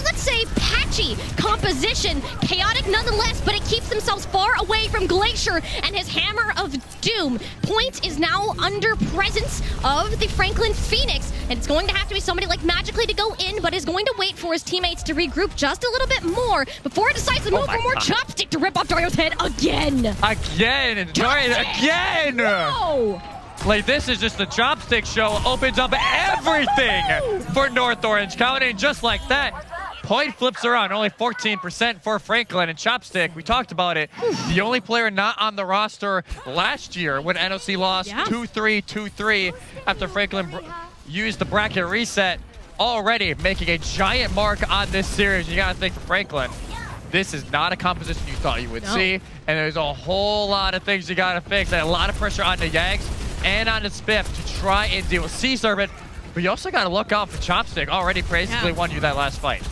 let's say, patchy composition. Chaotic nonetheless, but it keeps themselves far away from Glacier and his Hammer of Doom. Point is now under presence of the Franklin Phoenix. And it's going to have to be somebody like Magically to go in, but is going to wait for his teammates to regroup just a little bit more before it decides to move for more Chopstick to rip off Dario's head again. Again, Dario, again! No! Like, this is just the Chopstick show, opens up everything for North Orange County, and just like that, Point flips around, only 14% for Franklin, and Chopstick, we talked about it, the only player not on the roster last year when NOC lost 2-3, 2-3 after Franklin used the bracket reset, already making a giant mark on this series. You gotta think for Franklin, this is not a composition you thought you would see, and there's a whole lot of things you gotta fix, and a lot of pressure on the Yags and on the Spiff to try and deal with Sea Serpent, but you also gotta look out for Chopstick, already basically won you that last fight.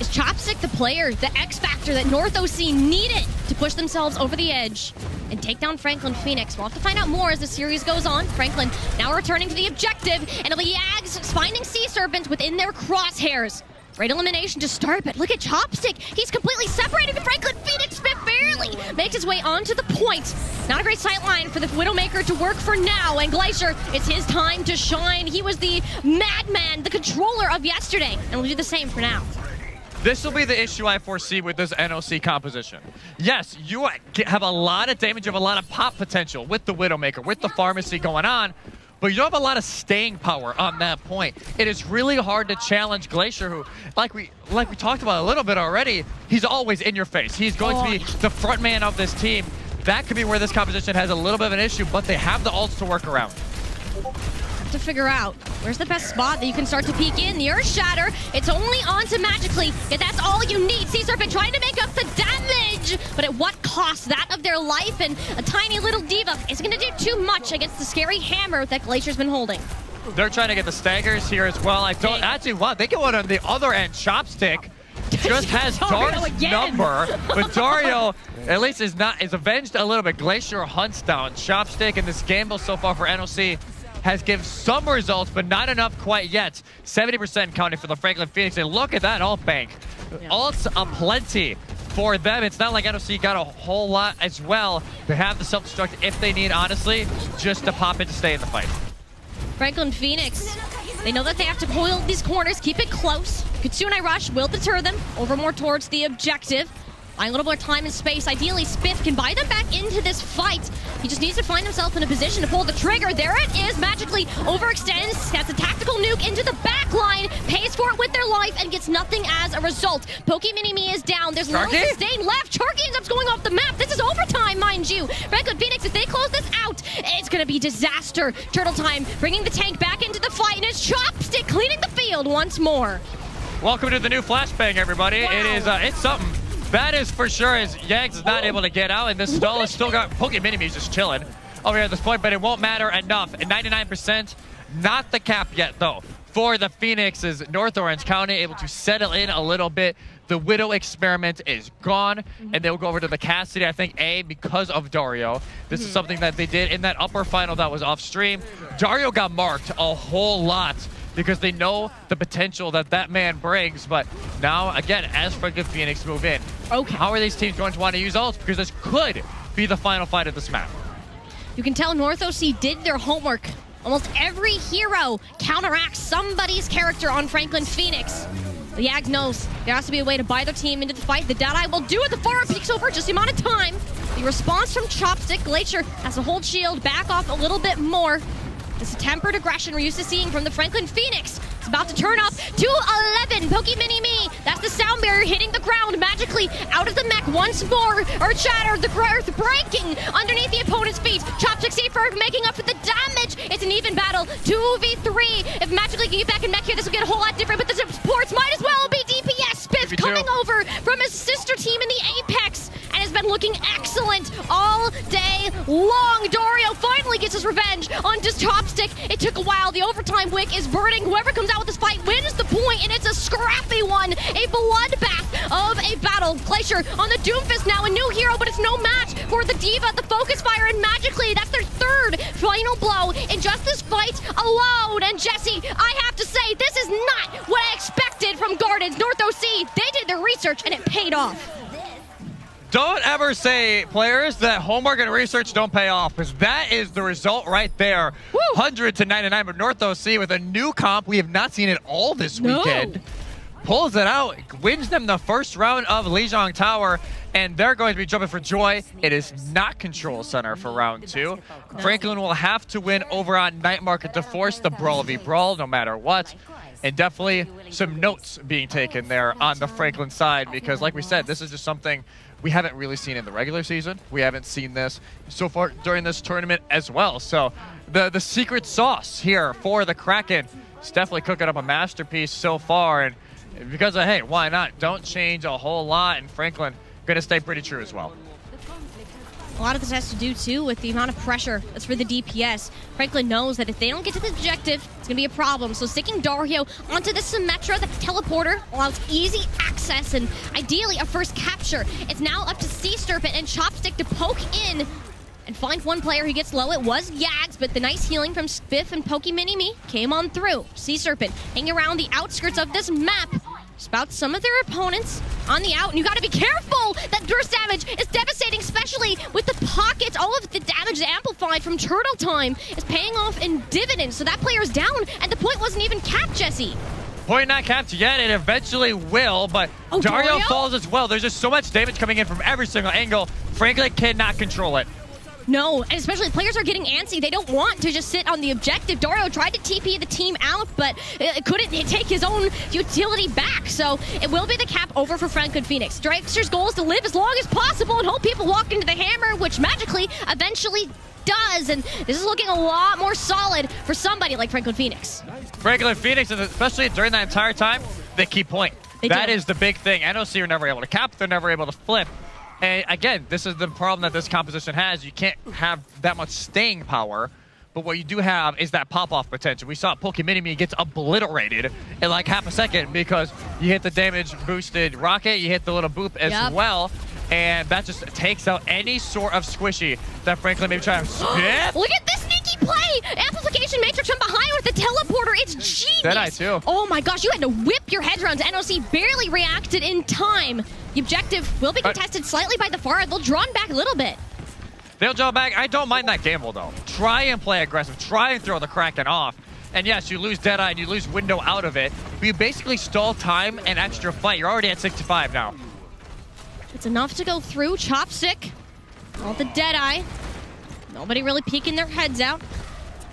Is Chopstick the player, the X factor that North OC needed to push themselves over the edge and take down Franklin Phoenix? We'll have to find out more as the series goes on. Franklin now returning to the objective, and the Yags finding Sea Serpent within their crosshairs. Great elimination to start, but look at Chopstick. He's completely separated from Franklin Phoenix, but barely makes his way onto the point. Not a great sight line for the Widowmaker to work for now, and Glacier, it's his time to shine. He was the madman, the controller of yesterday, and will do the same for now. This will be the issue I foresee with this NOC composition. Yes, you have a lot of damage, you have a lot of pop potential with the Widowmaker, with the pharmacy going on, but you don't have a lot of staying power on that point. It is really hard to challenge Glacier, who, like we talked about a little bit already, he's always in your face. He's going to be the front man of this team. That could be where this composition has a little bit of an issue, but they have the ults to work around. To figure out where's the best spot that you can start to peek in. The Earth Shatter, it's only onto Magically, yet that's all you need. Sea Serpent trying to make up the damage, but at what cost? That of their life, and a tiny little diva isn't going to do too much against the scary hammer that Glacier's been holding. They're trying to get the staggers here as well. I don't actually want. They get one on the other end. Chopstick just has Dario's number, but Dario at least is avenged a little bit. Glacier hunts down Chopstick, and this gamble so far for NOC has given some results, but not enough quite yet. 70% counting for the Franklin Phoenix, and look at that ult bank. Ults aplenty for them. It's not like NOC got a whole lot as well. They have the self-destruct if they need, honestly, just to pop it to stay in the fight. Franklin Phoenix, they know that they have to hold these corners, keep it close. Kitsune Rush will deter them over more towards the objective. Buying a little more time and space. Ideally, Spiff can buy them back into this fight. He just needs to find himself in a position to pull the trigger. There it is. Magically overextends. That's a tactical nuke into the back line. Pays for it with their life and gets nothing as a result. Poke Mini-Me is down. There's little sustain left. Charky ends up going off the map. This is overtime, mind you. Franklin Phoenix, if they close this out, it's going to be disaster. Turtle Time bringing the tank back into the fight, and it's Chopstick cleaning the field once more. Welcome to the new flashbang, everybody. Wow. It is, it's something. That is for sure, as Yags is not able to get out, and this stall has still got Poke Mini-Me just chilling over here at this point, but it won't matter enough. At 99%, not the cap yet, though. For the Phoenixes, North Orange County able to settle in a little bit. The Widow experiment is gone, and they'll go over to the Cassidy, I think, because of Dario. This is something that they did in that upper final that was off stream. Dario got marked a whole lot because they know the potential that that man brings. But now, again, as Franklin Phoenix move in, how are these teams going to want to use ults? Because this could be the final fight of this map. You can tell North OC did their homework. Almost every hero counteracts somebody's character on Franklin Phoenix. The Yags knows there has to be a way to buy their team into the fight. The Deadeye will do it. The Far peeks over just the amount of time. The response from Chopstick. Glacier has to hold shield, back off a little bit more. This tempered aggression we're used to seeing from the Franklin Phoenix. It's about to turn up to 11. Pokey Mini Me. That's the sound barrier hitting the ground magically out of the mech once more. Earth Shatter, the earth breaking underneath the opponent's feet. Chopstick Seafer making up for the damage. It's an even battle. 2v3. If magically can get back in mech here, this will get a whole lot different, but the supports might as well be DPS. Spiff coming over from his sister team in the Apex and has been looking excellent all day long. Dario finally gets his revenge on just Chopstick. It took a while. The overtime wick is burning. Whoever comes out with this fight wins the point, and it's a scrappy one. A bloodbath of a battle. Glacier on the Doomfist now, a new hero, but it's no match for the D.Va, the Focus Fire, and magically that's their third final blow in just this fight alone. And Jesse, I have to say, this is not what I expected from Gardens. North OC, they did their research, and it paid off. Don't ever say, players, that homework and research don't pay off, because that is the result right there. 100 to 99, but North OC with a new comp we have not seen it all this weekend. Pulls it out, wins them the first round of Lijiang Tower, and they're going to be jumping for joy. It is not Control Center for round 2. Franklin will have to win over on Night Market to force the Brawl v Brawl no matter what. And definitely some notes being taken there on the Franklin side, because like we said, this is just something we haven't really seen in the regular season. We haven't seen this so far during this tournament as well. So the secret sauce here for the Kraken is definitely cooking up a masterpiece so far. And because of, hey, why not? Don't change a whole lot. And Franklin going to stay pretty true as well. A lot of this has to do, too, with the amount of pressure that's for the DPS. Franklin knows that if they don't get to the objective, it's going to be a problem. So sticking Dario onto the Symmetra, the teleporter, allows easy access and ideally a first capture. It's now up to Sea Serpent and Chopstick to poke in and find one player who gets low. It was Yags, but the nice healing from Spiff and Pokey Mini Me came on through. Sea Serpent hanging around the outskirts of this map. Spout some of their opponents on the out, and you gotta be careful! That burst damage is devastating, especially with the pockets. All of the damage amplified from Turtle Time is paying off in dividends, so that player is down, and the point wasn't even capped, Jesse. Point not capped yet, it eventually will, but Dario falls as well. There's just so much damage coming in from every single angle. Franklin cannot control it. No, and especially players are getting antsy. They don't want to just sit on the objective. Dario tried to TP the team out, but couldn't take his own utility back. So it will be the cap over for Franklin Phoenix. Dragster's goal is to live as long as possible and hope people walk into the hammer, which magically eventually does. And this is looking a lot more solid for somebody like Franklin Phoenix. Franklin Phoenix, especially during that entire time, they keep point. That is the big thing. NOC are never able to cap. They're never able to flip. And again, this is the problem that this composition has. You can't have that much staying power, but what you do have is that pop-off potential. We saw Pokey Mini Me gets obliterated in like half a second because you hit the damage-boosted rocket, you hit the little boop as well, and that just takes out any sort of squishy that Franklin may try to spit. Look at this sneaky play! Amplification Matrix from behind with the teleporter. It's genius! Deadeye too. Oh my gosh, you had to whip your heads around. NOC barely reacted in time. The objective will be contested slightly by the Far. They'll draw back a little bit. They'll draw back. I don't mind that gamble, though. Try and play aggressive. Try and throw the Kraken off. And yes, you lose Deadeye and you lose window out of it, but you basically stall time and extra fight. You're already at 65 now. It's enough to go through. Chopstick. All the Deadeye. Nobody really peeking their heads out.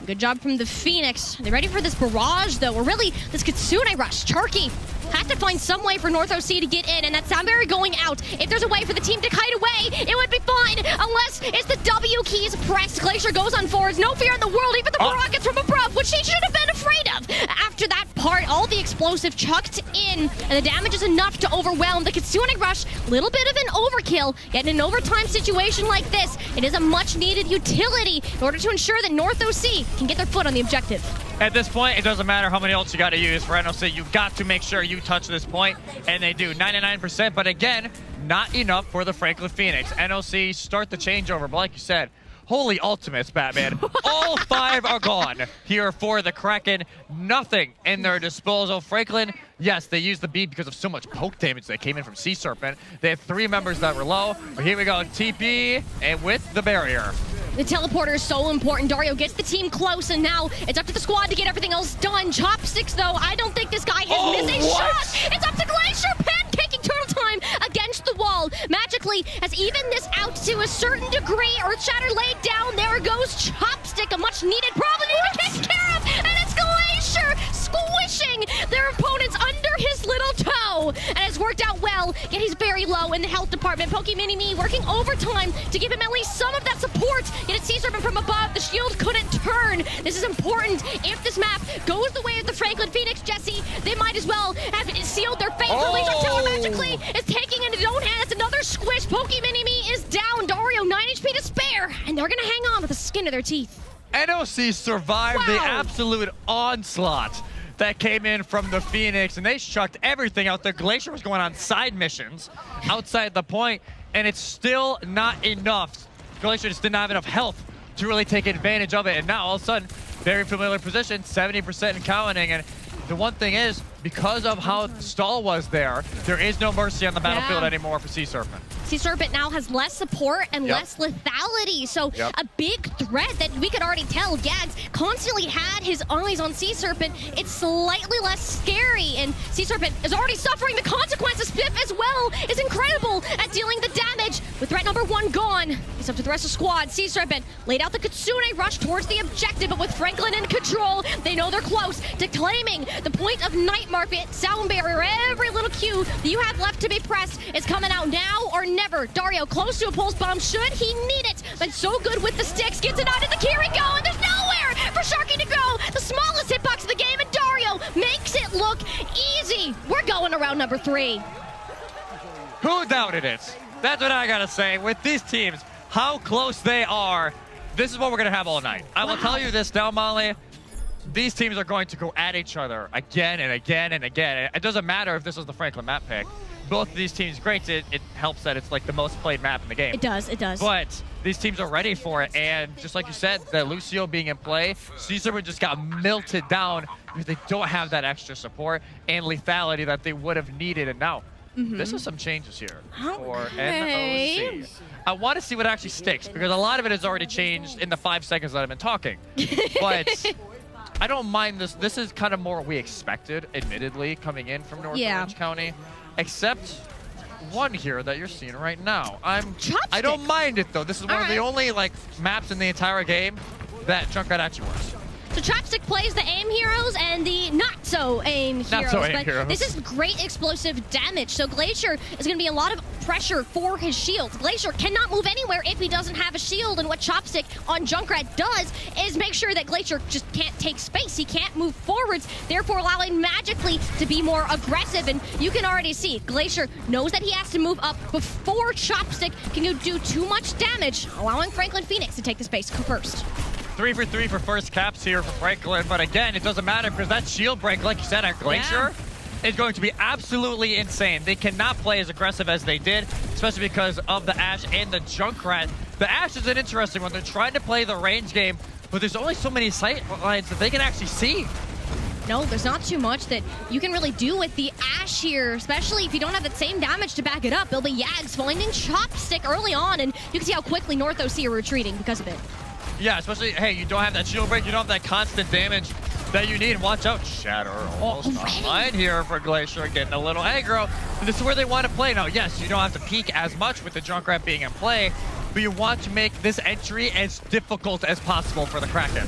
Good job from the Phoenix. Are they ready for this barrage, though? Or really, this Kitsune rush. Charky has to find some way for North OC to get in, and that sound barrier going out. If there's a way for the team to kite away, it would be fine, unless it's the W keys pressed. Glacier goes on forwards. No fear in the world, even the rockets from above, which he should have been afraid of. After that part, all the explosive chucked in, and the damage is enough to overwhelm the Kitsune rush. Little bit of an overkill, yet in an overtime situation like this, it is a much-needed utility in order to ensure that North OC can get their foot on the objective. At this point, it doesn't matter how many ults you got to use for NOC. You've got to make sure you touch this point, and they do. 99%, but again, not enough for the Franklin Phoenix. NOC start the changeover, but like you said, Holy ultimates, Batman. All 5 are gone here for the Kraken. Nothing in their disposal. Franklin, yes, they used the beat because of so much poke damage that came in from Sea Serpent. They have 3 members that were low. But here we go, TP, and with the barrier. The teleporter is so important. Dario gets the team close, and now it's up to the squad to get everything else done. Chopsticks, though, I don't think this guy has missed a shot. It's up to Glacier, pancaking turtle time against the wall. Magically has evened this out to a certain degree. Earthshatter laid down. There goes Chopstick, a much-needed problem to be taken care of, and it's Glacier squishing their opponents under his little toe. And it's worked out well, yet he's very low in the health department. Pokemini-Me working overtime to give him at least some of that support. Yet it's Sea Serpent from above. The shield couldn't turn. This is important. If this map goes the way of the Franklin Phoenix, Jesse, they might as well have sealed their fate. Laser Tower magically is taking into his own hands. Another squish. Pokemini-Me is down. Dario, 9 HP to spare. And they're going to hang on with the skin of their teeth. NOC survived the absolute onslaught that came in from the Phoenix, and they chucked everything out there. Glacier was going on side missions outside the point, and it's still not enough. Glacier just didn't have enough health to really take advantage of it, and now all of a sudden, very familiar position, 70% and counting, and the one thing is, because of how Stall was there is no mercy on the battlefield anymore for Sea Serpent. Sea Serpent now has less support and less lethality, so a big threat that we could already tell. Gags constantly had his eyes on Sea Serpent. It's slightly less scary, and Sea Serpent is already suffering the consequences. Spiff as well is incredible at dealing the damage. With threat number 1 gone, it's up to the rest of the squad. Sea Serpent laid out the Kitsune rush towards the objective, but with Franklin in control, they know they're close to claiming the point of Night Market. Sound barrier, every little cue that you have left to be pressed is coming out now or never. Dario close to a pulse bomb should he need it, but so good with the sticks, gets it out of the Kiriko, and there's nowhere for Sharky to go. The smallest hitbox of the game, and Dario makes it look easy. We're going to round number 3. Who doubted it? That's what I gotta say. With these teams, how close they are, this is what we're gonna have all night. I will tell you this now, Molly. These teams are going to go at each other again and again and again. It doesn't matter if this is the Franklin map pick. Both of these teams, great. It helps that it's like the most played map in the game. It does. But these teams are ready for it. And just like you said, the Lucio being in play, Sea Serpent just got melted down because they don't have that extra support and lethality that they would have needed. And now, this is some changes here for NOC. I want to see what actually sticks because a lot of it has already changed in the 5 seconds that I've been talking. But I don't mind this. This is kind of more what we expected, admittedly, coming in from North Orange County. Except one here that you're seeing right now. I don't mind it, though. This is one of the only maps in the entire game that Junkrat actually works. So Chopstick plays the aim heroes and the not-so-aim heroes. This is great explosive damage. So Glacier is going to be a lot of pressure for his shield. Glacier cannot move anywhere if he doesn't have a shield, and what Chopstick on Junkrat does is make sure that Glacier just can't take space. He can't move forwards, therefore allowing Magically to be more aggressive, and you can already see Glacier knows that he has to move up before Chopstick can do too much damage, allowing Franklin Phoenix to take the space first. 3 for 3 for first caps here for Franklin, but again, it doesn't matter because that shield break, like you said, at Glacier is going to be absolutely insane. They cannot play as aggressive as they did, especially because of the Ashe and the Junkrat. The Ashe is an interesting one. They're trying to play the range game, but there's only so many sight lines that they can actually see. No, there's not too much that you can really do with the Ashe here, especially if you don't have that same damage to back it up. Build the Yags finding Chopstick early on, and you can see how quickly North OC are retreating because of it. Yeah, especially, hey, you don't have that shield break, you don't have that constant damage that you need. Watch out, Shatter almost online here for Glacier, getting a little aggro. But this is where they want to play. Now, yes, you don't have to peek as much with the Junkrat being in play, but you want to make this entry as difficult as possible for the Kraken.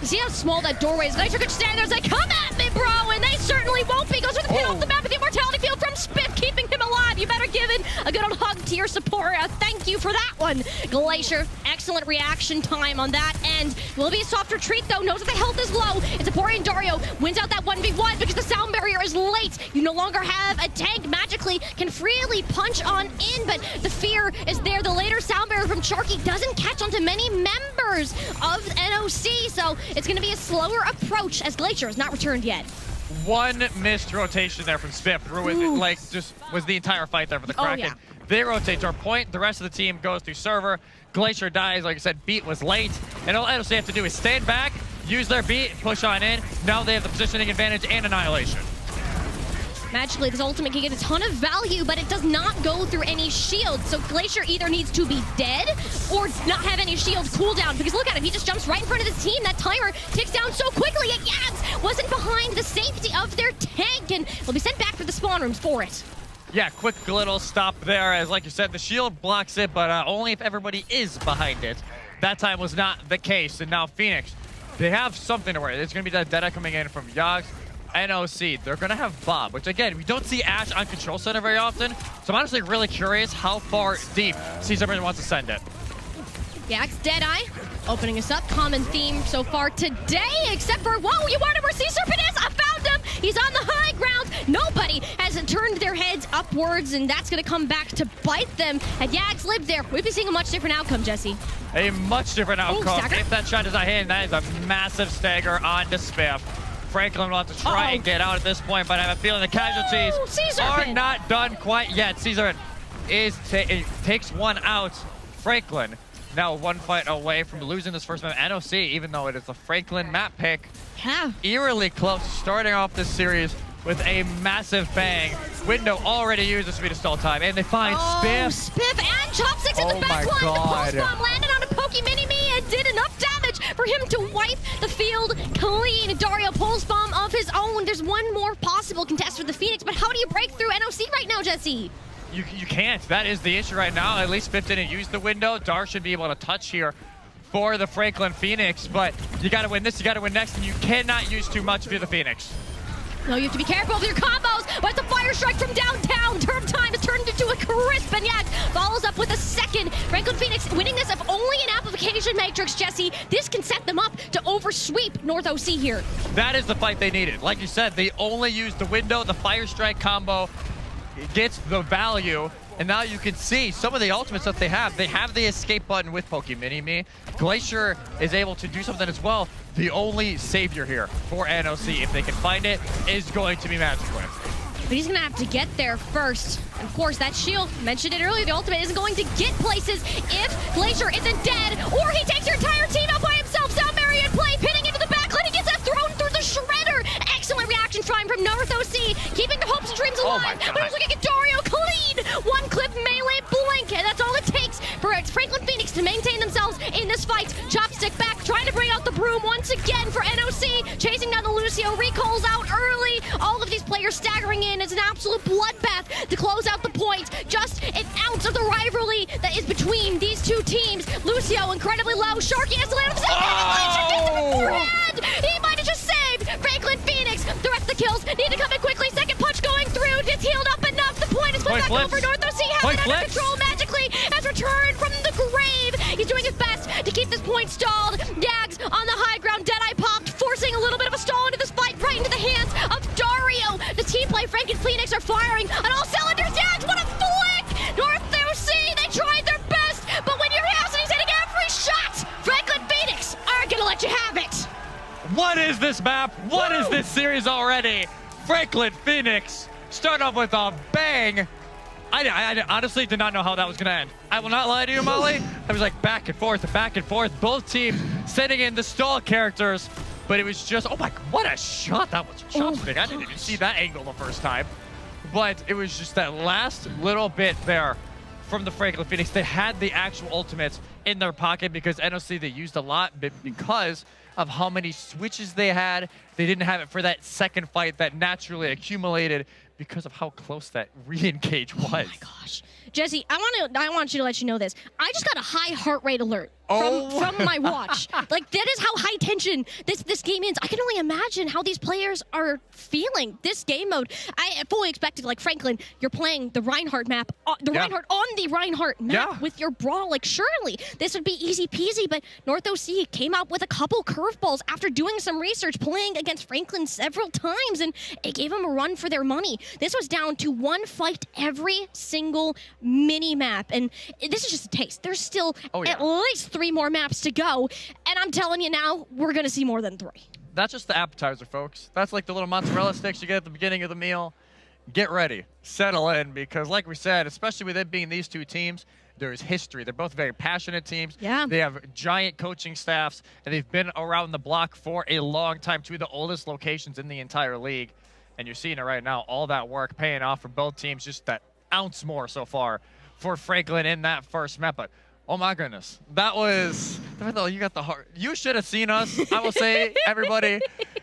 You see how small that doorway is? Glacier could stand there and say, come at me, bro, and they certainly won't be. Goes with the pin off the map with the immortality field from Spiff, keeping him alive. You better give it a good old hug to your support. Thank you for that one, Glacier. Excellent reaction time on that end. Will be a soft retreat, though. Knows that the health is low. It's Emporian Dario wins out that 1v1 because the sound barrier is late. You no longer have a tank. Magically can freely punch on in, but the fear is there. The later sound barrier from Sharky doesn't catch onto many members of NOC, so it's going to be a slower approach as Glacier has not returned yet. one missed rotation there from Spiff. Through it, like, just was the entire fight there for the Kraken. yeah. They rotate to our point. The rest of the team goes through server. Glacier dies. Like I said, beat was late. And all NOC have to do is stand back, use their beat, push on in. Now they have the positioning advantage and annihilation. Magically, this ultimate can get a ton of value, but it does not go through any shield. So Glacier either needs to be dead or not have any shield cooldown. Because look at him, he just jumps right in front of his team. That timer ticks down so quickly. And Yags wasn't behind the safety of their tank and will be sent back for the spawn rooms for it. Yeah, quick little stop there. As like you said, the shield blocks it, but only if everybody is behind it. That time was not the case. And now Phoenix, they have something to worry. There's going to be that Dead coming in from Yags. NOC, they're going to have Bob, which again, we don't see Ash on Control Center very often. So I'm honestly really curious how far deep Caesar wants to send it. Yags, Deadeye, opening us up. Common theme so far today, except for, whoa, you wonder where Sea Serpent is? I found him! He's on the high ground. Nobody has turned their heads upwards, and that's going to come back to bite them. Had Yags lived there, we'd be seeing a much different outcome, Jesse. A much different outcome. Stagger. If that shot is not hitting, that is a massive stagger on to Spiff. Franklin will have to try and get out at this point, but I have a feeling the casualties are not done quite yet. Caesar takes one out. Franklin now one fight away from losing this first map. NOC, even though it is a Franklin map pick, eerily close, starting off this series with a massive bang. Window already used the speed of stall time, and they find Spiff. Spiff and Chopsticks in the back line. The pulse bomb landed on a Pokey Mini-Me and did enough damage for him to wipe the field clean. Dario pulse bomb of his own. There's one more possible contest for the Phoenix, but how do you break through NOC right now, Jesse? You can't. That is the issue right now. At least Spiff didn't use the window. Dar should be able to touch here for the Franklin Phoenix, but you got to win this, you got to win next, and you cannot use too much if you're the Phoenix. No, you have to be careful with your combos, but the fire strike from downtown. Turn time is turned into a crisp, and Yags follows up with a second. Franklin Phoenix winning this if only an amplification matrix, Jesse. This can set them up to oversweep North OC here. That is the fight they needed. Like you said, they only used the window, the fire strike combo gets the value. And now you can see some of the ultimates that they have. They have the escape button with Poke Mini-Me. Glacier is able to do something as well. The only savior here for NOC, if they can find it, is going to be Magically. But he's going to have to get there first. Of course, that shield, mentioned it earlier, the ultimate isn't going to get places if Glacier isn't dead, or he takes your entire team out by himself. Sound Marion play, pinning into the backline. He gets that thrown through the shredder. Excellent reaction time from North OC, keeping the hopes and dreams alive. But also going to get Dario clean. One clip melee blink, and that's all it takes for Franklin Phoenix to maintain themselves in this fight. Chopstick back, trying to bring out the broom once again for NOC, chasing down the Lucio, recalls out early. All of these players staggering in. It's an absolute bloodbath to close out the point. Just an ounce of the rivalry that is between these two teams. Lucio incredibly low. Sharky has to land on the same gets the forehand. He might have just saved Franklin Phoenix. The rest of the kills need to come in quickly. Second punch going through. It's healed up enough. The point is put back over. North OC has it under control. Magically has returned from the grave. He's doing his best to keep this point stalled. Yags on the high ground. Deadeye popped, forcing a little bit of a stall into this fight right into the hands of Dario. The team play, Frank and Phoenix are firing on all cylinders. Yags, what a flick! North OC, they tried their best, but when your ass is hitting every shot, Franklin Phoenix aren't gonna let you have it. What is this map? What is this series already? Franklin Phoenix start off with a bang. I honestly did not know how that was going to end. I will not lie to you, Molly. I was like back and forth. Both teams sending in the stall characters, but it was just, oh my, what a shot that was. Chopstick. I didn't even see that angle the first time. But it was just that last little bit there from the Franklin Phoenix. They had the actual ultimates in their pocket because NOC, they used a lot, but because of how many switches they had, they didn't have it for that second fight that naturally accumulated because of how close that re-engage was. Oh my gosh. Jesse, I want you to let you know this. I just got a high heart rate alert from my watch. Like, that is how high tension this game is. I can only imagine how these players are feeling this game mode. I fully expected, like, Franklin, you're playing the Reinhardt map, Reinhardt on the Reinhardt map with your Brawl. Like, surely this would be easy peasy, but North OC came out with a couple curveballs after doing some research, playing against Franklin several times, and it gave them a run for their money. This was down to one fight every single mini-map, and this is just a taste. There's still at least 3 more maps to go, and I'm telling you now, we're going to see more than 3. that's just the appetizer, folks. That's like the little mozzarella sticks you get at the beginning of the meal. Get ready, settle in, because like we said, especially with it being these two teams, there's history. They're both very passionate teams. Yeah. They have giant coaching staffs, and they've been around the block for a long time. Two of the oldest locations in the entire league. And you're seeing it right now, all that work paying off for both teams, just that ounce more so far for Franklin in that first map. But oh my goodness, that was, you got the heart. You should have seen us, I will say, everybody.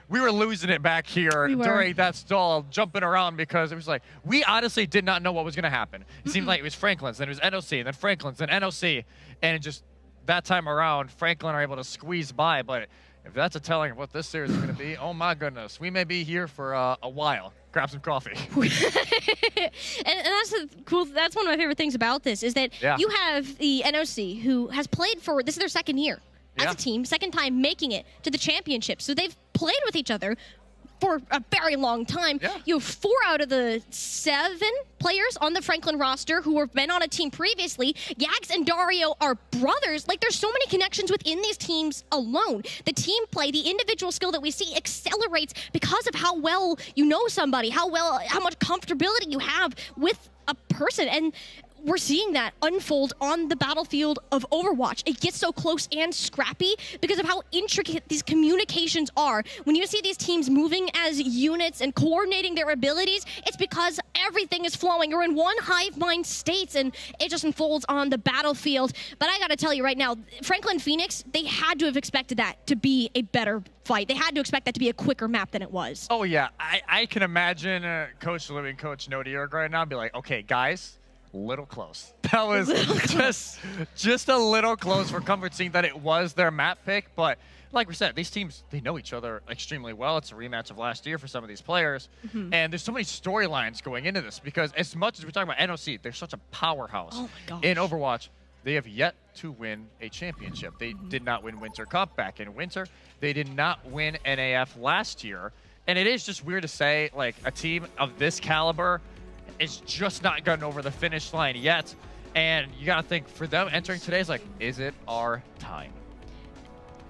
We were losing it back here during that stall, jumping around, because it was like, we honestly did not know what was going to happen. It seemed like it was Franklin's, then it was NOC, and then Franklin's, then NOC. And it just, that time around, Franklin are able to squeeze by. But if that's a telling of what this series is going to be, oh my goodness, we may be here for a while. Grab some coffee. and that's the cool. That's one of my favorite things about this is that you have the NOC who has played for, this is their second year as a team, second time making it to the championship. So they've played with each other for a very long time. You have 4 out of the 7 players on the Franklin roster who have been on a team previously. Yags and Dario are brothers. Like, there's so many connections within these teams alone. The team play, the individual skill that we see accelerates because of how well you know somebody, how much comfortability you have with a person. And we're seeing that unfold on the battlefield of Overwatch. It gets so close and scrappy because of how intricate these communications are. When you see these teams moving as units and coordinating their abilities, it's because everything is flowing. You're in one hive mind state, and it just unfolds on the battlefield. But I gotta tell you right now, Franklin Phoenix, they had to have expected that to be a better fight. They had to expect that to be a quicker map than it was. Oh yeah, I can imagine Coach Louie and Coach Nodiorg right now be like, okay, guys, little close. That was just a little close for Comfort, seeing that it was their map pick. But like we said, these teams, they know each other extremely well. It's a rematch of last year for some of these players. And there's so many storylines going into this, because as much as we're talking about NOC, they're such a powerhouse in Overwatch. They have yet to win a championship. They did not win Winter Cup back in winter. They did not win NAF last year. And it is just weird to say, like, a team of this caliber is just not gotten over the finish line yet. And you got to think, for them entering today is like, is it our time?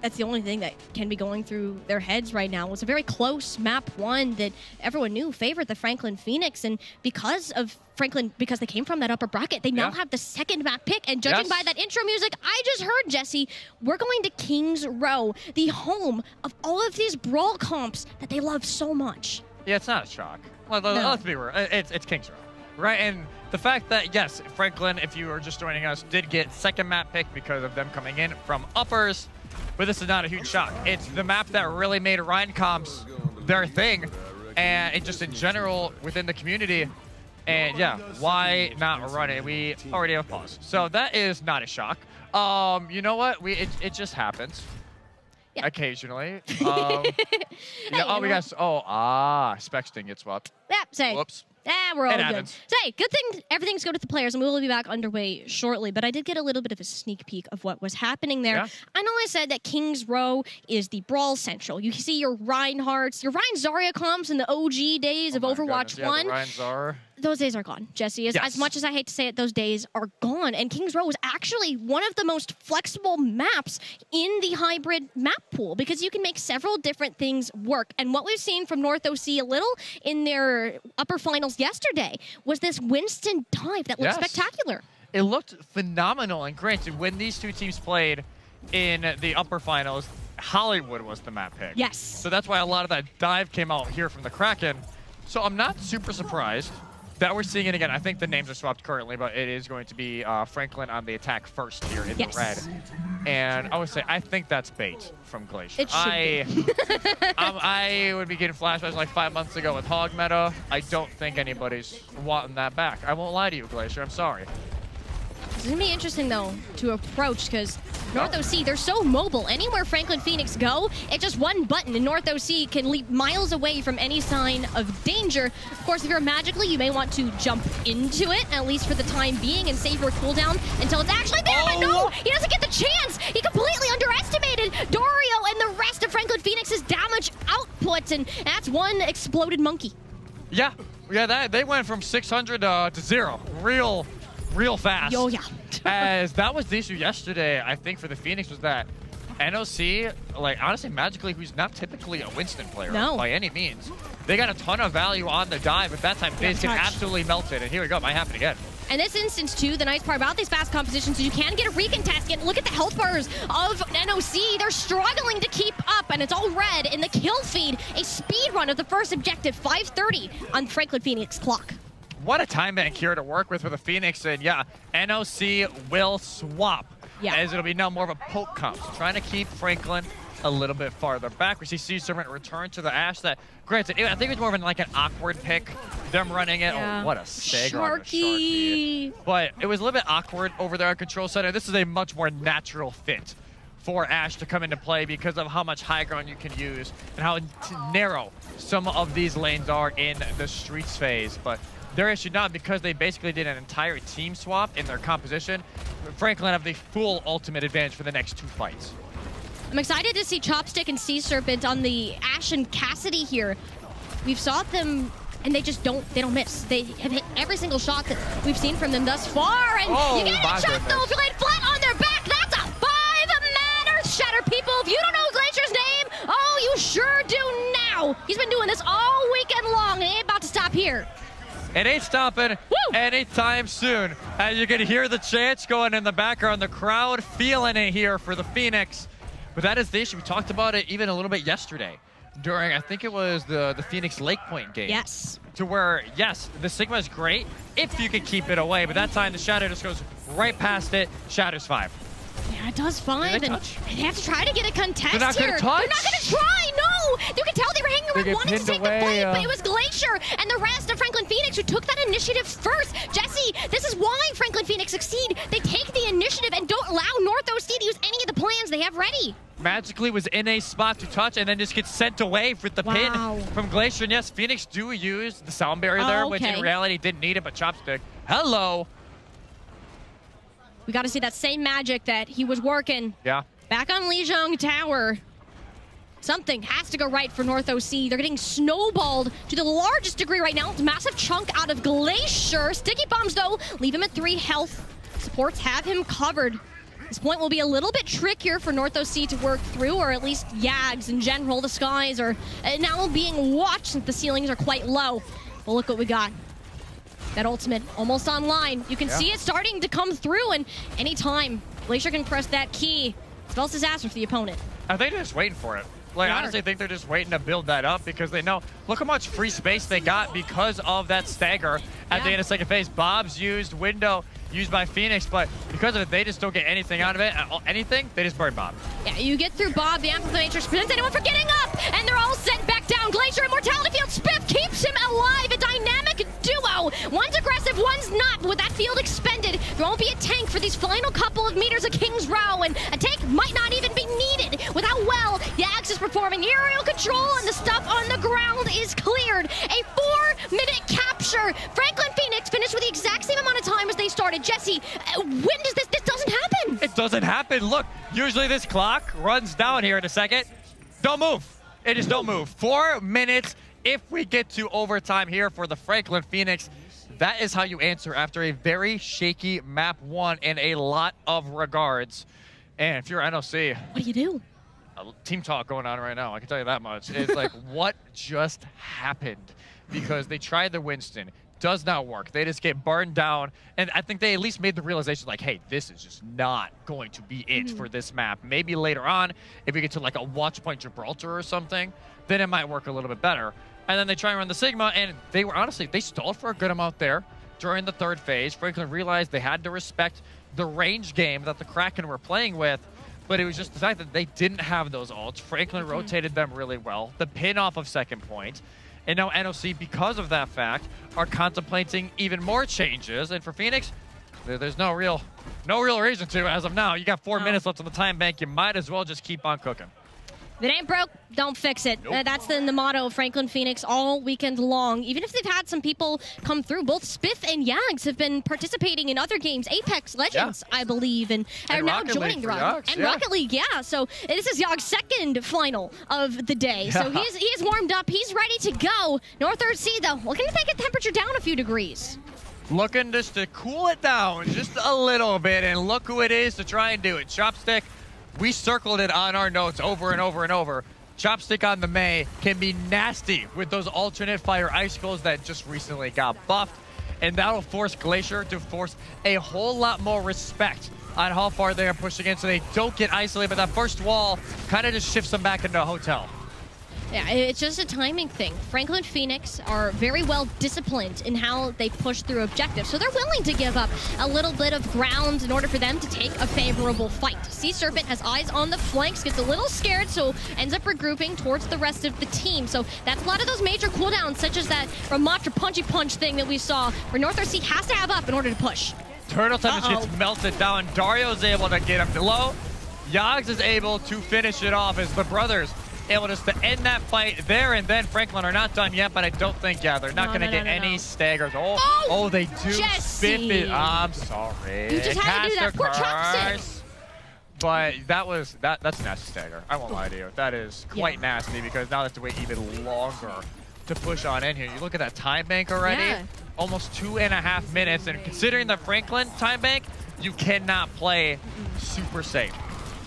That's the only thing that can be going through their heads right now. It was a very close map 1 that everyone knew favored the Franklin Phoenix, and because of Franklin, because they came from that upper bracket, they now have the second map pick. And judging by that intro music I just heard, Jesse, we're going to Kings Row, the home of all of these brawl comps that they love so much. Yeah, it's not a shock. Let's be real. It's Kings Row, right? And the fact that, yes, Franklin, if you are just joining us, did get second map pick because of them coming in from uppers, but this is not a huge shock. It's the map that really made Ryan comps their thing, and it just in general within the community. And yeah, why not run it? We already have a pause, so that is not a shock. You know what? It just happens. Yeah. Occasionally. We got. Spexting gets swapped. Yeah, say. Whoops. We're all It good. happens. Say, good thing everything's good with the players, and we will be back underway shortly. But I did get a little bit of a sneak peek of what was happening there. Yeah. I know I said that Kings Row is the Brawl Central. You see your Reinhardts, your Rein Zarya comps in the OG days of Overwatch 1. The Ryan Zar. Those days are gone, Jesse. As much as I hate to say it, those days are gone. And Kings Row is actually one of the most flexible maps in the hybrid map pool, because you can make several different things work. And what we've seen from North OC a little in their upper finals yesterday was this Winston dive that looked spectacular. It looked phenomenal. And granted, when these two teams played in the upper finals, Hollywood was the map pick. Yes. So that's why a lot of that dive came out here from the Kraken. So I'm not super surprised that we're seeing it again. I think the names are swapped currently, but it is going to be Franklin on the attack first here in the red. And I would say, I think that's bait from Glacier. It should be. I would be getting flashbacks like 5 months ago with Hog Meta. I don't think anybody's wanting that back. I won't lie to you, Glacier. I'm sorry. It's going to be interesting, though, to approach, because North OC, they're so mobile. Anywhere Franklin Phoenix go, it's just one button, and North OC can leap miles away from any sign of danger. Of course, if you're Magically, you may want to jump into it, at least for the time being, and save your cooldown until it's actually there. But no, he doesn't get the chance. He completely underestimated Dario and the rest of Franklin Phoenix's damage output, and that's one exploded monkey. Yeah, they went from 600 to 0 real fast. Yo, yeah. As that was the issue yesterday, I think, for the Phoenix, was that NOC, like, honestly, Magically, who's not typically a Winston player by any means. They got a ton of value on the dive, but that time FaZe can absolutely melt it. And here we go, might happen again. And this instance, too, the nice part about these fast compositions is you can get a recontest. Look at the health bars of NOC. They're struggling to keep up, and it's all red in the kill feed. A speed run of the first objective, 5:30 on Franklin Phoenix clock. What a time bank here to work with a Phoenix. And yeah, NOC will swap. As it'll be now more of a poke comp. So trying to keep Franklin a little bit farther back. We see C-Servant return to the Ashe that, granted, I think it was more of like an awkward pick, them running it. Yeah. Oh, what a stagger on the Sharky. But it was a little bit awkward over there at Control Center. This is a much more natural fit for Ashe to come into play because of how much high ground you can use and how narrow some of these lanes are in the Streets phase. But their issue now, because they basically did an entire team swap in their composition, Franklin have the full ultimate advantage for the next 2 fights. I'm excited to see Chopstick and Sea-Serpent on the Ashe and Cassidy here. We've saw them, and they don't miss. They have hit every single shot that we've seen from them thus far, and you get a shot though, if you land flat on their back, that's a 5-man Earth Shatter, people. If you don't know Glacier's name, oh, you sure do now. He's been doing this all weekend long, and he ain't about to stop here. It ain't stopping anytime soon. As you can hear the chants going in the background, the crowd feeling it here for the Phoenix. But that is the issue. We talked about it even a little bit yesterday during, I think it was the Phoenix Lake Point game. Yes. To where, yes, the Sigma is great if you can keep it away, but that time the Shadow just goes right past it. Shadow's 5. Yeah, it does 5, and they have to try to get a contest They're not here. gonna touch. They're not going to try, no! You can tell they were hanging around, wanting to take the fight, but it was Glacier and the rest of Franklin Phoenix who took that initiative first. Jesse, this is why Franklin Phoenix succeed. They take the initiative and don't allow North OC to use any of the plans they have ready. Magically was in a spot to touch and then just gets sent away with the pin from Glacier. And yes, Phoenix do use the sound barrier there, which in reality didn't need it, but Chopstick, hello. We got to see that same magic that he was working. Yeah. Back on Lijiang Tower. Something has to go right for North OC. They're getting snowballed to the largest degree right now. It's a massive chunk out of Glacier. Sticky bombs, though, leave him at 3 health. Supports have him covered. This point will be a little bit trickier for North OC to work through, or at least Yags in general. The skies are now being watched since the ceilings are quite low. But look what we got. That ultimate almost online. You can see it starting to come through, and anytime Glacier can press that key, spells disaster for the opponent. I think they're just waiting for it. Like, I honestly think they're just waiting to build that up because they know, look how much free space they got because of that stagger at the end of second phase. Bob's used, window used by Phoenix, but because of it, they just don't get anything out of it. Anything, they just burn Bob. Yeah, you get through Bob, the Amplificatrix prevents anyone from getting up, and they're all sent back down. Glacier Immortality Field, Spiff keeps him alive, a dynamic duo. One's aggressive, one's not, but with that field expended, there won't be a tank for these final couple of meters of King's Row, and a tank might not even be needed with how well Yags is performing. Aerial control, and the stuff on the ground is cleared. A 4-minute capture. Franklin Phoenix finished with the exact same amount of time as they started. Jesse, when does this doesn't happen? It doesn't happen. Look, usually this clock runs down here in a second. Don't move. It just don't move. 4 minutes if we get to overtime here for the Franklin Phoenix. That is how you answer after a very shaky map 1 in a lot of regards. And if you're NOC, what do you do? Team talk going on right now, I can tell you that much. It's like, what just happened? Because they tried the Winston. Does not work. They just get burned down. And I think they at least made the realization like, hey, this is just not going to be it for this map. Maybe later on, if we get to like a Watch Point Gibraltar or something, then it might work a little bit better. And then they try and run the Sigma, and they were honestly, they stalled for a good amount there during the 3rd phase. Franklin realized they had to respect the range game that the Kraken were playing with, but it was just the fact that they didn't have those ults. Franklin rotated them really well. The pin off of second point. And now NOC, because of that fact, are contemplating even more changes. And for Phoenix, there's no real reason to as of now. You got 4 minutes left on the time bank. You might as well just keep on cooking. If it ain't broke, don't fix it. Nope. That's the motto of Franklin Phoenix all weekend long. Even if they've had some people come through, both Spiff and Yags have been participating in other games. Apex Legends, I believe, and are now Rocket joining League the for run. Yags, And Rocket League, So this is Yags' second final of the day. So he is warmed up. He's ready to go. North OC, though, looking to take a temperature down a few degrees. Looking just to cool it down just a little bit, and look who it is to try and do it. Chopstick we circled it on our notes over and over and over. Chopstick on the Mei can be nasty with those alternate fire icicles that just recently got buffed. And that'll force Glacier to force a whole lot more respect on how far they are pushing in so they don't get isolated. But that first wall kind of just shifts them back into a hotel. Yeah, it's just a timing thing. Franklin Phoenix are very well disciplined in how they push through objectives, so they're willing to give up a little bit of ground in order for them to take a favorable fight. Sea Serpent has eyes on the flanks, gets a little scared, so ends up regrouping towards the rest of the team. So that's a lot of those major cooldowns, such as that Ramattra punchy punch thing that we saw, where North Sea has to have up in order to push. Turtle Time just gets melted down. Dario's able to get him low. Yogs is able to finish it off as the brothers able just to end that fight there, and then Franklin are not done yet, but I don't think, they're not going to get any staggers. Oh, they do. Spit it. I'm sorry. You just had to do that. Poor Chopstick. But that's nasty stagger. I won't lie to you. That is quite nasty because now they have to wait even longer to push on in here. You look at that time bank already, almost 2.5 minutes, and considering the Franklin time bank, you cannot play super safe.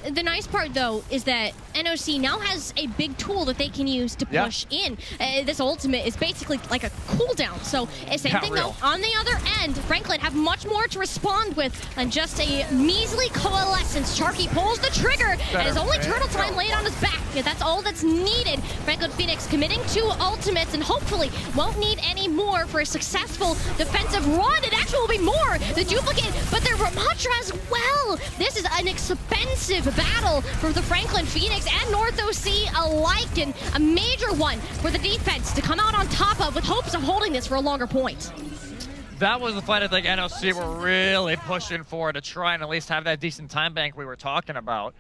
The nice part, though, is that NOC now has a big tool that they can use to push in. This ultimate is basically like a cooldown. So, same thing, though. On the other end, Franklin have much more to respond with than just a measly coalescence. Sharky pulls the trigger, and his only Turtle Time laid on his back. Yeah, that's all that's needed. Franklin Phoenix committing 2 ultimates, and hopefully won't need any more for a successful defensive run. It actually will be more. The duplicate, but their Ramattra as well. This is an expensive battle for the Franklin Phoenix and North OC alike, and a major one for the defense to come out on top of with hopes of holding this for a longer point. That was the fight I think NOC were really pushing for, to try and at least have that decent time bank we were talking about.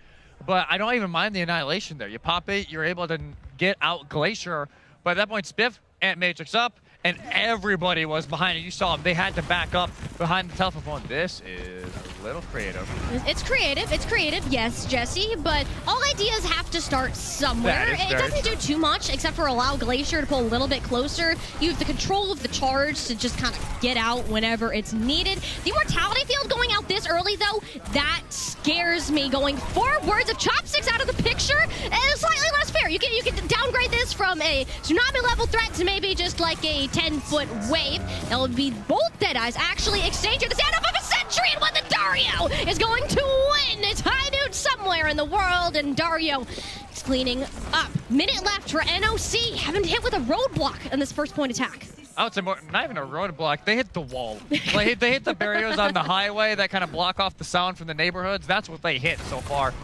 But I don't even mind the annihilation there. You pop it, you're able to get out Glacier, but at that point Spiff, Ant Matrix up, and everybody was behind it. You saw them. They had to back up behind the telephone. This is a little creative. It's creative, yes, Jesse, but all ideas have to start somewhere. It doesn't do too much except for allow Glacier to pull a little bit closer. You have the control of the charge to just kind of get out whenever it's needed. The Immortality Field going out this early, though, that scares me. Going forwards, if Chopstick's out of the picture, it's slightly less fair. You can downgrade this from a tsunami level threat to maybe just like a 10-foot wave. That would be both Deadeyes actually exchanging the stand-up of a century, and when the Dario is going to win. It's high noon somewhere in the world, and Dario is cleaning up. Minute left for NOC. Haven't hit with a roadblock on this first point attack. I would say more, not even a roadblock. They hit the wall. Like, they hit the barriers on the highway that kind of block off the sound from the neighborhoods. That's what they hit so far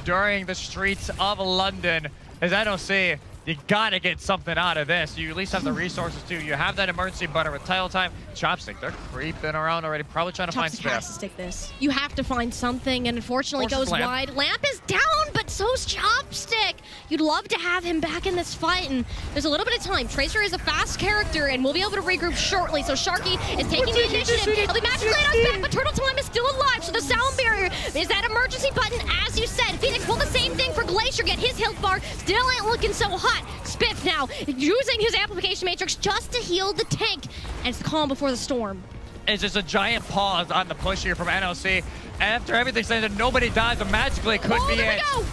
during the streets of London. As NOC, you gotta get something out of this. You at least have the resources to. You have that emergency butter with Title Time. Chopstick, they're creeping around already, probably trying to find Chopstick has to stick this. You have to find something, and unfortunately goes wide. Lamp is down, but so's Chopstick. You'd love to have him back in this fight, and there's a little bit of time. Tracer is a fast character, and we'll be able to regroup shortly. So Sharky is taking the initiative. He'll be magically on his back, but Turtle Time is still alive, so the sound barrier is that emergency button, as you said. Phoenix pulled the same thing for Glacier, get his health bar. Still ain't looking so hot. Spiff now using his amplification matrix just to heal the tank, and it's the calm before the storm. It's just a giant pause on the push here from NOC. After everything's said that nobody dies, but magically it could be there it. We go.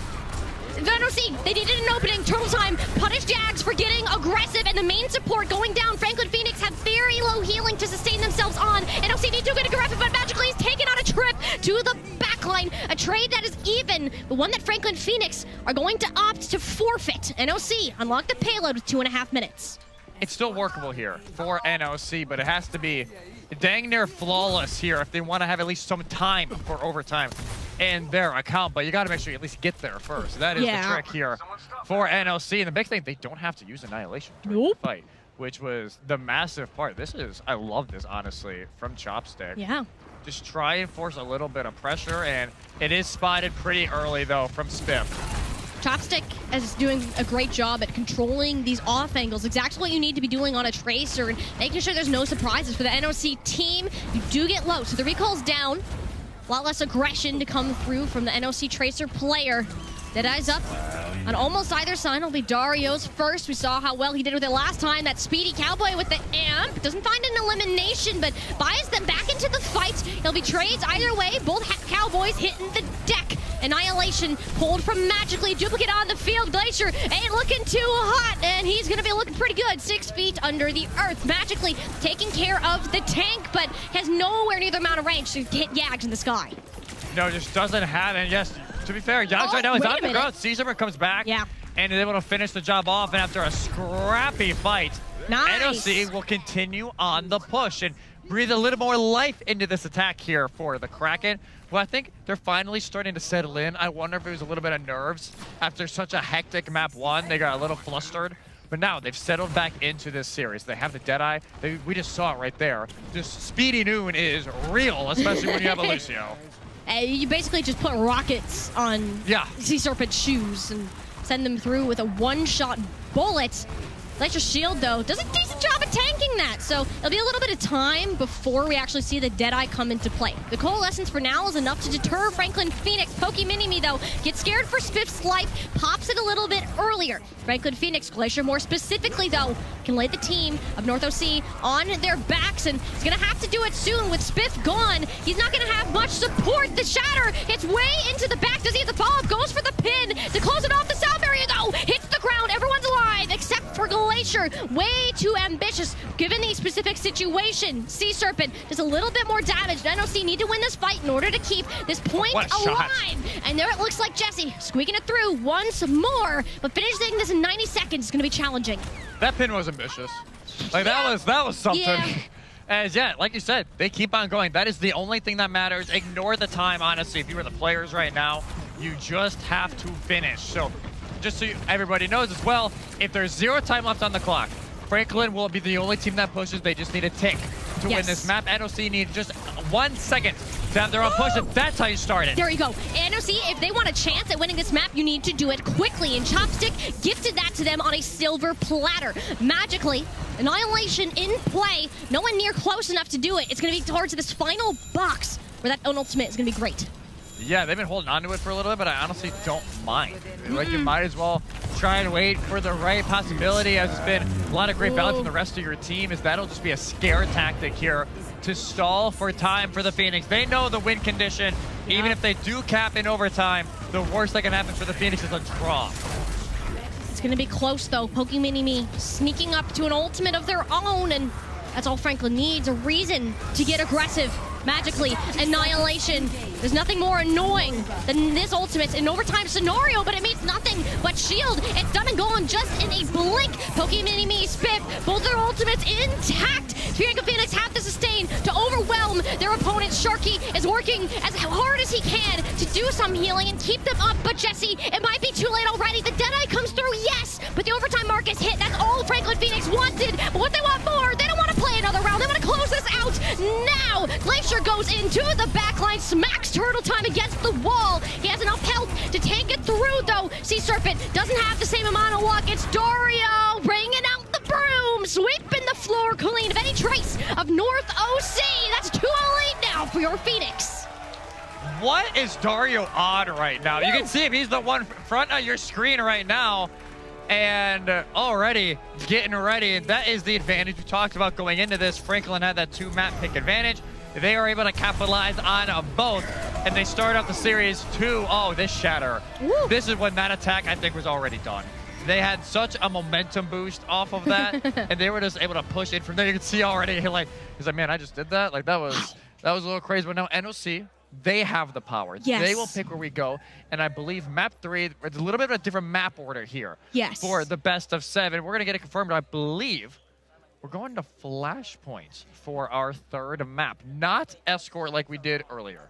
NOC, they needed an opening. Turtle Time punish Jags for getting aggressive, and the main support going down. Franklin Phoenix have very low healing to sustain themselves on. NOC need to get aggressive, but magically is taken on a trip to the backline. A trade that is even, the one that Franklin Phoenix are going to opt to forfeit. NOC unlock the payload with 2.5 minutes. It's still workable here for NOC, but it has to be dang near flawless here if they want to have at least some time for overtime in their account. But you got to make sure you at least get there first. That is the trick here for NOC. And the big thing, they don't have to use Annihilation during the fight, which was the massive part. I love this, honestly, from Chopstick. Yeah. Just try and force a little bit of pressure, and it is spotted pretty early, though, from Spiff. Chopstick is doing a great job at controlling these off angles, exactly what you need to be doing on a Tracer, and making sure there's no surprises for the NOC team. You do get low, so the recall's down. A lot less aggression to come through from the NOC Tracer player. Deadeye's up on almost either side. It'll be Dario's first. We saw how well he did with it last time. That speedy cowboy with the amp. Doesn't find an elimination, but buys them back into the fight. It'll be trades either way. Both cowboys hitting the deck. Annihilation pulled from Magically. Duplicate on the field. Glacier ain't looking too hot, and he's going to be looking pretty good. 6 feet under the earth. Magically taking care of the tank, but has nowhere near the amount of range to hit Yags in the sky. No, just doesn't have it. Yes, to be fair, Yags right now is on the ground. Caesar comes back and is able to finish the job off, and after a scrappy fight, NOC will continue on the push and breathe a little more life into this attack here for the Kraken. Well, I think they're finally starting to settle in. I wonder if it was a little bit of nerves. After such a hectic map 1, they got a little flustered. But now they've settled back into this series. They have the Deadeye. We just saw it right there. Just Speedy Noon is real, especially when you have a Lucio. You basically just put rockets on Sea Serpent's shoes and send them through with a one-shot bullet. Glacier Shield, though, does a decent job of tanking that, so it'll be a little bit of time before we actually see the Deadeye come into play. The Coalescence for now is enough to deter Franklin Phoenix. Pokey Mini-Me, though, gets scared for Spiff's life, pops it a little bit earlier. Franklin Phoenix, Glacier more specifically, though, can lay the team of North OC on their backs, and he's going to have to do it soon with Spiff gone. He's not going to have much support. The Shatter hits way into the back. Does he have the follow-up? Goes for the pin to close it off the south area, though. Hits the ground. Everyone's alive, except for Glacier. Way too ambitious given the specific situation. Sea Serpent does a little bit more damage. NOC need to win this fight in order to keep this point alive. And there it looks like Jesse squeaking it through once more, but finishing this in 90 seconds is going to be challenging. That pin was ambitious. Like that was something. As like you said, they keep on going. That is the only thing that matters. Ignore the time, honestly. If you were the players right now, you just have to finish. So just so everybody knows as well, if there's 0 time left on the clock, Franklin will be the only team that pushes. They just need a tick to win this map. NOC needs just 1 second to have their own push, and that's how you start it. There you go. NOC, if they want a chance at winning this map, you need to do it quickly, and Chopstick gifted that to them on a silver platter. Magically, Annihilation in play, no one near close enough to do it. It's going to be towards this final box where that own ultimate is going to be great. Yeah, they've been holding on to it for a little bit, but I honestly don't mind. Like, you might as well try and wait for the right possibility, as it's been a lot of great balance from the rest of your team, as that'll just be a scare tactic here to stall for time for the Phoenix. They know the win condition. Even if they do cap in overtime, the worst that can happen for the Phoenix is a draw. It's going to be close, though. Pokey Mini-Me sneaking up to an ultimate of their own, and that's all Franklin needs, a reason to get aggressive. Magically, Annihilation. There's nothing more annoying than this ultimate in overtime scenario, but it means nothing but shield. It's done and gone just in a blink. Pokey Mini-Me, Spiff, both their ultimates intact. Franklin Phoenix have to sustain to overwhelm their opponent. Sharky is working as hard as he can to do some healing and keep them up, but Jesse, it might be too late already. The Deadeye comes through, yes, but the overtime mark is hit. That's all Franklin Phoenix wanted, but what they want more, they don't want to play another round. They want to close this out now. Glacier goes into the backline, smacks Turtle Time against the wall. He has enough health to take it through, though. Sea Serpent doesn't have the same amount of luck. It's Dario bringing out the broom, sweeping the floor clean of any trace of North OC. That's 2-0 lead now for your Phoenix. What is Dario on right now? You can see him. He's the one front of your screen right now. And already getting ready. And that is the advantage we talked about going into this. Franklin had that 2-map pick advantage. They are able to capitalize on both, and they start off the series 2-0. This Shatter. Woo. This is when that attack, I think, was already done. They had such a momentum boost off of that, and they were just able to push it from there. You can see already, he's like, man, I just did that? Like, that was a little crazy. But now NOC, they have the power. Yes. They will pick where we go, and I believe map 3, it's a little bit of a different map order here. Yes. For the best of 7. We're going to get it confirmed, but I believe we're going to Flashpoint for our 3rd map, not Escort like we did earlier.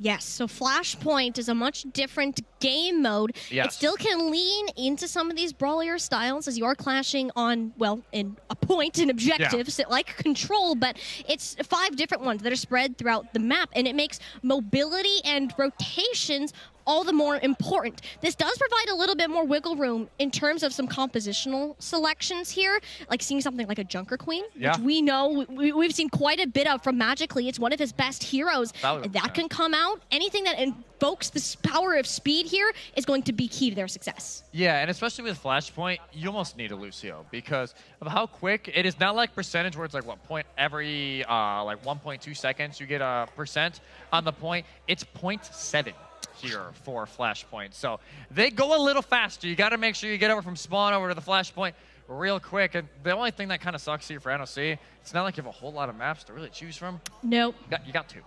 Yes, so Flashpoint is a much different game mode. Yes. It still can lean into some of these brawlier styles as you are clashing on, well, in a point and objectives like Control, but it's 5 different ones that are spread throughout the map, and it makes mobility and rotations all the more important. This does provide a little bit more wiggle room in terms of some compositional selections here, like seeing something like a Junker Queen, which we know we've seen quite a bit of from Magically. It's one of his best heroes. That can come out. Anything that invokes this power of speed here is going to be key to their success. Yeah, and especially with Flashpoint, you almost need a Lucio because of how quick it is. Not like percentage where it's like what point every like 1.2 seconds you get a percent on the point. It's 0.7. here for Flashpoint. So they go a little faster. You got to make sure you get over from spawn over to the Flashpoint real quick. And the only thing that kind of sucks here for NOC, it's not like you have a whole lot of maps to really choose from. Nope. You got two.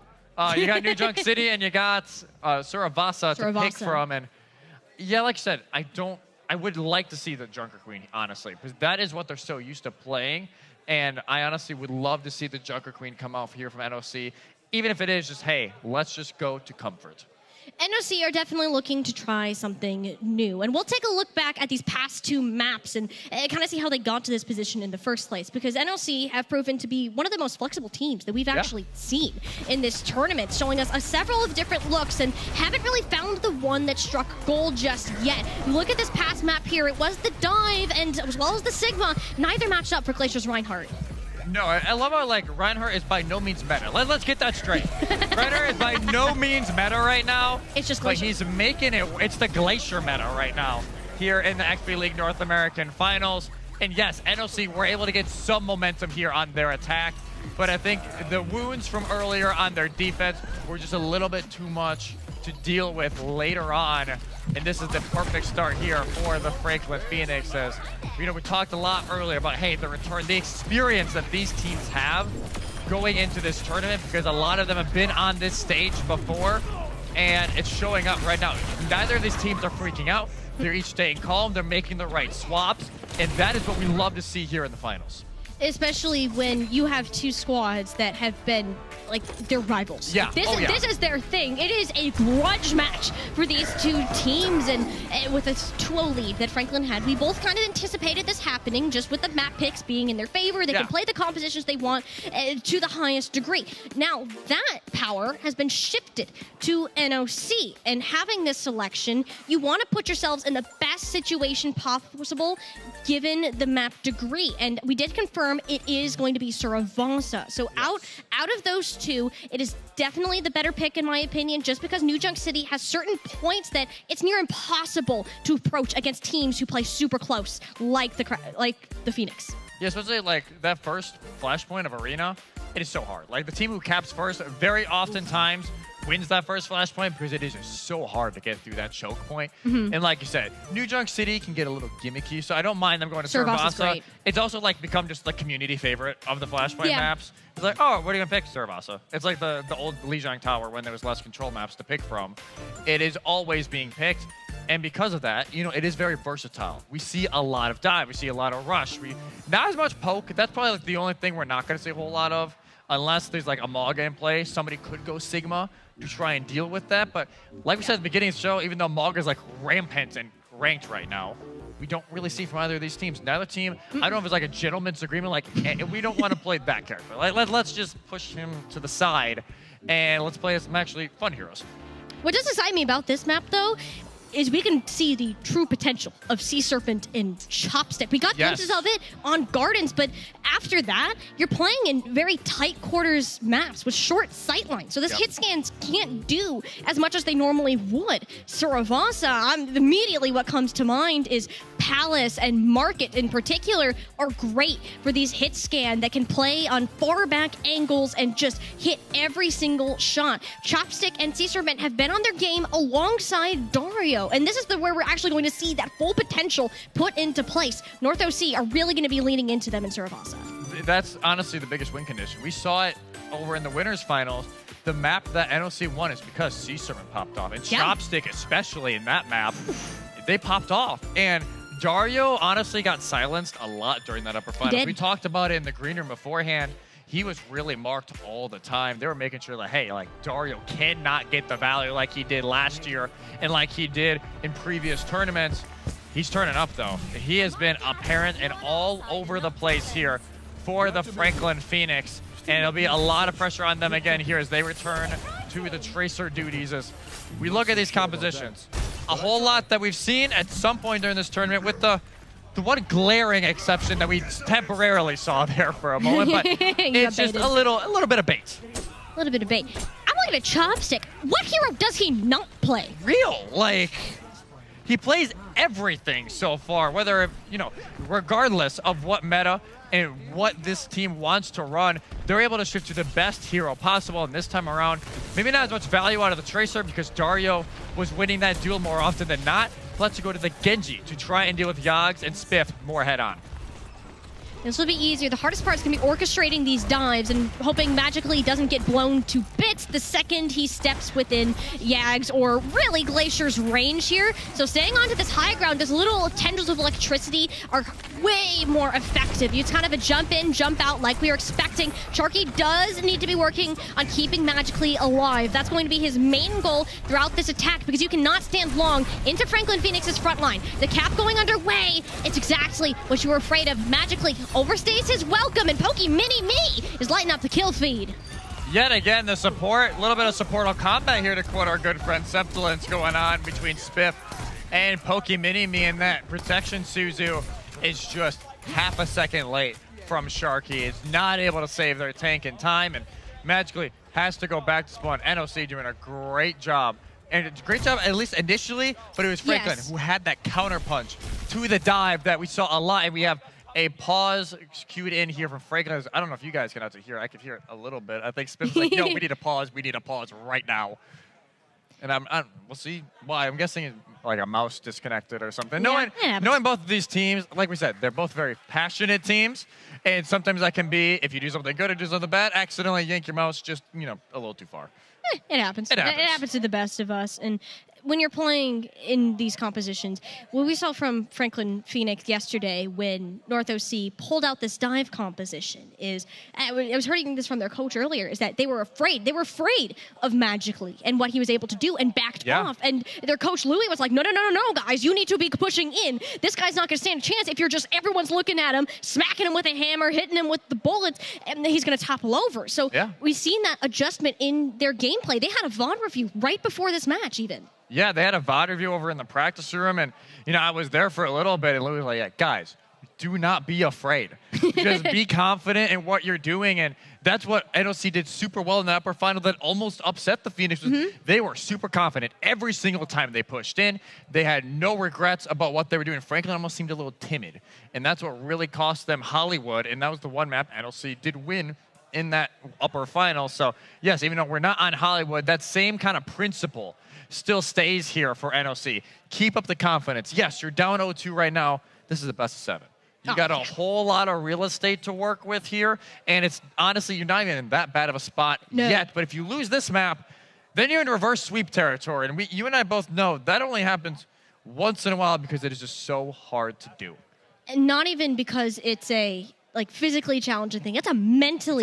You got New Junk City and you got Suravasa to pick from. And yeah, like I said, I would like to see the Junker Queen, honestly, because that is what they're so used to playing. And I honestly would love to see the Junker Queen come out here from NOC, even if it is just, hey, let's just go to comfort. NOC are definitely looking to try something new. And we'll take a look back at these past 2 maps and kind of see how they got to this position in the first place. Because NOC have proven to be one of the most flexible teams that we've actually seen in this tournament, showing us several of different looks and haven't really found the one that struck gold just yet. Look at this past map here. It was the Dive and as well as the Sigma. Neither matched up for Glacier's Reinhardt. No, I love how, like, Reinhardt is by no means meta. Let's get that straight. Reinhardt is by no means meta right now. It's just Glacier. But he's making it, it's the Glacier meta right now here in the XP League North American Finals. And yes, NOC were able to get some momentum here on their attack. But I think the wounds from earlier on their defense were just a little bit too much to deal with later on. And this is the perfect start here for the Franklin Phoenix. As we talked a lot earlier about, hey, the return, the experience that these teams have going into this tournament, because a lot of them have been on this stage before, and it's showing up right now. Neither of these teams are freaking out. They're each staying calm. They're making the right swaps, and that is what we love to see here in the finals. Especially when you have 2 squads that have been, like, they're rivals. Yeah. This is their thing. It is a grudge match for these 2 teams, and with a 2-0 lead that Franklin had, we both kind of anticipated this happening, just with the map picks being in their favor. They can play the compositions they want to the highest degree. Now, that power has been shifted to NOC, and having this selection, you want to put yourselves in the best situation possible, given the map degree. And we did confirm it is going to be Suravasa. So out of those 2, it is definitely the better pick in my opinion, just because New Junk City has certain points that it's near impossible to approach against teams who play super close, like the Phoenix. Yeah, especially like that first Flashpoint of Arena, it is so hard. Like the team who caps first very oftentimes wins that first Flashpoint because it is just so hard to get through that choke point. And like you said, New Junk City can get a little gimmicky, so I don't mind them going to Suravasa. It's also like become just the community favorite of the Flashpoint maps. It's like, oh, what are you gonna pick? Suravasa. It's like the old Lijiang Tower when there was less control maps to pick from. It is always being picked. And because of that, it is very versatile. We see a lot of dive. We see a lot of rush. Not as much poke. That's probably like the only thing we're not going to see a whole lot of. Unless there's like a Mauga in play, somebody could go Sigma to try and deal with that. But like we said at the beginning of the show, even though Mauga's like rampant and ranked right now, we don't really see from either of these teams. Neither team, I don't know if it's like a gentleman's agreement, like we don't want to play that character. Like let's just push him to the side and let's play some actually fun heroes. What does excite me about this map though is we can see the true potential of Sea Serpent and Chopstick. We got glimpses of it on Gardens, but after that, you're playing in very tight quarters maps with short sight lines. So this hit scans can't do as much as they normally would. Suravasa, immediately what comes to mind is Palace and Market in particular are great for these hit scan that can play on far back angles and just hit every single shot. Chopstick and Sea Serpent have been on their game alongside Dario, and this is where we're actually going to see that full potential put into place. North OC are really going to be leaning into them in Suravasa. That's honestly the biggest win condition. We saw it over in the winners finals. The map that NOC won is because Sea Serpent popped off, and Chopstick especially in that map, they popped off. And Dario honestly got silenced a lot during that upper finals. We talked about it in the green room beforehand. He was really marked all the time. They were making sure that, hey, like Dario cannot get the value like he did last year and like he did in previous tournaments. He's turning up though. He has been apparent and all over the place here for the Franklin Phoenix. And it'll be a lot of pressure on them again here as they return to the Tracer duties. As we look at these compositions, a whole lot that we've seen at some point during this tournament, with the one glaring exception that we temporarily saw there for a moment, but it's just a little bit of bait. A little bit of bait. I'm looking at Chopstick. What hero does he not play? Real, like, he plays everything so far, whether, regardless of what meta and what this team wants to run, they're able to shift to the best hero possible. And this time around, maybe not as much value out of the Tracer because Dario was winning that duel more often than not. Let's go to the Genji to try and deal with Yags and Spiff more head-on. This will be easier. The hardest part is going to be orchestrating these dives and hoping magically he doesn't get blown to bits the second he steps within Yags or really Glacier's range here. So staying onto this high ground, those little tendrils of electricity are way more effective. It's kind of a jump in, jump out like we were expecting. Sharky does need to be working on keeping magically alive. That's going to be his main goal throughout this attack because you cannot stand long into Franklin Phoenix's front line. The cap going underway. It's exactly what you were afraid of. Magically overstays his welcome, and Pokey Mini-Me is lighting up the kill feed. Yet again, the support, a little bit of support on combat here to quote our good friend Septilence going on between Spiff and Pokey Mini-Me, and that protection Suzu is just half a second late from Sharky. Is not able to save their tank in time, and magically has to go back to spawn. NOC doing a great job. And it's a great job, at least initially, but it was Franklin who had that counter punch to the dive that we saw a lot, and we have a pause queued in here from Franklin. I don't know if you guys can actually hear it. I could hear it a little bit. I think Spiff's like, yo, we need a pause. We need a pause right now. And we'll see why. I'm guessing it's like a mouse disconnected or something. Knowing both of these teams, like we said, they're both very passionate teams. And sometimes that can be, if you do something good or do something bad, accidentally yank your mouse just, a little too far. It happens. It happens to the best of us. And when you're playing in these compositions, what we saw from Franklin Phoenix yesterday when North OC pulled out this dive composition is, I was hearing this from their coach earlier, is that they were afraid. They were afraid of Magically and what he was able to do and backed off. And their coach Louis was like, no, guys, you need to be pushing in. This guy's not going to stand a chance if you're just, everyone's looking at him, smacking him with a hammer, hitting him with the bullets, and he's going to topple over. So we've seen that adjustment in their gameplay. They had a VOD review right before this match even. Yeah, they had a VOD review over in the practice room, and, I was there for a little bit, and Louis was like, yeah, guys, do not be afraid. Just be confident in what you're doing, and that's what NOC did super well in the upper final that almost upset the Phoenix. They were super confident every single time they pushed in. They had no regrets about what they were doing. Franklin almost seemed a little timid, and that's what really cost them Hollywood, and that was the one map NOC did win in that upper final. So, yes, even though we're not on Hollywood, that same kind of principle still stays here for NOC. Keep up the confidence. Yes, you're down 0-2 right now. This is the best of 7. You got a whole lot of real estate to work with here, and it's honestly, you're not even in that bad of a spot yet. But if you lose this map, then you're in reverse sweep territory. And you and I both know that only happens once in a while because it is just so hard to do. And not even because it's a physically challenging thing. It's a mentally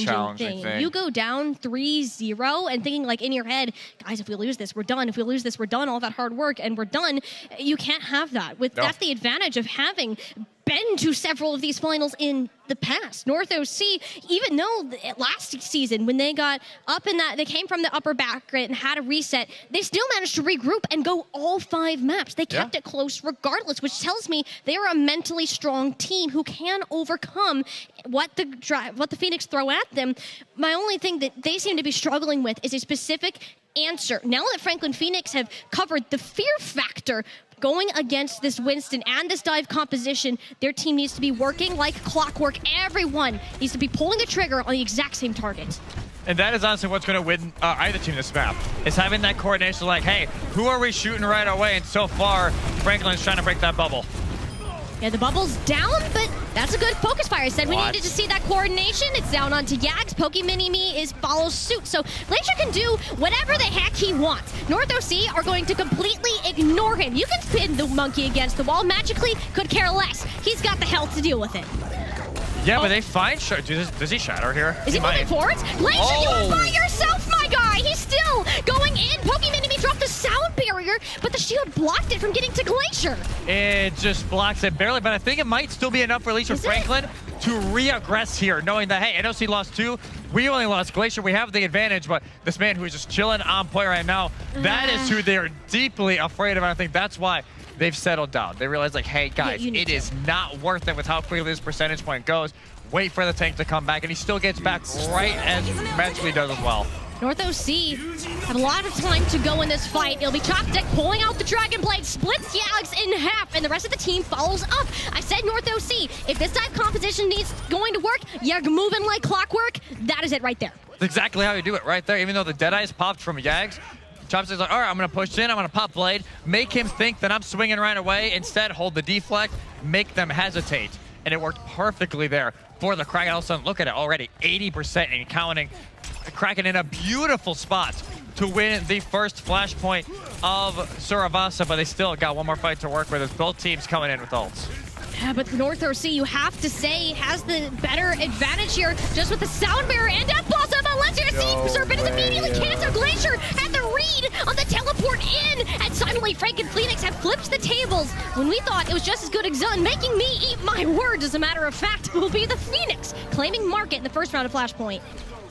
challenging thing. You go down 3-0 and thinking in your head, guys, if we lose this, we're done. If we lose this, we're done. All that hard work and we're done. You can't have that. That's the advantage of having been to several of these finals in the past. North OC, even though last season when they got up in that, they came from the upper bracket and had a reset, they still managed to regroup and go all 5 maps. They kept it close regardless, which tells me they are a mentally strong team who can overcome what the Phoenix throw at them. My only thing that they seem to be struggling with is a specific answer. Now that Franklin Phoenix have covered the fear factor going against this Winston and this dive composition, their team needs to be working like clockwork. Everyone needs to be pulling the trigger on the exact same target. And that is honestly what's going to win either team this map, is having that coordination like, hey, who are we shooting right away? And so far, Franklin's trying to break that bubble. Yeah, the bubble's down, but that's a good focus fire. I said we needed to see that coordination. It's down onto Yags. Pokey Mini-Me follows suit. So Glacier can do whatever the heck he wants. North OC are going to completely ignore him. You can spin the monkey against the wall. Magically could care less. He's got the health to deal with it. Yeah, but they find does he shatter here? Is he moving forwards? Glacier, you are by yourself, my guy. He's still going in. Pokey Mini-Me dropped the sound barrier, but the shield blocked it from getting to Glacier. It just blocks it barely, but I think it might still be enough for Glacier Franklin to re-aggress here, knowing that, hey, NOC lost 2. We only lost Glacier. We have the advantage, but this man who is just chilling on point right now, that is who they're deeply afraid of. And I think that's why they've settled down. They realize, hey, guys, it is not worth it with how quickly this percentage point goes. Wait for the tank to come back, and he still gets back right as Magically does as well. North OC have a lot of time to go in this fight. It'll be Chopstick pulling out the Dragon Blade, splits Yags in half, and the rest of the team follows up. I said North OC, if this dive composition needs going to work, you're moving like clockwork. That is it right there. That's exactly how you do it right there. Even though the Deadeyes popped from Yags, Chopstick's like, all right, I'm going to push in. I'm going to pop blade. Make him think that I'm swinging right away. Instead, hold the deflect. Make them hesitate. And it worked perfectly there for the Kraken. All of a sudden, look at it already, 80% and counting. Kraken in a beautiful spot to win the first flashpoint of Suravasa, but they still got one more fight to work with as both teams coming in with ults. Yeah, but North OC, you have to say, has the better advantage here just with the Sound Barrier and Death Blossom. But let's hear Serpent is immediately canceled. Glacier had the read on the teleport in, and suddenly Frank and Phoenix have flipped the tables. When we thought it was just as good as Xun, making me eat my words, as a matter of fact, will be the Phoenix claiming Market in the first round of Flashpoint.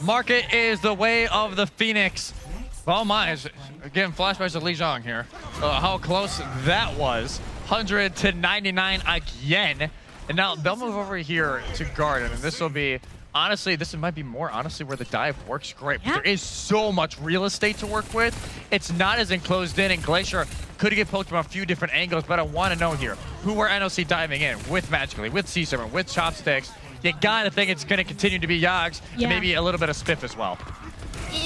Market is the way of the Phoenix. Oh my, again, flashbacks of Li Zhang here. How close that was. 100 to 99 again. And now they'll move over here to Garden, and this will be, honestly, this might be more honestly where the dive works great. Yeah. There is so much real estate to work with. It's not as enclosed in, and Glacier could get poked from a few different angles, but I want to know here, who are NOC diving in with Magically, with Sea Serpent, with Chopsticks? You gotta think it's gonna continue to be Yogs, and maybe a little bit of Spiff as well.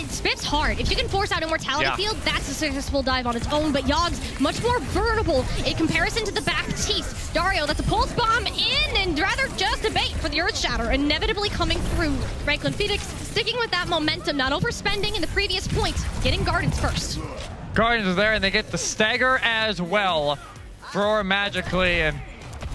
Spiff's hard. If you can force out Immortality Field, that's a successful dive on its own, but Yogg's much more vulnerable in comparison to the back teeth. Dario, that's a Pulse Bomb in, and rather just a bait for the Earth Shatter, inevitably coming through. Franklin Phoenix sticking with that momentum, not overspending in the previous point, getting Gardens first. Gardens is there, and they get the stagger as well for Magically, and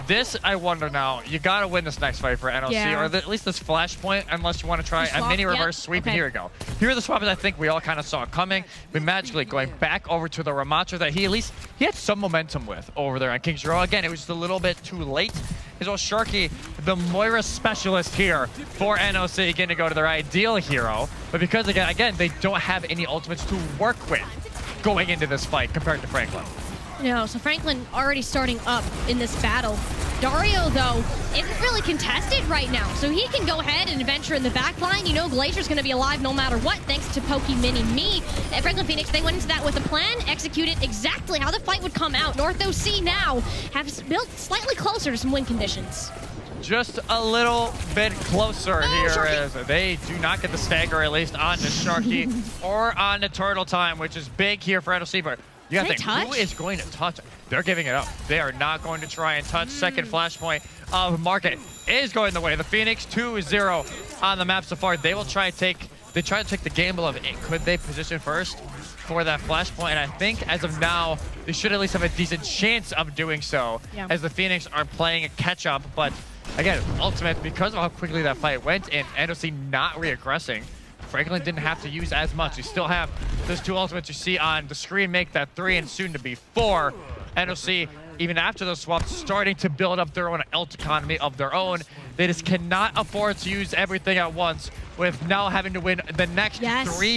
this, I wonder now, you gotta win this next fight for NOC, or at least this flashpoint, unless you want to try a mini reverse sweep. And here we go. Here are the swaps I think we all kind of saw coming. But Magically going back over to the Ramattra that he had some momentum with over there on King's Row. Again, it was just a little bit too late. As well, Sharky, the Moira specialist here for NOC, getting to go to their ideal hero. But because, again, they don't have any ultimates to work with going into this fight compared to Franklin. No, so Franklin already starting up in this battle. Dario, though, isn't really contested right now, so he can go ahead and venture in the back line. You know Glacier's going to be alive no matter what, thanks to Pokey Mini Me. And Franklin Phoenix, they went into that with a plan, executed exactly how the fight would come out. North OC now have built slightly closer to some win conditions. Just a little bit closer here as they do not get the stagger, at least on the Sharky or on the Turtle Time, which is big here for NOC, but you gotta think, who is going to touch? They're giving it up. They are not going to try and touch. Second flashpoint of Market is going the way. The Phoenix 2-0 on the map so far. They will try to take the gamble of it. Could they position first for that flashpoint? And I think as of now, they should at least have a decent chance of doing so as the Phoenix are playing a catch up. But again, ultimate, because of how quickly that fight went and NOC not re-aggressing, Franklin didn't have to use as much. You still have those two ultimates you see on the screen make that 3 and soon to be 4. NOC, even after those swaps, starting to build up their own ult economy of their own. They just cannot afford to use everything at once with now having to win the next 3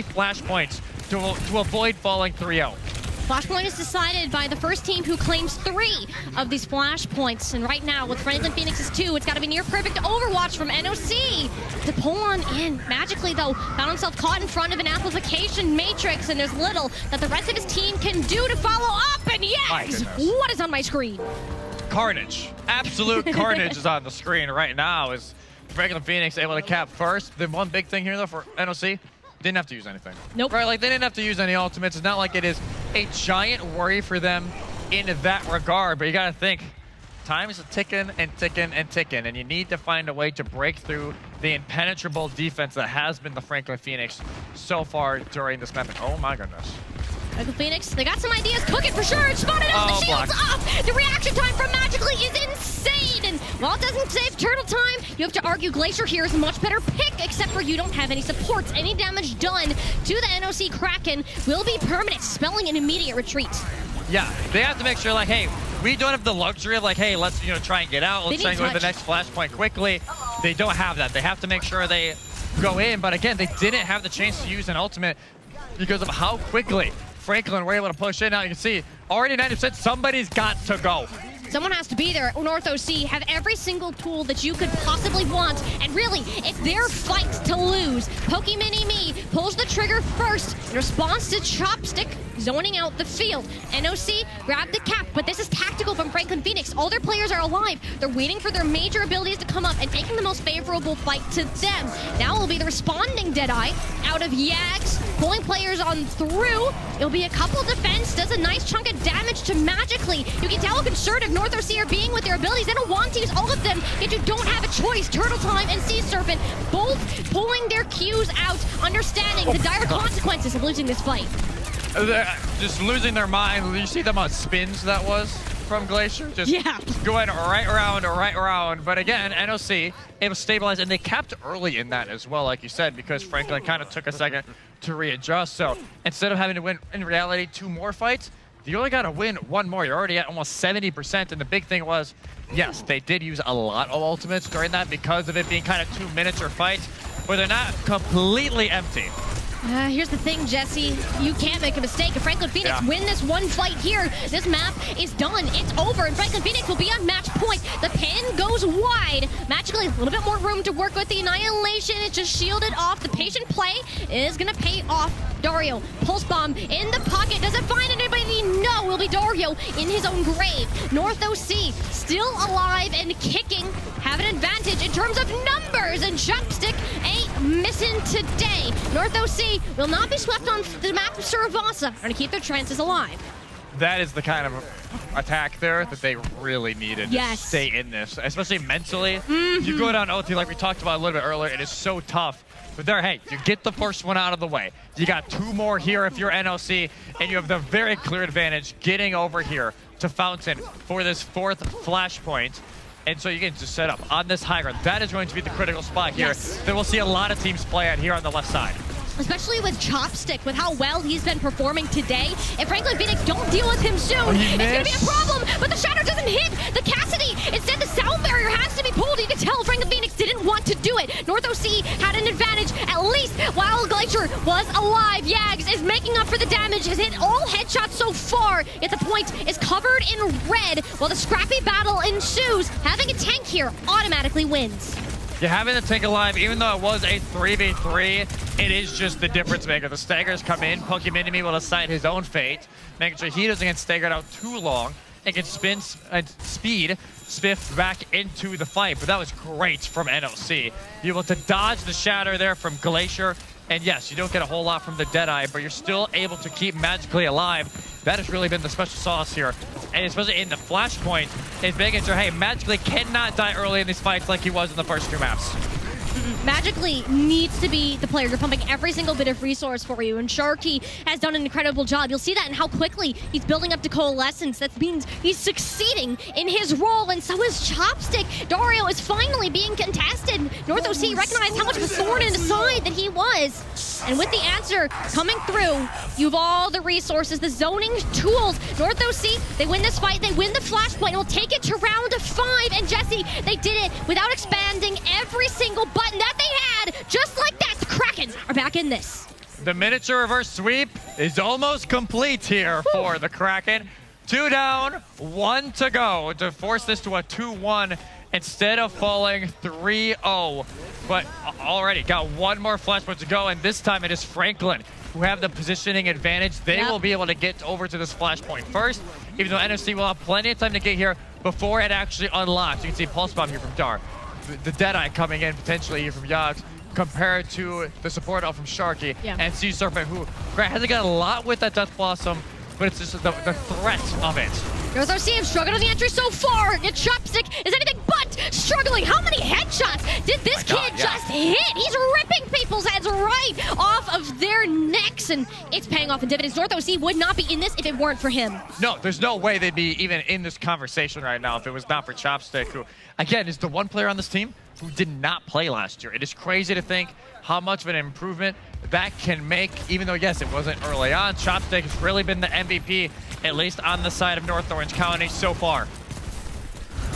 flashpoints to avoid falling 3-0. Flashpoint is decided by the first team who claims 3 of these flashpoints. And right now, with Franklin Phoenix's 2, it's got to be near perfect Overwatch from NOC to pull on in. Magically, though, found himself caught in front of an amplification matrix, and there's little that the rest of his team can do to follow up. And yes, what is on my screen? Carnage. Absolute carnage is on the screen right now. Is Franklin Phoenix able to cap first? The one big thing here, though, for NOC, didn't have to use anything. Nope. Right, like they didn't have to use any ultimates. It's not like it is a giant worry for them in that regard, but you gotta think, time is ticking and ticking and ticking, and you need to find a way to break through the impenetrable defense that has been the Franklin Phoenix so far during this map. Oh my goodness. Franklin Phoenix, they got some ideas cooking for sure. It's spotted out, the shield's up. The reaction time from Magically is insane. And while it doesn't save Turtle Time, you have to argue Glacier here is a much better pick, except for you don't have any supports. Any damage done to the NOC Kraken will be permanent, spelling an immediate retreat. Yeah, they have to make sure, like, hey, we don't have the luxury of, like, hey, let's, try and get out. Let's try and go to the next flashpoint quickly. They don't have that. They have to make sure they go in. But again, they didn't have the chance to use an ultimate because of how quickly Franklin were able to push in. Now you can see already 90%. Somebody's got to go. Someone has to be there. North OC have every single tool that you could possibly want. And really, it's their fight to lose. Pokemini-Me pulls the trigger first in response to Chopstick zoning out the field. NOC grab the cap, but this is tactical from Franklin Phoenix. All their players are alive. They're waiting for their major abilities to come up and taking the most favorable fight to them. Now will be the responding Deadeye out of Yags, pulling players on through. It'll be a couple defense, does a nice chunk of damage to Magically. You can tell how conservative North OC are being with their abilities. They don't want to use all of them, yet you don't have a choice. Turtle Time and Sea Serpent both pulling their Qs out, understanding the dire consequences of losing this fight. They're just losing their mind. You see them on spins that was from Glacier? Just going right around. But again, NOC able to stabilize, and they capped early in that as well, like you said, because Franklin kind of took a second to readjust. So instead of having to win, in reality, 2 more fights, you only got to win 1 more. You're already at almost 70%. And the big thing was, yes, they did use a lot of ultimates during that because of it being kind of 2 miniature fights, but they're not completely empty. Here's the thing, Jesse. You can't make a mistake. If Franklin Phoenix win this one fight here, this map is done. It's over, and Franklin Phoenix will be on match point. The pin goes wide. Magically, a little bit more room to work with. The Annihilation is just shielded off. The patient play is going to pay off. Dario, Pulse Bomb in the pocket. Does it find anybody? No, will be Dario in his own grave. North OC still alive and kicking. Have an advantage in terms of numbers, and Chopstick ain't missing today. North OC will not be swept on the map of Suravasa. They're going to keep their chances alive. That is the kind of attack there that they really needed to stay in this, especially mentally. You go down OT like we talked about a little bit earlier, it is so tough. But there, hey, you get the first one out of the way. You got 2 more here if you're NOC, and you have the very clear advantage getting over here to Fountain for this 4th flashpoint. And so you can just set up on this high ground. That is going to be the critical spot here that we'll see a lot of teams play at here on the left side. Especially with Chopstick, with how well he's been performing today. If Franklin Phoenix don't deal with him soon, it's going to be a problem. But the Shatter doesn't hit the Cassidy. Instead, the sound barrier has to be pulled. You can tell Franklin Phoenix didn't want to do it. North OC had an advantage, at least while Glacier was alive. Yags is making up for the damage, has hit all headshots so far. Yet the point is covered in red while the scrappy battle ensues. Having a tank here automatically wins. Yeah, having the tank alive, even though it was a 3v3, it is just the difference maker. The staggers come in, Pokemini-Me will decide his own fate, making sure he doesn't get staggered out too long and can spin and speed Spiff back into the fight. But that was great from NOC. Be able to dodge the Shatter there from Glacier. And yes, you don't get a whole lot from the Deadeye, but you're still able to keep Magically alive. That has really been the special sauce here. And especially in the Flashpoint, is making sure, hey, Magically cannot die early in these fights like he was in the first 2 maps. Magically needs to be the player. You're pumping every single bit of resource for you, and Sharky has done an incredible job. You'll see that in how quickly he's building up to Coalescence. That means he's succeeding in his role, and so is Chopstick. Dario is finally being contested. North OC recognized how much of a thorn in the side that he was. And with the answer coming through, you've all the resources, the zoning tools. North OC, they win this fight, they win the Flashpoint, and will take it to round 5. And Jesse, they did it without expanding every single button that they had. Just like that, the Kraken are back in this. The miniature reverse sweep is almost complete here for the Kraken. 2 down, 1 to go to force this to a 2-1 instead of falling 3-0. But already got 1 more flashpoint to go, and this time it is Franklin who have the positioning advantage. They will be able to get over to this flashpoint first, even though NOC will have plenty of time to get here before it actually unlocks. You can see Pulse Bomb here from Dar. The Deadeye coming in potentially here from Yags, compared to the support out from Sharky and Sea Serpent, who hasn't got a lot with that Death Blossom, but it's just the threat of it. North OC have struggled on the entry so far, yet Chopstick is anything but struggling. How many headshots did this kid just hit? He's ripping people's heads right off of their necks, and it's paying off in dividends. North OC would not be in this if it weren't for him. No, there's no way they'd be even in this conversation right now if it was not for Chopstick, who, again, is the one player on this team who did not play last year. It is crazy to think how much of an improvement that can make, even though, yes, it wasn't early on. Chopstick has really been the MVP, at least on the side of North Orange County so far.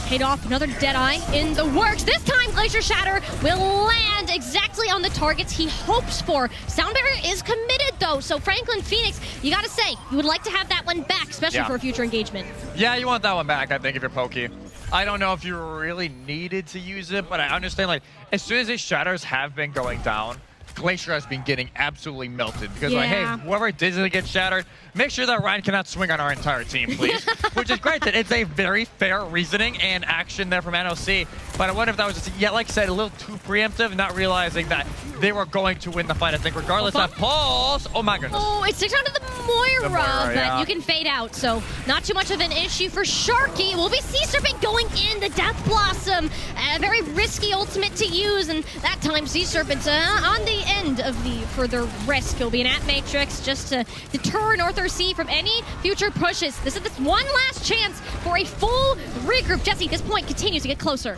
Paid off, another Deadeye in the works. This time, Glacier Shatter will land exactly on the targets he hopes for. Sound Barrier is committed, though. go. So Franklin Phoenix, you got to say, you would like to have that one back, especially for a future engagement. Yeah, you want that one back, I think, if you're Pokey. I don't know if you really needed to use it, but I understand, like, as soon as these shatters have been going down, Glacier has been getting absolutely melted because, like, hey, whoever didn't get shattered, make sure that Ryan cannot swing on our entire team, please. Which is great that it's a very fair reasoning and action there from NOC. But I wonder if that was just, like I said, a little too preemptive, not realizing that they were going to win the fight, I think, regardless of Pulse. Oh, my goodness. Oh, it's 6 onto the Moira, but yeah. you can fade out, so not too much of an issue for Sharky. Will be Sea Serpent going in, the Death Blossom. A very risky ultimate to use, and that time Sea Serpent's on the end of the further risk. He'll be an At Matrix just to deter North RC from any future pushes. This is this one last chance for a full regroup. Jesse, at this point, continues to get closer.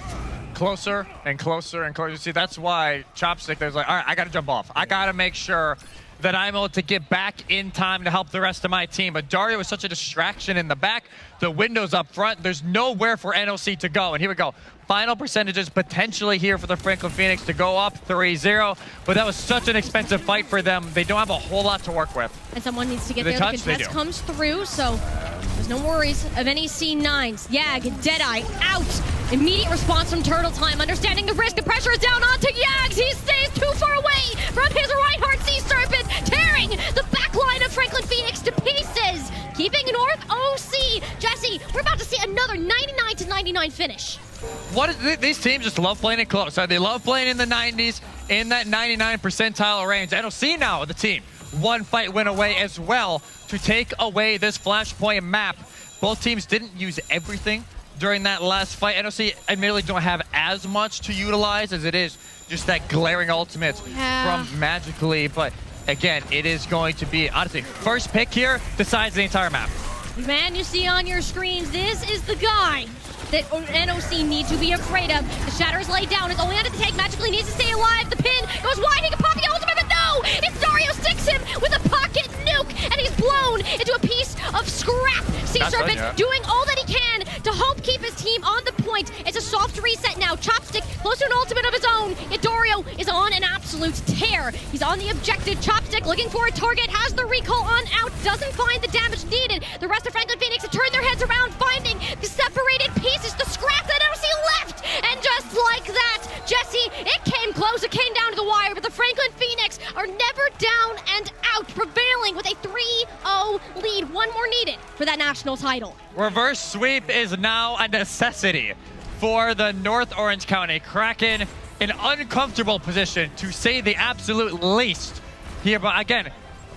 Closer and closer and closer. See, that's why Chopstick there's like, all right, I got to jump off. I got to make sure that I'm able to get back in time to help the rest of my team. But Dario is such a distraction in the back. The window's up front. There's nowhere for NOC to go. And here we go. Final percentages potentially here for the Franklin Phoenix to go up 3-0. But that was such an expensive fight for them. They don't have a whole lot to work with. And someone needs to get The there. touch, The contest comes through, so there's no worries of any C9s. Yag, Deadeye, out. Immediate response from Turtle Time. Understanding the risk, the pressure is down onto Yags. He stays too far away from his Reinhardt Sea Serpent, tearing the back line of Franklin Phoenix to pieces. Keeping North OC. Jesse, we're about to see another 99-99 finish. These teams just love playing it close. They love playing in the 90s, in that 99 percentile range. NOC now, the team, one fight win away as well to take away this Flashpoint map. Both teams didn't use everything during that last fight. NOC admittedly don't have as much to utilize as it is just that glaring ultimate from Magically. But again, it is going to be, honestly, first pick here decides the entire map. Man, you see on your screens, this is the guy that NOC need to be afraid of. The Shatter's laid down. It's only under the take. Magically needs to stay alive. The pin goes wide. He can pop the ultimate, but no! It's Dario sticks him with a pocket nuke, and he's blown into a piece of scrap. Sea Serpent doing all that he can to help keep his team on the point. It's a soft reset now. Chopstick close to an ultimate of his own. Yet Dario is on an absolute tear. He's on the objective. Chopstick looking for a target, has the recall on out, doesn't find the damage needed. The rest of Franklin Phoenix have turned their heads around, finding the separated pieces, the scrap that NOC left. And just like that, Jesse, it came close. It came down to the wire, but the Franklin Phoenix are never down and out, prevailing with a 3-0 lead. One more needed for that national title. Reverse sweep is now a necessity for the North Orange County Kraken. An uncomfortable position, to say the absolute least here. But again,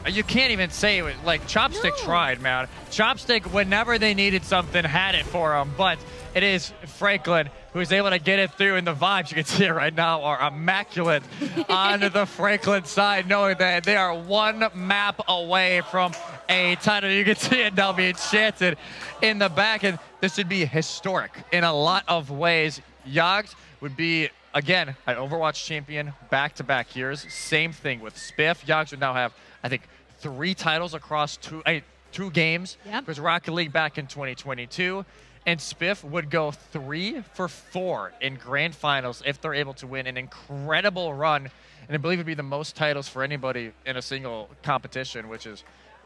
you can't even say it. Like, Chopstick tried, man. Chopstick, whenever they needed something, had it for them. But it is Franklin who is able to get it through, and the vibes you can see it right now are immaculate on the Franklin side, knowing that they are one map away from a title. You can see it now being chanted in the back, and this would be historic in a lot of ways. Yogs would be, again, an Overwatch champion back-to-back years. Same thing with Spiff. Yogs would now have, I think, 3 titles across two games. Because Rocket League back in 2022. And Spiff would go 3 for 4 in grand finals if they're able to win an incredible run. And I believe it'd be the most titles for anybody in a single competition, which is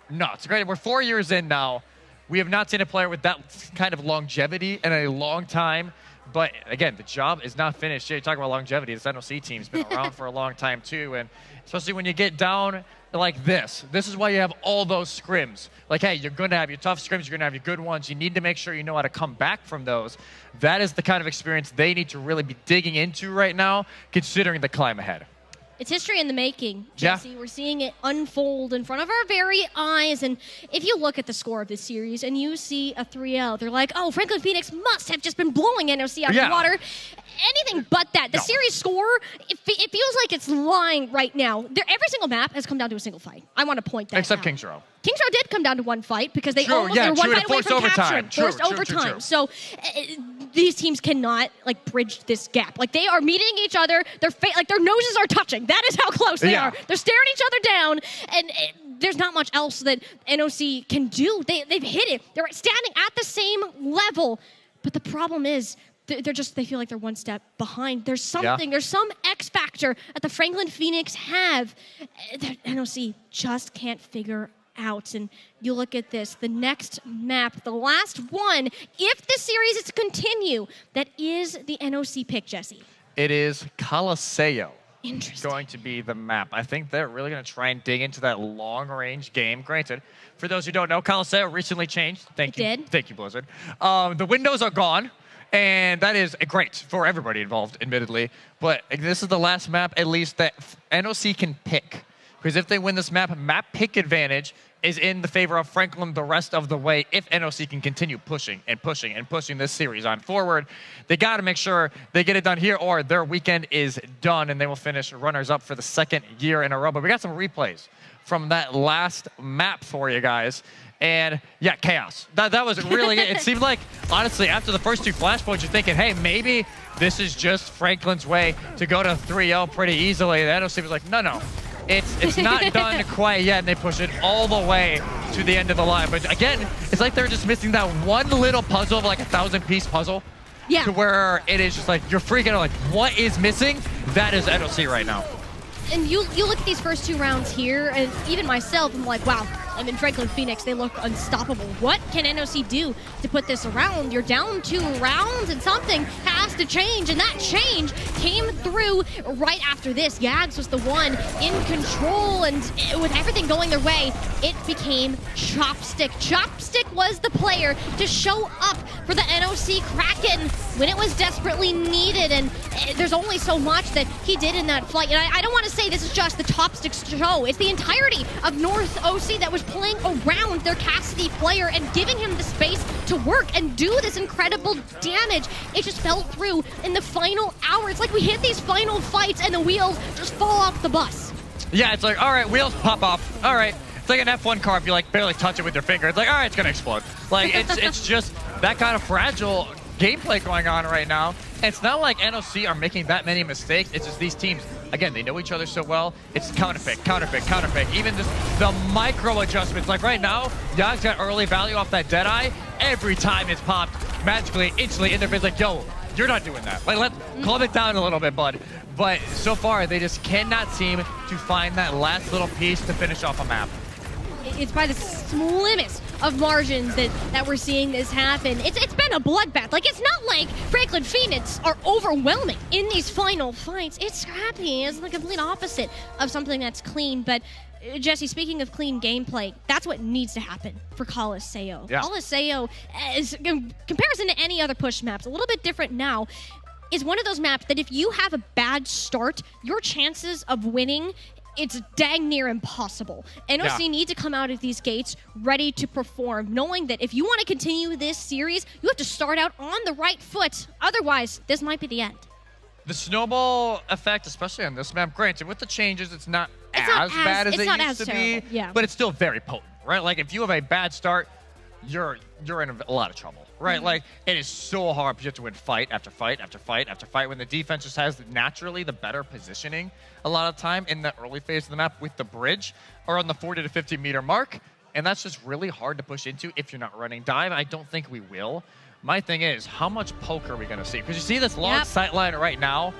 nuts. Great. We're 4 years in now. We have not seen a player with that kind of longevity in a long time. But again, the job is not finished. Yeah, you talk about longevity. This NOC team's been around for a long time too. And especially when you get down like this is why you have all those scrims. Like, hey, you're going to have your tough scrims, you're going to have your good ones. You need to make sure you know how to come back from those. That is the kind of experience they need to really be digging into right now, considering the climb ahead. It's history in the making, Jesse. Yeah. We're seeing it unfold in front of our very eyes. And if you look at the score of this series and you see a 3-0, they're like, oh, Franklin Phoenix must have just been blowing NOC out of the water. Anything but that. The series score, it feels like it's lying right now. Every single map has come down to a single fight. I want to point that Except out. King's Row. King's Row did come down to one fight because they were one fight away from capturing. Forced overtime. So these teams cannot bridge this gap. Like, they are meeting each other. Their noses are touching. That is how close they are. They're staring each other down, and there's not much else that NOC can do. They've hit it. They're standing at the same level. But the problem is, they feel like they're one step behind. There's something, there's some X factor that the Franklin Phoenix have that NOC just can't figure out. And you look at this, the next map, the last one, if the series is to continue, that is the NOC pick, Jesse. It is Colosseo. Interesting. Going to be the map. I think they're really going to try and dig into that long-range game. Granted, for those who don't know, Colosseo recently changed. Thank you, Blizzard. The windows are gone, and that is great for everybody involved, admittedly. But this is the last map, at least, that NOC can pick. Because if they win this map, map pick advantage is in the favor of Franklin the rest of the way if NOC can continue pushing and pushing and pushing this series on forward. They got to make sure they get it done here or their weekend is done and they will finish runners-up for the second year in a row. But we got some replays from that last map for you guys. And yeah, chaos. That was really it. It seemed like, honestly, after the first two flashpoints, you're thinking, hey, maybe this is just Franklin's way to go to 3-0 pretty easily. The NOC was like, no. It's not done quite yet, and they push it all the way to the end of the line. But again, it's like they're just missing that one little puzzle of like a 1,000-piece puzzle. Yeah. To where it is just like, you're freaking out, like, what is missing? That is NOC right now. And you look at these first two rounds here, and even myself, I'm like, wow, I'm in Franklin Phoenix. They look unstoppable. What can NOC do to put this around? You're down 2 rounds, and something has to change, and that change came through right after this. Yags was the one in control, and with everything going their way, it became Chopstick. Chopstick was the player to show up for the NOC Kraken when it was desperately needed, and there's only so much that he did in that fight. And I don't want to say this is just the Chopstick show. It's the entirety of North OC that was playing around their Cassidy player and giving him the space to work and do this incredible damage. It just fell through in the final hour. It's like we hit these final fights and the wheels just fall off the bus. Yeah, it's like, all right, wheels pop off. All right. It's like an F1 car if you like barely touch it with your finger. It's like, all right, it's gonna explode. Like it's just that kind of fragile gameplay going on right now. And it's not like NOC are making that many mistakes. It's just these teams, again, they know each other so well. It's counterpick. Even just the micro adjustments. Like right now, Yags got early value off that Deadeye. Every time it's popped, magically, instantly, in their face, like, yo, you're not doing that. Like, let's calm it down a little bit, bud. But so far, they just cannot seem to find that last little piece to finish off a map. It's by the slimmest of margins that we're seeing this happen. It's been a bloodbath. Like, it's not like Franklin Phoenix are overwhelming in these final fights. It's scrappy. It's the complete opposite of something that's clean. But Jesse, speaking of clean gameplay, that's what needs to happen for Colosseo. Yeah. Colosseo, is, in comparison to any other push maps, a little bit different now, is one of those maps that if you have a bad start, your chances of winning, it's dang near impossible. NOC need to come out of these gates ready to perform, knowing that if you want to continue this series, you have to start out on the right foot. Otherwise, this might be the end. The snowball effect, especially on this map, granted, with the changes, it's not as bad as it used to be, but it's still very potent, right? Like, if you have a bad start, you're in a lot of trouble, right? Like, it is so hard. You have to win fight after fight after fight after fight when the defense just has naturally the better positioning a lot of time in the early phase of the map with the bridge or on the 40 to 50 meter mark. And that's just really hard to push into if you're not running dive. I don't think we will. My thing is, how much poke are we going to see? Because you see this long sight line right now,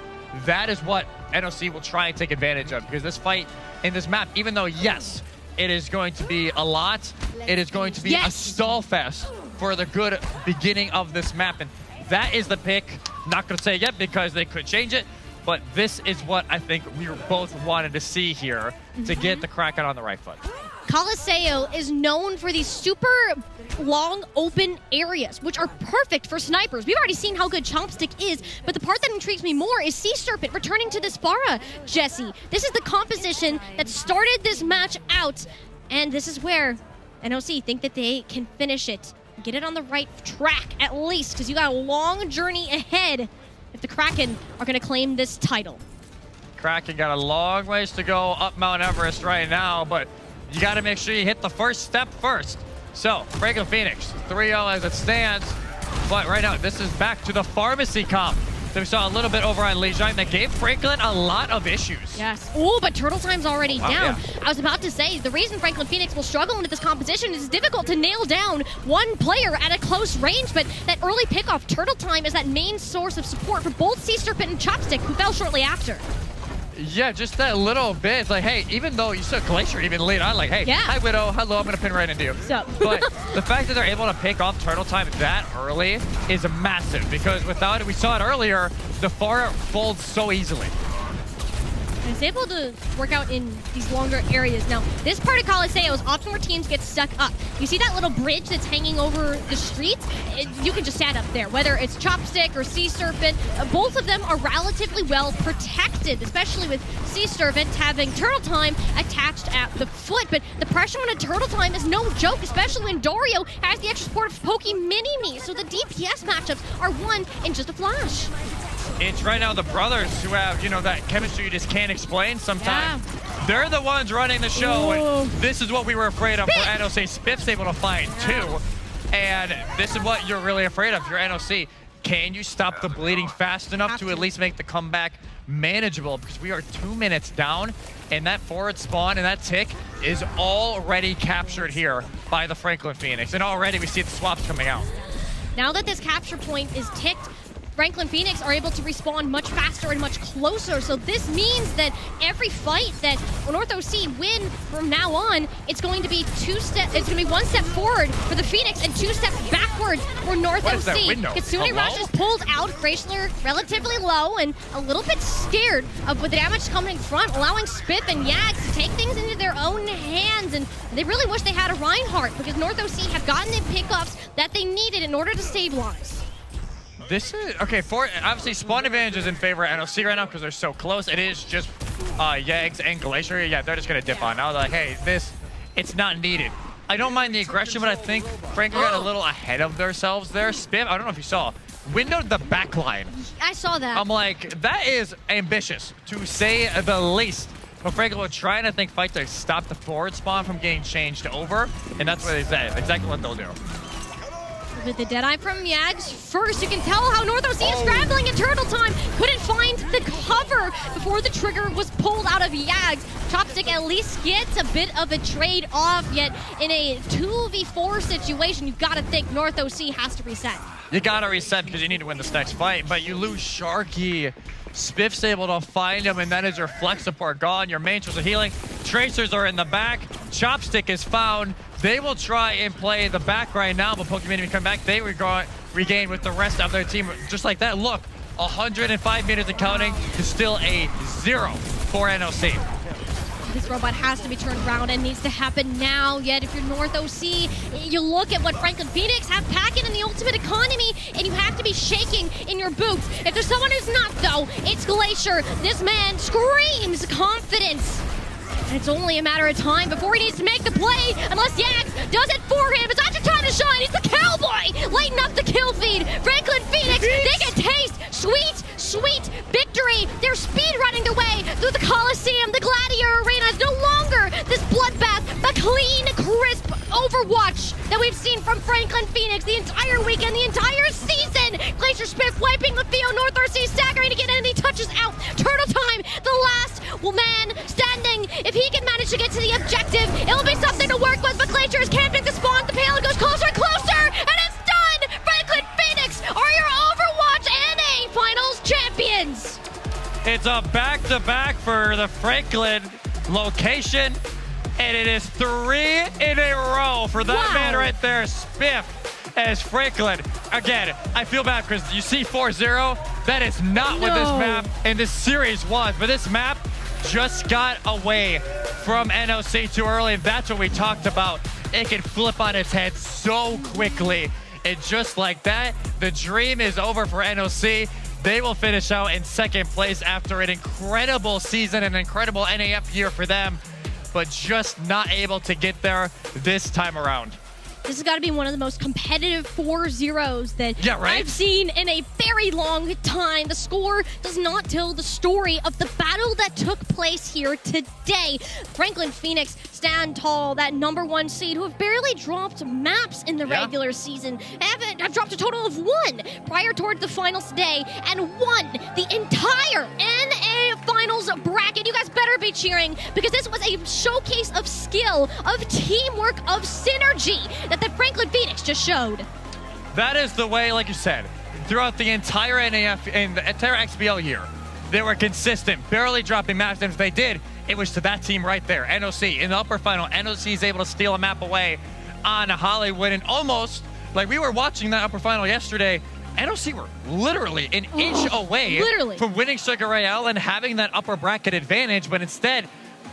that is what NOC will try and take advantage of. Because this fight in this map, even though, yes, it is going to be a lot, it is going to be a stall fest for the good beginning of this map. And that is the pick. Not going to say it yet because they could change it. But this is what I think we both wanted to see here to get the Kraken on the right foot. Colosseo is known for these super long open areas, which are perfect for snipers. We've already seen how good Chopstick is, but the part that intrigues me more is Sea Serpent returning to this Spara, Jesse. This is the composition that started this match out, and this is where NOC think that they can finish it. Get it on the right track, at least, because you got a long journey ahead if the Kraken are going to claim this title. Kraken got a long ways to go up Mount Everest right now, but you got to make sure you hit the first step first. So, Franklin Phoenix, 3-0 as it stands. But right now, this is back to the pharmacy comp. that we saw a little bit over on Lijiang that gave Franklin a lot of issues. Yes. Oh, but Turtle Time's already Wow, down. yeah. I was about to say, the reason Franklin Phoenix will struggle into this competition is it's difficult to nail down one player at a close range, but that early pickoff, Turtle Time, is that main source of support for both Sea Serpent and Chopstick, who fell shortly after. Yeah, just that little bit. It's like, hey, even though you saw Glacier even late on, like, hey, Yeah. hi, Widow, hello, I'm going to pin right into you. Sup? But the fact that they're able to pick off Turtle Time that early is massive, because without it, we saw it earlier, the Pharah folds so easily. And it's able to work out in these longer areas. Now, this part of Coliseum is often where teams get stuck up. You see that little bridge that's hanging over the street? You can just stand up there, whether it's Chopstick or Sea Serpent. Both of them are relatively well protected, especially with Sea Serpent having Turtle Time attached at the foot. But the pressure on a Turtle Time is no joke, especially when Dario has the extra support of Poke Mini-Me. So the DPS matchups are won in just a flash. It's right now the brothers who have, you know, that chemistry you just can't explain sometimes. Yeah. They're the ones running the show, and this is what we were afraid of for NOC. Spiff's able to find two, and this is what you're really afraid of. You're NOC. Can you stop the bleeding fast enough to at least make the comeback manageable? Because we are 2 minutes down, and that forward spawn and that tick is already captured here by the Franklin Phoenix, and already we see the swaps coming out. Now that this capture point is ticked, Franklin Phoenix are able to respawn much faster and much closer. So this means that every fight that North OC win from now on, it's going to be it's going to be 1 step forward for the Phoenix and 2 steps backwards for North What OC. is that window? Kitsune Hello? Rush is pulled out, Gracler relatively low and a little bit scared of the damage coming in front, allowing Spiff and Yags to take things into their own hands. And they really wish they had a Reinhardt, because North OC have gotten the pickups that they needed in order to stabilize. This is, okay, obviously spawn advantage is in favor of NOC right now because they're so close. It is just Yags and Glacier. Yeah, they're just going to dip on now. They're like, hey, it's not needed. I don't mind the aggression, but I think Franklin got a little ahead of themselves there. Spiff, I don't know if you saw, windowed the back line. I saw that. I'm like, that is ambitious, to say the least. But Franklin was trying to fight to stop the forward spawn from getting changed over, and that's what they said, exactly what they'll do. With the Deadeye from Yags first, you can tell how North OC is scrambling in Turtle Time. Couldn't find the cover before the trigger was pulled out of Yags. Chopstick at least gets a bit of a trade off, yet in a 2v4 situation, you've got to think North OC has to reset. You gotta reset because you need to win this next fight, but you lose Sharky. Spiff's able to find him, and then is your flex support gone. Your main source of healing. Tracers are in the back. Chopstick is found. They will try and play the back right now, but Pokemon will come back. They regain with the rest of their team. Just like that, look, 105 meters and counting is still a 0 for NOC. This robot has to be turned around and needs to happen now. Yet if you're North OC, you look at what Franklin Phoenix have packed in the Ultimate Economy, and you have to be shaking in your boots. If there's someone who's not, though, it's Glacier. This man screams confidence. And it's only a matter of time before he needs to make the play, unless Yags does it for him. It's not your time to shine. He's the cowboy, lighting up the kill feed. Franklin Phoenix, they can taste sweet victory. They're speed running their way through the Coliseum. The Gladiator Arena is no longer this bloodbath, but clean, crisp Overwatch that we've seen from Franklin Phoenix the entire weekend, the entire season. Glacier Spiff wiping the field. North RC staggering to get in, and he touches out. Turtle Time, the last man standing. If he can manage to get to the objective, it'll be something to work with, but Glacier is camping the spawn. The payload goes closer and closer, and it's done! Franklin Phoenix are your Overwatch NA Finals champions! It's a back-to-back for the Franklin location, and it is 3 in a row for that man right there, Spiff, as Franklin. Again, I feel bad because you see 4-0. That is not what this map and this series was, but this map just got away from NOC too early, and that's what we talked about. It can flip on its head so quickly, and just like that, the dream is over for NOC. They will finish out in second place after an incredible season, an incredible NAF year for them, but just not able to get there this time around. This has got to be one of the most competitive 4-0s that I've seen in a very long time. The score does not tell the story of the battle that took place here today. Franklin Phoenix stand tall, that #1 seed who have barely dropped maps in the regular season. Have dropped a total of 1 prior toward the finals today and won the entire NA Finals bracket. You guys better be cheering because this was a showcase of skill, of teamwork, of synergy that the Franklin Phoenix just showed. That is the way, like you said, throughout the entire NAF and the entire XBL year, they were consistent, barely dropping maps, and if they did, it was to that team right there, NOC. In the upper final, NOC is able to steal a map away on Hollywood, and almost, like we were watching that upper final yesterday, NOC were literally an inch away from winning Sugar Royale and having that upper bracket advantage, but instead,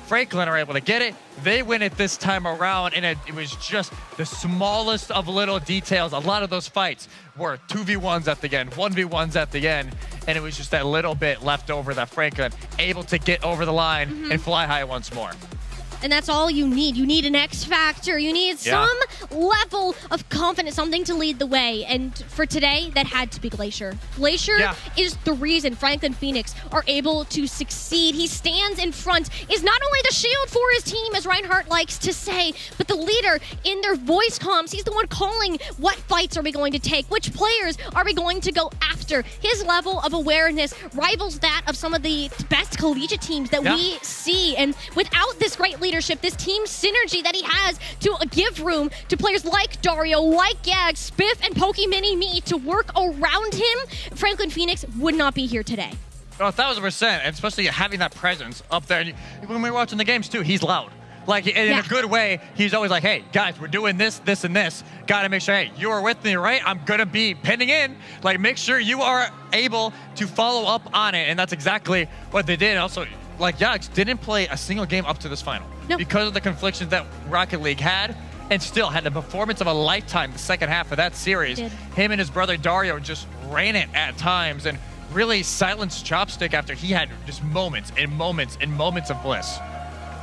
Franklin are able to get it. They win it this time around, and it was just the smallest of little details. A lot of those fights were 2v1s at the end, 1v1s at the end, and it was just that little bit left over that Franklin able to get over the line and fly high once more. And that's all you need. You need an X factor. You need some level of confidence, something to lead the way. And for today, that had to be Glacier. Glacier is the reason Franklin Phoenix are able to succeed. He stands in front, is not only the shield for his team, as Reinhardt likes to say, but the leader in their voice comms. He's the one calling what fights are we going to take, which players are we going to go after. His level of awareness rivals that of some of the best collegiate teams that we see. And without this great leadership, this team synergy that he has to give room to players like Dario, like Gag, Spiff, and Pokimini to work around him, Franklin Phoenix would not be here today. Oh, 1,000%, and especially having that presence up there. And when we're watching the games too, he's loud. Like, in a good way, he's always like, hey, guys, we're doing this, this, and this. Gotta make sure, hey, you are with me, right? I'm gonna be pinning in. Like, make sure you are able to follow up on it, and that's exactly what they did. Also, like, Yags didn't play a single game up to this final because of the conflictions that Rocket League had, and still had the performance of a lifetime the second half of that series. Him and his brother Dario just ran it at times and really silenced Chopstick after he had just moments and moments and moments of bliss.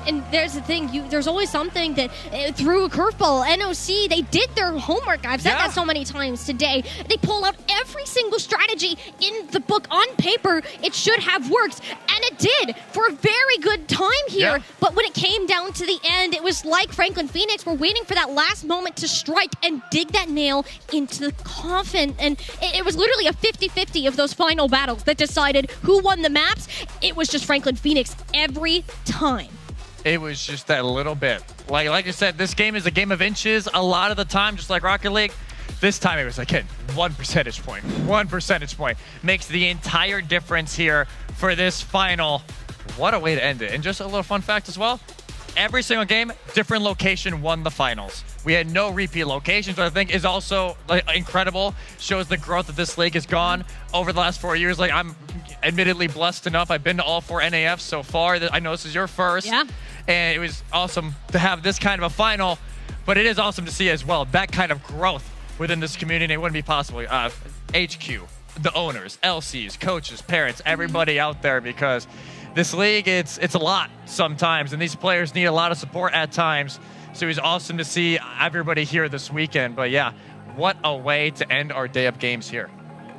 And there's the thing, there's always something that through a curveball, NOC, they did their homework. I've said that so many times today. They pull out every single strategy in the book on paper. It should have worked, and it did for a very good time here. But when it came down to the end, it was like Franklin Phoenix were waiting for that last moment to strike and dig that nail into the coffin. And it was literally a 50-50 of those final battles that decided who won the maps. It was just Franklin Phoenix every time. It was just that little bit. Like I said, this game is a game of inches a lot of the time, just like Rocket League. This time it was like, hit 1 percentage point. 1 percentage point makes the entire difference here for this final. What a way to end it. And just a little fun fact as well. Every single game, different location won the finals. We had no repeat locations, which I think is also incredible. Shows the growth that this league has gone over the last 4 years. Like, I'm admittedly blessed enough. I've been to all 4 NAFs so far. I know this is your first. Yeah. And it was awesome to have this kind of a final, but it is awesome to see as well that kind of growth within this community. It wouldn't be possible. HQ, the owners, LCs, coaches, parents, everybody out there, because this league, it's a lot sometimes, and these players need a lot of support at times. So it was awesome to see everybody here this weekend. But yeah, what a way to end our day of games here.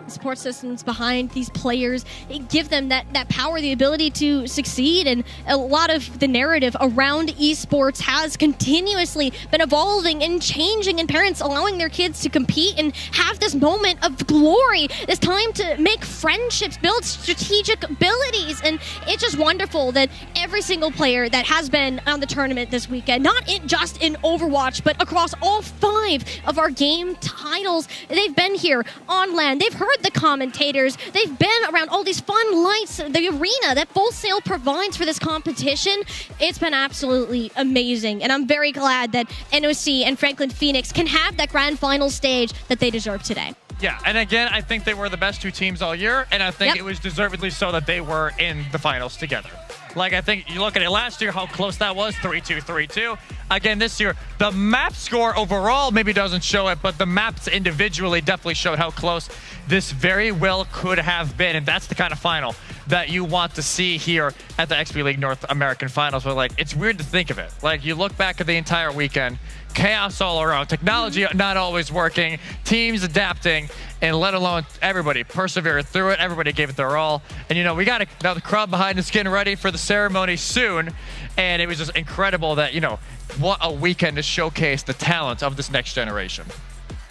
The support systems behind these players, give them that power, the ability to succeed. And a lot of the narrative around esports has continuously been evolving and changing, and parents allowing their kids to compete and have this moment of glory, this time to make friendships, build strategic abilities. And it's just wonderful that every single player that has been on the tournament this weekend, not just in Overwatch, but across all 5 of our game titles, they've been here on LAN. They've heard the commentators. They've been around all these fun lights, the arena that Full Sail provides for this competition. It's been absolutely amazing, and I'm very glad that NOC and Franklin Phoenix can have that grand final stage that they deserve today. Yeah, and again, I think they were the best 2 teams all year, and I think it was deservedly so that they were in the finals together. Like, I think you look at it last year, how close that was, 3-2, 3-2. Again, this year, the map score overall maybe doesn't show it, but the maps individually definitely showed how close this very well could have been. And that's the kind of final that you want to see here at the XP League North American Finals. But like, it's weird to think of it. Like, you look back at the entire weekend, chaos all around, technology not always working, teams adapting, and let alone everybody persevered through it. Everybody gave it their all. And, you know, we got now the crowd behind us getting ready for the ceremony soon. And it was just incredible that, you know, what a weekend to showcase the talent of this next generation.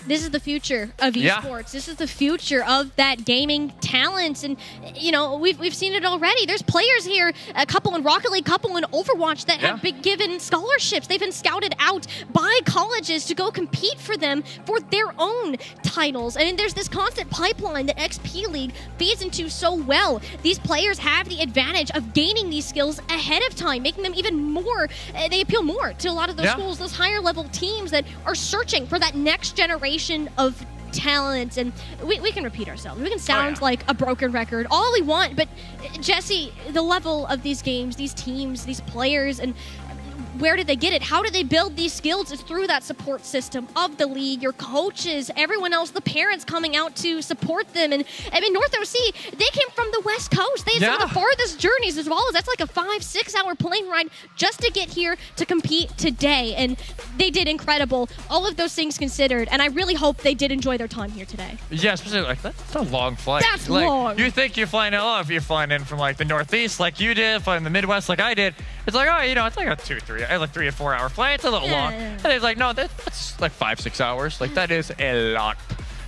This is the future of esports. This is the future of that gaming talent. And, you know, we've seen it already. There's players here, a couple in Rocket League, a couple in Overwatch that have been given scholarships. They've been scouted out by colleges to go compete for them for their own titles. And there's this constant pipeline that XP League feeds into so well. These players have the advantage of gaining these skills ahead of time, making them even more, they appeal more to a lot of those schools, those higher level teams that are searching for that next generation of talent. And we can repeat ourselves. We can sound like a broken record all we want, but Jesse, the level of these games, these teams, these players, and where did they get it? How did they build these skills? It's through that support system of the league, your coaches, everyone else, the parents coming out to support them. And I mean, North OC, they came from the West Coast. They had some of the farthest journeys as well. That's like a 5-6 hour plane ride just to get here to compete today. And they did incredible. All of those things considered. And I really hope they did enjoy their time here today. Yeah, especially like that's a long flight. That's like, long. You think you're flying if you're flying in from like the Northeast like you did, flying the Midwest like I did. It's like, oh, you know, it's like a 3 to 4 hour flight. It's a little long. And it's like, no, that's like 5-6 hours. Like, that is a lot.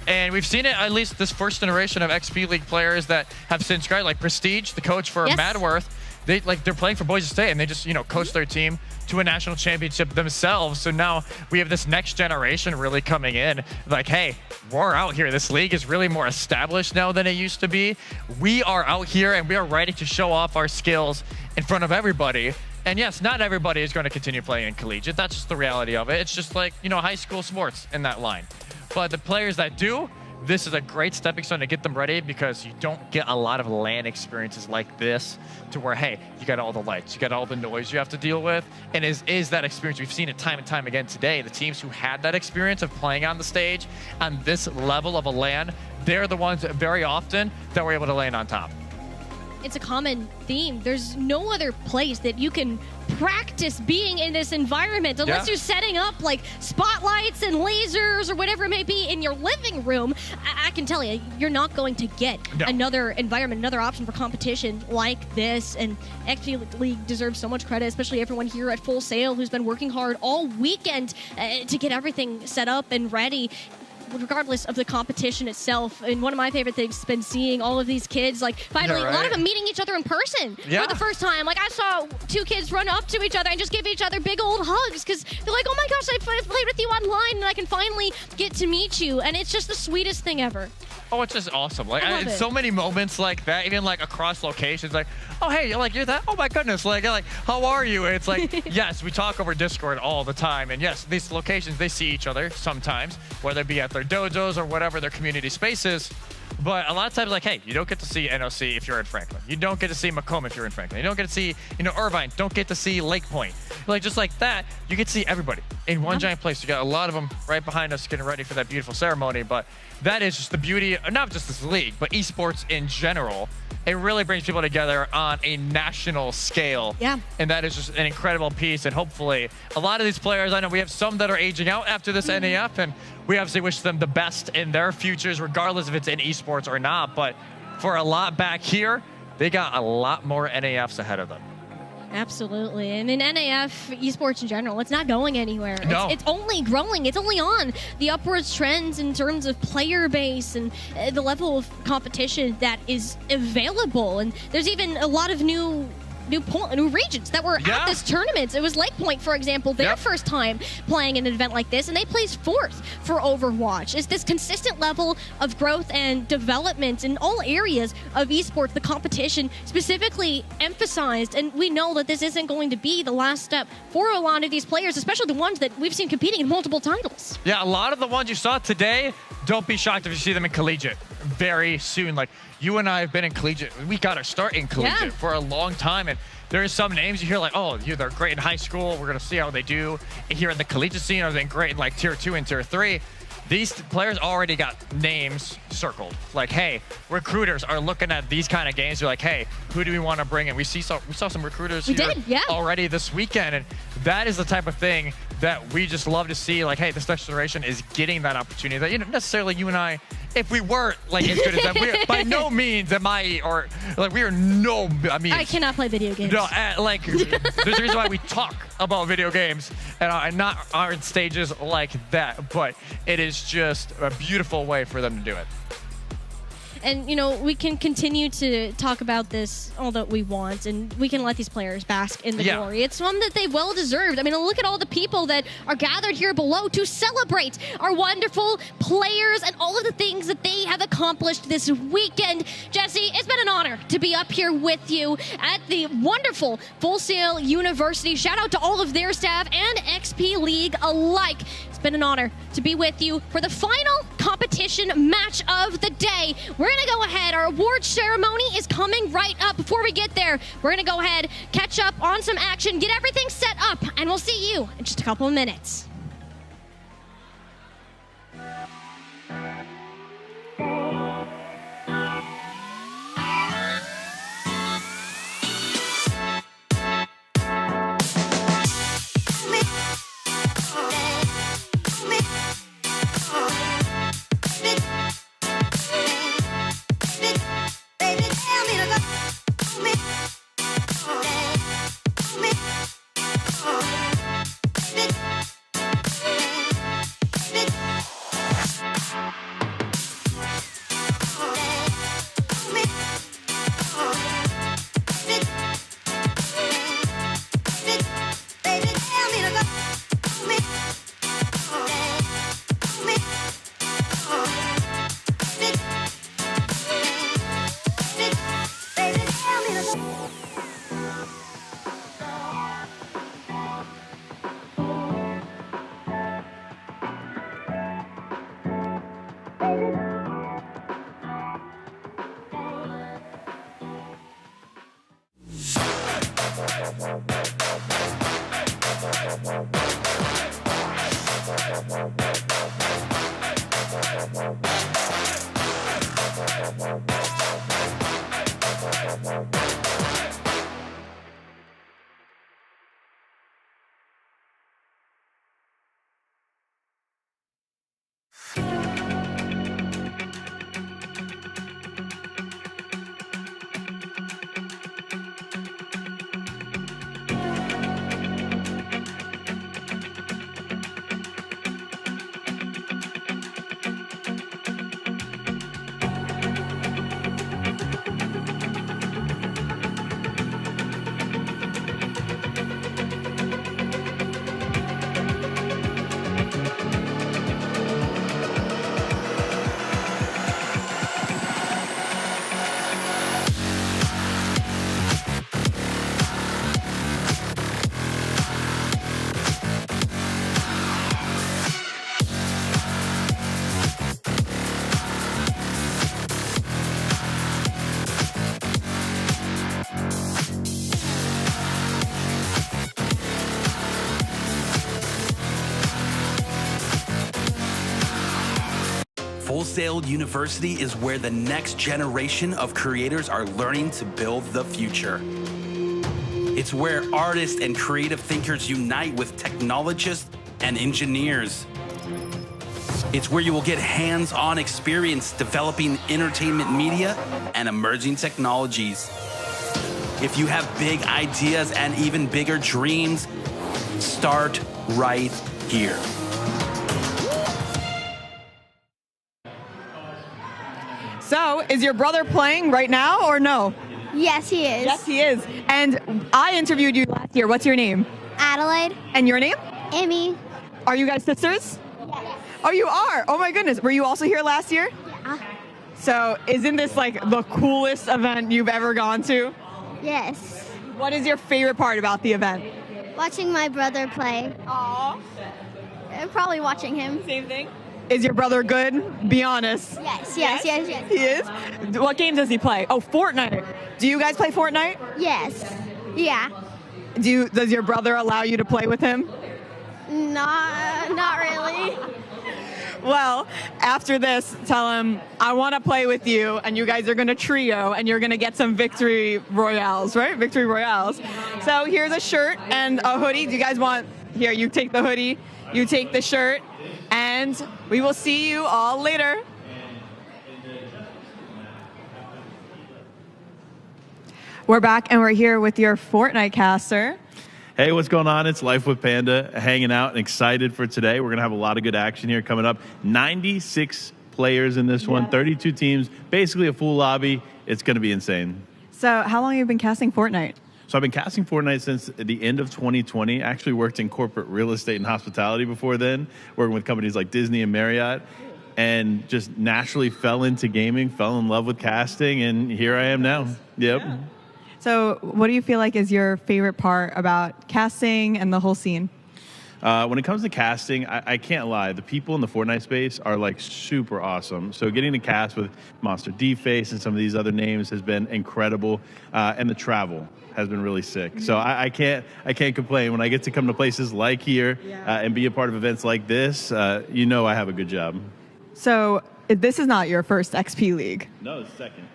And we've seen it, at least this first generation of XP League players that have since graduated, like Prestige, the coach for Madworth. They're playing for Boise State, and they just, you know, coach their team to a national championship themselves. So now we have this next generation really coming in. Like, hey, we're out here. This league is really more established now than it used to be. We are out here, and we are ready to show off our skills in front of everybody. And yes, not everybody is going to continue playing in collegiate. That's just the reality of it. It's just like, you know, high school sports in that line. But the players that do, this is a great stepping stone to get them ready, because you don't get a lot of LAN experiences like this to where, hey, you got all the lights, you got all the noise you have to deal with. And is that experience, we've seen it time and time again today, the teams who had that experience of playing on the stage on this level of a LAN, they're the ones that very often that were able to land on top. It's a common theme. There's no other place that you can practice being in this environment unless you're setting up like spotlights and lasers or whatever it may be in your living room. I can tell you, you're not going to get another environment, another option for competition like this. And XP League deserves so much credit, especially everyone here at Full Sail who's been working hard all weekend to get everything set up and ready, regardless of the competition itself. And one of my favorite things has been seeing all of these kids, like, finally, a lot of them meeting each other in person for the first time. Like, I saw 2 kids run up to each other and just give each other big old hugs, because they're like, oh my gosh, I played with you online and I can finally get to meet you. And it's just the sweetest thing ever. Oh, it's just awesome. Like, it's so many moments like that, even like across locations. Like, oh, hey, you're that? Oh my goodness. Like, how are you? And it's like, yes, we talk over Discord all the time. And yes, these locations, they see each other sometimes, whether it be at their dojos or whatever their community space is. But a lot of times, like, hey, you don't get to see NOC if you're in Franklin. You don't get to see Macomb if you're in Franklin. You don't get to see, you know, Irvine. Don't get to see Lake Point. Like, just like that, you get to see everybody in one giant place. You got a lot of them right behind us getting ready for that beautiful ceremony. But that is just the beauty, not just this league, but esports in general. It really brings people together on a national scale. Yeah. And that is just an incredible piece. And hopefully, a lot of these players, I know we have some that are aging out after this NAF, and we obviously wish them the best in their futures, regardless if it's in esports or not. But for a lot back here, they got a lot more NAFs ahead of them. Absolutely. I mean, NAF, esports in general, it's not going anywhere. No. It's only growing. It's only on the upwards trends in terms of player base and the level of competition that is available. And there's even a lot of new regions that were at this tournament. It was Lake Point, for example, their first time playing an event like this, and they placed 4th for Overwatch. It's this consistent level of growth and development in all areas of esports, the competition specifically emphasized, and we know that this isn't going to be the last step for a lot of these players, especially the ones that we've seen competing in multiple titles. Yeah, a lot of the ones you saw today, don't be shocked if you see them in collegiate very soon. Like, you and I have been in collegiate. We got our start in collegiate for a long time, and there are some names you hear like, oh, they're great in high school. We're going to see how they do here in the collegiate scene. Or they're great in like tier 2 and tier 3. These players already got names circled. Like, hey, recruiters are looking at these kind of games. They're like, hey, who do we want to bring in? We saw some recruiters already this weekend, and that is the type of thing that we just love to see. Like, hey, this next generation is getting that opportunity that necessarily you and I, if we weren't like as good as them, we're by no means am I, or like we are no. I mean, I cannot play video games. No, like there's a reason why we talk about video games and not on stages like that. But it is just a beautiful way for them to do it. And, you know, we can continue to talk about this all that we want, and we can let these players bask in the glory. It's one that they well deserved. I mean, look at all the people that are gathered here below to celebrate our wonderful players and all of the things that they have accomplished this weekend. Jesse, it's been an honor to be up here with you at the wonderful Full Sail University. Shout out to all of their staff and XP League alike. It's been an honor to be with you for the final competition match of the day. We're going to go ahead. Our award ceremony is coming right up. Before we get there, we're going to go ahead, catch up on some action, get everything set up, and we'll see you in just a couple of minutes. Full Sail University is where the next generation of creators are learning to build the future. It's where artists and creative thinkers unite with technologists and engineers. It's where you will get hands-on experience developing entertainment media and emerging technologies. If you have big ideas and even bigger dreams, start right here. So, is your brother playing right now or no? Yes, he is. Yes, he is. And I interviewed you last year. What's your name? Adelaide. And your name? Emmy. Are you guys sisters? Yes. Oh, you are? Oh my goodness. Were you also here last year? Yeah. So, isn't this like the coolest event you've ever gone to? Yes. What is your favorite part about the event? Watching my brother play. Aww. Probably watching him. Same thing? Is your brother good? Be honest. Yes. He is? What game does he play? Oh, Fortnite. Do you guys play Fortnite? Yes. Yeah. Does your brother allow you to play with him? Not really. Well, after this, tell him, I want to play with you, and you guys are going to trio, and you're going to get some victory royales, right? Victory royales. So here's a shirt and a hoodie. Do you guys want, here, you take the hoodie, you take the shirt, and we will see you all later. We're back, and we're here with your Fortnite caster. Hey, what's going on? It's Life with Panda, hanging out and excited for today. We're going to have a lot of good action here coming up. 96 players in this one, 32 teams, basically a full lobby. It's going to be insane. So how long have you been casting Fortnite? So I've been casting Fortnite since the end of 2020. I actually worked in corporate real estate and hospitality before then, working with companies like Disney and Marriott, and just naturally fell into gaming, fell in love with casting, and here I am now. Yep. Yeah. So what do you feel like is your favorite part about casting and the whole scene? When it comes to casting, I can't lie. The people in the Fortnite space are like super awesome. So getting to cast with Monster D-Face and some of these other names has been incredible. And the travel has been really sick. So I can't complain. When I get to come to places like here and be a part of events like this, you know I have a good job. So this is not your first XP League. No, it's second.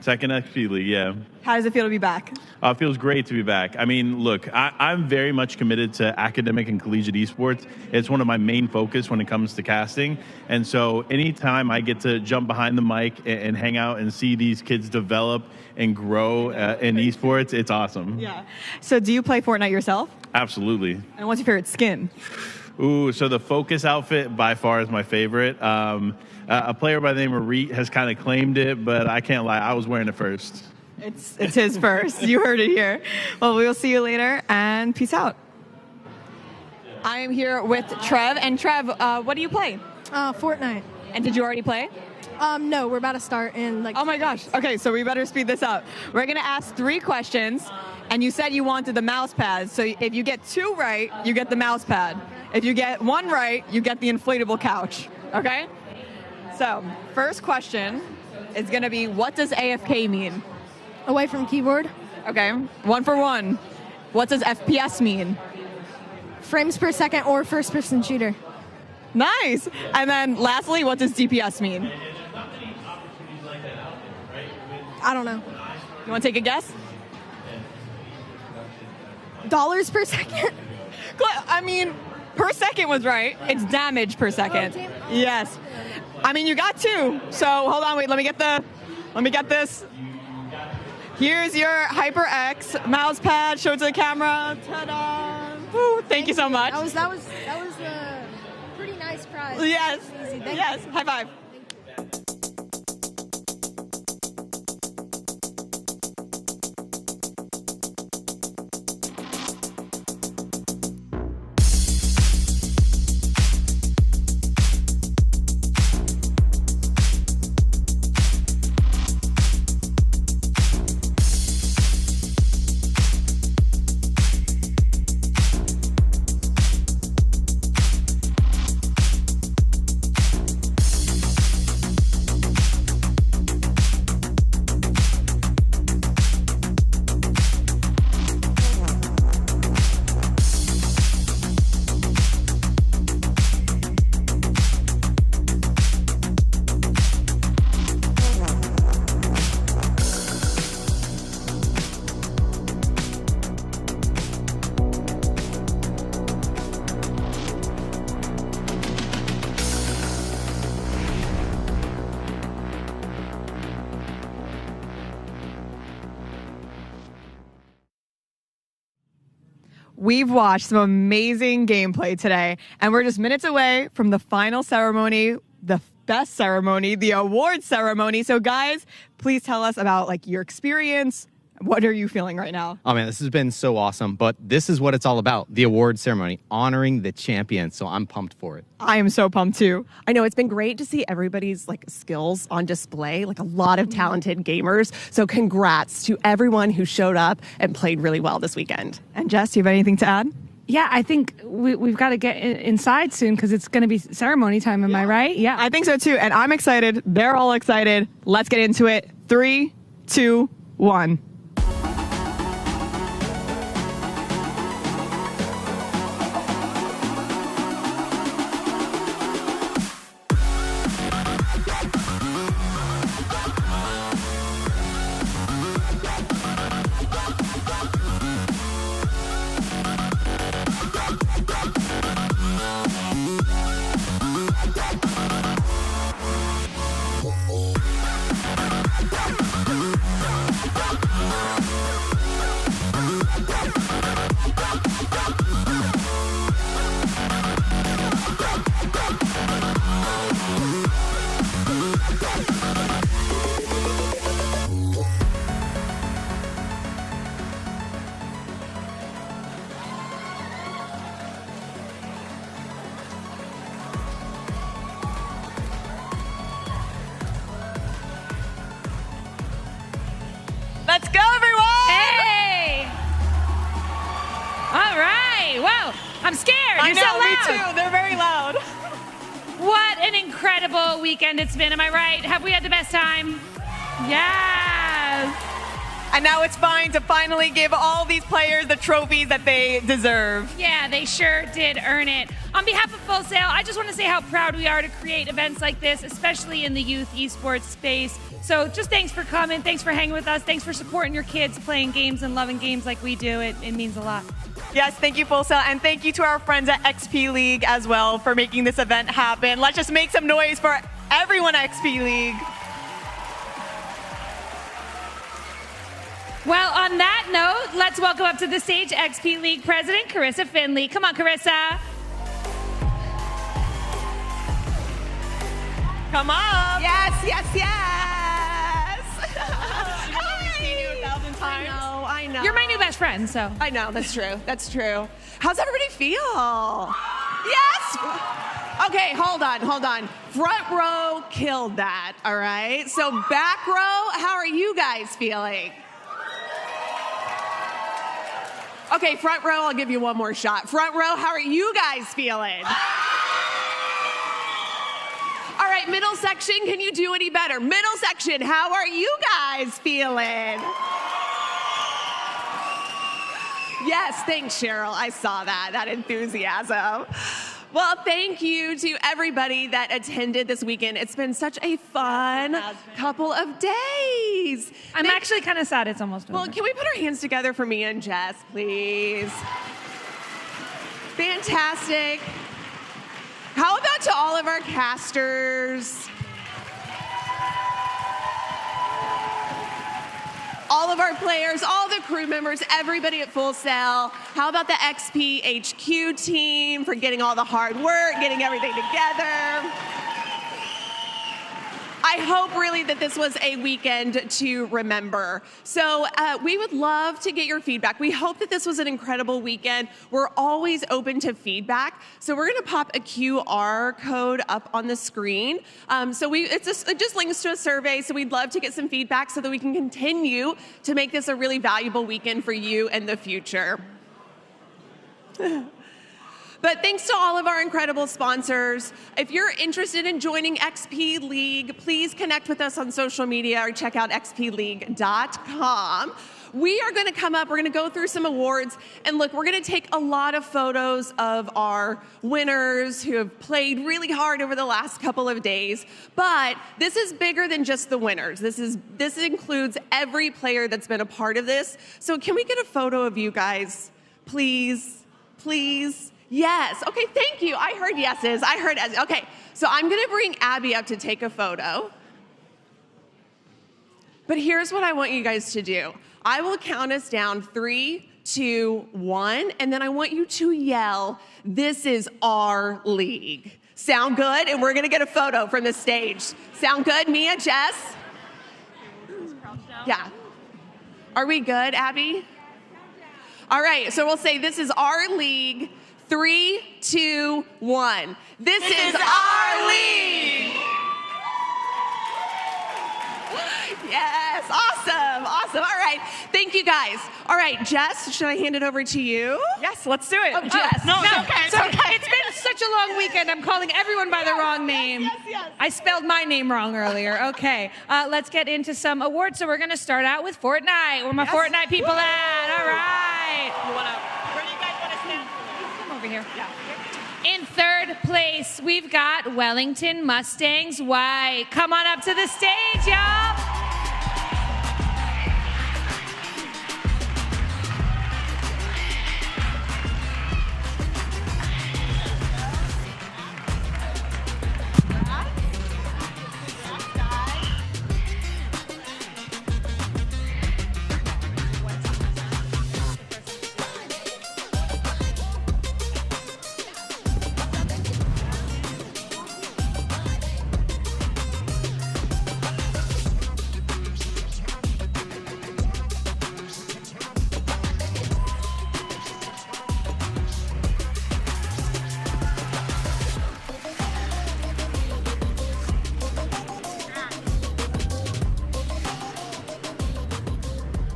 Second XP League, yeah. How does it feel to be back? It feels great to be back. I mean, look, I'm very much committed to academic and collegiate esports. It's one of my main focus when it comes to casting. And so anytime I get to jump behind the mic and hang out and see these kids develop and grow in esports, it's awesome. Yeah. So do you play Fortnite yourself? Absolutely. And what's your favorite skin? Ooh, so the Focus outfit by far is my favorite. A player by the name of Reet has kind of claimed it, but I can't lie, I was wearing it first. It's his first. You heard it here. Well, we'll see you later, and peace out. I am here with Trev, and Trev, what do you play? Fortnite. And did you already play? No, we're about to start in like. Oh my gosh. Okay, so we better speed this up. We're gonna ask 3 questions, and you said you wanted the mouse pad. So if you get 2 right, you get the mouse pad. If you get 1 right, you get the inflatable couch. Okay? So, first question is gonna be, what does AFK mean? Away from keyboard. Okay, 1 for 1. What does FPS mean? Frames per second or first person shooter. Nice. And then lastly, what does DPS mean? I don't know. You want to take a guess? Dollars per second? I mean, per second was right. It's damage per second. Yes. I mean, you got 2. So hold on, wait. Let me get this. Here's your HyperX mouse pad. Show it to the camera. Ta-da! Woo, thank you so much. That was a pretty nice prize. Yes. Easy. Yes. High five. We've watched some amazing gameplay today, and we're just minutes away from the final ceremony, the best ceremony, the award ceremony. So guys, please tell us about like your experience. What are you feeling right now? Oh man, this has been so awesome, but this is what it's all about, the award ceremony, honoring the champion. So I'm pumped for it. I am so pumped too. I know it's been great to see everybody's like skills on display, like a lot of talented gamers. So congrats to everyone who showed up and played really well this weekend. And Jess, do you have anything to add? Yeah, I think we've got to get inside soon because it's going to be ceremony time. Am I right? Yeah. I think so too. And I'm excited. They're all excited. Let's get into it. 3, 2, 1. Let's go, everyone! Hey! All right. Wow. I'm scared. I You're know, so loud. me too. They're very loud. What an incredible weekend it's been. Am I right? Have we had the best time? Yes. And now it's fine to finally give all these players the trophies that they deserve. Yeah, they sure did earn it. On behalf of Full Sail, I just want to say how proud we are to create events like this, especially in the youth esports space. So just thanks for coming. Thanks for hanging with us. Thanks for supporting your kids playing games and loving games like we do. It means a lot. Yes, thank you, Full Sail, and thank you to our friends at XP League as well for making this event happen. Let's just make some noise for everyone at XP League. Well, on that note, let's welcome up to the stage XP League President Carissa Finley. Come on, Carissa. Come on. Yes, yes, yes. I've seen you 1,000 times. I know. You're my new best friend, so. I know, that's true. That's true. How's everybody feel? Yes! Okay, hold on. Front row killed that, all right? So back row, how are you guys feeling? Okay, front row, I'll give you one more shot. Front row, how are you guys feeling? All right, middle section, can you do any better? Middle section, how are you guys feeling? Yes, thanks, Cheryl. I saw that enthusiasm. Well, thank you to everybody that attended this weekend. It's been such a fun couple of days. I'm actually kind of sad it's almost over. Well, can we put our hands together for me and Jess, please? Fantastic. How about to all of our casters? All of our players, all the crew members, everybody at Full Sail. How about the XP HQ team for getting all the hard work, getting everything together? I hope really that this was a weekend to remember. So we would love to get your feedback. We hope that this was an incredible weekend. We're always open to feedback. So we're gonna pop a QR code up on the screen. It just links to a survey. So we'd love to get some feedback so that we can continue to make this a really valuable weekend for you in the future. But thanks to all of our incredible sponsors. If you're interested in joining XP League, please connect with us on social media or check out xpleague.com. We are gonna come up, we're gonna go through some awards, and look, we're gonna take a lot of photos of our winners who have played really hard over the last couple of days, but this is bigger than just the winners. This includes every player that's been a part of this. So can we get a photo of you guys, please, please? Yes, okay, thank you. I heard yeses, okay. So I'm gonna bring Abby up to take a photo. But here's what I want you guys to do. I will count us down 3, 2, 1, and then I want you to yell, "This is our league." Sound good? And we're gonna get a photo from the stage. Sound good, Mia, Jess? Yeah. Are we good, Abby? All right, so we'll say, "This is our league." 3, 2, 1. This is our league. Yes, awesome. All right, thank you guys. All right, Jess, should I hand it over to you? Yes, let's do it. Oh, Jess. No, it's okay. It's okay. It's been such a long weekend. I'm calling everyone by the wrong name. Yes. I spelled my name wrong earlier. Okay, let's get into some awards. So we're going to start out with Fortnite. Where my Fortnite people at? All right. Where do you guys want to stand? Come over here. Yeah. In third place, we've got Wellington Mustangs White. Come on up to the stage, y'all.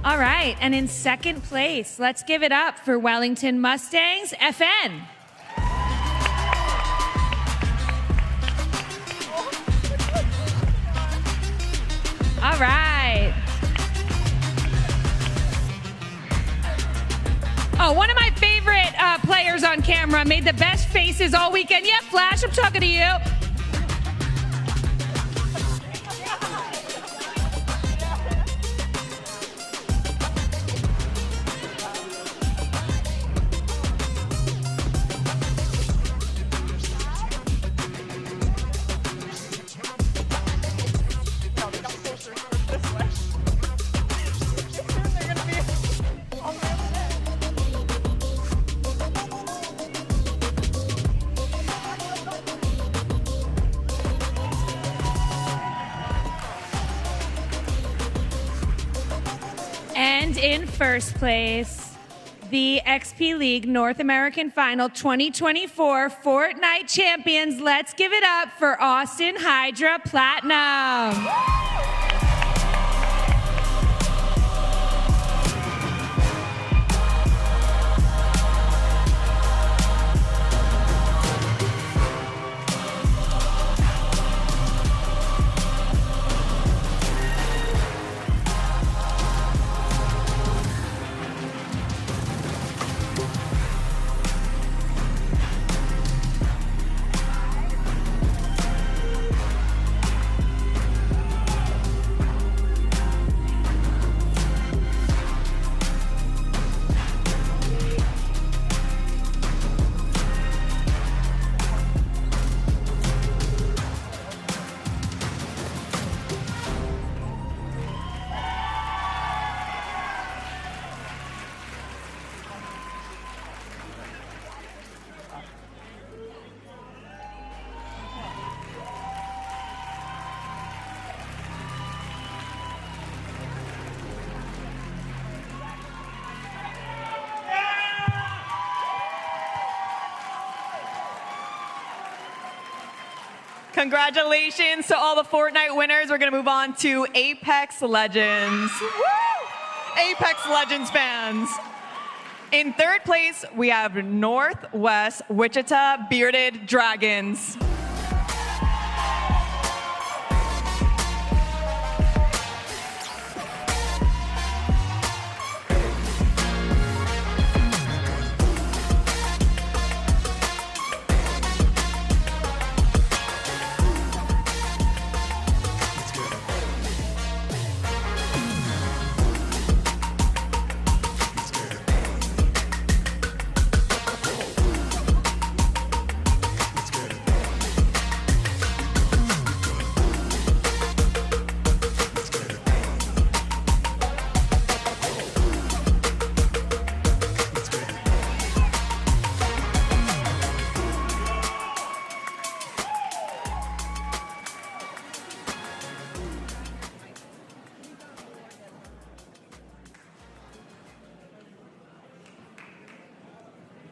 All right, and in second place, let's give it up for Wellington Mustangs FN. All right. Oh, one of my favorite players on camera made the best faces all weekend. Yeah, Flash, I'm talking to you. And in first place, the XP League North American Final 2024 Fortnite champions. Let's give it up for Austin Hydra Platinum. Congratulations to all the Fortnite winners. We're going to move on to Apex Legends. Woo! Apex Legends fans. In third place, we have Northwest Wichita Bearded Dragons.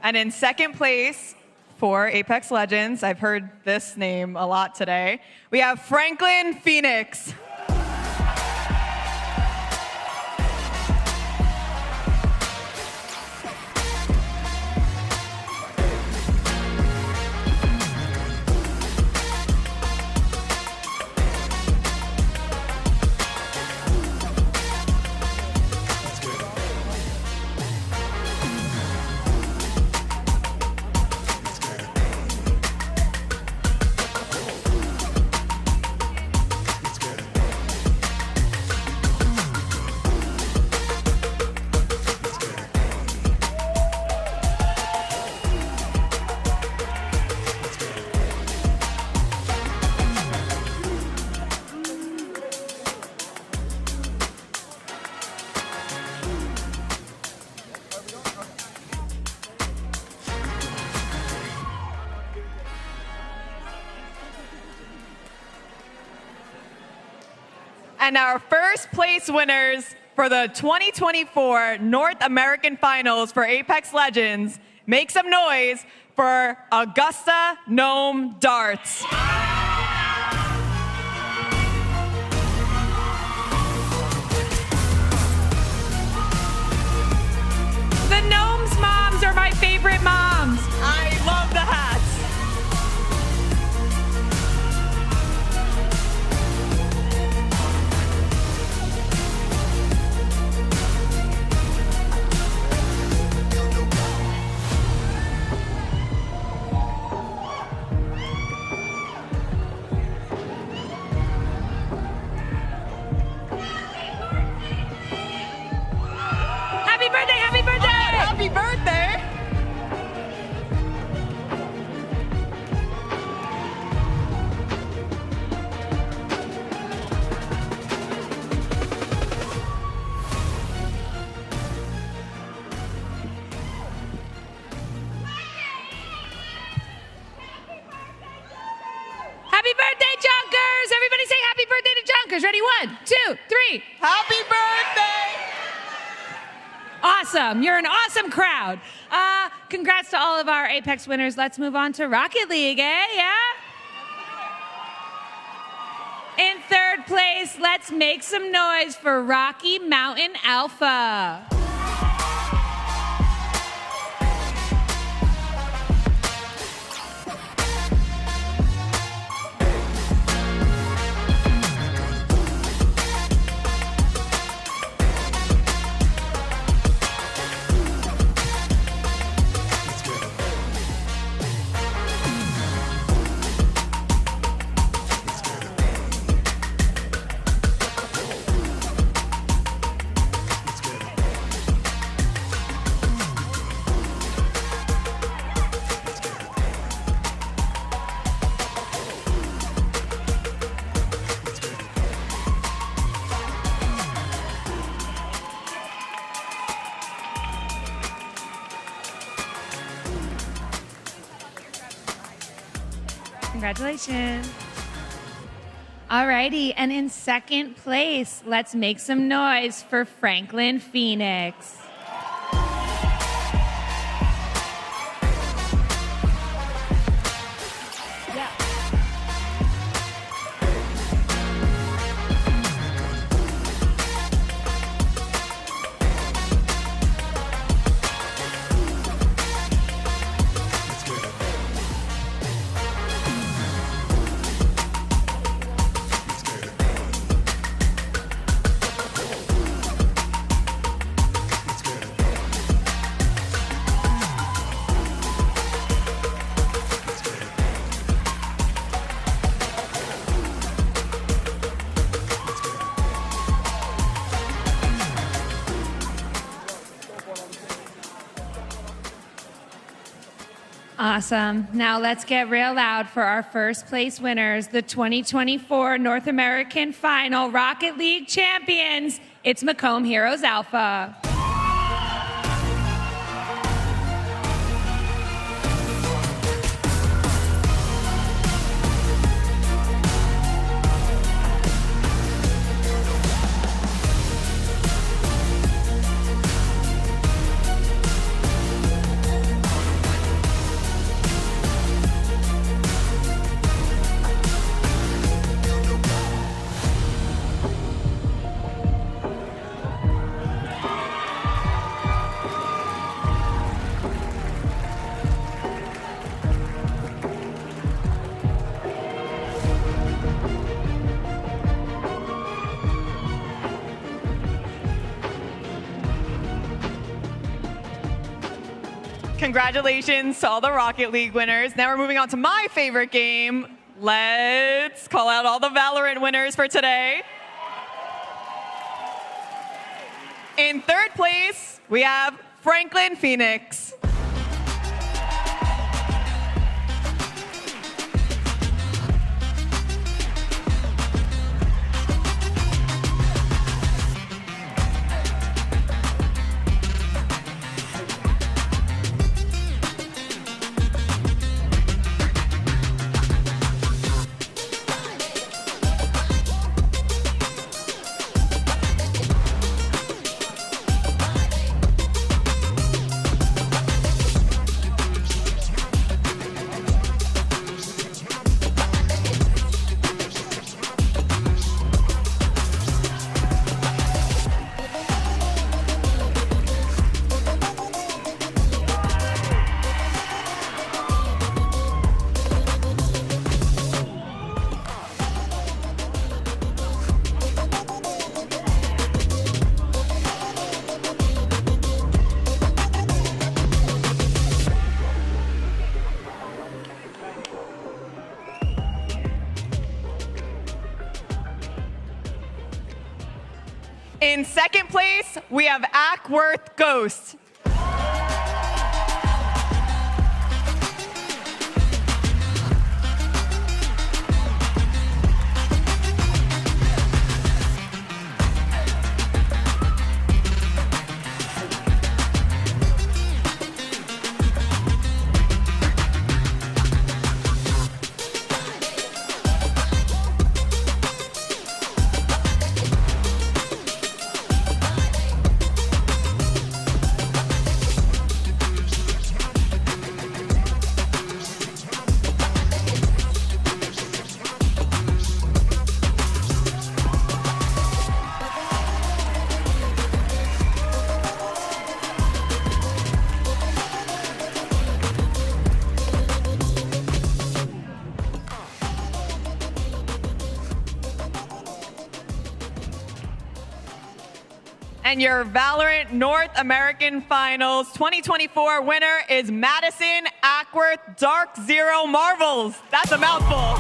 And in second place for Apex Legends, I've heard this name a lot today, we have Franklin Phoenix. And our first place winners for the 2024 North American Finals for Apex Legends, make some noise for Augusta Gnome Darts. The Gnomes moms are my favorite moms. I love the hats. Happy birthday, happy birthday! Happy birthday! Happy birthday, Junkers! Everybody say happy birthday to Junkers. Ready? 1, 2, 3. Happy birthday! Awesome. You're an awesome crowd. Congrats to all of our Apex winners. Let's move on to Rocket League, Yeah? In third place, let's make some noise for Rocky Mountain Alpha. Congratulations. Alrighty, and in second place, let's make some noise for Franklin Phoenix. Awesome. Now let's get real loud for our first place winners, the 2024 North American Final Rocket League champions. It's Macomb Heroes Alpha. Congratulations to all the Rocket League winners. Now we're moving on to my favorite game. Let's call out all the Valorant winners for today. In third place, we have Franklin Phoenix. In second place, we have Ackworth Ghost. And your Valorant North American Finals 2024 winner is Madison Ackworth Dark Zero Marvels. That's a mouthful.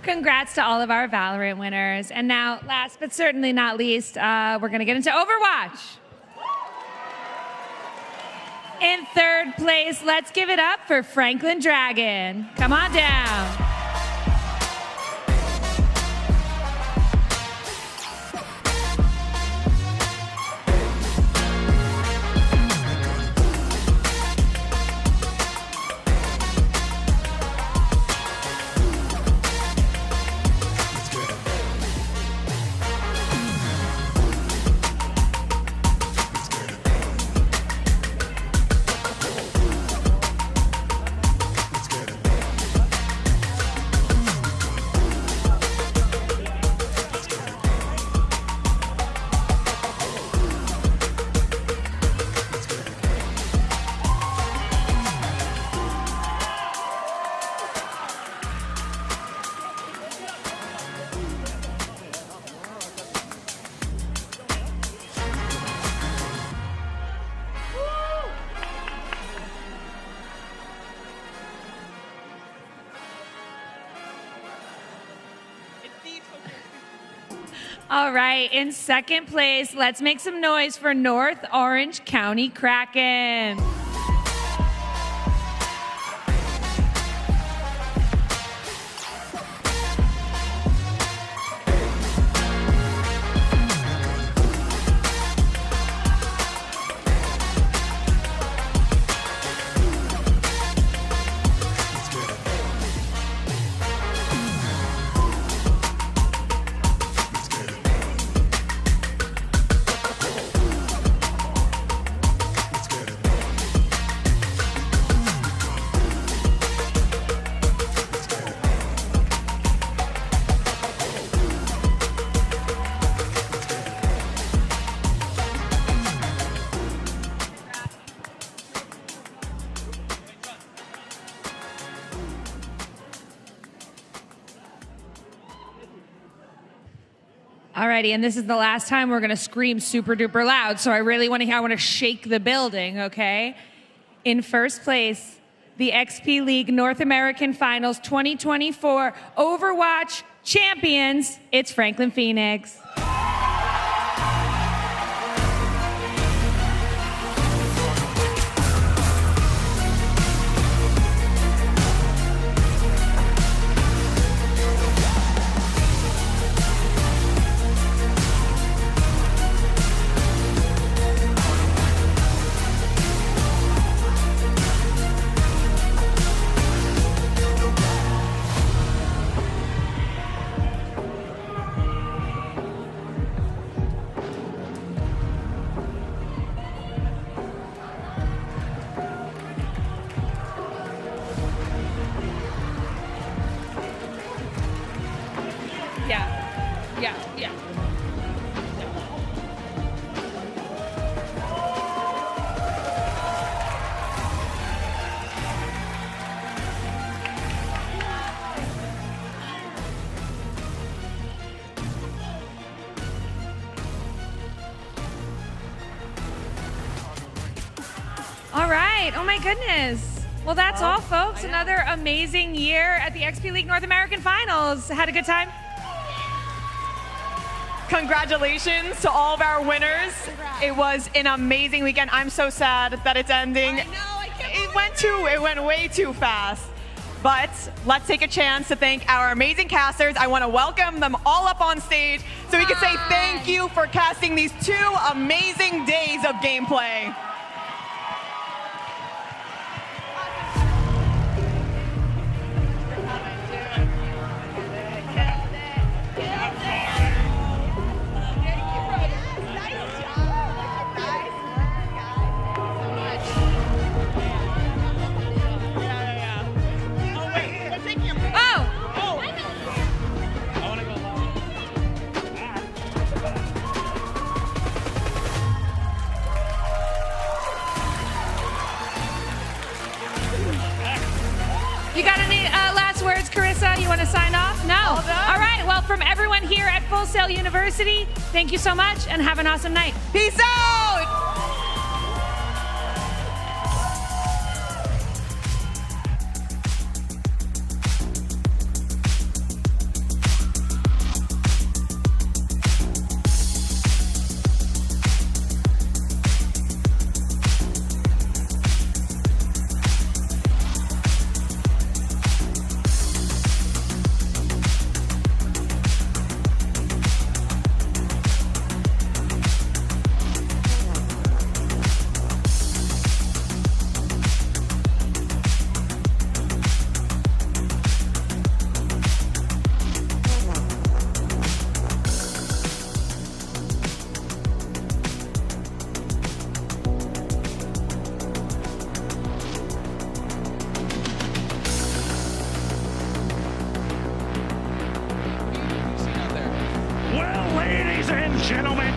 Congrats to all of our Valorant winners. And now, last but certainly not least, we're going to get into Overwatch. In third place, let's give it up for Franklin Dragon. Come on down. All right, in second place, let's make some noise for North Orange County Kraken. Alrighty, and this is the last time we're gonna scream super duper loud, so I really want to shake the building, okay? In first place, the XP League North American Finals 2024 Overwatch champions, it's Franklin Phoenix. Yeah. Yeah. Yeah. All right. Oh my goodness. Well, that's all, folks. Another amazing year at the XP League North American Finals. Had a good time? Congratulations to all of our winners. It was an amazing weekend. I'm so sad that it's ending. I know, I can't It went way too fast. But let's take a chance to thank our amazing casters. I want to welcome them all up on stage so we can say thank you for casting these 2 amazing days of gameplay. You got any last words, Carissa? You want to sign off? No. All done. All right. Well, from everyone here at Full Sail University, thank you so much and have an awesome night. Peace out! Well, ladies and gentlemen,